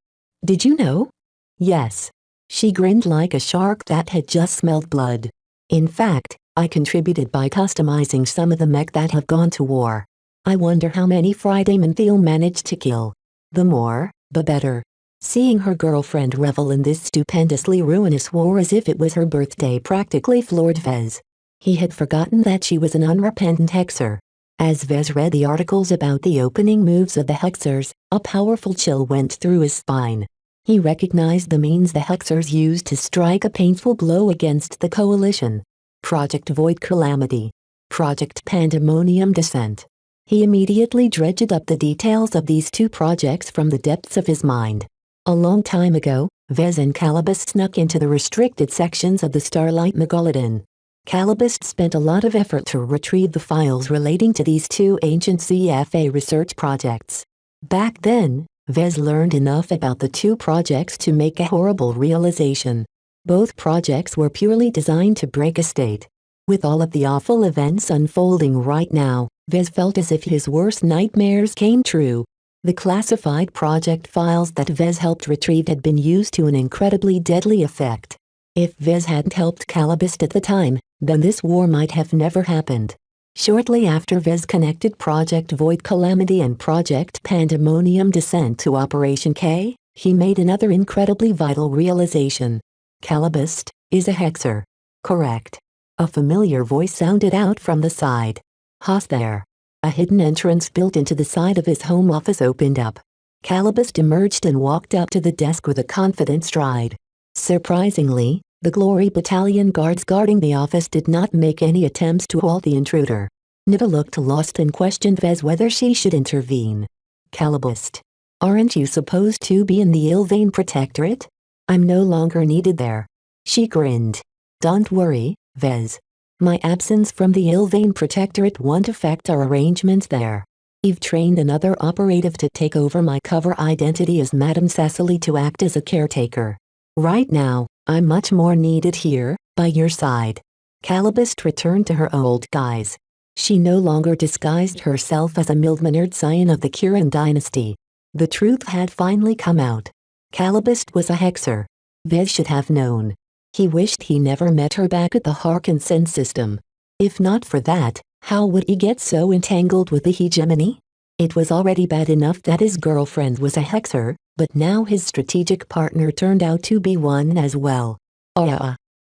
Did you know? Yes. She grinned like a shark that had just smelled blood. In fact, I contributed by customizing some of the mech that have gone to war. I wonder how many Fridaymen they'll manage to kill. The more, the better. Seeing her girlfriend revel in this stupendously ruinous war as if it was her birthday practically floored Vez. He had forgotten that she was an unrepentant Hexer. As Vez read the articles about the opening moves of the Hexers, a powerful chill went through his spine. He recognized the means the Hexers used to strike a painful blow against the coalition. Project Void Calamity. Project Pandemonium Descent. He immediately dredged up the details of these two projects from the depths of his mind. A long time ago, Vez and Calibust snuck into the restricted sections of the Starlight Megalodon. Calibust spent a lot of effort to retrieve the files relating to these two ancient CFA research projects. Back then, Vez learned enough about the two projects to make a horrible realization. Both projects were purely designed to break a state. With all of the awful events unfolding right now, Vez felt as if his worst nightmares came true. The classified project files that Vez helped retrieve had been used to an incredibly deadly effect. If Vez hadn't helped Calibust at the time, then this war might have never happened. Shortly after Vez connected Project Void Calamity and Project Pandemonium Descent to Operation K, he made another incredibly vital realization. Calibust is a Hexer. Correct. A familiar voice sounded out from the side. Hoss there. A hidden entrance built into the side of his home office opened up. Calibust emerged and walked up to the desk with a confident stride. Surprisingly, the Glory Battalion guards guarding the office did not make any attempts to halt the intruder. Niva looked lost and questioned Vez whether she should intervene. Calibust. Aren't you supposed to be in the Ilvain Protectorate? I'm no longer needed there. She grinned. Don't worry, Vez. My absence from the Ilvain Protectorate won't affect our arrangements there. You've trained another operative to take over my cover identity as Madame Cecily to act as a caretaker. Right now, I'm much more needed here, by your side. Calibust returned to her old guise. She no longer disguised herself as a mild-mannered scion of the Kirin dynasty. The truth had finally come out. Calabist was a hexer. Vez should have known. He wished he never met her back at the Harkinson system. If not for that, how would he get so entangled with the hegemony? It was already bad enough that his girlfriend was a hexer, but now his strategic partner turned out to be one as well.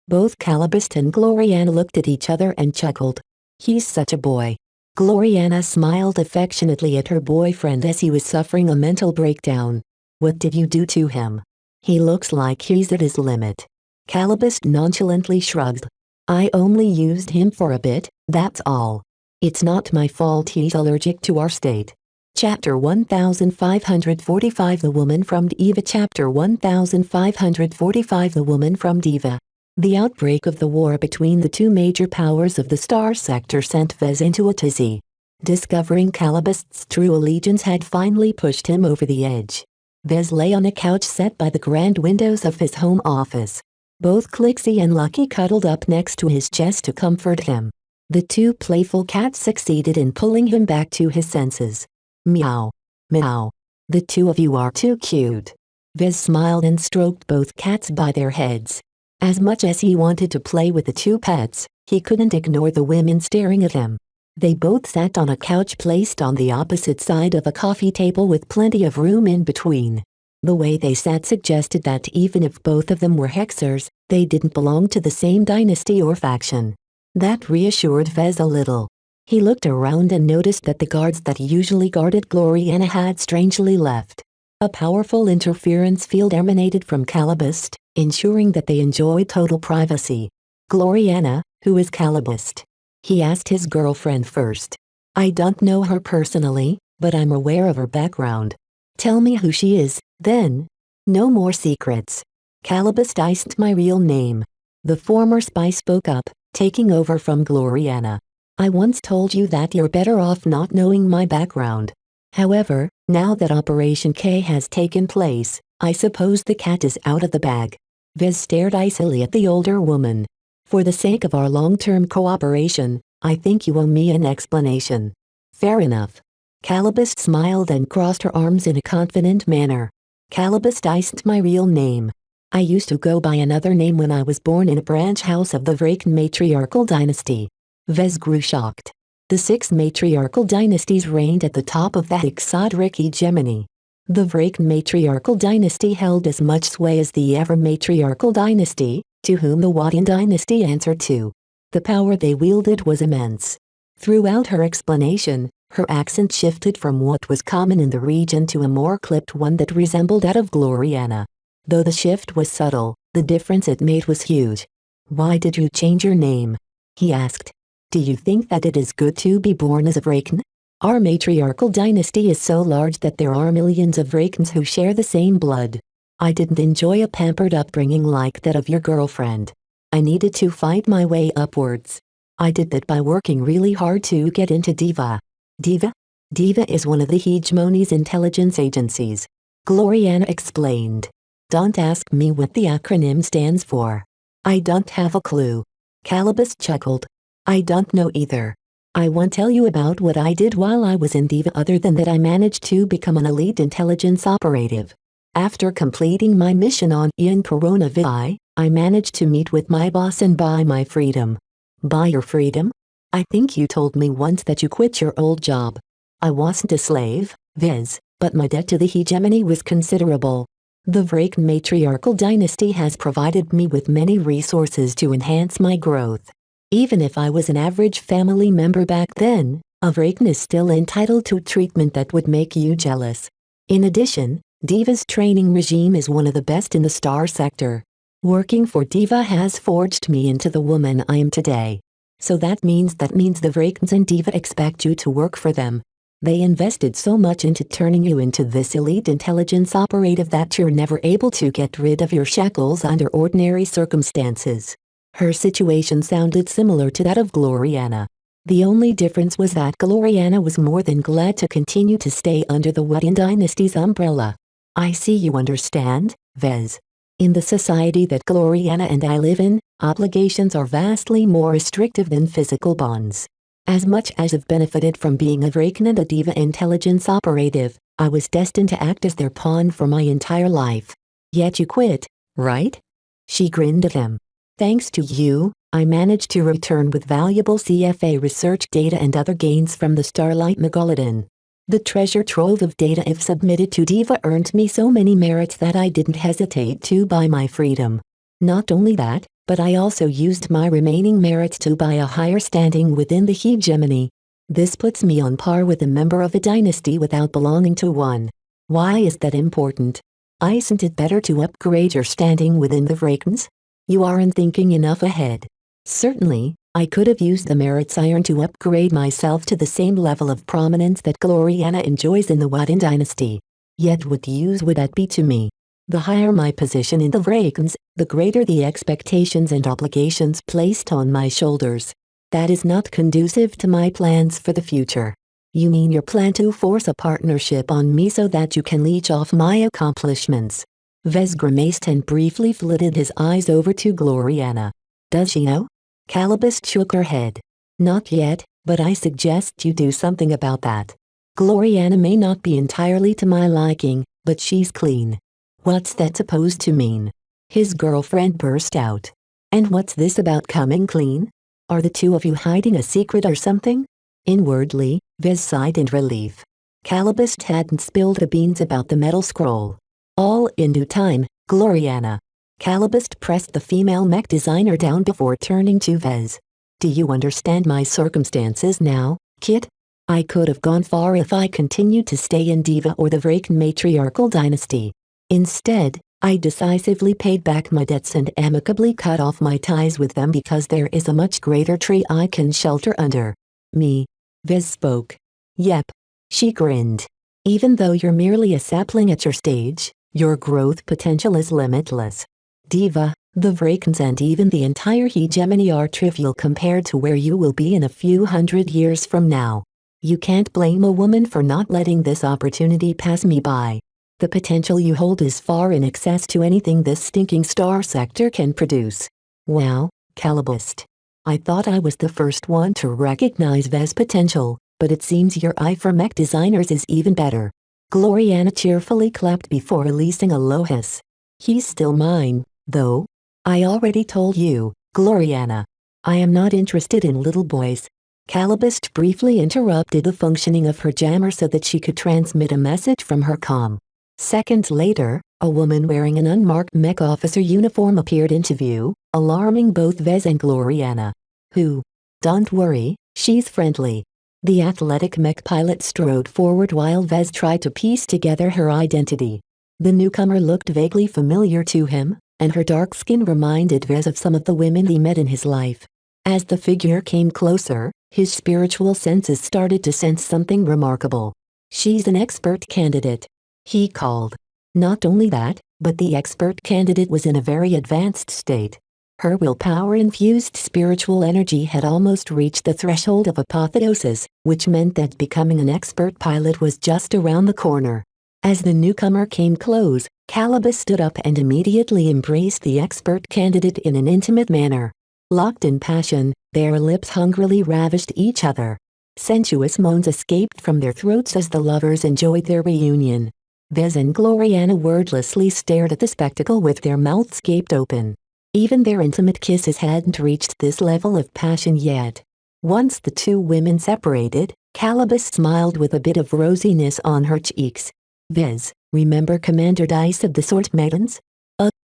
Both Calabist and Gloriana looked at each other and chuckled. He's such a boy. Gloriana smiled affectionately at her boyfriend as he was suffering a mental breakdown. What did you do to him? He looks like he's at his limit. Calabist nonchalantly shrugged. I only used him for a bit, that's all. It's not my fault he's allergic to our state. Chapter 1545 The Woman from Diva Chapter 1545 The Woman from Diva. The outbreak of the war between the two major powers of the Star Sector sent Vez into a tizzy. Discovering Calabist's true allegiance had finally pushed him over the edge. Vez lay on a couch set by the grand windows of his home office. Both Clixie and Lucky cuddled up next to his chest to comfort him. The two playful cats succeeded in pulling him back to his senses. Meow. Meow. The two of you are too cute. Vez smiled and stroked both cats by their heads. As much as he wanted to play with the two pets, he couldn't ignore the women staring at him. They both sat on a couch placed on the opposite side of a coffee table with plenty of room in between. The way they sat suggested that even if both of them were hexers, they didn't belong to the same dynasty or faction. That reassured Vez a little. He looked around and noticed that the guards that usually guarded Gloriana had strangely left. A powerful interference field emanated from Calabist, ensuring that they enjoyed total privacy. Gloriana, who is Calabist? He asked his girlfriend first. I don't know her personally, but I'm aware of her background. Tell me who she is, then. No more secrets. Calabist iced my real name. The former spy spoke up, taking over from Gloriana. I once told you that you're better off not knowing my background. However, now that Operation K has taken place, I suppose the cat is out of the bag. Vez stared icily at the older woman. For the sake of our long-term cooperation, I think you owe me an explanation. Fair enough. Calabist smiled and crossed her arms in a confident manner. Calabist iced my real name. I used to go by another name when I was born in a branch house of the Vraken matriarchal dynasty. Vez grew shocked. The 6 matriarchal dynasties reigned at the top of the Hexadric hegemony. The Vraken matriarchal dynasty held as much sway as the Ever matriarchal dynasty, to whom the Wadian dynasty answered to. The power they wielded was immense. Throughout her explanation, her accent shifted from what was common in the region to a more clipped one that resembled that of Gloriana. Though the shift was subtle, the difference it made was huge. Why did you change your name? He asked. Do you think that it is good to be born as a Vraken? Our matriarchal dynasty is so large that there are millions of Vrakens who share the same blood. I didn't enjoy a pampered upbringing like that of your girlfriend. I needed to fight my way upwards. I did that by working really hard to get into Diva. Diva? Diva is one of the hegemony's intelligence agencies. Gloriana explained. Don't ask me what the acronym stands for. I don't have a clue. Calabist chuckled. I don't know either. I won't tell you about what I did while I was in Diva other than that I managed to become an elite intelligence operative. After completing my mission on Ian Coronavirus, I managed to meet with my boss and buy my freedom. Buy your freedom? I think you told me once that you quit your old job. I wasn't a slave, Vez, but my debt to the hegemony was considerable. The Vraken matriarchal dynasty has provided me with many resources to enhance my growth. Even if I was an average family member back then, a Vraken is still entitled to treatment that would make you jealous. In addition, Diva's training regime is one of the best in the Star Sector. Working for Diva has forged me into the woman I am today. So that means the Vrakens and Diva expect you to work for them. They invested so much into turning you into this elite intelligence operative that you're never able to get rid of your shackles under ordinary circumstances. Her situation sounded similar to that of Gloriana. The only difference was that Gloriana was more than glad to continue to stay under the Wadian dynasty's umbrella. I see you understand, Vez. In the society that Gloriana and I live in, obligations are vastly more restrictive than physical bonds. As much as I've benefited from being a Vraken and a Diva intelligence operative, I was destined to act as their pawn for my entire life. Yet you quit, right? She grinned at him. Thanks to you, I managed to return with valuable CFA research data and other gains from the Starlight Megalodon. The treasure trove of data if submitted to Diva earned me so many merits that I didn't hesitate to buy my freedom. Not only that, but I also used my remaining merits to buy a higher standing within the hegemony. This puts me on par with a member of a dynasty without belonging to one. Why is that important? Isn't it better to upgrade your standing within the Vrakens? You aren't thinking enough ahead. Certainly, I could have used the merits I earned to upgrade myself to the same level of prominence that Gloriana enjoys in the Wadden dynasty. Yet what use would that be to me? The higher my position in the Vrakens, the greater the expectations and obligations placed on my shoulders. That is not conducive to my plans for the future. You mean your plan to force a partnership on me so that you can leech off my accomplishments? Vez grimaced and briefly flitted his eyes over to Gloriana. Does she know? Calibust shook her head. Not yet, but I suggest you do something about that. Gloriana may not be entirely to my liking, but she's clean. What's that supposed to mean? His girlfriend burst out. And what's this about coming clean? Are the two of you hiding a secret or something? Inwardly, Vez sighed in relief. Calibust hadn't spilled the beans about the metal scroll. All in due time, Gloriana. Calibust pressed the female mech designer down before turning to Vez. Do you understand my circumstances now, kid? I could have gone far if I continued to stay in Diva or the Vraken matriarchal dynasty. Instead, I decisively paid back my debts and amicably cut off my ties with them because there is a much greater tree I can shelter under. Me. Vez spoke. Yep. She grinned. Even though you're merely a sapling at your stage, your growth potential is limitless. Diva, the Vrakens and even the entire hegemony are trivial compared to where you will be in a few hundred years from now. You can't blame a woman for not letting this opportunity pass me by. The potential you hold is far in excess to anything this stinking star sector can produce. Wow, Calibust. I thought I was the first one to recognize Vez's potential, but it seems your eye for mech designers is even better. Gloriana cheerfully clapped before releasing a low hiss. He's still mine, though. I already told you, Gloriana. I am not interested in little boys. Calibust briefly interrupted the functioning of her jammer so that she could transmit a message from her comm. Seconds later, a woman wearing an unmarked mech officer uniform appeared into view, alarming both Vez and Gloriana. Who? Don't worry, she's friendly. The athletic mech pilot strode forward while Vez tried to piece together her identity. The newcomer looked vaguely familiar to him, and her dark skin reminded Vez of some of the women he met in his life. As the figure came closer, his spiritual senses started to sense something remarkable. She's an expert candidate. He called. Not only that, but the expert candidate was in a very advanced state. Her willpower-infused spiritual energy had almost reached the threshold of apotheosis, which meant that becoming an expert pilot was just around the corner. As the newcomer came close, Calibust stood up and immediately embraced the expert candidate in an intimate manner. Locked in passion, their lips hungrily ravished each other. Sensuous moans escaped from their throats as the lovers enjoyed their reunion. Vez and Gloriana wordlessly stared at the spectacle with their mouths gaped open. Even their intimate kisses hadn't reached this level of passion yet. Once the two women separated, Calibust smiled with a bit of rosiness on her cheeks. Vez, remember Commander Dice of the Sword Maidens?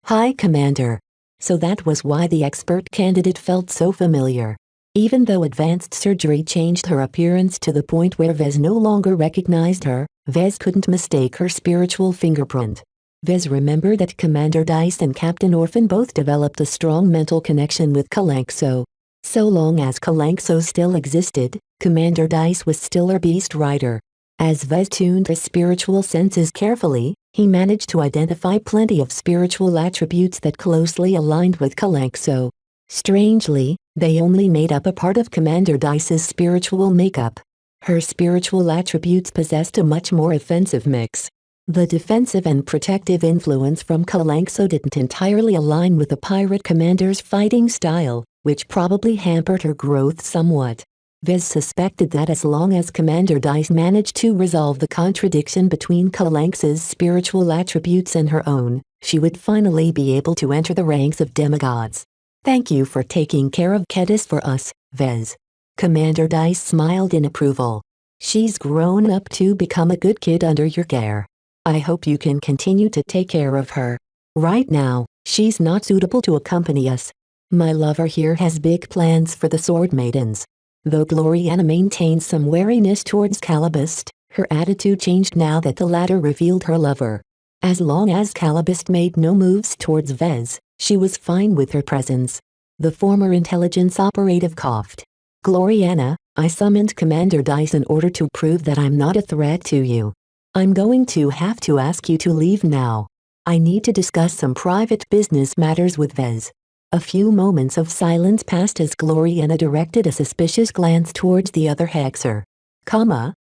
Hi Commander. So that was why the expert candidate felt so familiar. Even though advanced surgery changed her appearance to the point where Vez no longer recognized her, Vez couldn't mistake her spiritual fingerprint. Vez remembered that Commander Dice and Captain Orphan both developed a strong mental connection with Kalanxo. So long as Kalanxo still existed, Commander Dice was still her beast rider. As Vez tuned his spiritual senses carefully, he managed to identify plenty of spiritual attributes that closely aligned with Kalanxo. Strangely, they only made up a part of Commander Dice's spiritual makeup. Her spiritual attributes possessed a much more offensive mix. The defensive and protective influence from Kalanxo didn't entirely align with the pirate commander's fighting style, which probably hampered her growth somewhat. Vez suspected that as long as Commander Dice managed to resolve the contradiction between Kalanx's spiritual attributes and her own, she would finally be able to enter the ranks of demigods. Thank you for taking care of Kedis for us, Vez. Commander Dice smiled in approval. She's grown up to become a good kid under your care. I hope you can continue to take care of her. Right now, she's not suitable to accompany us. My lover here has big plans for the Sword Maidens. Though Gloriana maintained some wariness towards Calibust, her attitude changed now that the latter revealed her lover. As long as Calibust made no moves towards Vez, she was fine with her presence. The former intelligence operative coughed. Gloriana, I summoned Commander Dice in order to prove that I'm not a threat to you. I'm going to have to ask you to leave now. I need to discuss some private business matters with Vez. A few moments of silence passed as Gloriana directed a suspicious glance towards the other Hexer.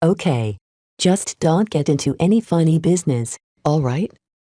Okay. Just don't get into any funny business, alright?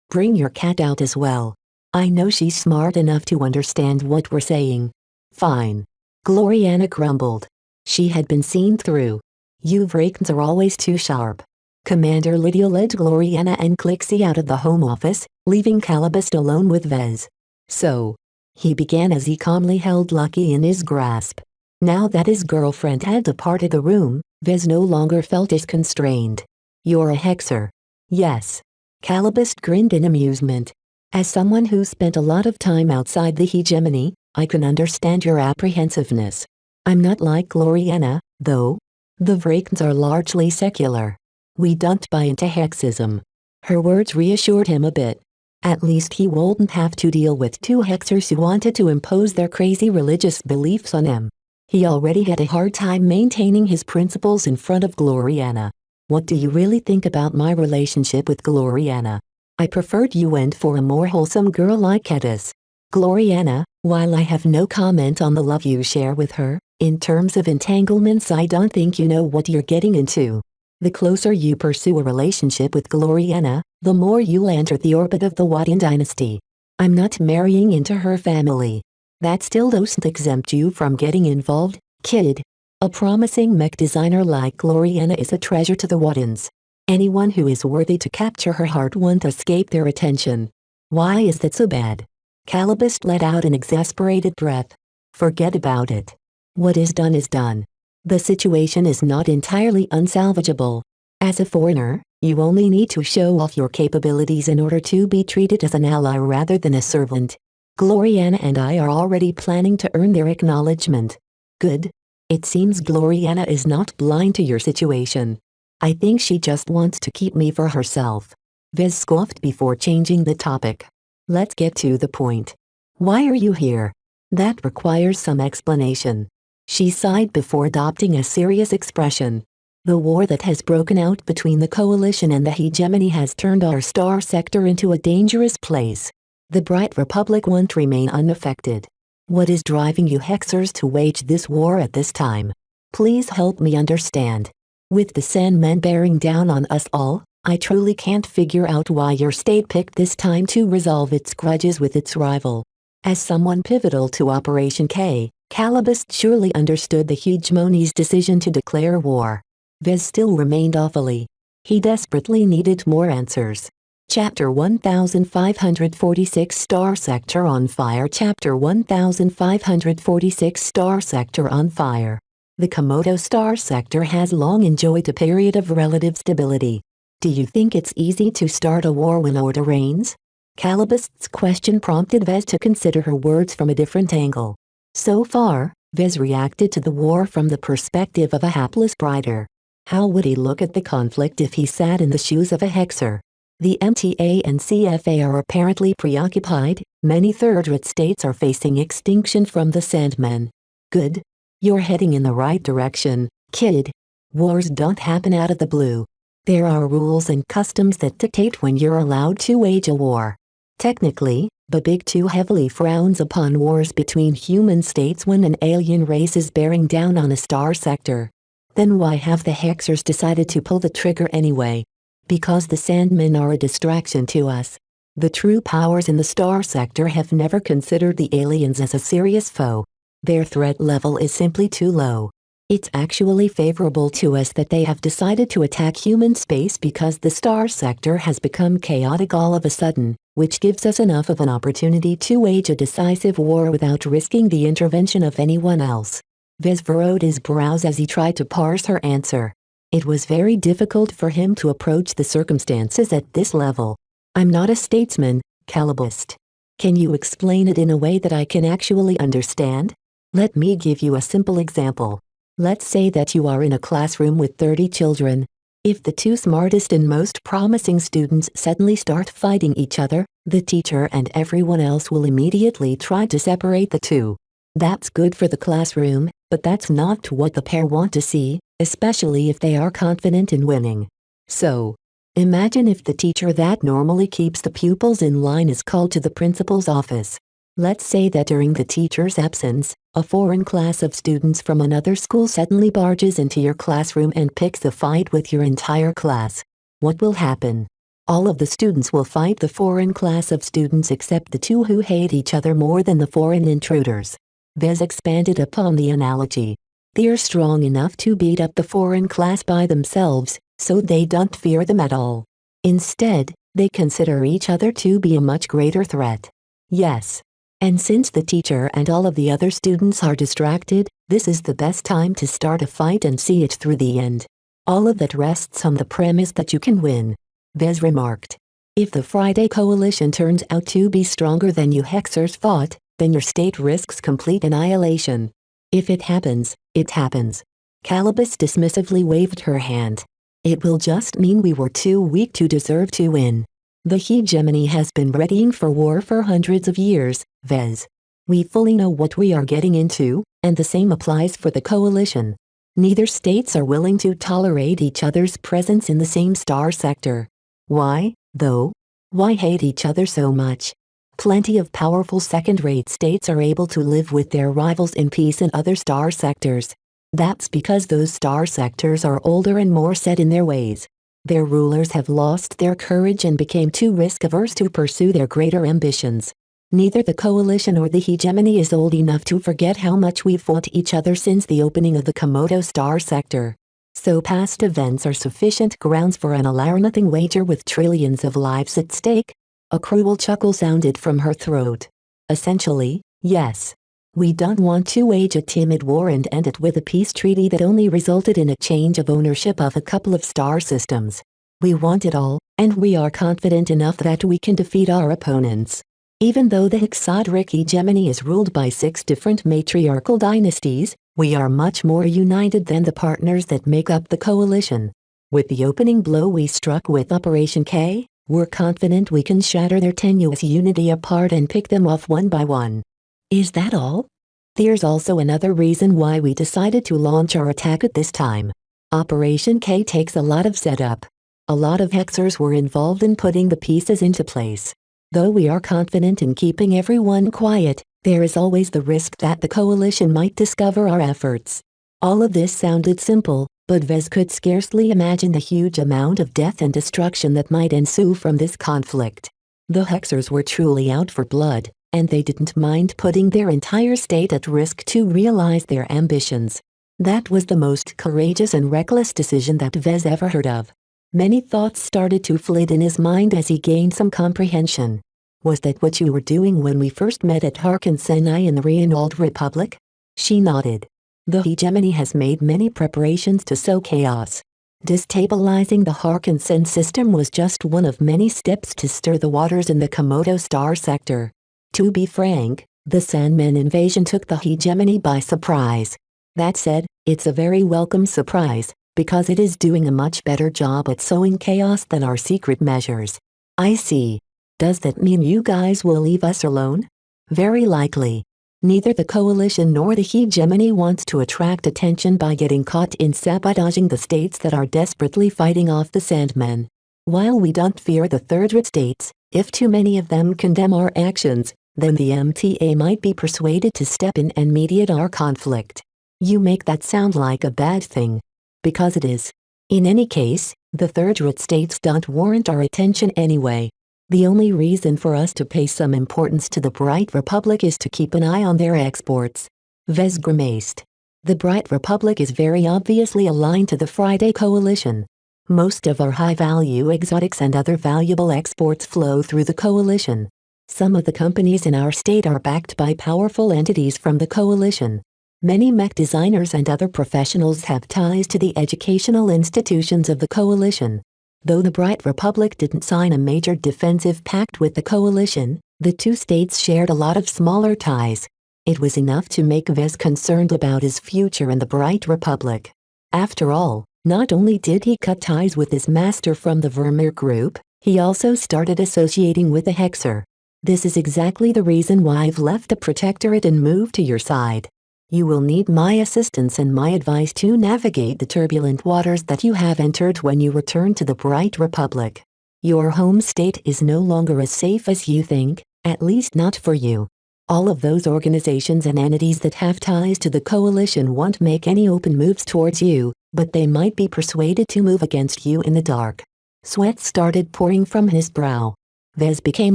Bring your cat out as well. I know she's smart enough to understand what we're saying. Fine. Gloriana grumbled. She had been seen through. You Vrakens are always too sharp. Commander Lydia led Gloriana and Clixie out of the home office, leaving Calibust alone with Vez. So, he began as he calmly held Lucky in his grasp. Now that his girlfriend had departed the room, Vez no longer felt as constrained. You're a Hexer. Yes. Calibust grinned in amusement. As someone who spent a lot of time outside the hegemony, I can understand your apprehensiveness. I'm not like Gloriana, though. The Vrakens are largely secular. We don't buy into Hexism. Her words reassured him a bit. At least he wouldn't have to deal with two Hexers who wanted to impose their crazy religious beliefs on him. He already had a hard time maintaining his principles in front of Gloriana. What do you really think about my relationship with Gloriana? I preferred you went for a more wholesome girl like Kedis. Gloriana, while I have no comment on the love you share with her, in terms of entanglements I don't think you know what you're getting into. The closer you pursue a relationship with Gloriana, the more you'll enter the orbit of the Wadian dynasty. I'm not marrying into her family. That still doesn't exempt you from getting involved, kid. A promising mech designer like Gloriana is a treasure to the Wadians. Anyone who is worthy to capture her heart won't escape their attention. Why is that so bad? Calibust let out an exasperated breath. Forget about it. What is done is done. The situation is not entirely unsalvageable. As a foreigner, you only need to show off your capabilities in order to be treated as an ally rather than a servant. Gloriana and I are already planning to earn their acknowledgement. Good. It seems Gloriana is not blind to your situation. I think she just wants to keep me for herself. Vez scoffed before changing the topic. Let's get to the point. Why are you here? That requires some explanation. She sighed before adopting a serious expression. The war that has broken out between the coalition and the hegemony has turned our star sector into a dangerous place. The Bright Republic won't remain unaffected. What is driving you Hexers to wage this war at this time? Please help me understand. With the Sandmen bearing down on us all, I truly can't figure out why your state picked this time to resolve its grudges with its rival. As someone pivotal to Operation K, Calibust surely understood the hegemony's decision to declare war. Vez still remained awfully. He desperately needed more answers. Chapter 1546 Star Sector on Fire. Chapter 1546 Star Sector on Fire. The Komodo Star Sector has long enjoyed a period of relative stability. Do you think it's easy to start a war when order reigns? Calibust's question prompted Vez to consider her words from a different angle. So far, Vez reacted to the war from the perspective of a hapless brider. How would he look at the conflict if he sat in the shoes of a Hexer? The MTA and CFA are apparently preoccupied. Many third-rate states are facing extinction from the Sandmen. Good. You're heading in the right direction, kid. Wars don't happen out of the blue. There are rules and customs that dictate when you're allowed to wage a war. Technically, the Big Two heavily frowns upon wars between human states when an alien race is bearing down on a star sector. Then why have the Hexers decided to pull the trigger anyway? Because the Sandmen are a distraction to us. The true powers in the star sector have never considered the aliens as a serious foe. Their threat level is simply too low. It's actually favorable to us that they have decided to attack human space because the star sector has become chaotic all of a sudden, which gives us enough of an opportunity to wage a decisive war without risking the intervention of anyone else. Vez furrowed his brows as he tried to parse her answer. It was very difficult for him to approach the circumstances at this level. I'm not a statesman, Calibist. Can you explain it in a way that I can actually understand? Let me give you a simple example. Let's say that you are in a classroom with 30 children. If the two smartest and most promising students suddenly start fighting each other, the teacher and everyone else will immediately try to separate the two. That's good for the classroom, but that's not what the pair want to see, especially if they are confident in winning. So, imagine if the teacher that normally keeps the pupils in line is called to the principal's office. Let's say that during the teacher's absence, a foreign class of students from another school suddenly barges into your classroom and picks a fight with your entire class. What will happen? All of the students will fight the foreign class of students except the two who hate each other more than the foreign intruders. Vez expanded upon the analogy. They're strong enough to beat up the foreign class by themselves, so they don't fear them at all. Instead, they consider each other to be a much greater threat. Yes. And since the teacher and all of the other students are distracted, this is the best time to start a fight and see it through the end. All of that rests on the premise that you can win. Vez remarked. If the Friday Coalition turns out to be stronger than you Hexers thought, then your state risks complete annihilation. If it happens, it happens. Calibus dismissively waved her hand. It will just mean we were too weak to deserve to win. The hegemony has been readying for war for hundreds of years, Vez. We fully know what we are getting into, and the same applies for the coalition. Neither states are willing to tolerate each other's presence in the same star sector. Why, though? Why hate each other so much? Plenty of powerful second-rate states are able to live with their rivals in peace in other star sectors. That's because those star sectors are older and more set in their ways. Their rulers have lost their courage and became too risk-averse to pursue their greater ambitions. Neither the coalition or the hegemony is old enough to forget how much we've fought each other since the opening of the Komodo star sector. So past events are sufficient grounds for an all-or-nothing wager with trillions of lives at stake? A cruel chuckle sounded from her throat. Essentially, yes. We don't want to wage a timid war and end it with a peace treaty that only resulted in a change of ownership of a couple of star systems. We want it all, and we are confident enough that we can defeat our opponents. Even though the Hexadric hegemony is ruled by 6 different matriarchal dynasties, we are much more united than the partners that make up the coalition. With the opening blow we struck with Operation K, we're confident we can shatter their tenuous unity apart and pick them off one by one. Is that all? There's also another reason why we decided to launch our attack at this time. Operation K takes a lot of setup. A lot of Hexers were involved in putting the pieces into place. Though we are confident in keeping everyone quiet, there is always the risk that the coalition might discover our efforts. All of this sounded simple, but Vez could scarcely imagine the huge amount of death and destruction that might ensue from this conflict. The Hexers were truly out for blood, and they didn't mind putting their entire state at risk to realize their ambitions. That was the most courageous and reckless decision that Vez ever heard of. Many thoughts started to flit in his mind as he gained some comprehension. Was that what you were doing when we first met at Harkinsenai in the Reynolds Republic? She nodded. The hegemony has made many preparations to sow chaos. Destabilizing the Harkinsen system was just one of many steps to stir the waters in the Komodo star sector. To be frank, the Sandman invasion took the hegemony by surprise. That said, it's a very welcome surprise, because it is doing a much better job at sowing chaos than our secret measures. I see. Does that mean you guys will leave us alone? Very likely. Neither the coalition nor the hegemony wants to attract attention by getting caught in sabotaging the states that are desperately fighting off the Sandmen. While we don't fear the third-rate states, if too many of them condemn our actions, then the MTA might be persuaded to step in and mediate our conflict. You make that sound like a bad thing. Because it is. In any case, the third-rate states don't warrant our attention anyway. The only reason for us to pay some importance to the Bright Republic is to keep an eye on their exports. Vez grimaced. The Bright Republic is very obviously aligned to the Friday Coalition. Most of our high-value exotics and other valuable exports flow through the coalition. Some of the companies in our state are backed by powerful entities from the coalition. Many mech designers and other professionals have ties to the educational institutions of the coalition. Though the Bright Republic didn't sign a major defensive pact with the coalition, the two states shared a lot of smaller ties. It was enough to make Vez concerned about his future in the Bright Republic. After all, not only did he cut ties with his master from the Vermeer group, he also started associating with the Hexer. This is exactly the reason why I've left the Protectorate and moved to your side. You will need my assistance and my advice to navigate the turbulent waters that you have entered when you return to the Bright Republic. Your home state is no longer as safe as you think, at least not for you. All of those organizations and entities that have ties to the coalition won't make any open moves towards you, but they might be persuaded to move against you in the dark. Sweat started pouring from his brow. Vez became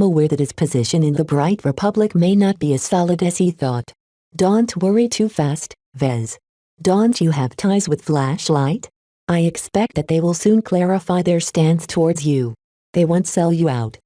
aware that his position in the Bright Republic may not be as solid as he thought. Don't worry too fast, Vez. Don't you have ties with Flashlight? I expect that they will soon clarify their stance towards you. They won't sell you out.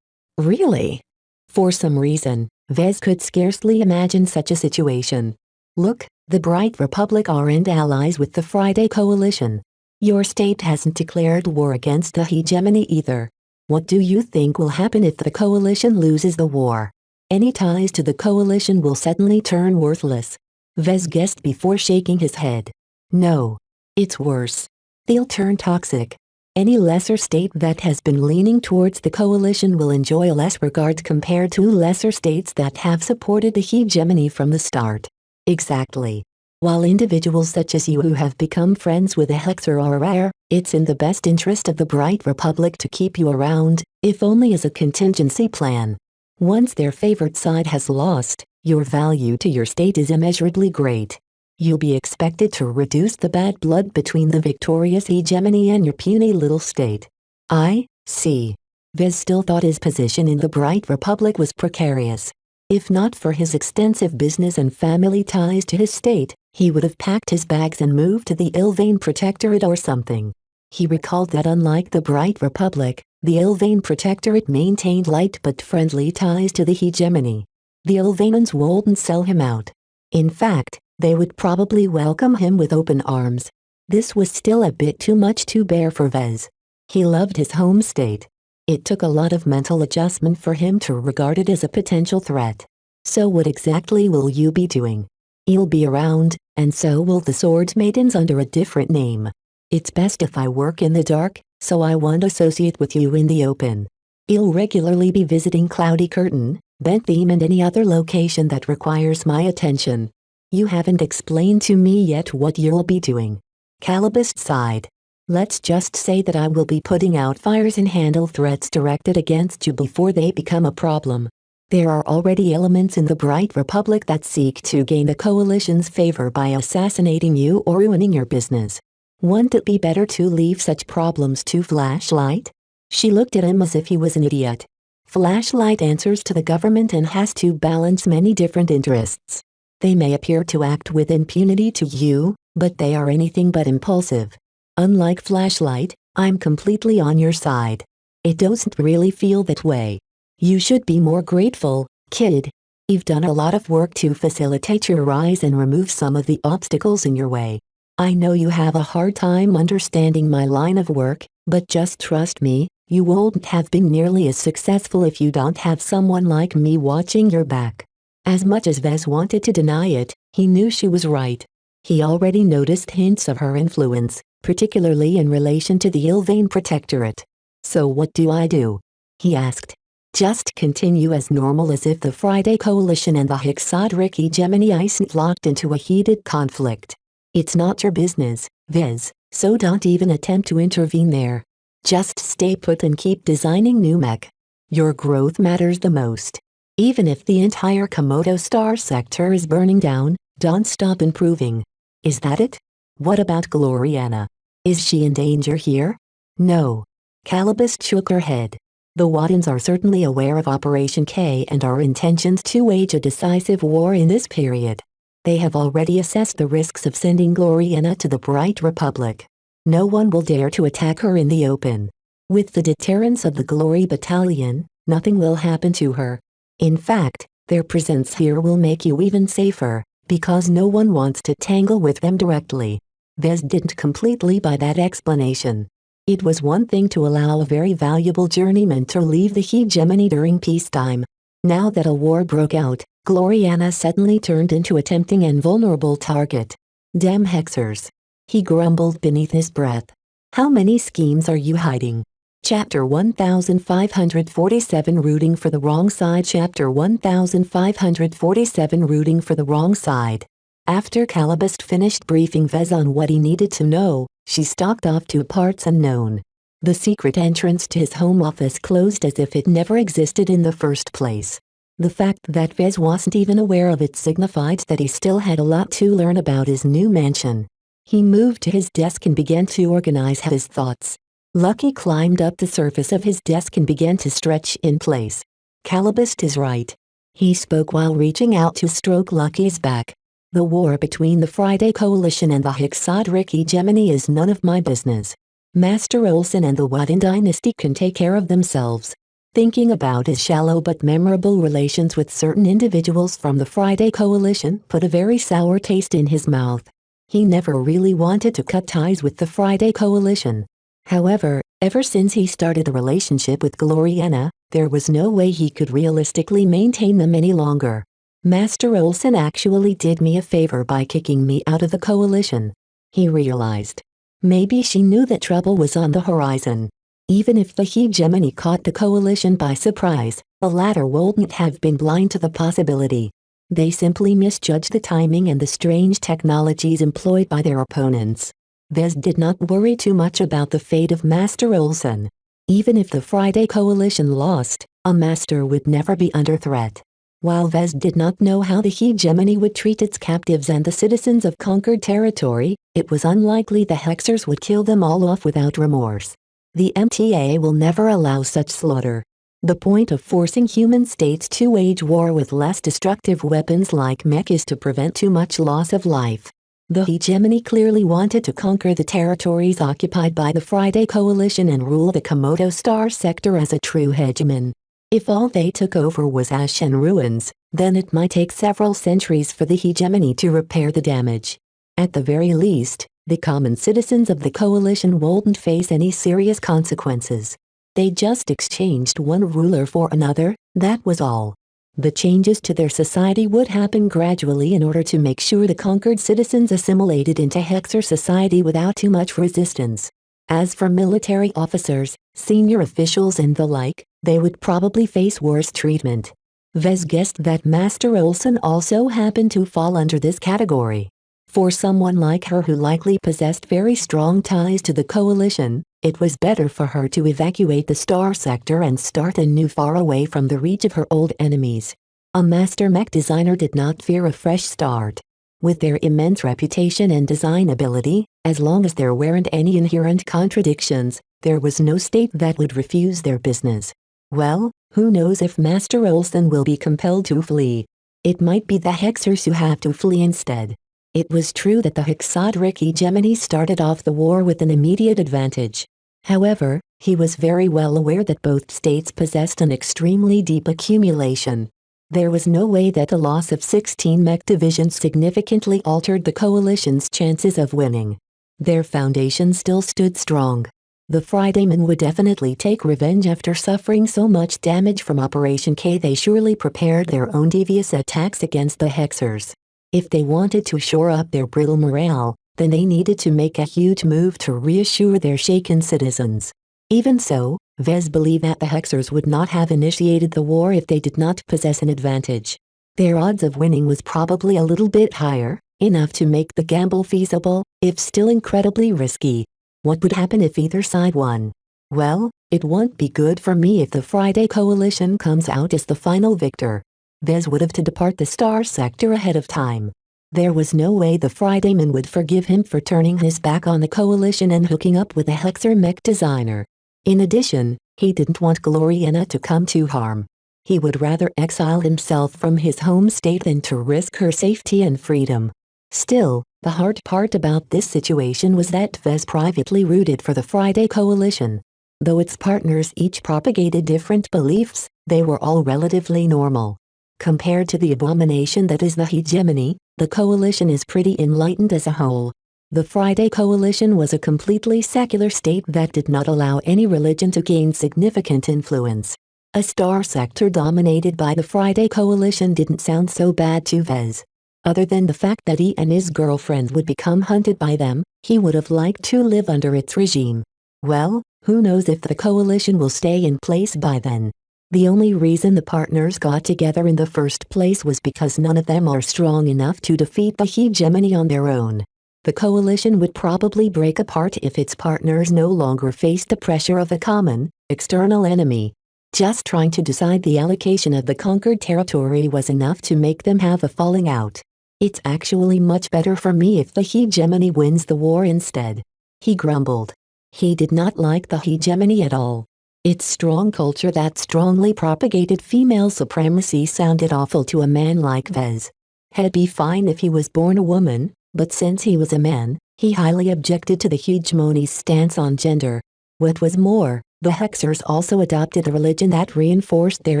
Really? For some reason, Vez could scarcely imagine such a situation. Look, the Bright Republic aren't allies with the Friday Coalition. Your state hasn't declared war against the hegemony either. What do you think will happen if the coalition loses the war? Any ties to the coalition will suddenly turn worthless. Vez guessed before shaking his head. No. It's worse. They'll turn toxic. Any lesser state that has been leaning towards the coalition will enjoy less regard compared to lesser states that have supported the hegemony from the start. Exactly. While individuals such as you who have become friends with the Hexer are rare, it's in the best interest of the Bright Republic to keep you around, if only as a contingency plan. Once their favored side has lost, your value to your state is immeasurably great. You'll be expected to reduce the bad blood between the victorious hegemony and your puny little state. I see. Vez still thought his position in the Bright Republic was precarious. If not for his extensive business and family ties to his state, he would have packed his bags and moved to the Ilvain Protectorate or something. He recalled that unlike the Bright Republic, the Ilvain Protectorate maintained light but friendly ties to the hegemony. The Ilvainans wouldn't sell him out. In fact, they would probably welcome him with open arms. This was still a bit too much to bear for Vez. He loved his home state. It took a lot of mental adjustment for him to regard it as a potential threat. So what exactly will you be doing? You'll be around, and so will the Swords Maidens under a different name. It's best if I work in the dark, so I won't associate with you in the open. You'll regularly be visiting Cloudy Curtain, Bentham and any other location that requires my attention. You haven't explained to me yet what you'll be doing. Calibus sighed. Let's just say that I will be putting out fires and handle threats directed against you before they become a problem. There are already elements in the Bright Republic that seek to gain the coalition's favor by assassinating you or ruining your business. Wouldn't it be better to leave such problems to Flashlight? She looked at him as if he was an idiot. Flashlight answers to the government and has to balance many different interests. They may appear to act with impunity to you, but they are anything but impulsive. Unlike Flashlight, I'm completely on your side. It doesn't really feel that way. You should be more grateful, kid. You've done a lot of work to facilitate your rise and remove some of the obstacles in your way. I know you have a hard time understanding my line of work, but just trust me, you won't have been nearly as successful if you don't have someone like me watching your back. As much as Vez wanted to deny it, he knew she was right. He already noticed hints of her influence, particularly in relation to the Ilvain Protectorate. So what do I do? He asked. Just continue as normal as if the Friday Coalition and the Hexadric hegemony isn't locked into a heated conflict. It's not your business, Vez, so don't even attempt to intervene there. Just stay put and keep designing new mech. Your growth matters the most. Even if the entire Komodo Star sector is burning down, don't stop improving. Is that it? What about Gloriana? Is she in danger here? No. Calibus shook her head. The Waddens are certainly aware of Operation K and our intentions to wage a decisive war in this period. They have already assessed the risks of sending Gloriana to the Bright Republic. No one will dare to attack her in the open. With the deterrence of the Glory Battalion, nothing will happen to her. In fact, their presence here will make you even safer, because no one wants to tangle with them directly. Vez didn't completely buy that explanation. It was one thing to allow a very valuable journeyman to leave the hegemony during peacetime. Now that a war broke out, Gloriana suddenly turned into a tempting and vulnerable target. Damn Hexers. He grumbled beneath his breath. How many schemes are you hiding? Chapter 1547 Rooting for the Wrong Side. Chapter 1547 Rooting for the Wrong Side. After Calabast finished briefing Vez on what he needed to know, she stalked off to parts unknown. The secret entrance to his home office closed as if it never existed in the first place. The fact that Vez wasn't even aware of it signified that he still had a lot to learn about his new mansion. He moved to his desk and began to organize his thoughts. Lucky climbed up the surface of his desk and began to stretch in place. Calabast is right. He spoke while reaching out to stroke Lucky's back. The war between the Friday Coalition and the Hexadric hegemony is none of my business. Master Olsen and the Wadden dynasty can take care of themselves. Thinking about his shallow but memorable relations with certain individuals from the Friday Coalition put a very sour taste in his mouth. He never really wanted to cut ties with the Friday Coalition. However, ever since he started a relationship with Gloriana, there was no way he could realistically maintain them any longer. Master Olsen actually did me a favor by kicking me out of the coalition. He realized. Maybe she knew that trouble was on the horizon. Even if the hegemony caught the coalition by surprise, the latter wouldn't have been blind to the possibility. They simply misjudged the timing and the strange technologies employed by their opponents. Vez did not worry too much about the fate of Master Olsen. Even if the Friday Coalition lost, a master would never be under threat. While Vez did not know how the hegemony would treat its captives and the citizens of conquered territory, it was unlikely the Hexers would kill them all off without remorse. The MTA will never allow such slaughter. The point of forcing human states to wage war with less destructive weapons like mech is to prevent too much loss of life. The hegemony clearly wanted to conquer the territories occupied by the Friday Coalition and rule the Komodo Star sector as a true hegemon. If all they took over was ash and ruins, then it might take several centuries for the hegemony to repair the damage. At the very least, the common citizens of the coalition wouldn't face any serious consequences. They just exchanged one ruler for another, that was all. The changes to their society would happen gradually in order to make sure the conquered citizens assimilated into Hexer society without too much resistance. As for military officers, senior officials and the like, they would probably face worse treatment. Vez guessed that Master Olsen also happened to fall under this category. For someone like her who likely possessed very strong ties to the coalition, it was better for her to evacuate the Star Sector and start anew far away from the reach of her old enemies. A master mech designer did not fear a fresh start. With their immense reputation and design ability, as long as there weren't any inherent contradictions, there was no state that would refuse their business. Well, who knows if Master Olsen will be compelled to flee. It might be the Hexers who have to flee instead. It was true that the Hexadric hegemony started off the war with an immediate advantage. However, he was very well aware that both states possessed an extremely deep accumulation. There was no way that the loss of 16 mech divisions significantly altered the coalition's chances of winning. Their foundation still stood strong. The Fridaymen would definitely take revenge after suffering so much damage from Operation K. They surely prepared their own devious attacks against the Hexers. If they wanted to shore up their brittle morale, then they needed to make a huge move to reassure their shaken citizens. Even so, Vez believed that the Hexers would not have initiated the war if they did not possess an advantage. Their odds of winning was probably a little bit higher, enough to make the gamble feasible, if still incredibly risky. What would happen if either side won? Well, it won't be good for me if the Friday Coalition comes out as the final victor. Vez would have to depart the Star Sector ahead of time. There was no way the Fridayman would forgive him for turning his back on the coalition and hooking up with a Hexer mech designer. In addition, he didn't want Gloriana to come to harm. He would rather exile himself from his home state than to risk her safety and freedom. Still, the hard part about this situation was that Vez privately rooted for the Friday Coalition. Though its partners each propagated different beliefs, they were all relatively normal. Compared to the abomination that is the hegemony, the coalition is pretty enlightened as a whole. The Friday Coalition was a completely secular state that did not allow any religion to gain significant influence. A star sector dominated by the Friday Coalition didn't sound so bad to Vez. Other than the fact that he and his girlfriend would become hunted by them, he would have liked to live under its regime. Well, who knows if the coalition will stay in place by then. The only reason the partners got together in the first place was because none of them are strong enough to defeat the hegemony on their own. The coalition would probably break apart if its partners no longer faced the pressure of a common, external enemy. Just trying to decide the allocation of the conquered territory was enough to make them have a falling out. It's actually much better for me if the hegemony wins the war instead. He grumbled. He did not like the hegemony at all. Its strong culture that strongly propagated female supremacy sounded awful to a man like Vez. He'd be fine if he was born a woman, but since he was a man, he highly objected to the hegemony's stance on gender. What was more, the Hexers also adopted a religion that reinforced their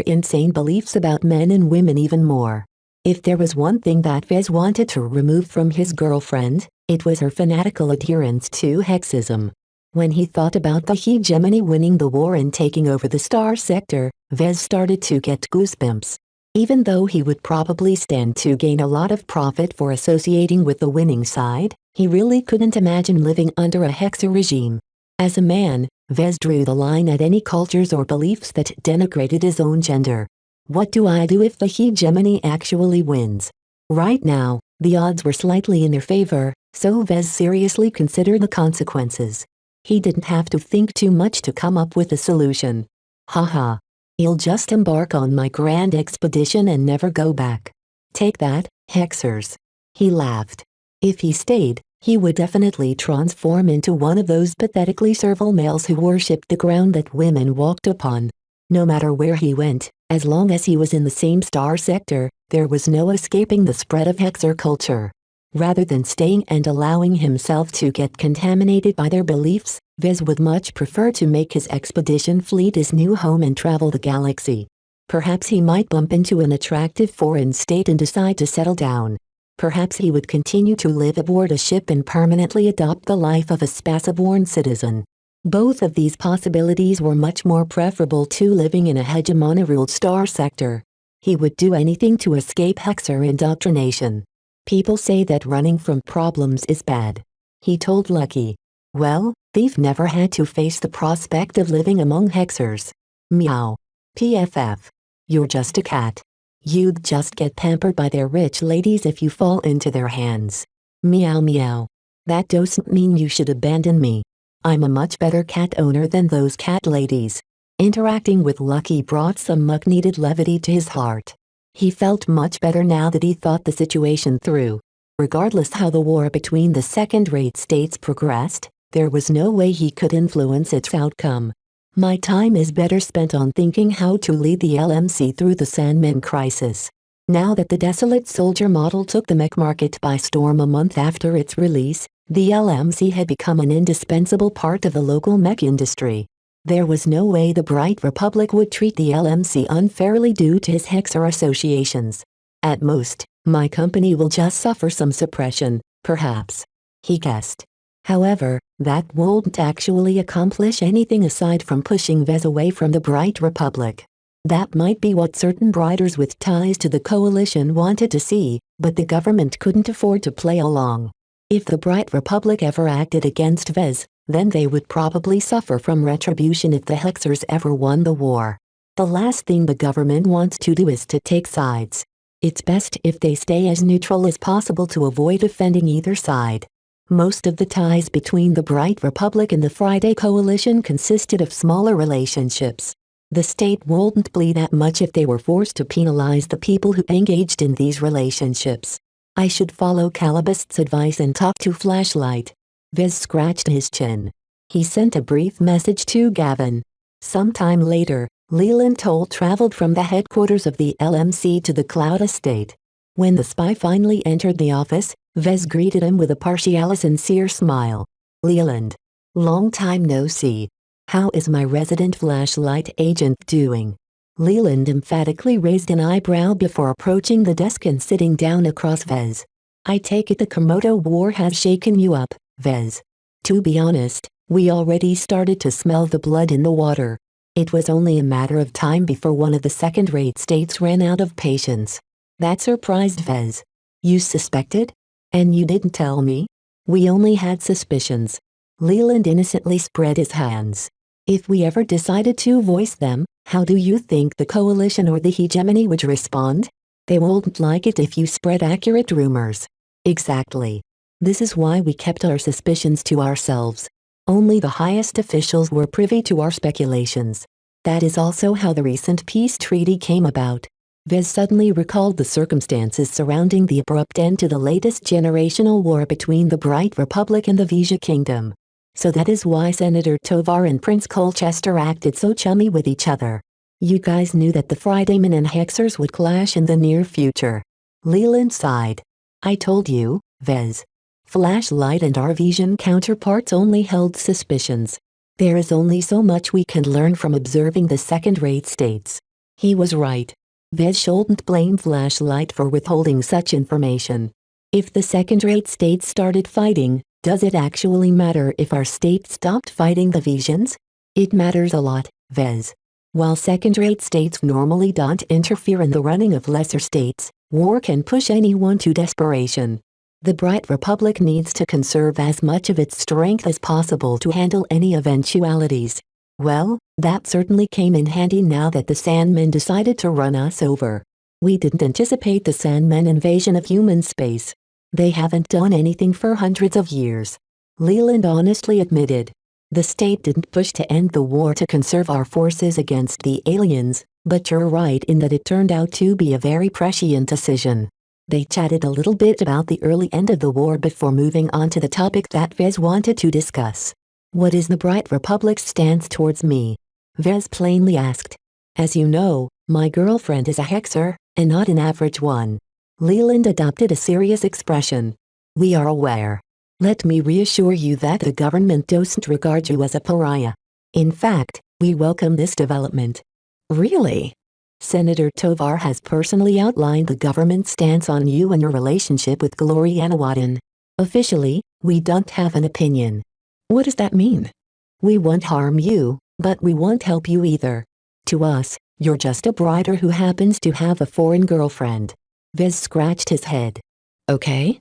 insane beliefs about men and women even more. If there was one thing that Vez wanted to remove from his girlfriend, it was her fanatical adherence to Hexism. When he thought about the hegemony winning the war and taking over the star sector, Vez started to get goosebumps. Even though he would probably stand to gain a lot of profit for associating with the winning side, he really couldn't imagine living under a Hexer regime. As a man, Vez drew the line at any cultures or beliefs that denigrated his own gender. What do I do if the hegemony actually wins? Right now, the odds were slightly in their favor, so Vez seriously considered the consequences. He didn't have to think too much to come up with a solution. Haha. He'll just embark on my grand expedition and never go back. Take that, Hexers. He laughed. If he stayed, he would definitely transform into one of those pathetically servile males who worshipped the ground that women walked upon. No matter where he went, as long as he was in the same star sector, there was no escaping the spread of Hexer culture. Rather than staying and allowing himself to get contaminated by their beliefs, Vez would much prefer to make his expedition fleet his new home and travel the galaxy. Perhaps he might bump into an attractive foreign state and decide to settle down. Perhaps he would continue to live aboard a ship and permanently adopt the life of a spaceborne citizen. Both of these possibilities were much more preferable to living in a hegemony-ruled star sector. He would do anything to escape Hexer indoctrination. People say that running from problems is bad. He told Lucky. Well, they've never had to face the prospect of living among Hexers. Meow. PFF. You're just a cat. You'd just get pampered by their rich ladies if you fall into their hands. Meow meow. That doesn't mean you should abandon me. I'm a much better cat owner than those cat ladies. Interacting with Lucky brought some much-needed levity to his heart. He felt much better now that he thought the situation through. Regardless how the war between the second-rate states progressed, there was no way he could influence its outcome. My time is better spent on thinking how to lead the LMC through the Sandman crisis. Now that the Desolate Soldier model took the mech market by storm a month after its release, the LMC had become an indispensable part of the local mech industry. There was no way the Bright Republic would treat the LMC unfairly due to his Hexer associations. At most, my company will just suffer some suppression, perhaps. He guessed. However, that won't actually accomplish anything aside from pushing Vez away from the Bright Republic. That might be what certain Briters with ties to the coalition wanted to see, but the government couldn't afford to play along. If the Bright Republic ever acted against Vez, then they would probably suffer from retribution if the Hexers ever won the war. The last thing the government wants to do is to take sides. It's best if they stay as neutral as possible to avoid offending either side. Most of the ties between the Bright Republic and the Friday Coalition consisted of smaller relationships. The state wouldn't bleed that much if they were forced to penalize the people who engaged in these relationships. I should follow Calibust's advice and talk to Flashlight. Vez scratched his chin. He sent a brief message to Gavin. Sometime later, Leland told traveled from the headquarters of the LMC to the Cloud Estate. When the spy finally entered the office, Vez greeted him with a partially sincere smile. Leland. Long time no see. How is my resident flashlight agent doing? Leland emphatically raised an eyebrow before approaching the desk and sitting down across Vez. I take it the Komodo War has shaken you up, Vez. To be honest, we already started to smell the blood in the water. It was only a matter of time before one of the second-rate states ran out of patience. That surprised Vez. You suspected? And you didn't tell me? We only had suspicions. Leland innocently spread his hands. If we ever decided to voice them, how do you think the coalition or the hegemony would respond? They won't like it if you spread accurate rumors. Exactly. This is why we kept our suspicions to ourselves. Only the highest officials were privy to our speculations. That is also how the recent peace treaty came about. Vez suddenly recalled the circumstances surrounding the abrupt end to the latest generational war between the Bright Republic and the Vija Kingdom. So that is why Senator Tovar and Prince Colchester acted so chummy with each other. You guys knew that the Fridaymen and Hexers would clash in the near future. Leland sighed. I told you, Vez. Flashlight and our Vision counterparts only held suspicions. There is only so much we can learn from observing the second-rate states. He was right. Vez shouldn't blame Flashlight for withholding such information. If the second-rate states started fighting, does it actually matter if our state stopped fighting the Visions? It matters a lot, Vez. While second-rate states normally don't interfere in the running of lesser states, war can push anyone to desperation. The Bright Republic needs to conserve as much of its strength as possible to handle any eventualities. Well, that certainly came in handy now that the Sandmen decided to run us over. We didn't anticipate the Sandmen invasion of human space. They haven't done anything for hundreds of years. Leland honestly admitted. The state didn't push to end the war to conserve our forces against the aliens, but you're right in that it turned out to be a very prescient decision. They chatted a little bit about the early end of the war before moving on to the topic that Vez wanted to discuss. What is the Bright Republic's stance towards me? Vez plainly asked. As you know, my girlfriend is a Hexer, and not an average one. Leland adopted a serious expression. We are aware. Let me reassure you that the government doesn't regard you as a pariah. In fact, we welcome this development. Really? Senator Tovar has personally outlined the government's stance on you and your relationship with Gloriana Wadden. Officially, we don't have an opinion. What does that mean? We won't harm you, but we won't help you either. To us, you're just a brider who happens to have a foreign girlfriend. Vez scratched his head. Okay.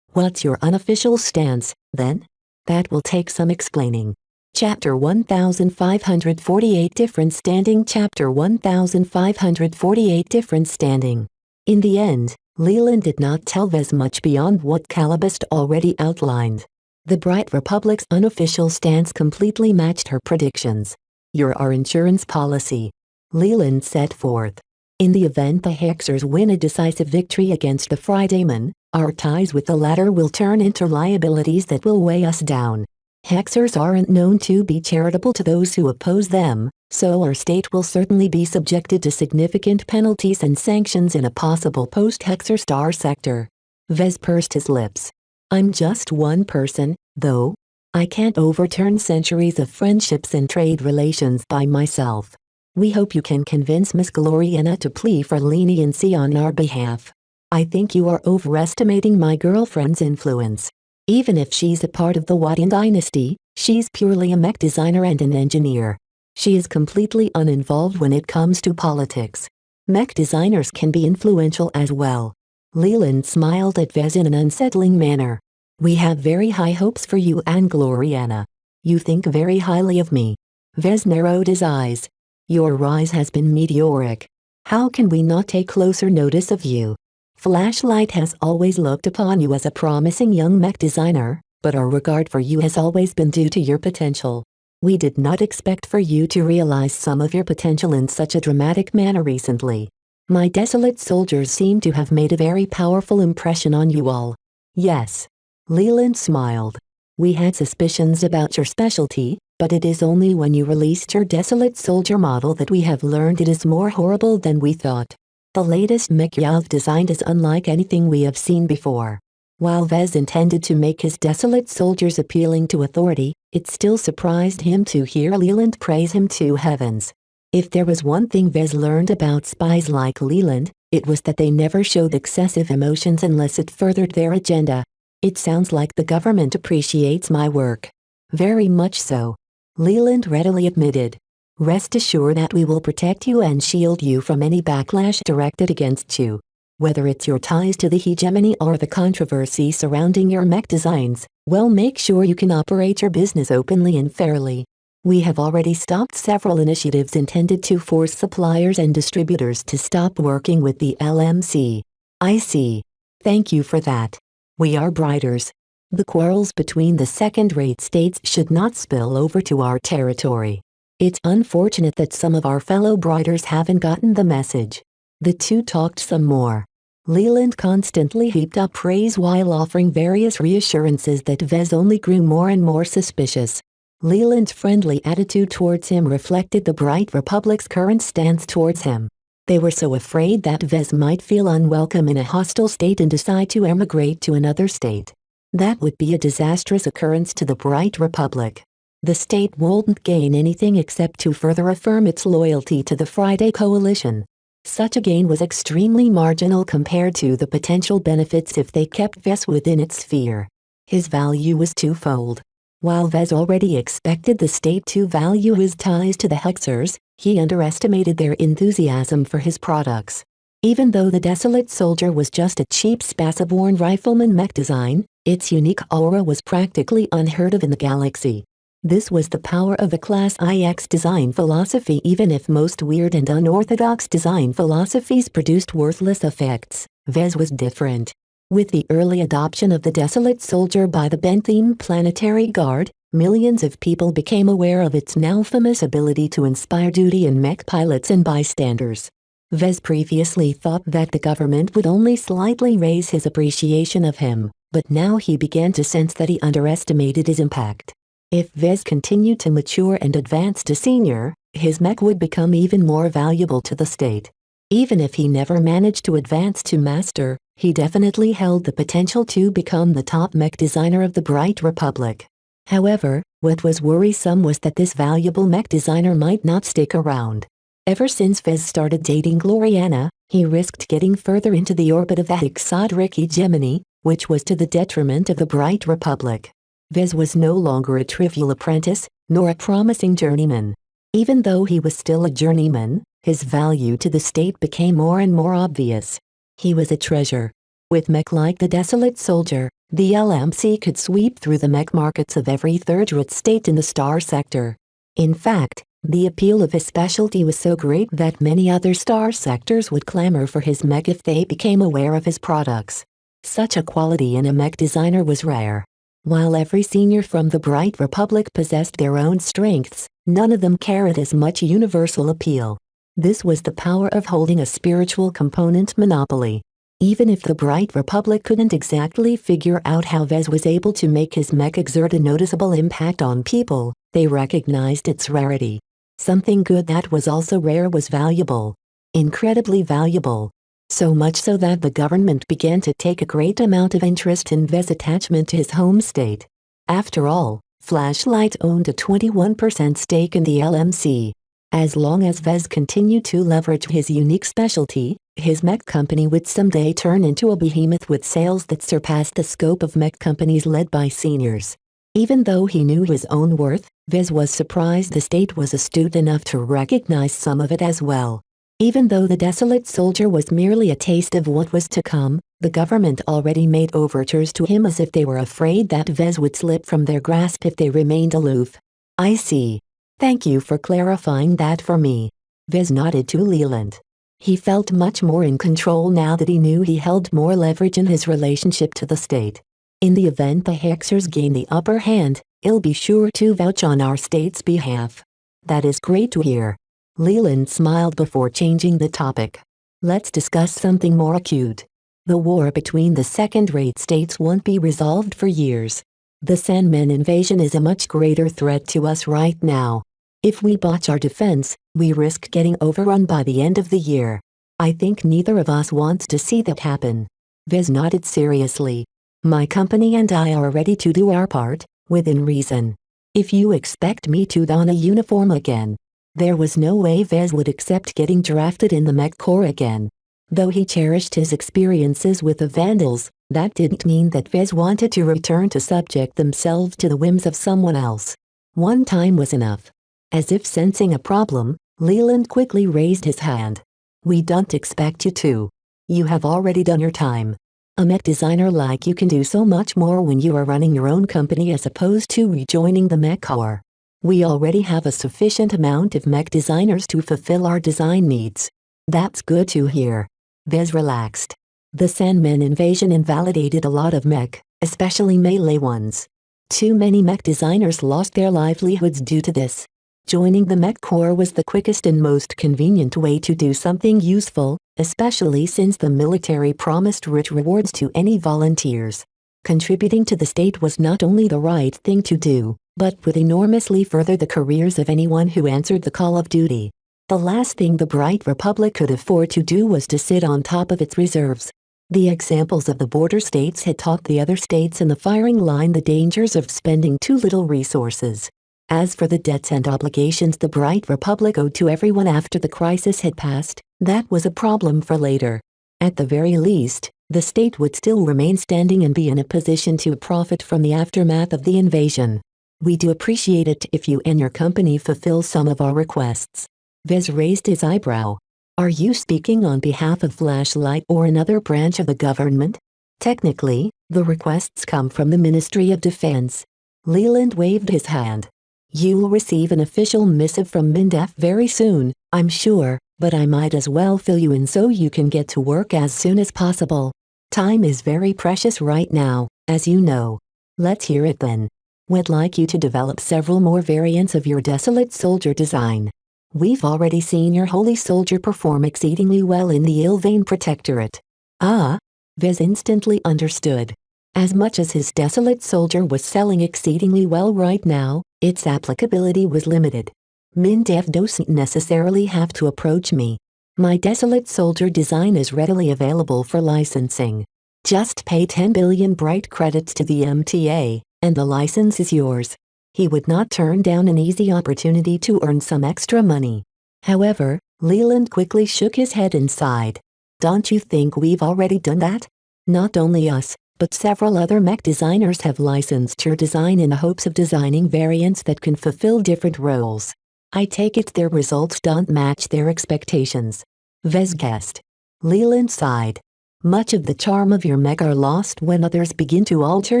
What's your unofficial stance, then? That will take some explaining. Chapter 1548 Different Standing Chapter 1548 Different Standing. In the end, Leland did not tell Vez much beyond what Calabast already outlined. The Bright Republic's unofficial stance completely matched her predictions. You're our insurance policy. Leland set forth. In the event the Hexers win a decisive victory against the Fridaymen, our ties with the latter will turn into liabilities that will weigh us down. Hexers aren't known to be charitable to those who oppose them, so our state will certainly be subjected to significant penalties and sanctions in a possible post-Hexer star sector. Vez pursed his lips. I'm just one person, though. I can't overturn centuries of friendships and trade relations by myself. We hope you can convince Miss Gloriana to plea for leniency on our behalf. I think you are overestimating my girlfriend's influence. Even if she's a part of the Wadden dynasty, she's purely a mech designer and an engineer. She is completely uninvolved when it comes to politics. Mech designers can be influential as well. Leland smiled at Vez in an unsettling manner. We have very high hopes for you and Gloriana. You think very highly of me. Vez narrowed his eyes. Your rise has been meteoric. How can we not take closer notice of you? Flashlight has always looked upon you as a promising young mech designer, but our regard for you has always been due to your potential. We did not expect for you to realize some of your potential in such a dramatic manner recently. My desolate soldiers seem to have made a very powerful impression on you all. Yes. Leland smiled. We had suspicions about your specialty, But it is only when you released your desolate soldier model that we have learned it is more horrible than we thought. The latest mech you've designed is unlike anything we have seen before. While Vez intended to make his desolate soldiers appealing to authority, it still surprised him to hear Leland praise him to heavens. If there was one thing Vez learned about spies like Leland, it was that they never showed excessive emotions unless it furthered their agenda. It sounds like the government appreciates my work. Very much so. Leland readily admitted. Rest assured that we will protect you and shield you from any backlash directed against you. Whether it's your ties to the hegemony or the controversy surrounding your mech designs, well, make sure you can operate your business openly and fairly. We have already stopped several initiatives intended to force suppliers and distributors to stop working with the LMC. I see. Thank you for that. We are Briders. The quarrels between the second-rate states should not spill over to our territory. It's unfortunate that some of our fellow Briders haven't gotten the message. The two talked some more. Leland constantly heaped up praise while offering various reassurances that Vez only grew more and more suspicious. Leland's friendly attitude towards him reflected the Bright Republic's current stance towards him. They were so afraid that Vez might feel unwelcome in a hostile state and decide to emigrate to another state. That would be a disastrous occurrence to the Bright Republic. The state wouldn't gain anything except to further affirm its loyalty to the Friday Coalition. Such a gain was extremely marginal compared to the potential benefits if they kept Vez within its sphere. His value was twofold. While Vez already expected the state to value his ties to the Hexers, he underestimated their enthusiasm for his products. Even though the Desolate Soldier was just a cheap spaceborne rifleman mech design, its unique aura was practically unheard of in the galaxy. This was the power of a Class IX design philosophy. Even if most weird and unorthodox design philosophies produced worthless effects, Vez was different. With the early adoption of the Desolate Soldier by the Bentham Planetary Guard, millions of people became aware of its now famous ability to inspire duty in mech pilots and bystanders. Vez previously thought that the government would only slightly raise his appreciation of him, but now he began to sense that he underestimated his impact. If Vez continued to mature and advance to senior, his mech would become even more valuable to the state. Even if he never managed to advance to master, he definitely held the potential to become the top mech designer of the Bright Republic. However, what was worrisome was that this valuable mech designer might not stick around. Ever since Vez started dating Gloriana, he risked getting further into the orbit of the Exodric hegemony, which was to the detriment of the Bright Republic. Vez was no longer a trivial apprentice, nor a promising journeyman. Even though he was still a journeyman, his value to the state became more and more obvious. He was a treasure. With mech like the Desolate Soldier, the LMC could sweep through the mech markets of every third-rate state in the star sector. In fact, the appeal of his specialty was so great that many other star sectors would clamor for his mech if they became aware of his products. Such a quality in a mech designer was rare. While every senior from the Bright Republic possessed their own strengths, none of them carried as much universal appeal. This was the power of holding a spiritual component monopoly. Even if the Bright Republic couldn't exactly figure out how Vez was able to make his mech exert a noticeable impact on people, they recognized its rarity. Something good that was also rare was valuable. Incredibly valuable. So much so that the government began to take a great amount of interest in Vez's attachment to his home state. After all, Flashlight owned a 21% stake in the LMC. As long as Vez continued to leverage his unique specialty, his mech company would someday turn into a behemoth with sales that surpassed the scope of mech companies led by seniors. Even though he knew his own worth, Vez was surprised the state was astute enough to recognize some of it as well. Even though the Desolate Soldier was merely a taste of what was to come, the government already made overtures to him as if they were afraid that Vez would slip from their grasp if they remained aloof. I see. Thank you for clarifying that for me. Vez nodded to Leland. He felt much more in control now that he knew he held more leverage in his relationship to the state. In the event the Hexers gain the upper hand, he'll be sure to vouch on our state's behalf. That is great to hear. Leland smiled before changing the topic. Let's discuss something more acute. The war between the second-rate states won't be resolved for years. The Sandman invasion is a much greater threat to us right now. If we botch our defense, we risk getting overrun by the end of the year. I think neither of us wants to see that happen. Vez nodded seriously. My company and I are ready to do our part, within reason. If you expect me to don a uniform again. There was no way Vez would accept getting drafted in the Mech Corps again. Though he cherished his experiences with the Vandals, that didn't mean that Vez wanted to return to subject themselves to the whims of someone else. One time was enough. As if sensing a problem, Leland quickly raised his hand. We don't expect you to. You have already done your time. A mech designer like you can do so much more when you are running your own company as opposed to rejoining the Mech Corps. We already have a sufficient amount of mech designers to fulfill our design needs. That's good to hear. Vez relaxed. The Sandman invasion invalidated a lot of mech, especially melee ones. Too many mech designers lost their livelihoods due to this. Joining the Mech Corps was the quickest and most convenient way to do something useful, especially since the military promised rich rewards to any volunteers. Contributing to the state was not only the right thing to do, but would enormously further the careers of anyone who answered the call of duty. The last thing the Bright Republic could afford to do was to sit on top of its reserves. The examples of the border states had taught the other states in the firing line the dangers of spending too little resources. As for the debts and obligations the Bright Republic owed to everyone after the crisis had passed, that was a problem for later. At the very least, the state would still remain standing and be in a position to profit from the aftermath of the invasion. We do appreciate it if you and your company fulfill some of our requests. Vez raised his eyebrow. Are you speaking on behalf of Flashlight or another branch of the government? Technically, the requests come from the Ministry of Defense. Leland waved his hand. You'll receive an official missive from MINDEF very soon, I'm sure, but I might as well fill you in so you can get to work as soon as possible. Time is very precious right now, as you know. Let's hear it then. We'd like you to develop several more variants of your Desolate Soldier design. We've already seen your Holy Soldier perform exceedingly well in the Ilvain Protectorate. Ah? Vez instantly understood. As much as his Desolate Soldier was selling exceedingly well right now, its applicability was limited. MINDEF doesn't necessarily have to approach me. My Desolate Soldier design is readily available for licensing. Just pay 10 billion bright credits to the MTA, and the license is yours. He would not turn down an easy opportunity to earn some extra money. However, Leland quickly shook his head and sighed. Don't you think we've already done that? Not only us, but several other mech designers have licensed your design in the hopes of designing variants that can fulfill different roles. I take it their results don't match their expectations. Vez guessed. Leland sighed. Much of the charm of your mech are lost when others begin to alter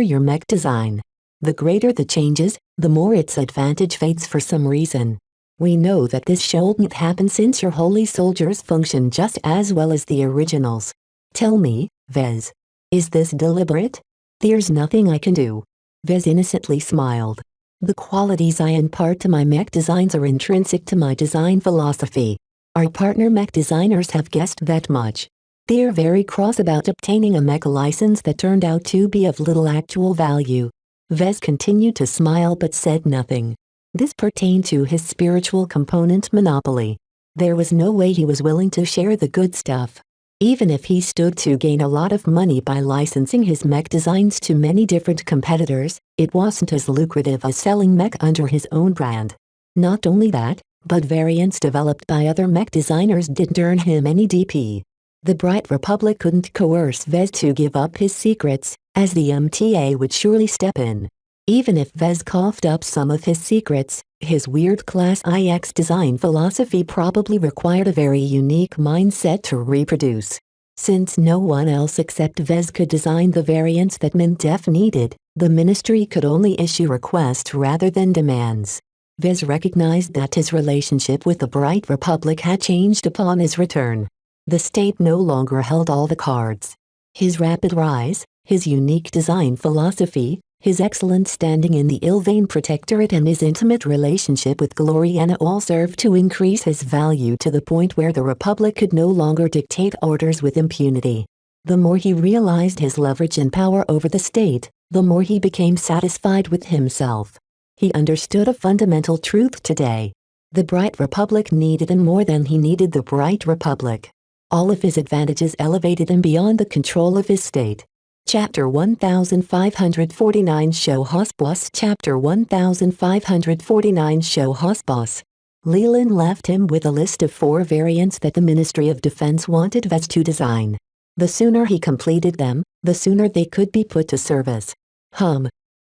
your mech design. The greater the changes, the more its advantage fades for some reason. We know that this shouldn't happen since your Holy Soldiers function just as well as the originals. Tell me, Vez. Is this deliberate? There's nothing I can do. Vez innocently smiled. The qualities I impart to my mech designs are intrinsic to my design philosophy. Our partner mech designers have guessed that much. They're very cross about obtaining a mech license that turned out to be of little actual value. Vez continued to smile but said nothing. This pertained to his spiritual component monopoly. There was no way he was willing to share the good stuff. Even if he stood to gain a lot of money by licensing his mech designs to many different competitors, it wasn't as lucrative as selling mech under his own brand. Not only that, but variants developed by other mech designers didn't earn him any DP. The Bright Republic couldn't coerce Vez to give up his secrets, as the MTA would surely step in. Even if Vez coughed up some of his secrets, his weird Class IX design philosophy probably required a very unique mindset to reproduce. Since no one else except Vez could design the variants that MINDEF needed, the ministry could only issue requests rather than demands. Vez recognized that his relationship with the Bright Republic had changed upon his return. The state no longer held all the cards. His rapid rise, his unique design philosophy, his excellent standing in the Ilvain Protectorate and his intimate relationship with Gloriana all served to increase his value to the point where the Republic could no longer dictate orders with impunity. The more he realized his leverage and power over the state, the more he became satisfied with himself. He understood a fundamental truth today. The Bright Republic needed him more than he needed the Bright Republic. All of his advantages elevated him beyond the control of his state. Chapter 1549 Show House Boss. Chapter 1549 Show House Boss. Leland left him with a list of 4 variants that the Ministry of Defense wanted Vez to design. The sooner he completed them, the sooner they could be put to service.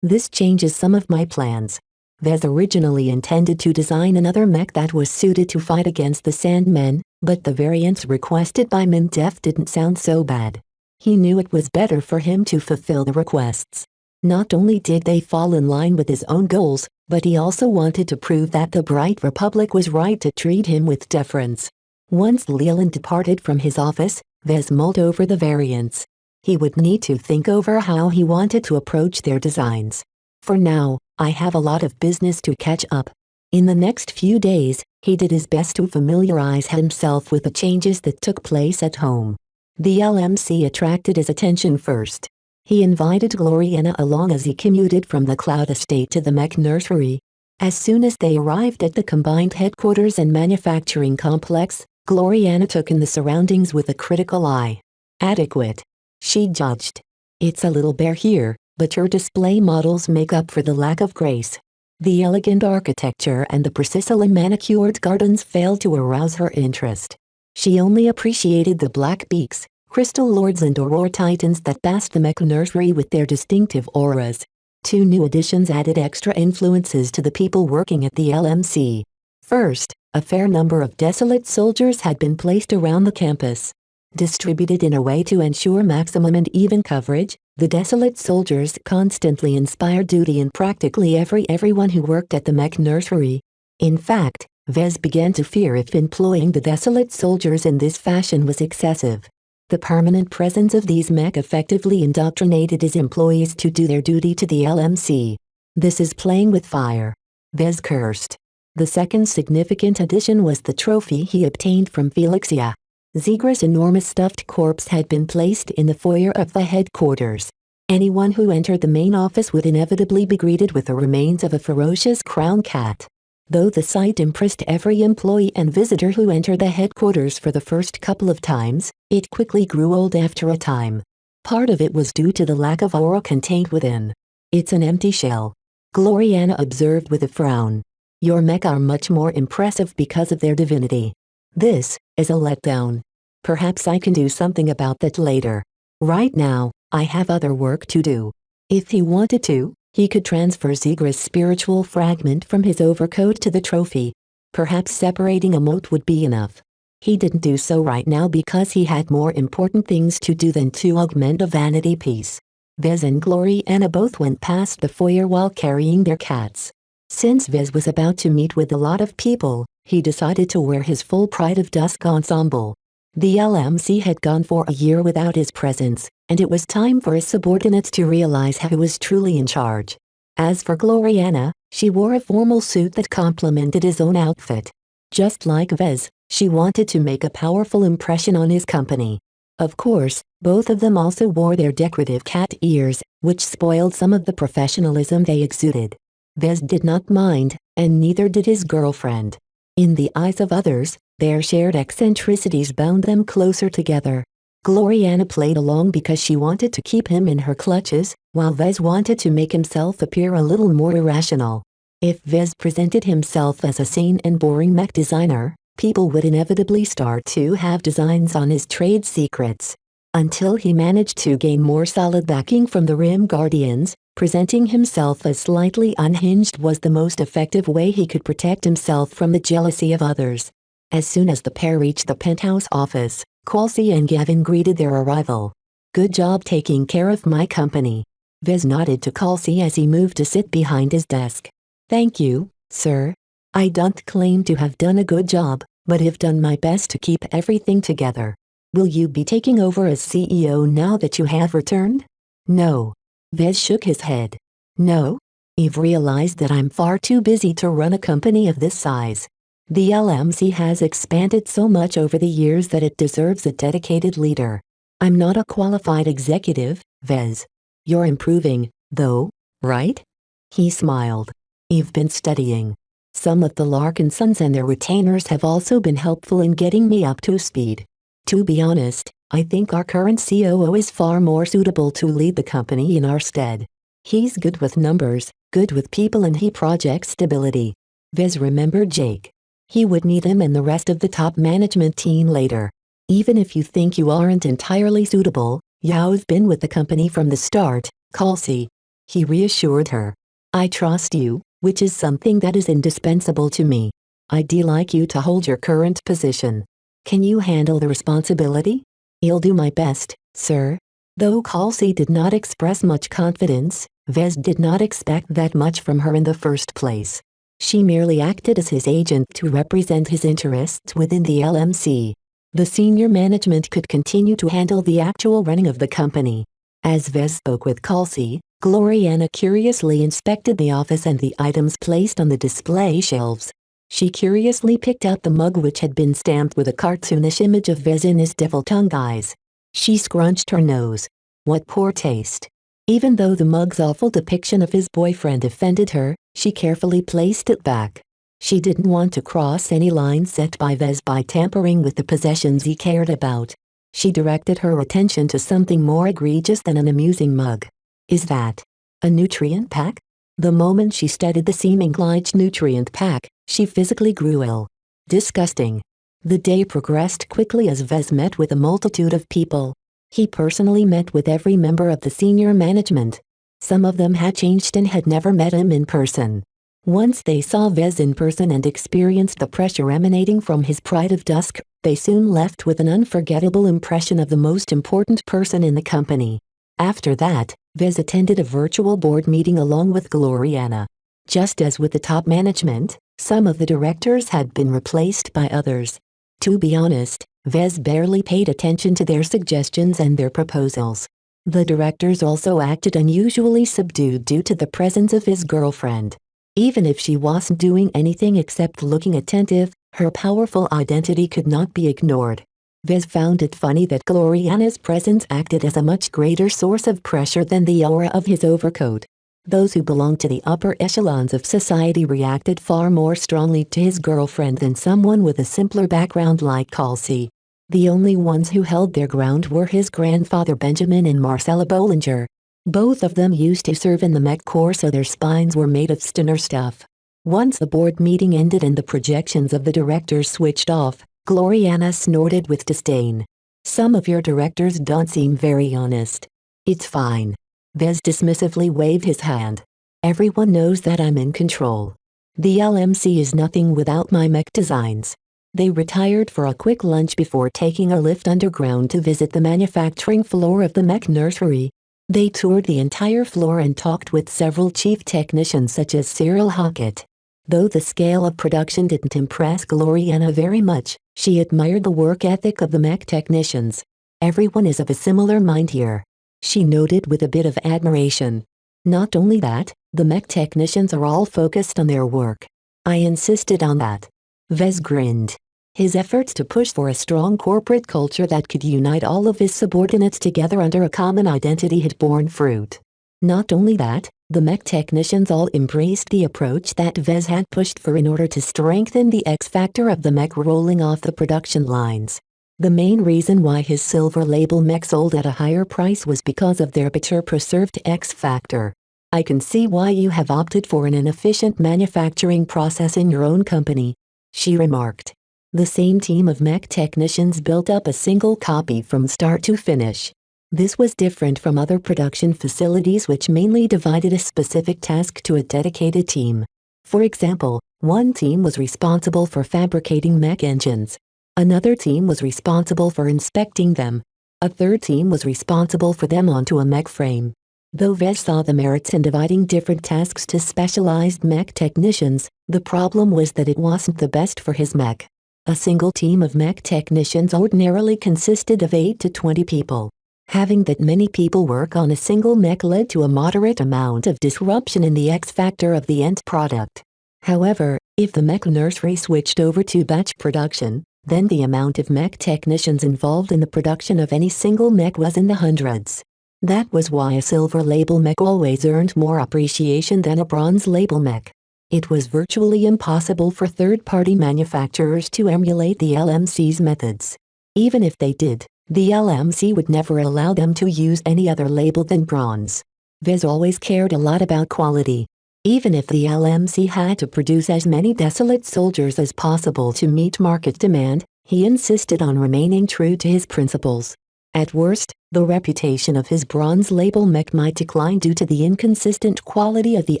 This changes some of my plans. Vez originally intended to design another mech that was suited to fight against the Sandmen, but the variants requested by Mindef didn't sound so bad. He knew it was better for him to fulfill the requests. Not only did they fall in line with his own goals, but he also wanted to prove that the Bright Republic was right to treat him with deference. Once Leland departed from his office, Vez mulled over the variants. He would need to think over how he wanted to approach their designs. For now, I have a lot of business to catch up. In the next few days, he did his best to familiarize himself with the changes that took place at home. The LMC attracted his attention first. He invited Gloriana along as he commuted from the Cloud Estate to the Mech Nursery. As soon as they arrived at the combined headquarters and manufacturing complex, Gloriana took in the surroundings with a critical eye. Adequate, she judged. It's a little bare here, but your display models make up for the lack of grace. The elegant architecture and the precisely manicured gardens failed to arouse her interest. She only appreciated the black beaks, crystal lords and aurora titans that basked the Mech Nursery with their distinctive auras. 2 new additions added extra influences to the people working at the LMC. First, a fair number of desolate soldiers had been placed around the campus. Distributed in a way to ensure maximum and even coverage, the desolate soldiers constantly inspired duty in practically everyone who worked at the Mech Nursery. In fact, Vez began to fear if employing the desolate soldiers in this fashion was excessive. The permanent presence of these mech effectively indoctrinated his employees to do their duty to the LMC. This is playing with fire. Vez cursed. The second significant addition was the trophy he obtained from Felixia. Zegra's enormous stuffed corpse had been placed in the foyer of the headquarters. Anyone who entered the main office would inevitably be greeted with the remains of a ferocious crown cat. Though the sight impressed every employee and visitor who entered the headquarters for the first couple of times, it quickly grew old after a time. Part of it was due to the lack of aura contained within. It's an empty shell, Gloriana observed with a frown. Your mech are much more impressive because of their divinity. This is a letdown. Perhaps I can do something about that later. Right now, I have other work to do. If he wanted to, he could transfer Zegra's spiritual fragment from his overcoat to the trophy. Perhaps separating a mote would be enough. He didn't do so right now because he had more important things to do than to augment a vanity piece. Vez and Gloriana both went past the foyer while carrying their cats. Since Vez was about to meet with a lot of people, he decided to wear his full Pride of Dusk ensemble. The LMC had gone for a year without his presence, and it was time for his subordinates to realize who was truly in charge. As for Gloriana, she wore a formal suit that complemented his own outfit. Just like Vez, she wanted to make a powerful impression on his company. Of course, both of them also wore their decorative cat ears, which spoiled some of the professionalism they exuded. Vez did not mind, and neither did his girlfriend. In the eyes of others, their shared eccentricities bound them closer together. Gloriana played along because she wanted to keep him in her clutches, while Vez wanted to make himself appear a little more irrational. If Vez presented himself as a sane and boring mech designer, people would inevitably start to have designs on his trade secrets. Until he managed to gain more solid backing from the Rim Guardians, presenting himself as slightly unhinged was the most effective way he could protect himself from the jealousy of others. As soon as the pair reached the penthouse office, Qualcy and Gavin greeted their arrival. "Good job taking care of my company." Vez nodded to Qualcy as he moved to sit behind his desk. "Thank you, sir. I don't claim to have done a good job, but have done my best to keep everything together. Will you be taking over as CEO now that you have returned?" "No." Vez shook his head. "No? You've realized that I'm far too busy to run a company of this size. The LMC has expanded so much over the years that it deserves a dedicated leader. I'm not a qualified executive, Vez. You're improving, though, right? He smiled. You've been studying. Some of the Larkinsons and their retainers have also been helpful in getting me up to speed. To be honest, I think our current COO is far more suitable to lead the company in our stead. He's good with numbers, good with people, and he projects stability. Vez remembered Jake. He would meet him and the rest of the top management team later. Even if you think you aren't entirely suitable, Yao's been with the company from the start, Kelsey. He reassured her. I trust you, which is something that is indispensable to me. I'd like you to hold your current position. Can you handle the responsibility? I'll do my best, sir. Though Kelsey did not express much confidence, Vez did not expect that much from her in the first place. She merely acted as his agent to represent his interests within the LMC. The senior management could continue to handle the actual running of the company. As Vez spoke with Kelsey, Gloriana curiously inspected the office and the items placed on the display shelves. She curiously picked out the mug which had been stamped with a cartoonish image of Vez in his devil-tongued eyes. She scrunched her nose. What poor taste. Even though the mug's awful depiction of his boyfriend offended her, she carefully placed it back. She didn't want to cross any lines set by Vez by tampering with the possessions he cared about. She directed her attention to something more egregious than an amusing mug. Is that a nutrient pack? The moment she studied the seeming large nutrient pack, she physically grew ill. Disgusting. The day progressed quickly as Vez met with a multitude of people. He personally met with every member of the senior management. Some of them had changed and had never met him in person. Once they saw Vez in person and experienced the pressure emanating from his pride of dusk, they soon left with an unforgettable impression of the most important person in the company. After that, Vez attended a virtual board meeting along with Gloriana. Just as with the top management, some of the directors had been replaced by others. To be honest, Vez barely paid attention to their suggestions and their proposals. The directors also acted unusually subdued due to the presence of his girlfriend. Even if she wasn't doing anything except looking attentive, her powerful identity could not be ignored. Vez found it funny that Gloriana's presence acted as a much greater source of pressure than the aura of his overcoat. Those who belonged to the upper echelons of society reacted far more strongly to his girlfriend than someone with a simpler background like Kelsey. The only ones who held their ground were his grandfather Benjamin and Marcella Bollinger. Both of them used to serve in the Mech Corps, so their spines were made of thinner stuff. Once the board meeting ended and the projections of the directors switched off, Gloriana snorted with disdain. Some of your directors don't seem very honest. It's fine. Vez dismissively waved his hand. Everyone knows that I'm in control. The LMC is nothing without my mech designs. They retired for a quick lunch before taking a lift underground to visit the manufacturing floor of the mech nursery. They toured the entire floor and talked with several chief technicians such as Cyril Hockett. Though the scale of production didn't impress Gloriana very much, she admired the work ethic of the mech technicians. Everyone is of a similar mind here, she noted with a bit of admiration. Not only that, the mech technicians are all focused on their work. I insisted on that. Vez grinned. His efforts to push for a strong corporate culture that could unite all of his subordinates together under a common identity had borne fruit. Not only that, the mech technicians all embraced the approach that Vez had pushed for in order to strengthen the X factor of the mech rolling off the production lines. The main reason why his silver label mech sold at a higher price was because of their better preserved X factor. I can see why you have opted for an inefficient manufacturing process in your own company, she remarked. The same team of mech technicians built up a single copy from start to finish. This was different from other production facilities which mainly divided a specific task to a dedicated team. For example, one team was responsible for fabricating mech engines. Another team was responsible for inspecting them. A third team was responsible for them onto a mech frame. Though Vez saw the merits in dividing different tasks to specialized mech technicians, the problem was that it wasn't the best for his mech. A single team of mech technicians ordinarily consisted of 8 to 20 people. Having that many people work on a single mech led to a moderate amount of disruption in the X factor of the end product. However, if the mech nursery switched over to batch production, then the amount of mech technicians involved in the production of any single mech was in the hundreds. That was why a silver label mech always earned more appreciation than a bronze label mech. It was virtually impossible for third-party manufacturers to emulate the LMC's methods. Even if they did, the LMC would never allow them to use any other label than bronze. Vez always cared a lot about quality. Even if the LMC had to produce as many desolate soldiers as possible to meet market demand, he insisted on remaining true to his principles. At worst, the reputation of his bronze label mech might decline due to the inconsistent quality of the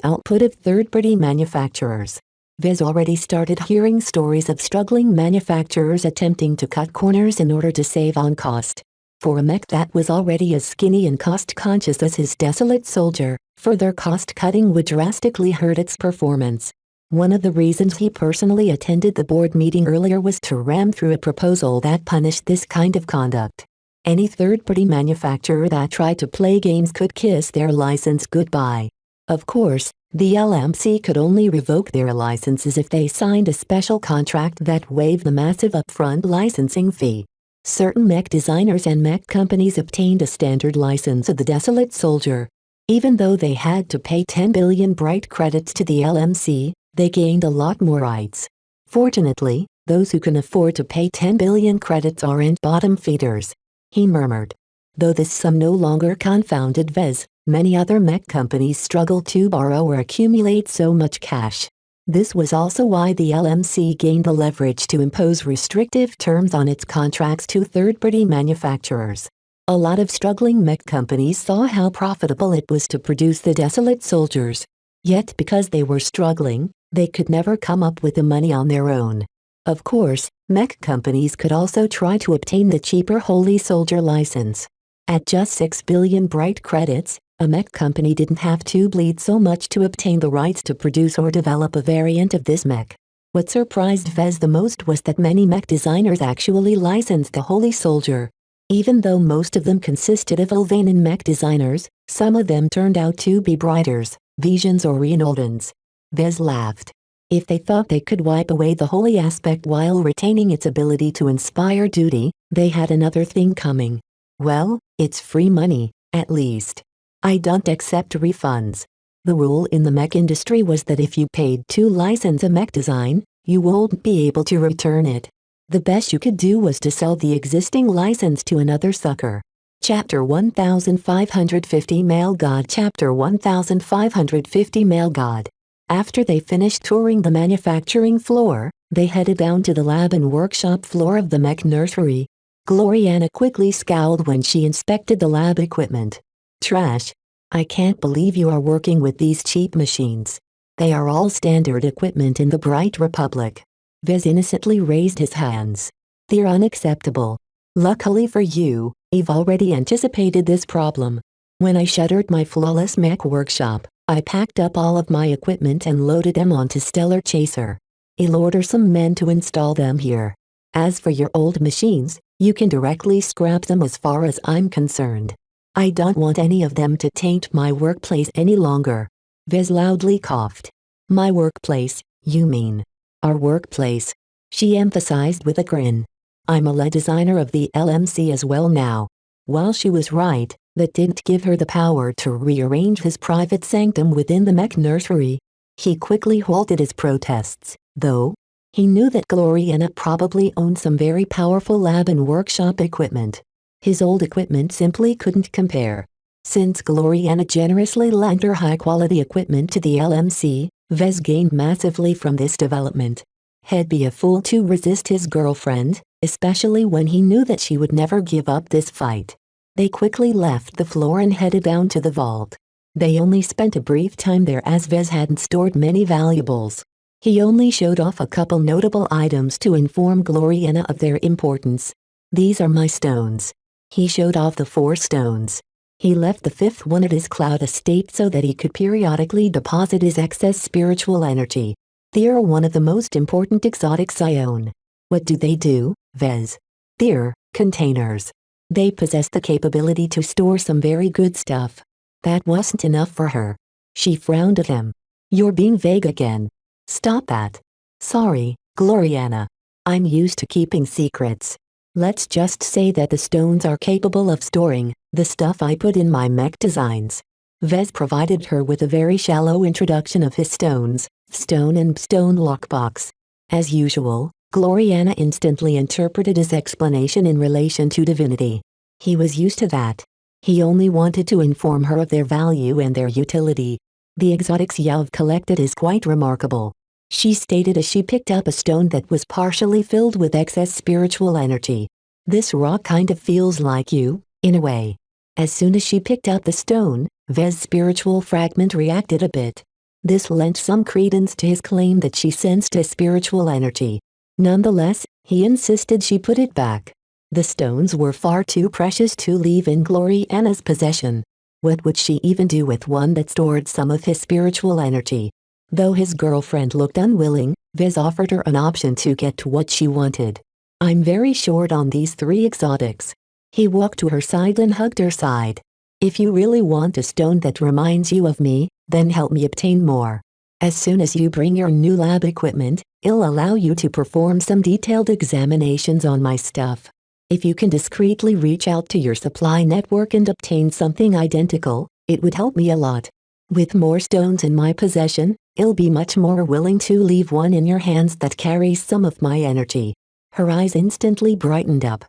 output of third-party manufacturers. Vez already started hearing stories of struggling manufacturers attempting to cut corners in order to save on cost. For a mech that was already as skinny and cost-conscious as his desolate soldier, further cost-cutting would drastically hurt its performance. One of the reasons he personally attended the board meeting earlier was to ram through a proposal that punished this kind of conduct. Any third-party manufacturer that tried to play games could kiss their license goodbye. Of course, the LMC could only revoke their licenses if they signed a special contract that waived the massive upfront licensing fee. Certain mech designers and mech companies obtained a standard license of the Desolate Soldier. Even though they had to pay 10 billion bright credits to the LMC, they gained a lot more rights. Fortunately, those who can afford to pay 10 billion credits aren't bottom feeders. He murmured. Though this sum no longer confounded Vez, many other mech companies struggled to borrow or accumulate so much cash. This was also why the LMC gained the leverage to impose restrictive terms on its contracts to third-party manufacturers. A lot of struggling mech companies saw how profitable it was to produce the Desolate Soldiers. Yet because they were struggling, they could never come up with the money on their own. Of course, mech companies could also try to obtain the cheaper Holy Soldier license. At just 6 billion bright credits, a mech company didn't have to bleed so much to obtain the rights to produce or develop a variant of this mech. What surprised Vez the most was that many mech designers actually licensed the Holy Soldier. Even though most of them consisted of Elvanan mech designers, some of them turned out to be Briders, Visions or Renoldans. Vez laughed. If they thought they could wipe away the holy aspect while retaining its ability to inspire duty, they had another thing coming. Well, it's free money, at least. I don't accept refunds. The rule in the mech industry was that if you paid to license a mech design, you wouldn't be able to return it. The best you could do was to sell the existing license to another sucker. Chapter 1550 Male God Chapter 1550 Male God. After they finished touring the manufacturing floor, they headed down to the lab and workshop floor of the mech nursery. Gloriana quickly scowled when she inspected the lab equipment. Trash. I can't believe you are working with these cheap machines. They are all standard equipment in the Bright Republic. Vez innocently raised his hands. They're unacceptable. Luckily for you, I've already anticipated this problem. When I shuttered my flawless mech workshop, I packed up all of my equipment and loaded them onto Stellar Chaser. I'll order some men to install them here. As for your old machines, you can directly scrap them as far as I'm concerned. I don't want any of them to taint my workplace any longer. Vez loudly coughed. My workplace, you mean? Our workplace. She emphasized with a grin. I'm a lead designer of the LMC as well now. While she was right, that didn't give her the power to rearrange his private sanctum within the mech nursery. He quickly halted his protests, though. He knew that Gloriana probably owned some very powerful lab and workshop equipment. His old equipment simply couldn't compare. Since Gloriana generously lent her high-quality equipment to the LMC, Vez gained massively from this development. He'd be a fool to resist his girlfriend, especially when he knew that she would never give up this fight. They quickly left the floor and headed down to the vault. They only spent a brief time there as Vez hadn't stored many valuables. He only showed off a couple notable items to inform Gloriana of their importance. These are my stones. He showed off the 4 stones. He left the 5th one at his cloud estate so that he could periodically deposit his excess spiritual energy. They're one of the most important exotics I own. What do they do, Vez? They're containers. They possess the capability to store some very good stuff. That wasn't enough for her. She frowned at him. You're being vague again. Stop that. Sorry, Gloriana. I'm used to keeping secrets. Let's just say that the stones are capable of storing the stuff I put in my mech designs. Vez provided her with a very shallow introduction of his stones, stone and stone lockbox. As usual, Gloriana instantly interpreted his explanation in relation to divinity. He was used to that. He only wanted to inform her of their value and their utility. The exotics you've collected is quite remarkable, she stated as she picked up a stone that was partially filled with excess spiritual energy. This rock kind of feels like you, in a way. As soon as she picked up the stone, Vez's spiritual fragment reacted a bit. This lent some credence to his claim that she sensed his spiritual energy. Nonetheless, he insisted she put it back. The stones were far too precious to leave in Gloriana's possession. What would she even do with one that stored some of his spiritual energy? Though his girlfriend looked unwilling, Vez offered her an option to get what she wanted. I'm very short on these 3 exotics. He walked to her side and hugged her side. If you really want a stone that reminds you of me, then help me obtain more. As soon as you bring your new lab equipment, it'll allow you to perform some detailed examinations on my stuff. If you can discreetly reach out to your supply network and obtain something identical, it would help me a lot. With more stones in my possession, I'll be much more willing to leave one in your hands that carries some of my energy. Her eyes instantly brightened up.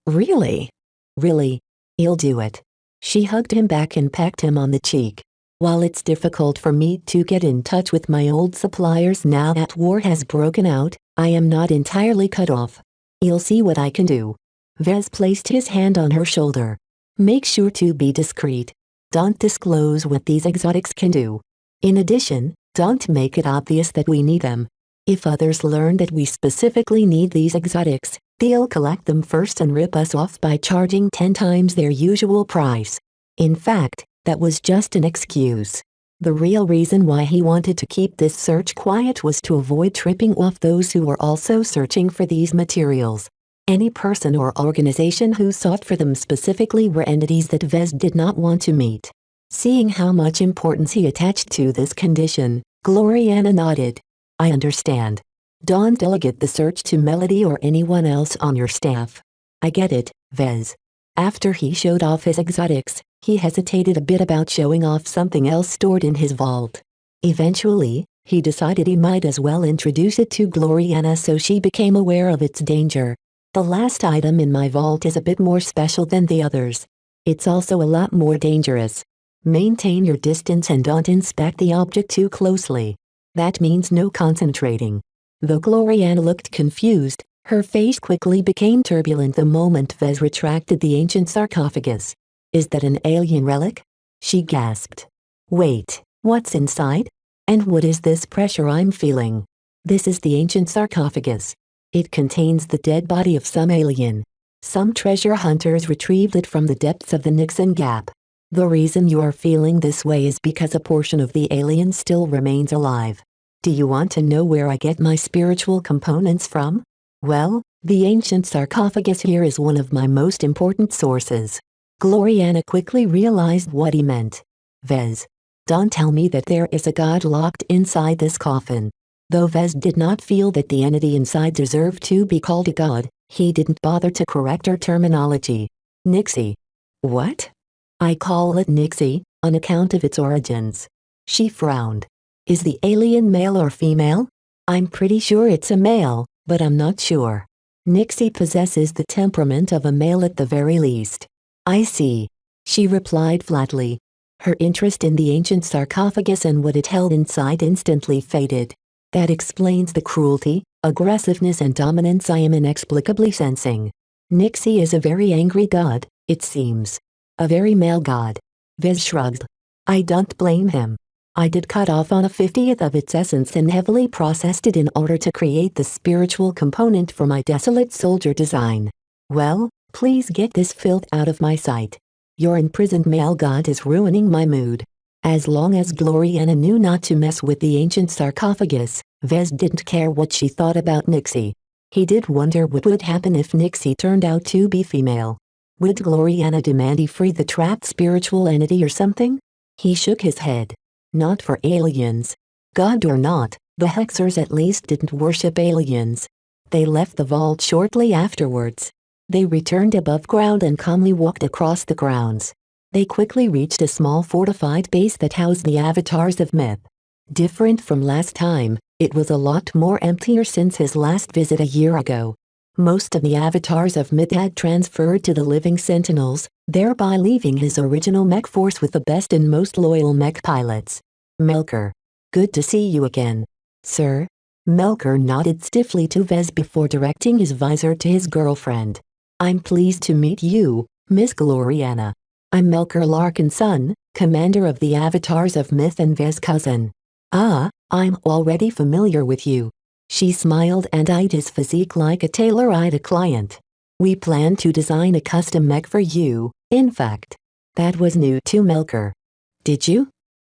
Really? Really? I'll do it. She hugged him back and pecked him on the cheek. While it's difficult for me to get in touch with my old suppliers now that war has broken out, I am not entirely cut off. I'll see what I can do. Vez placed his hand on her shoulder. Make sure to be discreet. Don't disclose what these exotics can do. In addition, don't make it obvious that we need them. If others learn that we specifically need these exotics, they'll collect them first and rip us off by charging 10 times their usual price. In fact, that was just an excuse. The real reason why he wanted to keep this search quiet was to avoid tripping off those who were also searching for these materials. Any person or organization who sought for them specifically were entities that Vez did not want to meet. Seeing how much importance he attached to this condition, Gloriana nodded. I understand. Don't delegate the search to Melody or anyone else on your staff. I get it, Vez. After he showed off his exotics, he hesitated a bit about showing off something else stored in his vault. Eventually, he decided he might as well introduce it to Gloriana so she became aware of its danger. The last item in my vault is a bit more special than the others. It's also a lot more dangerous. Maintain your distance and don't inspect the object too closely. That means no concentrating. Though Gloriana looked confused, her face quickly became turbulent the moment Vez retracted the ancient sarcophagus. Is that an alien relic? She gasped. Wait, what's inside? And what is this pressure I'm feeling? This is the ancient sarcophagus. It contains the dead body of some alien. Some treasure hunters retrieved it from the depths of the Nixon Gap. The reason you are feeling this way is because a portion of the alien still remains alive. Do you want to know where I get my spiritual components from? Well, the ancient sarcophagus here is one of my most important sources. Gloriana quickly realized what he meant. Vez. Don't tell me that there is a god locked inside this coffin. Though Vez did not feel that the entity inside deserved to be called a god, he didn't bother to correct her terminology. Nixie. What? I call it Nixie, on account of its origins. She frowned. Is the alien male or female? I'm pretty sure it's a male, but I'm not sure. Nixie possesses the temperament of a male at the very least. I see. She replied flatly. Her interest in the ancient sarcophagus and what it held inside instantly faded. That explains the cruelty, aggressiveness and dominance I am inexplicably sensing. Nixie is a very angry god, it seems. A very male god. Vez shrugged. I don't blame him. I did cut off on a 50th of its essence and heavily processed it in order to create the spiritual component for my desolate soldier design. Well, please get this filth out of my sight. Your imprisoned male god is ruining my mood. As long as Gloriana knew not to mess with the ancient sarcophagus, Vez didn't care what she thought about Nixie. He did wonder what would happen if Nixie turned out to be female. Would Gloriana demand he free the trapped spiritual entity or something? He shook his head. Not for aliens. God or not, the Hexers at least didn't worship aliens. They left the vault shortly afterwards. They returned above ground and calmly walked across the grounds. They quickly reached a small fortified base that housed the avatars of Myth. Different from last time, it was a lot more emptier since his last visit a year ago. Most of the avatars of Myth had transferred to the Living Sentinels, thereby leaving his original mech force with the best and most loyal mech pilots. Melker. Good to see you again. Sir? Melker nodded stiffly to Vez before directing his visor to his girlfriend. I'm pleased to meet you, Miss Gloriana. I'm Melker Larkin's son, commander of the avatars of Myth and Vez's cousin. Ah, I'm already familiar with you. She smiled and eyed his physique like a tailor eyed a client. We plan to design a custom mech for you, in fact. That was new to Melker. Did you?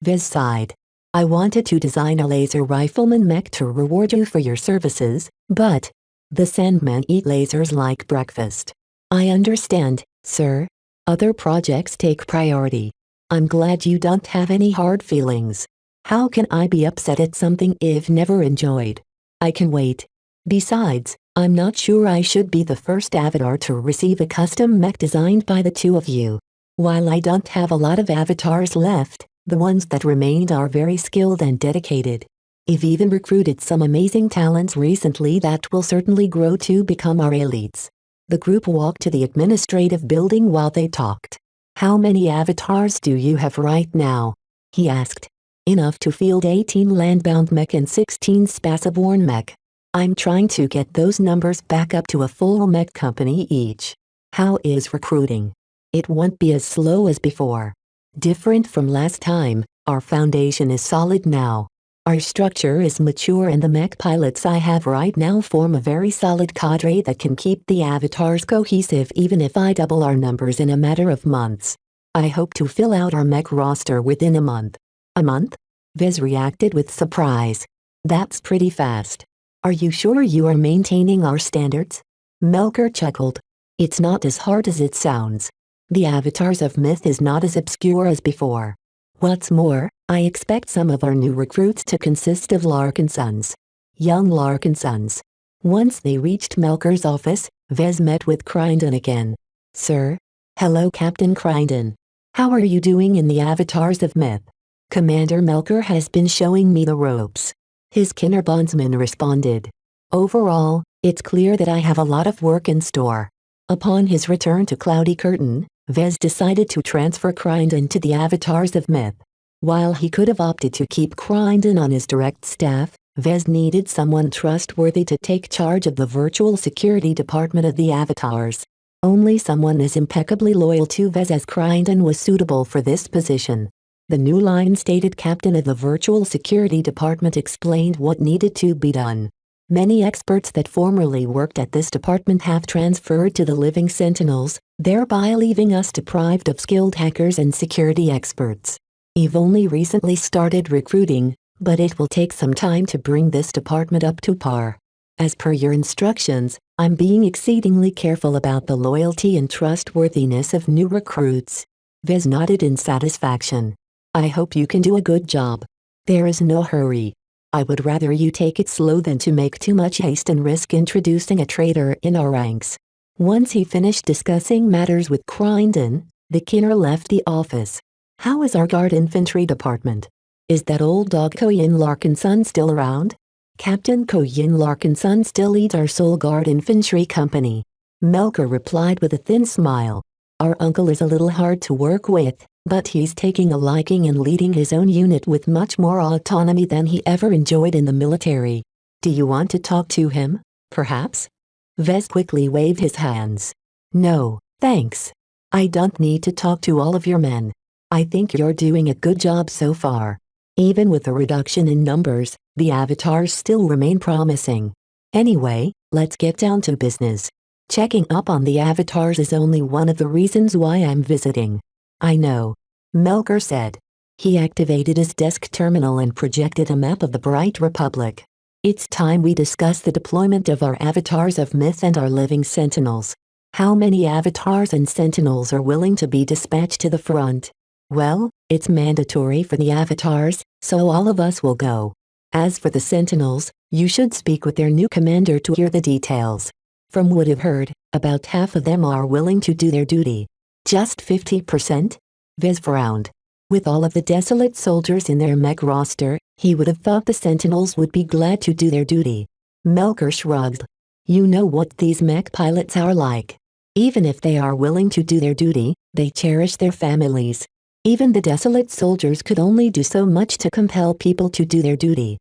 Vez sighed. I wanted to design a laser rifleman mech to reward you for your services, but the Sandmen eat lasers like breakfast. I understand, sir. Other projects take priority. I'm glad you don't have any hard feelings. How can I be upset at something I've never enjoyed? I can wait. Besides, I'm not sure I should be the first avatar to receive a custom mech designed by the two of you. While I don't have a lot of avatars left, the ones that remained are very skilled and dedicated. I've even recruited some amazing talents recently that will certainly grow to become our elites. The group walked to the administrative building while they talked. How many avatars do you have right now? He asked. Enough to field 18 landbound mech and 16 spaceborne mech. I'm trying to get those numbers back up to a full mech company each. How is recruiting? It won't be as slow as before. Different from last time, our foundation is solid now. Our structure is mature and the mech pilots I have right now form a very solid cadre that can keep the avatars cohesive even if I double our numbers in a matter of months. I hope to fill out our mech roster within a month. A month? Vez reacted with surprise. That's pretty fast. Are you sure you are maintaining our standards? Melker chuckled. It's not as hard as it sounds. The avatars of Myth is not as obscure as before. What's more, I expect some of our new recruits to consist of Larkin sons. Young Larkin sons. Once they reached Melker's office, Vez met with Crichton again. Sir? Hello Captain Crichton. How are you doing in the avatars of Myth? Commander Melker has been showing me the ropes. His Kinner bondsman responded. Overall, it's clear that I have a lot of work in store. Upon his return to Cloudy Curtain, Vez decided to transfer Crichton to the avatars of Myth. While he could have opted to keep Crichton on his direct staff, Vez needed someone trustworthy to take charge of the virtual security department of the avatars. Only someone as impeccably loyal to Vez as Crichton was suitable for this position. The new line-stated captain of the virtual security department explained what needed to be done. Many experts that formerly worked at this department have transferred to the Living Sentinels, thereby leaving us deprived of skilled hackers and security experts. I've only recently started recruiting, but it will take some time to bring this department up to par. As per your instructions, I'm being exceedingly careful about the loyalty and trustworthiness of new recruits. Vez nodded in satisfaction. I hope you can do a good job. There is no hurry. I would rather you take it slow than to make too much haste and risk introducing a traitor in our ranks. Once he finished discussing matters with Crichton, the Kinner left the office. How is our guard infantry department? Is that old dog Koyin Larkinson still around? Captain Koyin Larkinson still leads our Soul Guard infantry company. Melker replied with a thin smile. Our uncle is a little hard to work with, but he's taking a liking in leading his own unit with much more autonomy than he ever enjoyed in the military. Do you want to talk to him, perhaps? Vez quickly waved his hands. No, thanks. I don't need to talk to all of your men. I think you're doing a good job so far. Even with a reduction in numbers, the avatars still remain promising. Anyway, let's get down to business. Checking up on the avatars is only one of the reasons why I'm visiting. I know. Melker said. He activated his desk terminal and projected a map of the Bright Republic. It's time we discuss the deployment of our avatars of Myth and our Living Sentinels. How many avatars and sentinels are willing to be dispatched to the front? Well, it's mandatory for the avatars, so all of us will go. As for the sentinels, you should speak with their new commander to hear the details. From what I've heard, about half of them are willing to do their duty. Just 50%? Viz frowned. With all of the desolate soldiers in their mech roster, he would have thought the Sentinels would be glad to do their duty. Melker shrugged. You know what these mech pilots are like. Even if they are willing to do their duty, they cherish their families. Even the desolate soldiers could only do so much to compel people to do their duty.